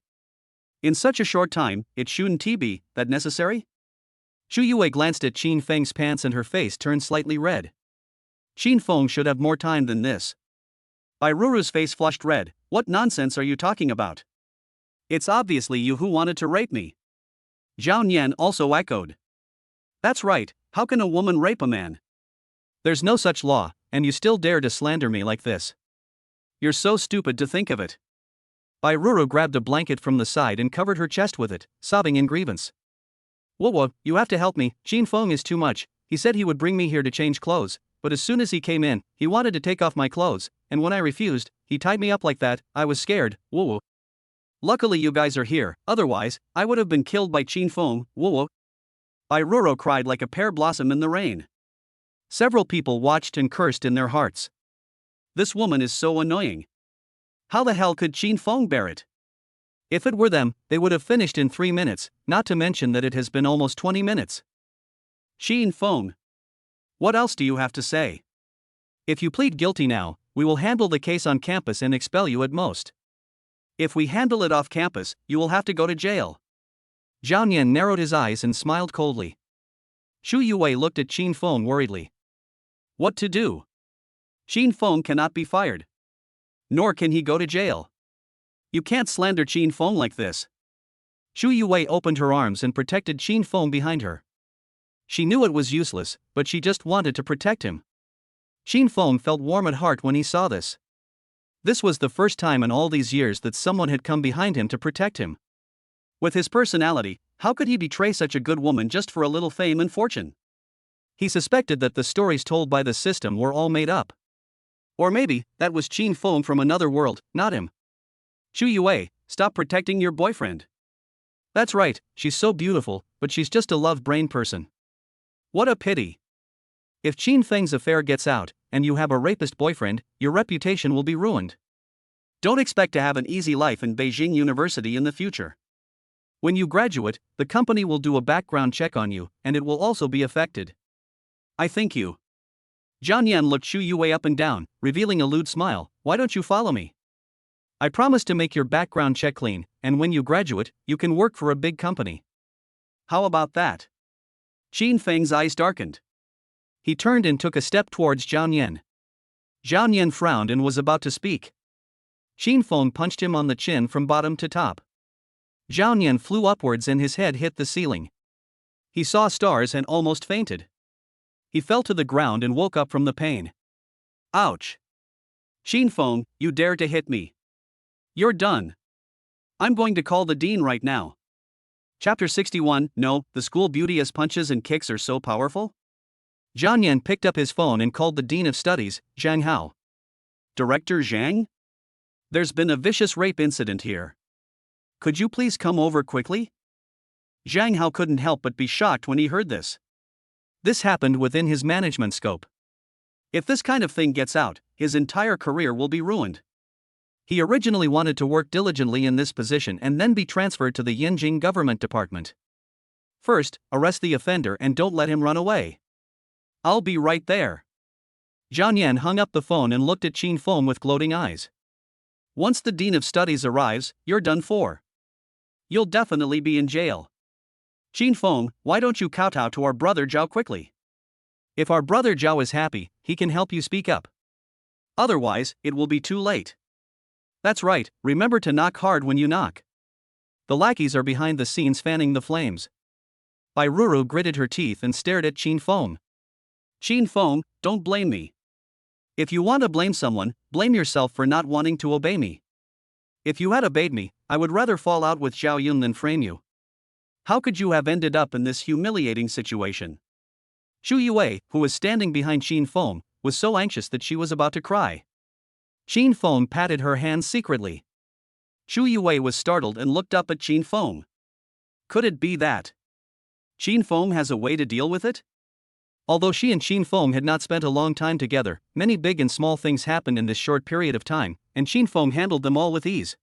In such a short time, it shouldn't be that necessary? Xu Yue glanced at Qin Feng's pants and her face turned slightly red. Qin Feng should have more time than this. Bai Ruru's face flushed red. What nonsense are you talking about? It's obviously you who wanted to rape me. Zhao Nian also echoed. That's right, how can a woman rape a man? There's no such law, and you still dare to slander me like this. You're so stupid to think of it. Bai Ruru grabbed a blanket from the side and covered her chest with it, sobbing in grievance. Whoa, you have to help me, Qin Feng is too much. He said he would bring me here to change clothes, but as soon as he came in, he wanted to take off my clothes, and when I refused, he tied me up like that. I was scared. Whoa. Luckily you guys are here, otherwise, I would have been killed by Qin Feng. Whoa. Bai Ruru cried like a pear blossom in the rain. Several people watched and cursed in their hearts. This woman is so annoying. How the hell could Qin Feng bear it? If it were them, they would have finished in 3 minutes, not to mention that it has been almost 20 minutes. Qin Feng. What else do you have to say? If you plead guilty now, we will handle the case on campus and expel you at most. If we handle it off campus, you will have to go to jail. Zhao Nian narrowed his eyes and smiled coldly. Xu Yue looked at Qin Feng worriedly. What to do? Qin Feng cannot be fired. Nor can he go to jail. You can't slander Qin Feng like this. Xu Yue opened her arms and protected Qin Feng behind her. She knew it was useless, but she just wanted to protect him. Qin Feng felt warm at heart when he saw this. This was the first time in all these years that someone had come behind him to protect him. With his personality, how could he betray such a good woman just for a little fame and fortune? He suspected that the stories told by the system were all made up. Or maybe, that was Qin Feng from another world, not him. Xu Yue, stop protecting your boyfriend. That's right, she's so beautiful, but she's just a love-brain person. What a pity. If Qin Feng's affair gets out, and you have a rapist boyfriend, your reputation will be ruined. Don't expect to have an easy life in Beijing University in the future. When you graduate, the company will do a background check on you, and it will also be affected. I think you. Zhao Nian looked Xu Yue up and down, revealing a lewd smile. Why don't you follow me? I promise to make your background check clean, and when you graduate, you can work for a big company. How about that? Qin Feng's eyes darkened. He turned and took a step towards Zhao Nian. Zhao Nian frowned and was about to speak. Qin Feng punched him on the chin from bottom to top. Zhao Nian flew upwards and his head hit the ceiling. He saw stars and almost fainted. He fell to the ground and woke up from the pain. Ouch! Qin Feng, you dare to hit me. You're done. I'm going to call the dean right now. Chapter 61. No, the school beauty as punches and kicks are so powerful? Zhao Nian picked up his phone and called the Dean of Studies, Zhang Hao. Director Zhang? There's been a vicious rape incident here. Could you please come over quickly? Zhang Hao couldn't help but be shocked when he heard this. This happened within his management scope. If this kind of thing gets out, his entire career will be ruined. He originally wanted to work diligently in this position and then be transferred to the Yinjing government department. First, arrest the offender and don't let him run away. I'll be right there. Zhao Nian hung up the phone and looked at Qin Feng with gloating eyes. Once the Dean of Studies arrives, you're done for. You'll definitely be in jail. Qin Feng, why don't you kowtow to our brother Zhao quickly? If our brother Zhao is happy, he can help you speak up. Otherwise, it will be too late. That's right, remember to knock hard when you knock. The lackeys are behind the scenes fanning the flames. Bai Ruru gritted her teeth and stared at Qin Feng. Qin Feng, don't blame me. If you want to blame someone, blame yourself for not wanting to obey me. If you had obeyed me, I would rather fall out with Zhao Yun than frame you. How could you have ended up in this humiliating situation? Xu Yue, who was standing behind Qin Feng, was so anxious that she was about to cry. Qin Feng patted her hands secretly. Xu Yue was startled and looked up at Qin Feng. Could it be that Qin Feng has a way to deal with it? Although she and Qin Feng had not spent a long time together, many big and small things happened in this short period of time, and Qin Feng handled them all with ease.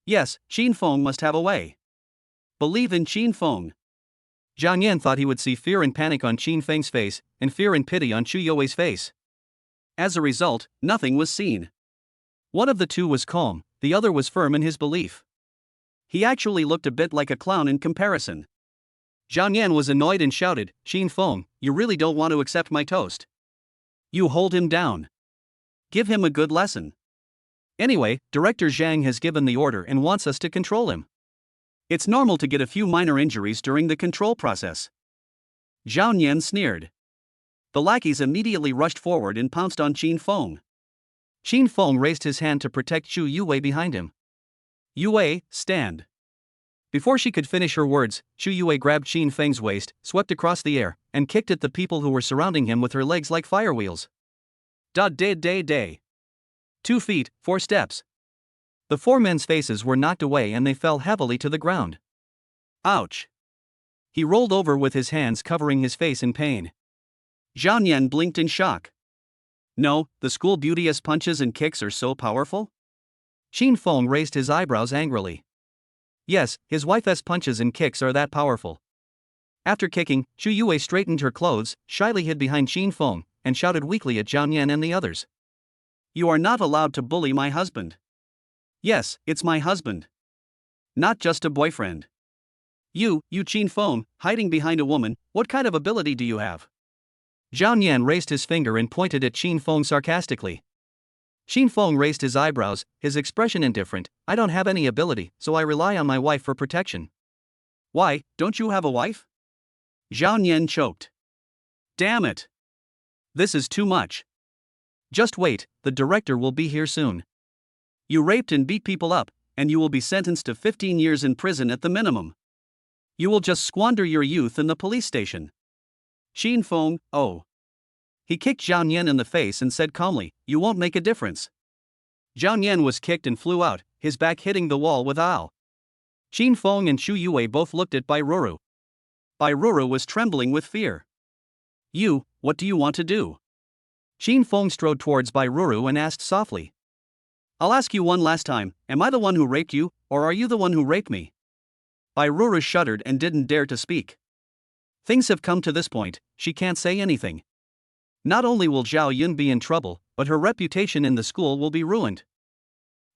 Yes, Qin Feng must have a way. Believe in Qin Feng. Zhao Nian thought he would see fear and panic on Qin Feng's face, and fear and pity on Xu Yue's face. As a result, nothing was seen. One of the two was calm, the other was firm in his belief. He actually looked a bit like a clown in comparison. Zhang Yan was annoyed and shouted, "Xin Feng, you really don't want to accept my toast? You hold him down. Give him a good lesson. Anyway, Director Zhang has given the order and wants us to control him. It's normal to get a few minor injuries during the control process." Zhang Yan sneered. The lackeys immediately rushed forward and pounced on Xin Feng. Xin Feng raised his hand to protect Xu Yue behind him. "Yue, stand." Before she could finish her words, Xu Yue grabbed Xin Feng's waist, swept across the air, and kicked at the people who were surrounding him with her legs like firewheels. Da-day-day-day. 2 feet, 4 steps. The 4 men's faces were knocked away and they fell heavily to the ground. Ouch. He rolled over with his hands covering his face in pain. Zhang Yan blinked in shock. No, the school beauty's punches and kicks are so powerful? Xin Feng raised his eyebrows angrily. Yes, his wife's punches and kicks are that powerful. After kicking, Xu Yue straightened her clothes, shyly hid behind Xin Feng, and shouted weakly at Zhang Yan and the others. "You are not allowed to bully my husband." "Yes, it's my husband. Not just a boyfriend." You Xin Feng, hiding behind a woman, what kind of ability do you have?" Zhang Yan raised his finger and pointed at Xin Feng sarcastically. Xin Feng raised his eyebrows, his expression indifferent. "I don't have any ability, so I rely on my wife for protection." "Why, don't you have a wife?" Zhang Yan choked. "Damn it. This is too much. Just wait, the director will be here soon. You raped and beat people up, and you will be sentenced to 15 years in prison at the minimum. You will just squander your youth in the police station." Xin Feng, oh. He kicked Zhang Yan in the face and said calmly, "You won't make a difference." Zhang Yan was kicked and flew out, his back hitting the wall with Ao. Xin Feng and Xu Yue both looked at Bai Ruru. Bai Ruru was trembling with fear. "You, what do you want to do?" Xin Feng strode towards Bai Ruru and asked softly. "I'll ask you one last time, am I the one who raped you, or are you the one who raped me?" Bai Ruru shuddered and didn't dare to speak. Things have come to this point, she can't say anything. Not only will Zhao Yun be in trouble, but her reputation in the school will be ruined.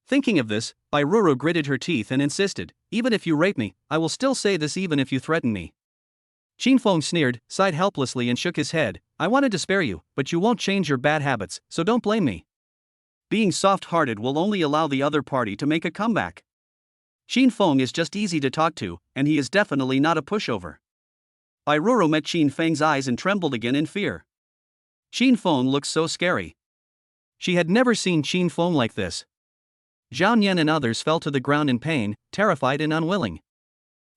Thinking of this, Bai Ruru gritted her teeth and insisted, "Even if you rape me, I will still say this even if you threaten me." Xin Feng sneered, sighed helplessly and shook his head. "I wanted to spare you, but you won't change your bad habits, so don't blame me. Being soft-hearted will only allow the other party to make a comeback. Xin Feng is just easy to talk to, and he is definitely not a pushover." Bai Ruru met Xin Feng's eyes and trembled again in fear. Xin Feng looked so scary. She had never seen Xin Feng like this. Zhang Yan and others fell to the ground in pain, terrified and unwilling.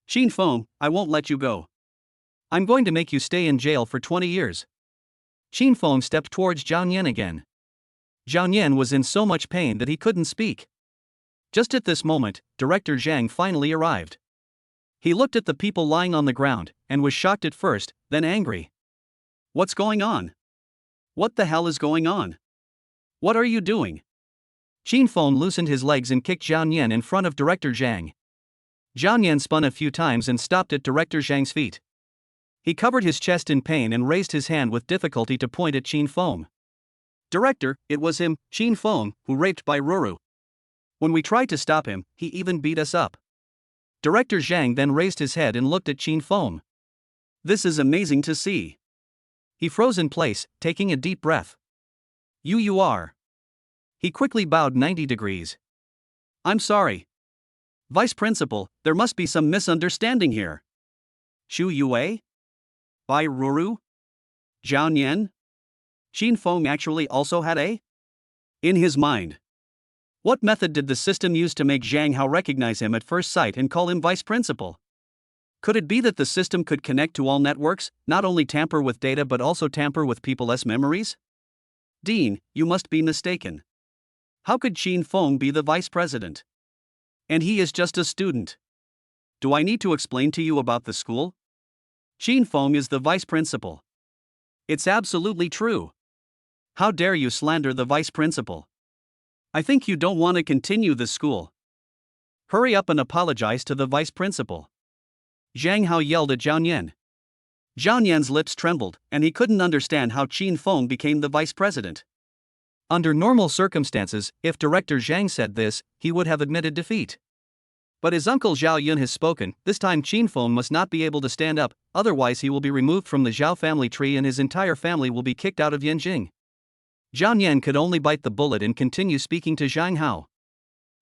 "Xin Feng, I won't let you go. I'm going to make you stay in jail for 20 years. Xin Feng stepped towards Zhang Yan again. Zhang Yan was in so much pain that he couldn't speak. Just at this moment, Director Zhang finally arrived. He looked at the people lying on the ground, and was shocked at first, then angry. "What's going on? What the hell is going on? What are you doing?" Xin Feng loosened his legs and kicked Zhang Yan in front of Director Zhang. Zhang Yan spun a few times and stopped at Director Zhang's feet. He covered his chest in pain and raised his hand with difficulty to point at Xin Feng. "Director, it was him, Xin Feng, who raped Bai Ruru. When we tried to stop him, he even beat us up." Director Zhang then raised his head and looked at Xin Feng. "This is amazing to see." He froze in place, taking a deep breath. You are." He quickly bowed 90 degrees. "I'm sorry. Vice Principal, there must be some misunderstanding here. Xu Yue? Bai Ruru? Zhang Yan? Xin Feng actually also had a in his mind. What method did the system use to make Zhang Hao recognize him at first sight and call him vice principal? Could it be that the system could connect to all networks, not only tamper with data but also tamper with people's memories? Dean, you must be mistaken. How could Xin Feng be the vice president? And he is just a student. Do I need to explain to you about the school? Xin Feng is the vice principal. It's absolutely true. How dare you slander the vice principal? I think you don't want to continue the school. Hurry up and apologize to the vice principal." Zhang Hao yelled at Zhang Yan. Zhang Yan's lips trembled, and he couldn't understand how Xin Feng became the vice president. Under normal circumstances, if Director Zhang said this, he would have admitted defeat. But his uncle Zhao Yun has spoken. This time Qin Feng must not be able to stand up, otherwise he will be removed from the Zhao family tree and his entire family will be kicked out of Yanjing. Zhang Yan could only bite the bullet and continue speaking to Zhang Hao.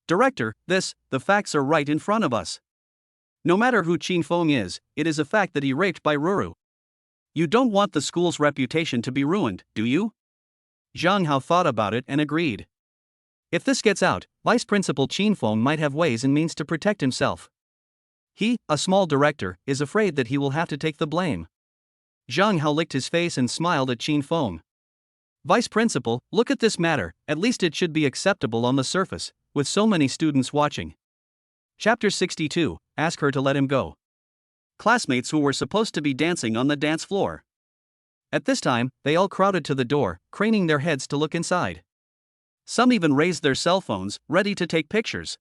Director, the facts are right in front of us. No matter who Qin Feng is, it is a fact that he raped Bai Ruru. You don't want the school's reputation to be ruined, do you? Zhang Hao thought about it and agreed. If this gets out, Vice Principal Qin Feng might have ways and means to protect himself. He, a small director, is afraid that he will have to take the blame. Zhang Hao licked his face and smiled at Qin Feng. Vice Principal, look at this matter, at least it should be acceptable on the surface, with so many students watching. Chapter 62, Ask her to let him go. Classmates who were supposed to be dancing on the dance floor. At this time, they all crowded to the door, craning their heads to look inside. Some even raised their cell phones, ready to take pictures.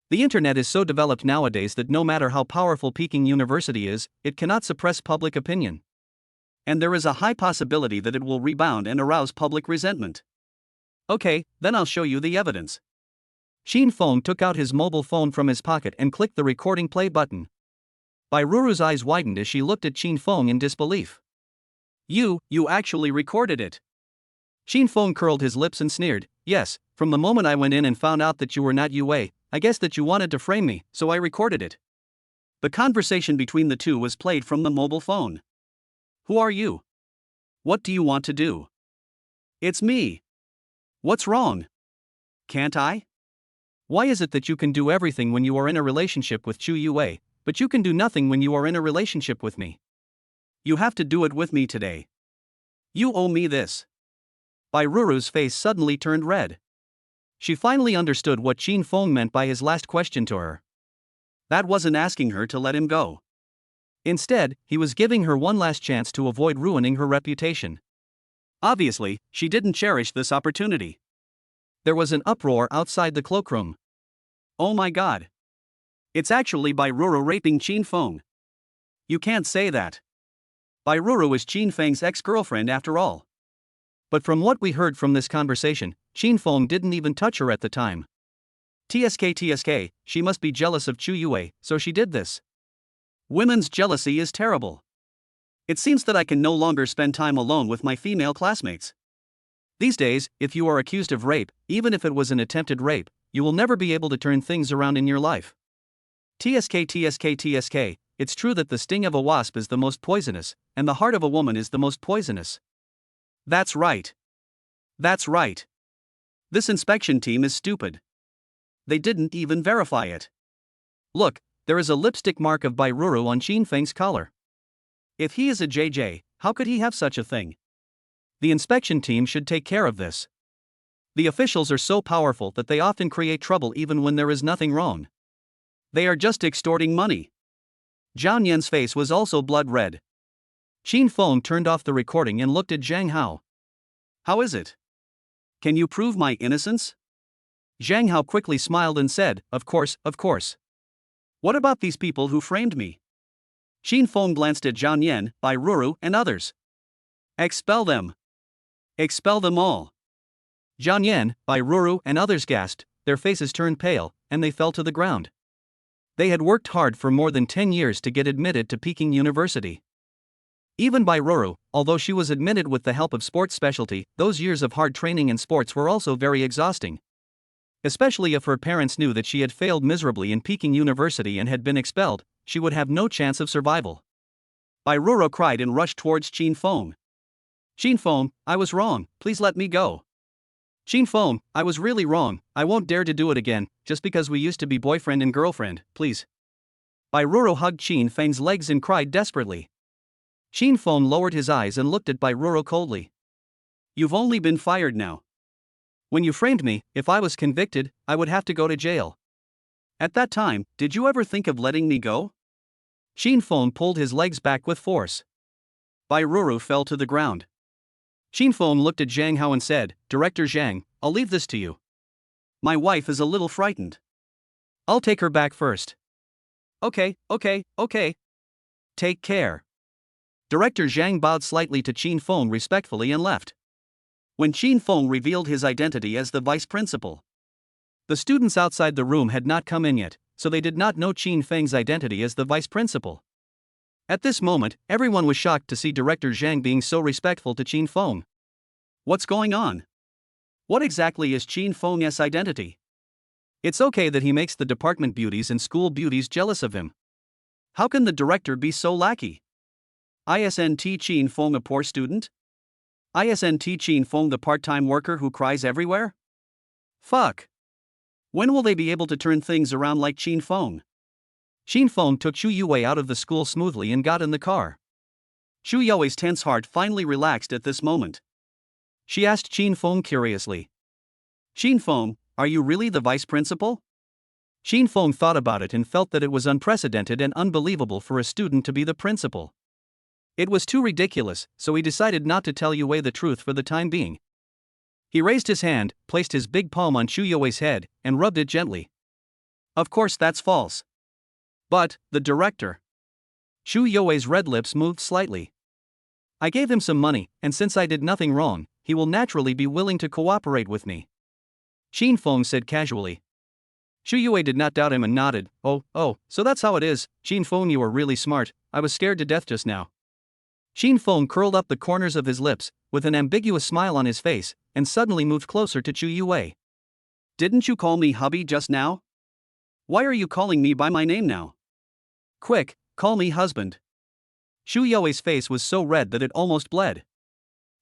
The internet is so developed nowadays that no matter how powerful Peking University is, it cannot suppress public opinion. And there is a high possibility that it will rebound and arouse public resentment. Okay, then I'll show you the evidence. Qin Feng took out his mobile phone from his pocket and clicked the recording play button. Bai Ruru's eyes widened as she looked at Qin Feng in disbelief. You actually recorded it. Qin Feng curled his lips and sneered. Yes, from the moment I went in and found out that you were not Yue, I guess that you wanted to frame me, so I recorded it. The conversation between the two was played from the mobile phone. Who are you? What do you want to do? It's me. What's wrong? Can't I? Why is it that you can do everything when you are in a relationship with Chu Yue, but you can do nothing when you are in a relationship with me? You have to do it with me today. You owe me this. Bai Ruru's face suddenly turned red. She finally understood what Qin Feng meant by his last question to her. That wasn't asking her to let him go. Instead, he was giving her one last chance to avoid ruining her reputation. Obviously, she didn't cherish this opportunity. There was an uproar outside the cloakroom. Oh my god. It's actually Bai Ruru raping Qin Feng. You can't say that. Bai Ruru is Qin Feng's ex-girlfriend after all. But from what we heard from this conversation, Qin Feng didn't even touch her at the time. TSK, she must be jealous of Chu Yue, so she did this. Women's jealousy is terrible. It seems that I can no longer spend time alone with my female classmates. These days, if you are accused of rape, even if it was an attempted rape, you will never be able to turn things around in your life. TSK, it's true that the sting of a wasp is the most poisonous, and the heart of a woman is the most poisonous. That's right. That's right. This inspection team is stupid. They didn't even verify it. Look, there is a lipstick mark of Bai Ruru on Qin Feng's collar. If he is a JJ, how could he have such a thing? The inspection team should take care of this. The officials are so powerful that they often create trouble even when there is nothing wrong. They are just extorting money. Zhang Yan's face was also blood red. Qin Feng turned off the recording and looked at Zhang Hao. How is it? Can you prove my innocence? Zhang Hao quickly smiled and said, Of course. What about these people who framed me? Qin Feng glanced at Zhang Yan, Bai Ruru, and others. Expel them. Expel them all. Zhang Yan, Bai Ruru, and others gasped, their faces turned pale, and they fell to the ground. They had worked hard for more than 10 years to get admitted to Peking University. Even Bai Ruru, although she was admitted with the help of sports specialty, those years of hard training in sports were also very exhausting. Especially if her parents knew that she had failed miserably in Peking University and had been expelled, she would have no chance of survival. Bai Ruru cried and rushed towards Qin Feng. Qin Feng, I was wrong, please let me go. Qin Feng, I was really wrong, I won't dare to do it again, just because we used to be boyfriend and girlfriend, please. Bai Ruru hugged Qin Feng's legs and cried desperately. Qin Feng lowered his eyes and looked at Bai Ruru coldly. You've only been fired now. When you framed me, if I was convicted, I would have to go to jail. At that time, did you ever think of letting me go? Qin Feng pulled his legs back with force. Bai Ruru fell to the ground. Qin Feng looked at Zhang Hao and said, Director Zhang, I'll leave this to you. My wife is a little frightened. I'll take her back first. Okay. Take care. Director Zhang bowed slightly to Qin Feng respectfully and left. When Qin Feng revealed his identity as the vice principal, the students outside the room had not come in yet, so they did not know Qin Feng's identity as the vice principal. At this moment, everyone was shocked to see Director Zhang being so respectful to Qin Feng. What's going on? What exactly is Qin Feng's identity? It's okay that he makes the department beauties and school beauties jealous of him. How can the director be so lackey? Isn't Qin Feng a poor student? Isn't Qin Feng the part-time worker who cries everywhere? Fuck. When will they be able to turn things around like Qin Feng? Qin Feng took Xu Yue out of the school smoothly and got in the car. Xu Yue's tense heart finally relaxed at this moment. She asked Qin Feng curiously. Qin Feng, are you really the vice principal? Qin Feng thought about it and felt that it was unprecedented and unbelievable for a student to be the principal. It was too ridiculous, so he decided not to tell Yue the truth for the time being. He raised his hand, placed his big palm on Xu Yue's head, and rubbed it gently. Of course that's false. But, the director. Xu Yue's red lips moved slightly. I gave him some money, and since I did nothing wrong, he will naturally be willing to cooperate with me. Qin Feng said casually. Xu Yue did not doubt him and nodded. Oh, so that's how it is. Qin Feng, you are really smart. I was scared to death just now. Qin Feng curled up the corners of his lips, with an ambiguous smile on his face, and suddenly moved closer to Xu Yue. Didn't you call me hubby just now? Why are you calling me by my name now? Quick, call me husband. Xu Yue's face was so red that it almost bled.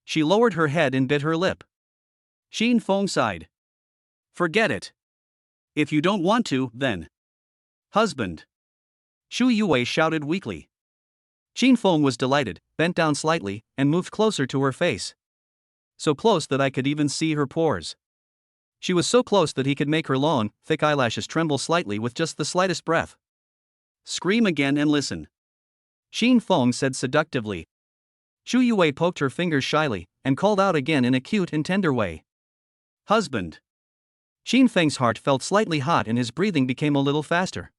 She lowered her head and bit her lip. Qin Feng sighed. Forget it. If you don't want to, then. Husband. Xu Yue shouted weakly. Qin Feng was delighted, bent down slightly, and moved closer to her face. So close that I could even see her pores. She was so close that he could make her long, thick eyelashes tremble slightly with just the slightest breath. Scream again and listen. Qin Feng said seductively. Xu Yue poked her fingers shyly, and called out again in a cute and tender way. Husband. Qin Feng's heart felt slightly hot and his breathing became a little faster.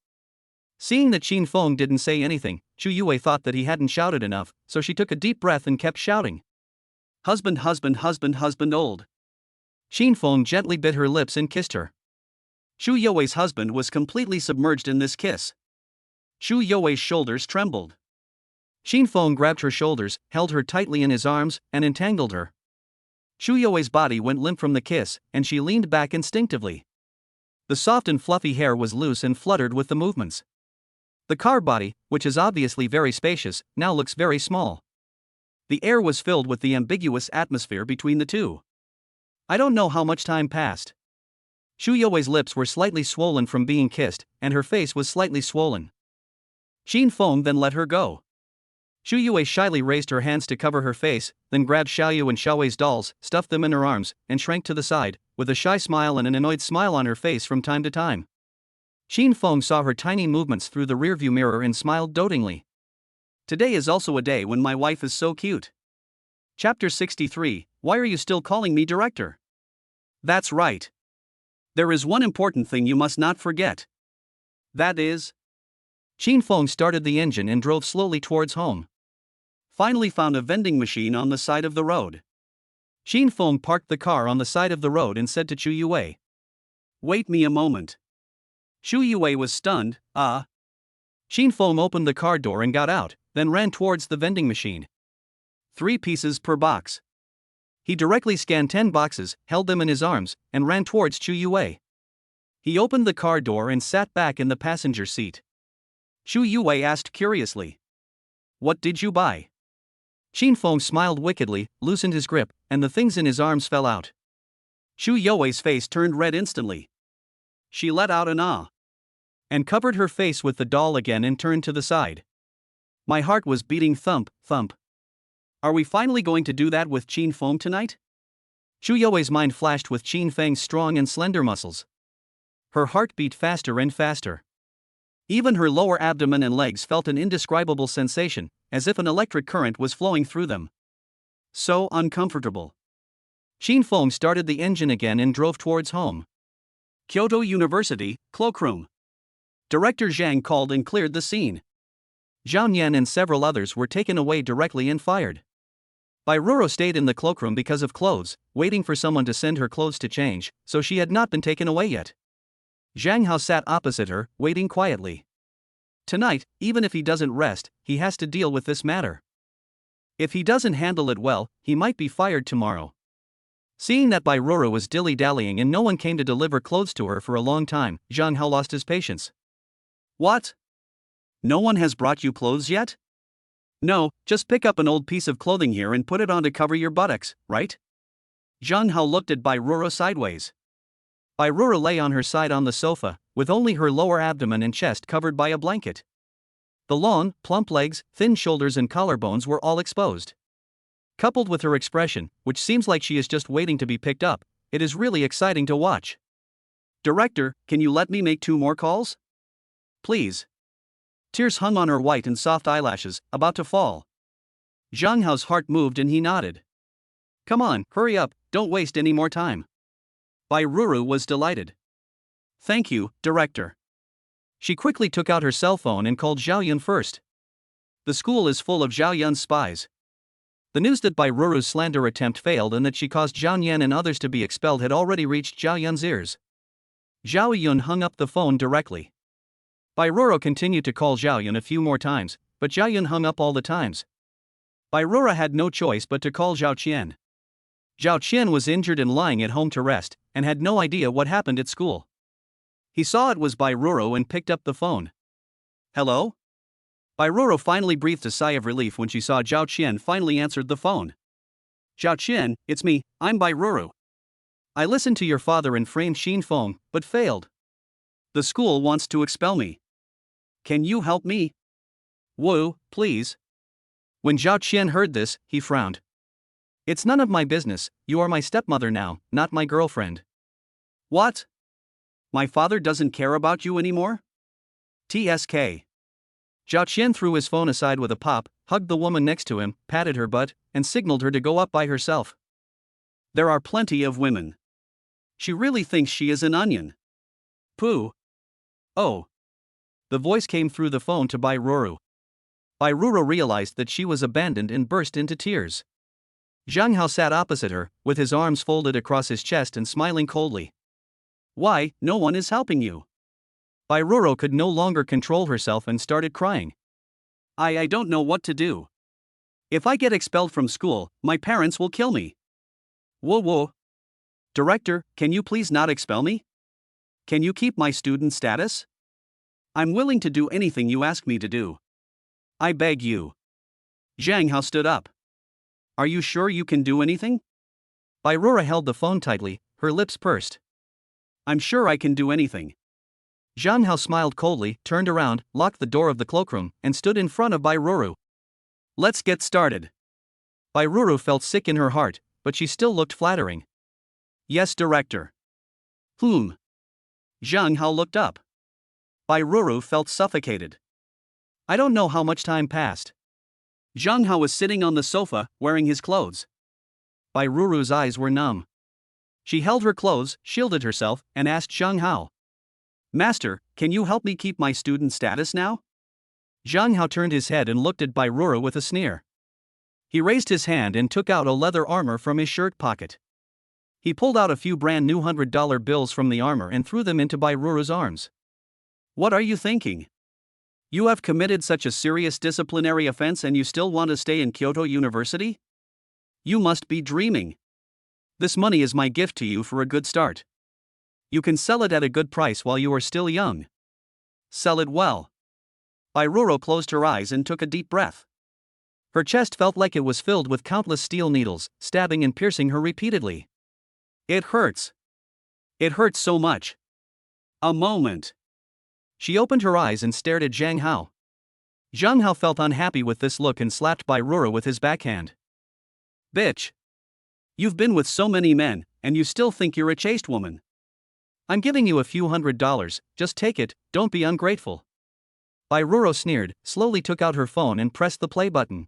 Seeing that Qin Feng didn't say anything, Xu Yue thought that he hadn't shouted enough, so she took a deep breath and kept shouting. Husband, husband, husband, husband old. Qin Feng gently bit her lips and kissed her. Xu Yue's husband was completely submerged in this kiss. Xu Yue's shoulders trembled. Qin Feng grabbed her shoulders, held her tightly in his arms, and entangled her. Xu Yue's body went limp from the kiss, and she leaned back instinctively. The soft and fluffy hair was loose and fluttered with the movements. The car body, which is obviously very spacious, now looks very small. The air was filled with the ambiguous atmosphere between the two. I don't know how much time passed. Xu Yue's lips were slightly swollen from being kissed, and her face was slightly swollen. Qin Feng then let her go. Xu Yue shyly raised her hands to cover her face, then grabbed Xiaoyu and Xiaowei's dolls, stuffed them in her arms, and shrank to the side, with a shy smile and an annoyed smile on her face from time to time. Qin Feng saw her tiny movements through the rearview mirror and smiled dotingly. Today is also a day when my wife is so cute. Chapter 63, Why are you still calling me director? That's right. There is one important thing you must not forget. That is... Qin Feng started the engine and drove slowly towards home. Finally found a vending machine on the side of the road. Qin Feng parked the car on the side of the road and said to Xu Yue. Wait me a moment. Xu Yue was stunned. Qin Feng opened the car door and got out, then ran towards the vending machine. 3 pieces per box. He directly scanned 10 boxes, held them in his arms, and ran towards Xu Yue. He opened the car door and sat back in the passenger seat. Xu Yue asked curiously. What did you buy? Qin Feng smiled wickedly, loosened his grip, and the things in his arms fell out. Xu Yue's face turned red instantly. She let out an ah. And covered her face with the doll again and turned to the side. My heart was beating thump, thump. Are we finally going to do that with Qin Feng tonight? Xu Yue's mind flashed with Qin Feng's strong and slender muscles. Her heart beat faster and faster. Even her lower abdomen and legs felt an indescribable sensation, as if an electric current was flowing through them. So uncomfortable. Qin Feng started the engine again and drove towards home. Kyoto University, cloakroom. Director Zhang called and cleared the scene. Zhao Yan and several others were taken away directly and fired. Bai Ruro stayed in the cloakroom because of clothes, waiting for someone to send her clothes to change, so she had not been taken away yet. Zhang Hao sat opposite her, waiting quietly. Tonight, even if he doesn't rest, he has to deal with this matter. If he doesn't handle it well, he might be fired tomorrow. Seeing that Bai Ruru was dilly-dallying and no one came to deliver clothes to her for a long time, Zhang Hao lost his patience. What? No one has brought you clothes yet? No, just pick up an old piece of clothing here and put it on to cover your buttocks, right? Zhang Hao looked at Bai Ruru sideways. Bai Ruru lay on her side on the sofa, with only her lower abdomen and chest covered by a blanket. The long, plump legs, thin shoulders and collarbones were all exposed. Coupled with her expression, which seems like she is just waiting to be picked up, it is really exciting to watch. Director, can you let me make 2 more calls? Please. Tears hung on her white and soft eyelashes, about to fall. Zhang Hao's heart moved and he nodded. Come on, hurry up, don't waste any more time. Bai Ruru was delighted. Thank you, Director. She quickly took out her cell phone and called Zhao Yun first. The school is full of Zhao Yun's spies. The news that Bai Ruru's slander attempt failed and that she caused Zhao Yan and others to be expelled had already reached Zhao Yun's ears. Zhao Yun hung up the phone directly. Bai Ruru continued to call Zhao Yun a few more times, but Zhao Yun hung up all the times. Bai Ruru had no choice but to call Zhao Qian. Zhao Qian was injured and lying at home to rest, and had no idea what happened at school. He saw it was Bai Ruru and picked up the phone. Hello? Bai Ruru finally breathed a sigh of relief when she saw Zhao Qian finally answered the phone. Zhao Qian, it's me, I'm Bai Ruru. I listened to your father and framed Xin Feng, but failed. The school wants to expel me. Can you help me? Wu, please. When Zhao Qian heard this, he frowned. It's none of my business, you are my stepmother now, not my girlfriend. What? My father doesn't care about you anymore? TSK. Zhao Qian threw his phone aside with a pop, hugged the woman next to him, patted her butt, and signaled her to go up by herself. There are plenty of women. She really thinks she is an onion. Pooh. Oh. The voice came through the phone to Bai Ruru. Bai Ruru realized that she was abandoned and burst into tears. Zhang Hao sat opposite her, with his arms folded across his chest and smiling coldly. Why, no one is helping you? Bai Ruru could no longer control herself and started crying. I don't know what to do. If I get expelled from school, my parents will kill me. Whoa. Director, can you please not expel me? Can you keep my student status? I'm willing to do anything you ask me to do. I beg you. Zhang Hao stood up. Are you sure you can do anything? Bai Ruru held the phone tightly, her lips pursed. I'm sure I can do anything. Zhang Hao smiled coldly, turned around, locked the door of the cloakroom, and stood in front of Bai Ruru. Let's get started. Bai Ruru felt sick in her heart, but she still looked flattering. Yes, Director. Zhang Hao looked up. Bai Ruru felt suffocated. I don't know how much time passed. Zhang Hao was sitting on the sofa, wearing his clothes. Bai Ruru's eyes were numb. She held her clothes, shielded herself, and asked Zhang Hao. Master, can you help me keep my student status now? Zhang Hao turned his head and looked at Bai Ruru with a sneer. He raised his hand and took out a leather armor from his shirt pocket. He pulled out a few brand new $100 bills from the armor and threw them into Bai Ruru's arms. What are you thinking? You have committed such a serious disciplinary offense and you still want to stay in Kyoto University? You must be dreaming. This money is my gift to you for a good start. You can sell it at a good price while you are still young. Sell it well. Bai Ruru closed her eyes and took a deep breath. Her chest felt like it was filled with countless steel needles, stabbing and piercing her repeatedly. It hurts. It hurts so much. A moment. She opened her eyes and stared at Zhang Hao. Zhang Hao felt unhappy with this look and slapped Bai Ruru with his backhand. Bitch. You've been with so many men, and you still think you're a chaste woman. I'm giving you a few $100, just take it, don't be ungrateful. Bai Ruru sneered, slowly took out her phone and pressed the play button.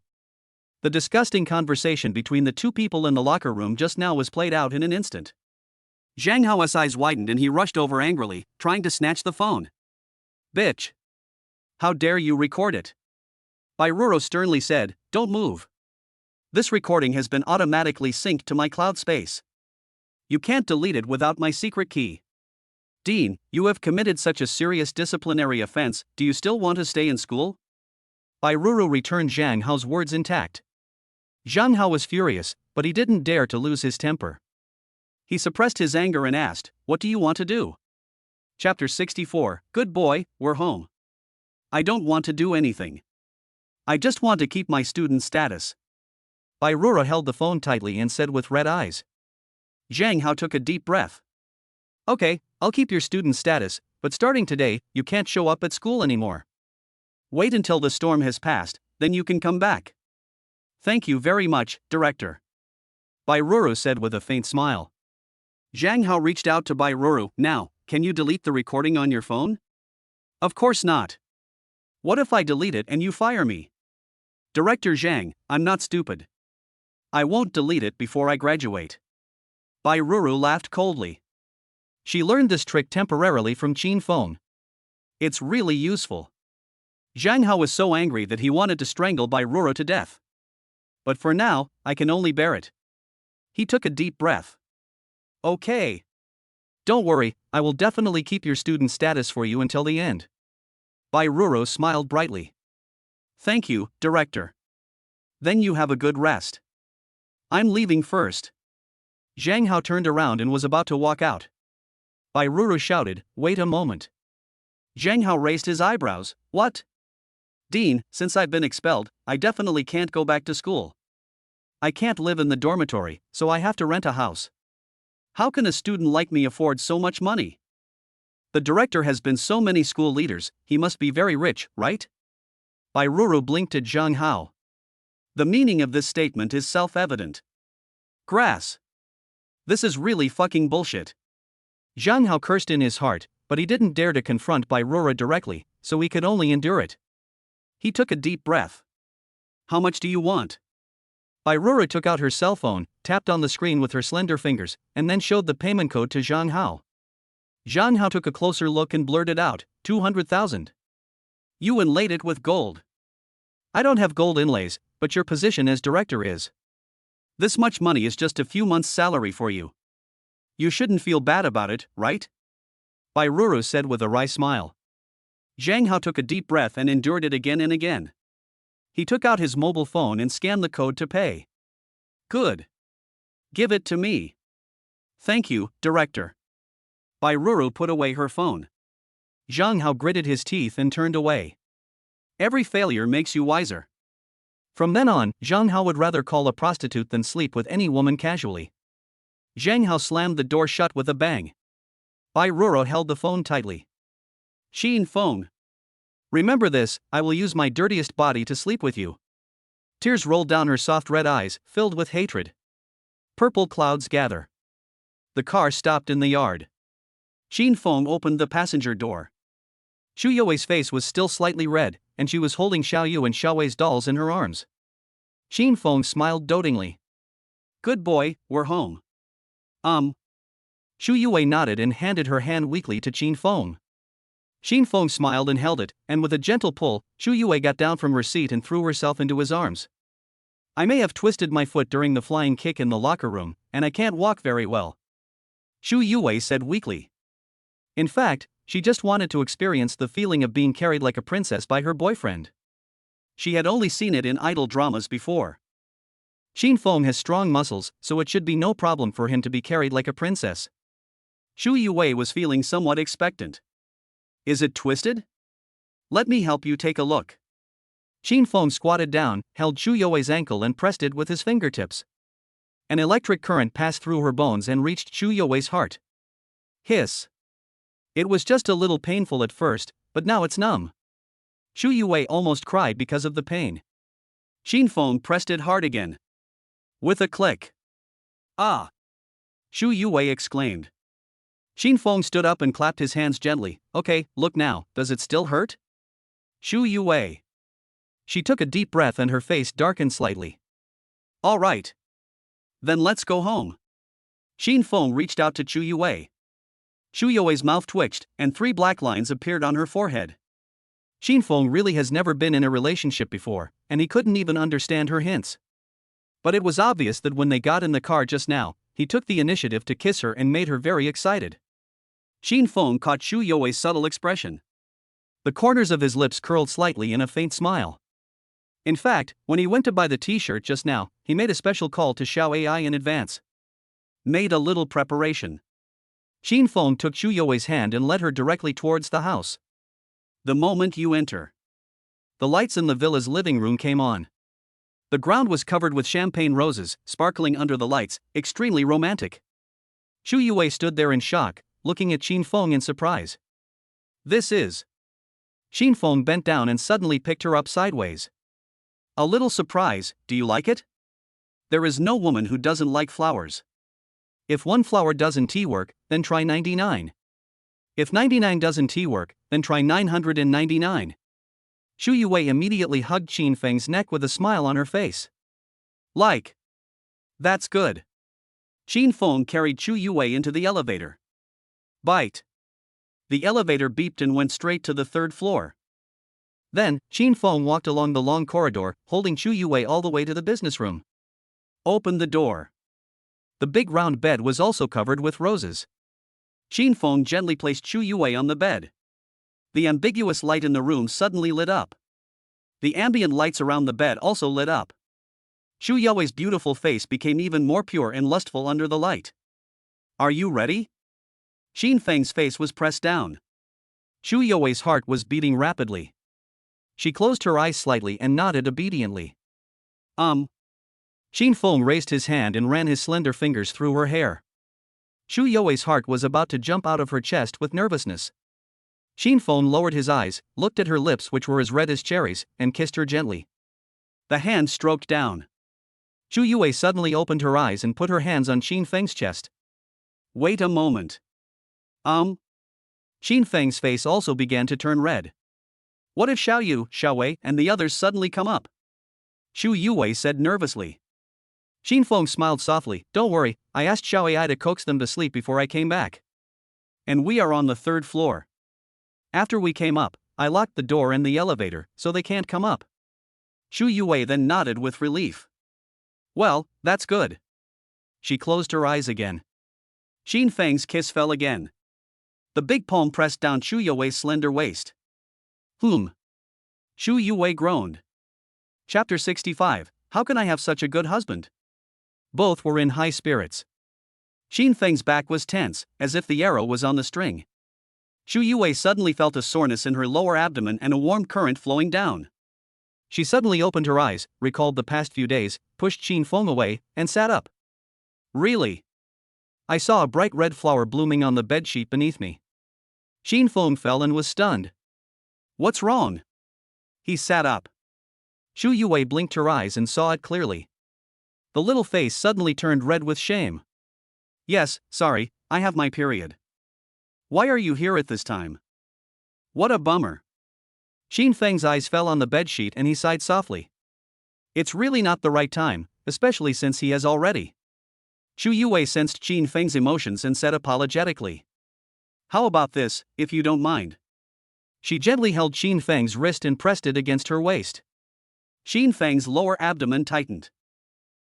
The disgusting conversation between the two people in the locker room just now was played out in an instant. Zhang Hao's eyes widened and he rushed over angrily, trying to snatch the phone. Bitch. How dare you record it? Bai Ruru sternly said, don't move. This recording has been automatically synced to my cloud space. You can't delete it without my secret key. Dean, you have committed such a serious disciplinary offense, do you still want to stay in school? Bai Ruru returned Zhang Hao's words intact. Zhang Hao was furious, but he didn't dare to lose his temper. He suppressed his anger and asked, "What do you want to do?" Chapter 64, Good boy, we're home. I don't want to do anything. I just want to keep my student status. Bai Ruru held the phone tightly and said with red eyes. Zhang Hao took a deep breath. Okay, I'll keep your student status, but starting today, you can't show up at school anymore. Wait until the storm has passed, then you can come back. Thank you very much, Director. Bai Ruru said with a faint smile. Zhang Hao reached out to Bai Ruru. Now, can you delete the recording on your phone? Of course not. What if I delete it and you fire me? Director Zhang, I'm not stupid. I won't delete it before I graduate. Bai Ruru laughed coldly. She learned this trick temporarily from Qin Feng. It's really useful. Zhang Hao was so angry that he wanted to strangle Bai Ruru to death. But for now, I can only bear it. He took a deep breath. Okay. Don't worry, I will definitely keep your student status for you until the end. Bai Ruru smiled brightly. Thank you, Director. Then you have a good rest. I'm leaving first. Zhang Hao turned around and was about to walk out. Bai Ruru shouted, "Wait a moment." Zhang Hao raised his eyebrows. What? Dean, since I've been expelled, I definitely can't go back to school. I can't live in the dormitory, so I have to rent a house. How can a student like me afford so much money? The director has been so many school leaders, he must be very rich, right? Bai Ruru blinked at Zhang Hao. The meaning of this statement is self-evident. Grass. This is really fucking bullshit. Zhang Hao cursed in his heart, but he didn't dare to confront Bai Ruru directly, so he could only endure it. He took a deep breath. How much do you want? Bai Ruru took out her cell phone, tapped on the screen with her slender fingers, and then showed the payment code to Zhang Hao. Zhang Hao took a closer look and blurted out, 200,000. You inlaid it with gold. I don't have gold inlays, but your position as director is. This much money is just a few months' salary for you. You shouldn't feel bad about it, right? Bai Ruru said with a wry smile. Zhang Hao took a deep breath and endured it again and again. He took out his mobile phone and scanned the code to pay. Good. Give it to me. Thank you, Director. Bai Ruru put away her phone. Zhang Hao gritted his teeth and turned away. Every failure makes you wiser. From then on, Zhang Hao would rather call a prostitute than sleep with any woman casually. Zhang Hao slammed the door shut with a bang. Bai Ruru held the phone tightly. Qin Feng. Remember this, I will use my dirtiest body to sleep with you. Tears rolled down her soft red eyes, filled with hatred. Purple clouds gather. The car stopped in the yard. Qin Feng opened the passenger door. Xu Youwei's face was still slightly red, and she was holding Xiao Yu and Xiaowei's dolls in her arms. Qin Feng smiled dotingly. Good boy, we're home. Xu Youwei nodded and handed her hand weakly to Qin Feng. Qin Feng smiled and held it, and with a gentle pull, Xu Youwei got down from her seat and threw herself into his arms. I may have twisted my foot during the flying kick in the locker room, and I can't walk very well. Xu Youwei said weakly. In fact, she just wanted to experience the feeling of being carried like a princess by her boyfriend. She had only seen it in idol dramas before. Qin Feng has strong muscles, so it should be no problem for him to be carried like a princess. Xu Youwei was feeling somewhat expectant. Is it twisted? Let me help you take a look. Qin Feng squatted down, held Xu Youwei's ankle and pressed it with his fingertips. An electric current passed through her bones and reached Xu Youwei's heart. Hiss. It was just a little painful at first, but now it's numb. Xu Youwei almost cried because of the pain. Qin Feng pressed it hard again. With a click. Ah! Xu Youwei exclaimed. Qin Feng stood up and clapped his hands gently. Okay, look now, does it still hurt? Xu Youwei. She took a deep breath and her face darkened slightly. All right. Then let's go home. Qin Feng reached out to Xu Youwei. Xu Youwei's mouth twitched, and 3 black lines appeared on her forehead. Qin Feng really has never been in a relationship before, and he couldn't even understand her hints. But it was obvious that when they got in the car just now, he took the initiative to kiss her and made her very excited. Xin Feng caught Xu Youwei's subtle expression. The corners of his lips curled slightly in a faint smile. In fact, when he went to buy the t-shirt just now, he made a special call to Xiao AI in advance. Made a little preparation. Xin Feng took Xu Youwei's hand and led her directly towards the house. The moment you enter, the lights in the villa's living room came on. The ground was covered with champagne roses, sparkling under the lights, extremely romantic. Xu Youwei stood there in shock, looking at Xin Feng in surprise. This is. Xin Feng bent down and suddenly picked her up sideways. A little surprise, do you like it? There is no woman who doesn't like flowers. If one flower doesn't work, then try 99. If 99 doesn't work, then try 999. Xu Youwei immediately hugged Xin Feng's neck with a smile on her face. Like. That's good. Xin Feng carried Xu Youwei into the elevator. Bite. The elevator beeped and went straight to the third floor. Then, Xin Feng walked along the long corridor, holding Xu Youwei all the way to the business room. Open the door. The big round bed was also covered with roses. Xin Feng gently placed Xu Youwei on the bed. The ambiguous light in the room suddenly lit up. The ambient lights around the bed also lit up. Xu Youwei's beautiful face became even more pure and lustful under the light. Are you ready? Xin Feng's face was pressed down. Xu Youwei's heart was beating rapidly. She closed her eyes slightly and nodded obediently. Xin Feng raised his hand and ran his slender fingers through her hair. Xu Youwei's heart was about to jump out of her chest with nervousness. Xin Feng lowered his eyes, looked at her lips which were as red as cherries, and kissed her gently. The hand stroked down. Xu Youwei suddenly opened her eyes and put her hands on Xin Feng's chest. Wait a moment. Xin Feng's face also began to turn red. What if Xiao Wei, and the others suddenly come up? Xu Youwei said nervously. Xin Feng smiled softly. Don't worry, I asked Xiao AI to coax them to sleep before I came back. And we are on the third floor. After we came up, I locked the door and the elevator, so they can't come up. Xu Youwei then nodded with relief. Well, that's good. She closed her eyes again. Xin Feng's kiss fell again. The big palm pressed down Xu Youwei's slender waist. Xu Youwei groaned. Chapter 65, How can I have such a good husband? Both were in high spirits. Xin Feng's back was tense, as if the arrow was on the string. Xu Youwei suddenly felt a soreness in her lower abdomen and a warm current flowing down. She suddenly opened her eyes, recalled the past few days, pushed Xin Feng away, and sat up. Really? I saw a bright red flower blooming on the bedsheet beneath me. Xin Feng fell and was stunned. What's wrong? He sat up. Xu Youwei blinked her eyes and saw it clearly. The little face suddenly turned red with shame. Yes, sorry, I have my period. Why are you here at this time? What a bummer. Xin Feng's eyes fell on the bedsheet and he sighed softly. It's really not the right time, especially since he has already. Xu Youwei sensed Xin Feng's emotions and said apologetically. How about this, if you don't mind? She gently held Xin Feng's wrist and pressed it against her waist. Xin Feng's lower abdomen tightened.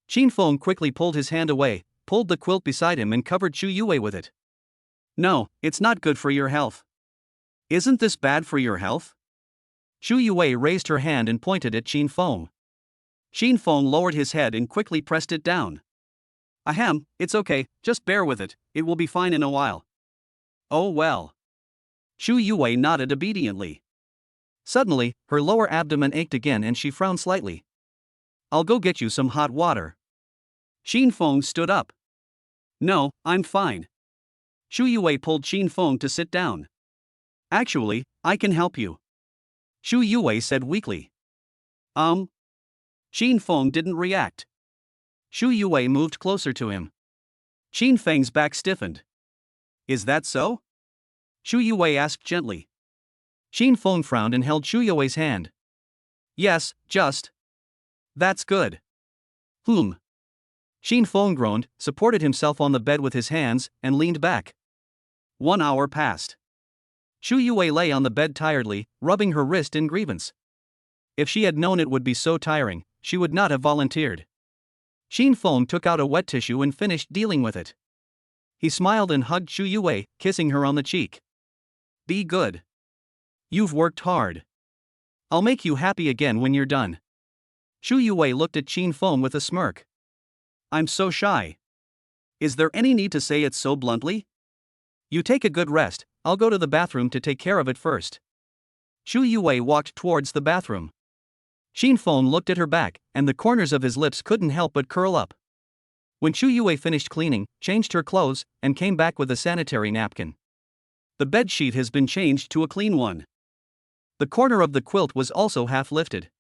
Xin Feng quickly pulled his hand away, pulled the quilt beside him and covered Xu Youwei with it. No, it's not good for your health. Isn't this bad for your health? Xu Youwei raised her hand and pointed at Xin Feng. Xin Feng lowered his head and quickly pressed it down. Ahem, it's okay, just bear with it, it will be fine in a while. Oh well. Xu Youwei nodded obediently. Suddenly, her lower abdomen ached again and she frowned slightly. I'll go get you some hot water. Xin Feng stood up. No, I'm fine. Xu Youwei pulled Xin Feng to sit down. Actually, I can help you. Xu Youwei said weakly. Xin Feng didn't react. Xu Youwei moved closer to him. Xin Feng's back stiffened. Is that so? Xu Youwei asked gently. Xin Feng frowned and held Xu Youwei's hand. Yes, just. That's good. Xin Feng groaned, supported himself on the bed with his hands, and leaned back. 1 hour passed. Xu Youwei lay on the bed tiredly, rubbing her wrist in grievance. If she had known it would be so tiring, she would not have volunteered. Xin Feng took out a wet tissue and finished dealing with it. He smiled and hugged Shu Yue, kissing her on the cheek. Be good. You've worked hard. I'll make you happy again when you're done. Shu Yue looked at Qin Feng with a smirk. I'm so shy. Is there any need to say it so bluntly? You take a good rest, I'll go to the bathroom to take care of it first. Shu Yue walked towards the bathroom. Qin Feng looked at her back, and the corners of his lips couldn't help but curl up. When Shu Yue finished cleaning, changed her clothes, and came back with a sanitary napkin. The bed sheet has been changed to a clean one. The corner of the quilt was also half lifted.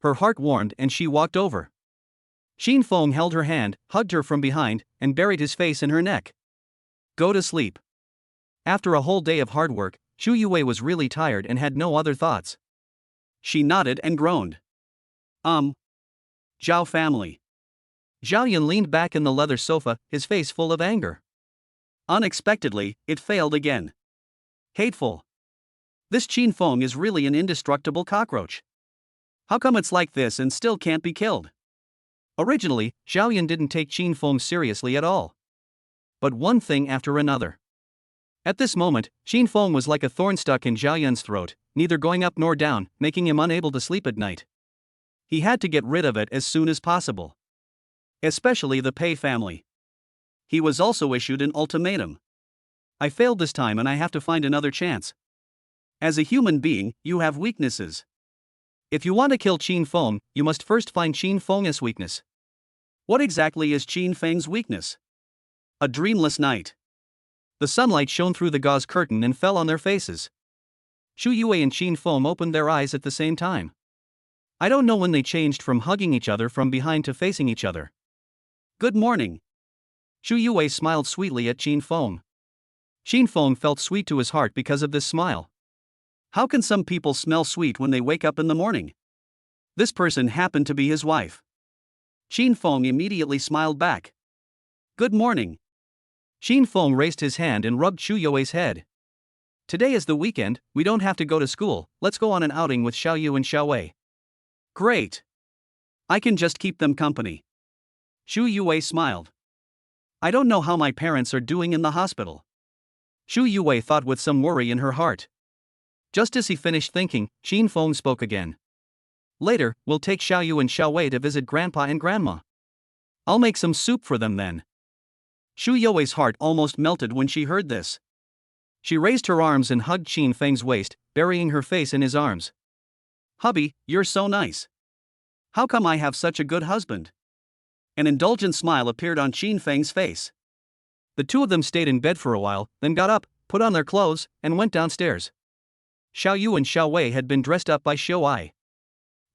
Her heart warmed and she walked over. Qin Feng held her hand, hugged her from behind, and buried his face in her neck. Go to sleep. After a whole day of hard work, Shu Yue was really tired and had no other thoughts. She nodded and groaned. Zhao family. Zhao Yun leaned back in the leather sofa, his face full of anger. Unexpectedly, it failed again. Hateful. This Qin Feng is really an indestructible cockroach. How come it's like this and still can't be killed? Originally, Zhao Yun didn't take Qin Feng seriously at all. But one thing after another. At this moment, Qin Feng was like a thorn stuck in Zhao Yun's throat, neither going up nor down, making him unable to sleep at night. He had to get rid of it as soon as possible. Especially the Pei family. He was also issued an ultimatum. I failed this time and I have to find another chance. As a human being, you have weaknesses. If you want to kill Qin Feng, you must first find Qin Feng's weakness. What exactly is Qin Feng's weakness? A dreamless night. The sunlight shone through the gauze curtain and fell on their faces. Shu Yue and Qin Feng opened their eyes at the same time. I don't know when they changed from hugging each other from behind to facing each other. Good morning. Shu Yue smiled sweetly at Qin Feng. Qin Feng felt sweet to his heart because of this smile. How can some people smell sweet when they wake up in the morning? This person happened to be his wife. Qin Feng immediately smiled back. Good morning. Qin Feng raised his hand and rubbed Shu Yue's head. Today is the weekend, we don't have to go to school, let's go on an outing with Xiao Yu and Xiao Wei. Great. I can just keep them company. Shu Yue smiled. I don't know how my parents are doing in the hospital. Shu Yue thought with some worry in her heart. Just as he finished thinking, Qin Feng spoke again. Later, we'll take Xiao Yu and Xiao Wei to visit Grandpa and Grandma. I'll make some soup for them then. Shu Yue's heart almost melted when she heard this. She raised her arms and hugged Qin Feng's waist, burying her face in his arms. Hubby, you're so nice. How come I have such a good husband? An indulgent smile appeared on Qin Feng's face. The two of them stayed in bed for a while, then got up, put on their clothes, and went downstairs. Xiao Yu and Xiao Wei had been dressed up by Xiao Ai.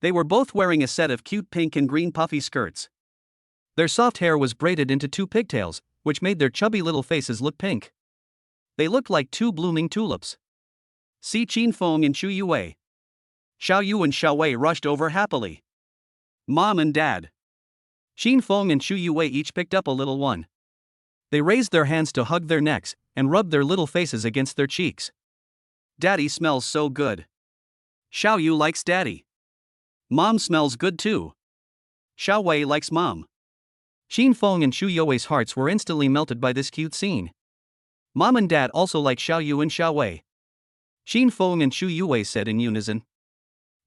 They were both wearing a set of cute pink and green puffy skirts. Their soft hair was braided into two pigtails, which made their chubby little faces look pink. They looked like two blooming tulips. See Qin Feng and Shu Yue. Xiao Yu and Xiao Wei rushed over happily. Mom and Dad. Qin Feng and Shu Yue each picked up a little one. They raised their hands to hug their necks, and rubbed their little faces against their cheeks. Daddy smells so good. Xiao Yu likes Daddy. Mom smells good too. Xiao Wei likes Mom. Qin Feng and Shu Yue's hearts were instantly melted by this cute scene. Mom and Dad also like Xiao Yu and Xiao Wei. Qin Feng and Shu Yue said in unison.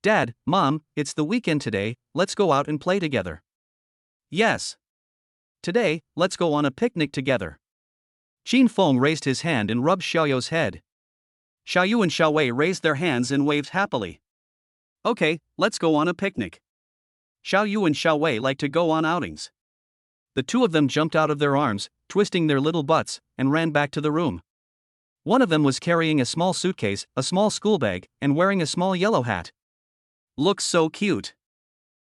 Dad, Mom, it's the weekend today, let's go out and play together. Yes. Today, let's go on a picnic together. Qin Feng raised his hand and rubbed Xiao Yu's head. Xiao Yu and Xiao Wei raised their hands and waved happily. Okay, let's go on a picnic. Xiao Yu and Xiao Wei like to go on outings. The two of them jumped out of their arms, twisting their little butts, and ran back to the room. One of them was carrying a small suitcase, a small school bag, and wearing a small yellow hat. Looks so cute.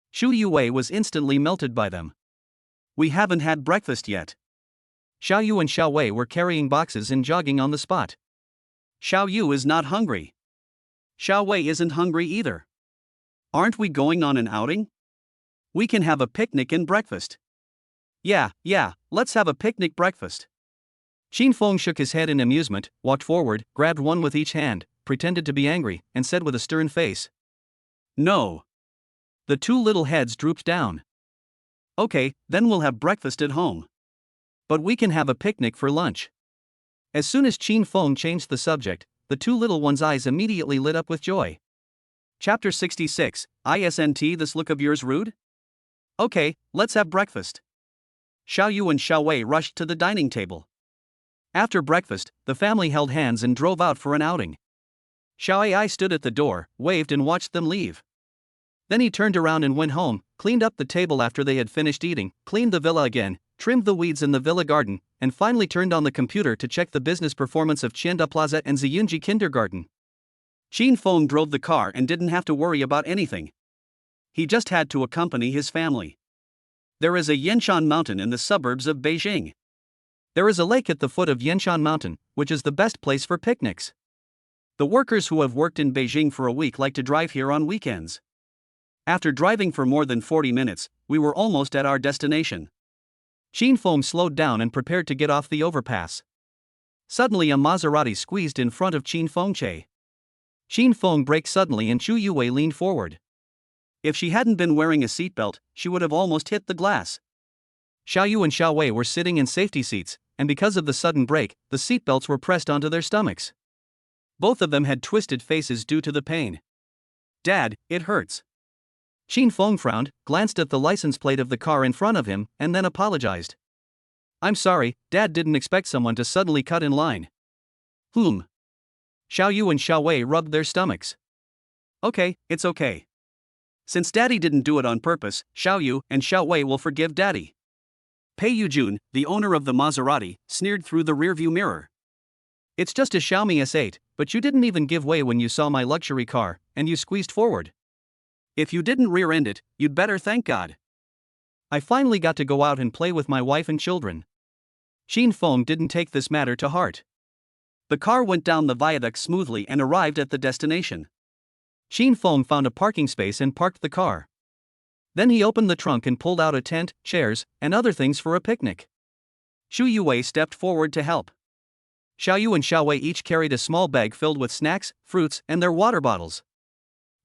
Shu Yue was instantly melted by them. We haven't had breakfast yet. Xiao Yu and Xiao Wei were carrying boxes and jogging on the spot. Xiao Yu is not hungry. Xiao Wei isn't hungry either. Aren't we going on an outing? We can have a picnic and breakfast. Yeah, let's have a picnic breakfast. Qin Feng shook his head in amusement, walked forward, grabbed one with each hand, pretended to be angry, and said with a stern face. No. The two little heads drooped down. Okay, then we'll have breakfast at home. But we can have a picnic for lunch. As soon as Qin Feng changed the subject, the two little ones' eyes immediately lit up with joy. Chapter 66, Isn't this look of yours rude? Okay, let's have breakfast. Xiao Yu and Xiao Wei rushed to the dining table. After breakfast, the family held hands and drove out for an outing. Xiao Ai stood at the door, waved and watched them leave. Then he turned around and went home, cleaned up the table after they had finished eating, cleaned the villa again, trimmed the weeds in the villa garden, and finally turned on the computer to check the business performance of Qianda Plaza and Ziyunji Kindergarten. Qin Feng drove the car and didn't have to worry about anything. He just had to accompany his family. There is a Yanshan mountain in the suburbs of Beijing. There is a lake at the foot of Yanshan mountain, which is the best place for picnics. The workers who have worked in Beijing for a week like to drive here on weekends. After driving for more than 40 minutes, we were almost at our destination. Qin Feng slowed down and prepared to get off the overpass. Suddenly a Maserati squeezed in front of Qin Fengche. Qin Feng braked suddenly and Chu Yue leaned forward. If she hadn't been wearing a seatbelt, she would have almost hit the glass. Xiao Yu and Xiao Wei were sitting in safety seats, and because of the sudden brake, the seatbelts were pressed onto their stomachs. Both of them had twisted faces due to the pain. Dad, it hurts. Qin Feng frowned, glanced at the license plate of the car in front of him, and then apologized. I'm sorry, Dad didn't expect someone to suddenly cut in line. Xiao Yu and Xiao Wei rubbed their stomachs. Okay, it's okay. Since Daddy didn't do it on purpose, Xiao Yu and Xiao Wei will forgive Daddy. Pei Yujun, the owner of the Maserati, sneered through the rearview mirror. It's just a Xiaomi S8, but you didn't even give way when you saw my luxury car, and you squeezed forward. If you didn't rear-end it, you'd better thank God. I finally got to go out and play with my wife and children. Qin Feng didn't take this matter to heart. The car went down the viaduct smoothly and arrived at the destination. Qin Feng found a parking space and parked the car. Then he opened the trunk and pulled out a tent, chairs, and other things for a picnic. Xu Yue stepped forward to help. Xiao Yu and Xiao Wei each carried a small bag filled with snacks, fruits, and their water bottles.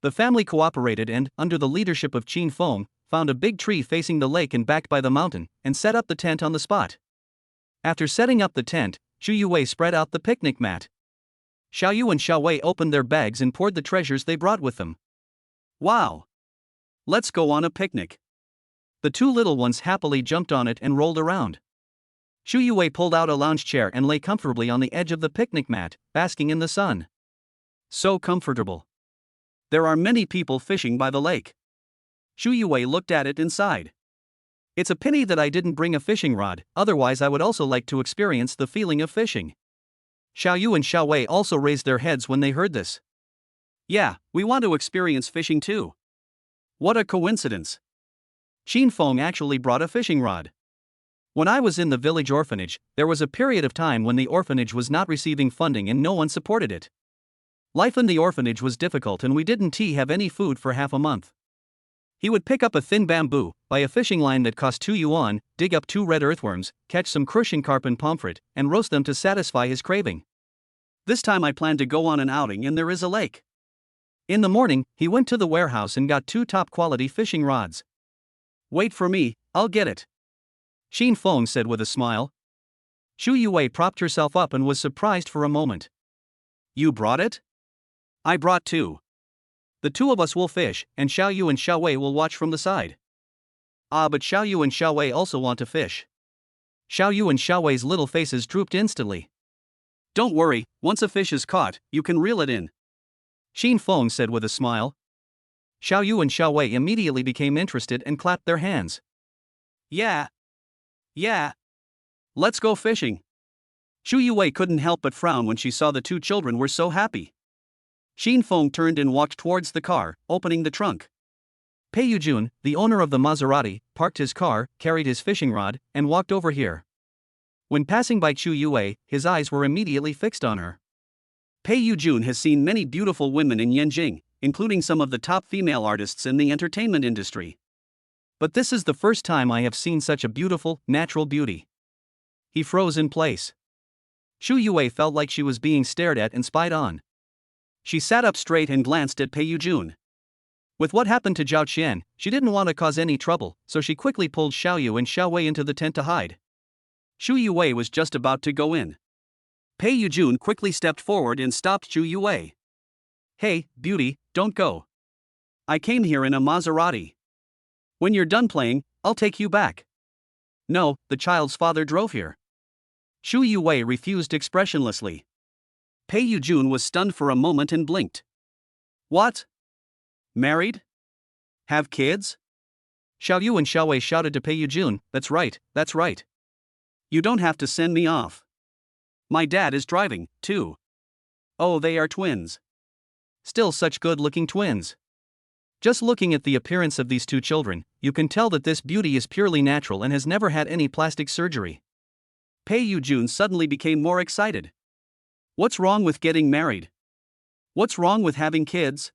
The family cooperated and, under the leadership of Qin Feng, found a big tree facing the lake and backed by the mountain, and set up the tent on the spot. After setting up the tent, Xu Yue spread out the picnic mat. Xiao Yu and Xiao Wei opened their bags and poured the treasures they brought with them. Wow! Let's go on a picnic. The two little ones happily jumped on it and rolled around. Xu Yue pulled out a lounge chair and lay comfortably on the edge of the picnic mat, basking in the sun. So comfortable. There are many people fishing by the lake. Xu Yue looked at it and sighed. It's a pity that I didn't bring a fishing rod, otherwise I would also like to experience the feeling of fishing. Xiao Yu and Xiao Wei also raised their heads when they heard this. Yeah, we want to experience fishing too. What a coincidence. Qin Feng actually brought a fishing rod. When I was in the village orphanage, there was a period of time when the orphanage was not receiving funding and no one supported it. Life in the orphanage was difficult and we didn't have any food for half a month. He would pick up a thin bamboo, buy a fishing line that cost 2 yuan, dig up 2 red earthworms, catch some crushing carp and pomfret, and roast them to satisfy his craving. This time I planned to go on an outing and there is a lake. In the morning, he went to the warehouse and got 2 top-quality fishing rods. Wait for me, I'll get it. Qin Feng said with a smile. Xu Yue propped herself up and was surprised for a moment. You brought it? I brought 2. The 2 of us will fish, and Xiao Yu and Xiao Wei will watch from the side. But Xiao Yu and Xiao Wei also want to fish. Xiao Yu and Xiao Wei's little faces drooped instantly. Don't worry, once a fish is caught, you can reel it in. Qin Feng said with a smile. Xiao Yu and Xiao Wei immediately became interested and clapped their hands. Yeah. Let's go fishing. Xu Yue couldn't help but frown when she saw the 2 children were so happy. Qin Feng turned and walked towards the car, opening the trunk. Pei Yujun, the owner of the Maserati, parked his car, carried his fishing rod, and walked over here. When passing by Xu Yue, his eyes were immediately fixed on her. Pei Yujun has seen many beautiful women in Yanjing, including some of the top female artists in the entertainment industry. But this is the first time I have seen such a beautiful, natural beauty. He froze in place. Xu Yue felt like she was being stared at and spied on. She sat up straight and glanced at Pei Yujun. With what happened to Zhao Qian, she didn't want to cause any trouble, so she quickly pulled Xiao Yu and Xiao Wei into the tent to hide. Shu Yue was just about to go in. Pei Yujun quickly stepped forward and stopped Shu Yue. Hey, beauty, don't go. I came here in a Maserati. When you're done playing, I'll take you back. No, the child's father drove here. Shu Yue refused expressionlessly. Pei Yujun was stunned for a moment and blinked. What? Married? Have kids? Xiao Yu and Xiao Wei shouted to Pei Yujun, that's right, that's right. You don't have to send me off. My dad is driving, too. Oh, they are twins. Still such good-looking twins. Just looking at the appearance of these two children, you can tell that this beauty is purely natural and has never had any plastic surgery. Pei Yujun suddenly became more excited. What's wrong with getting married? What's wrong with having kids?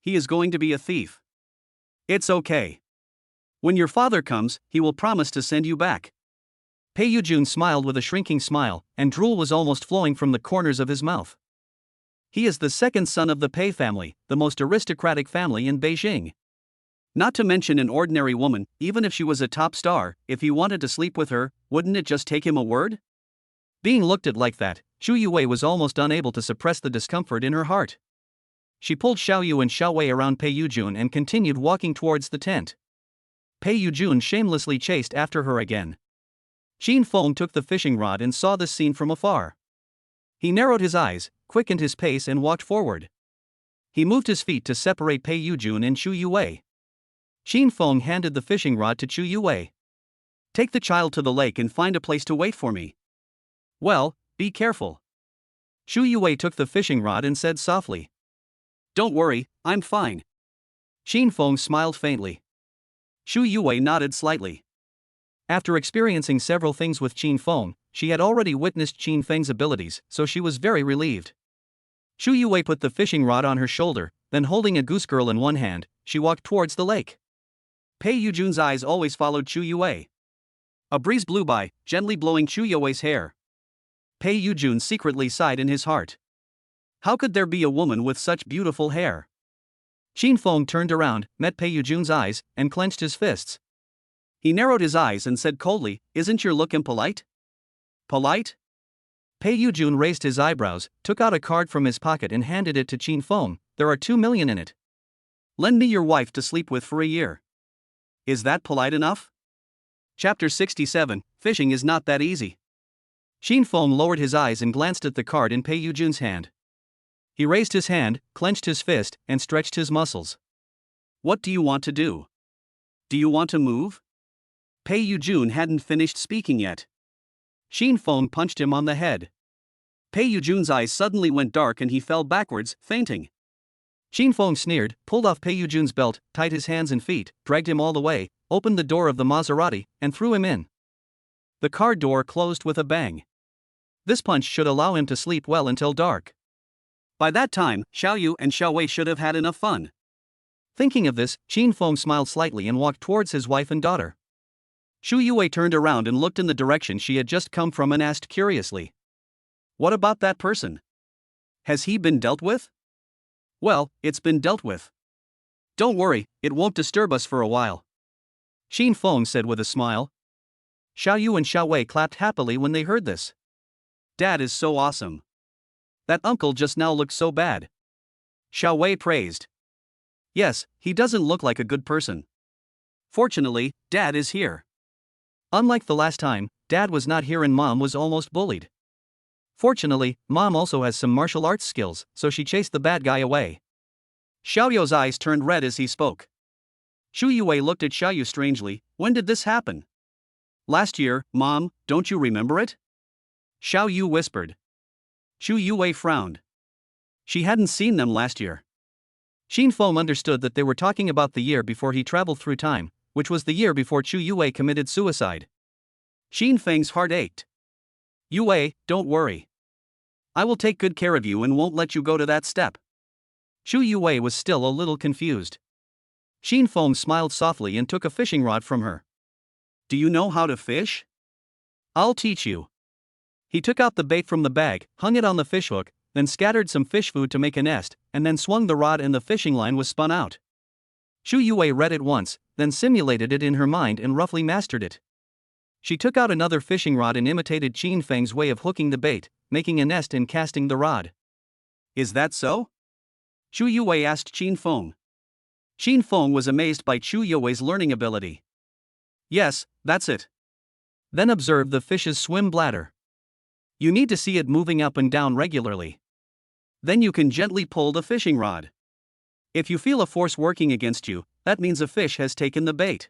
He is going to be a thief. It's okay. When your father comes, he will promise to send you back. Pei Yujun smiled with a shrinking smile, and drool was almost flowing from the corners of his mouth. He is the second son of the Pei family, the most aristocratic family in Beijing. Not to mention an ordinary woman, even if she was a top star, if he wanted to sleep with her, wouldn't it just take him a word? Being looked at like that, Shu Yue was almost unable to suppress the discomfort in her heart. She pulled Xiao Yu and Xiao Wei around Pei Yujun and continued walking towards the tent. Pei Yujun shamelessly chased after her again. Qin Feng took the fishing rod and saw this scene from afar. He narrowed his eyes, quickened his pace and walked forward. He moved his feet to separate Pei Yujun and Shu Yue. Qin Feng handed the fishing rod to Shu Yue. Take the child to the lake and find a place to wait for me. Well, be careful. Shu Yue took the fishing rod and said softly. Don't worry, I'm fine. Qin Feng smiled faintly. Shu Yue nodded slightly. After experiencing several things with Qin Feng, she had already witnessed Qin Feng's abilities, so she was very relieved. Shu Yue put the fishing rod on her shoulder, then holding a goose girl in one hand, she walked towards the lake. Pei Yujun's eyes always followed Shu Yue. A breeze blew by, gently blowing Shu Yue's hair. Pei Yujun secretly sighed in his heart. How could there be a woman with such beautiful hair? Qin Feng turned around, met Pei Yujun's eyes, and clenched his fists. He narrowed his eyes and said coldly, Isn't your look impolite? Polite? Pei Yujun raised his eyebrows, took out a card from his pocket and handed it to Qin Feng. There are 2 million in it. Lend me your wife to sleep with for a year. Is that polite enough? Chapter 67, Fishing is not that easy. Qin Feng lowered his eyes and glanced at the card in Pei Yujun's hand. He raised his hand, clenched his fist, and stretched his muscles. What do you want to do? Do you want to move? Pei Yujun hadn't finished speaking yet. Qin Feng punched him on the head. Pei Yujun's eyes suddenly went dark and he fell backwards, fainting. Qin Feng sneered, pulled off Pei Yujun's belt, tied his hands and feet, dragged him all the way, opened the door of the Maserati, and threw him in. The car door closed with a bang. This punch should allow him to sleep well until dark. By that time, Xiao Yu and Xiao Wei should have had enough fun. Thinking of this, Qin Feng smiled slightly and walked towards his wife and daughter. Shu Yue turned around and looked in the direction she had just come from and asked curiously. What about that person? Has he been dealt with? Well, it's been dealt with. Don't worry, it won't disturb us for a while. Qin Feng said with a smile. Xiao Yu and Xiao Wei clapped happily when they heard this. Dad is so awesome. That uncle just now looked so bad. Xiao Wei praised. Yes, he doesn't look like a good person. Fortunately, Dad is here. Unlike the last time, Dad was not here and Mom was almost bullied. Fortunately, Mom also has some martial arts skills, so she chased the bad guy away. Xiao Yu's eyes turned red as he spoke. Shu Yue looked at Xiao Yu strangely. When did this happen? Last year, Mom, don't you remember it? Xiao Yu whispered. Shu Yue frowned. She hadn't seen them last year. Qin Feng understood that they were talking about the year before he traveled through time, which was the year before Shu Yue committed suicide. Qin Feng's heart ached. Yue, don't worry. I will take good care of you and won't let you go to that step. Shu Yue was still a little confused. Qin Feng smiled softly and took a fishing rod from her. Do you know how to fish? I'll teach you. He took out the bait from the bag, hung it on the fishhook, then scattered some fish food to make a nest, and then swung the rod and the fishing line was spun out. Shu Yue read it once, then simulated it in her mind and roughly mastered it. She took out another fishing rod and imitated Qin Feng's way of hooking the bait, making a nest and casting the rod. Is that so? Chu Yue asked Qin Feng. Qin Feng was amazed by Chu Yue's learning ability. Yes, that's it. Then observe the fish's swim bladder. You need to see it moving up and down regularly. Then you can gently pull the fishing rod. If you feel a force working against you, that means a fish has taken the bait.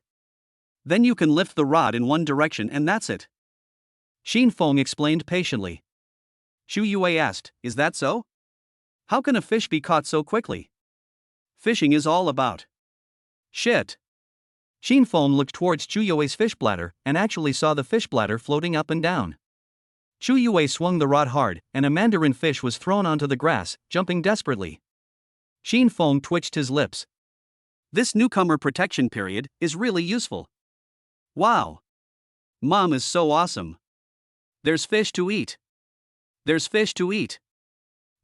Then you can lift the rod in one direction and that's it. Qin Feng explained patiently. Chu Yue asked, is that so? How can a fish be caught so quickly? Fishing is all about shit. Qin Feng looked towards Chu Yue's fish bladder and actually saw the fish bladder floating up and down. Chu Yue swung the rod hard, and a mandarin fish was thrown onto the grass, jumping desperately. Qin Feng twitched his lips. This newcomer protection period is really useful. Wow! Mom is so awesome. There's fish to eat. There's fish to eat.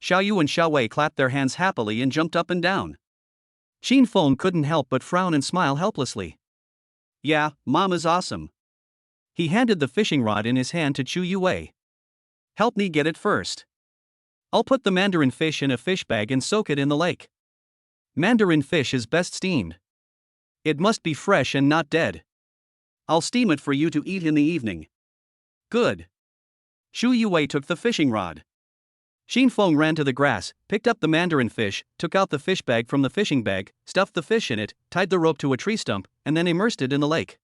Xiaoyu and Xiaowei clapped their hands happily and jumped up and down. Qin Feng couldn't help but frown and smile helplessly. Yeah, Mom is awesome. He handed the fishing rod in his hand to Chu Yue. Help me get it first. I'll put the mandarin fish in a fish bag and soak it in the lake. Mandarin fish is best steamed. It must be fresh and not dead. I'll steam it for you to eat in the evening. Good. Chu Yue took the fishing rod. Qin Feng ran to the grass, picked up the mandarin fish, took out the fish bag from the fishing bag, stuffed the fish in it, tied the rope to a tree stump, and then immersed it in the lake.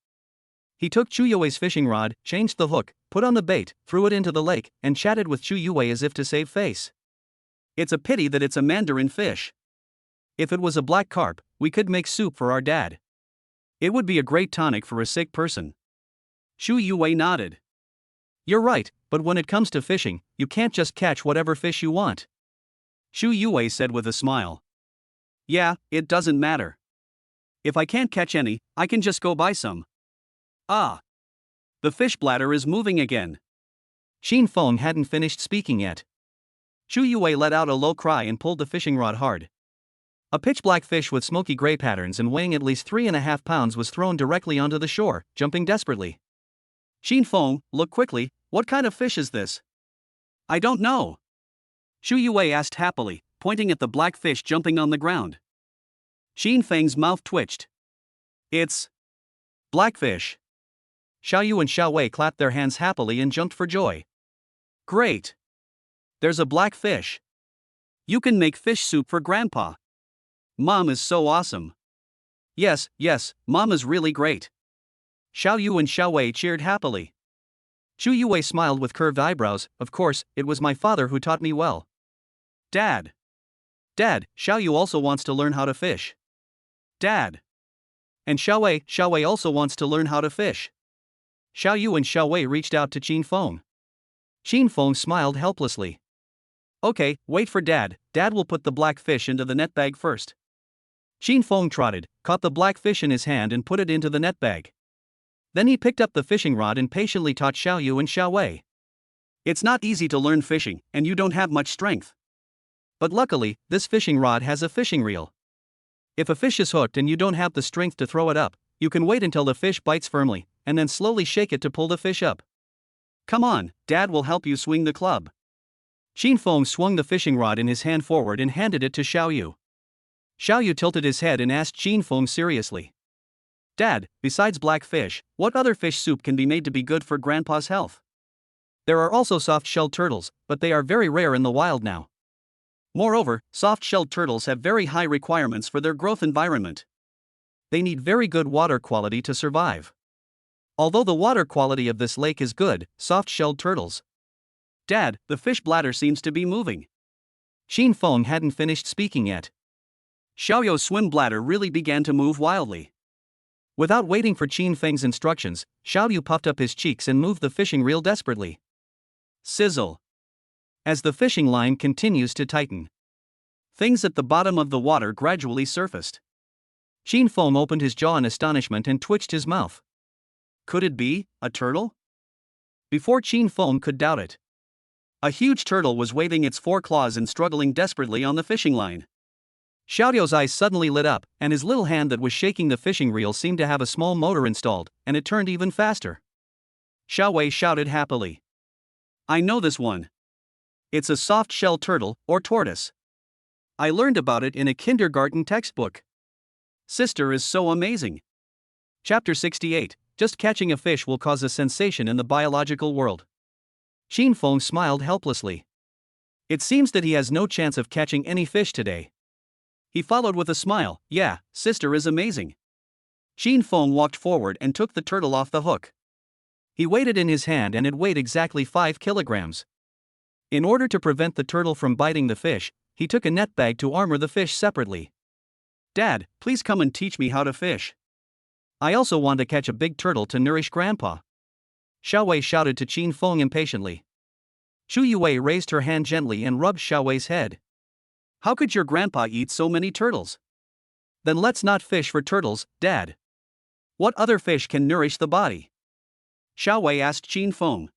He took Chu Yue's fishing rod, changed the hook, put on the bait, threw it into the lake, and chatted with Chu Yue as if to save face. It's a pity that it's a mandarin fish. If it was a black carp, we could make soup for our dad. It would be a great tonic for a sick person. Chu Yue nodded. You're right, but when it comes to fishing, you can't just catch whatever fish you want. Chu Yue said with a smile. Yeah, it doesn't matter. If I can't catch any, I can just go buy some. Ah! The fish bladder is moving again. Qin Feng hadn't finished speaking yet. Chu Yue let out a low cry and pulled the fishing rod hard. A pitch-black fish with smoky gray patterns and weighing at least 3.5 pounds was thrown directly onto the shore, jumping desperately. Qin Feng, look quickly, what kind of fish is this? I don't know. Chu Yue asked happily, pointing at the black fish jumping on the ground. Qin Feng's mouth twitched. It's blackfish. Xiaoyu and Xiaowei clapped their hands happily and jumped for joy. Great! There's a black fish. You can make fish soup for Grandpa. Mom is so awesome. Yes, Mom is really great. Xiaoyu and Xiaowei cheered happily. Chu Yue smiled with curved eyebrows. Of course, it was my father who taught me well. Dad, Xiaoyu also wants to learn how to fish. Dad. And Xiaowei also wants to learn how to fish. Xiaoyu and Xiaowei reached out to Qin Feng. Qin Feng smiled helplessly. Okay, wait for Dad. Dad will put the black fish into the net bag first. Qin Feng trotted, caught the black fish in his hand and put it into the net bag. Then he picked up the fishing rod and patiently taught Xiaoyu and Xiaowei. It's not easy to learn fishing, and you don't have much strength. But luckily, this fishing rod has a fishing reel. If a fish is hooked and you don't have the strength to throw it up, you can wait until the fish bites firmly, and then slowly shake it to pull the fish up. Come on, Dad will help you swing the club. Qin Feng swung the fishing rod in his hand forward and handed it to Xiaoyu. Xiaoyu tilted his head and asked Qin Feng seriously. Dad, besides black fish, what other fish soup can be made to be good for Grandpa's health? There are also soft-shelled turtles, but they are very rare in the wild now. Moreover, soft-shelled turtles have very high requirements for their growth environment. They need very good water quality to survive. Although the water quality of this lake is good, soft-shelled turtles. Dad, the fish bladder seems to be moving. Qin Feng hadn't finished speaking yet. Xiaoyu's swim bladder really began to move wildly. Without waiting for Qin Feng's instructions, Xiaoyu puffed up his cheeks and moved the fishing reel desperately. Sizzle. As the fishing line continues to tighten, things at the bottom of the water gradually surfaced. Qin Feng opened his jaw in astonishment and twitched his mouth. Could it be a turtle? Before Qin Feng could doubt it, a huge turtle was waving its 4 claws and struggling desperately on the fishing line. Xiaoyu's eyes suddenly lit up, and his little hand that was shaking the fishing reel seemed to have a small motor installed, and it turned even faster. Xiaowei shouted happily. I know this one. It's a soft-shell turtle, or tortoise. I learned about it in a kindergarten textbook. Sister is so amazing. Chapter 68. Just catching a fish will cause a sensation in the biological world. Qin Feng smiled helplessly. It seems that he has no chance of catching any fish today. He followed with a smile. Yeah, sister is amazing. Qin Feng walked forward and took the turtle off the hook. He weighed it in his hand and it weighed exactly 5 kilograms. In order to prevent the turtle from biting the fish, he took a net bag to armor the fish separately. Dad, please come and teach me how to fish. I also want to catch a big turtle to nourish Grandpa. Xiaowei shouted to Qin Feng impatiently. Shu Yue raised her hand gently and rubbed Xiaowei's head. How could your grandpa eat so many turtles? Then let's not fish for turtles, Dad. What other fish can nourish the body? Xiaowei asked Qin Feng.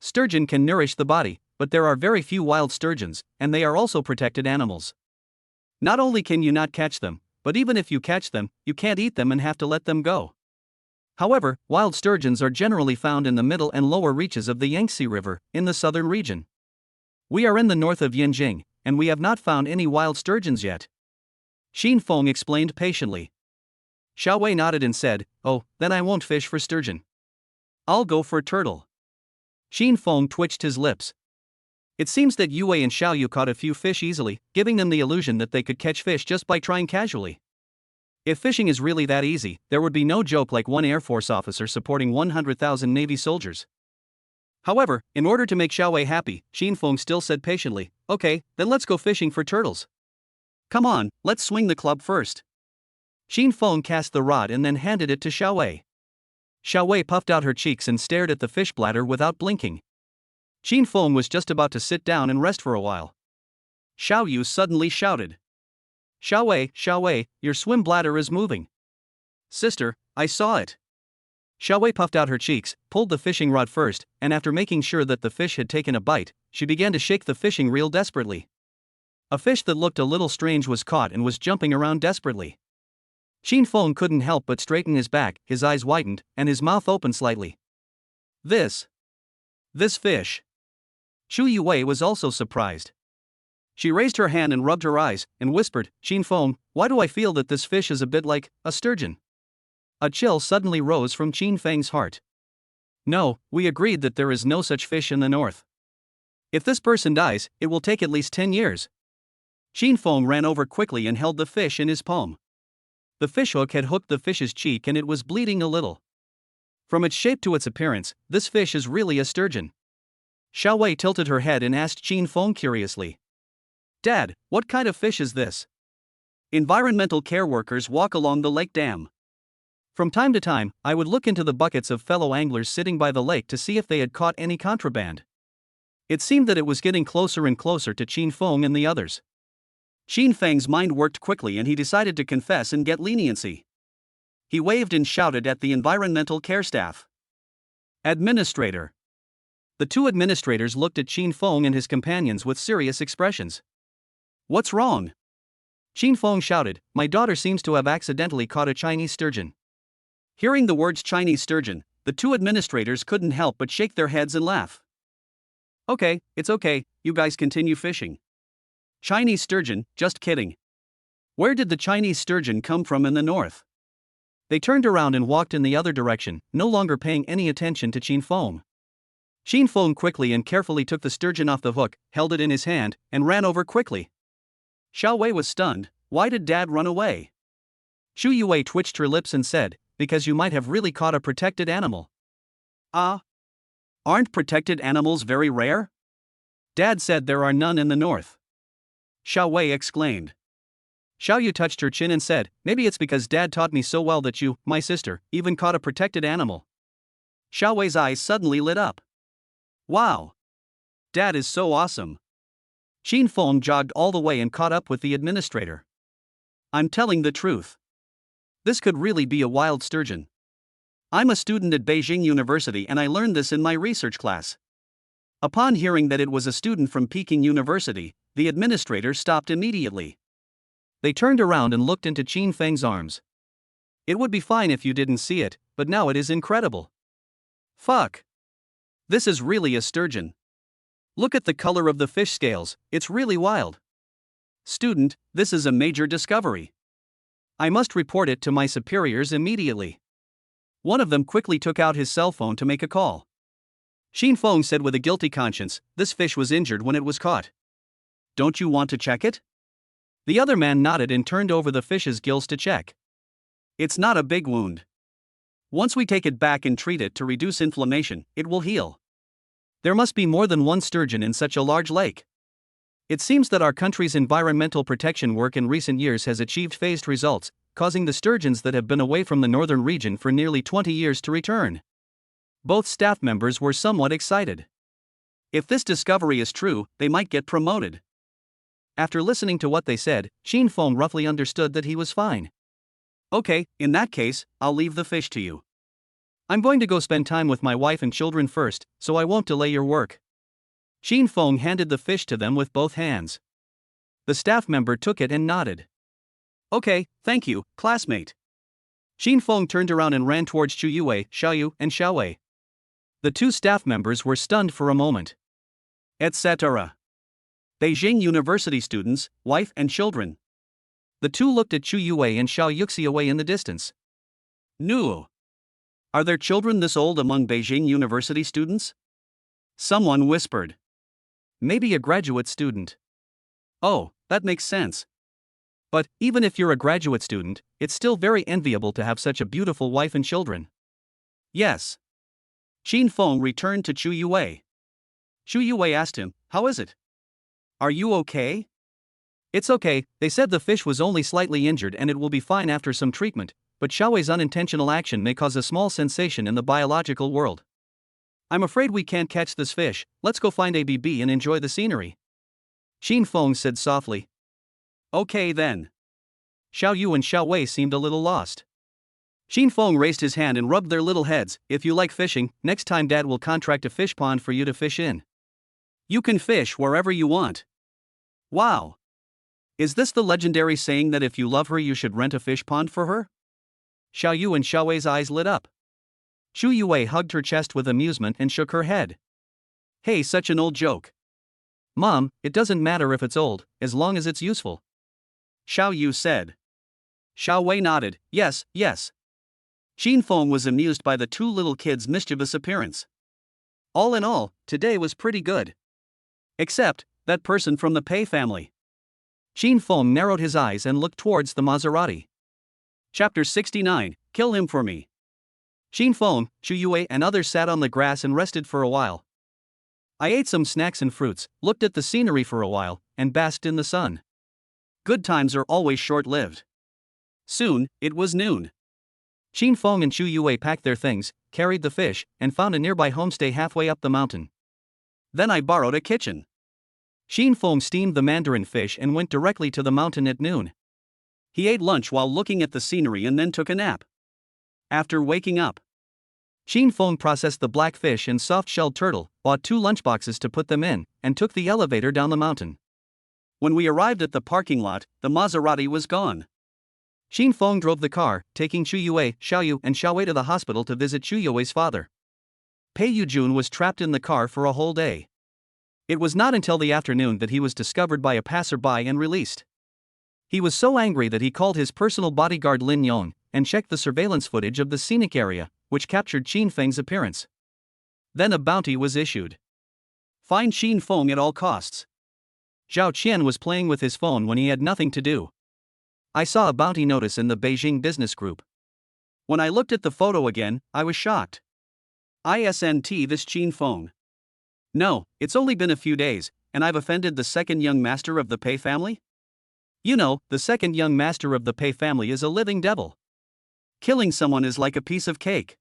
Sturgeon can nourish the body, but there are very few wild sturgeons, and they are also protected animals. Not only can you not catch them, but even if you catch them, you can't eat them and have to let them go. However, wild sturgeons are generally found in the middle and lower reaches of the Yangtze River, in the southern region. We are in the north of Yanjing, and we have not found any wild sturgeons yet. Qin Feng explained patiently. Xiaowei nodded and said, Oh, then I won't fish for sturgeon. I'll go for turtle. Qin Feng twitched his lips. It seems that Yue and Xiaoyu caught a few fish easily, giving them the illusion that they could catch fish just by trying casually. If fishing is really that easy, there would be no joke like one Air Force officer supporting 100,000 Navy soldiers. However, in order to make Xiaowei happy, Qin Feng still said patiently, Okay, then let's go fishing for turtles. Come on, let's swing the club first. Qin Feng cast the rod and then handed it to Xiaowei. Xiaowei puffed out her cheeks and stared at the fish bladder without blinking. Qin Feng was just about to sit down and rest for a while. Xiaoyu suddenly shouted. Xiaowei, your swim bladder is moving. Sister, I saw it. Xiaowei puffed out her cheeks, pulled the fishing rod first, and after making sure that the fish had taken a bite, she began to shake the fishing reel desperately. A fish that looked a little strange was caught and was jumping around desperately. Qin Feng couldn't help but straighten his back, his eyes widened, and his mouth opened slightly. This fish. Shu Yue was also surprised. She raised her hand and rubbed her eyes, and whispered, Qin Feng, why do I feel that this fish is a bit like a sturgeon? A chill suddenly rose from Qin Feng's heart. No, we agreed that there is no such fish in the north. If this person dies, it will take at least 10 years. Qin Feng ran over quickly and held the fish in his palm. The fishhook had hooked the fish's cheek and it was bleeding a little. From its shape to its appearance, this fish is really a sturgeon. Xiaowei tilted her head and asked Qin Feng curiously. Dad, what kind of fish is this? Environmental care workers walk along the lake dam. From time to time, I would look into the buckets of fellow anglers sitting by the lake to see if they had caught any contraband. It seemed that it was getting closer and closer to Qin Feng and the others. Qin Feng's mind worked quickly and he decided to confess and get leniency. He waved and shouted at the environmental care staff. Administrator. The two administrators looked at Qin Feng and his companions with serious expressions. What's wrong? Qin Feng shouted, My daughter seems to have accidentally caught a Chinese sturgeon. Hearing the words Chinese sturgeon, the two administrators couldn't help but shake their heads and laugh. Okay, it's okay, you guys continue fishing. Chinese sturgeon, just kidding. Where did the Chinese sturgeon come from in the north? They turned around and walked in the other direction, no longer paying any attention to Qin Feng. Qin Feng quickly and carefully took the sturgeon off the hook, held it in his hand, and ran over quickly. Xiaowei was stunned. Why did Dad run away? Shu Yue twitched her lips and said, Because you might have really caught a protected animal. Aren't protected animals very rare? Dad said there are none in the north. Xiaowei exclaimed. Xiaoyu touched her chin and said, Maybe it's because Dad taught me so well that you, my sister, even caught a protected animal. Xiaowei's eyes suddenly lit up. Wow! Dad is so awesome. Qin Feng jogged all the way and caught up with the administrator. I'm telling the truth. This could really be a wild sturgeon. I'm a student at Beijing University and I learned this in my research class. Upon hearing that it was a student from Peking University, the administrator stopped immediately. They turned around and looked into Qin Feng's arms. It would be fine if you didn't see it, but now it is incredible. Fuck. This is really a sturgeon. Look at the color of the fish scales, it's really wild. Student, this is a major discovery. I must report it to my superiors immediately. One of them quickly took out his cell phone to make a call. Xin Feng said with a guilty conscience, this fish was injured when it was caught. Don't you want to check it? The other man nodded and turned over the fish's gills to check. It's not a big wound. Once we take it back and treat it to reduce inflammation, it will heal. There must be more than one sturgeon in such a large lake. It seems that our country's environmental protection work in recent years has achieved phased results, causing the sturgeons that have been away from the northern region for nearly 20 years to return. Both staff members were somewhat excited. If this discovery is true, they might get promoted. After listening to what they said, Xin Feng roughly understood that he was fine. Okay, in that case, I'll leave the fish to you. I'm going to go spend time with my wife and children first, so I won't delay your work. Xin Feng handed the fish to them with both hands. The staff member took it and nodded. Okay, thank you, classmate. Xin Feng turned around and ran towards Chu Yue, Xiaoyu, and Xiaowei. The two staff members were stunned for a moment. Etc. Beijing University students, wife and children. The two looked at Chu Yue and Xiao Yuxi away in the distance. No. Are there children this old among Beijing University students? Someone whispered. Maybe a graduate student. Oh, that makes sense. But, even if you're a graduate student, it's still very enviable to have such a beautiful wife and children. Yes. Xin Feng returned to Chu Yue. Chu Yue asked him, how is it? Are you okay? It's okay, they said the fish was only slightly injured and it will be fine after some treatment, but Xiaowei's unintentional action may cause a small sensation in the biological world. I'm afraid we can't catch this fish, let's go find ABB and enjoy the scenery. Xin Feng said softly. Okay then. Xiao Yu and Xiao Wei seemed a little lost. Xin Feng raised his hand and rubbed their little heads. If you like fishing, next time Dad will contract a fish pond for you to fish in. You can fish wherever you want. Wow. Is this the legendary saying that if you love her you should rent a fish pond for her? Xiao Yu and Xiao Wei's eyes lit up. Chu Yue hugged her chest with amusement and shook her head. Hey, such an old joke. Mom, it doesn't matter if it's old, as long as it's useful. Xiao Yu said. Xiao Wei nodded, yes, yes. Xin Feng was amused by the two little kids' mischievous appearance. All in all, today was pretty good. Except, that person from the Pei family. Xin Feng narrowed his eyes and looked towards the Maserati. Chapter 69, Kill Him For Me. Xin Feng, Chu Yue and others sat on the grass and rested for a while. I ate some snacks and fruits, looked at the scenery for a while, and basked in the sun. Good times are always short-lived. Soon, it was noon. Xin Feng and Chu Yue packed their things, carried the fish, and found a nearby homestay halfway up the mountain. Then I borrowed a kitchen. Xin Feng steamed the mandarin fish and went directly to the mountain at noon. He ate lunch while looking at the scenery and then took a nap. After waking up, Xin Feng processed the black fish and soft-shelled turtle, bought 2 lunchboxes to put them in, and took the elevator down the mountain. When we arrived at the parking lot, the Maserati was gone. Xin Feng drove the car, taking Chu Yue, Xiaoyu, and Xiaowei to the hospital to visit Chu Yue's father. Pei Yujun was trapped in the car for a whole day. It was not until the afternoon that he was discovered by a passerby and released. He was so angry that he called his personal bodyguard Lin Yong and checked the surveillance footage of the scenic area, which captured Xin Feng's appearance. Then a bounty was issued. Find Xin Feng at all costs. Zhao Qian was playing with his phone when he had nothing to do. I saw a bounty notice in the Beijing business group. When I looked at the photo again, I was shocked. Isn't this Xin Feng? No, it's only been a few days, and I've offended the second young master of the Pei family? You know, the second young master of the Pei family is a living devil. Killing someone is like a piece of cake.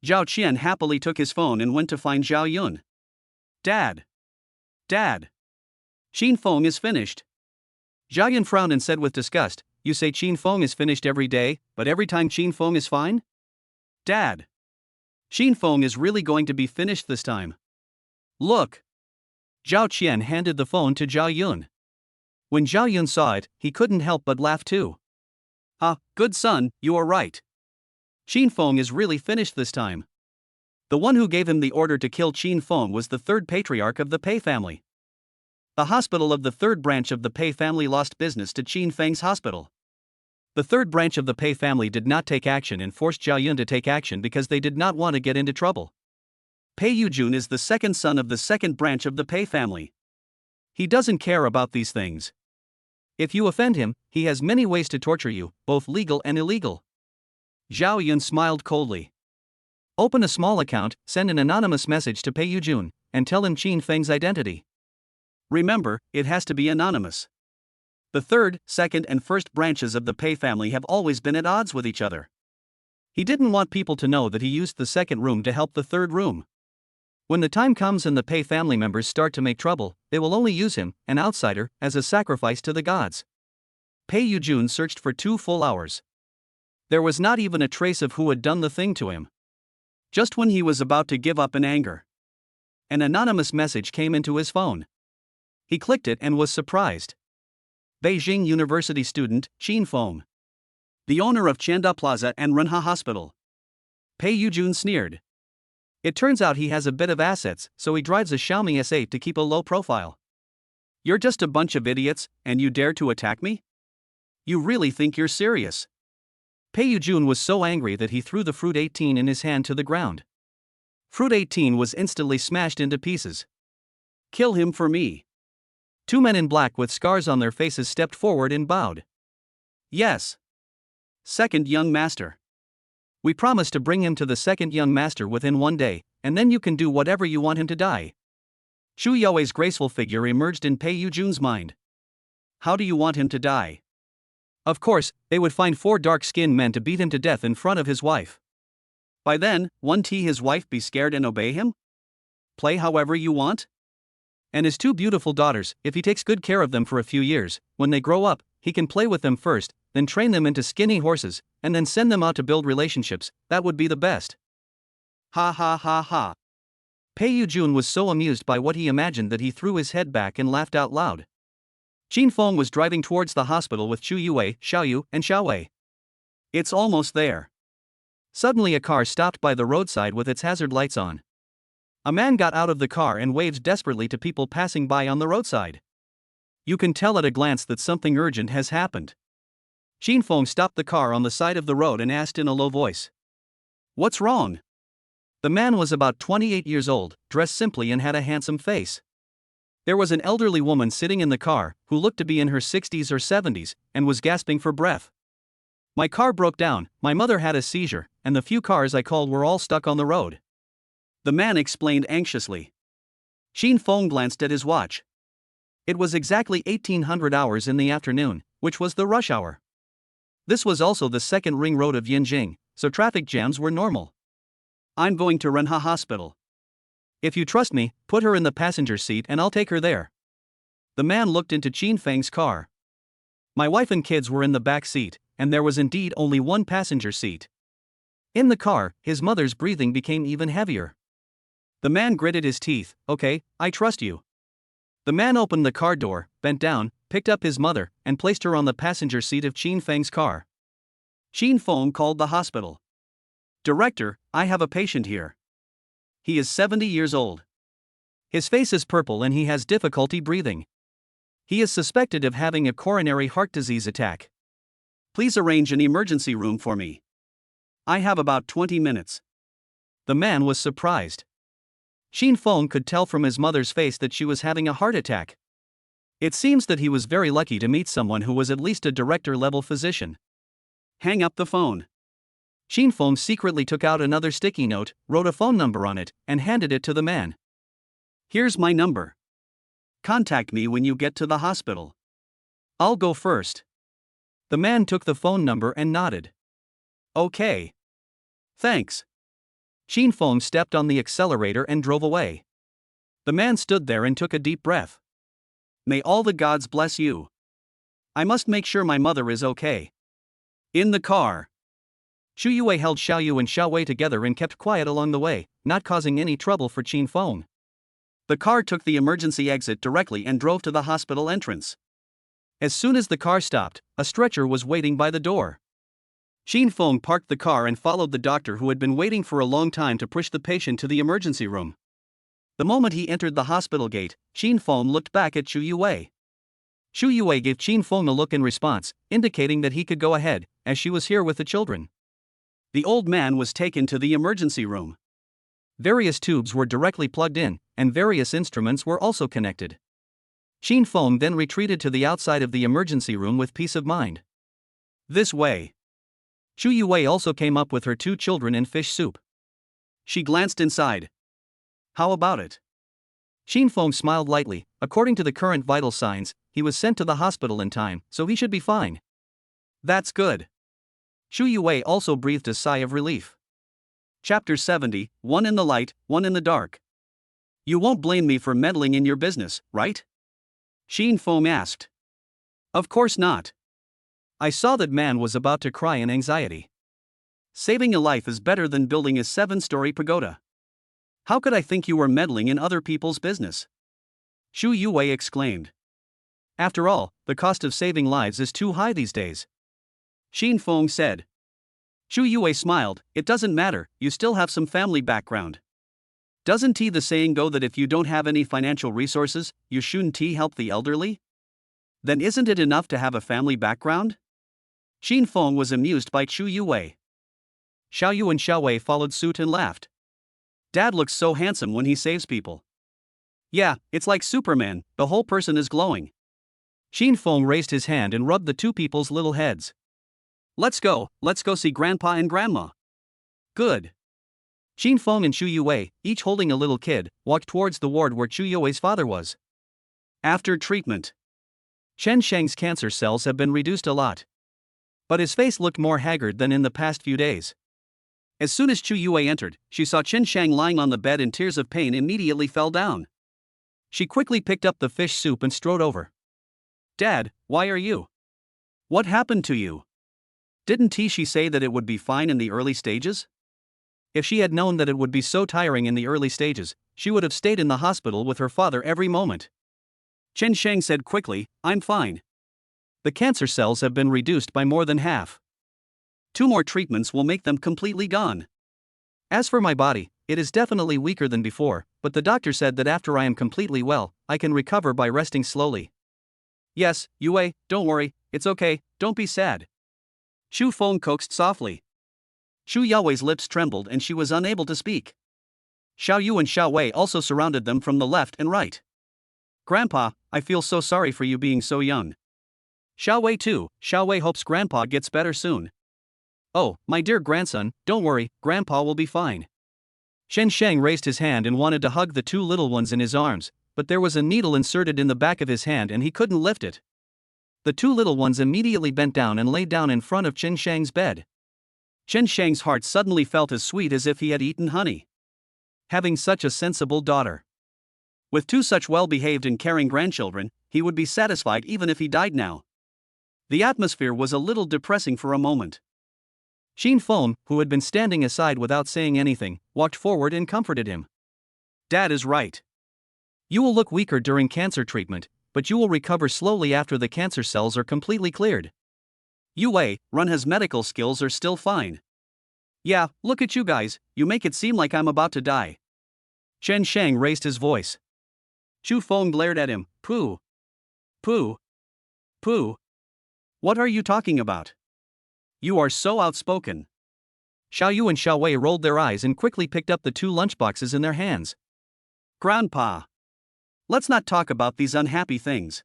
Zhao Qian happily took his phone and went to find Zhao Yun. Dad. Dad. Xin Feng is finished. Zhao Yun frowned and said with disgust, You say Xin Feng is finished every day, but every time Xin Feng is fine? Dad. Xin Feng is really going to be finished this time. Look. Zhao Qian handed the phone to Zhao Yun. When Zhao Yun saw it, he couldn't help but laugh too. Ah, good son, you are right. Xin Feng is really finished this time. The one who gave him the order to kill Qin Feng was the third patriarch of the Pei family. The hospital of the third branch of the Pei family lost business to Qin Feng's hospital. The third branch of the Pei family did not take action and forced Zhao Yun to take action because they did not want to get into trouble. Pei Yujun is the second son of the second branch of the Pei family. He doesn't care about these things. If you offend him, he has many ways to torture you, both legal and illegal. Zhao Yun smiled coldly. Open a small account, send an anonymous message to Pei Yujun, and tell him Qin Feng's identity. Remember, it has to be anonymous. The third, second, and first branches of the Pei family have always been at odds with each other. He didn't want people to know that he used the second room to help the third room. When the time comes and the Pei family members start to make trouble, they will only use him, an outsider, as a sacrifice to the gods. Pei Yujun searched for 2 full hours. There was not even a trace of who had done the thing to him. Just when he was about to give up in anger, an anonymous message came into his phone. He clicked it and was surprised. Beijing University student, Qin Feng, the owner of Chanda Plaza and Renha Hospital. Pei Yujun sneered. It turns out he has a bit of assets, so he drives a Xiaomi S8 to keep a low profile. You're just a bunch of idiots, and you dare to attack me? You really think you're serious? Pei Yujun was so angry that he threw the Fruit 18 in his hand to the ground. Fruit 18 was instantly smashed into pieces. Kill him for me. 2 men in black with scars on their faces stepped forward and bowed. Yes. Second young master. We promise to bring him to the second young master within 1 day, and then you can do whatever you want him to die. Chu You's graceful figure emerged in Pei Yujun's mind. How do you want him to die? Of course, they would find 4 dark-skinned men to beat him to death in front of his wife. By then, won't his wife be scared and obey him? Play however you want? And his 2 beautiful daughters, if he takes good care of them for a few years, when they grow up, he can play with them first, then train them into skinny horses, and then send them out to build relationships. That would be the best. Ha ha ha ha. Pei Yujun was so amused by what he imagined that he threw his head back and laughed out loud. Qin Feng was driving towards the hospital with Chu Yue, Xiaoyu, and Xiaowei. It's almost there. Suddenly a car stopped by the roadside with its hazard lights on. A man got out of the car and waved desperately to people passing by on the roadside. You can tell at a glance that something urgent has happened. Qin Feng stopped the car on the side of the road and asked in a low voice. What's wrong? The man was about 28 years old, dressed simply and had a handsome face. There was an elderly woman sitting in the car, who looked to be in her 60s or 70s, and was gasping for breath. My car broke down, my mother had a seizure, and the few cars I called were all stuck on the road. The man explained anxiously. Qin Feng glanced at his watch. It was exactly 1800 hours in the afternoon, which was the rush hour. This was also the second ring road of Yinjing, so traffic jams were normal. I'm going to Renha Hospital. If you trust me, put her in the passenger seat and I'll take her there. The man looked into Qin Feng's car. My wife and kids were in the back seat, and there was indeed only 1 passenger seat. In the car, his mother's breathing became even heavier. The man gritted his teeth. Okay, I trust you. The man opened the car door, bent down, picked up his mother, and placed her on the passenger seat of Qin Feng's car. Qin Feng called the hospital. Director, I have a patient here. He is 70 years old. His face is purple and he has difficulty breathing. He is suspected of having a coronary heart disease attack. Please arrange an emergency room for me. I have about 20 minutes. The man was surprised. Qin Feng could tell from his mother's face that she was having a heart attack. It seems that he was very lucky to meet someone who was at least a director-level physician. Hang up the phone. Qin Feng secretly took out another sticky note, wrote a phone number on it, and handed it to the man. Here's my number. Contact me when you get to the hospital. I'll go first. The man took the phone number and nodded. Okay. Thanks. Qin Feng stepped on the accelerator and drove away. The man stood there and took a deep breath. May all the gods bless you. I must make sure my mother is okay. In the car. Chu Yue held Xiaoyu and Xiaowei together and kept quiet along the way, not causing any trouble for Qin Feng. The car took the emergency exit directly and drove to the hospital entrance. As soon as the car stopped, a stretcher was waiting by the door. Xin Feng parked the car and followed the doctor who had been waiting for a long time to push the patient to the emergency room. The moment he entered the hospital gate, Xin Feng looked back at Chu Yue. Chu Yue gave Xin Feng a look in response, indicating that he could go ahead, as she was here with the children. The old man was taken to the emergency room. Various tubes were directly plugged in, and various instruments were also connected. Xin Feng then retreated to the outside of the emergency room with peace of mind. This way. Chu Yue also came up with her 2 children and fish soup. She glanced inside. How about it? Xin Feng smiled lightly. According to the current vital signs, he was sent to the hospital in time, so he should be fine. That's good. Chu Yue also breathed a sigh of relief. Chapter 70, One in the Light, One in the Dark. You won't blame me for meddling in your business, right? Xin Feng asked. Of course not. I saw that man was about to cry in anxiety. Saving a life is better than building a 7-story pagoda. How could I think you were meddling in other people's business? Chu Yue exclaimed. After all, the cost of saving lives is too high these days. Xin Feng said. Chu Yue smiled. It doesn't matter, you still have some family background. Doesn't the saying go that if you don't have any financial resources, you shouldn't help the elderly? Then isn't it enough to have a family background? Xin Feng was amused by Chu Yue. Xiao Yu and Xiao Wei followed suit and laughed. Dad looks so handsome when he saves people. Yeah, it's like Superman, the whole person is glowing. Xin Feng raised his hand and rubbed the 2 people's little heads. Let's go see Grandpa and Grandma. Good. Xin Feng and Chu Yue, each holding a little kid, walked towards the ward where Chu Yue's father was. After treatment. Chen Sheng's cancer cells have been reduced a lot. But his face looked more haggard than in the past few days. As soon as Chu Yue entered, she saw Chen Sheng lying on the bed in tears of pain immediately fell down. She quickly picked up the fish soup and strode over. Dad, why are you? What happened to you? Didn't she say that it would be fine in the early stages? If she had known that it would be so tiring in the early stages, she would have stayed in the hospital with her father every moment. Chen Sheng said quickly, I'm fine. The cancer cells have been reduced by more than half. 2 more treatments will make them completely gone. As for my body, it is definitely weaker than before, but the doctor said that after I am completely well, I can recover by resting slowly. Yes, Yue, don't worry, it's okay, don't be sad. Chu Feng coaxed softly. Chu Yaowei's lips trembled and she was unable to speak. Xiao Yu and Xiao Wei also surrounded them from the left and right. Grandpa, I feel so sorry for you being so young. Xiao Wei too. Xiao Wei hopes Grandpa gets better soon. Oh, my dear grandson, don't worry, Grandpa will be fine. Chen Sheng raised his hand and wanted to hug the 2 little ones in his arms, but there was a needle inserted in the back of his hand and he couldn't lift it. The 2 little ones immediately bent down and lay down in front of Chen Sheng's bed. Chen Sheng's heart suddenly felt as sweet as if he had eaten honey. Having such a sensible daughter. With 2 such well-behaved and caring grandchildren, he would be satisfied even if he died now. The atmosphere was a little depressing for a moment. Xin Feng, who had been standing aside without saying anything, walked forward and comforted him. Dad is right. You will look weaker during cancer treatment, but you will recover slowly after the cancer cells are completely cleared. Yue, Run's medical skills are still fine. Yeah, look at you guys, you make it seem like I'm about to die. Chen Sheng raised his voice. Chu Feng glared at him. Pooh. Pooh. Pooh. What are you talking about? You are so outspoken. Xiao Yu and Xiao Wei rolled their eyes and quickly picked up the 2 lunchboxes in their hands. Grandpa. Let's not talk about these unhappy things.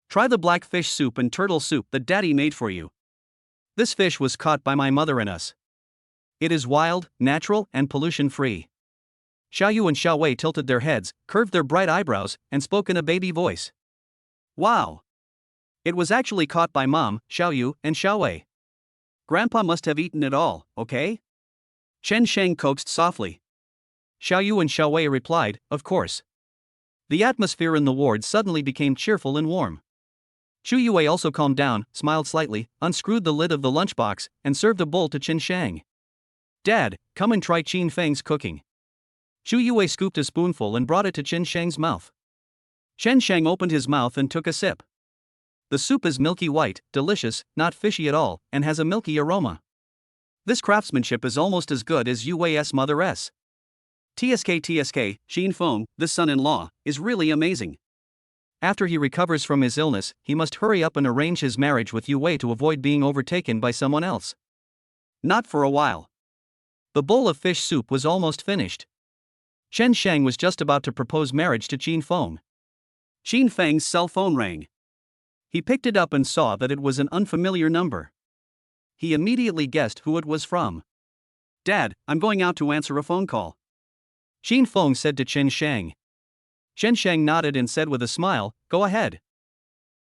Try the black fish soup and turtle soup that Daddy made for you. This fish was caught by my mother and us. It is wild, natural, and pollution-free. Xiao Yu and Xiao Wei tilted their heads, curved their bright eyebrows, and spoke in a baby voice. Wow! It was actually caught by Mom, Xiao Yu, and Xiao Wei. Grandpa must have eaten it all, okay? Chen Sheng coaxed softly. Xiao Yu and Xiao Wei replied, of course. The atmosphere in the ward suddenly became cheerful and warm. Chu Yue also calmed down, smiled slightly, unscrewed the lid of the lunchbox, and served a bowl to Chen Sheng. Dad, come and try Qin Feng's cooking. Chu Yue scooped a spoonful and brought it to Chen Sheng's mouth. Chen Sheng opened his mouth and took a sip. The soup is milky white, delicious, not fishy at all, and has a milky aroma. This craftsmanship is almost as good as Yui's mother S. TSK, Xin Feng, this son-in-law, is really amazing. After he recovers from his illness, he must hurry up and arrange his marriage with Yue to avoid being overtaken by someone else. Not for a while. The bowl of fish soup was almost finished. Chen Shang was just about to propose marriage to Xin Feng. Xin Feng's cell phone rang. He picked it up and saw that it was an unfamiliar number. He immediately guessed who it was from. "Dad, I'm going out to answer a phone call," Xin Feng said to Chen Shang. Chen Shang nodded and said with a smile, "Go ahead."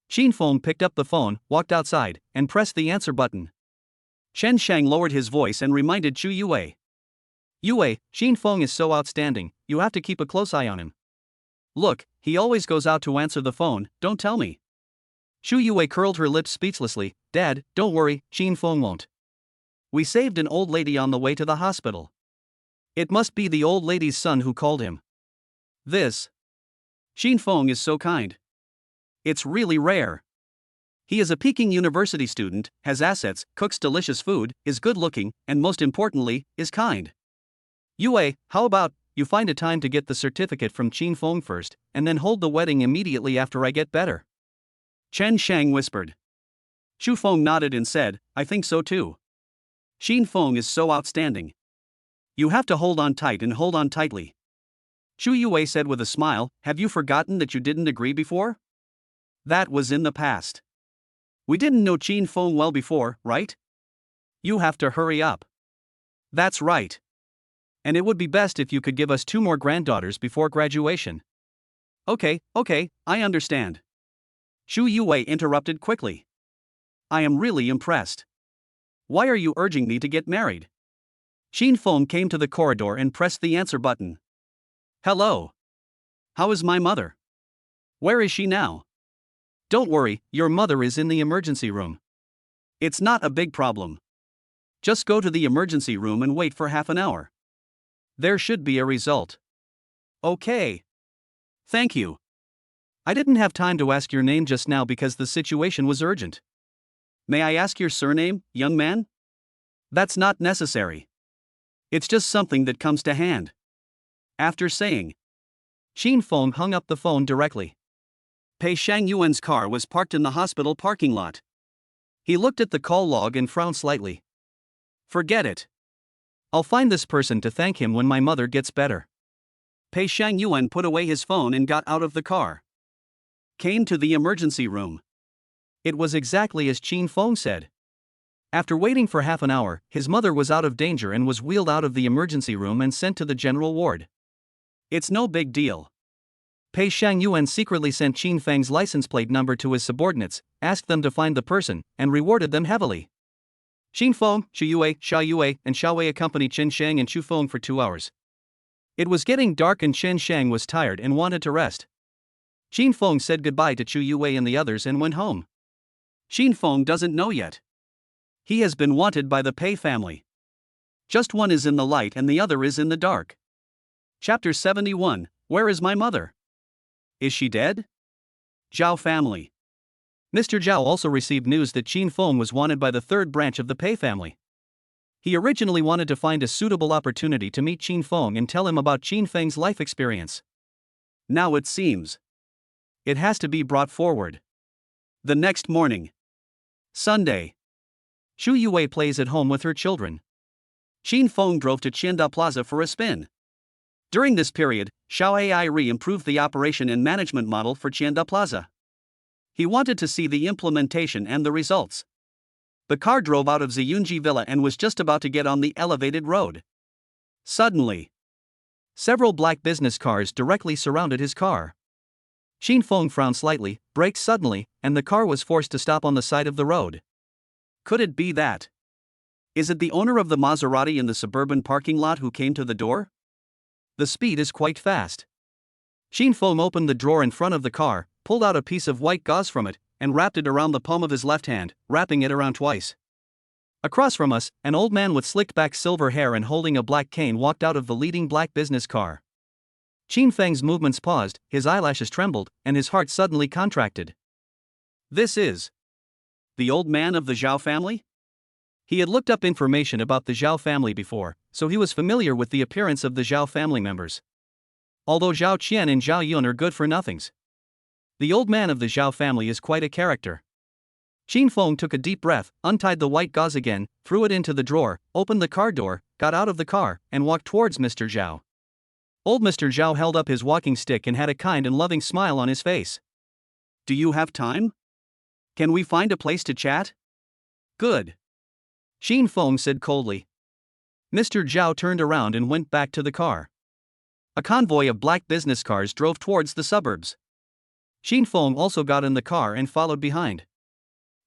Xin Feng picked up the phone, walked outside, and pressed the answer button. Chen Shang lowered his voice and reminded Chu Yue. "Yue, Xin Feng is so outstanding, you have to keep a close eye on him. Look, he always goes out to answer the phone, don't tell me." Chu Yue curled her lips speechlessly. "Dad, don't worry, Xin Feng won't. We saved an old lady on the way to the hospital. It must be the old lady's son who called him. This Xin Feng is so kind. It's really rare. He is a Peking University student, has assets, cooks delicious food, is good looking, and most importantly, is kind. Yue, how about you find a time to get the certificate from Xin Feng first, and then hold the wedding immediately after I get better?" Chen Shang whispered. Xu Feng nodded and said, "I think so too. Xin Feng is so outstanding. You have to hold on tight and hold on tightly." Chu Yue said with a smile, "Have you forgotten that you didn't agree before? That was in the past. We didn't know Xin Feng well before, right? You have to hurry up." "That's right. And it would be best if you could give us 2 more granddaughters before graduation." Okay, I understand." Xu Yue interrupted quickly. "I am really impressed. Why are you urging me to get married?" Xin Feng came to the corridor and pressed the answer button. "Hello. How is my mother? Where is she now?" "Don't worry, your mother is in the emergency room. It's not a big problem. Just go to the emergency room and wait for half an hour. There should be a result." "Okay. Thank you. I didn't have time to ask your name just now because the situation was urgent. May I ask your surname, young man?" "That's not necessary. It's just something that comes to hand." After saying, Xin Feng hung up the phone directly. Pei Shang Yuan's car was parked in the hospital parking lot. He looked at the call log and frowned slightly. "Forget it. I'll find this person to thank him when my mother gets better." Pei Shang Yuan put away his phone and got out of the car. Came to the emergency room. It was exactly as Xin Feng said. After waiting for half an hour, his mother was out of danger and was wheeled out of the emergency room and sent to the general ward. "It's no big deal." Pei Shang Yuan secretly sent Xin Feng's license plate number to his subordinates, asked them to find the person, and rewarded them heavily. Xin Feng, Xu Yue, Xia Yue, and Xiao Wei accompanied Chen Shang and Xu Feng for 2 hours. It was getting dark and Chen Shang was tired and wanted to rest. Xin Feng said goodbye to Chu Yue and the others and went home. Xin Feng doesn't know yet. He has been wanted by the Pei family. Just one is in the light and the other is in the dark. Chapter 71, Where is my mother? Is she dead? Zhao family. Mr. Zhao also received news that Xin Feng was wanted by the 3rd branch of the Pei family. He originally wanted to find a suitable opportunity to meet Xin Feng and tell him about Xin Feng's life experience. Now it seems it has to be brought forward. The next morning. Sunday. Xu Yue plays at home with her children. Xin Feng drove to Qianda Plaza for a spin. During this period, Xiao Ai improved the operation and management model for Qianda Plaza. He wanted to see the implementation and the results. The car drove out of Ziyunji Villa and was just about to get on the elevated road. Suddenly, several black business cars directly surrounded his car. Xin Feng frowned slightly, braked suddenly, and the car was forced to stop on the side of the road. Could it be that? Is it the owner of the Maserati in the suburban parking lot who came to the door? The speed is quite fast. Xin Feng opened the drawer in front of the car, pulled out a piece of white gauze from it, and wrapped it around the palm of his left hand, wrapping it around twice. Across from us, an old man with slicked back silver hair and holding a black cane walked out of the leading black business car. Xin Feng's movements paused, his eyelashes trembled, and his heart suddenly contracted. This is the old man of the Zhao family? He had looked up information about the Zhao family before, so he was familiar with the appearance of the Zhao family members. Although Zhao Qian and Zhao Yun are good for nothings, the old man of the Zhao family is quite a character. Qin Feng took a deep breath, untied the white gauze again, threw it into the drawer, opened the car door, got out of the car, and walked towards Mr. Zhao. Old Mr. Zhao held up his walking stick and had a kind and loving smile on his face. "Do you have time? Can we find a place to chat?" "Good," Qin Feng said coldly. Mr. Zhao turned around and went back to the car. A convoy of black business cars drove towards the suburbs. Qin Feng also got in the car and followed behind.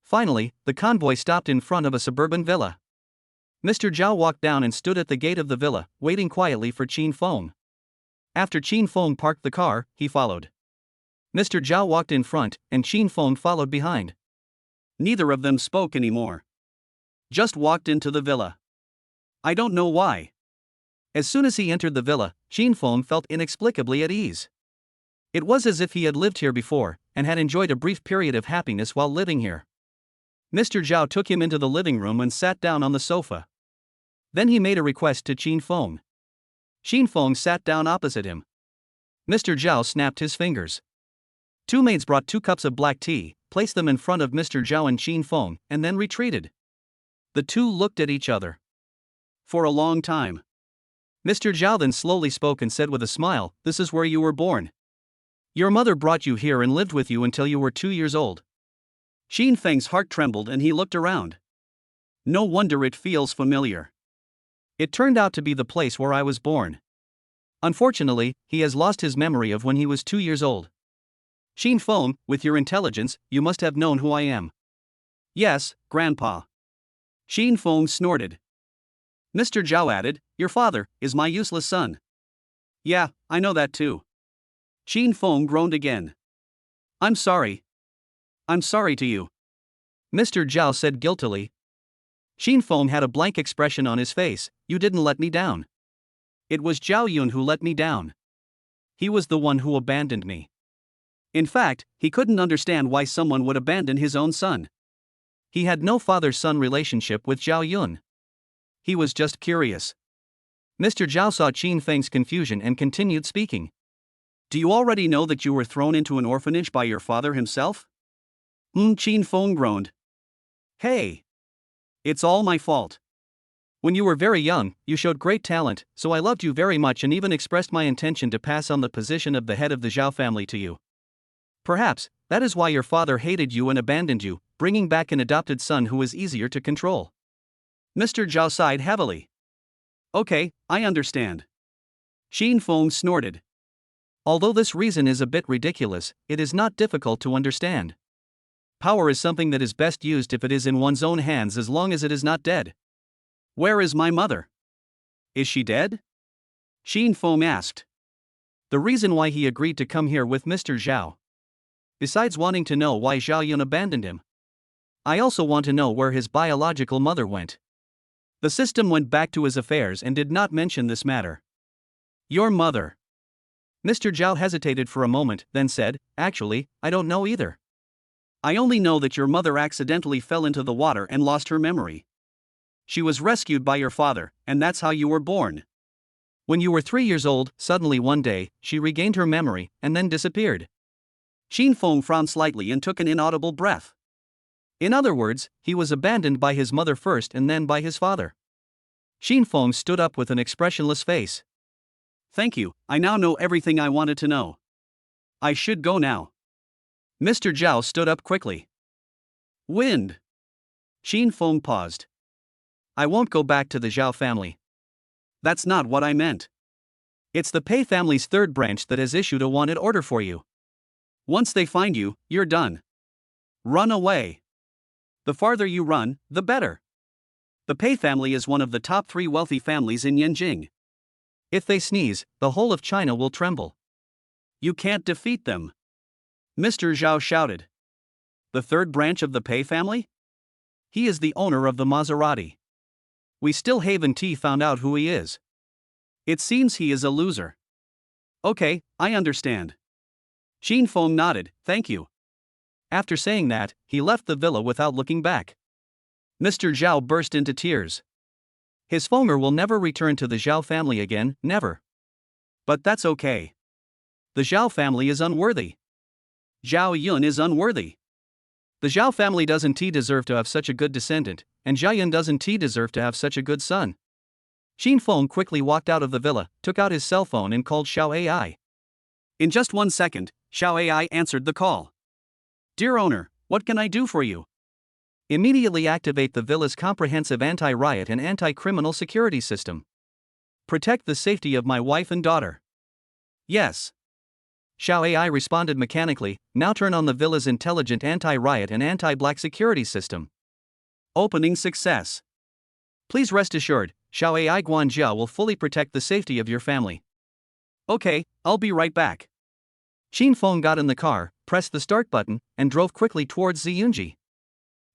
Finally, the convoy stopped in front of a suburban villa. Mr. Zhao walked down and stood at the gate of the villa, waiting quietly for Qin Feng. After Qin Feng parked the car, he followed. Mr. Zhao walked in front, and Qin Feng followed behind. Neither of them spoke anymore. Just walked into the villa. I don't know why. As soon as he entered the villa, Qin Feng felt inexplicably at ease. It was as if he had lived here before, and had enjoyed a brief period of happiness while living here. Mr. Zhao took him into the living room and sat down on the sofa. Then he made a request to Qin Feng. Qin Feng sat down opposite him. Mr. Zhao snapped his fingers. Two maids brought 2 cups of black tea, placed them in front of Mr. Zhao and Qin Feng, and then retreated. The two looked at each other for a long time. Mr. Zhao then slowly spoke and said with a smile, "This is where you were born. Your mother brought you here and lived with you until you were 2 years old." Qin Feng's heart trembled and he looked around. No wonder it feels familiar. It turned out to be the place where I was born. Unfortunately, he has lost his memory of when he was 2 years old. Qin Feng, with your intelligence, you must have known who I am. Yes, Grandpa. Qin Feng snorted. Mr. Zhao added, "Your father is my useless son." Yeah, I know that too. Qin Feng groaned again. I'm sorry to you. Mr. Zhao said guiltily. Qin Feng had a blank expression on his face. You didn't let me down. It was Zhao Yun who let me down. He was the one who abandoned me. In fact, he couldn't understand why someone would abandon his own son. He had no father-son relationship with Zhao Yun. He was just curious. Mr. Zhao saw Qin Feng's confusion and continued speaking. Do you already know that you were thrown into an orphanage by your father himself? Qin Feng groaned. Hey! It's all my fault. When you were very young, you showed great talent, so I loved you very much and even expressed my intention to pass on the position of the head of the Zhao family to you. Perhaps, that is why your father hated you and abandoned you, bringing back an adopted son who was easier to control. Mr. Zhao sighed heavily. Okay, I understand. Qin Feng snorted. Although this reason is a bit ridiculous, it is not difficult to understand. Power is something that is best used if it is in one's own hands as long as it is not dead. Where is my mother? Is she dead? Qin Feng asked. The reason why he agreed to come here with Mr. Zhao. Besides wanting to know why Zhao Yun abandoned him, I also want to know where his biological mother went. The system went back to his affairs and did not mention this matter. Your mother. Mr. Zhao hesitated for a moment, then said, Actually, I don't know either. I only know that your mother accidentally fell into the water and lost her memory. She was rescued by your father, and that's how you were born. When you were 3 years old, suddenly one day, she regained her memory, and then disappeared. Qin Feng frowned slightly and took an inaudible breath. In other words, he was abandoned by his mother first and then by his father. Qin Feng stood up with an expressionless face. Thank you, I now know everything I wanted to know. I should go now. Mr. Zhao stood up quickly. Wind. Qin Feng paused. I won't go back to the Zhao family. That's not what I meant. It's the Pei family's third branch that has issued a wanted order for you. Once they find you, you're done. Run away. The farther you run, the better. The Pei family is one of the top 3 wealthy families in Yanjing. If they sneeze, the whole of China will tremble. You can't defeat them. Mr. Zhao shouted. The third branch of the Pei family? He is the owner of the Maserati. We still haven't found out who he is. It seems he is a loser. Okay, I understand. Qin Feng nodded, thank you. After saying that, he left the villa without looking back. Mr. Zhao burst into tears. His Fenger will never return to the Zhao family again, never. But that's okay. The Zhao family is unworthy. Zhao Yun is unworthy. The Zhao family doesn't deserve to have such a good descendant, and Zhao Yun doesn't deserve to have such a good son. Qin Feng quickly walked out of the villa, took out his cell phone and called Xiao AI. In just 1 second, Xiao AI answered the call. Dear owner, what can I do for you? Immediately activate the villa's comprehensive anti-riot and anti-criminal security system. Protect the safety of my wife and daughter. Yes. Xiao AI responded mechanically. Now turn on the villa's intelligent anti-riot and anti-black security system. Opening success. Please rest assured, Xiao AI Guanjia will fully protect the safety of your family. Okay, I'll be right back. Qin Feng got in the car, pressed the start button, and drove quickly towards Ziyunji.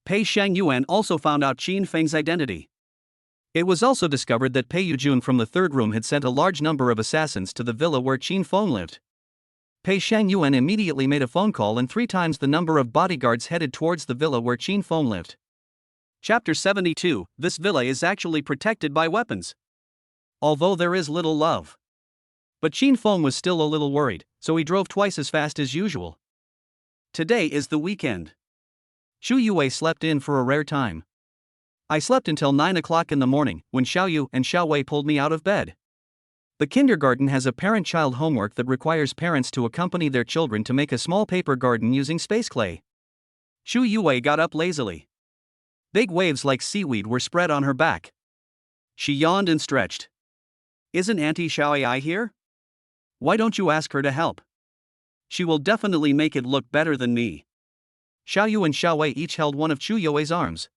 Pei Shangyuan also found out Qin Feng's identity. It was also discovered that Pei Yujun from the third room had sent a large number of assassins to the villa where Qin Feng lived. Pei Shangyuan immediately made a phone call and 3 times the number of bodyguards headed towards the villa where Qin Feng lived. Chapter 72. This villa is actually protected by weapons. Although there is little love. But Qin Feng was still a little worried, so he drove twice as fast as usual. Today is the weekend. Xu Yue slept in for a rare time. I slept until 9 o'clock in the morning, when Xiao Yu and Xiao Wei pulled me out of bed. The kindergarten has a parent-child homework that requires parents to accompany their children to make a small paper garden using space clay. Xu Yue got up lazily. Big waves like seaweed were spread on her back. She yawned and stretched. Isn't Auntie Xiao AI here? Why don't you ask her to help? She will definitely make it look better than me. Xiao Yu and Xiao Wei each held one of Xu Yue's arms.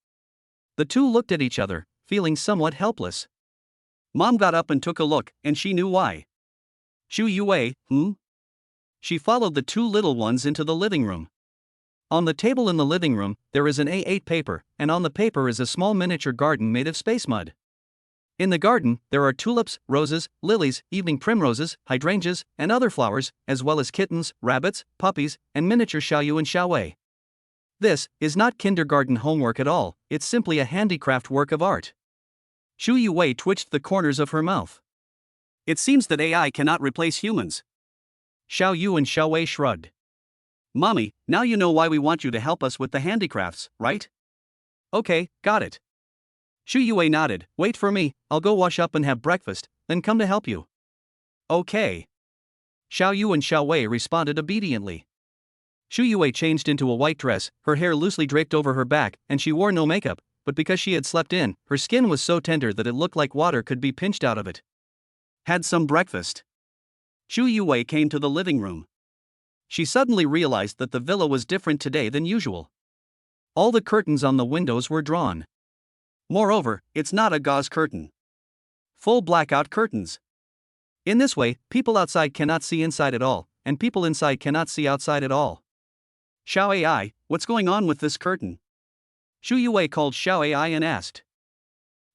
The two looked at each other, feeling somewhat helpless. Mom got up and took a look, and she knew why. Xu Yue, She followed the two little ones into the living room. On the table in the living room, there is an A8 paper, and on the paper is a small miniature garden made of space mud. In the garden, there are tulips, roses, lilies, evening primroses, hydrangeas, and other flowers, as well as kittens, rabbits, puppies, and miniature Xiao Yu and Xiao Wei. This is not kindergarten homework at all, it's simply a handicraft work of art. Xu Yue twitched the corners of her mouth. It seems that AI cannot replace humans. Xiao Yu and Xiao Wei shrugged. Mommy, now you know why we want you to help us with the handicrafts, right? Okay, got it. Xu Yue nodded. Wait for me, I'll go wash up and have breakfast, then come to help you. Okay. Xiao Yu and Xiao Wei responded obediently. Xu Yue changed into a white dress, her hair loosely draped over her back, and she wore no makeup, but because she had slept in, her skin was so tender that it looked like water could be pinched out of it. Had some breakfast. Xu Yue came to the living room. She suddenly realized that the villa was different today than usual. All the curtains on the windows were drawn. Moreover, it's not a gauze curtain. Full blackout curtains. In this way, people outside cannot see inside at all, and people inside cannot see outside at all. Xiao AI, what's going on with this curtain? Xu Yue called Xiao AI and asked.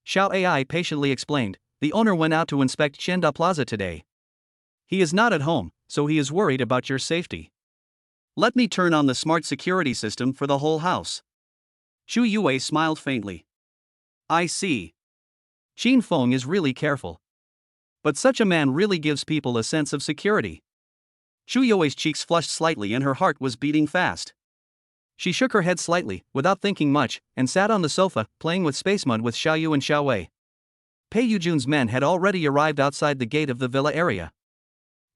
Xiao AI patiently explained, the owner went out to inspect Chenda Plaza today. He is not at home, so he is worried about your safety. Let me turn on the smart security system for the whole house. Xu Yue smiled faintly. I see. Qin Feng is really careful. But such a man really gives people a sense of security. Xu Yue's cheeks flushed slightly and her heart was beating fast. She shook her head slightly, without thinking much, and sat on the sofa, playing with space mud with Xiao Yu and Xiao Wei. Pei Yujun's men had already arrived outside the gate of the villa area.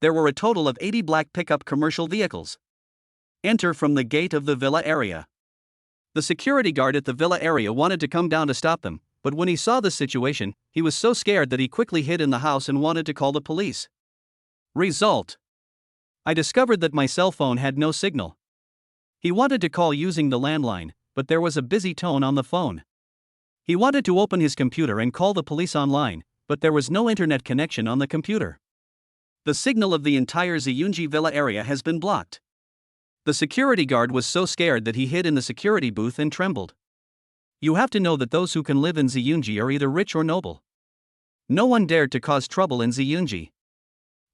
There were a total of 80 black pickup commercial vehicles. Enter from the gate of the villa area. The security guard at the villa area wanted to come down to stop them, but when he saw the situation, he was so scared that he quickly hid in the house and wanted to call the police. Result: I discovered that my cell phone had no signal. He wanted to call using the landline, but there was a busy tone on the phone. He wanted to open his computer and call the police online, but there was no internet connection on the computer. The signal of the entire Ziyunji villa area has been blocked. The security guard was so scared that he hid in the security booth and trembled. You have to know that those who can live in Ziyunji are either rich or noble. No one dared to cause trouble in Ziyunji.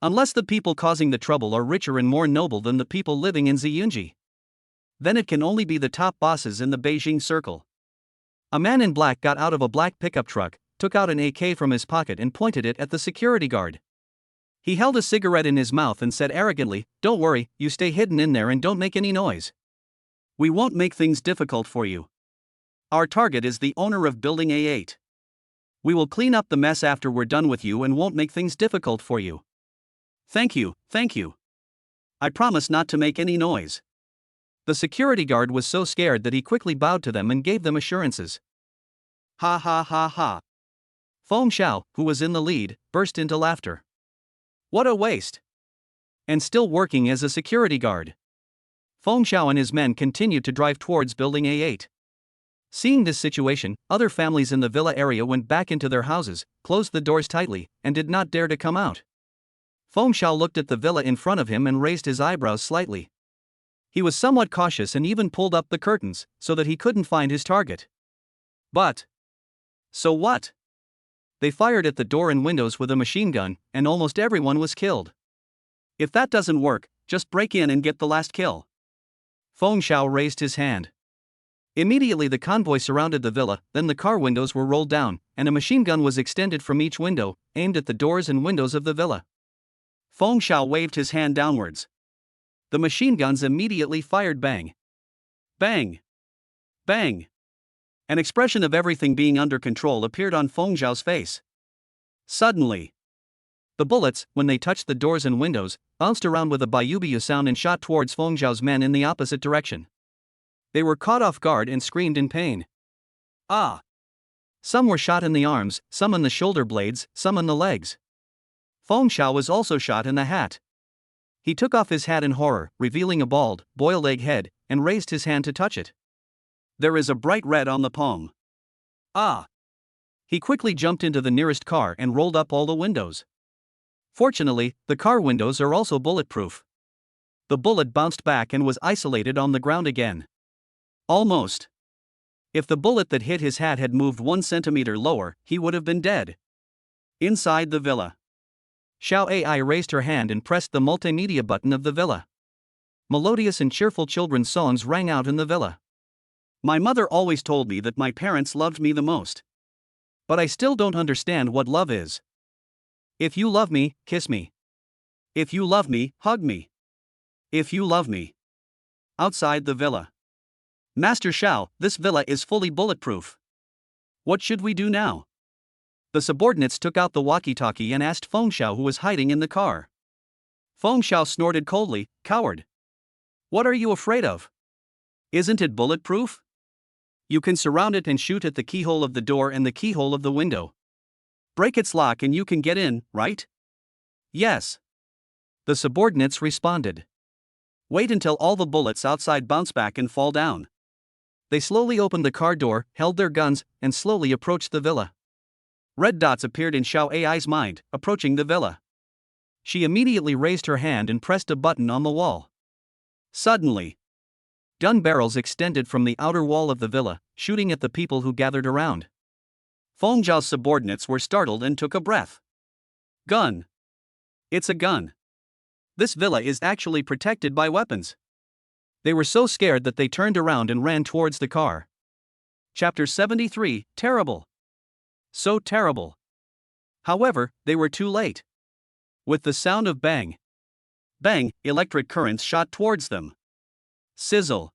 Unless the people causing the trouble are richer and more noble than the people living in Ziyunji. Then it can only be the top bosses in the Beijing circle. A man in black got out of a black pickup truck, took out an AK from his pocket and pointed it at the security guard. He held a cigarette in his mouth and said arrogantly, "Don't worry, you stay hidden in there and don't make any noise. We won't make things difficult for you. Our target is the owner of Building A8. We will clean up the mess after we're done with you and won't make things difficult for you. Thank you, thank you. I promise not to make any noise." The security guard was so scared that he quickly bowed to them and gave them assurances. Ha ha ha ha. Feng Xiao, who was in the lead, burst into laughter. What a waste! And still working as a security guard. Feng Xiao and his men continued to drive towards Building A8. Seeing this situation, other families in the villa area went back into their houses, closed the doors tightly, and did not dare to come out. Feng Xiao looked at the villa in front of him and raised his eyebrows slightly. He was somewhat cautious and even pulled up the curtains, so that he couldn't find his target. But so what? They fired at the door and windows with a machine gun, and almost everyone was killed. If that doesn't work, just break in and get the last kill. Feng Xiao raised his hand. Immediately the convoy surrounded the villa, then the car windows were rolled down, and a machine gun was extended from each window, aimed at the doors and windows of the villa. Feng Xiao waved his hand downwards. The machine guns immediately fired bang. Bang. Bang. An expression of everything being under control appeared on Feng Xiao's face. Suddenly, the bullets, when they touched the doors and windows, bounced around with a biubiu sound and shot towards Feng Xiao's men in the opposite direction. They were caught off guard and screamed in pain. Ah! Some were shot in the arms, some in the shoulder blades, some in the legs. Feng Xiao was also shot in the hat. He took off his hat in horror, revealing a bald, boiled egg head, and raised his hand to touch it. There is a bright red on the palm. Ah! He quickly jumped into the nearest car and rolled up all the windows. Fortunately, the car windows are also bulletproof. The bullet bounced back and was isolated on the ground again. Almost. If the bullet that hit his hat had moved 1 centimeter lower, he would have been dead. Inside the villa, Xiao Ai raised her hand and pressed the multimedia button of the villa. Melodious and cheerful children's songs rang out in the villa. My mother always told me that my parents loved me the most. But I still don't understand what love is. If you love me, kiss me. If you love me, hug me. If you love me. Outside the villa. Master Xiao, this villa is fully bulletproof. What should we do now? The subordinates took out the walkie-talkie and asked Feng Xiao, who was hiding in the car. Feng Xiao snorted coldly, "Coward. What are you afraid of? Isn't it bulletproof? You can surround it and shoot at the keyhole of the door and the keyhole of the window. Break its lock and you can get in, right?" "Yes." The subordinates responded. "Wait until all the bullets outside bounce back and fall down." They slowly opened the car door, held their guns, and slowly approached the villa. Red dots appeared in Xiao Ai's mind, approaching the villa. She immediately raised her hand and pressed a button on the wall. Suddenly, gun barrels extended from the outer wall of the villa, shooting at the people who gathered around. Feng Xiao's subordinates were startled and took a breath. Gun. It's a gun. This villa is actually protected by weapons. They were so scared that they turned around and ran towards the car. Chapter 73, Terrible. So terrible. However, they were too late. With the sound of bang, bang, electric currents shot towards them. Sizzle.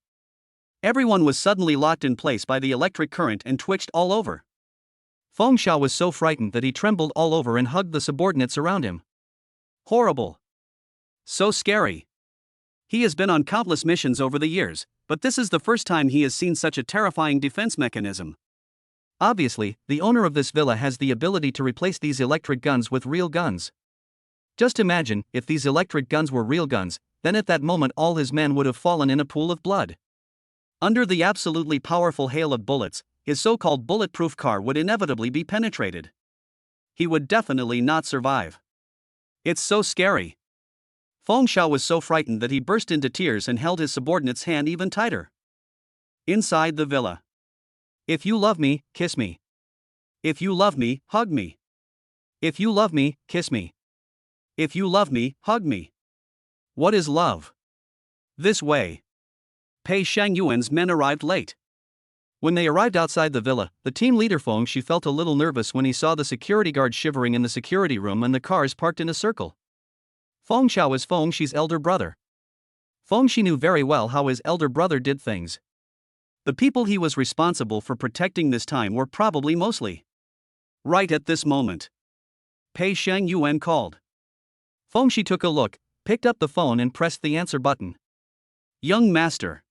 Everyone was suddenly locked in place by the electric current and twitched all over. Feng Xiao was so frightened that he trembled all over and hugged the subordinates around him. Horrible. So scary. He has been on countless missions over the years, but this is the first time he has seen such a terrifying defense mechanism. Obviously, the owner of this villa has the ability to replace these electric guns with real guns. Just imagine, if these electric guns were real guns, then at that moment all his men would have fallen in a pool of blood. Under the absolutely powerful hail of bullets, his so-called bulletproof car would inevitably be penetrated. He would definitely not survive. It's so scary. Feng Xiao was so frightened that he burst into tears and held his subordinate's hand even tighter. Inside the villa. If you love me, kiss me. If you love me, hug me. If you love me, kiss me. If you love me, hug me. What is love? This way. Pei Shangyuan's men arrived late. When they arrived outside the villa, the team leader Feng Shi felt a little nervous when he saw the security guard shivering in the security room and the cars parked in a circle. Feng Xiao is Feng Shi's elder brother. Feng Shi knew very well how his elder brother did things. The people he was responsible for protecting this time were probably mostly. Right at this moment, Pei Sheng Yuan called. Feng Shi took a look, picked up the phone and pressed the answer button. Young master.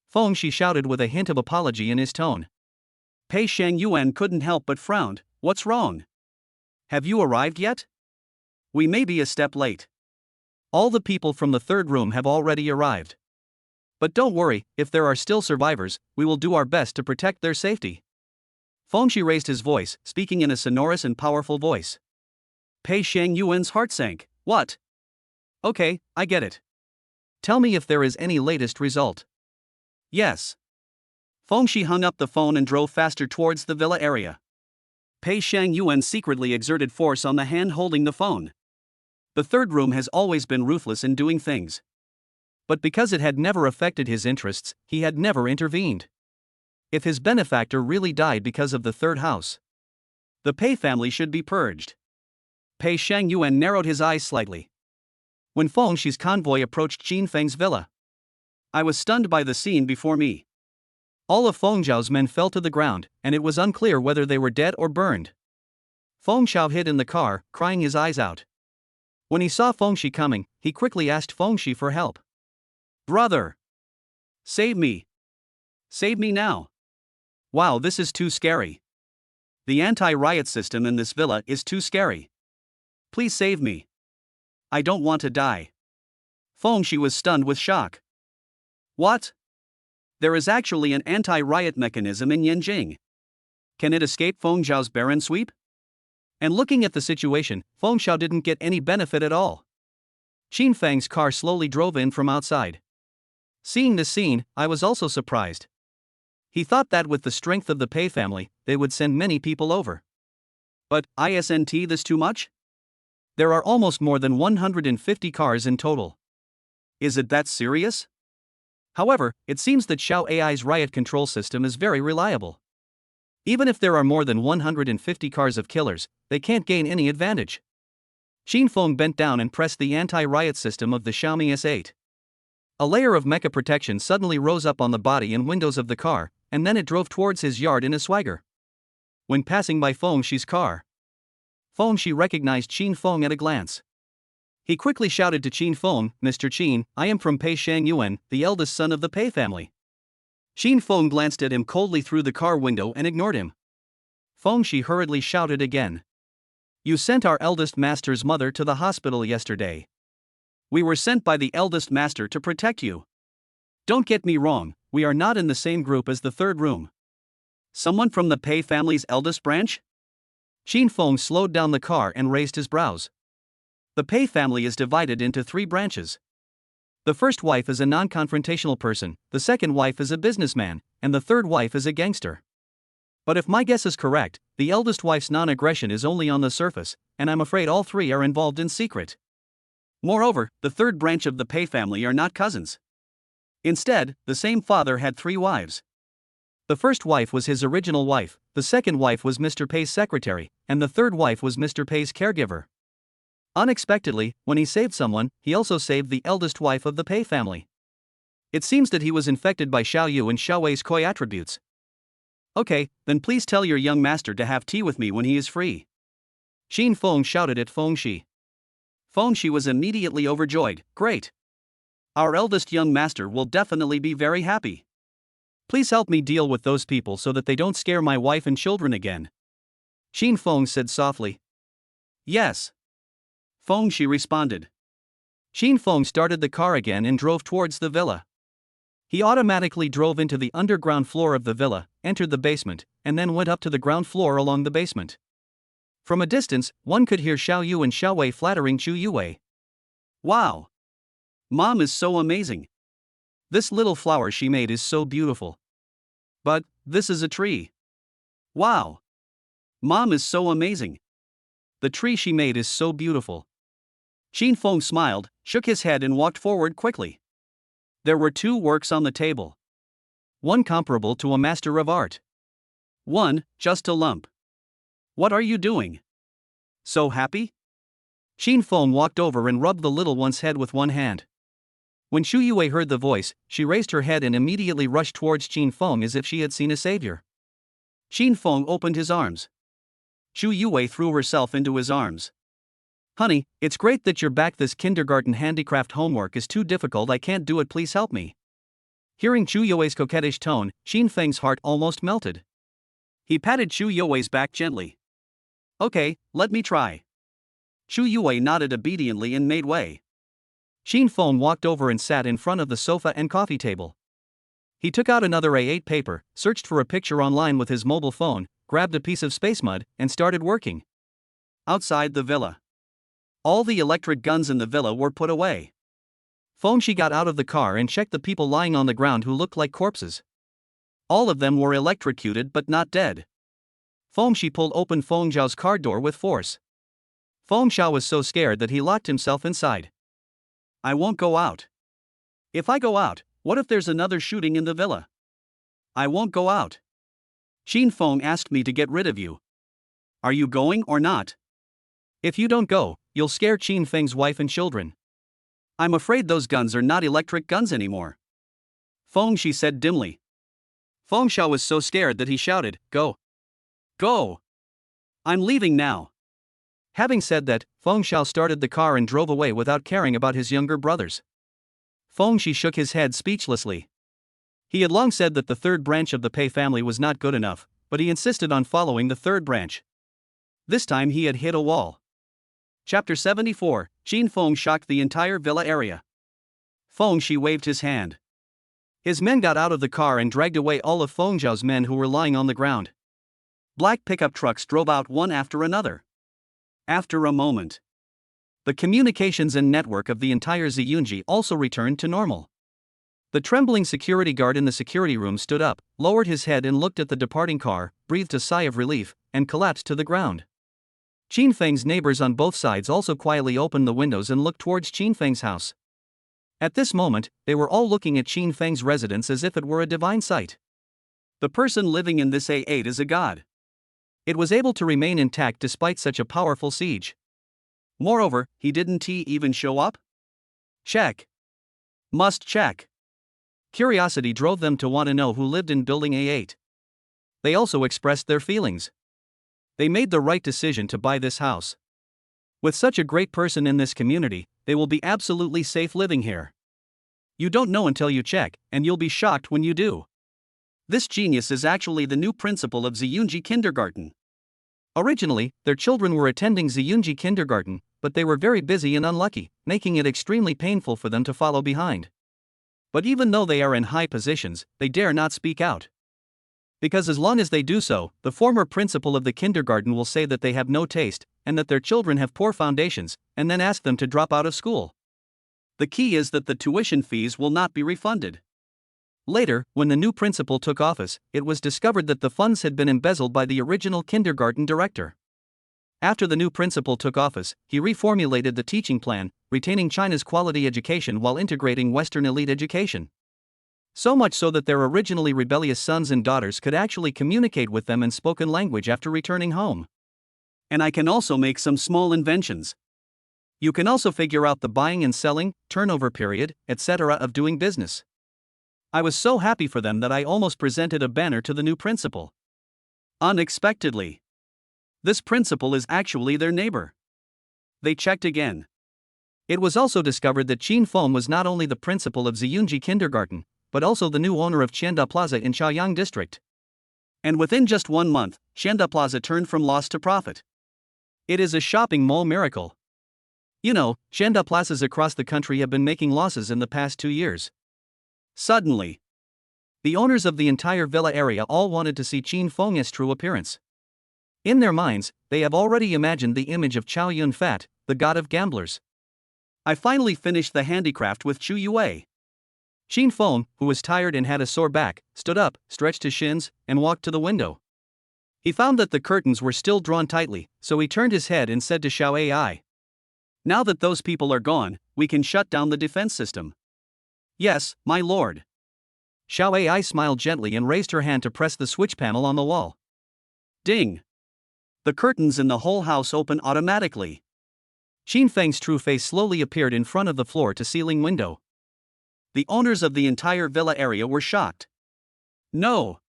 Feng Shi shouted with a hint of apology in his tone. Pei Sheng Yuan couldn't help but frowned. What's wrong? Have you arrived yet? We may be a step late. All the people from the third room have already arrived. But don't worry, if there are still survivors, we will do our best to protect their safety. Feng Shi raised his voice, speaking in a sonorous and powerful voice. Pei Sheng Yuan's heart sank. What? Okay, I get it. Tell me if there is any latest result. Yes. Feng Shi hung up the phone and drove faster towards the villa area. Pei Sheng Yuan secretly exerted force on the hand holding the phone. The third room has always been ruthless in doing things. But because it had never affected his interests, he had never intervened. If his benefactor really died because of the third house, the Pei family should be purged. Pei Sheng Yuan narrowed his eyes slightly. When Feng Shi's convoy approached Qin Feng's villa, I was stunned by the scene before me. All of Feng Zhao's men fell to the ground, and it was unclear whether they were dead or burned. Feng Xiao hid in the car, crying his eyes out. When he saw Feng Shi coming, he quickly asked Feng Shi for help. Brother! Save me! Save me now! Wow, this is too scary. The anti-riot system in this villa is too scary. Please save me. I don't want to die. Feng Shi was stunned with shock. What? There is actually an anti-riot mechanism in Yanjing. Can it escape Feng Zhao's barren sweep? And looking at the situation, Feng Xiao didn't get any benefit at all. Qin Feng's car slowly drove in from outside. Seeing this scene, I was also surprised. He thought that with the strength of the Pei family, they would send many people over. But, isn't this too much? There are almost more than 150 cars in total. Is it that serious? However, it seems that Xiao AI's riot control system is very reliable. Even if there are more than 150 cars of killers, they can't gain any advantage. Qin Feng bent down and pressed the anti-riot system of the Xiaomi S8. A layer of mecha protection suddenly rose up on the body and windows of the car, and then it drove towards his yard in a swagger. When passing by Feng Shi's car, Feng Shi recognized Qin Feng at a glance. He quickly shouted to Qin Feng, Mr. Qin, I am from Pei Sheng Yuan, the eldest son of the Pei family. Qin Feng glanced at him coldly through the car window and ignored him. Feng Shi hurriedly shouted again. You sent our eldest master's mother to the hospital yesterday. We were sent by the eldest master to protect you. Don't get me wrong, we are not in the same group as the third room. Someone from the Pei family's eldest branch? Qin Feng slowed down the car and raised his brows. The Pei family is divided into 3 branches. The first wife is a non-confrontational person, the second wife is a businessman, and the third wife is a gangster. But if my guess is correct, the eldest wife's non-aggression is only on the surface, and I'm afraid all 3 are involved in secret. Moreover, the third branch of the Pei family are not cousins. Instead, the same father had 3 wives. The first wife was his original wife, the second wife was Mr. Pei's secretary, and the third wife was Mr. Pei's caregiver. Unexpectedly, when he saved someone, he also saved the eldest wife of the Pei family. It seems that he was infected by Xiao Yu and Xiao Wei's koi attributes. Okay, then please tell your young master to have tea with me when he is free. Qin Feng shouted at Feng Shi. Feng Shi was immediately overjoyed. Great. Our eldest young master will definitely be very happy. Please help me deal with those people so that they don't scare my wife and children again. Qin Feng said softly. Yes. Feng Shi responded. Qin Feng started the car again and drove towards the villa. He automatically drove into the underground floor of the villa, entered the basement, and then went up to the ground floor along the basement. From a distance, one could hear Xiao Yu and Xiao Wei flattering Chu Yuwei. Wow! Mom is so amazing. This little flower she made is so beautiful. But, this is a tree. Wow! Mom is so amazing. The tree she made is so beautiful. Qin Feng smiled, shook his head and walked forward quickly. There were 2 works on the table. one comparable to a master of art. One, just a lump. What are you doing? So happy? Qin Feng walked over and rubbed the little one's head with one hand. When Xu Yue heard the voice, she raised her head and immediately rushed towards Qin Feng as if she had seen a savior. Qin Feng opened his arms. Xu Yue threw herself into his arms. Honey, it's great that you're back. This kindergarten handicraft homework is too difficult. I can't do it. Please help me. Hearing Xu Yue's coquettish tone, Qin Feng's heart almost melted. He patted Xu Yue's back gently. Okay, let me try. Xu Yue nodded obediently and made way. Qin Feng walked over and sat in front of the sofa and coffee table. He took out another A8 paper, searched for a picture online with his mobile phone, grabbed a piece of space mud, and started working. Outside the villa. All the electric guns in the villa were put away. Feng Shi got out of the car and checked the people lying on the ground who looked like corpses. All of them were electrocuted but not dead. Feng Shi pulled open Feng Zhao's car door with force. Feng Zhao was so scared that he locked himself inside. I won't go out. If I go out, what if there's another shooting in the villa? I won't go out. Qin Feng asked me to get rid of you. Are you going or not? If you don't go, you'll scare Qin Feng's wife and children. I'm afraid those guns are not electric guns anymore. Feng Shi said dimly. Feng Zhao was so scared that he shouted, Go! Go! I'm leaving now. Having said that, Feng Zhao started the car and drove away without caring about his younger brothers. Feng Shi shook his head speechlessly. He had long said that the third branch of the Pei family was not good enough, but he insisted on following the third branch. This time he had hit a wall. Chapter 74, Qin Feng shocked the entire villa area. Feng Shi waved his hand. His men got out of the car and dragged away all of Feng Zhao's men who were lying on the ground. Black pickup trucks drove out one after another. After a moment, the communications and network of the entire Ziyunji also returned to normal. The trembling security guard in the security room stood up, lowered his head and looked at the departing car, breathed a sigh of relief, and collapsed to the ground. Qin Feng's neighbors on both sides also quietly opened the windows and looked towards Qin Feng's house. At this moment, they were all looking at Qin Feng's residence as if it were a divine sight. The person living in this A8 is a god. It was able to remain intact despite such a powerful siege. Moreover, he didn't even show up? Check. Must check. Curiosity drove them to want to know who lived in building A8. They also expressed their feelings. They made the right decision to buy this house. With such a great person in this community, they will be absolutely safe living here. You don't know until you check, and you'll be shocked when you do. This genius is actually the new principal of Ziyunji Kindergarten. Originally, their children were attending Ziyunji Kindergarten, but they were very busy and unlucky, making it extremely painful for them to follow behind. But even though they are in high positions, they dare not speak out. Because as long as they do so, the former principal of the kindergarten will say that they have no taste, and that their children have poor foundations, and then ask them to drop out of school. The key is that the tuition fees will not be refunded. Later, when the new principal took office, it was discovered that the funds had been embezzled by the original kindergarten director. After the new principal took office, he reformulated the teaching plan, retaining China's quality education while integrating Western elite education. So much so that their originally rebellious sons and daughters could actually communicate with them in spoken language after returning home. And I can also make some small inventions. You can also figure out the buying and selling, turnover period, etc. of doing business. I was so happy for them that I almost presented a banner to the new principal. Unexpectedly, this principal is actually their neighbor. They checked again. It was also discovered that Qin Feng was not only the principal of Ziyunji Kindergarten, but also the new owner of Qianda Plaza in Chaoyang District. And within just 1 month, Qianda Plaza turned from loss to profit. It is a shopping mall miracle. You know, Qianda Plazas across the country have been making losses in the past 2 years. Suddenly, the owners of the entire villa area all wanted to see Qin Feng's true appearance. In their minds, they have already imagined the image of Chow Yun Fat, the god of gamblers. I finally finished the handicraft with Xu Yue. Qin Feng, who was tired and had a sore back, stood up, stretched his shins, and walked to the window. He found that the curtains were still drawn tightly, so he turned his head and said to Xiao Ai, "Now that those people are gone, we can shut down the defense system." "Yes, my lord." Xiao Ai smiled gently and raised her hand to press the switch panel on the wall. Ding! The curtains in the whole house open automatically. Xin Feng's true face slowly appeared in front of the floor-to-ceiling window. The owners of the entire villa area were shocked. No!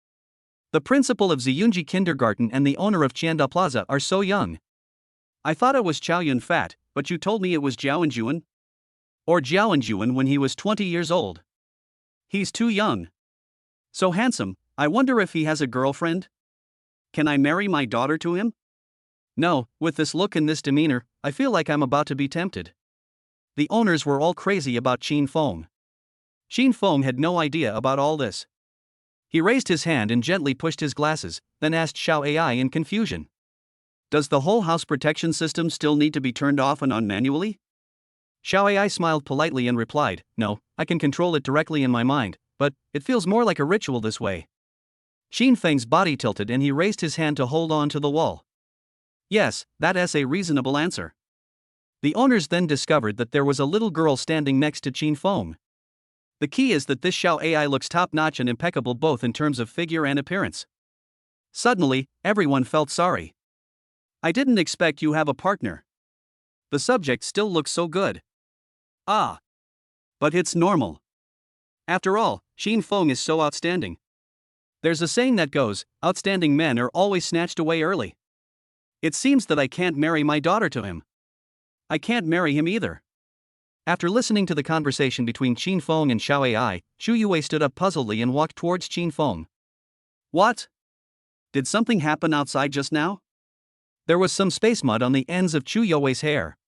The principal of Ziyunji Kindergarten and the owner of Qianda Plaza are so young. I thought it was Chow Yun Fat, but you told me it was Jiao Enjuan? Or Jiao Enjuan when he was 20 years old. He's too young. So handsome, I wonder if he has a girlfriend? Can I marry my daughter to him? No, with this look and this demeanor, I feel like I'm about to be tempted. The owners were all crazy about Qin Feng. Qin Feng had no idea about all this. He raised his hand and gently pushed his glasses, then asked Xiao Ai in confusion. Does the whole house protection system still need to be turned off and on manually? Xiao Ai smiled politely and replied, no, I can control it directly in my mind, but it feels more like a ritual this way. Xin Feng's body tilted and he raised his hand to hold on to the wall. Yes, that is a reasonable answer. The owners then discovered that there was a little girl standing next to Qin Feng. The key is that this Xiao Ai looks top-notch and impeccable both in terms of figure and appearance. Suddenly, everyone felt sorry. I didn't expect you have a partner. The subject still looks so good. Ah. But it's normal. After all, Qin Feng is so outstanding. There's a saying that goes, outstanding men are always snatched away early. It seems that I can't marry my daughter to him. I can't marry him either. After listening to the conversation between Qin Feng and Xiao Ai, Xu Yue stood up puzzledly and walked towards Qin Feng. What? Did something happen outside just now? There was some space mud on the ends of Xu Yue's hair.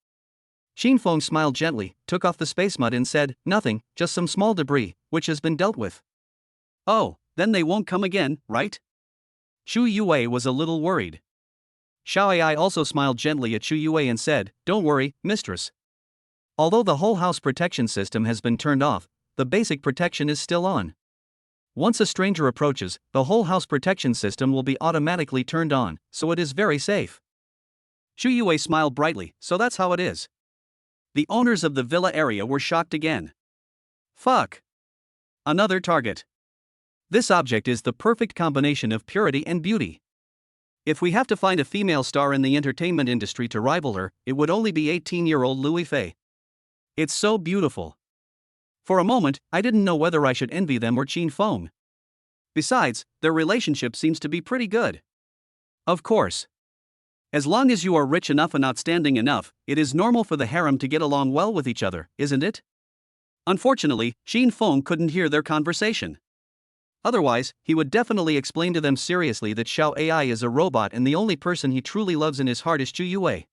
Qin Feng smiled gently, took off the space mud and said, nothing, just some small debris, which has been dealt with. Oh, then they won't come again, right? Xu Yue was a little worried. Xiao Ai also smiled gently at Xu Yue and said, don't worry, mistress. Although the whole house protection system has been turned off, the basic protection is still on. Once a stranger approaches, the whole house protection system will be automatically turned on, so it is very safe. Xu Yue smiled brightly, so that's how it is. The owners of the villa area were shocked again. Fuck. Another target. This object is the perfect combination of purity and beauty. If we have to find a female star in the entertainment industry to rival her, it would only be 18-year-old Louis Fei. It's so beautiful. For a moment, I didn't know whether I should envy them or Qin Feng. Besides, their relationship seems to be pretty good. Of course. As long as you are rich enough and outstanding enough, it is normal for the harem to get along well with each other, isn't it? Unfortunately, Qin Feng couldn't hear their conversation. Otherwise, he would definitely explain to them seriously that Xiao Ai is a robot and the only person he truly loves in his heart is Xu Yue.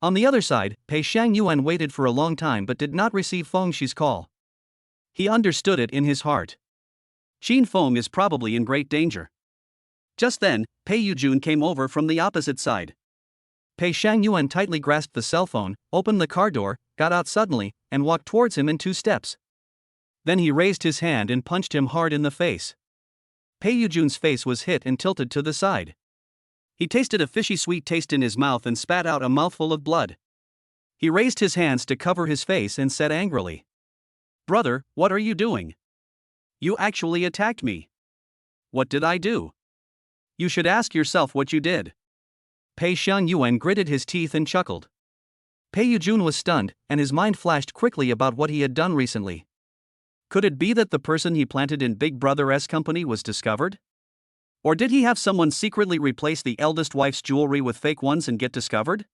On the other side, Pei Shangyuan waited for a long time but did not receive Feng Shi's call. He understood it in his heart. Qin Feng is probably in great danger. Just then, Pei Yujun came over from the opposite side. Pei Shangyuan tightly grasped the cell phone, opened the car door, got out suddenly, and walked towards him in 2 steps. Then he raised his hand and punched him hard in the face. Pei Yujun's face was hit and tilted to the side. He tasted a fishy sweet taste in his mouth and spat out a mouthful of blood. He raised his hands to cover his face and said angrily, "Brother, what are you doing? You actually attacked me. What did I do? You should ask yourself what you did." Pei Shangyuan gritted his teeth and chuckled. Pei Yujun was stunned, and his mind flashed quickly about what he had done recently. Could it be that the person he planted in Big Brother's company was discovered? Or did he have someone secretly replace the eldest wife's jewelry with fake ones and get discovered?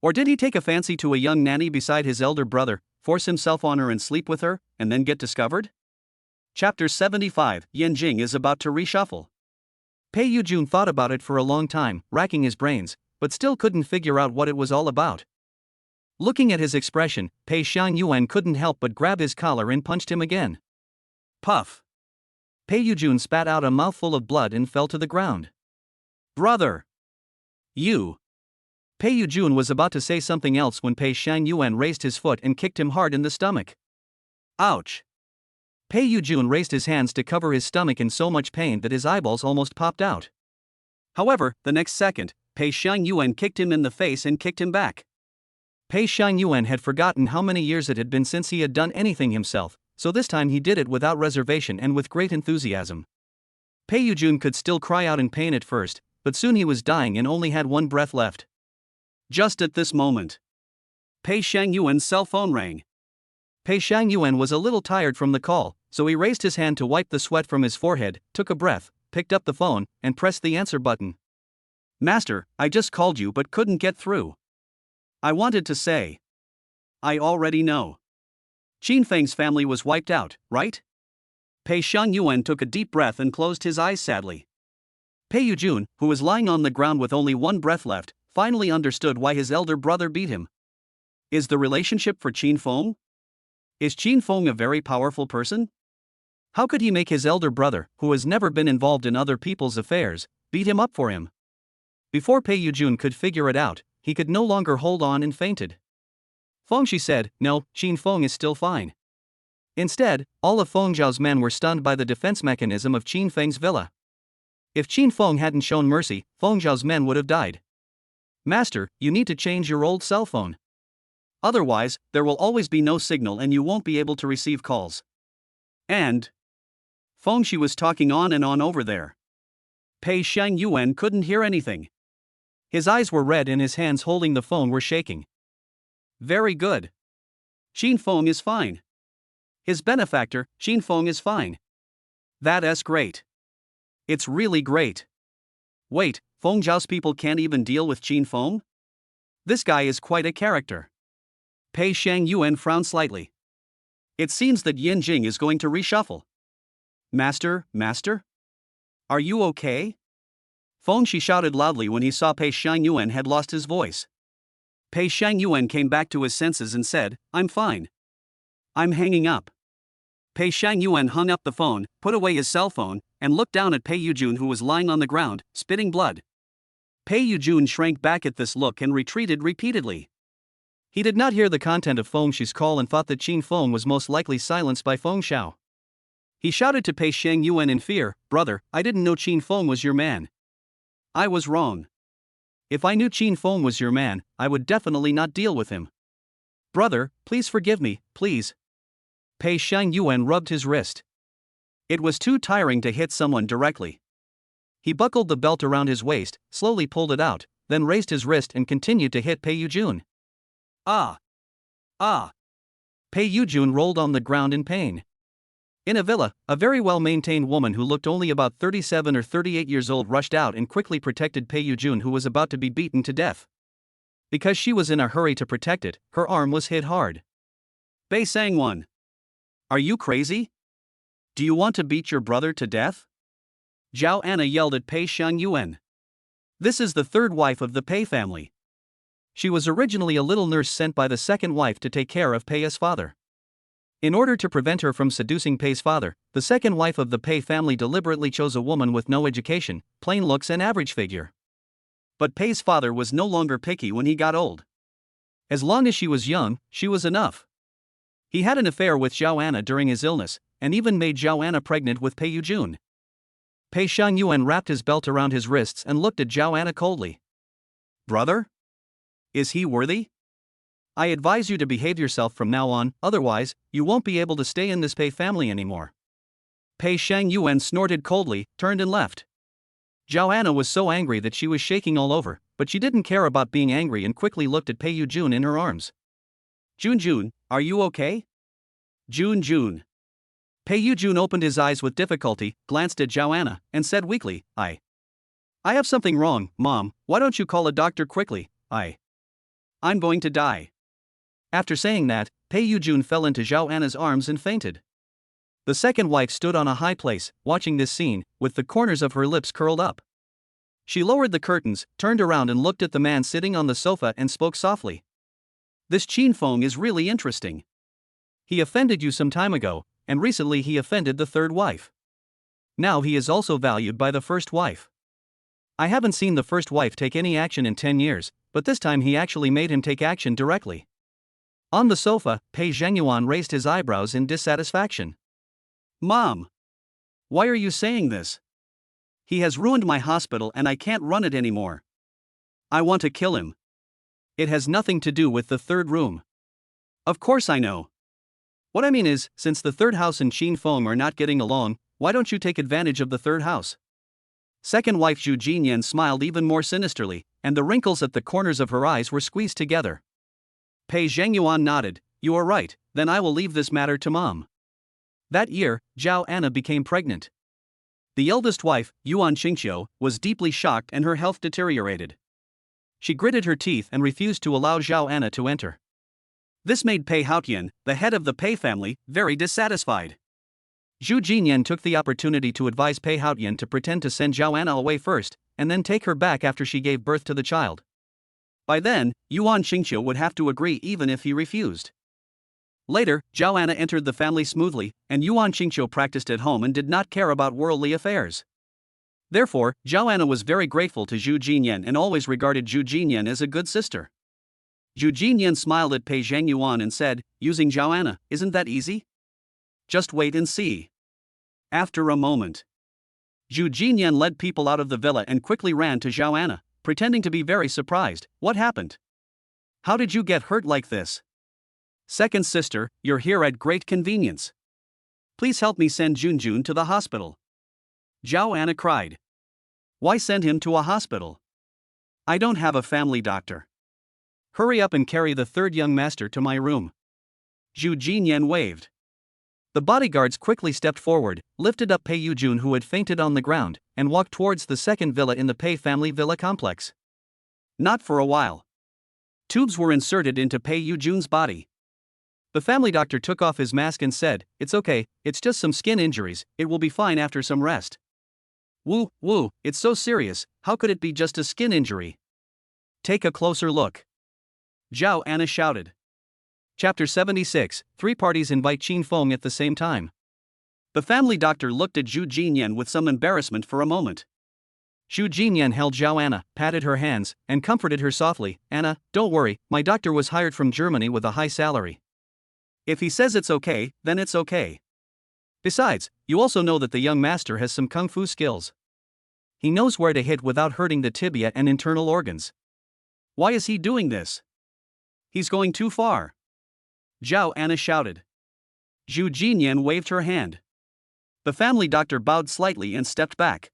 Or did he take a fancy to a young nanny beside his elder brother, force himself on her and sleep with her, and then get discovered? Chapter 75, Yan Jing is about to reshuffle. Pei Yujun thought about it for a long time, racking his brains, but still couldn't figure out what it was all about. Looking at his expression, Pei Shangyuan couldn't help but grab his collar and punched him again. Puff. Pei Yujun spat out a mouthful of blood and fell to the ground. Brother! You! Pei Yujun was about to say something else when Pei Shangyuan raised his foot and kicked him hard in the stomach. Ouch! Pei Yujun raised his hands to cover his stomach in so much pain that his eyeballs almost popped out. However, the next second, Pei Shangyuan kicked him in the face and kicked him back. Pei Shangyuan had forgotten how many years it had been since he had done anything himself, so this time he did it without reservation and with great enthusiasm. Pei Yujun could still cry out in pain at first, but soon he was dying and only had one breath left. Just at this moment, Pei Shangyuan's cell phone rang. Pei Shangyuan was a little tired from the call, so he raised his hand to wipe the sweat from his forehead, took a breath, picked up the phone, and pressed the answer button. Master, I just called you but couldn't get through. I wanted to say. I already know. Qin Feng's family was wiped out, right? Pei Shangyuan took a deep breath and closed his eyes sadly. Pei Yujun, who was lying on the ground with only one breath left, finally understood why his elder brother beat him. Is the relationship for Qin Feng? Is Qin Feng a very powerful person? How could he make his elder brother, who has never been involved in other people's affairs, beat him up for him? Before Pei Yujun could figure it out, he could no longer hold on and fainted. Fengshi said, "No, Qin Feng is still fine." Instead, all of Feng Zhao's men were stunned by the defense mechanism of Qin Feng's villa. If Qin Feng hadn't shown mercy, Feng Zhao's men would have died. Master, you need to change your old cell phone. Otherwise, there will always be no signal and you won't be able to receive calls. And Fengshi was talking on and on over there. Pei Shangyuan couldn't hear anything. His eyes were red and his hands holding the phone were shaking. Very good. Qin Feng is fine. His benefactor, Qin Feng, is fine. That's great. It's really great. Wait, Feng Zhao's people can't even deal with Qin Feng? This guy is quite a character. Pei Shangyuan frowned slightly. It seems that Yin Jing is going to reshuffle. Master? Are you okay? Fengshi shouted loudly when he saw Pei Shangyuan had lost his voice. Pei Shangyuan came back to his senses and said, "I'm fine. I'm hanging up." Pei Shangyuan hung up the phone, put away his cell phone, and looked down at Pei Yujun, who was lying on the ground, spitting blood. Pei Yujun shrank back at this look and retreated repeatedly. He did not hear the content of Fengshi's call and thought that Qin Feng was most likely silenced by Feng Xiao. He shouted to Pei Shangyuan in fear, "Brother, I didn't know Qin Feng was your man. I was wrong. If I knew Qin Feng was your man, I would definitely not deal with him. Brother, please forgive me, please." Pei Shangyuan rubbed his wrist. It was too tiring to hit someone directly. He buckled the belt around his waist, slowly pulled it out, then raised his wrist and continued to hit Pei Yujun. Ah! Pei Yujun rolled on the ground in pain. In a villa, a very well-maintained woman who looked only about 37 or 38 years old rushed out and quickly protected Pei Yujun, who was about to be beaten to death. Because she was in a hurry to protect it, her arm was hit hard. Bei Sangwon. Are you crazy? Do you want to beat your brother to death? Zhao Anna yelled at Pei Shangyuan. This is the third wife of the Pei family. She was originally a little nurse sent by the second wife to take care of Pei's father. In order to prevent her from seducing Pei's father, the second wife of the Pei family deliberately chose a woman with no education, plain looks and average figure. But Pei's father was no longer picky when he got old. As long as she was young, she was enough. He had an affair with Zhao Anna during his illness, and even made Zhao Anna pregnant with Pei Yujun. Pei Shangyuan wrapped his belt around his wrists and looked at Zhao Anna coldly. Brother? Is he worthy? I advise you to behave yourself from now on, otherwise, you won't be able to stay in this Pei family anymore. Pei Shangyuan snorted coldly, turned and left. Zhao Anna was so angry that she was shaking all over, but she didn't care about being angry and quickly looked at Pei Yujun in her arms. Jun, are you okay? Jun. Pei Yujun opened his eyes with difficulty, glanced at Zhao Anna, and said weakly, I have something wrong, Mom, why don't you call a doctor quickly? I'm going to die. After saying that, Pei Yujun fell into Zhao Anna's arms and fainted. The second wife stood on a high place, watching this scene, with the corners of her lips curled up. She lowered the curtains, turned around and looked at the man sitting on the sofa and spoke softly. This Qin Feng is really interesting. He offended you some time ago, and recently he offended the third wife. Now he is also valued by the first wife. I haven't seen the first wife take any action in 10 years, but this time he actually made him take action directly. On the sofa, Pei Zhengyuan raised his eyebrows in dissatisfaction. Mom! Why are you saying this? He has ruined my hospital and I can't run it anymore. I want to kill him. It has nothing to do with the third room. Of course I know. What I mean is, since the third house and Qin Feng are not getting along, why don't you take advantage of the third house? Second wife Zhu Jinyan smiled even more sinisterly, and the wrinkles at the corners of her eyes were squeezed together. Pei Zhangyuan nodded. You are right, then I will leave this matter to Mom. That year, Zhao Anna became pregnant. The eldest wife, Yuan Qingqiu, was deeply shocked and her health deteriorated. She gritted her teeth and refused to allow Zhao Anna to enter. This made Pei Haotian, the head of the Pei family, very dissatisfied. Zhu Jinyan took the opportunity to advise Pei Haotian to pretend to send Zhao Anna away first, and then take her back after she gave birth to the child. By then, Yuan Qingqiu would have to agree even if he refused. Later, Zhao Anna entered the family smoothly, and Yuan Qingqiu practiced at home and did not care about worldly affairs. Therefore, Zhao Anna was very grateful to Zhu Jinyan and always regarded Zhu Jinyan as a good sister. Zhu Jinyan smiled at Pei Zhangyuan and said, using Zhao Anna, isn't that easy? Just wait and see. After a moment, Zhu Jinyan led people out of the villa and quickly ran to Zhao Anna, pretending to be very surprised. What happened? How did you get hurt like this? Second sister, you're here at great convenience. Please help me send Junjun to the hospital. Zhao Anna cried. Why send him to a hospital? I don't have a family doctor. Hurry up and carry the third young master to my room. Zhu Jinyan waved. The bodyguards quickly stepped forward, lifted up Pei Yujun who had fainted on the ground, and walked towards the second villa in the Pei family villa complex. Not for a while. Tubes were inserted into Pei Yujun's body. The family doctor took off his mask and said, it's okay, it's just some skin injuries, it will be fine after some rest. Woo, it's so serious, how could it be just a skin injury? Take a closer look. Zhao Anna shouted. Chapter 76, Three parties invite Qin Feng at the same time. The family doctor looked at Zhu Jinyan with some embarrassment for a moment. Zhu Jinyan held Zhao Anna, patted her hands, and comforted her softly. Anna, don't worry, my doctor was hired from Germany with a high salary. If he says it's okay, then it's okay. Besides, you also know that the young master has some kung fu skills. He knows where to hit without hurting the tibia and internal organs. Why is he doing this? He's going too far. Zhao Anna shouted. Zhu Jinyan waved her hand. The family doctor bowed slightly and stepped back.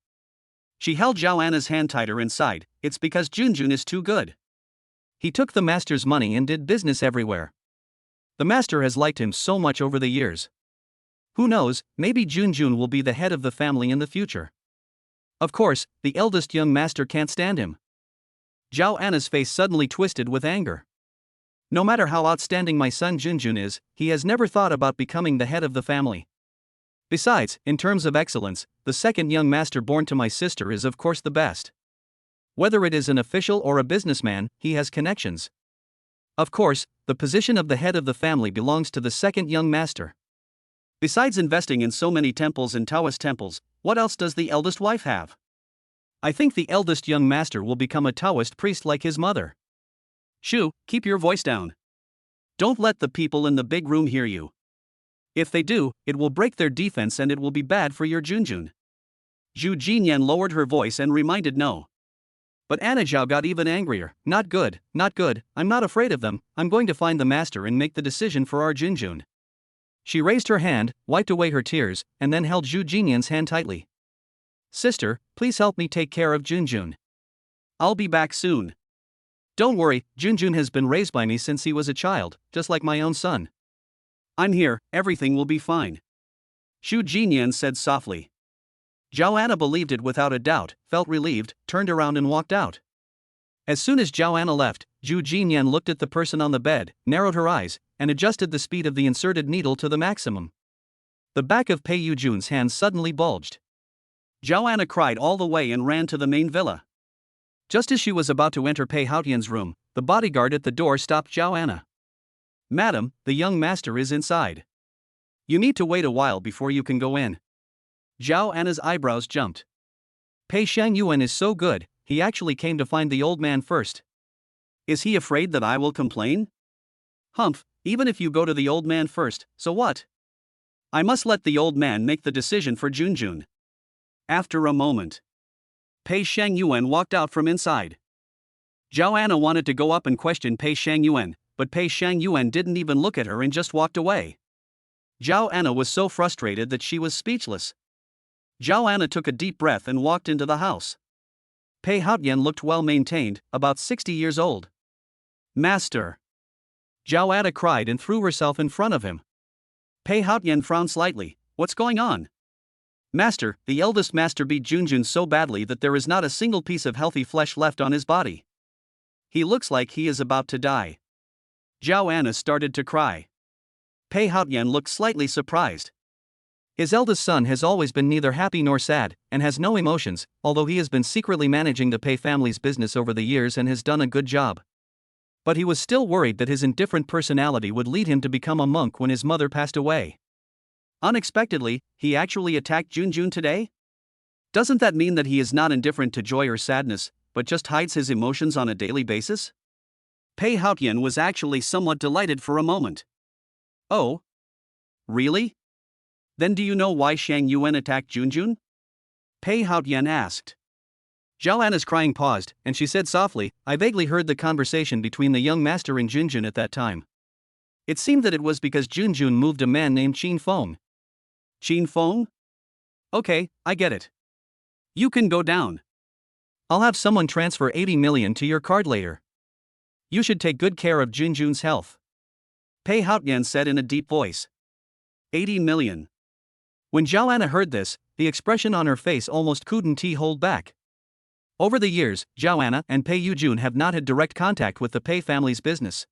She held Zhao Anna's hand tighter inside. It's because Junjun is too good. He took the master's money and did business everywhere. The master has liked him so much over the years. Who knows, maybe Junjun will be the head of the family in the future. Of course, the eldest young master can't stand him. Zhao Anna's face suddenly twisted with anger. No matter how outstanding my son Junjun is, he has never thought about becoming the head of the family. Besides, in terms of excellence, the second young master born to my sister is of course the best. Whether it is an official or a businessman, he has connections. Of course, the position of the head of the family belongs to the second young master. Besides investing in so many temples and Taoist temples, what else does the eldest wife have? I think the eldest young master will become a Taoist priest like his mother. Shu, keep your voice down. Don't let the people in the big room hear you. If they do, it will break their defense and it will be bad for your Junjun. Zhu Jinyan lowered her voice and reminded no. But Anna Zhao got even angrier. Not good, I'm not afraid of them, I'm going to find the master and make the decision for our Junjun. She raised her hand, wiped away her tears, and then held Zhu Jinyan's hand tightly. Sister, please help me take care of Junjun. I'll be back soon. Don't worry, Junjun has been raised by me since he was a child, just like my own son. I'm here, everything will be fine. Zhu Jinyan said softly. Zhao Anna believed it without a doubt, felt relieved, turned around and walked out. As soon as Zhao Anna left, Zhu Jinyan looked at the person on the bed, narrowed her eyes, and adjusted the speed of the inserted needle to the maximum. The back of Pei Yujun's hand suddenly bulged. Zhao Anna cried all the way and ran to the main villa. Just as she was about to enter Pei Haotian's room, the bodyguard at the door stopped Zhao Anna. Madam, the young master is inside. You need to wait a while before you can go in. Zhao Anna's eyebrows jumped. Pei Shangyuan is so good, he actually came to find the old man first. Is he afraid that I will complain? Humph, even if you go to the old man first, so what? I must let the old man make the decision for Junjun. After a moment, Pei Shangyuan walked out from inside. Zhao Anna wanted to go up and question Pei Shangyuan, but Pei Shangyuan didn't even look at her and just walked away. Zhao Anna was so frustrated that she was speechless. Zhao Anna took a deep breath and walked into the house. Pei Haotian looked well maintained, about 60 years old. Master! Zhao Anna cried and threw herself in front of him. Pei Haotian frowned slightly. What's going on? Master, the eldest master beat Junjun so badly that there is not a single piece of healthy flesh left on his body. He looks like he is about to die. Zhao Anna started to cry. Pei Haotian looked slightly surprised. His eldest son has always been neither happy nor sad, and has no emotions, although he has been secretly managing the Pei family's business over the years and has done a good job. But he was still worried that his indifferent personality would lead him to become a monk when his mother passed away. Unexpectedly, he actually attacked Junjun today? Doesn't that mean that he is not indifferent to joy or sadness, but just hides his emotions on a daily basis? Pei Haotian was actually somewhat delighted for a moment. Oh? Really? Then do you know why Shang Yuan attacked Junjun? Pei Haotian asked. Zhao Anna's crying paused, and she said softly, I vaguely heard the conversation between the young master and Junjun at that time. It seemed that it was because Junjun moved a man named Qin Feng. Qin Feng? Okay, I get it. You can go down. I'll have someone transfer 80 million to your card later. You should take good care of Junjun's health. Pei Haotian said in a deep voice. 80 million. When Zhao Anna heard this, the expression on her face almost couldn't hold back. Over the years, Zhao Anna and Pei Yujun have not had direct contact with the Pei family's business.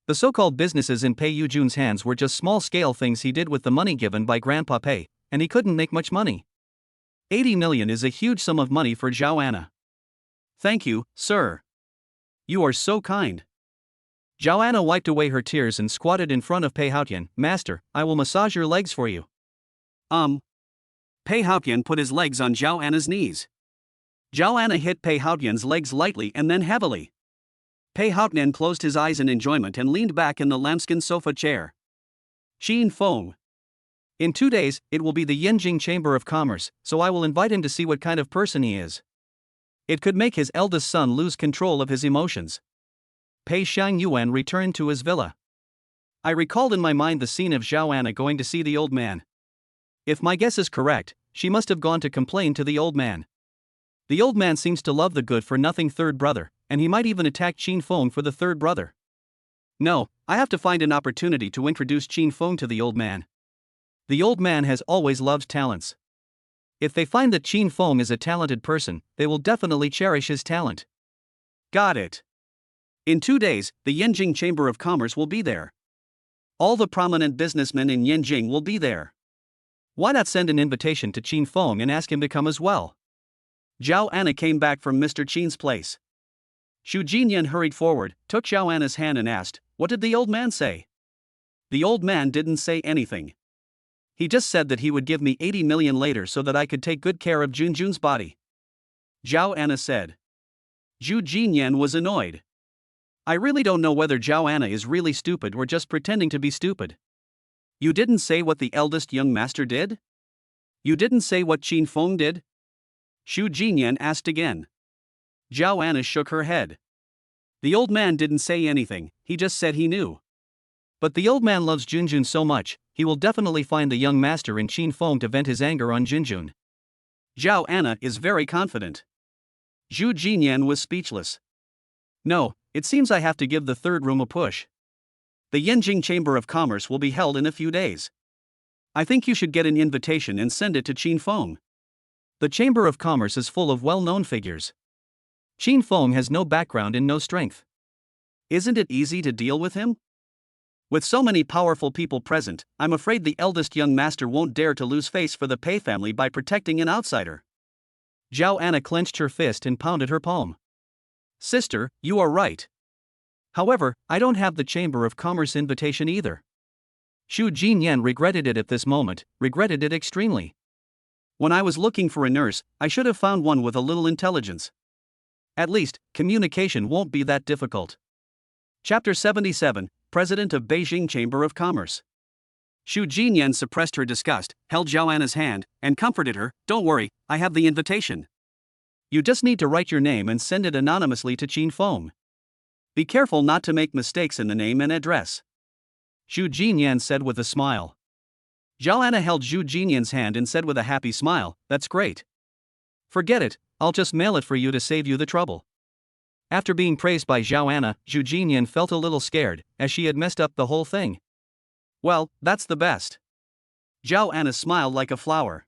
The so-called businesses in Pei Yujun's hands were just small-scale things he did with the money given by Grandpa Pei, and he couldn't make much money. 80 million is a huge sum of money for Zhao Anna. Thank you, sir. You are so kind. Zhao Anna wiped away her tears and squatted in front of Pei Haotian. Master, I will massage your legs for you. Pei Haotian put his legs on Zhao Anna's knees. Zhao Anna hit Pei Haotian's legs lightly and then heavily. Pei Haotian closed his eyes in enjoyment and leaned back in the lambskin sofa chair. Qin Feng. In 2 days, it will be the Yanjing Chamber of Commerce, so I will invite him to see what kind of person he is. It could make his eldest son lose control of his emotions. Pei Shang Yuan returned to his villa. I recalled in my mind the scene of Zhao Anna going to see the old man. If my guess is correct, she must have gone to complain to the old man. The old man seems to love the good-for-nothing third brother, and he might even attack Qin Feng for the third brother. No, I have to find an opportunity to introduce Qin Feng to the old man. The old man has always loved talents. If they find that Qin Feng is a talented person, they will definitely cherish his talent. Got it. In 2 days, the Yanjing Chamber of Commerce will be there. All the prominent businessmen in Yanjing will be there. Why not send an invitation to Qin Feng and ask him to come as well? Zhao Anna came back from Mr. Qin's place. Xu Jinyan hurried forward, took Zhao Anna's hand and asked, What did the old man say? The old man didn't say anything. He just said that he would give me 80 million later so that I could take good care of Junjun's body. Zhao Anna said. Xu Jinyan was annoyed. I really don't know whether Zhao Anna is really stupid or just pretending to be stupid. You didn't say what the eldest young master did? You didn't say what Qin Feng did? Xu Jinyan asked again. Zhao Anna shook her head. The old man didn't say anything, he just said he knew. But the old man loves Junjun so much, he will definitely find the young master in Qin Feng to vent his anger on Junjun. Zhao Anna is very confident. Xu Jinyan was speechless. No, it seems I have to give the third room a push. The Yanjing Chamber of Commerce will be held in a few days. I think you should get an invitation and send it to Qin Feng. The Chamber of Commerce is full of well-known figures. Qin Feng has no background and no strength. Isn't it easy to deal with him? With so many powerful people present, I'm afraid the eldest young master won't dare to lose face for the Pei family by protecting an outsider. Zhao Anna clenched her fist and pounded her palm. Sister, you are right. However, I don't have the Chamber of Commerce invitation either. Xu Jinyan regretted it at this moment, regretted it extremely. When I was looking for a nurse, I should have found one with a little intelligence. At least, communication won't be that difficult. Chapter 77, President of Beijing Chamber of Commerce. Xu Jinyan suppressed her disgust, held Zhao Anna's hand, and comforted her. Don't worry, I have the invitation. You just need to write your name and send it anonymously to Qin Feng. Be careful not to make mistakes in the name and address. Xu Jinyan said with a smile. Zhao Anna held Zhu Jinyan's hand and said with a happy smile, "That's great. Forget it, I'll just mail it for you to save you the trouble." After being praised by Zhao Anna, Zhu Jinyan felt a little scared, as she had messed up the whole thing. "Well, that's the best." Zhao Anna smiled like a flower.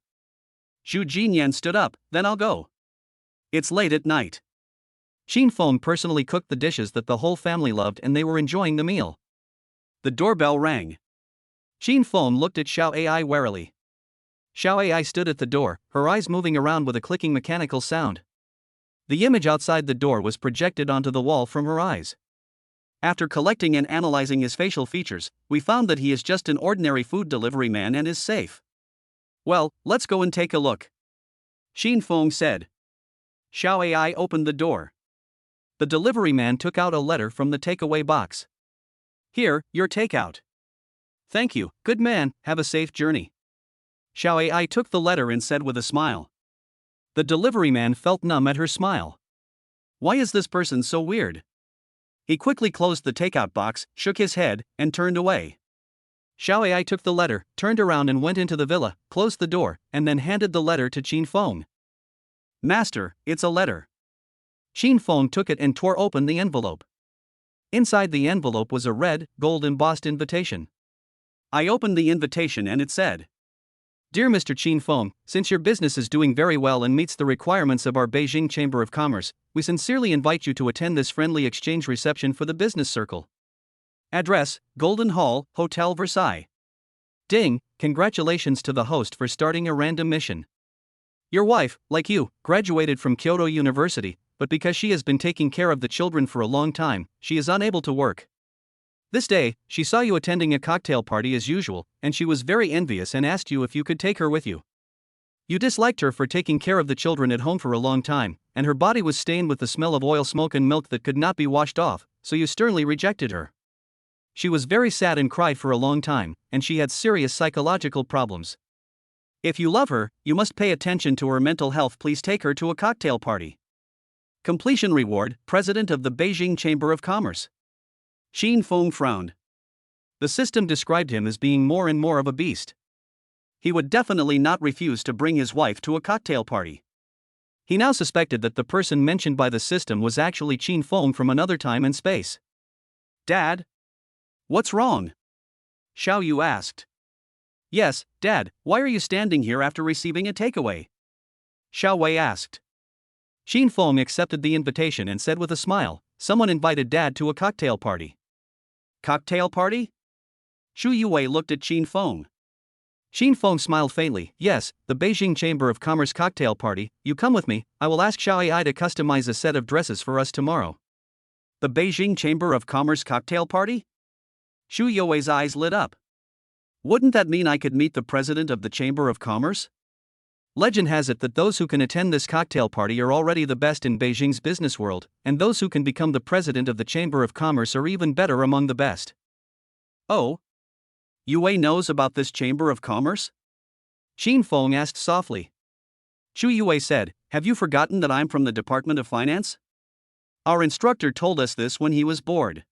Zhu Jinyan stood up, "Then I'll go. It's late at night." Qin Feng personally cooked the dishes that the whole family loved and they were enjoying the meal. The doorbell rang. Qin Feng looked at Xiao Ai warily. Xiao Ai stood at the door, her eyes moving around with a clicking mechanical sound. The image outside the door was projected onto the wall from her eyes. After collecting and analyzing his facial features, we found that he is just an ordinary food delivery man and is safe. "Well, let's go and take a look," Qin Feng said. Xiao Ai opened the door. The delivery man took out a letter from the takeaway box. "Here, your takeout." "Thank you, good man, have a safe journey." Xiao Ai took the letter and said with a smile. The delivery man felt numb at her smile. Why is this person so weird? He quickly closed the takeout box, shook his head, and turned away. Xiao Ai took the letter, turned around and went into the villa, closed the door, and then handed the letter to Qin Feng. "Master, it's a letter." Qin Feng took it and tore open the envelope. Inside the envelope was a red, gold embossed invitation. I opened the invitation and it said, "Dear Mr. Qin Feng, since your business is doing very well and meets the requirements of our Beijing Chamber of Commerce, we sincerely invite you to attend this friendly exchange reception for the business circle. Address, Golden Hall, Hotel Versailles. Ding, congratulations to the host for starting a random mission. Your wife, like you, graduated from Kyoto University, but because she has been taking care of the children for a long time, she is unable to work. This day, she saw you attending a cocktail party as usual, and she was very envious and asked you if you could take her with you. You disliked her for taking care of the children at home for a long time, and her body was stained with the smell of oil, smoke and milk that could not be washed off, so you sternly rejected her. She was very sad and cried for a long time, and she had serious psychological problems. If you love her, you must pay attention to her mental health. Please take her to a cocktail party. Completion reward, President of the Beijing Chamber of Commerce." Qin Feng frowned. The system described him as being more and more of a beast. He would definitely not refuse to bring his wife to a cocktail party. He now suspected that the person mentioned by the system was actually Qin Feng from another time and space. "Dad? What's wrong?" Xiao Yu asked. "Yes, Dad, why are you standing here after receiving a takeaway?" Xiao Wei asked. Qin Feng accepted the invitation and said with a smile, "Someone invited Dad to a cocktail party." "Cocktail party?" Xu Yuwei looked at Qin Feng. Qin Feng smiled faintly. "Yes, the Beijing Chamber of Commerce cocktail party. You come with me, I will ask Xiao Ai to customize a set of dresses for us tomorrow." "The Beijing Chamber of Commerce cocktail party?" Xu Yuwei's eyes lit up. "Wouldn't that mean I could meet the president of the Chamber of Commerce? Legend has it that those who can attend this cocktail party are already the best in Beijing's business world, and those who can become the president of the Chamber of Commerce are even better among the best." "Oh? Yue knows about this Chamber of Commerce?" Qin Feng asked softly. Xu Yue said, "Have you forgotten that I'm from the Department of Finance? Our instructor told us this when he was bored.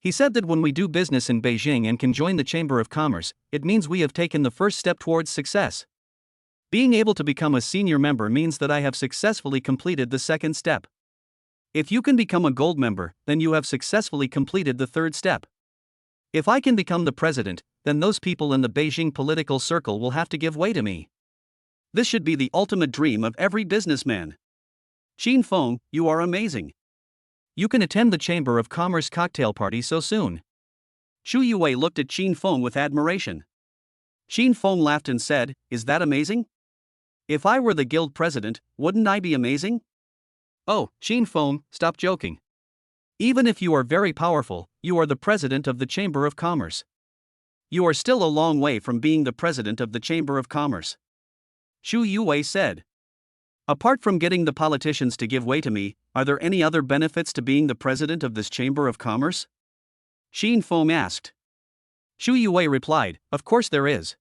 He said that when we do business in Beijing and can join the Chamber of Commerce, it means we have taken the first step towards success. Being able to become a senior member means that I have successfully completed the second step. If you can become a gold member, then you have successfully completed the third step. If I can become the president, then those people in the Beijing political circle will have to give way to me. This should be the ultimate dream of every businessman. Qin Feng, you are amazing. You can attend the Chamber of Commerce cocktail party so soon." Xu Yue looked at Qin Feng with admiration. Qin Feng laughed and said, "Is that amazing? If I were the guild president, wouldn't I be amazing?" "Oh, Qin Feng, stop joking. Even if you are very powerful, you are the president of the Chamber of Commerce. You are still a long way from being the president of the Chamber of Commerce." Xu Yue said. "Apart from getting the politicians to give way to me, are there any other benefits to being the president of this Chamber of Commerce?" Qin Feng asked. Xu Yue replied, "Of course there is.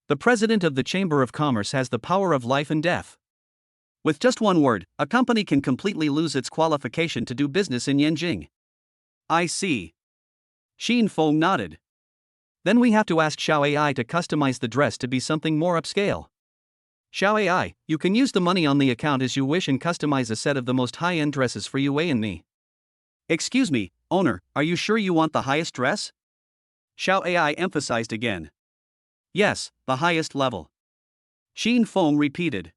The president of the Chamber of Commerce has the power of life and death. With just one word, a company can completely lose its qualification to do business in Yanjing." "I see." Qin Feng nodded. Then we have to ask Xiao AI to customize the dress to be something more upscale. Xiao AI, you can use the money on the account as you wish and customize a set of the most high-end dresses for Yue and me. Excuse me, owner, are you sure you want the highest dress? Xiao AI emphasized again. Yes, the highest level. Xin Feng repeated.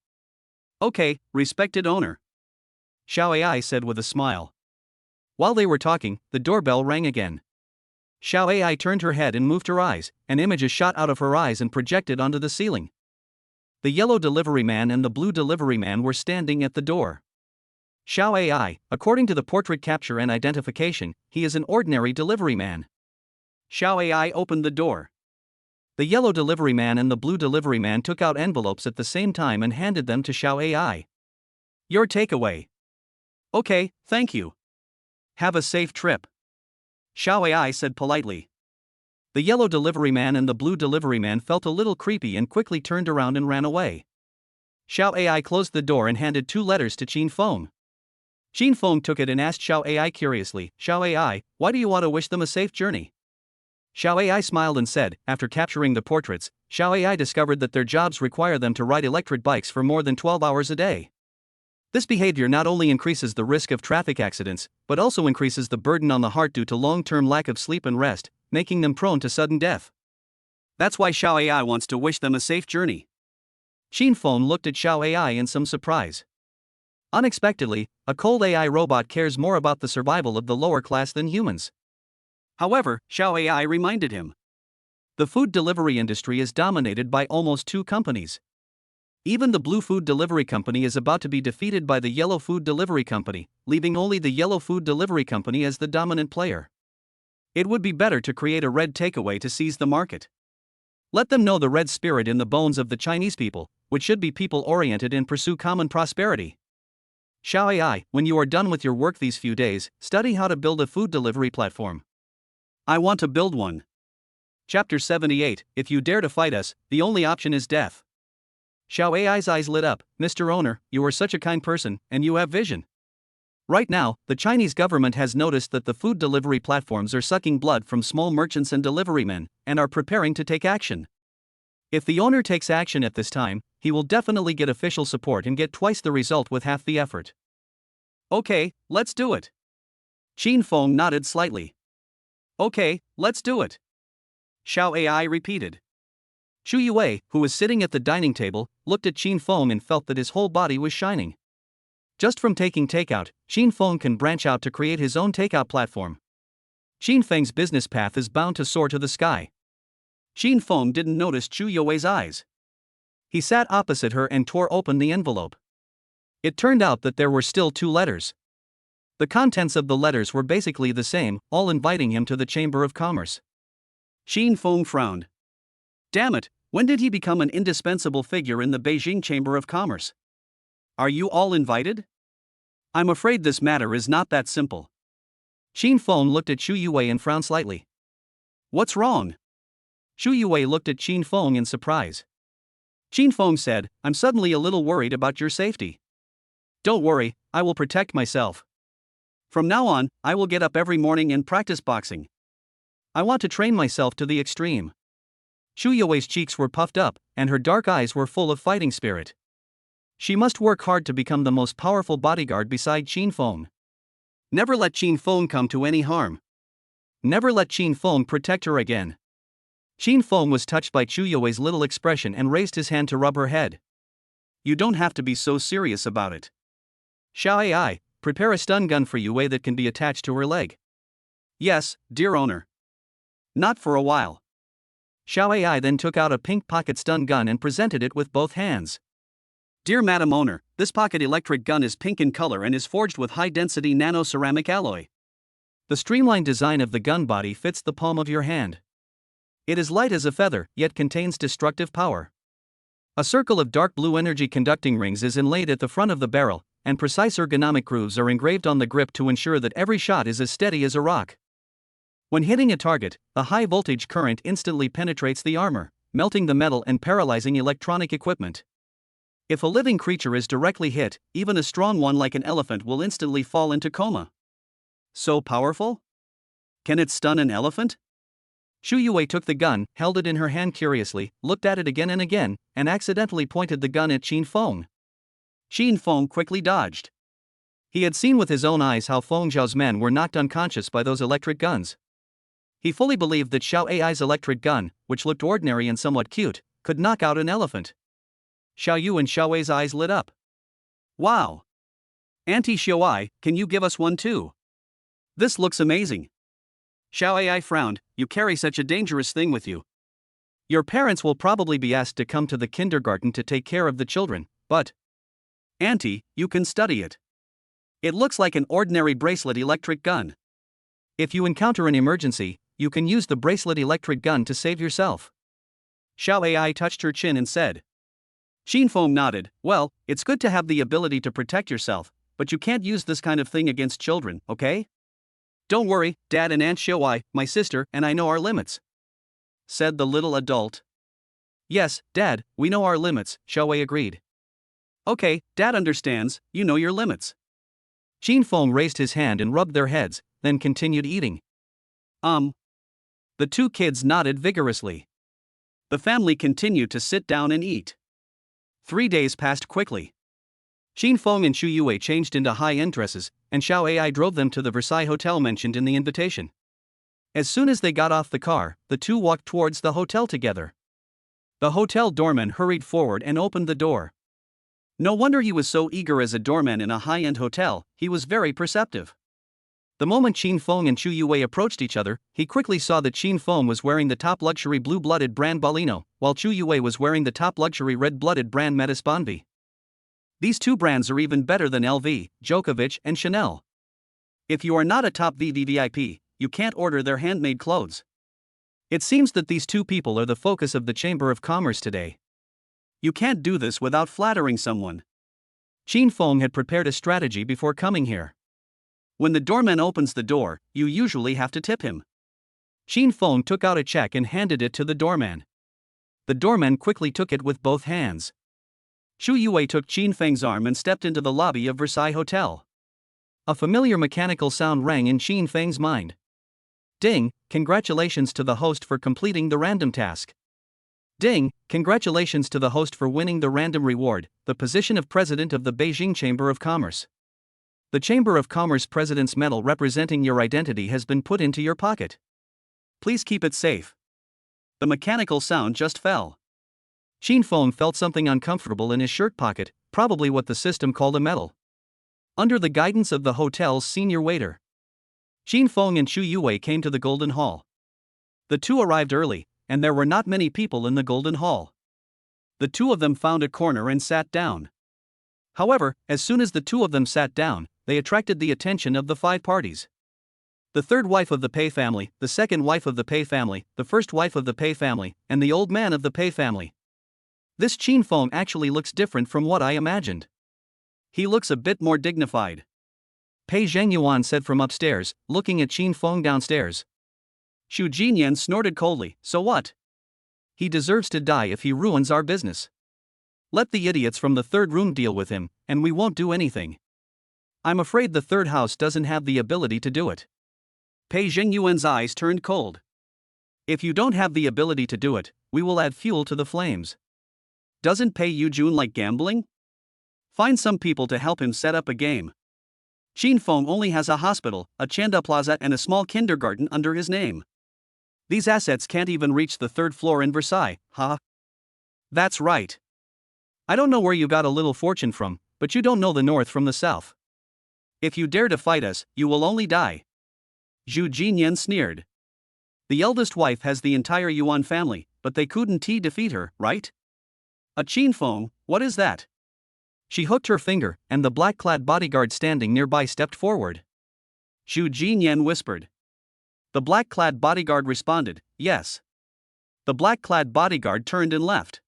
Okay, respected owner. Xiao AI said with a smile. While they were talking, the doorbell rang again. Xiao AI turned her head and moved her eyes, and images shot out of her eyes and projected onto the ceiling. The yellow delivery man and the blue delivery man were standing at the door. Xiao AI, according to the portrait capture and identification, he is an ordinary delivery man. Xiao AI opened the door. The yellow delivery man and the blue delivery man took out envelopes at the same time and handed them to Xiao AI. Your takeaway. Okay, thank you. Have a safe trip. Xiao AI said politely. The yellow delivery man and the blue delivery man felt a little creepy and quickly turned around and ran away. Xiao AI closed the door and handed 2 letters to Qin Feng. Qin Feng took it and asked Xiao AI curiously, Xiao AI, why do you want to wish them a safe journey? Xiao AI smiled and said, after capturing the portraits, Xiao AI discovered that their jobs require them to ride electric bikes for more than 12 hours a day. This behavior not only increases the risk of traffic accidents, but also increases the burden on the heart due to long-term lack of sleep and rest, making them prone to sudden death. That's why Xiao AI wants to wish them a safe journey. Qin Feng looked at Xiao AI in some surprise. Unexpectedly, a cold AI robot cares more about the survival of the lower class than humans. However, Xiao AI reminded him. The food delivery industry is dominated by almost 2 companies. Even the blue food delivery company is about to be defeated by the yellow food delivery company, leaving only the yellow food delivery company as the dominant player. It would be better to create a red takeaway to seize the market. Let them know the red spirit in the bones of the Chinese people, which should be people-oriented and pursue common prosperity. Xiao AI, when you are done with your work these few days, study how to build a food delivery platform. I want to build one. Chapter 78, If you dare to fight us, the only option is death. Xiao AI's eyes lit up. Mr. Owner, you are such a kind person, and you have vision. Right now, the Chinese government has noticed that the food delivery platforms are sucking blood from small merchants and deliverymen, and are preparing to take action. If the owner takes action at this time, he will definitely get official support and get twice the result with half the effort. Okay, let's do it. Qin Feng nodded slightly. Okay, let's do it. Xiao AI repeated. Xu Yue, who was sitting at the dining table, looked at Qin Feng and felt that his whole body was shining. Just from taking takeout, Qin Feng can branch out to create his own takeout platform. Qin Feng's business path is bound to soar to the sky. Qin Feng didn't notice Xu Yue's eyes. He sat opposite her and tore open the envelope. It turned out that there were still 2 letters. The contents of the letters were basically the same, all inviting him to the Chamber of Commerce. Qin Feng frowned. Damn it, when did he become an indispensable figure in the Beijing Chamber of Commerce? Are you all invited? I'm afraid this matter is not that simple. Qin Feng looked at Xu Yue and frowned slightly. What's wrong? Xu Yue looked at Qin Feng in surprise. Qin Feng said, I'm suddenly a little worried about your safety. Don't worry, I will protect myself. From now on, I will get up every morning and practice boxing. I want to train myself to the extreme. Xu Yue's cheeks were puffed up, and her dark eyes were full of fighting spirit. She must work hard to become the most powerful bodyguard beside Qin Feng. Never let Qin Feng come to any harm. Never let Qin Feng protect her again. Qin Feng was touched by Xu Yue's little expression and raised his hand to rub her head. You don't have to be so serious about it. Xiao AI, prepare a stun gun for Yue that can be attached to her leg. Yes, dear owner. Not for a while. Xiao AI then took out a pink pocket stun gun and presented it with both hands. Dear Madam Owner, this pocket electric gun is pink in color and is forged with high-density nano-ceramic alloy. The streamlined design of the gun body fits the palm of your hand. It is light as a feather, yet contains destructive power. A circle of dark blue energy conducting rings is inlaid at the front of the barrel, and precise ergonomic grooves are engraved on the grip to ensure that every shot is as steady as a rock. When hitting a target, a high-voltage current instantly penetrates the armor, melting the metal and paralyzing electronic equipment. If a living creature is directly hit, even a strong one like an elephant will instantly fall into coma. So powerful? Can it stun an elephant? Shu Yue took the gun, held it in her hand curiously, looked at it again and again, and accidentally pointed the gun at Qin Feng. Qin Feng quickly dodged. He had seen with his own eyes how Feng Zhao's men were knocked unconscious by those electric guns. He fully believed that Xiao Ai's electric gun, which looked ordinary and somewhat cute, could knock out an elephant. Xiao Yu and Xiao Wei's eyes lit up. Wow! Auntie Xiao Ai, can you give us one too? This looks amazing. Xiao Ai frowned, you carry such a dangerous thing with you. Your parents will probably be asked to come to the kindergarten to take care of the children, but... Auntie, you can study it. It looks like an ordinary bracelet electric gun. If you encounter an emergency, you can use the bracelet electric gun to save yourself. Xiao Ai touched her chin and said. Qin Feng nodded, well, it's good to have the ability to protect yourself, but you can't use this kind of thing against children, okay? Don't worry, Dad and Aunt Xiao Ai, my sister, and I know our limits, said the little adult. Yes, Dad, we know our limits, Xiao Wei agreed. Okay, Dad understands, you know your limits. Qin Feng raised his hand and rubbed their heads, then continued eating. The two kids nodded vigorously. The family continued to sit down and eat. 3 days passed quickly. Qin Feng and Shu Yue changed into high-end dresses, and Xiao Ai drove them to the Versailles hotel mentioned in the invitation. As soon as they got off the car, the two walked towards the hotel together. The hotel doorman hurried forward and opened the door. No wonder he was so eager as a doorman in a high-end hotel, he was very perceptive. The moment Qin Feng and Shu Yue approached each other, he quickly saw that Qin Feng was wearing the top luxury blue-blooded brand Balino, while Shu Yue was wearing the top luxury red-blooded brand Metis Bonvi. These two brands are even better than LV, Djokovic, and Chanel. If you are not a top VVVIP, you can't order their handmade clothes. It seems that these two people are the focus of the Chamber of Commerce today. You can't do this without flattering someone. Qin Feng had prepared a strategy before coming here. When the doorman opens the door, you usually have to tip him. Qin Feng took out a check and handed it to the doorman. The doorman quickly took it with both hands. Shu Yue took Qin Feng's arm and stepped into the lobby of Versailles Hotel. A familiar mechanical sound rang in Qin Feng's mind. Ding, congratulations to the host for completing the random task. Ding, congratulations to the host for winning the random reward, the position of president of the Beijing Chamber of Commerce. The Chamber of Commerce President's medal representing your identity has been put into your pocket. Please keep it safe. The mechanical sound just fell. Qin Feng felt something uncomfortable in his shirt pocket, probably what the system called a medal. Under the guidance of the hotel's senior waiter, Qin Feng and Shu Yue came to the Golden Hall. The two arrived early, and there were not many people in the Golden Hall. The two of them found a corner and sat down. However, as soon as the two of them sat down, they attracted the attention of the 5 parties. The third wife of the Pei family, the second wife of the Pei family, the first wife of the Pei family, and the old man of the Pei family. This Qin Feng actually looks different from what I imagined. He looks a bit more dignified. Pei Zhengyuan said from upstairs, looking at Qin Feng downstairs. Xu Jinyan snorted coldly, so what? He deserves to die if he ruins our business. Let the idiots from the third room deal with him, and we won't do anything. I'm afraid the third house doesn't have the ability to do it. Pei Zhengyuan's eyes turned cold. If you don't have the ability to do it, we will add fuel to the flames. Doesn't Pei Yujun like gambling? Find some people to help him set up a game. Qin Feng only has a hospital, a Chanda Plaza and a small kindergarten under his name. These assets can't even reach the 3rd floor in Versailles, huh? That's right. I don't know where you got a little fortune from, but you don't know the north from the south. If you dare to fight us, you will only die. Xu Jinyan sneered. The eldest wife has the entire Yuan family, but they couldn't defeat her, right? A Qin Feng, what is that? She hooked her finger, and the black-clad bodyguard standing nearby stepped forward. Xu Jinyan whispered. The black-clad bodyguard responded, yes. The black-clad bodyguard turned and left.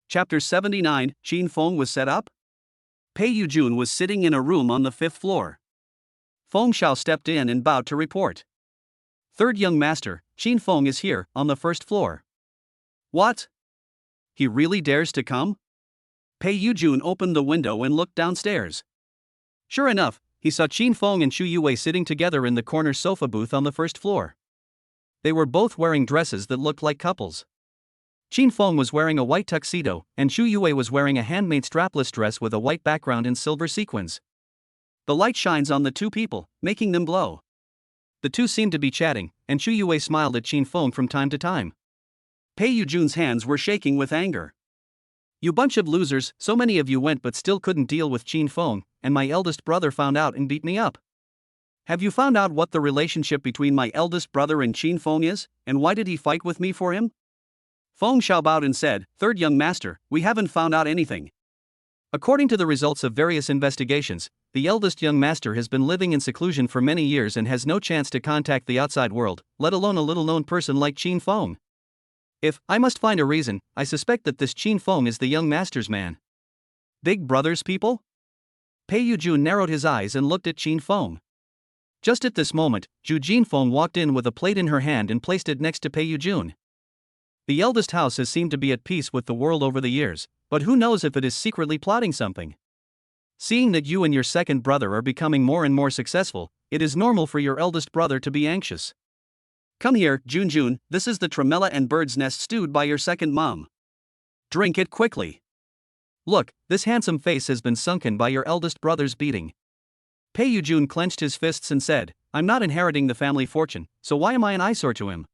Chapter 79, Qin Feng was set up? Pei Yujun was sitting in a room on the 5th floor. Feng Xiao stepped in and bowed to report. Third young master, Qin Feng is here, on the 1st floor. What? He really dares to come? Pei Yujun opened the window and looked downstairs. Sure enough, he saw Qin Feng and Shu Yue sitting together in the corner sofa booth on the 1st floor. They were both wearing dresses that looked like couples. Qin Feng was wearing a white tuxedo, and Xu Yue was wearing a handmade strapless dress with a white background in silver sequins. The light shines on the two people, making them glow. The two seemed to be chatting, and Xu Yue smiled at Qin Feng from time to time. Pei Yujun's hands were shaking with anger. You bunch of losers, so many of you went but still couldn't deal with Qin Feng, and my eldest brother found out and beat me up. Have you found out what the relationship between my eldest brother and Qin Feng is, and why did he fight with me for him? Feng Xiao bowed and said, Third young master, we haven't found out anything. According to the results of various investigations, the eldest young master has been living in seclusion for many years and has no chance to contact the outside world, let alone a little-known person like Qin Feng. If I must find a reason, I suspect that this Qin Feng is the young master's man. Big brothers, people? Pei Yujun narrowed his eyes and looked at Qin Feng. Just at this moment, Zhu Jinfeng walked in with a plate in her hand and placed it next to Pei Yujun. The eldest house has seemed to be at peace with the world over the years, but who knows if it is secretly plotting something. Seeing that you and your second brother are becoming more and more successful, it is normal for your eldest brother to be anxious. Come here, Junjun, this is the tremella and bird's nest stewed by your second mom. Drink it quickly. Look, this handsome face has been sunken by your eldest brother's beating. Pei Yujun clenched his fists and said, I'm not inheriting the family fortune, so why am I an eyesore to him?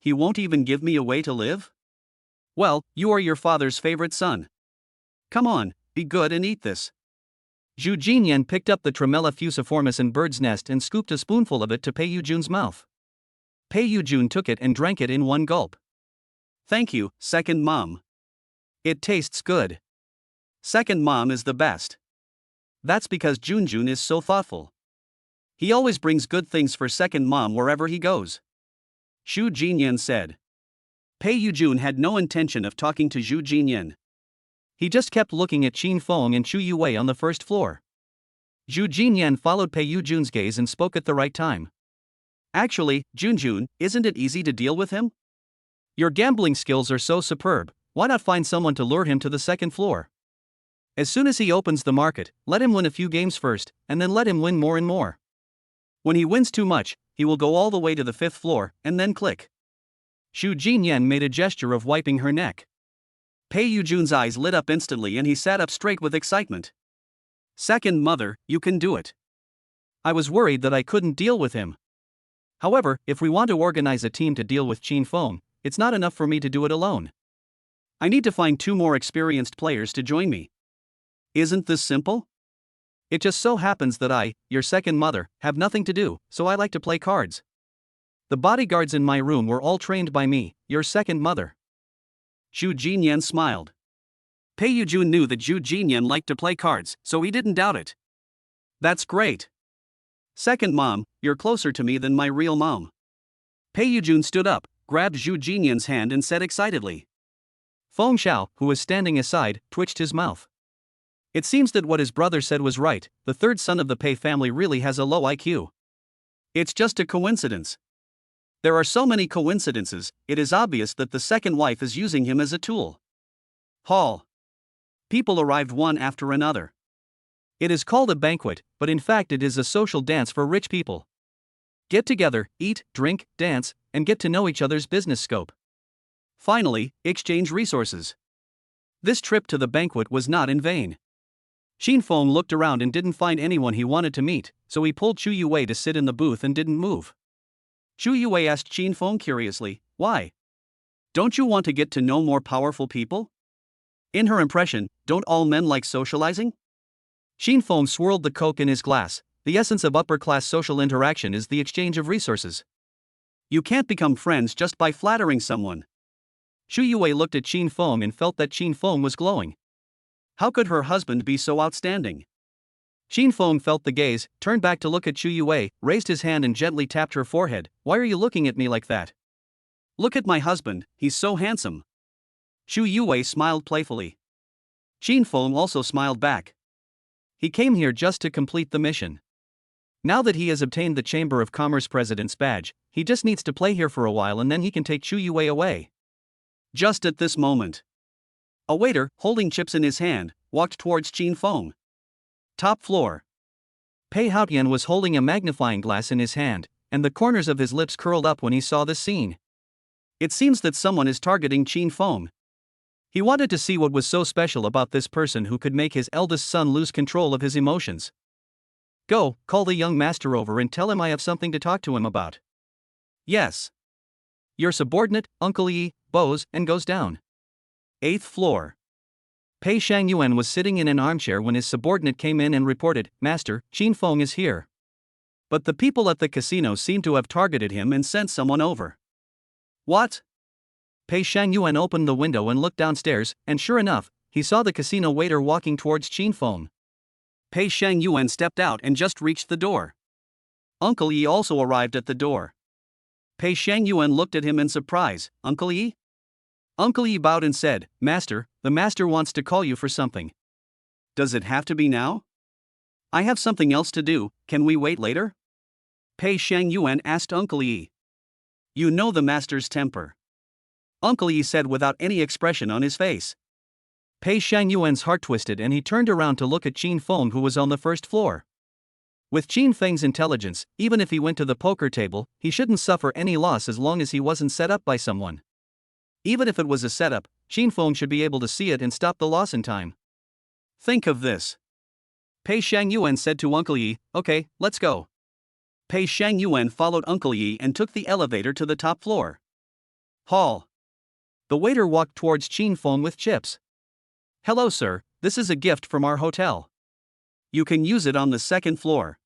He won't even give me a way to live? Well, you are your father's favorite son. Come on, be good and eat this. Zhu Jinyan picked up the Tremella fusiformis and bird's nest and scooped a spoonful of it to Pei Yujun's mouth. Pei Yujun took it and drank it in one gulp. Thank you, second mom. It tastes good. Second mom is the best. That's because Junjun is so thoughtful. He always brings good things for second mom wherever he goes. Zhu Jinyan said. Pei Yujun had no intention of talking to Zhu Jinyan. He just kept looking at Qin Feng and Xu Yue on the first floor. Zhu Jinyan followed Pei Yujun's gaze and spoke at the right time. Actually, Junjun, isn't it easy to deal with him? Your gambling skills are so superb, why not find someone to lure him to the second floor? As soon as he opens the market, let him win a few games first, and then let him win more and more. When he wins too much, he will go all the way to the fifth floor, and then click. Zhu Jinyan made a gesture of wiping her neck. Pei Yujun's eyes lit up instantly and he sat up straight with excitement. Second mother, you can do it. I was worried that I couldn't deal with him. However, if we want to organize a team to deal with Qin Feng, it's not enough for me to do it alone. I need to find 2 more experienced players to join me. Isn't this simple? It just so happens that I, your second mother, have nothing to do, so I like to play cards. The bodyguards in my room were all trained by me, your second mother. Zhu Jinyan smiled. Pei Yujun knew that Zhu Jinyan liked to play cards, so he didn't doubt it. That's great. Second mom, you're closer to me than my real mom. Pei Yujun stood up, grabbed Zhu Jinyan's hand and said excitedly. Feng Xiao, who was standing aside, twitched his mouth. It seems that what his brother said was right, the third son of the Pei family really has a low IQ. It's just a coincidence. There are so many coincidences, it is obvious that the second wife is using him as a tool. Hall. People arrived one after another. It is called a banquet, but in fact it is a social dance for rich people. Get together, eat, drink, dance, and get to know each other's business scope. Finally, exchange resources. This trip to the banquet was not in vain. Qin Feng looked around and didn't find anyone he wanted to meet, so he pulled Xu Yue to sit in the booth and didn't move. Xu Yue asked Qin Feng curiously, why? Don't you want to get to know more powerful people? In her impression, don't all men like socializing? Qin Feng swirled the coke in his glass. The essence of upper-class social interaction is the exchange of resources. You can't become friends just by flattering someone. Xu Yue looked at Qin Feng and felt that Qin Feng was glowing. How could her husband be so outstanding? Qin Feng felt the gaze, turned back to look at Xu Yue, raised his hand and gently tapped her forehead. Why are you looking at me like that? Look at my husband, he's so handsome. Xu Yue smiled playfully. Qin Feng also smiled back. He came here just to complete the mission. Now that he has obtained the Chamber of Commerce President's badge, he just needs to play here for a while and then he can take Xu Yue away. Just at this moment, a waiter, holding chips in his hand, walked towards Qin Feng. Top floor. Pei Haotian was holding a magnifying glass in his hand. and the corners of his lips curled up when he saw this scene. It seems that someone is targeting Qin Feng. He wanted to see what was so special about this person who could make his eldest son lose control of his emotions. Go, call the young master over and tell him I have something to talk to him about. Yes. Your subordinate, Uncle Yi, bows and goes down. 8th floor. Pei Shangyuan was sitting in an armchair when his subordinate came in and reported, Master, Qin Feng is here. But the people at the casino seem to have targeted him and sent someone over. What? Pei Shangyuan opened the window and looked downstairs, and sure enough, he saw the casino waiter walking towards Qin Feng. Pei Shangyuan stepped out and just reached the door. Uncle Yi also arrived at the door. Pei Shangyuan looked at him in surprise. Uncle Yi? Uncle Yi bowed and said, Master, the master wants to call you for something. Does it have to be now? I have something else to do, can we wait later? Pei Shangyuan asked Uncle Yi. You know the master's temper. Uncle Yi said without any expression on his face. Pei Shangyuan's heart twisted and he turned around to look at Qin Feng who was on the first floor. With Qin Feng's intelligence, even if he went to the poker table, he shouldn't suffer any loss as long as he wasn't set up by someone. Even if it was a setup, Qin Feng should be able to see it and stop the loss in time. Think of this. Pei Shangyuan said to Uncle Yi, okay, let's go. Pei Shangyuan followed Uncle Yi and took the elevator to the top floor. Hall. The waiter walked towards Qin Feng with chips. Hello sir, this is a gift from our hotel. You can use it on the 2nd floor.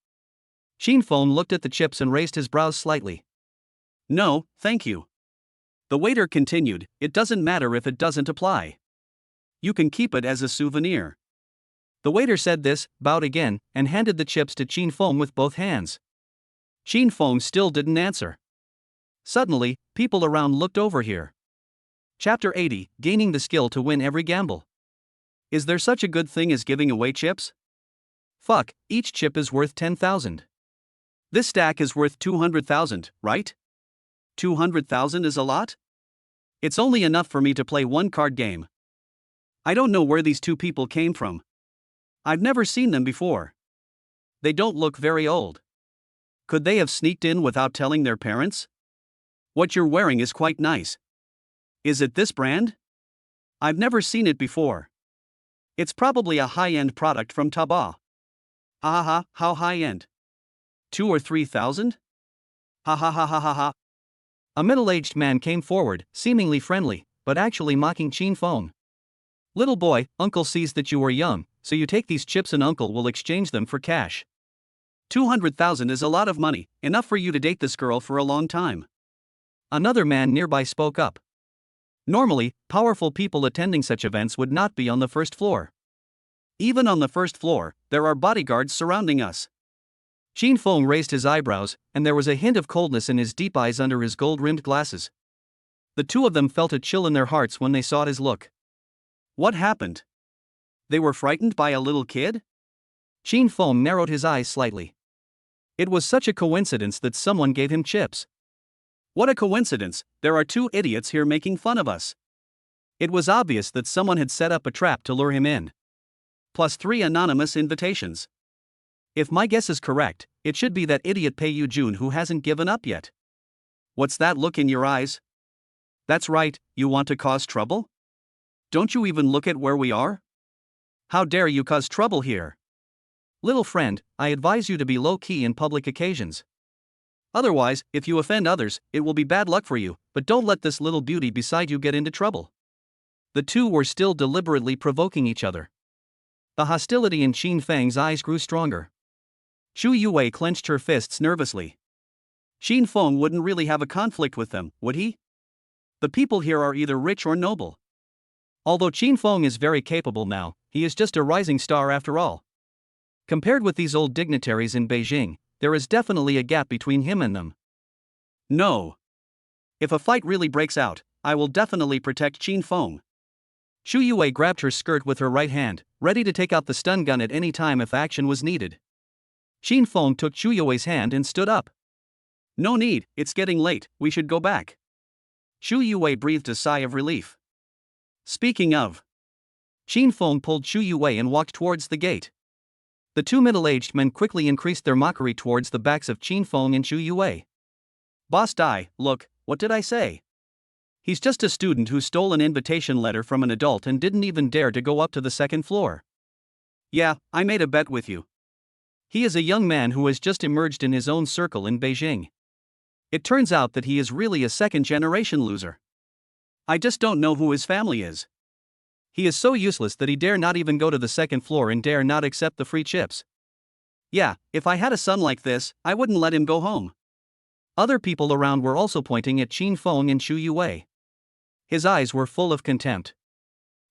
Qin Feng looked at the chips and raised his brows slightly. No, thank you. The waiter continued, it doesn't matter if it doesn't apply. You can keep it as a souvenir. The waiter said this, bowed again, and handed the chips to Qin Feng with both hands. Qin Feng still didn't answer. Suddenly, people around looked over here. Chapter 80, Gaining the Skill to Win Every Gamble. Is there such a good thing as giving away chips? Fuck, each chip is worth 10,000. This stack is worth 200,000, right? 200,000 is a lot? It's only enough for me to play one card game. I don't know where these two people came from. I've never seen them before. They don't look very old. Could they have sneaked in without telling their parents? What you're wearing is quite nice. Is it this brand? I've never seen it before. It's probably a high-end product from Taobao. Haha, how high-end? 2 or 3,000? Ha ha ha ha ha ha. A middle-aged man came forward, seemingly friendly, but actually mocking Qin Feng. Little boy, uncle sees that you are young, so you take these chips and uncle will exchange them for cash. 200,000 is a lot of money, enough for you to date this girl for a long time. Another man nearby spoke up. Normally, powerful people attending such events would not be on the first floor. Even on the first floor, there are bodyguards surrounding us. Qin Feng raised his eyebrows, and there was a hint of coldness in his deep eyes under his gold-rimmed glasses. The two of them felt a chill in their hearts when they saw his look. What happened? They were frightened by a little kid? Qin Feng narrowed his eyes slightly. It was such a coincidence that someone gave him chips. What a coincidence, there are two idiots here making fun of us. It was obvious that someone had set up a trap to lure him in. Plus 3 anonymous invitations. If my guess is correct, it should be that idiot Pei Yujun who hasn't given up yet. What's that look in your eyes? That's right, you want to cause trouble? Don't you even look at where we are? How dare you cause trouble here? Little friend, I advise you to be low-key in public occasions. Otherwise, if you offend others, it will be bad luck for you, but don't let this little beauty beside you get into trouble. The two were still deliberately provoking each other. The hostility in Qin Feng's eyes grew stronger. Xu Yue clenched her fists nervously. Qin Feng wouldn't really have a conflict with them, would he? The people here are either rich or noble. Although Qin Feng is very capable now, he is just a rising star after all. Compared with these old dignitaries in Beijing, there is definitely a gap between him and them. No. If a fight really breaks out, I will definitely protect Qin Feng. Xu Yue grabbed her skirt with her right hand, ready to take out the stun gun at any time if action was needed. Qin Feng took Xu Yue's hand and stood up. No need, it's getting late, we should go back. Xu Yue breathed a sigh of relief. Speaking of. Qin Feng pulled Xu Yue and walked towards the gate. The two middle-aged men quickly increased their mockery towards the backs of Qin Feng and Xu Yue. Boss Die, look, what did I say? He's just a student who stole an invitation letter from an adult and didn't even dare to go up to the second floor. Yeah, I made a bet with you. He is a young man who has just emerged in his own circle in Beijing. It turns out that he is really a second-generation loser. I just don't know who his family is. He is so useless that he dare not even go to the second floor and dare not accept the free chips. Yeah, if I had a son like this, I wouldn't let him go home. Other people around were also pointing at Qin Feng and Chu Yue. His eyes were full of contempt.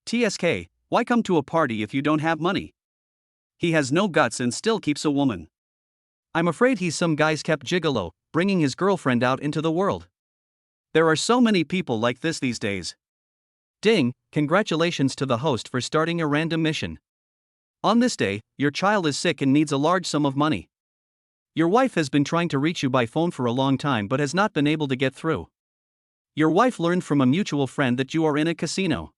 TSK, why come to a party if you don't have money? He has no guts and still keeps a woman. I'm afraid he's some guy's kept gigolo, bringing his girlfriend out into the world. There are so many people like this these days. Ding, congratulations to the host for starting a random mission. On this day, your child is sick and needs a large sum of money. Your wife has been trying to reach you by phone for a long time but has not been able to get through. Your wife learned from a mutual friend that you are in a casino.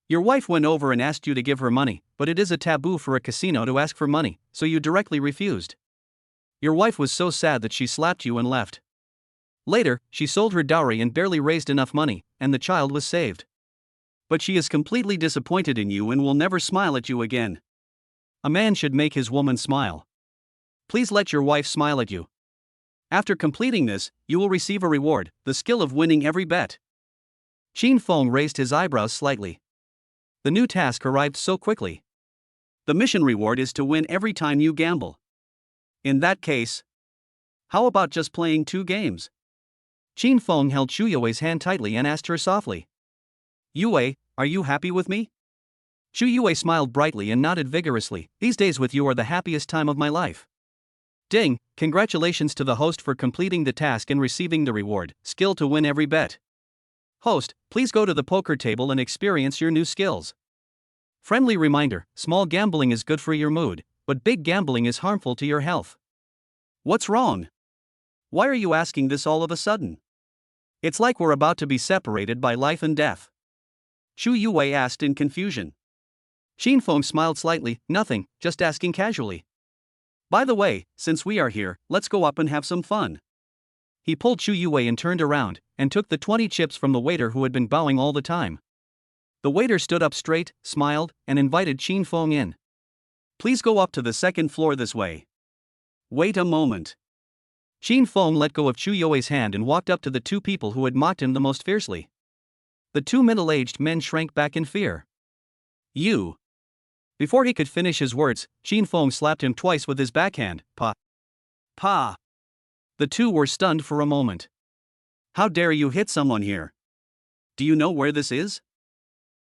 Your wife went over and asked you to give her money, but it is a taboo for a casino to ask for money, so you directly refused. Your wife was so sad that she slapped you and left. Later, she sold her dowry and barely raised enough money, and the child was saved. But she is completely disappointed in you and will never smile at you again. A man should make his woman smile. Please let your wife smile at you. After completing this, you will receive a reward, the skill of winning every bet. Qin Feng raised his eyebrows slightly. The new task arrived so quickly. The mission reward is to win every time you gamble. In that case, how about just playing 2 games? Qin Feng held Chu Yue's hand tightly and asked her softly. Yue, are you happy with me? Chu Yue smiled brightly and nodded vigorously. These days with you are the happiest time of my life. Ding, congratulations to the host for completing the task and receiving the reward, skill to win every bet. Host, please go to the poker table and experience your new skills. Friendly reminder, small gambling is good for your mood, but big gambling is harmful to your health. What's wrong? Why are you asking this all of a sudden? It's like we're about to be separated by life and death. Chu Yue asked in confusion. Qin Feng smiled slightly, nothing, just asking casually. By the way, since we are here, let's go up and have some fun. He pulled Chu Yue and turned around, and took the 20 chips from the waiter who had been bowing all the time. The waiter stood up straight, smiled, and invited Qin Feng in. Please go up to the second floor this way. Wait a moment. Qin Feng let go of Chu Yue's hand and walked up to the 2 people who had mocked him the most fiercely. The 2 middle-aged men shrank back in fear. You. Before he could finish his words, Qin Feng slapped him twice with his backhand. Pa. Pa. The 2 were stunned for a moment. How dare you hit someone here? Do you know where this is?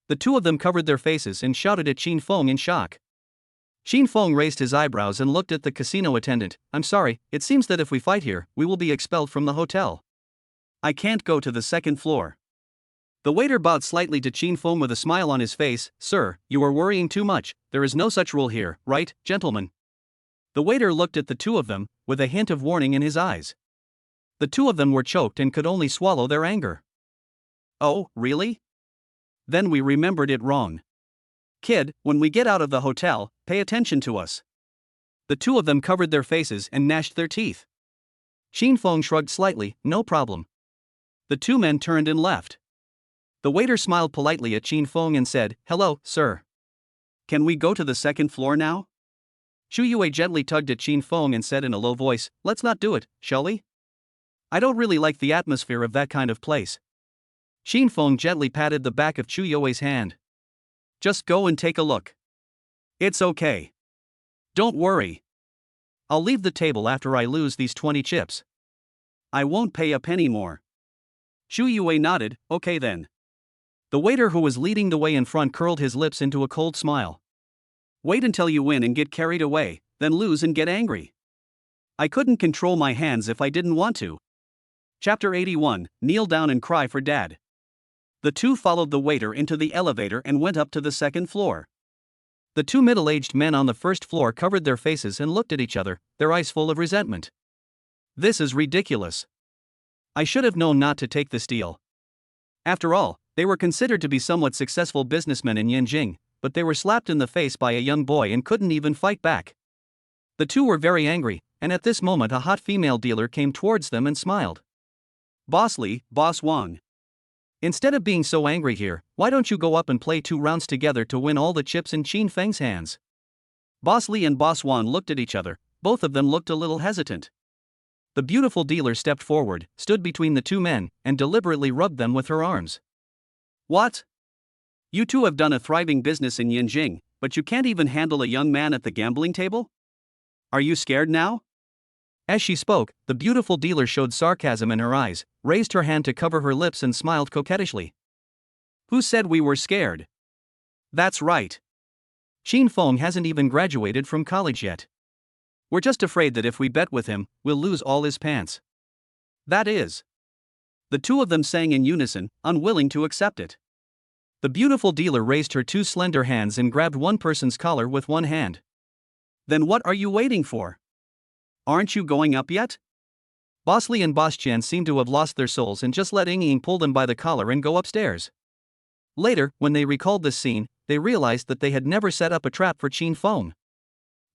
The 2 of them covered their faces and shouted at Qin Feng in shock. Qin Feng raised his eyebrows and looked at the casino attendant. I'm sorry, it seems that if we fight here, we will be expelled from the hotel. I can't go to the second floor. The waiter bowed slightly to Qin Feng with a smile on his face. Sir, you are worrying too much, there is no such rule here, right, gentlemen? The waiter looked at the 2 of them, with a hint of warning in his eyes. The 2 of them were choked and could only swallow their anger. Oh, really? Then we remembered it wrong. Kid, when we get out of the hotel, pay attention to us. The 2 of them covered their faces and gnashed their teeth. Qin Feng shrugged slightly, no problem. The 2 men turned and left. The waiter smiled politely at Qin Feng and said, Hello, sir. Can we go to the second floor now? Chu Yue gently tugged at Qin Feng and said in a low voice, Let's not do it, shall we? I don't really like the atmosphere of that kind of place. Qin Feng gently patted the back of Chu Yue's hand. Just go and take a look. It's okay. Don't worry. I'll leave the table after I lose these 20 chips. I won't pay a penny more. Chu Yue nodded, okay then. The waiter who was leading the way in front curled his lips into a cold smile. Wait until you win and get carried away, then lose and get angry. I couldn't control my hands if I didn't want to. Chapter 81, Kneel Down and Cry for Dad. The 2 followed the waiter into the elevator and went up to the second floor. The 2 middle-aged men on the first floor covered their faces and looked at each other, their eyes full of resentment. This is ridiculous. I should have known not to take this deal. After all, they were considered to be somewhat successful businessmen in Yanjing, but they were slapped in the face by a young boy and couldn't even fight back. The 2 were very angry, and at this moment a hot female dealer came towards them and smiled. Boss Li, Boss Wang. Instead of being so angry here, why don't you go up and play 2 rounds together to win all the chips in Qin Feng's hands? Boss Li and Boss Wang looked at each other, both of them looked a little hesitant. The beautiful dealer stepped forward, stood between the two men, and deliberately rubbed them with her arms. What? You two have done a thriving business in Yinjing, but you can't even handle a young man at the gambling table? Are you scared now? As she spoke, the beautiful dealer showed sarcasm in her eyes, raised her hand to cover her lips and smiled coquettishly. Who said we were scared? That's right. Qin Feng hasn't even graduated from college yet. We're just afraid that if we bet with him, we'll lose all his pants. That is. The two of them sang in unison, unwilling to accept it. The beautiful dealer raised her 2 slender hands and grabbed one person's collar with one hand. Then what are you waiting for? Aren't you going up yet? Boss Li and Boss Chen seemed to have lost their souls and just let Ying pull them by the collar and go upstairs. Later, when they recalled this scene, they realized that they had never set up a trap for Qin Feng.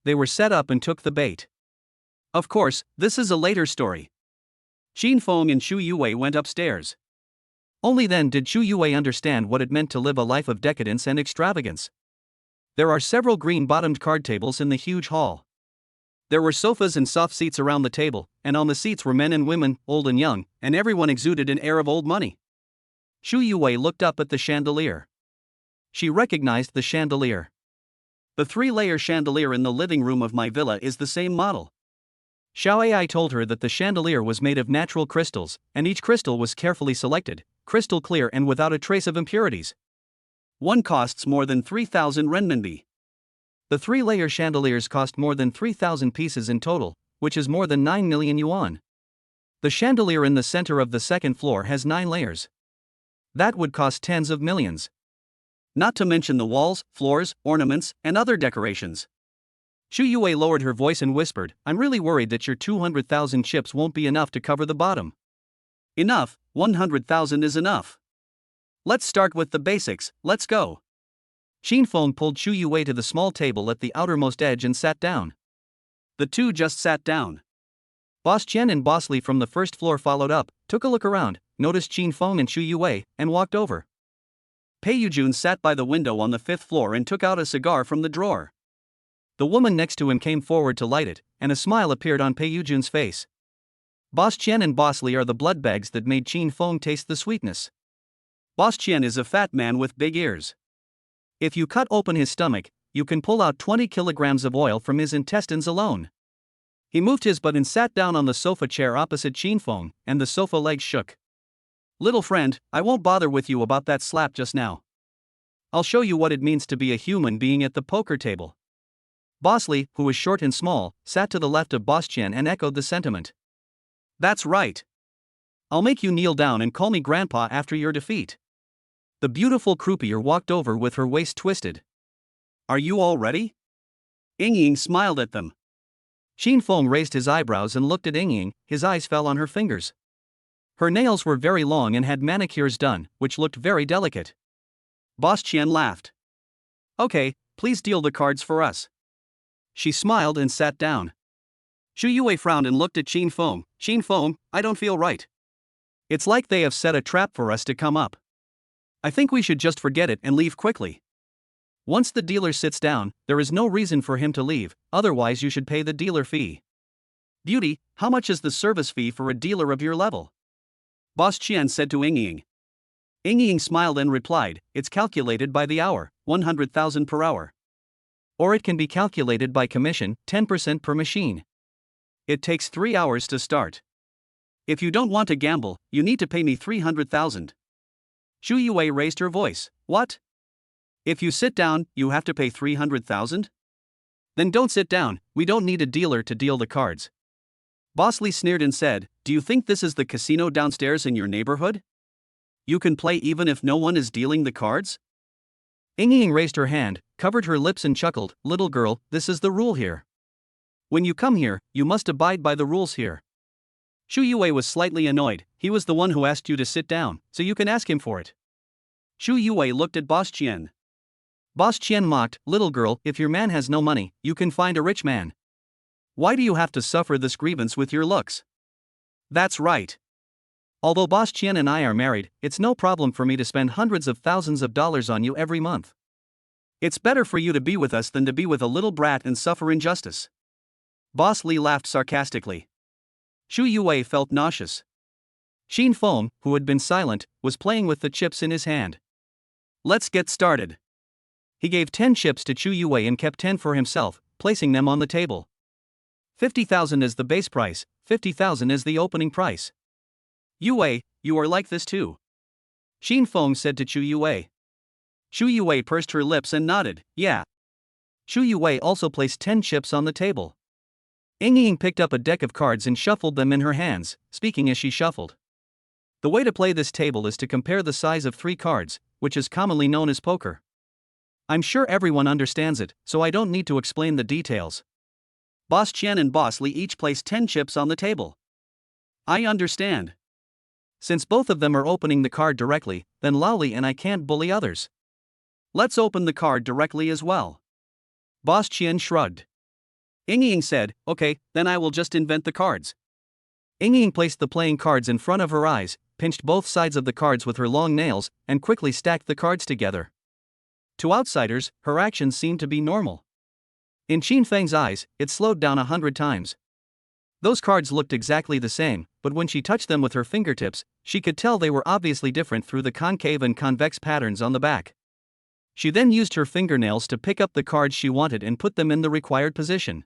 They were set up and took the bait. Of course, this is a later story. Qin Feng and Xu Yue went upstairs. Only then did Xu Yue understand what it meant to live a life of decadence and extravagance. There are several green-bottomed card tables in the huge hall. There were sofas and soft seats around the table, and on the seats were men and women, old and young, and everyone exuded an air of old money. Xu Yue looked up at the chandelier. She recognized the chandelier. The 3-layer chandelier in the living room of my villa is the same model. Xiao Ai told her that the chandelier was made of natural crystals, and each crystal was carefully selected, crystal clear and without a trace of impurities. One costs more than 3,000 renminbi. The 3-layer chandeliers cost more than 3,000 pieces in total, which is more than 9 million yuan. The chandelier in the center of the second floor has 9 layers. That would cost tens of millions. Not to mention the walls, floors, ornaments, and other decorations. Xu Yue lowered her voice and whispered, I'm really worried that your 200,000 chips won't be enough to cover the bottom. Enough, 100,000 is enough. Let's start with the basics, let's go. Qin Feng pulled Xu Yue to the small table at the outermost edge and sat down. The two just sat down. Boss Chen and Boss Li from the first floor followed up, took a look around, noticed Qin Feng and Xu Yue, and walked over. Pei Yujun sat by the window on the 5th floor and took out a cigar from the drawer. The woman next to him came forward to light it, and a smile appeared on Pei Yujun's face. Boss Chen and Boss Li are the blood bags that made Qin Feng taste the sweetness. Boss Chen is a fat man with big ears. If you cut open his stomach, you can pull out 20 kilograms of oil from his intestines alone. He moved his butt and sat down on the sofa chair opposite Qin Feng, and the sofa legs shook. Little friend, I won't bother with you about that slap just now. I'll show you what it means to be a human being at the poker table. Boss Li, who was short and small, sat to the left of Boss Chen and echoed the sentiment. That's right. I'll make you kneel down and call me grandpa after your defeat. The beautiful croupier walked over with her waist twisted. Are you all ready? Ying smiled at them. Qin Feng raised his eyebrows and looked at Ying, his eyes fell on her fingers. Her nails were very long and had manicures done, which looked very delicate. Boss Chen laughed. Okay, please deal the cards for us. She smiled and sat down. Xu Yue frowned and looked at Qin Feng. Qin Feng, I don't feel right. It's like they have set a trap for us to come up. I think we should just forget it and leave quickly. Once the dealer sits down, there is no reason for him to leave, otherwise you should pay the dealer fee. Beauty, how much is the service fee for a dealer of your level? Boss Chen said to Ying. Ying smiled and replied, it's calculated by the hour, 100,000 per hour. Or it can be calculated by commission, 10% per machine. It takes 3 hours to start. If you don't want to gamble, you need to pay me 300,000. Xu Yue raised her voice. What? If you sit down, you have to pay 300,000? Then don't sit down, we don't need a dealer to deal the cards. Boss Li sneered and said, do you think this is the casino downstairs in your neighborhood? You can play even if no one is dealing the cards? Ying raised her hand, covered her lips and chuckled, little girl, this is the rule here. When you come here, you must abide by the rules here. Xu Yue was slightly annoyed, he was the one who asked you to sit down, so you can ask him for it. Xu Yue looked at Boss Chen. Boss Chen mocked, little girl, if your man has no money, you can find a rich man. Why do you have to suffer this grievance with your looks? That's right. Although Boss Qian and I are married, it's no problem for me to spend hundreds of thousands of dollars on you every month. It's better for you to be with us than to be with a little brat and suffer injustice. Boss Li laughed sarcastically. Xu Yue felt nauseous. Xin Feng, who had been silent, was playing with the chips in his hand. Let's get started. He gave 10 chips to Xu Yue and kept 10 for himself, placing them on the table. 50,000 is the base price, 50,000 is the opening price. Yue, you are like this too. Xin Feng said to Xu Yue. Xu Yue pursed her lips and nodded, yeah. Xu Yue also placed 10 chips on the table. Ying picked up a deck of cards and shuffled them in her hands, speaking as she shuffled. The way to play this table is to compare the size of 3 cards, which is commonly known as poker. I'm sure everyone understands it, so I don't need to explain the details. Boss Qian and Boss Li each placed 10 chips on the table. I understand. Since both of them are opening the card directly, then Laoli and I can't bully others. Let's open the card directly as well. Boss Qian shrugged. Ying said, okay, then I will just invent the cards. Ying placed the playing cards in front of her eyes, pinched both sides of the cards with her long nails, and quickly stacked the cards together. To outsiders, her actions seemed to be normal. In Qin Feng's eyes, it slowed down 100 times. Those cards looked exactly the same, but when she touched them with her fingertips, she could tell they were obviously different through the concave and convex patterns on the back. She then used her fingernails to pick up the cards she wanted and put them in the required position.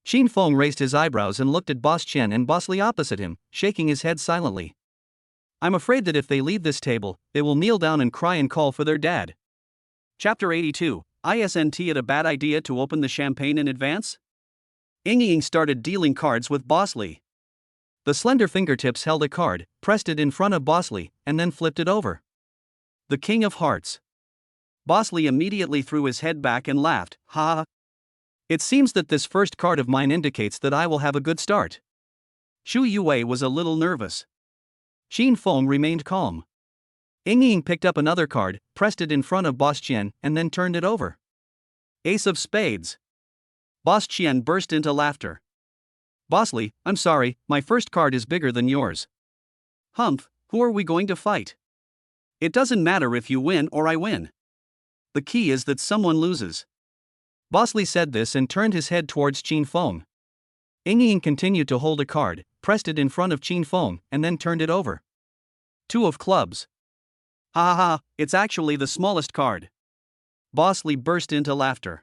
Xin Feng raised his eyebrows and looked at Boss Qian and Boss Li opposite him, shaking his head silently. I'm afraid that if they leave this table, they will kneel down and cry and call for their dad. Chapter 82, Isn't it a bad idea to open the champagne in advance? Ying started dealing cards with Boss Li. The slender fingertips held a card, pressed it in front of Boss Li, and then flipped it over. The King of Hearts. Boss Li immediately threw his head back and laughed, ha ha. It seems that this first card of mine indicates that I will have a good start. Xu Yue was a little nervous. Xin Feng remained calm. Ying picked up another card, pressed it in front of Boss Qian, and then turned it over. Ace of Spades. Boss Qian burst into laughter. Boss Li, I'm sorry, my first card is bigger than yours. Humph, who are we going to fight? It doesn't matter if you win or I win. The key is that someone loses. Boss Li said this and turned his head towards Qin Feng. Ying continued to hold a card, pressed it in front of Qin Feng, and then turned it over. 2 of clubs. Ha ha ha, it's actually the smallest card. Boss Li burst into laughter.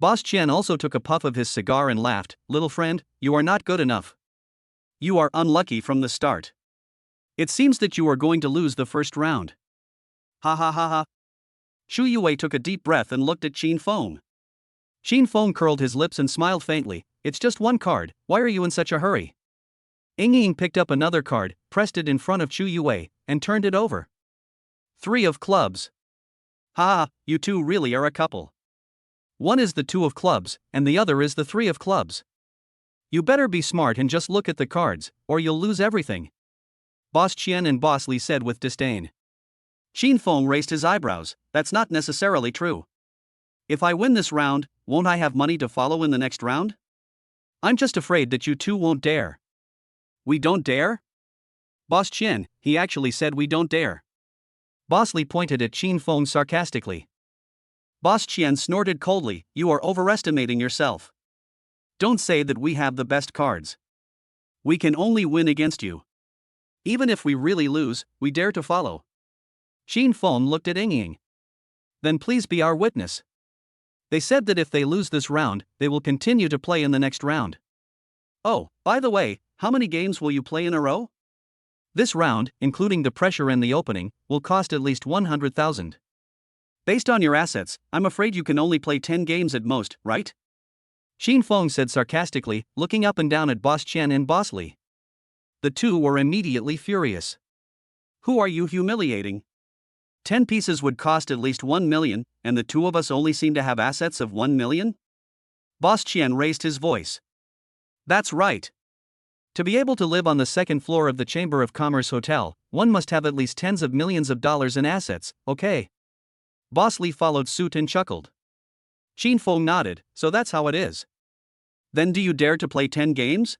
Boss Qian also took a puff of his cigar and laughed, little friend, you are not good enough. You are unlucky from the start. It seems that you are going to lose the first round. Ha ha ha ha. Xu Yue took a deep breath and looked at Qin Feng. Qin Feng curled his lips and smiled faintly, it's just one card, why are you in such a hurry? Ying picked up another card, pressed it in front of Xu Yue, and turned it over. 3 of clubs. Ha, you two really are a couple. One is the 2 of clubs, and the other is the 3 of clubs. You better be smart and just look at the cards, or you'll lose everything. Boss Qian and Boss Li said with disdain. Xin Feng raised his eyebrows, that's not necessarily true. If I win this round, won't I have money to follow in the next round? I'm just afraid that you two won't dare. We don't dare? Boss Qian, he actually said we don't dare. Boss Li pointed at Qin Feng sarcastically. Boss Qian snorted coldly, you are overestimating yourself. Don't say that we have the best cards. We can only win against you. Even if we really lose, we dare to follow. Qin Feng looked at Ying. Then please be our witness. They said that if they lose this round, they will continue to play in the next round. Oh, by the way, how many games will you play in a row? This round, including the pressure and the opening, will cost at least 100,000. Based on your assets, I'm afraid you can only play 10 games at most, right? Qin Feng said sarcastically, looking up and down at Boss Qian and Boss Li. The two were immediately furious. Who are you humiliating? 10 pieces would cost at least 1 million, and the two of us only seem to have assets of 1 million? Boss Qian raised his voice. That's right. To be able to live on the second floor of the Chamber of Commerce Hotel, one must have at least tens of millions of dollars in assets, okay? Boss Li followed suit and chuckled. Qin Feng nodded, so that's how it is. Then do you dare to play 10 games?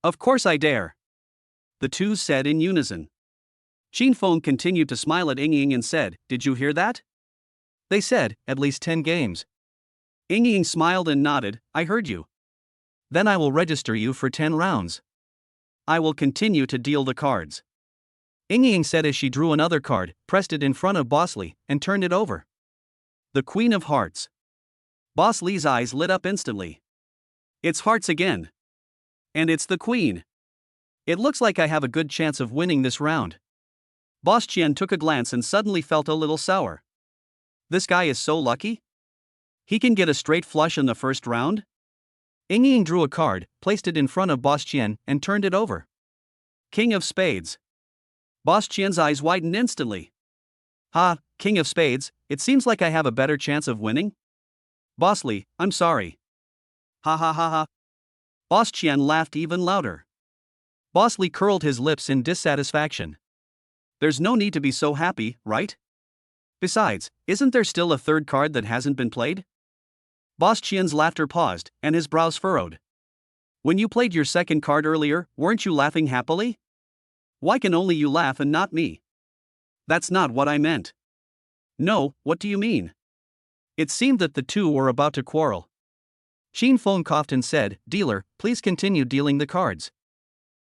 Of course I dare. the two said in unison. Qin Feng continued to smile at Ying and said, "Did you hear that?" They said, "At least 10 games. Ying smiled and nodded, "I heard you." Then I will register you for 10 rounds. I will continue to deal the cards. Ying said as she drew another card, pressed it in front of Boss Lee, and turned it over. The Queen of Hearts. Boss Lee's eyes lit up instantly. It's hearts again. And it's the Queen. It looks like I have a good chance of winning this round. Boss Qian took a glance and suddenly felt a little sour. This guy is so lucky? He can get a straight flush in the first round? Ying drew a card, placed it in front of Boss Qian, and turned it over. King of Spades. Boss Qian's eyes widened instantly. King of Spades, it seems like I have a better chance of winning? Boss Lee, I'm sorry. Ha. Boss Qian laughed even louder. Boss Lee curled his lips in dissatisfaction. There's no need to be so happy, right? Besides, isn't there still a third card that hasn't been played? Boss Qian's laughter paused, and his brows furrowed. When you played your second card earlier, weren't you laughing happily? Why can only you laugh and not me? That's not what I meant. No, what do you mean? It seemed that the two were about to quarrel. Qin Feng coughed and said, "Dealer, please continue dealing the cards."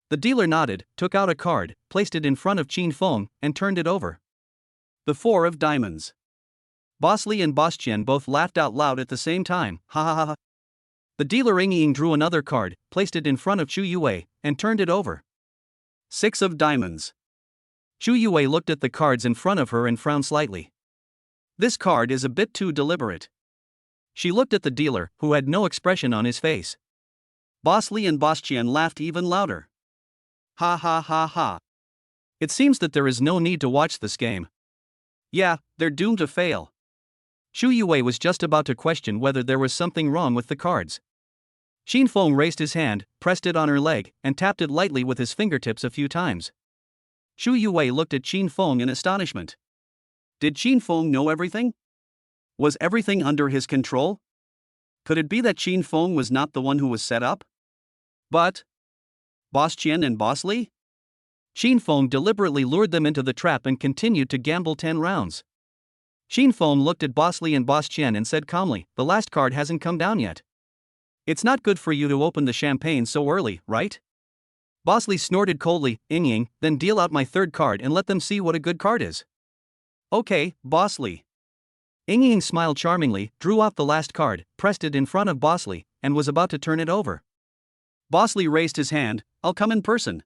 The dealer nodded, took out a card, placed it in front of Qin Feng, and turned it over. The Four of Diamonds. Boss Lee and Boss Qian both laughed out loud at the same time. Ha. The dealer Ying drew another card, placed it in front of Chu Yue, and turned it over. Six of Diamonds. Chu Yue looked at the cards in front of her and frowned slightly. This card is a bit too deliberate. She looked at the dealer, who had no expression on his face. Boss Lee and Boss Qian laughed even louder. Ha. It seems that there is no need to watch this game. Yeah, they're doomed to fail. Chu Yue was just about to question whether there was something wrong with the cards. Qin Feng raised his hand, pressed it on her leg, and tapped it lightly with his fingertips a few times. Chu Yue looked at Qin Feng in astonishment. Did Qin Feng know everything? Was everything under his control? Could it be that Qin Feng was not the one who was set up? But Boss Qian and Boss Lee? Qin Feng deliberately lured them into the trap and continued to gamble 10 rounds. Qin Feng looked at Boss Lee and Boss Qian and said calmly, "The last card hasn't come down yet. It's not good for you to open the champagne so early, right?" Boss Lee snorted coldly, "Ying, then deal out my third card and let them see what a good card is." Okay, Boss Lee. Ying smiled charmingly, drew out the last card, pressed it in front of Boss Lee, and was about to turn it over. Boss Lee raised his hand, "I'll come in person."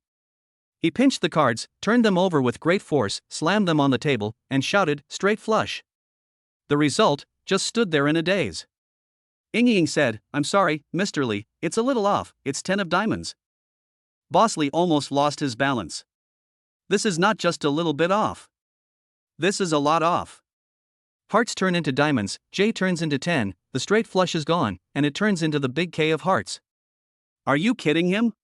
He pinched the cards, turned them over with great force, slammed them on the table, and shouted, "Straight flush." The result just stood there in a daze. Ying said, "I'm sorry, Mr. Lee, it's a little off, it's 10 of diamonds." Boss Lee almost lost his balance. This is not just a little bit off. This is a lot off. Hearts turn into diamonds, J turns into 10, the straight flush is gone, and it turns into the big K of hearts. Are you kidding him?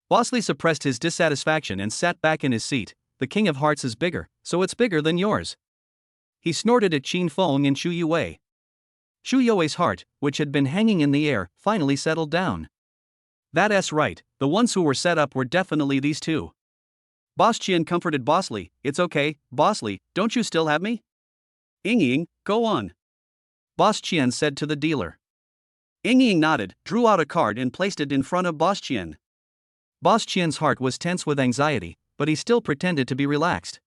Boss Lee suppressed his dissatisfaction and sat back in his seat. The King of Hearts is bigger, so it's bigger than yours. He snorted at Qin Feng and Chu Yue. Chu Yue's heart, which had been hanging in the air, finally settled down. That's right, the ones who were set up were definitely these two. Boss Qian comforted Boss Lee, "It's okay, Boss Lee, don't you still have me?" Ying, go on. Boss Qian said to the dealer. Ying nodded, drew out a card and placed it in front of Boss Qian. Boss Qian's heart was tense with anxiety, but he still pretended to be relaxed.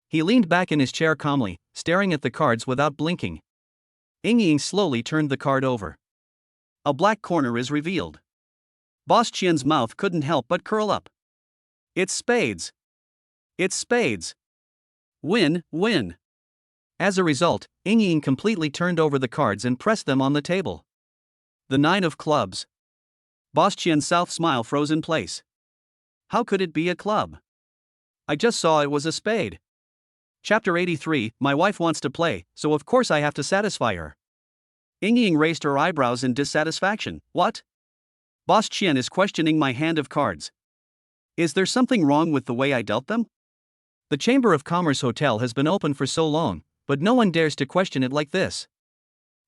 He leaned back in his chair calmly, staring at the cards without blinking. Ying slowly turned the card over. A black corner is revealed. Boss Qian's mouth couldn't help but curl up. It's spades. It's spades. Win. As a result, Ying completely turned over the cards and pressed them on the table. The 9 of clubs. Boss Qian's south smile froze in place. How could it be a club? I just saw it was a spade. Chapter 83, my wife wants to play, so of course I have to satisfy her. Ying raised her eyebrows in dissatisfaction. What? Boss Qian is questioning my hand of cards. Is there something wrong with the way I dealt them? The Chamber of Commerce Hotel has been open for so long, but no one dares to question it like this.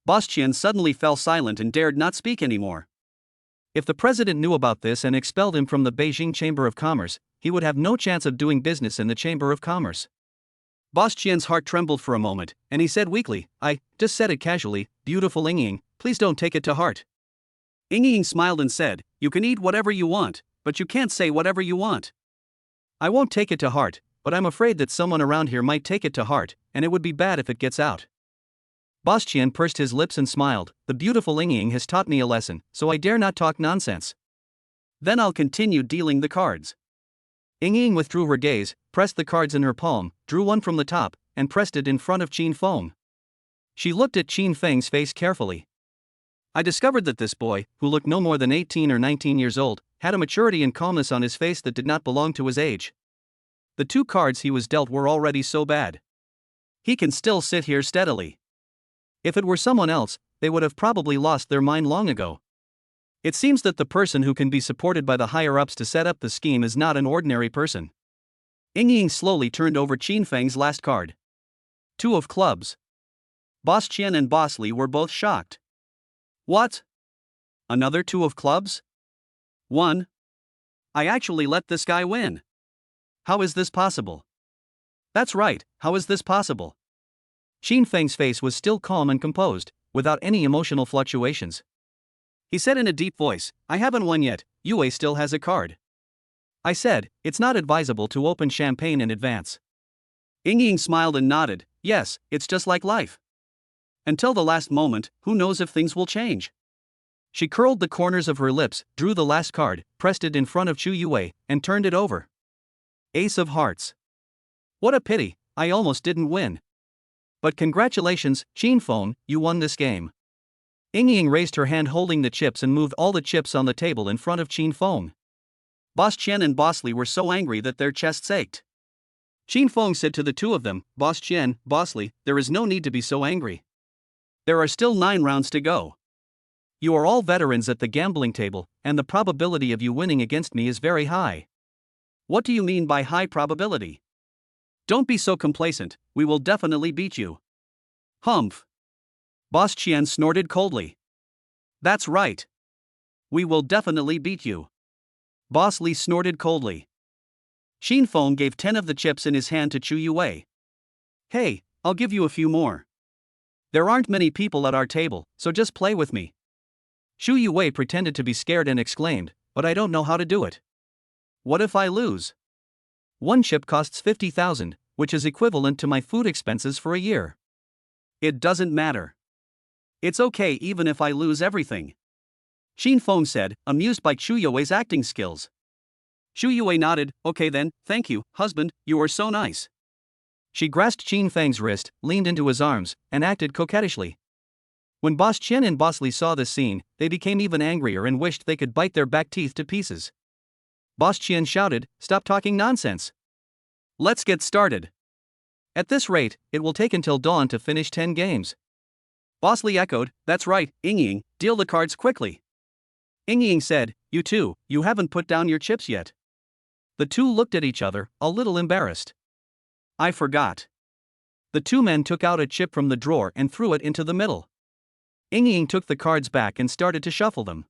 Boss Qian suddenly fell silent and dared not speak anymore. If the president knew about this and expelled him from the Beijing Chamber of Commerce, he would have no chance of doing business in the Chamber of Commerce. Boss Qian's heart trembled for a moment, and he said weakly, I just said it casually, beautiful Ying, please don't take it to heart. Ying smiled and said, you can eat whatever you want, but you can't say whatever you want. I won't take it to heart, but I'm afraid that someone around here might take it to heart, and it would be bad if it gets out. Boss Qian pursed his lips and smiled, the beautiful Ying has taught me a lesson, so I dare not talk nonsense. Then I'll continue dealing the cards. Ying withdrew her gaze, pressed the cards in her palm, drew one from the top, and pressed it in front of Qin Feng. She looked at Qin Feng's face carefully. I discovered that this boy, who looked no more than 18 or 19 years old, had a maturity and calmness on his face that did not belong to his age. The 2 cards he was dealt were already so bad. He can still sit here steadily. If it were someone else, they would have probably lost their mind long ago. It seems that the person who can be supported by the higher-ups to set up the scheme is not an ordinary person. Ying slowly turned over Qin Feng's last card. 2 of clubs. Boss Qian and Boss Li were both shocked. What? Another 2 of clubs? 1. I actually let this guy win. How is this possible? That's right, how is this possible? Qin Feng's face was still calm and composed, without any emotional fluctuations. He said in a deep voice, I haven't won yet, Yue still has a card. I said, it's not advisable to open champagne in advance. Ying smiled and nodded, yes, it's just like life. Until the last moment, who knows if things will change? She curled the corners of her lips, drew the last card, pressed it in front of Chu Yue, and turned it over. Ace of Hearts. What a pity, I almost didn't win. But congratulations, Qin Feng, you won this game. Ying raised her hand holding the chips and moved all the chips on the table in front of Qin Feng. Boss Qian and Boss Li were so angry that their chests ached. Qin Feng said to the 2 of them, Boss Qian, Boss Li, there is no need to be so angry. There are still 9 rounds to go. You are all veterans at the gambling table, and the probability of you winning against me is very high. What do you mean by high probability? Don't be so complacent, we will definitely beat you. Humph. Boss Qian snorted coldly. That's right. We will definitely beat you. Boss Li snorted coldly. Qin Feng gave 10 of the chips in his hand to Chu Yue. Hey, I'll give you a few more. There aren't many people at our table, so just play with me. Chu Yue pretended to be scared and exclaimed, but I don't know how to do it. What if I lose? 1 chip costs 50,000, which is equivalent to my food expenses for a year. It doesn't matter. It's okay even if I lose everything. Qin Feng said, amused by Chu Yue's acting skills. Chu Yue nodded, okay then, thank you, husband, you are so nice. She grasped Qin Feng's wrist, leaned into his arms, and acted coquettishly. When Boss Qian and Boss Li saw this scene, they became even angrier and wished they could bite their back teeth to pieces. Boss Qian shouted, stop talking nonsense. Let's get started. At this rate, it will take until dawn to finish 10 games. Boss Li echoed, that's right, Ying, deal the cards quickly. Ying said, you two, you haven't put down your chips yet. The 2 looked at each other, a little embarrassed. I forgot. The 2 men took out a chip from the drawer and threw it into the middle. Ying took the cards back and started to shuffle them.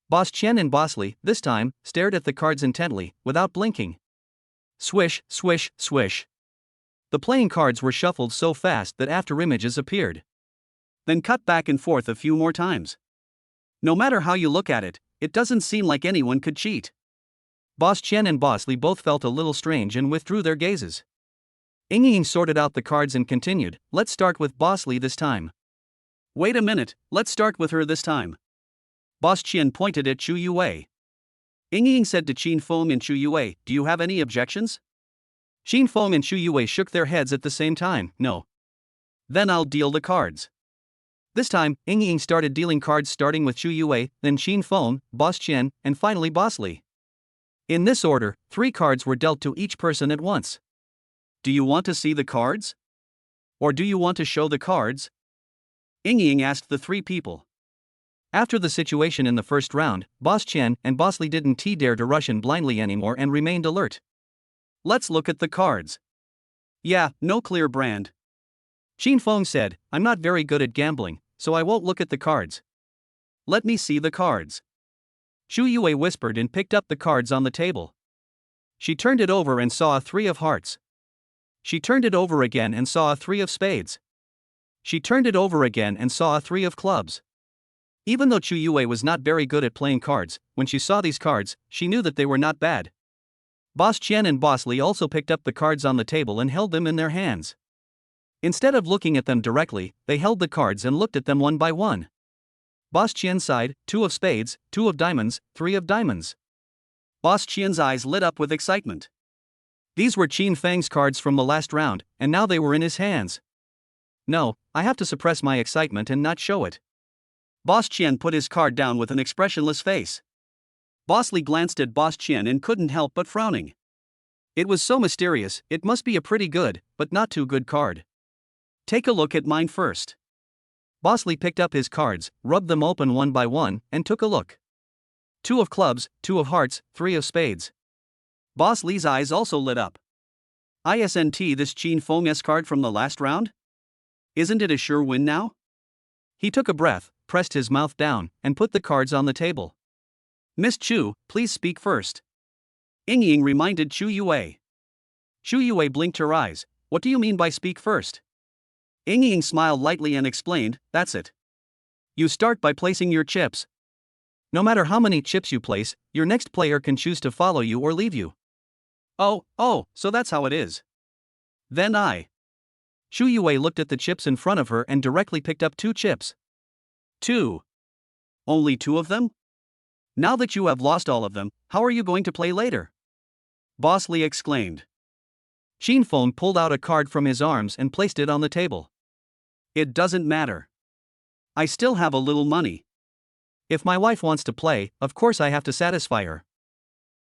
Boss Qian and Boss Li, this time, stared at the cards intently, without blinking. Swish, swish, swish. The playing cards were shuffled so fast that afterimages appeared. Then cut back and forth a few more times. No matter how you look at it, it doesn't seem like anyone could cheat. Boss Qian and Boss Li both felt a little strange and withdrew their gazes. Ying sorted out the cards and continued, let's start with Boss Li this time. Wait a minute, let's start with her this time. Boss Qian pointed at Chu Yue. Ying said to Qin Feng and Chu Yue, do you have any objections? Qin Feng and Chu Yue shook their heads at the same time, no. Then I'll deal the cards. This time, Ying started dealing cards starting with Chu Yue, then Qin Feng, Boss Qian, and finally Boss Li. In this order, 3 cards were dealt to each person at once. Do you want to see the cards? Or do you want to show the cards? Ying asked the 3 people. After the situation in the first round, Boss Qian and Boss Li didn't dare to rush in blindly anymore and remained alert. Let's look at the cards. Yeah, no clear brand. Qin Feng said, I'm not very good at gambling, so I won't look at the cards. Let me see the cards. Chu Yue whispered and picked up the cards on the table. She turned it over and saw a 3 of hearts. She turned it over again and saw a 3 of spades. She turned it over again and saw a 3 of clubs. Even though Chu Yue was not very good at playing cards, when she saw these cards, she knew that they were not bad. Boss Qian and Boss Li also picked up the cards on the table and held them in their hands. Instead of looking at them directly, they held the cards and looked at them one by one. Boss Qian sighed, 2 of spades, 2 of diamonds, 3 of diamonds. Boss Qian's eyes lit up with excitement. These were Qin Fang's cards from the last round, and now they were in his hands. No, I have to suppress my excitement and not show it. Boss Qian put his card down with an expressionless face. Boss Li glanced at Boss Qian and couldn't help but frowning. It was so mysterious, it must be a pretty good, but not too good card. Take a look at mine first. Boss Li picked up his cards, rubbed them open one by one, and took a look. 2 of clubs, 2 of hearts, 3 of spades. Boss Li's eyes also lit up. Isn't this Qin Feng's card from the last round? Isn't it a sure win now? He took a breath, pressed his mouth down, and put the cards on the table. Miss Chu, please speak first. Ying Ying reminded Chu Yue. Chu Yue blinked her eyes. What do you mean by speak first? Ying Ying smiled lightly and explained, that's it. You start by placing your chips. No matter how many chips you place, your next player can choose to follow you or leave you. Oh, so that's how it is. Then Chu Yue looked at the chips in front of her and directly picked up 2 chips. 2. Only 2 of them? Now that you have lost all of them, how are you going to play later? Boss Li exclaimed. Qin Feng pulled out a card from his arms and placed it on the table. It doesn't matter. I still have a little money. If my wife wants to play, of course I have to satisfy her.